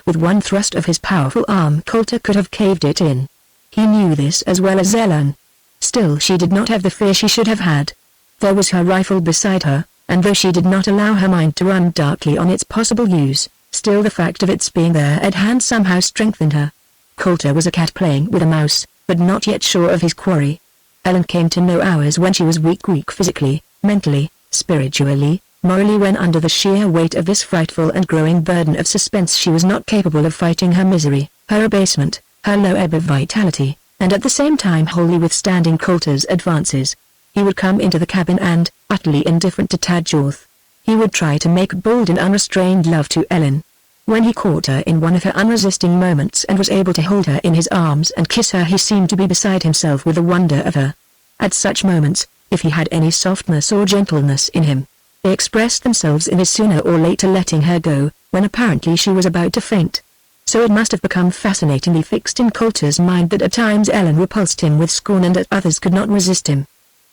With one thrust of his powerful arm Coulter could have caved it in. He knew this as well as Ellen. Still she did not have the fear she should have had. There was her rifle beside her, and though she did not allow her mind to run darkly on its possible use, still the fact of its being there at hand somehow strengthened her. Coulter was a cat playing with a mouse, but not yet sure of his quarry. Ellen came to know hours when she was weak physically, mentally, spiritually, morally, when under the sheer weight of this frightful and growing burden of suspense she was not capable of fighting her misery, her abasement, her low ebb of vitality, and at the same time wholly withstanding Coulter's advances. He would come into the cabin and, utterly indifferent to Tad Jorth, he would try to make bold and unrestrained love to Ellen. When he caught her in one of her unresisting moments and was able to hold her in his arms and kiss her, he seemed to be beside himself with the wonder of her. At such moments, if he had any softness or gentleness in him, they expressed themselves in his sooner or later letting her go, when apparently she was about to faint. So it must have become fascinatingly fixed in Coulter's mind that at times Ellen repulsed him with scorn and at others could not resist him.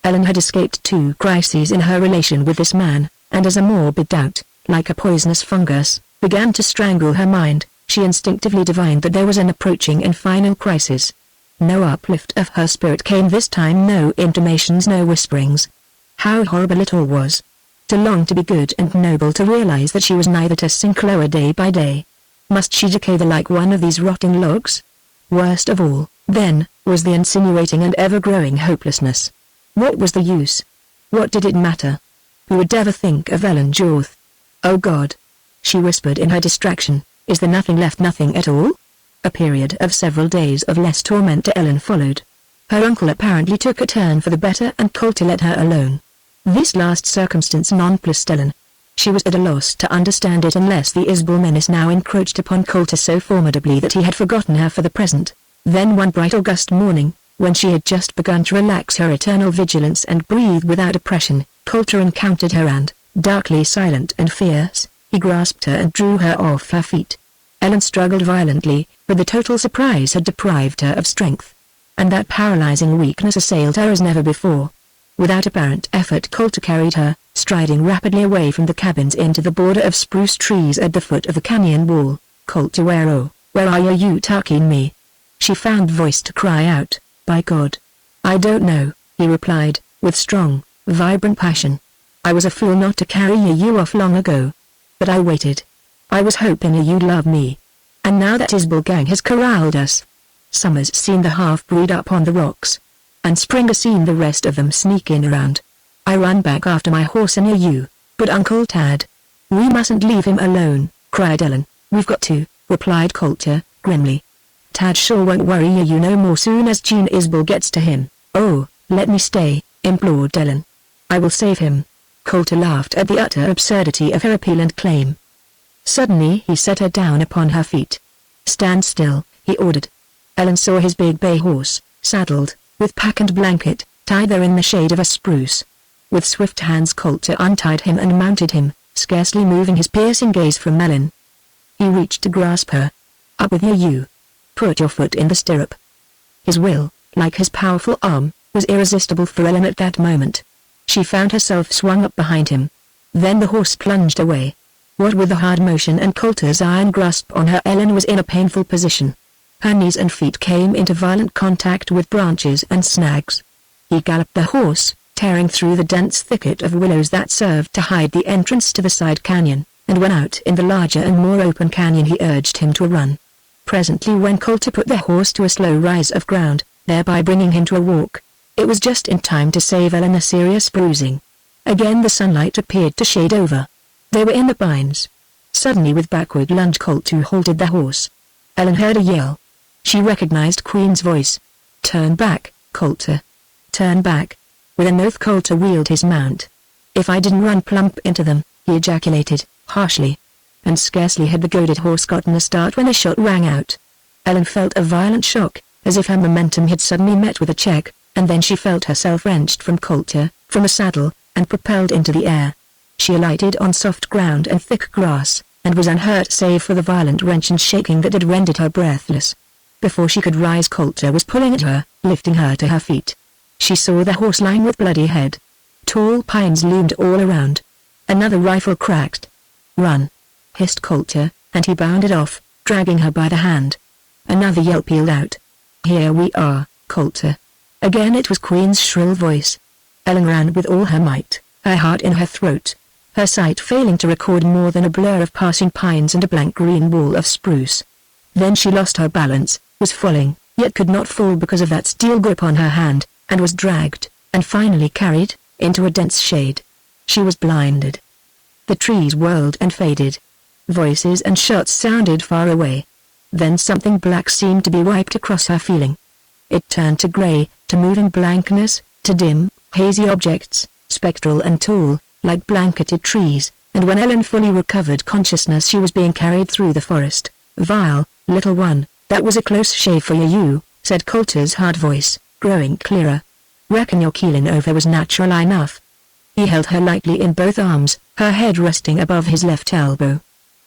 Ellen had escaped 2 crises in her relation with this man, and as a morbid doubt, like a poisonous fungus, began to strangle her mind, she instinctively divined that there was an approaching and final crisis. No uplift of her spirit came this time, no intimations, no whisperings. How horrible it all was. To long to be good and noble, to realize that she was neither, to sink lower day by day. Must she decay like one of these rotting logs? Worst of all, then, was the insinuating and ever-growing hopelessness. What was the use? What did it matter? Who would ever think of Ellen Jorth? "Oh God," she whispered in her distraction, "is there nothing left, nothing at all?" A period of several days of less torment to Ellen followed. Her uncle apparently took a turn for the better and Coulter let her alone. This last circumstance nonplussed Ellen. She was at a loss to understand it unless the Isbel menace now encroached upon Coulter so formidably that he had forgotten her for the present. Then one bright August morning, when she had just begun to relax her eternal vigilance and breathe without oppression, Coulter encountered her and, darkly silent and fierce, he grasped her and drew her off her feet. Ellen struggled violently, but the total surprise had deprived her of strength. And that paralyzing weakness assailed her as never before. Without apparent effort Coulter carried her, striding rapidly away from the cabins into the border of spruce trees at the foot of the canyon wall. "Coulter, where are you taking me?" She found voice to cry out. "By God, I don't know," he replied, with strong, vibrant passion. "I was a fool not to carry you off long ago. But I waited. I was hoping you'd love me. And now that Isbel gang has corralled us. Summer's seen the half-breed up on the rocks. And Springer's seen the rest of them sneak in around. I run back after my horse and you, but Uncle Tad. We mustn't leave him alone," cried Ellen. "We've got to," replied Coulter, grimly. "Tad sure won't worry you no more soon as Gene Isbel gets to him." "Oh, let me stay," implored Ellen. "I will save him." Coulter laughed at the utter absurdity of her appeal and claim. Suddenly he set her down upon her feet. "Stand still," he ordered. Ellen saw his big bay horse, saddled, with pack and blanket, tied there in the shade of a spruce. With swift hands Coulter untied him and mounted him, scarcely moving his piercing gaze from Ellen. He reached to grasp her. "Up with you. Put your foot in the stirrup." His will, like his powerful arm, was irresistible for Ellen at that moment. She found herself swung up behind him. Then the horse plunged away. What with the hard motion and Coulter's iron grasp on her, Ellen was in a painful position. Her knees and feet came into violent contact with branches and snags. He galloped the horse, tearing through the dense thicket of willows that served to hide the entrance to the side canyon, and when out in the larger and more open canyon he urged him to a run. Presently when Coulter put the horse to a slow rise of ground, thereby bringing him to a walk, it was just in time to save Ellen a serious bruising. Again the sunlight appeared to shade over. They were in the pines. Suddenly with backward lunge Coulter halted the horse. Ellen heard a yell. She recognized Queen's voice. "Turn back, Coulter. Turn back." With an oath Coulter wheeled his mount. "If I didn't run plump into them," he ejaculated, harshly. And scarcely had the goaded horse gotten a start when the shot rang out. Ellen felt a violent shock, as if her momentum had suddenly met with a check, and then she felt herself wrenched from Coulter, from a saddle, and propelled into the air. She alighted on soft ground and thick grass, and was unhurt save for the violent wrench and shaking that had rendered her breathless. Before she could rise Coulter was pulling at her, lifting her to her feet. She saw the horse lying with bloody head. Tall pines loomed all around. Another rifle cracked. "Run!" hissed Coulter, and he bounded off, dragging her by the hand. Another yelp pealed out. "Here we are, Coulter." Again it was Queen's shrill voice. Ellen ran with all her might, her heart in her throat, her sight failing to record more than a blur of passing pines and a blank green wall of spruce. Then she lost her balance, was falling, yet could not fall because of that steel grip on her hand, and was dragged, and finally carried, into a dense shade. She was blinded. The trees whirled and faded. Voices and shots sounded far away. Then something black seemed to be wiped across her feeling. It turned to gray, to moving blankness, to dim, hazy objects, spectral and tall, like blanketed trees, and when Ellen fully recovered consciousness she was being carried through the forest. "Vile, little one, that was a close shave for you," said Coulter's hard voice, growing clearer. "Reckon your keelin' over was natural enough." He held her lightly in both arms, her head resting above his left elbow.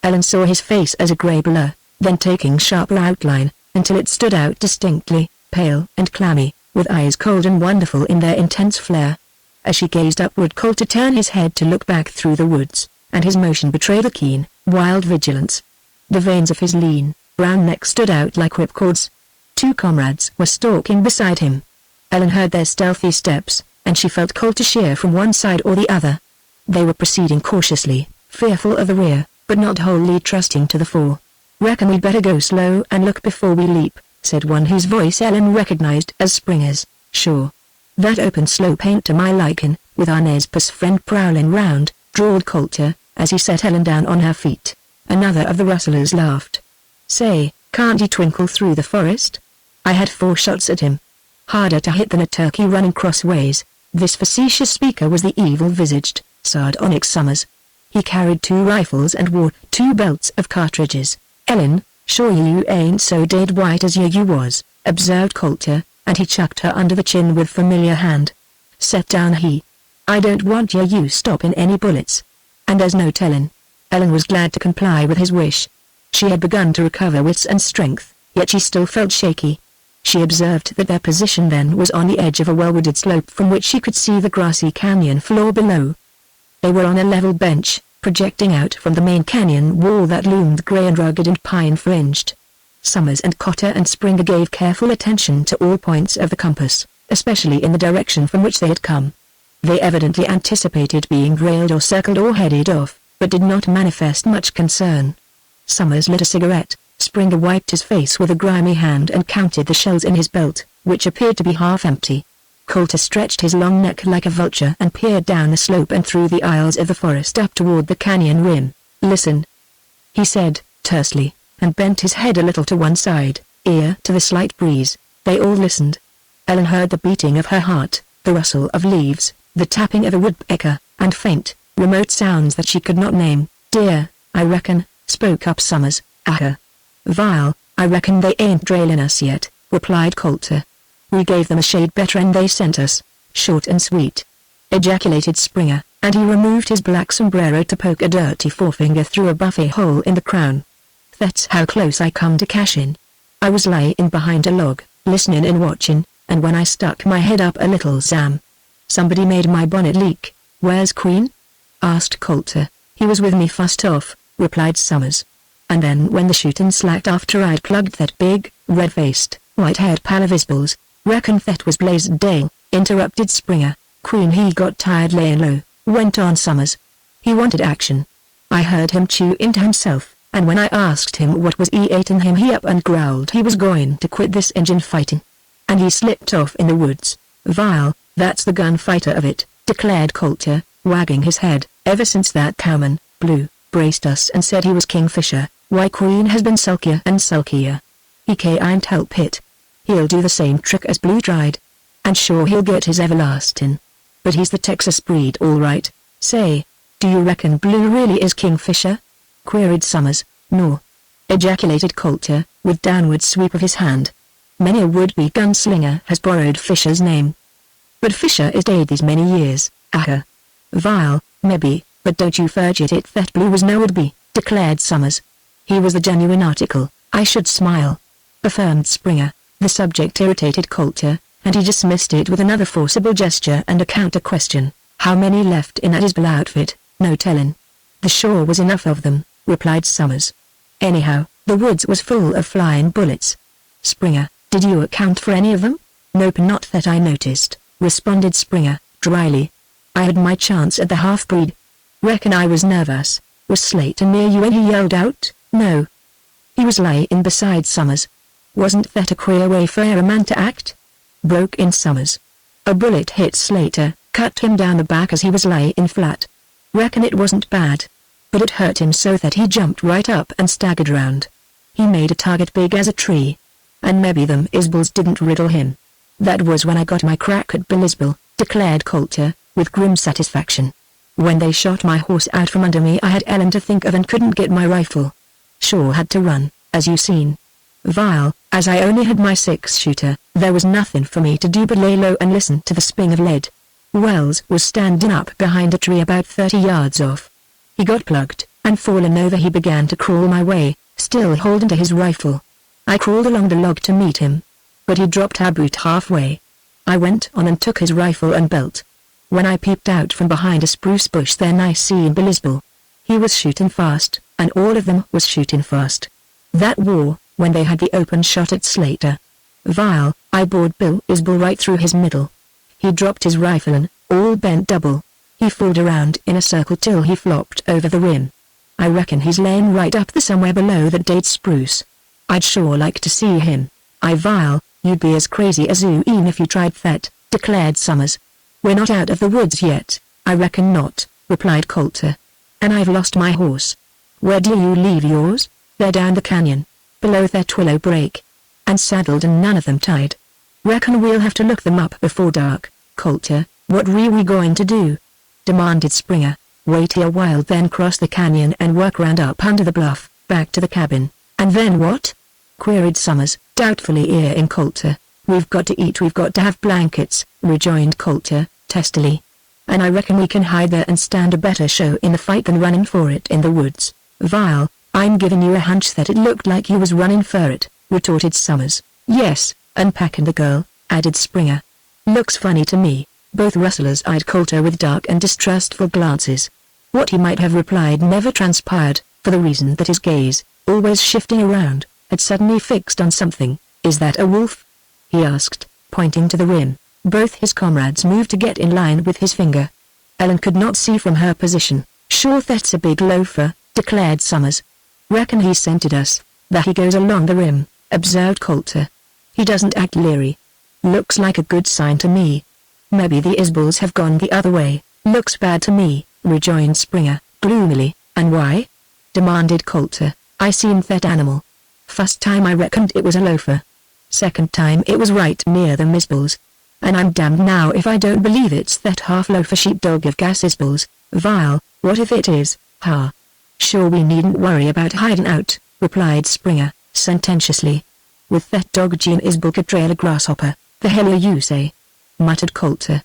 Ellen saw his face as a gray blur, then taking sharper outline, until it stood out distinctly, pale and clammy, with eyes cold and wonderful in their intense flare. As she gazed upward Coulter turned his head to look back through the woods, and his motion betrayed a keen, wild vigilance. The veins of his lean, brown neck stood out like whipcords. 2 comrades were stalking beside him. Ellen heard their stealthy steps, and she felt Coulter sheer from one side or the other. They were proceeding cautiously, fearful of the rear, but not wholly trusting to the fore. "Reckon we'd better go slow and look before we leap," said one whose voice Ellen recognized as Springer's. "Sure. That open slope ain't to my likin', with our neighbor's friend prowling round," drawled Coulter, as he set Ellen down on her feet. Another of the rustlers laughed. "Say, can't he twinkle through the forest? I had 4 shots at him. Harder to hit than a turkey running crossways." This facetious speaker was the evil-visaged, sardonic Summers. He carried 2 rifles and wore 2 belts of cartridges. "Ellen, sure you ain't so dead white as you was," observed Coulter, and he chucked her under the chin with familiar hand. "Set down he. I don't want you stopping any bullets. And there's no tellin'." Ellen was glad to comply with his wish. She had begun to recover wits and strength, yet she still felt shaky. She observed that their position then was on the edge of a well-wooded slope from which she could see the grassy canyon floor below. They were on a level bench, projecting out from the main canyon wall that loomed gray and rugged and pine-fringed. Summers and Cotter and Springer gave careful attention to all points of the compass, especially in the direction from which they had come. They evidently anticipated being railed or circled or headed off, but did not manifest much concern. Summers lit a cigarette. Springer wiped his face with a grimy hand and counted the shells in his belt, which appeared to be half empty. Coulter stretched his long neck like a vulture and peered down the slope and through the aisles of the forest up toward the canyon rim. "Listen," he said, tersely, and bent his head a little to one side, ear to the slight breeze. They all listened. Ellen heard the beating of her heart, the rustle of leaves, the tapping of a woodpecker, and faint, remote sounds that she could not name. "Dear, I reckon," spoke up Summers. "Aha. Vile, I reckon they ain't drailing us yet," replied Coulter. "We gave them a shade better and they sent us." "Short and sweet," ejaculated Springer, and he removed his black sombrero to poke a dirty forefinger through a buffet hole in the crown. "That's how close I come to cashin'. I was lying behind a log, listening and watching, and when I stuck my head up a little zam. Somebody made my bonnet leak." "Where's Queen?" asked Coulter. "He was with me first off," replied Summers. "And then when the shootin' slacked after I'd plugged that big, red-faced, white-haired pal of Isbel's." "Reckon that was Blaisdell," interrupted Springer. Queen, he got tired laying low, went on Summers. He wanted action. I heard him chew into himself, and when I asked him what was eating him, he up and growled he was going to quit this engine fighting. And he slipped off in the woods. Vile, that's the gunfighter of it, declared Coulter, wagging his head. Ever since that cowman, Blue, braced us and said he was Kingfisher, why Queen has been sulkier and sulkier. He can't help it. He'll do the same trick as Blue tried. And sure he'll get his everlasting. But he's the Texas breed all right. Say, do you reckon Blue really is Kingfisher? Queried Summers. No. Ejaculated Coulter, with downward sweep of his hand. Many a would-be gunslinger has borrowed Fisher's name. But Fisher is dead these many years, aha. Vile, maybe, but don't you forget it that Blue was no would-be, declared Summers. He was the genuine article. I should smile, affirmed Springer. The subject irritated Coulter, and he dismissed it with another forcible gesture and a counter-question. How many left in that Isbell outfit? No tellin'. The shore was enough of them, replied Summers. Anyhow, the woods was full of flying bullets. Springer, did you account for any of them? Nope, not that I noticed, responded Springer, dryly. I had my chance at the half-breed. Reckon I was nervous. Was Slater near you when he yelled out? No. He was lying beside Summers. Wasn't that a queer way for a man to act? Broke in Summers. A bullet hit Slater, cut him down the back as he was lying flat. Reckon it wasn't bad. But it hurt him so that he jumped right up and staggered round. He made a target big as a tree. And maybe them Isbells didn't riddle him. That was when I got my crack at Bill Isbell, declared Coulter, with grim satisfaction. When they shot my horse out from under me, I had Ellen to think of and couldn't get my rifle. Sure had to run, as you seen. Vile, as I only had my 6-shooter, there was nothing for me to do but lay low and listen to the sping of lead. Wells was standing up behind a tree about 30 yards off. He got plugged, and falling over he began to crawl my way, still holding to his rifle. I crawled along the log to meet him. But he dropped our boot halfway. I went on and took his rifle and belt. When I peeped out from behind a spruce bush then I seen Bill Isbell. He was shooting fast, and all of them was shooting fast. That war, when they had the open shot at Slater. Vile, I bored Bill Isbell right through his middle. He dropped his rifle and, all bent double, he fooled around in a circle till he flopped over the rim. I reckon he's laying right up there somewhere below that dead spruce. I'd sure like to see him. Vile, you'd be as crazy as Zane if you tried that, declared Summers. We're not out of the woods yet. I reckon not, replied Coulter. And I've lost my horse. Where do you leave yours? They're down the canyon, below that willow break. And saddled and none of them tied. Reckon we'll have to look them up before dark. Coulter, what were we going to do? Demanded Springer. Wait here a while then cross the canyon and work round up under the bluff, back to the cabin. And then what? Queried Summers, doubtfully eyeing Coulter. We've got to eat, we've got to have blankets, rejoined Coulter, testily. And I reckon we can hide there and stand a better show in the fight than running for it in the woods. Vile, I'm giving you a hunch that it looked like you was running for it, retorted Summers. Yes, unpacking the girl, added Springer. Looks funny to me. Both rustlers eyed Coulter with dark and distrustful glances. What he might have replied never transpired, for the reason that his gaze, always shifting around, had suddenly fixed on something. Is that a wolf? He asked, pointing to the rim. Both his comrades moved to get in line with his finger. Ellen could not see from her position. Sure that's a big loafer, declared Summers. Reckon he scented us. That he goes along the rim, observed Coulter. He doesn't act leery. Looks like a good sign to me. Maybe the Isbells have gone the other way. Looks bad to me, rejoined Springer, gloomily. And why? Demanded Coulter. I seen that animal. First time I reckoned it was a loafer. Second time it was right near the Isbells. And I'm damned now if I don't believe it's that half-loafer sheepdog of Gas Isbells. Vile, what if it is? Ha. Sure we needn't worry about hiding out, replied Springer, sententiously. With that dog Gene Isbell could trail a grasshopper, the hell are you say? Muttered Coulter.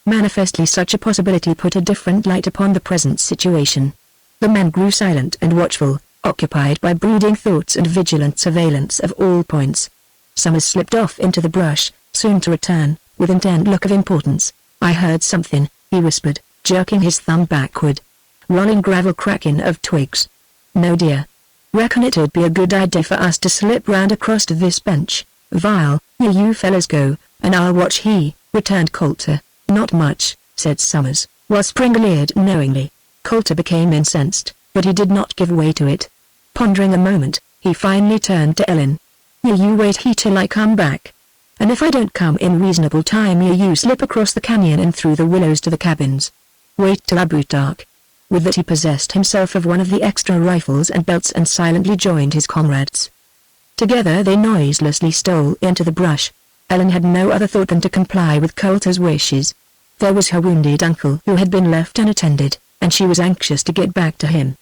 Manifestly such a possibility put a different light upon the present situation. The man grew silent and watchful, occupied by brooding thoughts and vigilant surveillance of all points. Summers slipped off into the brush, soon to return, with intent look of importance. I heard something, he whispered, jerking his thumb backward. Rolling gravel cracking of twigs. No dear. Reckon it'd be a good idea for us to slip round across to this bench. Vile, here you fellas go, and I'll watch he, returned Coulter. Not much, said Summers, while Spring leered knowingly. Coulter became incensed, but he did not give way to it. Pondering a moment, he finally turned to Ellen. You wait here till I come back. And if I don't come in reasonable time, you slip across the canyon and through the willows to the cabins. Wait till about dark. With that he possessed himself of one of the extra rifles and belts and silently joined his comrades. Together they noiselessly stole into the brush. Ellen had no other thought than to comply with Coulter's wishes. There was her wounded uncle who had been left unattended, and she was anxious to get back to him.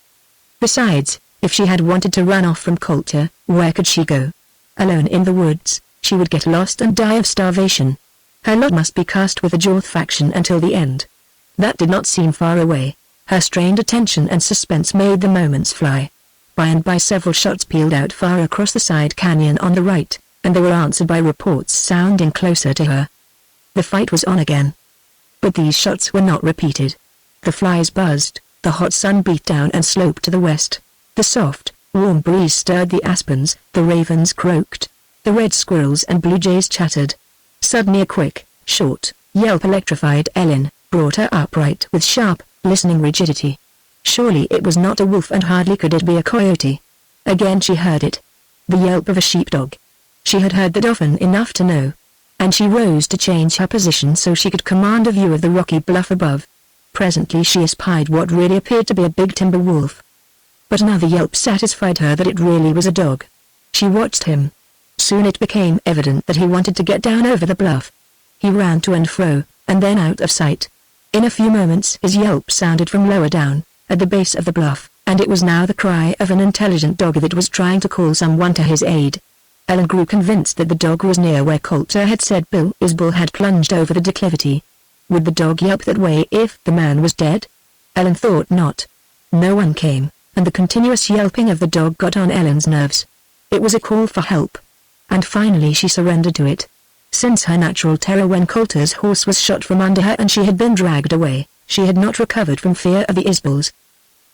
Besides, if she had wanted to run off from Coulter, where could she go? Alone in the woods, she would get lost and die of starvation. Her lot must be cast with the Jorth faction until the end. That did not seem far away. Her strained attention and suspense made the moments fly. By and by several shots pealed out far across the side canyon on the right, and they were answered by reports sounding closer to her. The fight was on again. But these shots were not repeated. The flies buzzed, the hot sun beat down and sloped to the west. The soft, warm breeze stirred the aspens, the ravens croaked, the red squirrels and blue jays chattered. Suddenly a quick, short yelp electrified Ellen, brought her upright with sharp, listening rigidity. Surely it was not a wolf, and hardly could it be a coyote. Again she heard it. The yelp of a sheepdog. She had heard that often enough to know. And she rose to change her position so she could command a view of the rocky bluff above. Presently she espied what really appeared to be a big timber wolf. But another yelp satisfied her that it really was a dog. She watched him. Soon it became evident that he wanted to get down over the bluff. He ran to and fro, and then out of sight. In a few moments his yelp sounded from lower down, at the base of the bluff, and it was now the cry of an intelligent dog that was trying to call someone to his aid. Ellen grew convinced that the dog was near where Coulter had said Bill's bull had plunged over the declivity. Would the dog yelp that way if the man was dead? Ellen thought not. No one came, and the continuous yelping of the dog got on Ellen's nerves. It was a call for help. And finally she surrendered to it. Since her natural terror when Coulter's horse was shot from under her and she had been dragged away, she had not recovered from fear of the Isbels.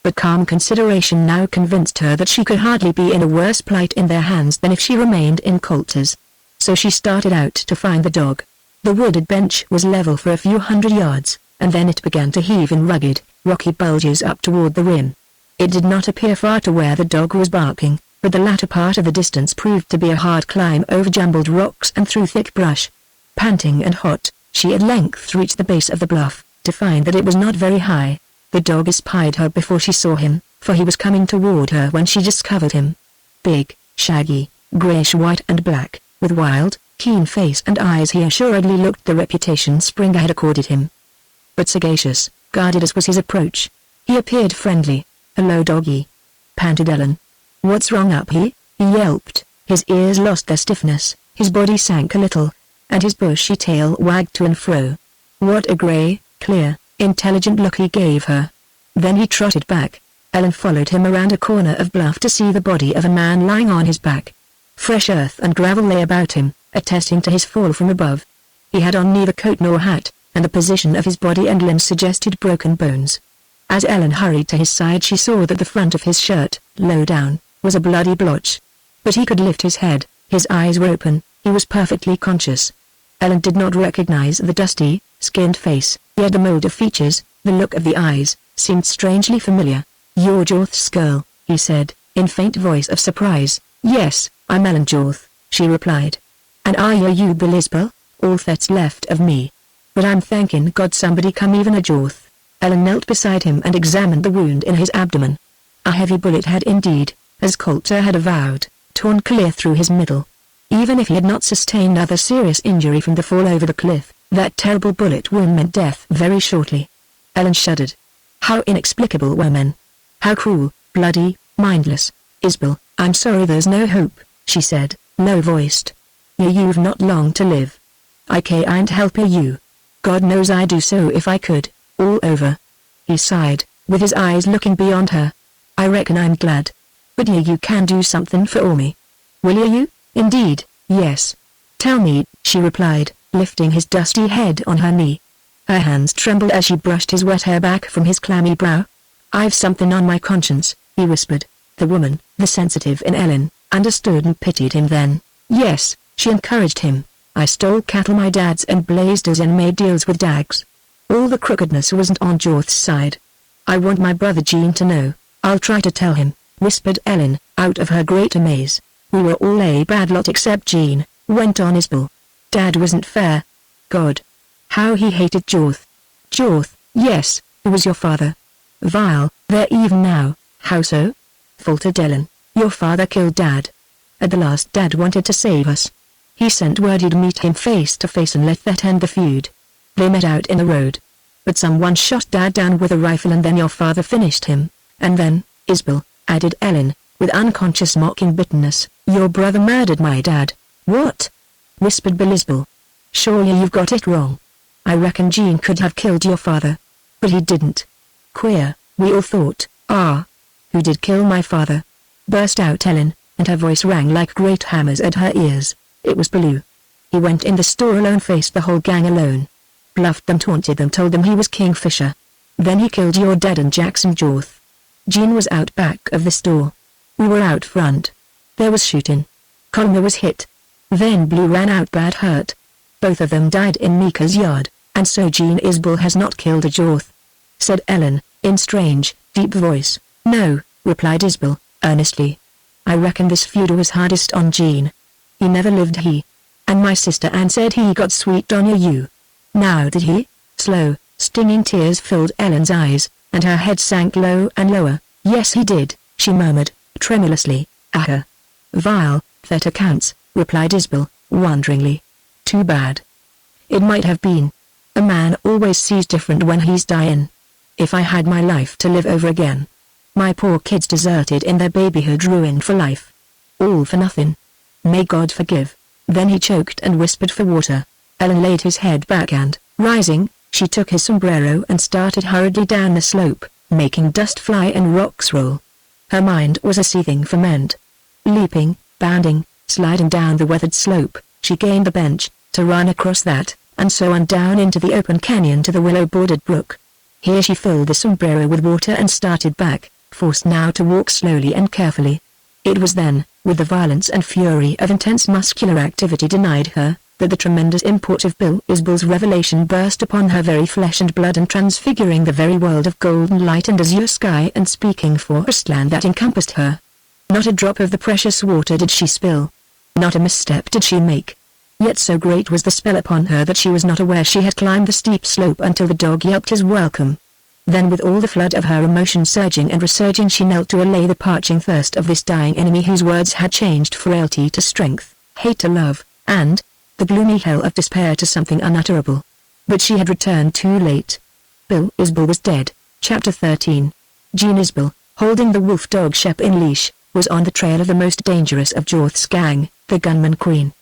But calm consideration now convinced her that she could hardly be in a worse plight in their hands than if she remained in Coulter's. So she started out to find the dog. The wooded bench was level for a few hundred yards, and then it began to heave in rugged, rocky bulges up toward the rim. It did not appear far to where the dog was barking, but the latter part of the distance proved to be a hard climb over jumbled rocks and through thick brush. Panting and hot, she at length reached the base of the bluff, to find that it was not very high. The dog espied her before she saw him, for he was coming toward her when she discovered him. Big, shaggy, grayish-white and black, with wild, keen face and eyes, he assuredly looked the reputation Spring had accorded him. But sagacious, guarded as was his approach, he appeared friendly. "Hello, doggy," panted Ellen. "What's wrong up here?" he yelped. His ears lost their stiffness, his body sank a little, and his bushy tail wagged to and fro. What a grey, clear, intelligent look he gave her. Then he trotted back. Ellen followed him around a corner of bluff to see the body of a man lying on his back. Fresh earth and gravel lay about him, attesting to his fall from above. He had on neither coat nor hat, and the position of his body and limbs suggested broken bones. As Ellen hurried to his side she saw that the front of his shirt, low down, was a bloody blotch. But he could lift his head, his eyes were open, he was perfectly conscious. Ellen did not recognize the dusty, skinned face, yet the mold of features, the look of the eyes, seemed strangely familiar. "You're Jorth's girl," he said, in faint voice of surprise. "Yes, I'm Ellen Jorth," she replied. "And are you Bill Isbel? All that's left of me. But I'm thanking God somebody come even a Jorth." Ellen knelt beside him and examined the wound in his abdomen. A heavy bullet had indeed, as Coulter had avowed, torn clear through his middle. Even if he had not sustained other serious injury from the fall over the cliff, that terrible bullet wound meant death very shortly. Ellen shuddered. How inexplicable were men! How cruel, bloody, mindless. "Isbel, I'm sorry there's no hope," she said, low-voiced. "You've not long to live. I can't help you. God knows I'd do so if I could. All over." He sighed, with his eyes looking beyond her. "I reckon I'm glad. But you can do something for me. Will you? Indeed, yes. Tell me," she replied, lifting his dusty head on her knee. Her hands trembled as she brushed his wet hair back from his clammy brow. "I've something on my conscience," he whispered. The woman, the sensitive in Ellen, understood and pitied him then. "Yes," she encouraged him. I stole cattle my dad's and blazed as and made deals with dags. All the crookedness wasn't on Jorth's side. I want my brother Jean to know. I'll try to tell him, whispered Ellen, out of her great amaze. We were all a bad lot except Jean, went on Isabel. Dad wasn't fair. God. How he hated Jorth. Jorth, yes, who was your father? Vile, they're even now. How so? Faltered Ellen. Your father killed Dad. At the last Dad wanted to save us. He sent word he'd meet him face to face and let that end the feud. They met out in the road. But someone shot Dad down with a rifle and then your father finished him. And then, Isabel, added Ellen, with unconscious mocking bitterness, your brother murdered my dad. What? Whispered Isabel. Surely you've got it wrong. I reckon Jean could have killed your father. But he didn't. Queer, we all thought. Who did kill my father? Burst out Ellen, and her voice rang like great hammers at her ears. It was Baloo. He went in the store alone, faced the whole gang alone. Bluffed them, taunted them, told them he was Kingfisher. Then he killed your dad and Jackson Jorth. Jean was out back of the store. We were out front. There was shooting. Colmer was hit. Then Blue ran out bad hurt. Both of them died in Mika's yard, and so Jean Isbell has not killed a Jorth, said Ellen, in strange, deep voice. No, replied Isbell, earnestly. I reckon this feud was hardest on Jean. He never lived he. And my sister Anne said he got sweet on you. Now did he? Slow, stinging tears filled Ellen's eyes, and her head sank low and lower. Yes he did, she murmured, tremulously. Aha. Vile, that accounts, replied Isbell, wonderingly. Too bad. It might have been. A man always sees different when he's dying. If I had my life to live over again. My poor kids deserted in their babyhood, ruined for life. All for nothing. May God forgive. Then he choked and whispered for water. Ellen laid his head back and, rising, she took his sombrero and started hurriedly down the slope, making dust fly and rocks roll. Her mind was a seething ferment. Leaping, bounding, sliding down the weathered slope, she gained the bench, to run across that, and so on down into the open canyon to the willow-bordered brook. Here she filled the sombrero with water and started back, forced now to walk slowly and carefully. It was then, with the violence and fury of intense muscular activity denied her, that the tremendous import of Bill Isbell's revelation burst upon her very flesh and blood, and transfiguring the very world of golden light and azure sky and speaking forestland that encompassed her. Not a drop of the precious water did she spill. Not a misstep did she make. Yet so great was the spell upon her that she was not aware she had climbed the steep slope until the dog yelped his welcome. Then with all the flood of her emotion surging and resurging, she knelt to allay the parching thirst of this dying enemy whose words had changed frailty to strength, hate to love, and the gloomy hell of despair to something unutterable. But she had returned too late. Bill Isbell was dead. Chapter 13. Jean Isbell, holding the wolf dog Shep in leash, was on the trail of the most dangerous of Jorth's gang, the gunman Queen.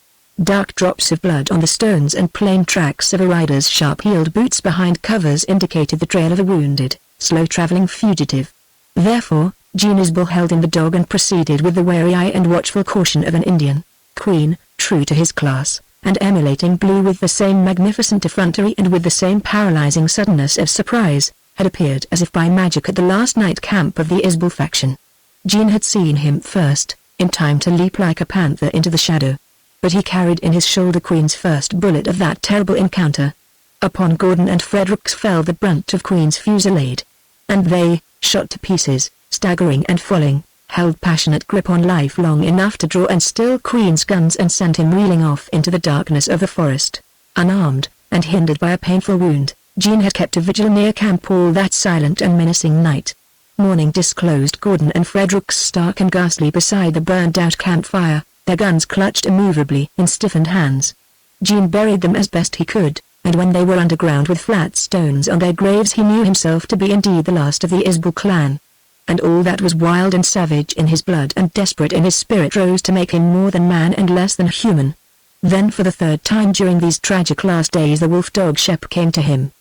Dark drops of blood on the stones and plain tracks of a rider's sharp-heeled boots behind covers indicated the trail of a wounded, slow-traveling fugitive. Therefore, Jean Isbell held in the dog and proceeded with the wary eye and watchful caution of an Indian. Queen, true to his class, and emulating Blue with the same magnificent effrontery and with the same paralyzing suddenness of surprise, had appeared as if by magic at the last night camp of the Isbell faction. Jean had seen him first, in time to leap like a panther into the shadow. But he carried in his shoulder Queen's first bullet of that terrible encounter. Upon Gordon and Fredericks fell the brunt of Queen's fusillade. And they, shot to pieces, staggering and falling, held passionate grip on life long enough to draw and still Queen's guns and send him reeling off into the darkness of the forest. Unarmed, and hindered by a painful wound, Jean had kept a vigil near camp all that silent and menacing night. Morning disclosed Gordon and Fredericks stark and ghastly beside the burned-out campfire, their guns clutched immovably in stiffened hands. Jean buried them as best he could, and when they were underground with flat stones on their graves he knew himself to be indeed the last of the Isbell clan. And all that was wild and savage in his blood and desperate in his spirit rose to make him more than man and less than human. Then for the third time during these tragic last days the wolf dog Shep came to him.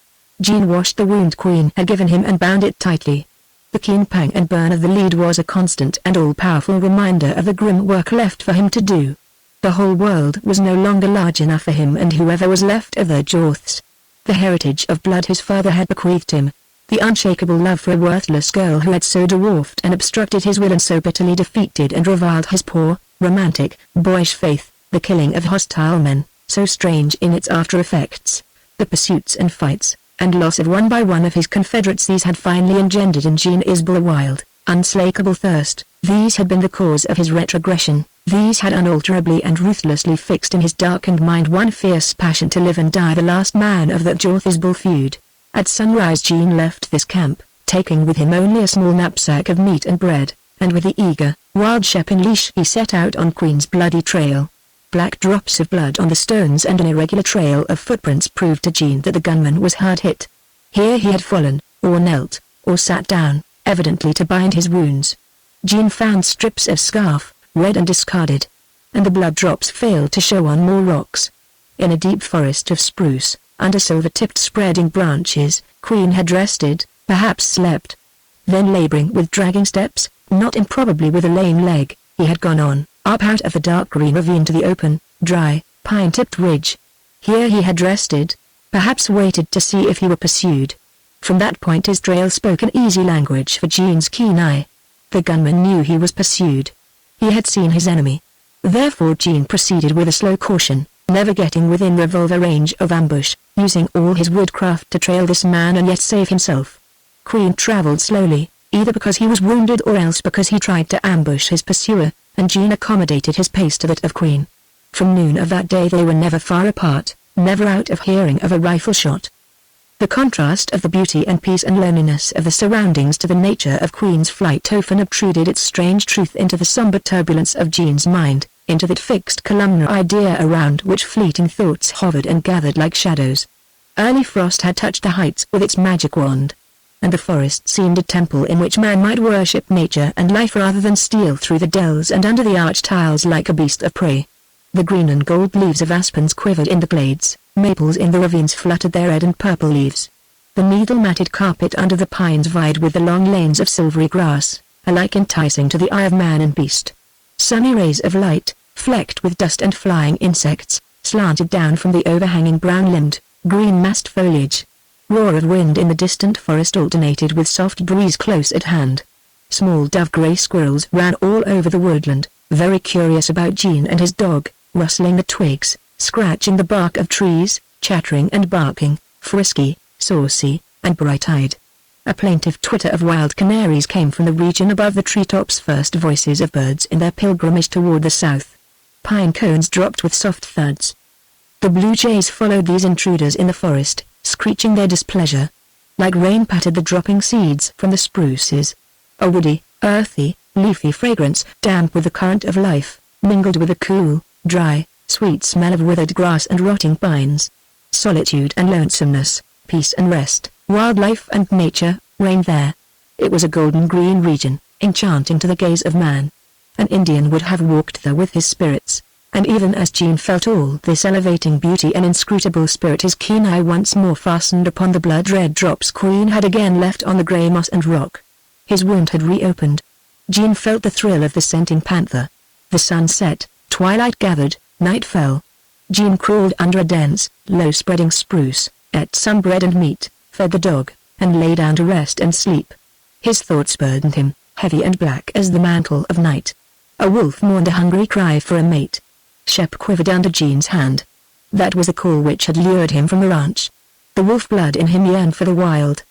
Jean washed the wound Queen had given him and bound it tightly. The keen pang and burn of the lead was a constant and all-powerful reminder of the grim work left for him to do. The whole world was no longer large enough for him and whoever was left of the Jorths. The heritage of blood his father had bequeathed him, the unshakable love for a worthless girl who had so dwarfed and obstructed his will and so bitterly defeated and reviled his poor, romantic, boyish faith, the killing of hostile men, so strange in its after-effects. The pursuits and fights, and loss of one by one of his confederates, these had finally engendered in Jean Isbell a wild, unslakable thirst. These had been the cause of his retrogression. These had unalterably and ruthlessly fixed in his darkened mind one fierce passion to live and die the last man of that Jorth-Isbell feud. At sunrise Jean left this camp, taking with him only a small knapsack of meat and bread, and with the eager, wild Shep in leash he set out on Queen's bloody trail. Black drops of blood on the stones and an irregular trail of footprints proved to Jean that the gunman was hard hit. Here he had fallen, or knelt, or sat down, evidently to bind his wounds. Jean found strips of scarf, red and discarded, and the blood drops failed to show on more rocks. In a deep forest of spruce, under silver-tipped spreading branches, Queen had rested, perhaps slept. Then laboring with dragging steps, not improbably with a lame leg, he had gone on, up out of the dark green ravine to the open, dry, pine-tipped ridge. Here he had rested, perhaps waited to see if he were pursued. From that point his trail spoke an easy language for Jean's keen eye. The gunman knew he was pursued. He had seen his enemy. Therefore Jean proceeded with a slow caution, never getting within revolver range of ambush, using all his woodcraft to trail this man and yet save himself. Queen traveled slowly, either because he was wounded or else because he tried to ambush his pursuer, and Jean accommodated his pace to that of Queen. From noon of that day they were never far apart, never out of hearing of a rifle shot. The contrast of the beauty and peace and loneliness of the surroundings to the nature of Queen's flight often obtruded its strange truth into the somber turbulence of Jean's mind, into that fixed columnar idea around which fleeting thoughts hovered and gathered like shadows. Early frost had touched the heights with its magic wand, and the forest seemed a temple in which man might worship nature and life rather than steal through the dells and under the arch tiles like a beast of prey. The green and gold leaves of aspens quivered in the glades, maples in the ravines fluttered their red and purple leaves. The needle-matted carpet under the pines vied with the long lanes of silvery grass, alike enticing to the eye of man and beast. Sunny rays of light, flecked with dust and flying insects, slanted down from the overhanging brown-limbed, green-massed foliage. Roar of wind in the distant forest alternated with soft breeze close at hand. Small dove-grey squirrels ran all over the woodland, very curious about Jean and his dog, rustling the twigs, scratching the bark of trees, chattering and barking, frisky, saucy, and bright-eyed. A plaintive twitter of wild canaries came from the region above the treetops, first voices of birds in their pilgrimage toward the south. Pine cones dropped with soft thuds. The blue jays followed these intruders in the forest, screeching their displeasure. Like rain pattered the dropping seeds from the spruces. A woody, earthy, leafy fragrance, damp with the current of life, mingled with the cool, dry, sweet smell of withered grass and rotting pines. Solitude and lonesomeness, peace and rest, wildlife and nature, reigned there. It was a golden green region, enchanting to the gaze of man. An Indian would have walked there with his spirits, and even as Jean felt all this elevating beauty and inscrutable spirit, his keen eye once more fastened upon the blood-red drops Queen had again left on the grey moss and rock. His wound had reopened. Jean felt the thrill of the scenting panther. The sun set, twilight gathered, night fell. Jean crawled under a dense, low-spreading spruce, ate some bread and meat, fed the dog, and lay down to rest and sleep. His thoughts burdened him, heavy and black as the mantle of night. A wolf mourned a hungry cry for a mate. Shep quivered under Jean's hand. That was the call which had lured him from the ranch. The wolf blood in him yearned for the wild.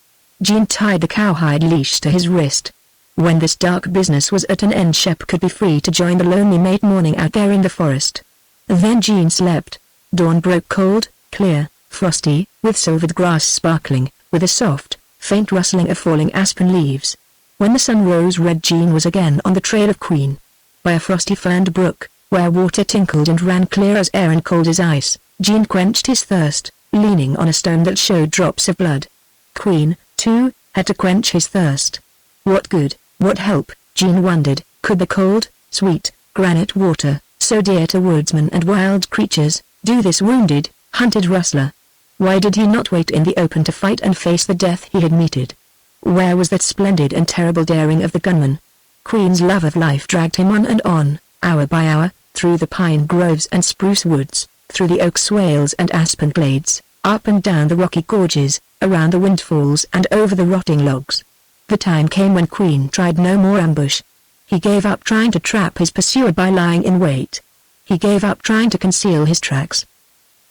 Jean tied the cowhide leash to his wrist. When this dark business was at an end, Shep could be free to join the lonely mate mourning out there in the forest. Then Jean slept. Dawn broke cold, clear, frosty, with silvered grass sparkling, with a soft, faint rustling of falling aspen leaves. When the sun rose red, Jean was again on the trail of Queen. By a frosty ferned brook, where water tinkled and ran clear as air and cold as ice, Jean quenched his thirst, leaning on a stone that showed drops of blood. Queen, too, had to quench his thirst. What good, what help, Jean wondered, could the cold, sweet, granite water, so dear to woodsmen and wild creatures, do this wounded, hunted rustler? Why did he not wait in the open to fight and face the death he had meted? Where was that splendid and terrible daring of the gunman? Queen's love of life dragged him on and on, hour by hour, through the pine groves and spruce woods, through the oak swales and aspen glades, up and down the rocky gorges, around the windfalls and over the rotting logs. The time came when Queen tried no more ambush. He gave up trying to trap his pursuer by lying in wait. He gave up trying to conceal his tracks.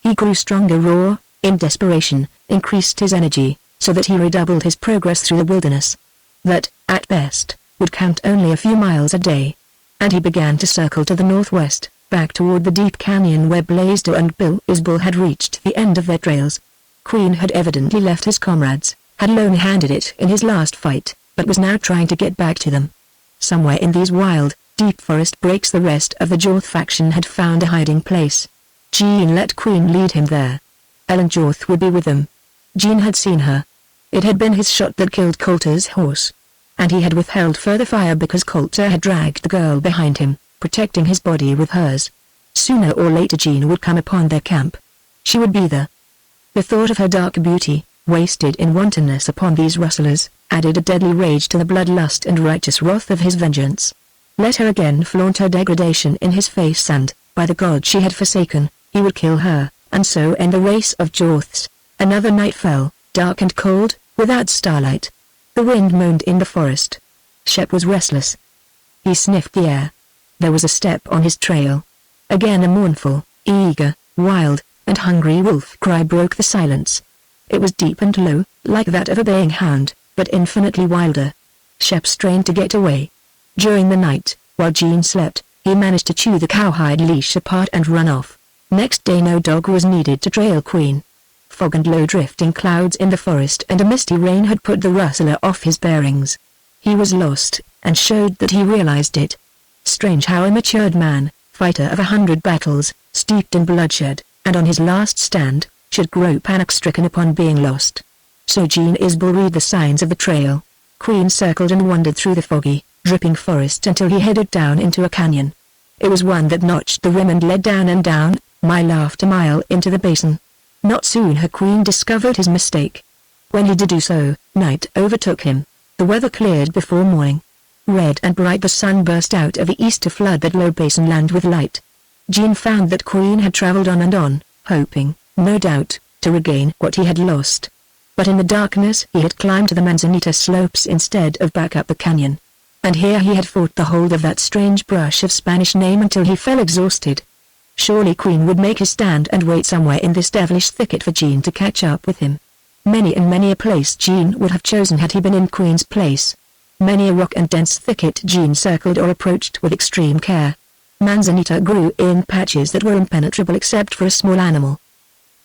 He grew stronger. Roar, in desperation, increased his energy, so that he redoubled his progress through the wilderness. That, at best, would count only a few miles a day. And he began to circle to the northwest, back toward the deep canyon where Blaisdell and Bill Isbell had reached the end of their trails. Queen had evidently left his comrades, had lone-handed it in his last fight, but was now trying to get back to them. Somewhere in these wild, deep forest breaks the rest of the Jorth faction had found a hiding place. Jean let Queen lead him there. Ellen Jorth would be with them. Jean had seen her. It had been his shot that killed Coulter's horse. And he had withheld further fire because Coulter had dragged the girl behind him, protecting his body with hers. Sooner or later Jean would come upon their camp. She would be there. The thought of her dark beauty, wasted in wantonness upon these rustlers, added a deadly rage to the bloodlust and righteous wrath of his vengeance. Let her again flaunt her degradation in his face and, by the god she had forsaken, he would kill her, and so end the race of Jorths. Another night fell, dark and cold, without starlight. The wind moaned in the forest. Shep was restless. He sniffed the air. There was a step on his trail. Again a mournful, eager, wild, and hungry wolf cry broke the silence. It was deep and low, like that of a baying hound, but infinitely wilder. Shep strained to get away. During the night, while Jean slept, he managed to chew the cowhide leash apart and run off. Next day no dog was needed to trail Queen. Fog and low drifting clouds in the forest and a misty rain had put the rustler off his bearings. He was lost, and showed that he realized it. Strange how a matured man, fighter of 100 battles, steeped in bloodshed, and on his last stand, should grow panic-stricken upon being lost. So Jean Isbell read the signs of the trail. Queen circled and wandered through the foggy, dripping forest until he headed down into a canyon. It was one that notched the rim and led down and down, mile after mile into the basin. Not soon had Queen discovered his mistake. When he did do so, night overtook him. The weather cleared before morning. Red and bright the sun burst out of the east to flood that low basin land with light. Jean found that Queen had traveled on and on, hoping, no doubt, to regain what he had lost. But in the darkness he had climbed to the Manzanita slopes instead of back up the canyon. And here he had fought the hold of that strange brush of Spanish name until he fell exhausted. Surely Queen would make his stand and wait somewhere in this devilish thicket for Jean to catch up with him. Many and many a place Jean would have chosen had he been in Queen's place. Many a rock and dense thicket Jean circled or approached with extreme care. Manzanita grew in patches that were impenetrable except for a small animal.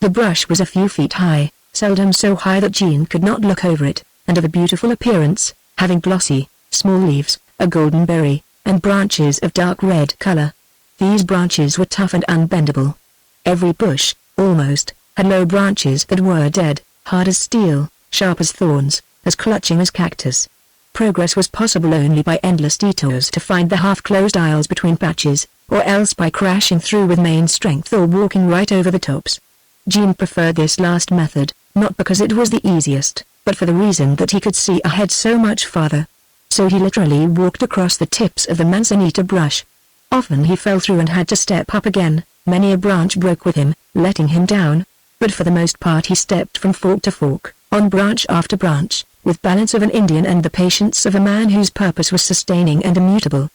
The brush was a few feet high, seldom so high that Jean could not look over it, and of a beautiful appearance, having glossy, small leaves, a golden berry, and branches of dark red color. These branches were tough and unbendable. Every bush, almost, had low branches that were dead, hard as steel, sharp as thorns, as clutching as cactus. Progress was possible only by endless detours to find the half-closed aisles between patches, or else by crashing through with main strength or walking right over the tops. Jean preferred this last method, not because it was the easiest, but for the reason that he could see ahead so much farther. So he literally walked across the tips of the Manzanita brush. Often he fell through and had to step up again, many a branch broke with him, letting him down, but for the most part he stepped from fork to fork, on branch after branch, with balance of an Indian and the patience of a man whose purpose was sustaining and immutable.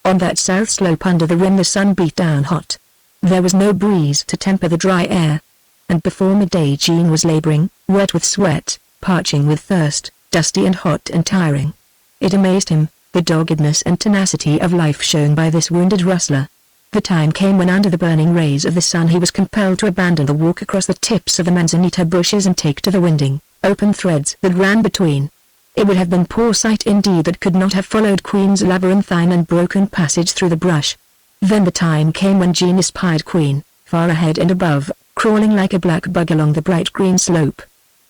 On that south slope under the rim the sun beat down hot. There was no breeze to temper the dry air. And before midday Jean was laboring, wet with sweat, parching with thirst, dusty and hot and tiring. It amazed him, the doggedness and tenacity of life shown by this wounded rustler. The time came when under the burning rays of the sun he was compelled to abandon the walk across the tips of the Manzanita bushes and take to the winding, open threads that ran between. It would have been poor sight indeed that could not have followed Queen's labyrinthine and broken passage through the brush. Then the time came when Jean espied Queen, far ahead and above, crawling like a black bug along the bright green slope.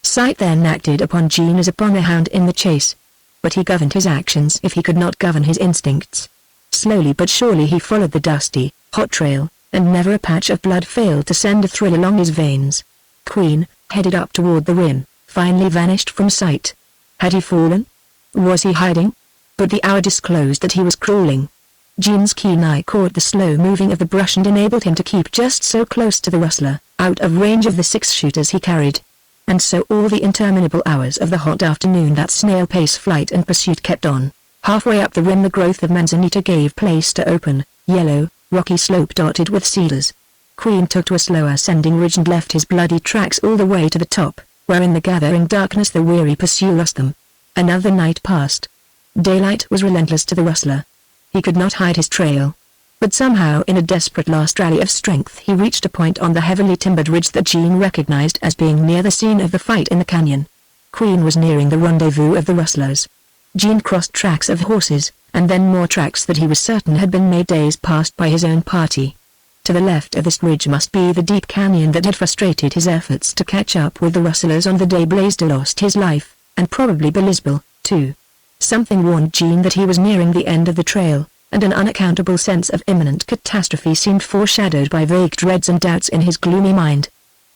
Sight then acted upon Jean as upon a hound in the chase. But he governed his actions if he could not govern his instincts. Slowly but surely he followed the dusty, hot trail, and never a patch of blood failed to send a thrill along his veins. Queen, headed up toward the rim, finally vanished from sight. Had he fallen? Was he hiding? But the hour disclosed that he was crawling. Jean's keen eye caught the slow moving of the brush and enabled him to keep just so close to the rustler, out of range of the 6-shooters he carried. And so all the interminable hours of the hot afternoon that snail-pace flight and pursuit kept on. Halfway up the rim the growth of Manzanita gave place to open, yellow, rocky slope dotted with cedars. Queen took to a slow ascending ridge and left his bloody tracks all the way to the top, where in the gathering darkness the weary pursuer lost them. Another night passed. Daylight was relentless to the rustler. He could not hide his trail. But somehow in a desperate last rally of strength he reached a point on the heavily timbered ridge that Jean recognized as being near the scene of the fight in the canyon. Queen was nearing the rendezvous of the rustlers. Jean crossed tracks of horses, and then more tracks that he was certain had been made days past by his own party. To the left of this ridge must be the deep canyon that had frustrated his efforts to catch up with the rustlers on the day Blaisdell lost his life, and probably Blaisdell, too. Something warned Jean that he was nearing the end of the trail, and an unaccountable sense of imminent catastrophe seemed foreshadowed by vague dreads and doubts in his gloomy mind.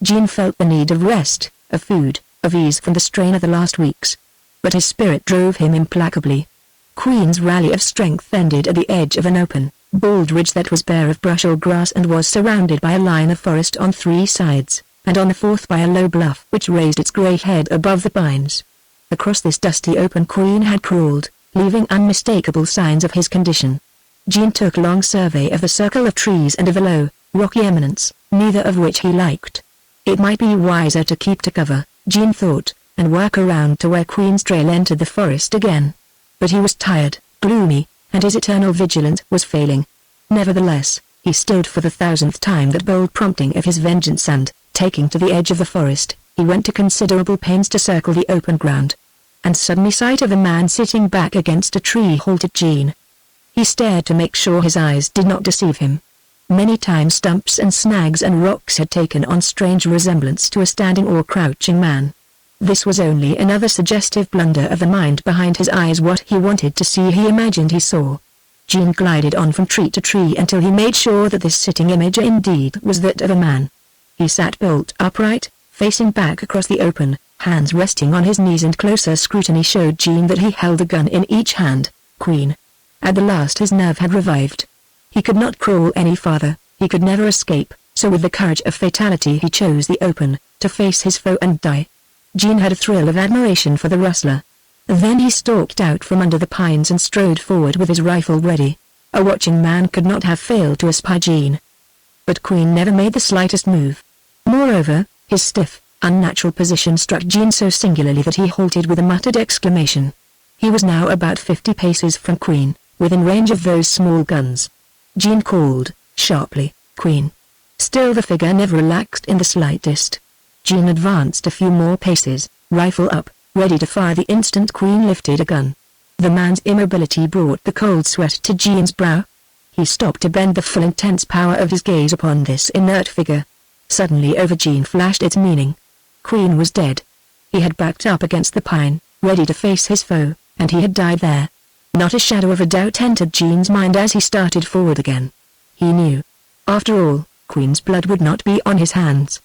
Jean felt the need of rest, of food, of ease from the strain of the last weeks. But his spirit drove him implacably. Queen's rally of strength ended at the edge of an open, bald ridge that was bare of brush or grass and was surrounded by a line of forest on 3 sides, and on the 4th by a low bluff which raised its grey head above the pines. Across this dusty open Queen had crawled, leaving unmistakable signs of his condition. Jean took a long survey of the circle of trees and of the low, rocky eminence, neither of which he liked. It might be wiser to keep to cover, Jean thought, and work around to where Queen's trail entered the forest again. But he was tired, gloomy, and his eternal vigilance was failing. Nevertheless, he stood for the 1000th time that bold prompting of his vengeance and, taking to the edge of the forest, he went to considerable pains to circle the open ground. And suddenly sight of a man sitting back against a tree halted Jean. He stared to make sure his eyes did not deceive him. Many times stumps and snags and rocks had taken on strange resemblance to a standing or crouching man. This was only another suggestive blunder of the mind behind his eyes. What he wanted to see he imagined he saw. Jean glided on from tree to tree until he made sure that this sitting image indeed was that of a man. He sat bolt upright, facing back across the open, hands resting on his knees, and closer scrutiny showed Jean that he held a gun in each hand. Queen. At the last his nerve had revived. He could not crawl any farther, he could never escape, so with the courage of fatality he chose the open, to face his foe and die. Jean had a thrill of admiration for the rustler. Then he stalked out from under the pines and strode forward with his rifle ready. A watching man could not have failed to espy Jean. But Queen never made the slightest move. Moreover, his stiff, unnatural position struck Jean so singularly that he halted with a muttered exclamation. He was now about 50 paces from Queen, within range of those small guns. Jean called, sharply, "Queen." Still the figure never relaxed in the slightest. Jean advanced a few more paces, rifle up, ready to fire the instant Queen lifted a gun. The man's immobility brought the cold sweat to Jean's brow. He stopped to bend the full intense power of his gaze upon this inert figure. Suddenly over Jean flashed its meaning. Queen was dead. He had backed up against the pine, ready to face his foe, and he had died there. Not a shadow of a doubt entered Jean's mind as he started forward again. He knew. After all, Queen's blood would not be on his hands.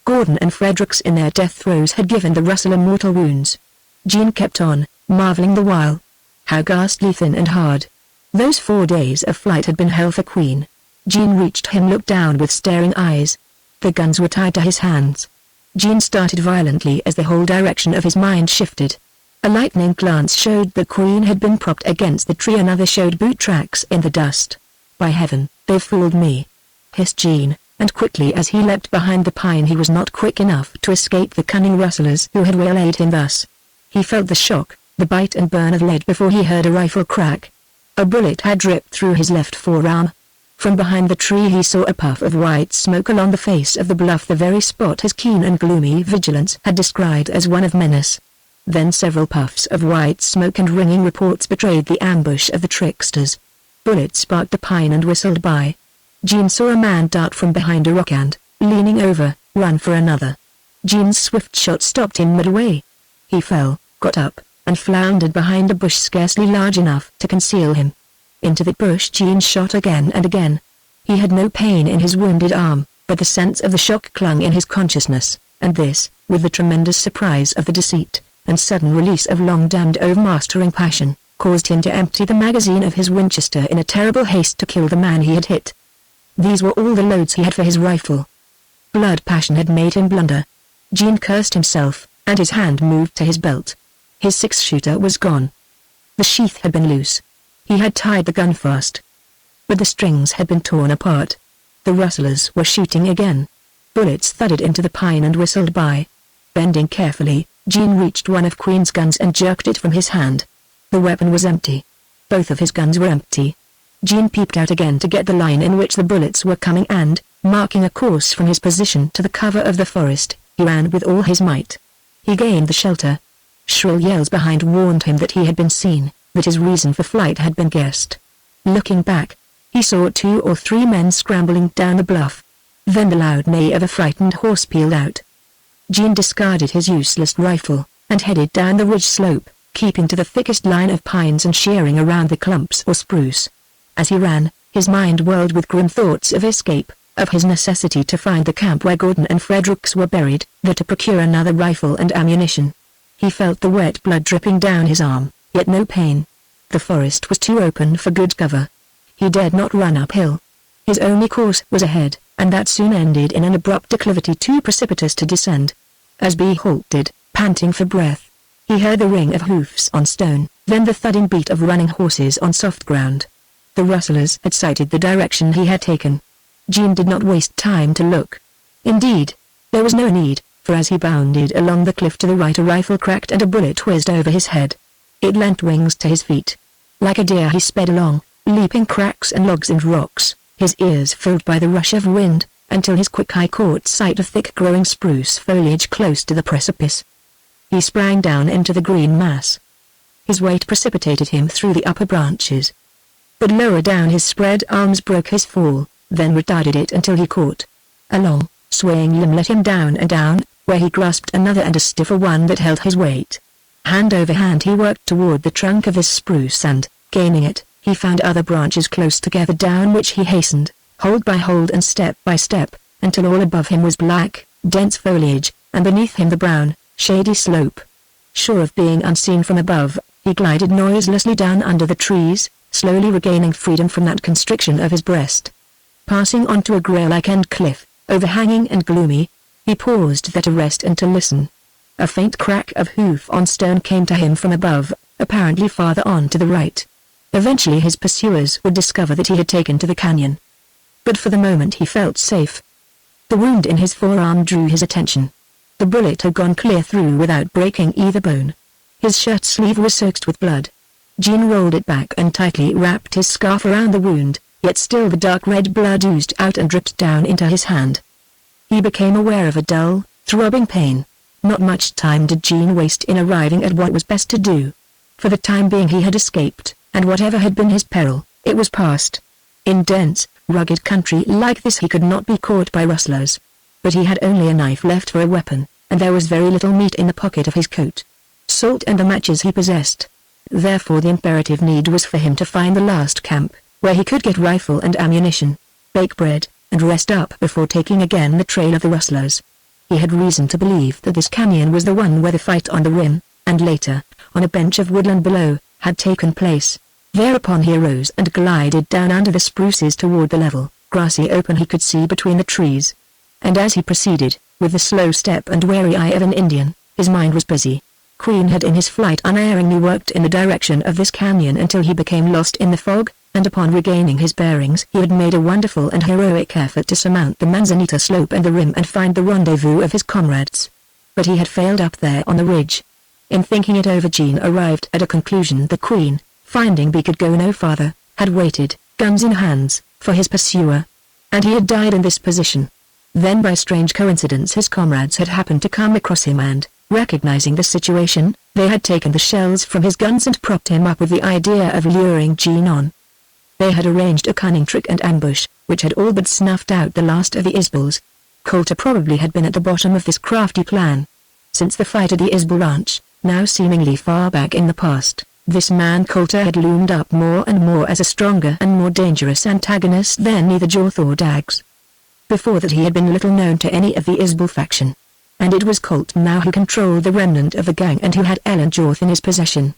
Gordon and Fredericks in their death throes had given the rustler mortal wounds. Jean kept on, marveling the while. How ghastly thin and hard. Those 4 days of flight had been hell for Queen. Jean reached him, looked down with staring eyes. The guns were tied to his hands. Jean started violently as the whole direction of his mind shifted. A lightning glance showed that Queen had been propped against the tree, another showed boot tracks in the dust. By heaven, they've fooled me, hissed Jean, and quickly as he leapt behind the pine he was not quick enough to escape the cunning rustlers who had waylaid him thus. He felt the shock, the bite and burn of lead before he heard a rifle crack. A bullet had dripped through his left forearm. From behind the tree he saw a puff of white smoke along the face of the bluff, the very spot his keen and gloomy vigilance had described as one of menace. Then several puffs of white smoke and ringing reports betrayed the ambush of the tricksters. Bullets sparked the pine and whistled by. Jean saw a man dart from behind a rock and, leaning over, run for another. Jean's swift shot stopped him midway. He fell, got up, and floundered behind a bush scarcely large enough to conceal him. Into the bush Jean shot again and again. He had no pain in his wounded arm, but the sense of the shock clung in his consciousness, and this, with the tremendous surprise of the deceit, and sudden release of long-damned overmastering passion, caused him to empty the magazine of his Winchester in a terrible haste to kill the man he had hit. These were all the loads he had for his rifle. Blood passion had made him blunder. Jean cursed himself, and his hand moved to his belt. His 6-shooter was gone. The sheath had been loose. He had tied the gun fast. But the strings had been torn apart. The rustlers were shooting again. Bullets thudded into the pine and whistled by. Bending carefully, Zane reached one of Queen's guns and jerked it from his hand. The weapon was empty. Both of his guns were empty. Zane peeped out again to get the line in which the bullets were coming and, marking a course from his position to the cover of the forest, he ran with all his might. He gained the shelter. Shrill yells behind warned him that he had been seen, that his reason for flight had been guessed. Looking back, he saw 2 or 3 men scrambling down the bluff. Then the loud neigh of a frightened horse pealed out. Zane discarded his useless rifle, and headed down the ridge slope, keeping to the thickest line of pines and shearing around the clumps or spruce. As he ran, his mind whirled with grim thoughts of escape, of his necessity to find the camp where Gordon and Fredericks were buried, there to procure another rifle and ammunition. He felt the wet blood dripping down his arm, yet no pain. The forest was too open for good cover. He dared not run uphill. His only course was ahead, and that soon ended in an abrupt declivity too precipitous to descend. As B halted, panting for breath, he heard the ring of hoofs on stone, then the thudding beat of running horses on soft ground. The rustlers had sighted the direction he had taken. Zane did not waste time to look. Indeed, there was no need, for as he bounded along the cliff to the right a rifle cracked and a bullet whizzed over his head. It lent wings to his feet. Like a deer he sped along, leaping cracks and logs and rocks, his ears filled by the rush of wind, until his quick eye caught sight of thick-growing spruce foliage close to the precipice. He sprang down into the green mass. His weight precipitated him through the upper branches. But lower down his spread arms broke his fall, then retarded it until he caught. A long, swaying limb let him down and down, where he grasped another and a stiffer one that held his weight. Hand over hand he worked toward the trunk of this spruce and, gaining it, he found other branches close together down which he hastened, hold by hold and step by step, until all above him was black, dense foliage, and beneath him the brown, shady slope. Sure of being unseen from above, he glided noiselessly down under the trees, slowly regaining freedom from that constriction of his breast. Passing on to a grey-like end cliff, overhanging and gloomy, he paused there to rest and to listen. A faint crack of hoof on stone came to him from above, apparently farther on to the right. Eventually his pursuers would discover that he had taken to the canyon. But for the moment he felt safe. The wound in his forearm drew his attention. The bullet had gone clear through without breaking either bone. His shirt sleeve was soaked with blood. Zane rolled it back and tightly wrapped his scarf around the wound, yet still the dark red blood oozed out and dripped down into his hand. He became aware of a dull, throbbing pain. Not much time did Zane waste in arriving at what was best to do. For the time being he had escaped, and whatever had been his peril, it was past. In dense, rugged country like this he could not be caught by rustlers. But he had only a knife left for a weapon, and there was very little meat in the pocket of his coat. Salt and the matches he possessed. Therefore the imperative need was for him to find the last camp, where he could get rifle and ammunition, bake bread, and rest up before taking again the trail of the rustlers. He had reason to believe that this canyon was the one where the fight on the rim, and later, on a bench of woodland below, had taken place. Thereupon he arose and glided down under the spruces toward the level, grassy open he could see between the trees. And as he proceeded, with the slow step and wary eye of an Indian, his mind was busy. Queen had in his flight unerringly worked in the direction of this canyon until he became lost in the fog, and upon regaining his bearings he had made a wonderful and heroic effort to surmount the Manzanita slope and the rim and find the rendezvous of his comrades. But he had failed up there on the ridge. In thinking it over Zane arrived at a conclusion that Queen, finding he could go no farther, had waited, guns in hands, for his pursuer. And he had died in this position. Then by strange coincidence his comrades had happened to come across him and, recognizing the situation, they had taken the shells from his guns and propped him up with the idea of luring Zane on. They had arranged a cunning trick and ambush, which had all but snuffed out the last of the Isbels. Coulter probably had been at the bottom of this crafty plan. Since the fight at the Isbel ranch, now seemingly far back in the past, this man Coulter had loomed up more and more as a stronger and more dangerous antagonist than either Jorth or Daggs. Before that he had been little known to any of the Isbel faction. And it was Colt now who controlled the remnant of the gang and who had Ellen Jorth in his possession.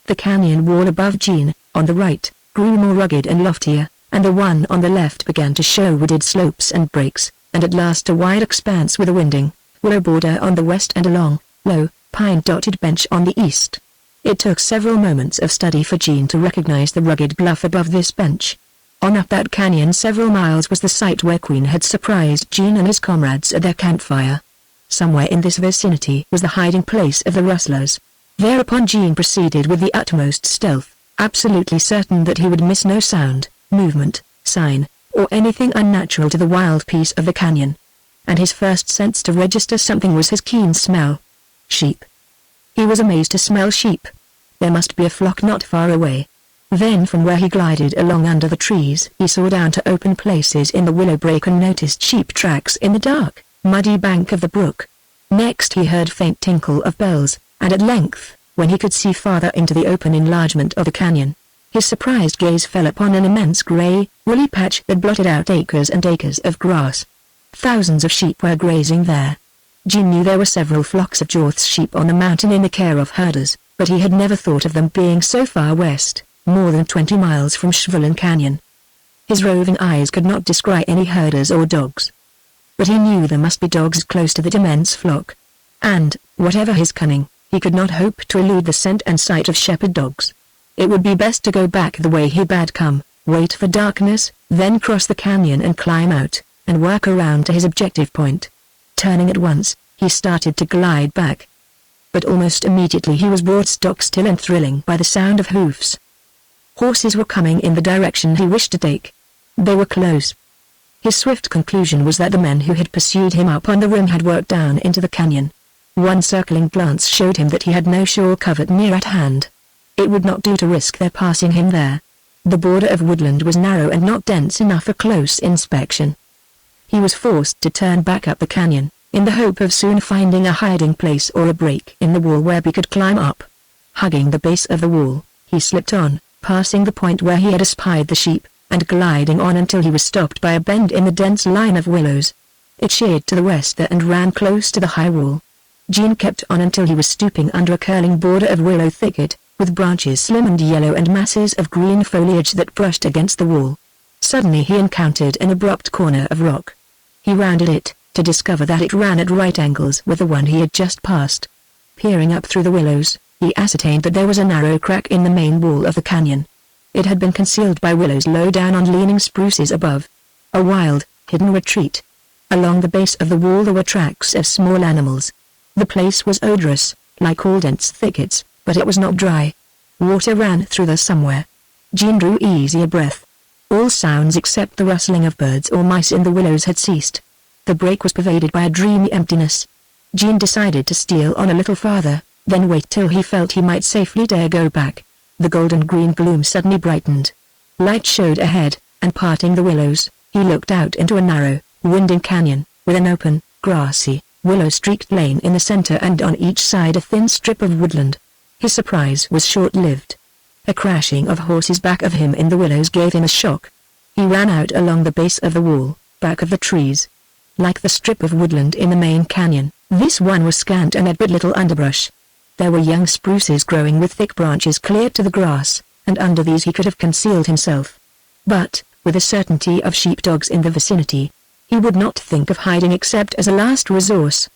The canyon wall above Zane, on the right, grew more rugged and loftier, and the one on the left began to show wooded slopes and breaks, and at last a wide expanse with a winding, willow border on the west and a long, low, pine-dotted bench on the east. It took several moments of study for Zane to recognize the rugged bluff above this bench. On up that canyon several miles was the site where Queen had surprised Gene and his comrades at their campfire. Somewhere in this vicinity was the hiding place of the rustlers. Thereupon Gene proceeded with the utmost stealth, absolutely certain that he would miss no sound, movement, sign, or anything unnatural to the wild peace of the canyon. And his first sense to register something was his keen smell. Sheep. He was amazed to smell sheep. There must be a flock not far away. Then from where he glided along under the trees he saw down to open places in the willow brake and noticed sheep tracks in the dark, muddy bank of the brook. Next he heard faint tinkle of bells, and at length, when he could see farther into the open enlargement of the canyon, his surprised gaze fell upon an immense grey, woolly patch that blotted out acres and acres of grass. Thousands of sheep were grazing there. Gene knew there were several flocks of Jorth's sheep on the mountain in the care of herders, but he had never thought of them being so far west, more than 20 miles from Schwellen Canyon. His roving eyes could not descry any herders or dogs. But he knew there must be dogs close to that immense flock. And, whatever his cunning, he could not hope to elude the scent and sight of shepherd dogs. It would be best to go back the way he bad come, wait for darkness, then cross the canyon and climb out, and work around to his objective point. Turning at once, he started to glide back. But almost immediately he was brought stock still and thrilling by the sound of hoofs. Horses were coming in the direction he wished to take. They were close. His swift conclusion was that the men who had pursued him up on the rim had worked down into the canyon. One circling glance showed him that he had no shore covert near at hand. It would not do to risk their passing him there. The border of woodland was narrow and not dense enough for close inspection. He was forced to turn back up the canyon, in the hope of soon finding a hiding place or a break in the wall where he could climb up. Hugging the base of the wall, he slipped on, passing the point where he had espied the sheep, and gliding on until he was stopped by a bend in the dense line of willows. It sheered to the west there and ran close to the high wall. Gene kept on until he was stooping under a curling border of willow thicket, with branches slim and yellow and masses of green foliage that brushed against the wall. Suddenly he encountered an abrupt corner of rock. He rounded it, to discover that it ran at right angles with the one he had just passed. Peering up through the willows, he ascertained that there was a narrow crack in the main wall of the canyon. It had been concealed by willows low down on leaning spruces above. A wild, hidden retreat. Along the base of the wall there were tracks of small animals. The place was odorous, like all dense thickets, but it was not dry. Water ran through there somewhere. Gene drew easier breath. All sounds except the rustling of birds or mice in the willows had ceased. The break was pervaded by a dreamy emptiness. Gene decided to steal on a little farther, then wait till he felt he might safely dare go back. The golden-green gloom suddenly brightened. Light showed ahead, and parting the willows, he looked out into a narrow, winding canyon, with an open, grassy, willow-streaked lane in the center and on each side a thin strip of woodland. His surprise was short-lived. A crashing of horses back of him in the willows gave him a shock. He ran out along the base of the wall, back of the trees. Like the strip of woodland in the main canyon, this one was scant and had but little underbrush. There were young spruces growing with thick branches clear to the grass, and under these he could have concealed himself. But, with the certainty of sheepdogs in the vicinity, he would not think of hiding except as a last resource.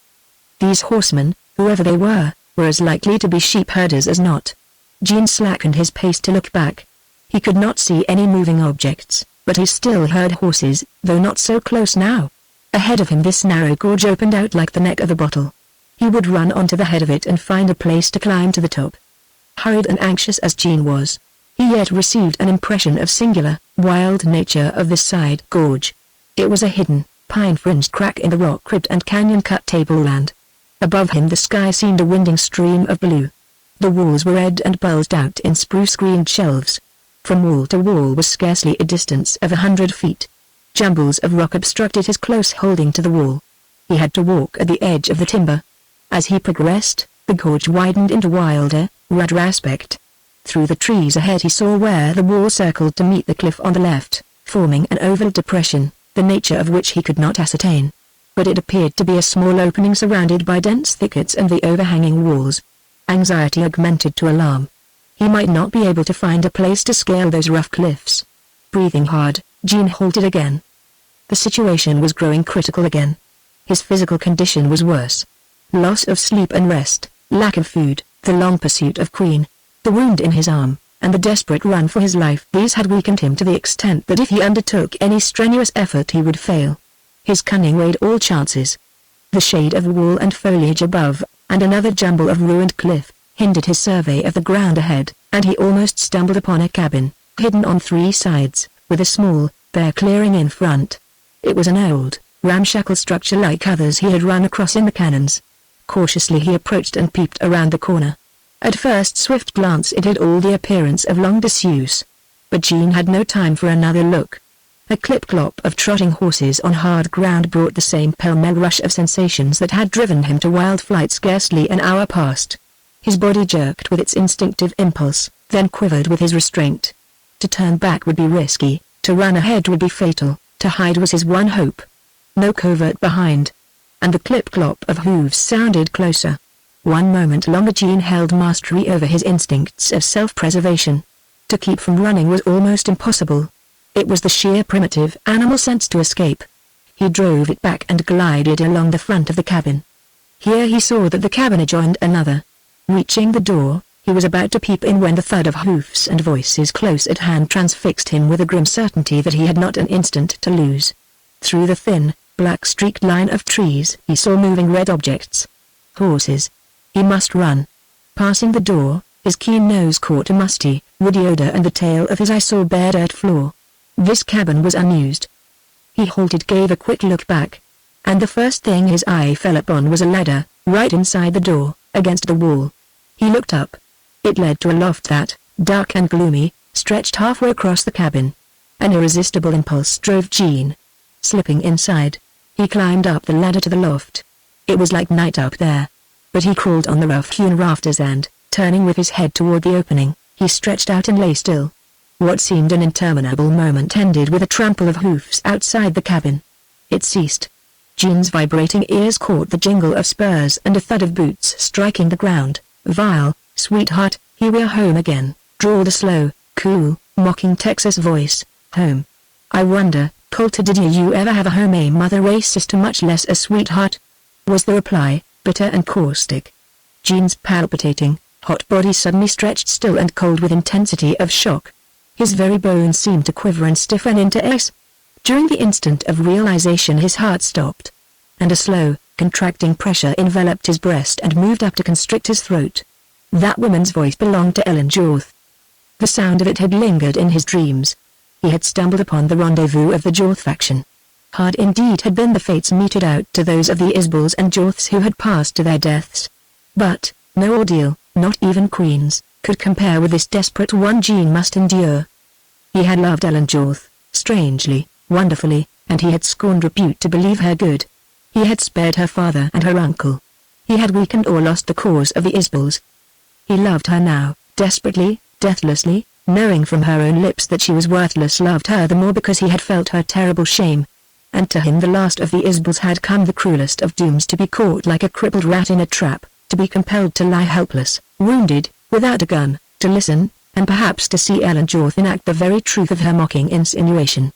These horsemen, whoever they were as likely to be sheep herders as not. Gene slackened his pace to look back. He could not see any moving objects, but he still heard horses, though not so close now. Ahead of him this narrow gorge opened out like the neck of a bottle. He would run onto the head of it and find a place to climb to the top. Hurried and anxious as Gene was, he yet received an impression of singular, wild nature of this side gorge. It was a hidden, pine-fringed crack in the rock-ribbed and canyon-cut tableland. Above him the sky seemed a winding stream of blue. The walls were red and bulged out in spruce-screened shelves. From wall to wall was scarcely a distance of 100 feet. Jumbles of rock obstructed his close holding to the wall. He had to walk at the edge of the timber. As he progressed, the gorge widened into wilder, rudder aspect. Through the trees ahead he saw where the wall circled to meet the cliff on the left, forming an oval depression, the nature of which he could not ascertain. But it appeared to be a small opening surrounded by dense thickets and the overhanging walls. Anxiety augmented to alarm. He might not be able to find a place to scale those rough cliffs. Breathing hard, Gene halted again. The situation was growing critical again. His physical condition was worse. Loss of sleep and rest, lack of food, the long pursuit of Queen, the wound in his arm, and the desperate run for his life. These had weakened him to the extent that if he undertook any strenuous effort he would fail. His cunning weighed all chances. The shade of wall and foliage above, and another jumble of ruined cliff, hindered his survey of the ground ahead, and he almost stumbled upon a cabin, hidden on 3 sides, with a small, bare clearing in front. It was an old, ramshackle structure like others he had run across in the canyons. Cautiously he approached and peeped around the corner. At first swift glance it had all the appearance of long disuse. But Jean had no time for another look. A clip-clop of trotting horses on hard ground brought the same pell-mell rush of sensations that had driven him to wild flight scarcely an hour past. His body jerked with its instinctive impulse, then quivered with his restraint. To turn back would be risky, to run ahead would be fatal, to hide was his one hope. No covert behind. And the clip-clop of hooves sounded closer. One moment longer Jean held mastery over his instincts of self-preservation. To keep from running was almost impossible. It was the sheer primitive animal sense to escape. He drove it back and glided along the front of the cabin. Here he saw that the cabin adjoined another. Reaching the door, he was about to peep in when the thud of hoofs and voices close at hand transfixed him with a grim certainty that he had not an instant to lose. Through the thin, black-streaked line of trees he saw moving red objects. Horses. He must run. Passing the door, his keen nose caught a musty, woody odor and the tail of his eye saw bare dirt floor. This cabin was unused. He halted, gave a quick look back. And the first thing his eye fell upon was a ladder, right inside the door, against the wall. He looked up. It led to a loft that, dark and gloomy, stretched halfway across the cabin. An irresistible impulse drove Jean. Slipping inside, he climbed up the ladder to the loft. It was like night up there. But he crawled on the rough-hewn rafters and, turning with his head toward the opening, he stretched out and lay still. What seemed an interminable moment ended with a trample of hoofs outside the cabin. It ceased. Jean's vibrating ears caught the jingle of spurs and a thud of boots striking the ground. "Vile, sweetheart, here we're home again," drawled a slow, cool, mocking Texas voice. "Home. I wonder, Coulter, did you ever have a home? A mother, a sister, much less a sweetheart?" was the reply, bitter and caustic. Jean's palpitating, hot body suddenly stretched still and cold with intensity of shock. His very bones seemed to quiver and stiffen into ice. During the instant of realization his heart stopped. And a slow, contracting pressure enveloped his breast and moved up to constrict his throat. That woman's voice belonged to Ellen Jorth. The sound of it had lingered in his dreams. He had stumbled upon the rendezvous of the Jorth faction. Hard indeed had been the fates meted out to those of the Isbels and Jorths who had passed to their deaths. But, no ordeal, not even Queen's, could compare with this desperate one Jean must endure. He had loved Ellen Jorth, strangely, wonderfully, and he had scorned repute to believe her good. He had spared her father and her uncle. He had weakened or lost the cause of the Isbels. He loved her now, desperately, deathlessly, knowing from her own lips that she was worthless, loved her the more because he had felt her terrible shame. And to him the last of the Isbels had come the cruelest of dooms, to be caught like a crippled rat in a trap, to be compelled to lie helpless, wounded, without a gun, to listen, and perhaps to see Ellen Jorth enact the very truth of her mocking insinuation.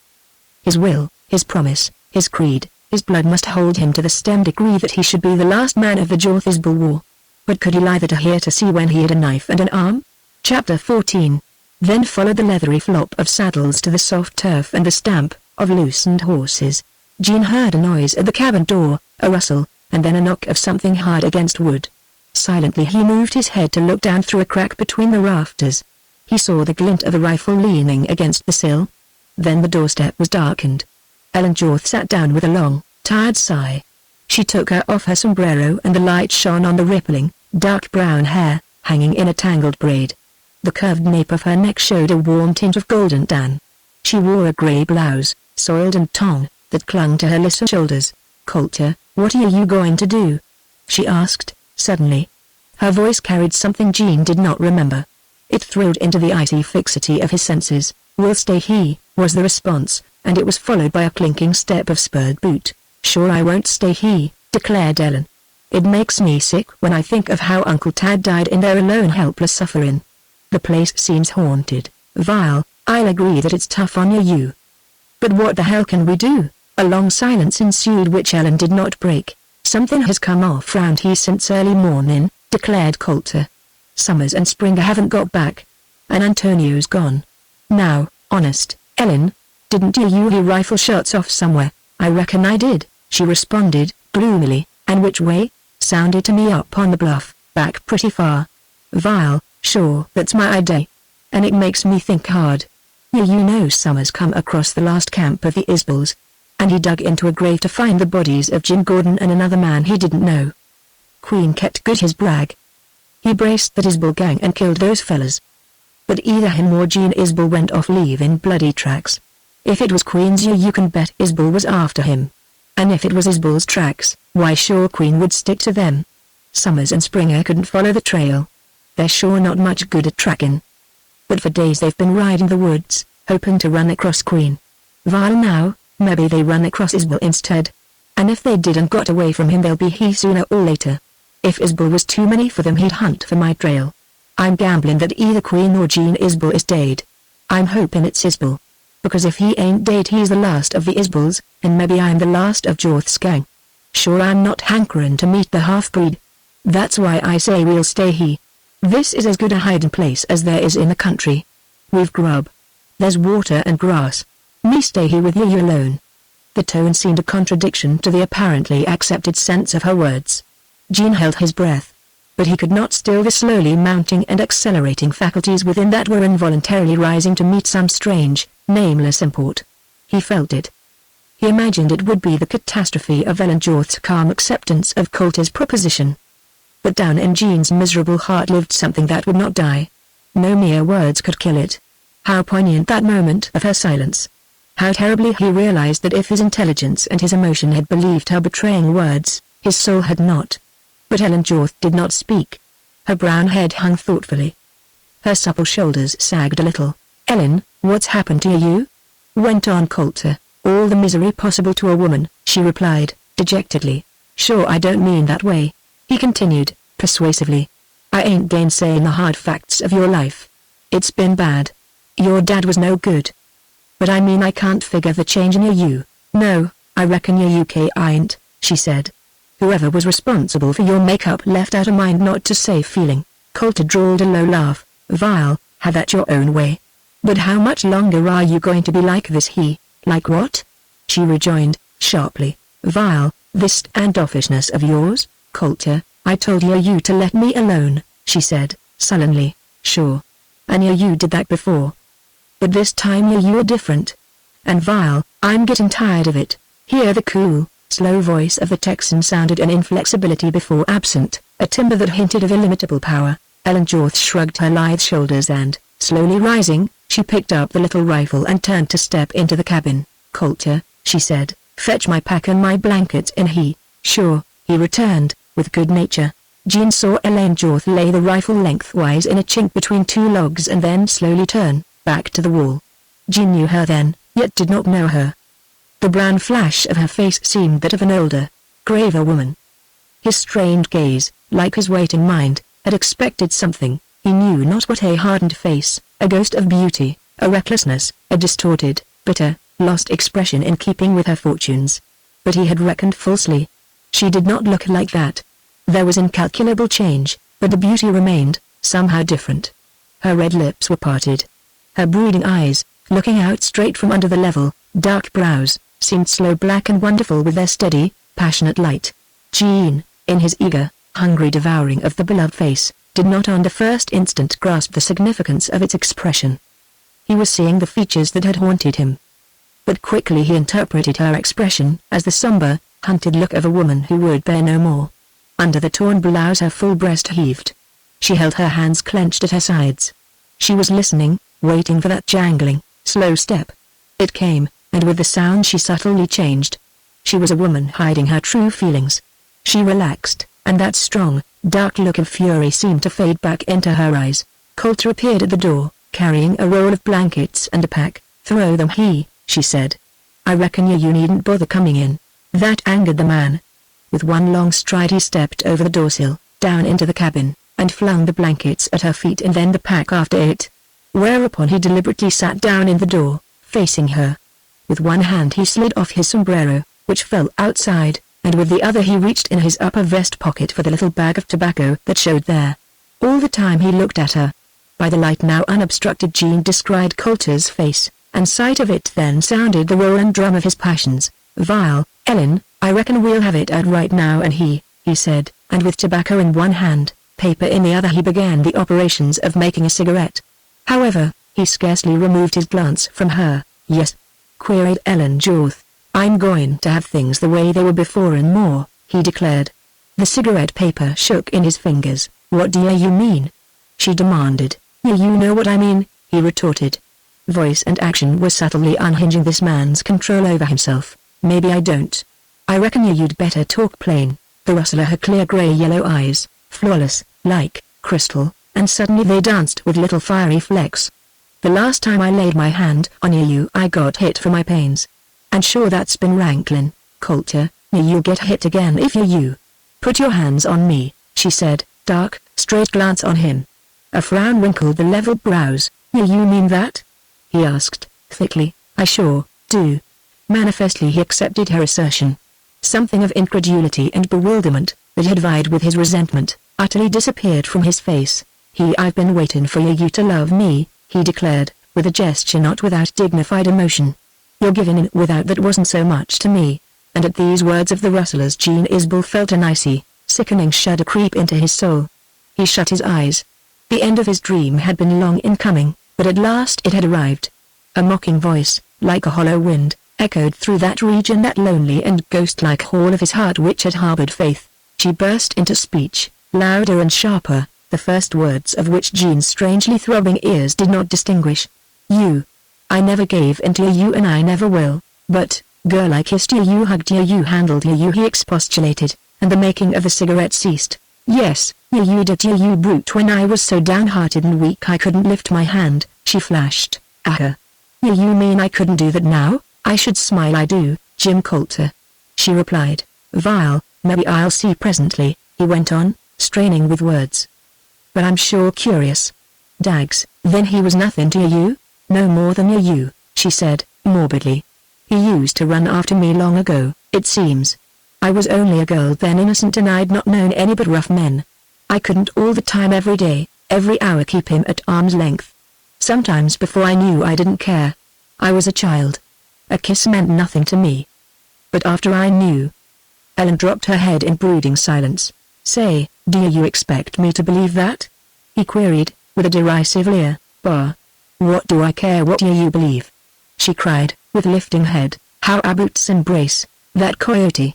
His will, his promise, his creed, his blood must hold him to the stern degree that he should be the last man of the Jorth-Isbel war. But could he lie there to hear, to see when he had a knife and an arm? Chapter 14. Then followed the leathery flop of saddles to the soft turf and the stamp of loosened horses. Jean heard a noise at the cabin door, a rustle, and then a knock of something hard against wood. Silently he moved his head to look down through a crack between the rafters. He saw the glint of a rifle leaning against the sill. Then the doorstep was darkened. Ellen Jorth sat down with a long, tired sigh. She took off her sombrero and the light shone on the rippling, dark brown hair, hanging in a tangled braid. The curved nape of her neck showed a warm tint of golden tan. She wore a grey blouse, soiled and torn, that clung to her lissom shoulders. "Coulter, what are you going to do?" she asked, suddenly. Her voice carried something Jean did not remember. It thrilled into the icy fixity of his senses. "We'll stay here," was the response, and it was followed by a clinking step of spurred boot. "Sure I won't stay here," declared Ellen. "It makes me sick when I think of how Uncle Tad died in there alone, helpless suffering. The place seems haunted, vile. I'll agree that it's tough on you. But what the hell can we do?" A long silence ensued which Ellen did not break. "Something has come off round here since early morning," declared Coulter. "Summers and Springer haven't got back. and Antonio's gone. Now, honest, Ellen, didn't you hear rifle shots off somewhere? I reckon I did, she responded, gloomily. And which way? Sounded to me up on the bluff, back pretty far. Vile, sure, that's my idea. And it makes me think hard. You know Summers come across the last camp of the Isbels. And he dug into a grave to find the bodies of Jim Gordon and another man he didn't know. Queen kept good his brag. He braced that Isbel gang and killed those fellas. But either him or Gene Isbel went off leaving bloody tracks. If it was Queen's you can bet Isbel was after him. And if it was Isbel's tracks, why sure Queen would stick to them. Summers and Springer couldn't follow the trail. They're sure not much good at tracking. But for days they've been riding the woods, hoping to run across Queen. While now, maybe they run across Isbel instead. And if they did and got away from him they'll be he sooner or later. If Isbel was too many for them he'd hunt for my trail. I'm gambling that either Queen or Gene Isbel is dead. I'm hoping it's Isbel. Because if he ain't dead he's the last of the Isbels, and maybe I'm the last of Jorth's gang. Sure I'm not hankering to meet the half-breed. That's why I say we'll stay here. This is as good a hiding place as there is in the country. We've grub. There's water and grass. Me stay here with you alone. The tone seemed a contradiction to the apparently accepted sense of her words. Gene held his breath. But he could not still the slowly mounting and accelerating faculties within that were involuntarily rising to meet some strange, nameless import. He felt it. He imagined it would be the catastrophe of Ellen Jorth's calm acceptance of Coulter's proposition. But down in Gene's miserable heart lived something that would not die. No mere words could kill it. How poignant that moment of her silence. How terribly he realized that if his intelligence and his emotion had believed her betraying words, his soul had not. But Ellen Jorth did not speak. Her brown head hung thoughtfully. Her supple shoulders sagged a little. Ellen, what's happened to you? Went on Coulter. All the misery possible to a woman, she replied, dejectedly. Sure I don't mean that way. He continued, persuasively. I ain't gainsaying the hard facts of your life. It's been bad. Your dad was no good. But I mean I can't figure the change in you. No, I reckon you ain't, she said. Whoever was responsible for your makeup left out a mind not to say feeling. Coulter drawled a low laugh. Vile, have that your own way. But how much longer are you going to be like this Like what? She rejoined, sharply. Vile, this standoffishness of yours, Coulter, I told you to let me alone, she said, sullenly. Sure. And you did that before. But this time you're different. And Vile, I'm getting tired of it. Hear the cool, slow voice of the Texan sounded an inflexibility before absent, a timbre that hinted of illimitable power. Ellen Jorth shrugged her lithe shoulders and, slowly rising, she picked up the little rifle and turned to step into the cabin. Coulter, she said, fetch my pack and my blankets in here. Sure, he returned, with good nature. Gene saw Ellen Jorth lay the rifle lengthwise in a chink between two logs and then slowly turn, back to the wall. Gene knew her then, yet did not know her. The brown flash of her face seemed that of an older, graver woman. His strained gaze, like his waiting mind, had expected something, he knew not what. A hardened face, a ghost of beauty, a recklessness, a distorted, bitter, lost expression in keeping with her fortunes. But he had reckoned falsely. She did not look like that. There was incalculable change, but the beauty remained, somehow different. Her red lips were parted. Her brooding eyes, looking out straight from under the level, dark brows, seemed slow black and wonderful with their steady, passionate light. Gene, in his eager, hungry devouring of the beloved face, did not on the first instant grasp the significance of its expression. He was seeing the features that had haunted him. But quickly he interpreted her expression as the somber, hunted look of a woman who would bear no more. Under the torn blouse her full breast heaved. She held her hands clenched at her sides. She was listening, waiting for that jangling, slow step. It came, and with the sound she subtly changed. She was a woman hiding her true feelings. She relaxed, and that strong, dark look of fury seemed to fade back into her eyes. Coulter appeared at the door, carrying a roll of blankets and a pack. Throw them here, she said. I reckon you needn't bother coming in. That angered the man. With one long stride he stepped over the doorsill, down into the cabin, and flung the blankets at her feet and then the pack after it. Whereupon he deliberately sat down in the door, facing her. With one hand he slid off his sombrero, which fell outside, and with the other he reached in his upper vest pocket for the little bag of tobacco that showed there. All the time he looked at her. By the light now unobstructed Jean descried Coulter's face, and sight of it then sounded the roll and drum of his passions. "Vile, Ellen, I reckon we'll have it out right now." And he said, and with tobacco in one hand, paper in the other, he began the operations of making a cigarette. However, he scarcely removed his glance from her. "Yes?" queried Ellen Jorth. "I'm going to have things the way they were before and more," he declared. The cigarette paper shook in his fingers. "What do you mean?" she demanded. You know what I mean," he retorted. Voice and action were subtly unhinging this man's control over himself. "Maybe I don't. I reckon you'd better talk plain." The rustler had clear gray-yellow eyes, flawless, like crystal, and suddenly they danced with little fiery flecks. "The last time I laid my hand on you I got hit for my pains. And sure that's been ranklin', Coulter. You'll get hit again if you put your hands on me," she said, dark, straight glance on him. A frown wrinkled the level brows. You mean that?" he asked, thickly. "I sure do." Manifestly he accepted her assertion. Something of incredulity and bewilderment, that had vied with his resentment, utterly disappeared from his face. "I've been waiting for you to love me," he declared, with a gesture not without dignified emotion. "You're giving in without that wasn't so much to me." And at these words of the rustler's Jean Isbell felt an icy, sickening shudder creep into his soul. He shut his eyes. The end of his dream had been long in coming, but at last it had arrived. A mocking voice, like a hollow wind, echoed through that region, that lonely and ghost-like hall of his heart which had harbored faith. She burst into speech, louder and sharper, the first words of which Jean's strangely throbbing ears did not distinguish. I never gave in to you and I never will, but, girl, I kissed you, hugged you, handled you," he expostulated, and the making of the cigarette ceased. "Yes, you did, you brute, when I was so downhearted and weak I couldn't lift my hand," she flashed. "Ah, you mean I couldn't do that now? I should smile, I do, Jim Coulter," she replied. "Vile, maybe I'll see presently," he went on, straining with words. "But I'm sure curious. Dags, then he was nothing to you?" "No more than you," she said, morbidly. "He used to run after me long ago, it seems. I was only a girl then, innocent, and I'd not known any but rough men. I couldn't all the time, every day, every hour, keep him at arm's length. Sometimes before I knew I didn't care. I was a child. A kiss meant nothing to me. But after I knew..." Ellen dropped her head in brooding silence. "Say, do you expect me to believe that?" he queried, with a derisive leer. "Bah. What do I care what you believe?" she cried, with lifting head. "How about's embrace, that coyote?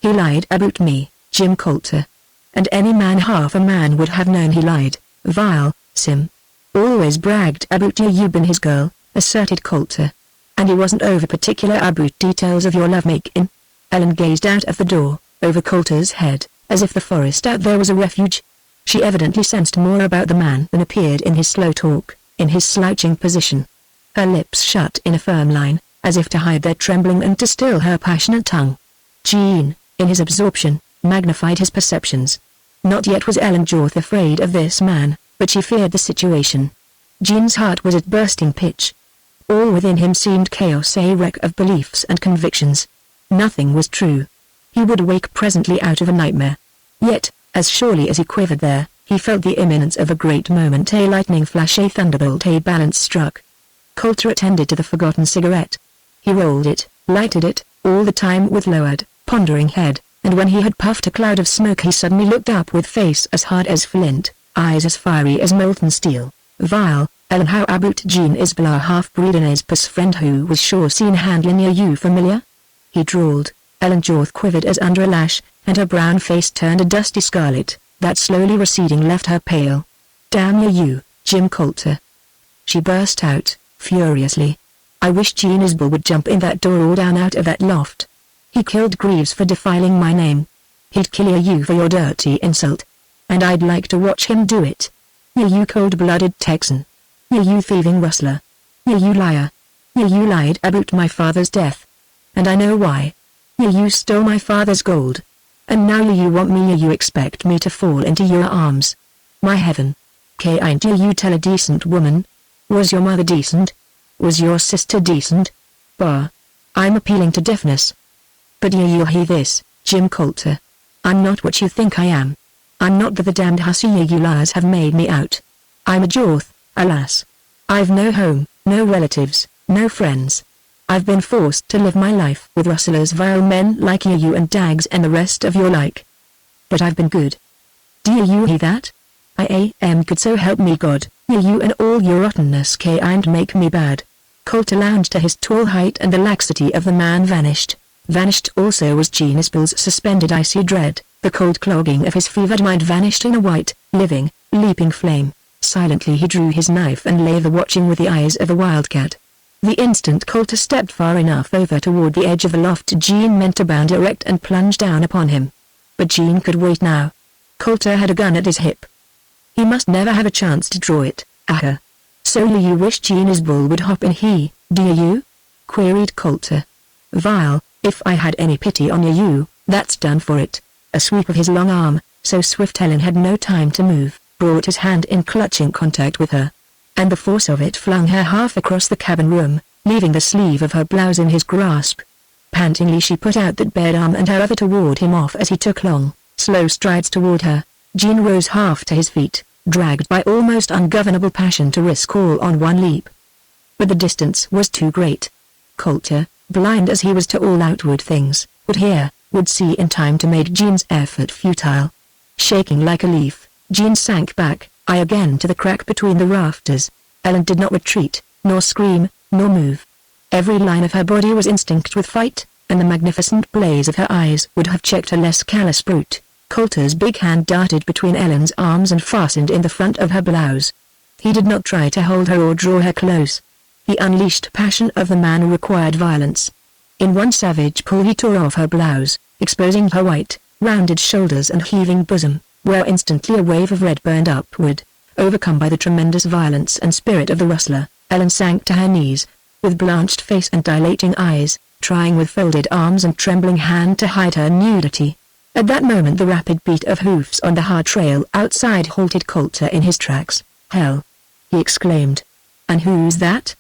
He lied about me, Jim Coulter. And any man half a man would have known he lied. Vile, Sim. Always bragged about you been his girl," asserted Coulter. "And he wasn't over particular about details of your lovemaking?" Ellen gazed out of the door, over Coulter's head, as if the forest out there was a refuge. She evidently sensed more about the man than appeared in his slow talk, in his slouching position. Her lips shut in a firm line, as if to hide their trembling and to still her passionate tongue. Jean, in his absorption, magnified his perceptions. Not yet was Ellen Jorth afraid of this man, but she feared the situation. Jean's heart was at bursting pitch. All within him seemed chaos, a wreck of beliefs and convictions. Nothing was true. He would wake presently out of a nightmare. Yet, as surely as he quivered there, he felt the imminence of a great moment, a lightning flash, a thunderbolt, a balance struck. Coulter attended to the forgotten cigarette. He rolled it, lighted it, all the time with lowered, pondering head, and when he had puffed a cloud of smoke he suddenly looked up with face as hard as flint, eyes as fiery as molten steel. "Vile, Ellen, how about Jean Isbell, our half-breed and Isbell's friend who was sure seen handling you familiar?" he drawled. Ellen Jorth quivered as under a lash, and her brown face turned a dusty scarlet, that slowly receding left her pale. "Damn you, Jim Coulter!" she burst out, furiously. "I wish Jean Isbell would jump in that door or down out of that loft. He killed Greaves for defiling my name. He'd kill you for your dirty insult. And I'd like to watch him do it. You cold-blooded Texan. You thieving rustler. You liar. You lied about my father's death. And I know why. You stole my father's gold. And now you want me, you expect me to fall into your arms. My heaven. Ain't you tell a decent woman? Was your mother decent? Was your sister decent? Bah. I'm appealing to deafness. But you'll hear this, Jim Coulter. I'm not what you think I am. I'm not the damned hussy you liars have made me out. I'm a Jorth, alas. I've no home, no relatives, no friends. I've been forced to live my life with rustlers, vile men like you and Dags and the rest of your like. But I've been good. Do you hear that? I am good, so help me God. You and all your rottenness can't make me bad. Coulter lounged to his tall height, and the laxity of the man vanished. Vanished also was Gene Isbell's suspended icy dread. The cold clogging of his fevered mind vanished in a white, living, leaping flame. Silently he drew his knife and lay there watching with the eyes of a wildcat. The instant Coulter stepped far enough over toward the edge of the loft, Gene meant to bound erect and plunge down upon him. But Gene could wait now. Coulter had a gun at his hip. He must never have a chance to draw it. Aha. Solely you wish Gene Isbell would hop in, do you? Queried Coulter. Vile, if I had any pity on you, that's done for it. A sweep of his long arm, so swift Ellen had no time to move, brought his hand in clutching contact with her. And the force of it flung her half across the cabin room, leaving the sleeve of her blouse in his grasp. Pantingly she put out that bared arm and her other to ward him off as he took long, slow strides toward her. Gene rose half to his feet, dragged by almost ungovernable passion to risk all on one leap. But the distance was too great. Coulter, blind as he was to all outward things, would hear, would see in time to make Gene's effort futile. Shaking like a leaf, Gene sank back, eye again to the crack between the rafters. Ellen did not retreat, nor scream, nor move. Every line of her body was instinct with fight, and the magnificent blaze of her eyes would have checked a less callous brute. Coulter's big hand darted between Ellen's arms and fastened in the front of her blouse. He did not try to hold her or draw her close. The unleashed passion of the man required violence. In one savage pull he tore off her blouse, exposing her white, rounded shoulders and heaving bosom, where instantly a wave of red burned upward. Overcome by the tremendous violence and spirit of the rustler, Ellen sank to her knees, with blanched face and dilating eyes, trying with folded arms and trembling hand to hide her nudity. At that moment the rapid beat of hoofs on the hard trail outside halted Coulter in his tracks. Hell! He exclaimed. And who's that?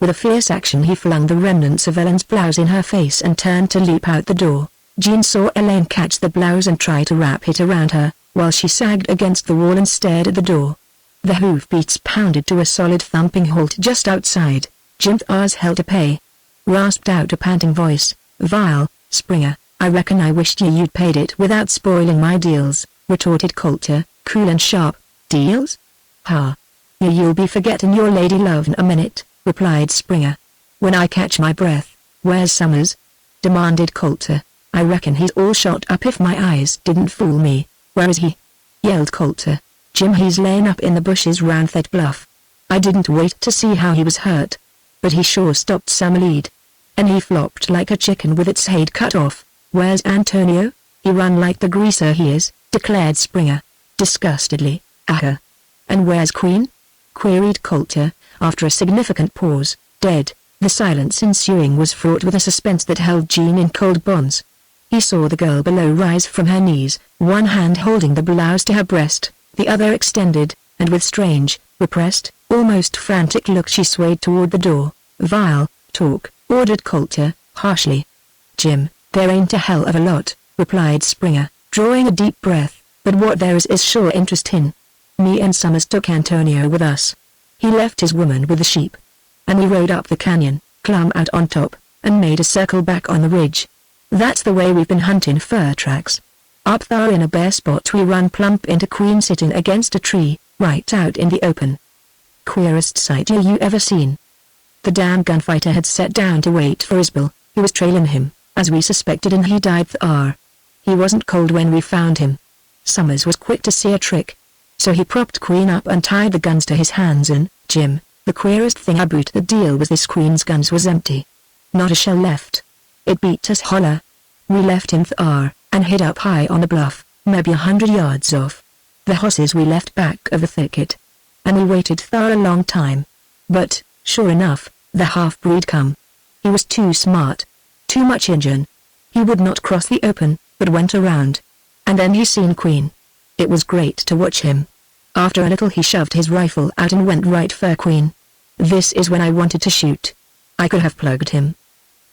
With a fierce action he flung the remnants of Ellen's blouse in her face and turned to leap out the door. Gene saw Ellen catch the blouse and try to wrap it around her, while she sagged against the wall and stared at the door. The hoofbeats pounded to a solid thumping halt just outside. Jim's R's held to pay. Rasped out a panting voice. Vile, Springer, I reckon I wished you'd paid it without spoiling my deals, retorted Coulter, cool and sharp. Deals? Ha. You'll be forgetting your lady love in a minute, replied Springer. When I catch my breath. Where's Summers? Demanded Coulter. I reckon he's all shot up if my eyes didn't fool me. Where is he? Yelled Coulter. Jim, he's laying up in the bushes round that bluff. I didn't wait to see how he was hurt. But he sure stopped some lead. And he flopped like a chicken with its head cut off. Where's Antonio? He run like the greaser he is, declared Springer, disgustedly. Aha. And where's Queen? Queried Coulter, after a significant pause. Dead. The silence ensuing was fraught with a suspense that held Gene in cold bonds. He saw the girl below rise from her knees, one hand holding the blouse to her breast, the other extended, and with strange, repressed, almost frantic look she swayed toward the door. Vile, talk, ordered Coulter, harshly. Jim, there ain't a hell of a lot, replied Springer, drawing a deep breath, but what there is sure interest in. Me and Summers took Antonio with us. He left his woman with the sheep. And we rode up the canyon, climb out on top, and made a circle back on the ridge. That's the way we've been hunting fur tracks. Up there in a bare spot we run plump into Queen sitting against a tree, right out in the open. Queerest sight you ever seen. The damn gunfighter had sat down to wait for Isbell, who was trailing him, as we suspected, and he died there. He wasn't cold when we found him. Summers was quick to see a trick. So he propped Queen up and tied the guns to his hands and, Jim, the queerest thing about the deal was this Queen's guns was empty. Not a shell left. It beat us holler. We left him there, and hid up high on the bluff, maybe 100 yards off. The horses we left back of the thicket. And we waited there a long time. But, sure enough, the half-breed come. He was too smart. Too much Injun. He would not cross the open, but went around. And then he seen Queen. It was great to watch him. After a little he shoved his rifle out and went right for Queen. This is when I wanted to shoot. I could have plugged him.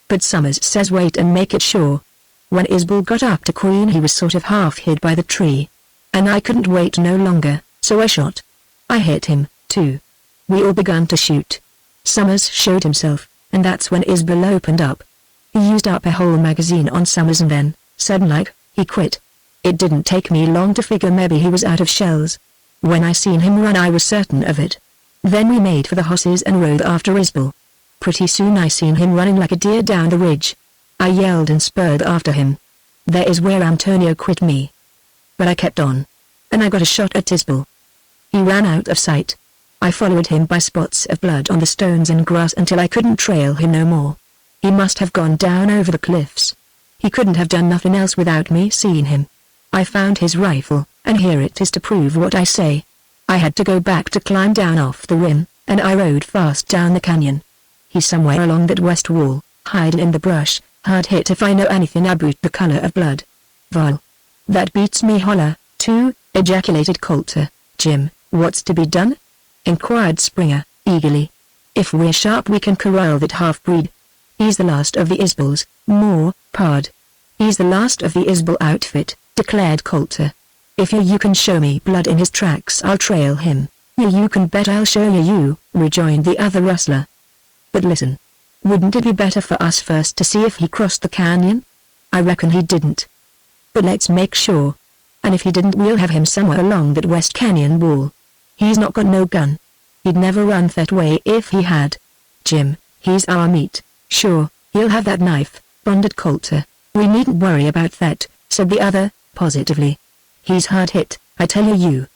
But Summers says wait and make it sure. When Isbell got up to Queen he was sort of half hid by the tree. And I couldn't wait no longer, so I shot. I hit him, 2. We all began to shoot. Summers showed himself, and that's when Isbel opened up. He used up a whole magazine on Summers and then, sudden-like, he quit. It didn't take me long to figure maybe he was out of shells. When I seen him run I was certain of it. Then we made for the hosses and rode after Isbel. Pretty soon I seen him running like a deer down the ridge. I yelled and spurred after him. There is where Antonio quit me. But I kept on. And I got a shot at Isbel. He ran out of sight. I followed him by spots of blood on the stones and grass until I couldn't trail him no more. He must have gone down over the cliffs. He couldn't have done nothing else without me seeing him. I found his rifle, and here it is to prove what I say. I had to go back to climb down off the rim, and I rode fast down the canyon. He's somewhere along that west wall, hiding in the brush, hard hit if I know anything about the color of blood. Vile. That beats me holler, too, ejaculated Coulter. Jim, what's to be done? Inquired Springer, eagerly. If we're sharp we can corral that half-breed. He's the last of the Isbels, pard. He's the last of the Isbel outfit, declared Coulter. If you can show me blood in his tracks I'll trail him. You can bet I'll show you, rejoined the other rustler. But listen. Wouldn't it be better for us first to see if he crossed the canyon? I reckon he didn't. But let's make sure. And if he didn't we'll have him somewhere along that west canyon wall. He's not got no gun. He'd never run that way if he had. Jim, he's our meat. Sure, he'll have that knife, bonded Coulter. We needn't worry about that, said the other, positively. He's hard hit, I tell you.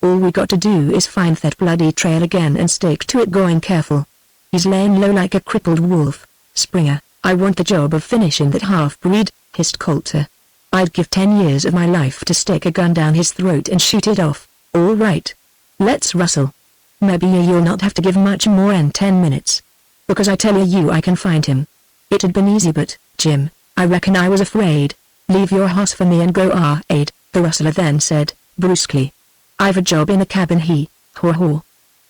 All we got to do is find that bloody trail again and stick to it going careful. He's laying low like a crippled wolf. Springer, I want the job of finishing that half-breed, hissed Coulter. I'd give 10 years of my life to stick a gun down his throat and shoot it off. All right. Let's rustle. Maybe you'll not have to give much more than 10 minutes. Because I tell you I can find him. It had been easy but, Jim, I reckon I was afraid. Leave your hoss for me and go aid, the rustler then said, brusquely. I've a job in the cabin haw.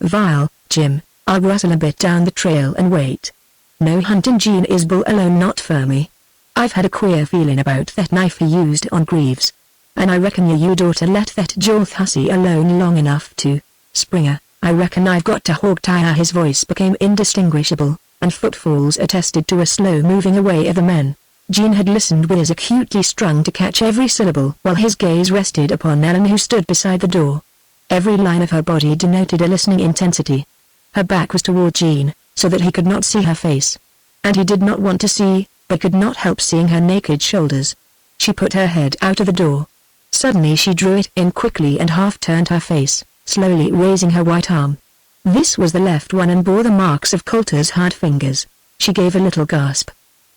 Vile, Jim, I'll rustle a bit down the trail and wait. No hunting Gene Isbel alone not for me. I've had a queer feeling about that knife he used on Greaves. And I reckon you'd ought to let that Jorth hussy alone long enough to. Springer, I reckon I've got to hog-tie her. His voice became indistinguishable, and footfalls attested to a slow moving away of the men. Gene had listened with ears acutely strung to catch every syllable while his gaze rested upon Ellen who stood beside the door. Every line of her body denoted a listening intensity. Her back was toward Gene, so that he could not see her face. And he did not want to see, but could not help seeing her naked shoulders. She put her head out of the door. Suddenly she drew it in quickly and half-turned her face, slowly raising her white arm. This was the left one and bore the marks of Coulter's hard fingers. She gave a little gasp.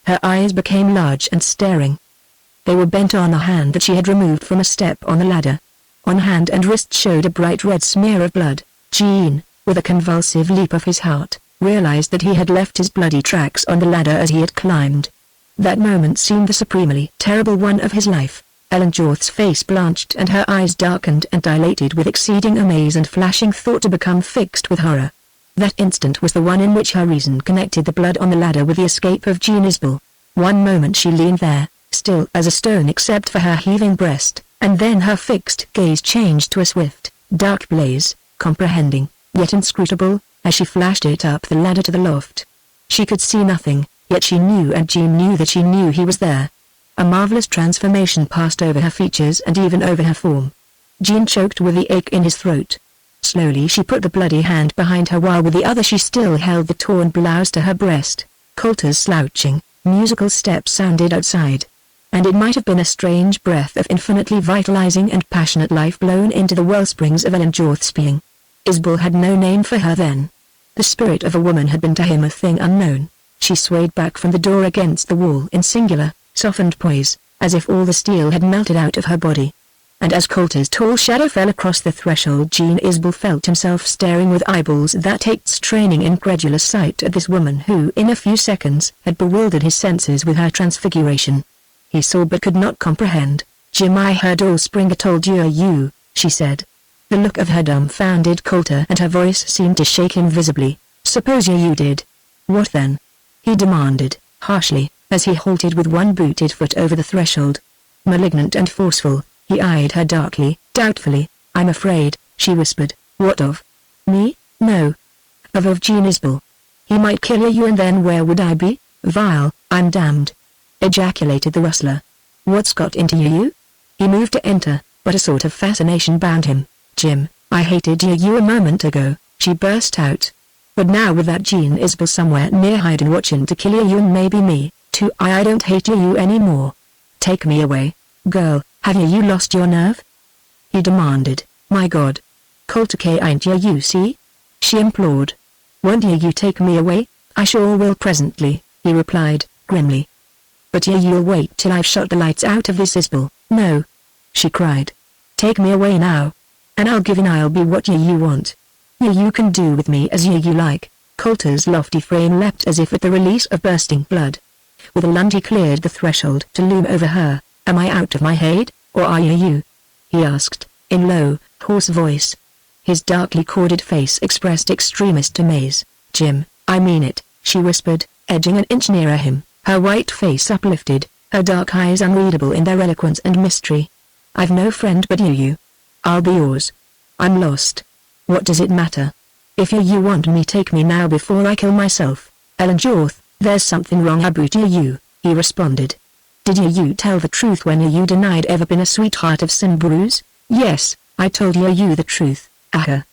Her eyes became large and staring. They were bent on a hand that she had removed from a step on the ladder. On hand and wrist showed a bright red smear of blood. Gene, with a convulsive leap of his heart, realized that he had left his bloody tracks on the ladder as he had climbed. That moment seemed the supremely terrible one of his life. Ellen Jorth's face blanched and her eyes darkened and dilated with exceeding amaze and flashing thought to become fixed with horror. That instant was the one in which her reason connected the blood on the ladder with the escape of Gene Isbel. One moment she leaned there, still as a stone except for her heaving breast, and then her fixed gaze changed to a swift, dark blaze, comprehending, yet inscrutable, as she flashed it up the ladder to the loft. She could see nothing, yet she knew and Gene knew that she knew he was there. A marvelous transformation passed over her features and even over her form. Gene choked with the ache in his throat. Slowly she put the bloody hand behind her while with the other she still held the torn blouse to her breast. Coulter's slouching, musical steps sounded outside. And it might have been a strange breath of infinitely vitalizing and passionate life blown into the wellsprings of Ellen Jorth's being. Isbel had no name for her then. The spirit of a woman had been to him a thing unknown. She swayed back from the door against the wall in singular, softened poise, as if all the steel had melted out of her body. And as Coulter's tall shadow fell across the threshold Gene Isbel felt himself staring with eyeballs that ached straining incredulous sight at this woman who in a few seconds had bewildered his senses with her transfiguration. He saw but could not comprehend. Jim, I heard all Springer told you, she said. The look of her dumbfounded Coulter and her voice seemed to shake him visibly. Suppose you did. What then? He demanded, harshly, as he halted with one booted foot over the threshold. Malignant and forceful, he eyed her darkly, doubtfully. I'm afraid, she whispered. What of? Me? No. Of Gene Isbell. He might kill you, and then where would I be? Vile, I'm damned. Ejaculated the rustler. What's got into you? He moved to enter, but a sort of fascination bound him. Jim, I hated you a moment ago, she burst out. But now with that Gene Isbell somewhere near hiding watching to kill you and maybe me, too, I don't hate you anymore. Take me away. Girl, have you lost your nerve? He demanded. My God. Coulter ain't you see? She implored. Won't you take me away? I sure will presently, he replied, grimly. But you'll wait till I've shot the lights out of this Isbell. No. She cried. Take me away now. And I'll give in, I'll be what you want. You can do with me as you like. Coulter's lofty frame leapt as if at the release of bursting blood. With a lunge he cleared the threshold to loom over her. Am I out of my head, or are you? He asked, in low, hoarse voice. His darkly corded face expressed extremist amaze. Jim, I mean it, she whispered, edging an inch nearer him, her white face uplifted, her dark eyes unreadable in their eloquence and mystery. I've no friend but you. I'll be yours. I'm lost. What does it matter? If you want me, take me now before I kill myself. Ellen Jorth, there's something wrong about you, he responded. Did you tell the truth when you denied ever been a sweetheart of Sin Bruce? Yes, I told you the truth, aha.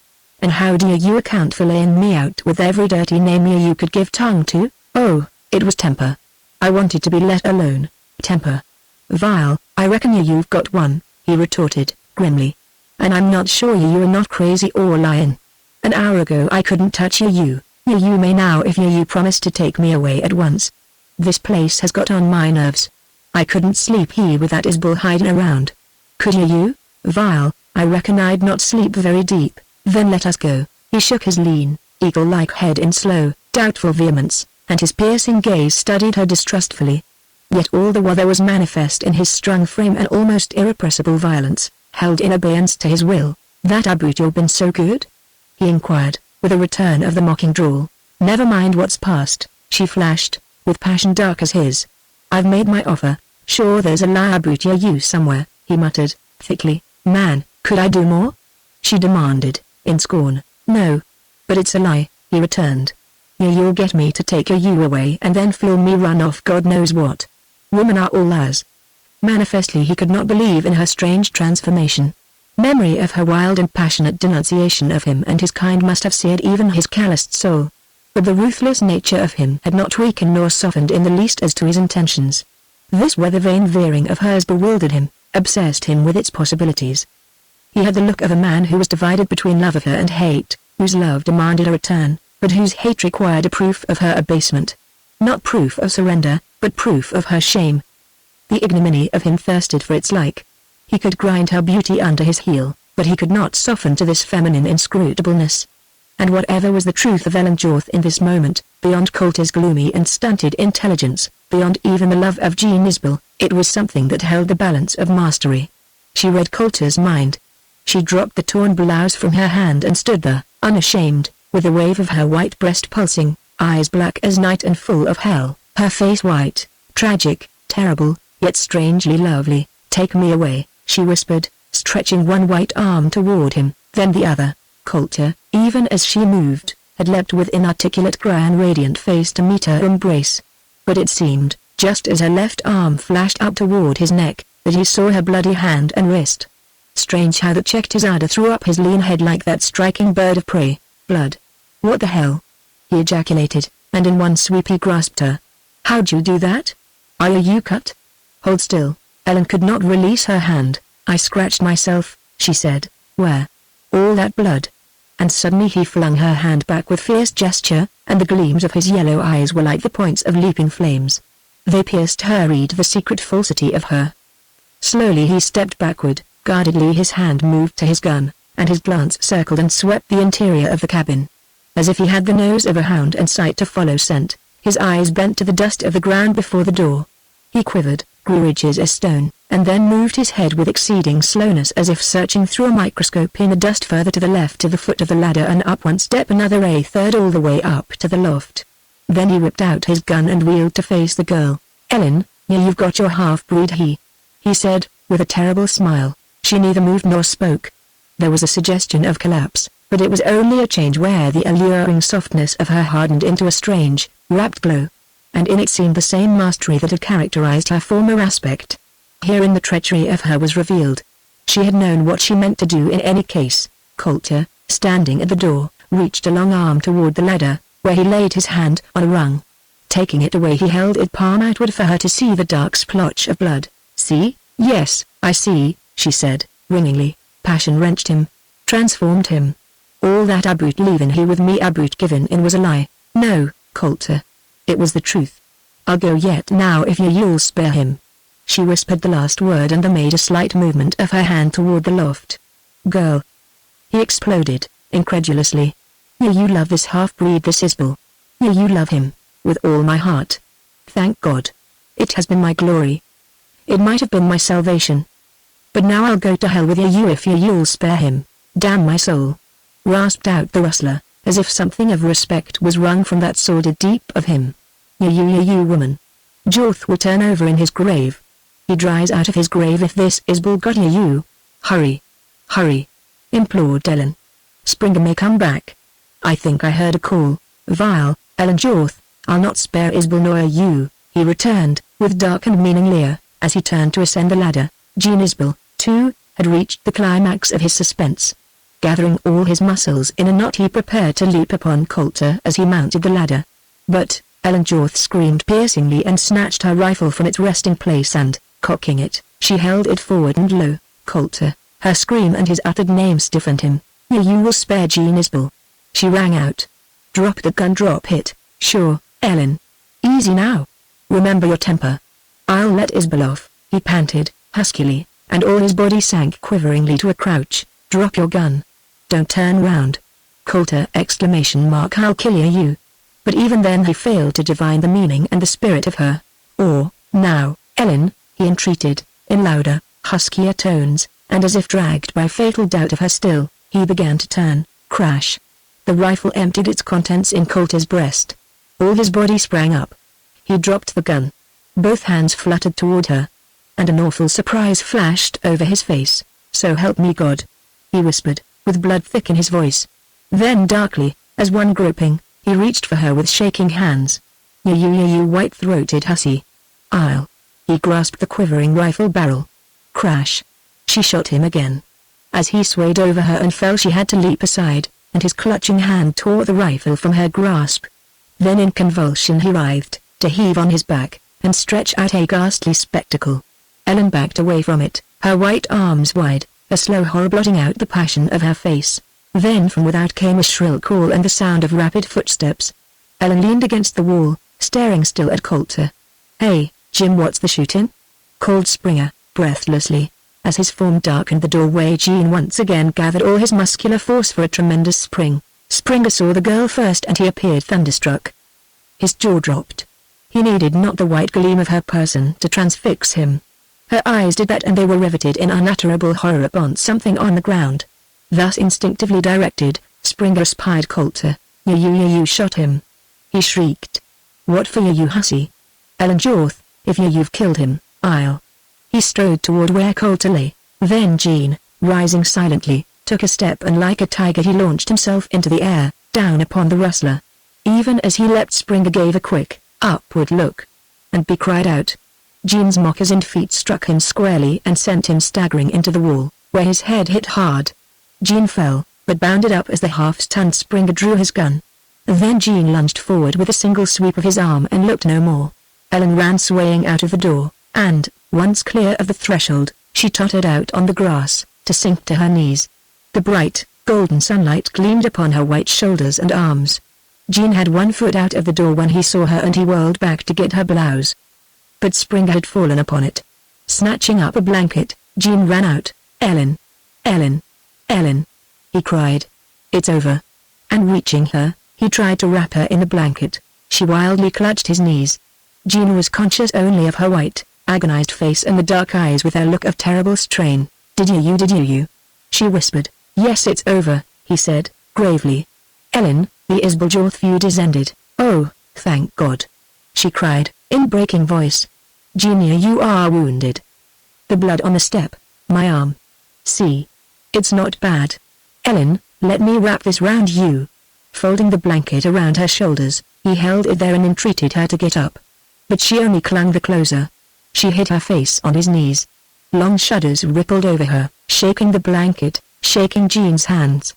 And how do you account for laying me out with every dirty name you could give tongue to? Oh, it was temper. I wanted to be let alone. Temper. Vile, I reckon you've got one, he retorted, grimly. And I'm not sure you are not crazy or lying. An hour ago I couldn't touch you may now if you promise to take me away at once. This place has got on my nerves. I couldn't sleep here with that Isbell hiding around. Could you? Vile, I reckon I'd not sleep very deep. Then let us go. He shook his lean, eagle-like head in slow, doubtful vehemence, and his piercing gaze studied her distrustfully. Yet all the while there was manifest in his strung frame an almost irrepressible violence, held in abeyance to his will. That about you been so good? He inquired, with a return of the mocking drawl. Never mind what's past, she flashed, with passion dark as his. I've made my offer. Sure there's a lie about you somewhere, he muttered, thickly. Man, could I do more? She demanded, in scorn. No. But it's a lie, he returned. You'll get me to take you away and then feel me run off God knows what. Women are all liars. Manifestly he could not believe in her strange transformation. Memory of her wild and passionate denunciation of him and his kind must have seared even his calloused soul. But the ruthless nature of him had not weakened nor softened in the least as to his intentions. This weather-vane veering of hers bewildered him, obsessed him with its possibilities. He had the look of a man who was divided between love of her and hate, whose love demanded a return, but whose hate required a proof of her abasement. Not proof of surrender, but proof of her shame. The ignominy of him thirsted for its like. He could grind her beauty under his heel, but he could not soften to this feminine inscrutableness. And whatever was the truth of Ellen Jorth in this moment, beyond Coulter's gloomy and stunted intelligence, beyond even the love of Gene Isbell, it was something that held the balance of mastery. She read Coulter's mind. She dropped the torn blouse from her hand and stood there, unashamed, with a wave of her white breast pulsing, eyes black as night and full of hell, her face white, tragic, terrible, yet strangely lovely. Take me away, she whispered, stretching one white arm toward him, then the other. Coulter, even as she moved, had leapt with inarticulate cry and radiant face to meet her embrace. But it seemed, just as her left arm flashed up toward his neck, that he saw her bloody hand and wrist. Strange how that checked his ardor, threw up his lean head like that striking bird of prey. Blood. What the hell? He ejaculated, and in one sweep he grasped her. How'd you do that? Are you cut? Hold still. Ellen could not release her hand. I scratched myself, she said. Where? All that blood. And suddenly he flung her hand back with fierce gesture, and the gleams of his yellow eyes were like the points of leaping flames. They pierced her, read the secret falsity of her. Slowly he stepped backward, guardedly his hand moved to his gun, and his glance circled and swept the interior of the cabin. As if he had the nose of a hound and sight to follow scent, his eyes bent to the dust of the ground before the door. He quivered, grew rigid as stone, and then moved his head with exceeding slowness as if searching through a microscope in the dust further to the left to the foot of the ladder and up one step another a third all the way up to the loft. Then he whipped out his gun and wheeled to face the girl. Ellen, you've got your half-breed he said, with a terrible smile. She neither moved nor spoke. There was a suggestion of collapse, but it was only a change where the alluring softness of her hardened into a strange, rapt glow. And in it seemed the same mastery that had characterized her former aspect. Herein the treachery of her was revealed. She had known what she meant to do in any case. Coulter, standing at the door, reached a long arm toward the ladder, where he laid his hand on a rung. Taking it away, he held it palm outward for her to see the dark splotch of blood. "See?" "Yes, I see," she said, ringingly. Passion wrenched him, transformed him. All that about leaving here with me about giving in was a lie. "No, Coulter. It was the truth. I'll go yet now if you'll spare him." She whispered the last word and then made a slight movement of her hand toward the loft. "Girl!" he exploded, incredulously. "You love this half-breed, this Isbel. You love him, with all my heart. Thank God. It has been my glory. It might have been my salvation. But now I'll go to hell with you if you'll spare him. Damn my soul!" rasped out the rustler, as if something of respect was wrung from that sordid deep of him. You woman. Jorth will turn over in his grave. He dries out of his grave if this Isbel got you. Hurry. Hurry. Implored Ellen. Springer may come back. I think I heard a call. Vile, Ellen Jorth, I'll not spare Isbel nor you, he returned, with dark and meaning leer, as he turned to ascend the ladder. Jean Isbel, too, had reached the climax of his suspense. Gathering all his muscles in a knot, he prepared to leap upon Coulter as he mounted the ladder. But Ellen Jorth screamed piercingly and snatched her rifle from its resting place and, cocking it, she held it forward and low. Coulter, her scream and his uttered name stiffened him. You will spare Jean Isbel," she rang out. "Drop the gun, drop it." "Sure, Ellen. Easy now. Remember your temper." "I'll let Isbel off," he panted, huskily, and all his body sank quiveringly to a crouch. "Drop your gun. Don't turn round. Coulter! I'll kill you." But even then he failed to divine the meaning and the spirit of her. "Now, Ellen," he entreated, in louder, huskier tones, and as if dragged by fatal doubt of her still, he began to turn. Crash! The rifle emptied its contents in Coulter's breast. All his body sprang up. He dropped the gun. Both hands fluttered toward her. And an awful surprise flashed over his face. "So help me God," he whispered, with blood thick in his voice. Then darkly, as one groping, he reached for her with shaking hands. You white-throated hussy. I'll. He grasped the quivering rifle barrel. Crash! She shot him again. As he swayed over her and fell, she had to leap aside, and his clutching hand tore the rifle from her grasp. Then in convulsion he writhed, to heave on his back, and stretch out a ghastly spectacle. Ellen backed away from it, her white arms wide, a slow horror blotting out the passion of her face. Then from without came a shrill call and the sound of rapid footsteps. Ellen leaned against the wall, staring still at Coulter. "Hey, Jim, what's the shooting?" called Springer, breathlessly. As his form darkened the doorway, Jean once again gathered all his muscular force for a tremendous spring. Springer saw the girl first and he appeared thunderstruck. His jaw dropped. He needed not the white gleam of her person to transfix him. Her eyes did that, and they were riveted in unutterable horror upon something on the ground. Thus instinctively directed, Springer spied Coulter. You shot him," he shrieked. "What for you hussy? Ellen Jorth, if you've killed him, I'll." He strode toward where Coulter lay. Then Jean, rising silently, took a step, and like a tiger he launched himself into the air, down upon the rustler. Even as he leapt, Springer gave a quick, upward look. And be cried out. Jean's moccasined feet struck him squarely and sent him staggering into the wall, where his head hit hard. Jean fell, but bounded up as the half-stunned Springer drew his gun. Then Jean lunged forward with a single sweep of his arm and looked no more. Ellen ran swaying out of the door, and, once clear of the threshold, she tottered out on the grass, to sink to her knees. The bright, golden sunlight gleamed upon her white shoulders and arms. Jean had one foot out of the door when he saw her, and he whirled back to get her blouse. But Springer had fallen upon it. Snatching up a blanket, Jean ran out. "Ellen! Ellen! Ellen!" he cried. "It's over." And reaching her, he tried to wrap her in the blanket. She wildly clutched his knees. Jean was conscious only of her white, agonized face and the dark eyes with their look of terrible strain. Did you?" she whispered. "Yes, it's over," he said, gravely. "Ellen, the Isbel Jorth feud is ended." "Oh, thank God," she cried, in breaking voice. "Jean, you are wounded." "The blood on the step, my arm. See. It's not bad." "Ellen, Let me wrap this round you. Folding the blanket around her shoulders, he held it there and entreated her to get up. But she only clung the closer. She hid her face on his knees. Long shudders rippled over her, shaking the blanket, shaking Jean's hands.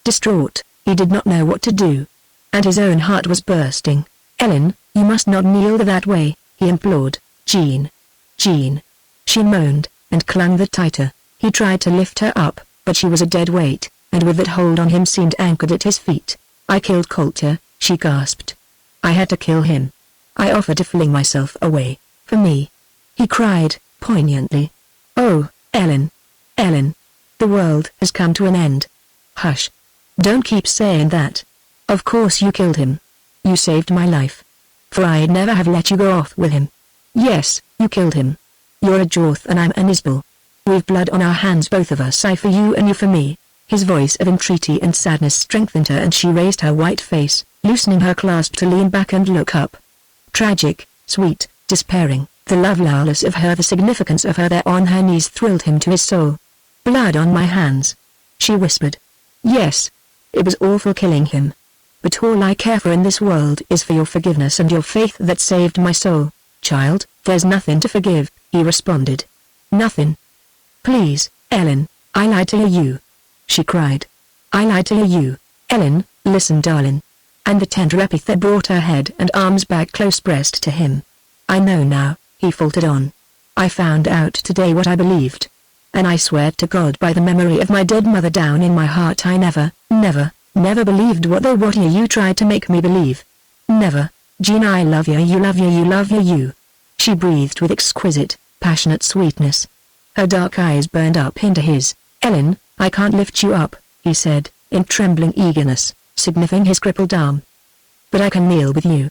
Distraught, he did not know what to do. And his own heart was bursting. "Ellen, you must not kneel that way," he implored. "Jean. Jean." She moaned, and clung the tighter. He tried to lift her up, but she was a dead weight, and with that hold on him seemed anchored at his feet. "I killed Coulter," she gasped. "I had to kill him. I offered to fling myself away, for me." He cried, poignantly. "Oh, Ellen. Ellen. The world has come to an end." "Hush. Don't keep saying that. Of course you killed him. You saved my life. For I'd never have let you go off with him. Yes, you killed him. You're a Jorth and I'm an Isbel. We've blood on our hands, both of us. I for you and you for me." His voice of entreaty and sadness strengthened her, and she raised her white face, loosening her clasp to lean back and look up. Tragic, sweet, despairing, the loveliness of her, the significance of her there on her knees thrilled him to his soul. "Blood on my hands," she whispered. "Yes. It was awful killing him. But all I care for in this world is for your forgiveness and your faith that saved my soul." "Child, there's nothing to forgive," he responded. "Nothing. Please, Ellen, I lied to you," she cried. "I lied to you, Ellen, listen darling." And the tender epithet brought her head and arms back close pressed to him. "I know now," he faltered on. "I found out today what I believed. And I swear to God by the memory of my dead mother down in my heart I never, never believed what you tried to make me believe. Never. Jean, I love you, you love you, you love you, you." She breathed with exquisite, passionate sweetness. Her dark eyes burned up into his. "Ellen, I can't lift you up," he said, in trembling eagerness, sniffing his crippled arm. "But I can kneel with you."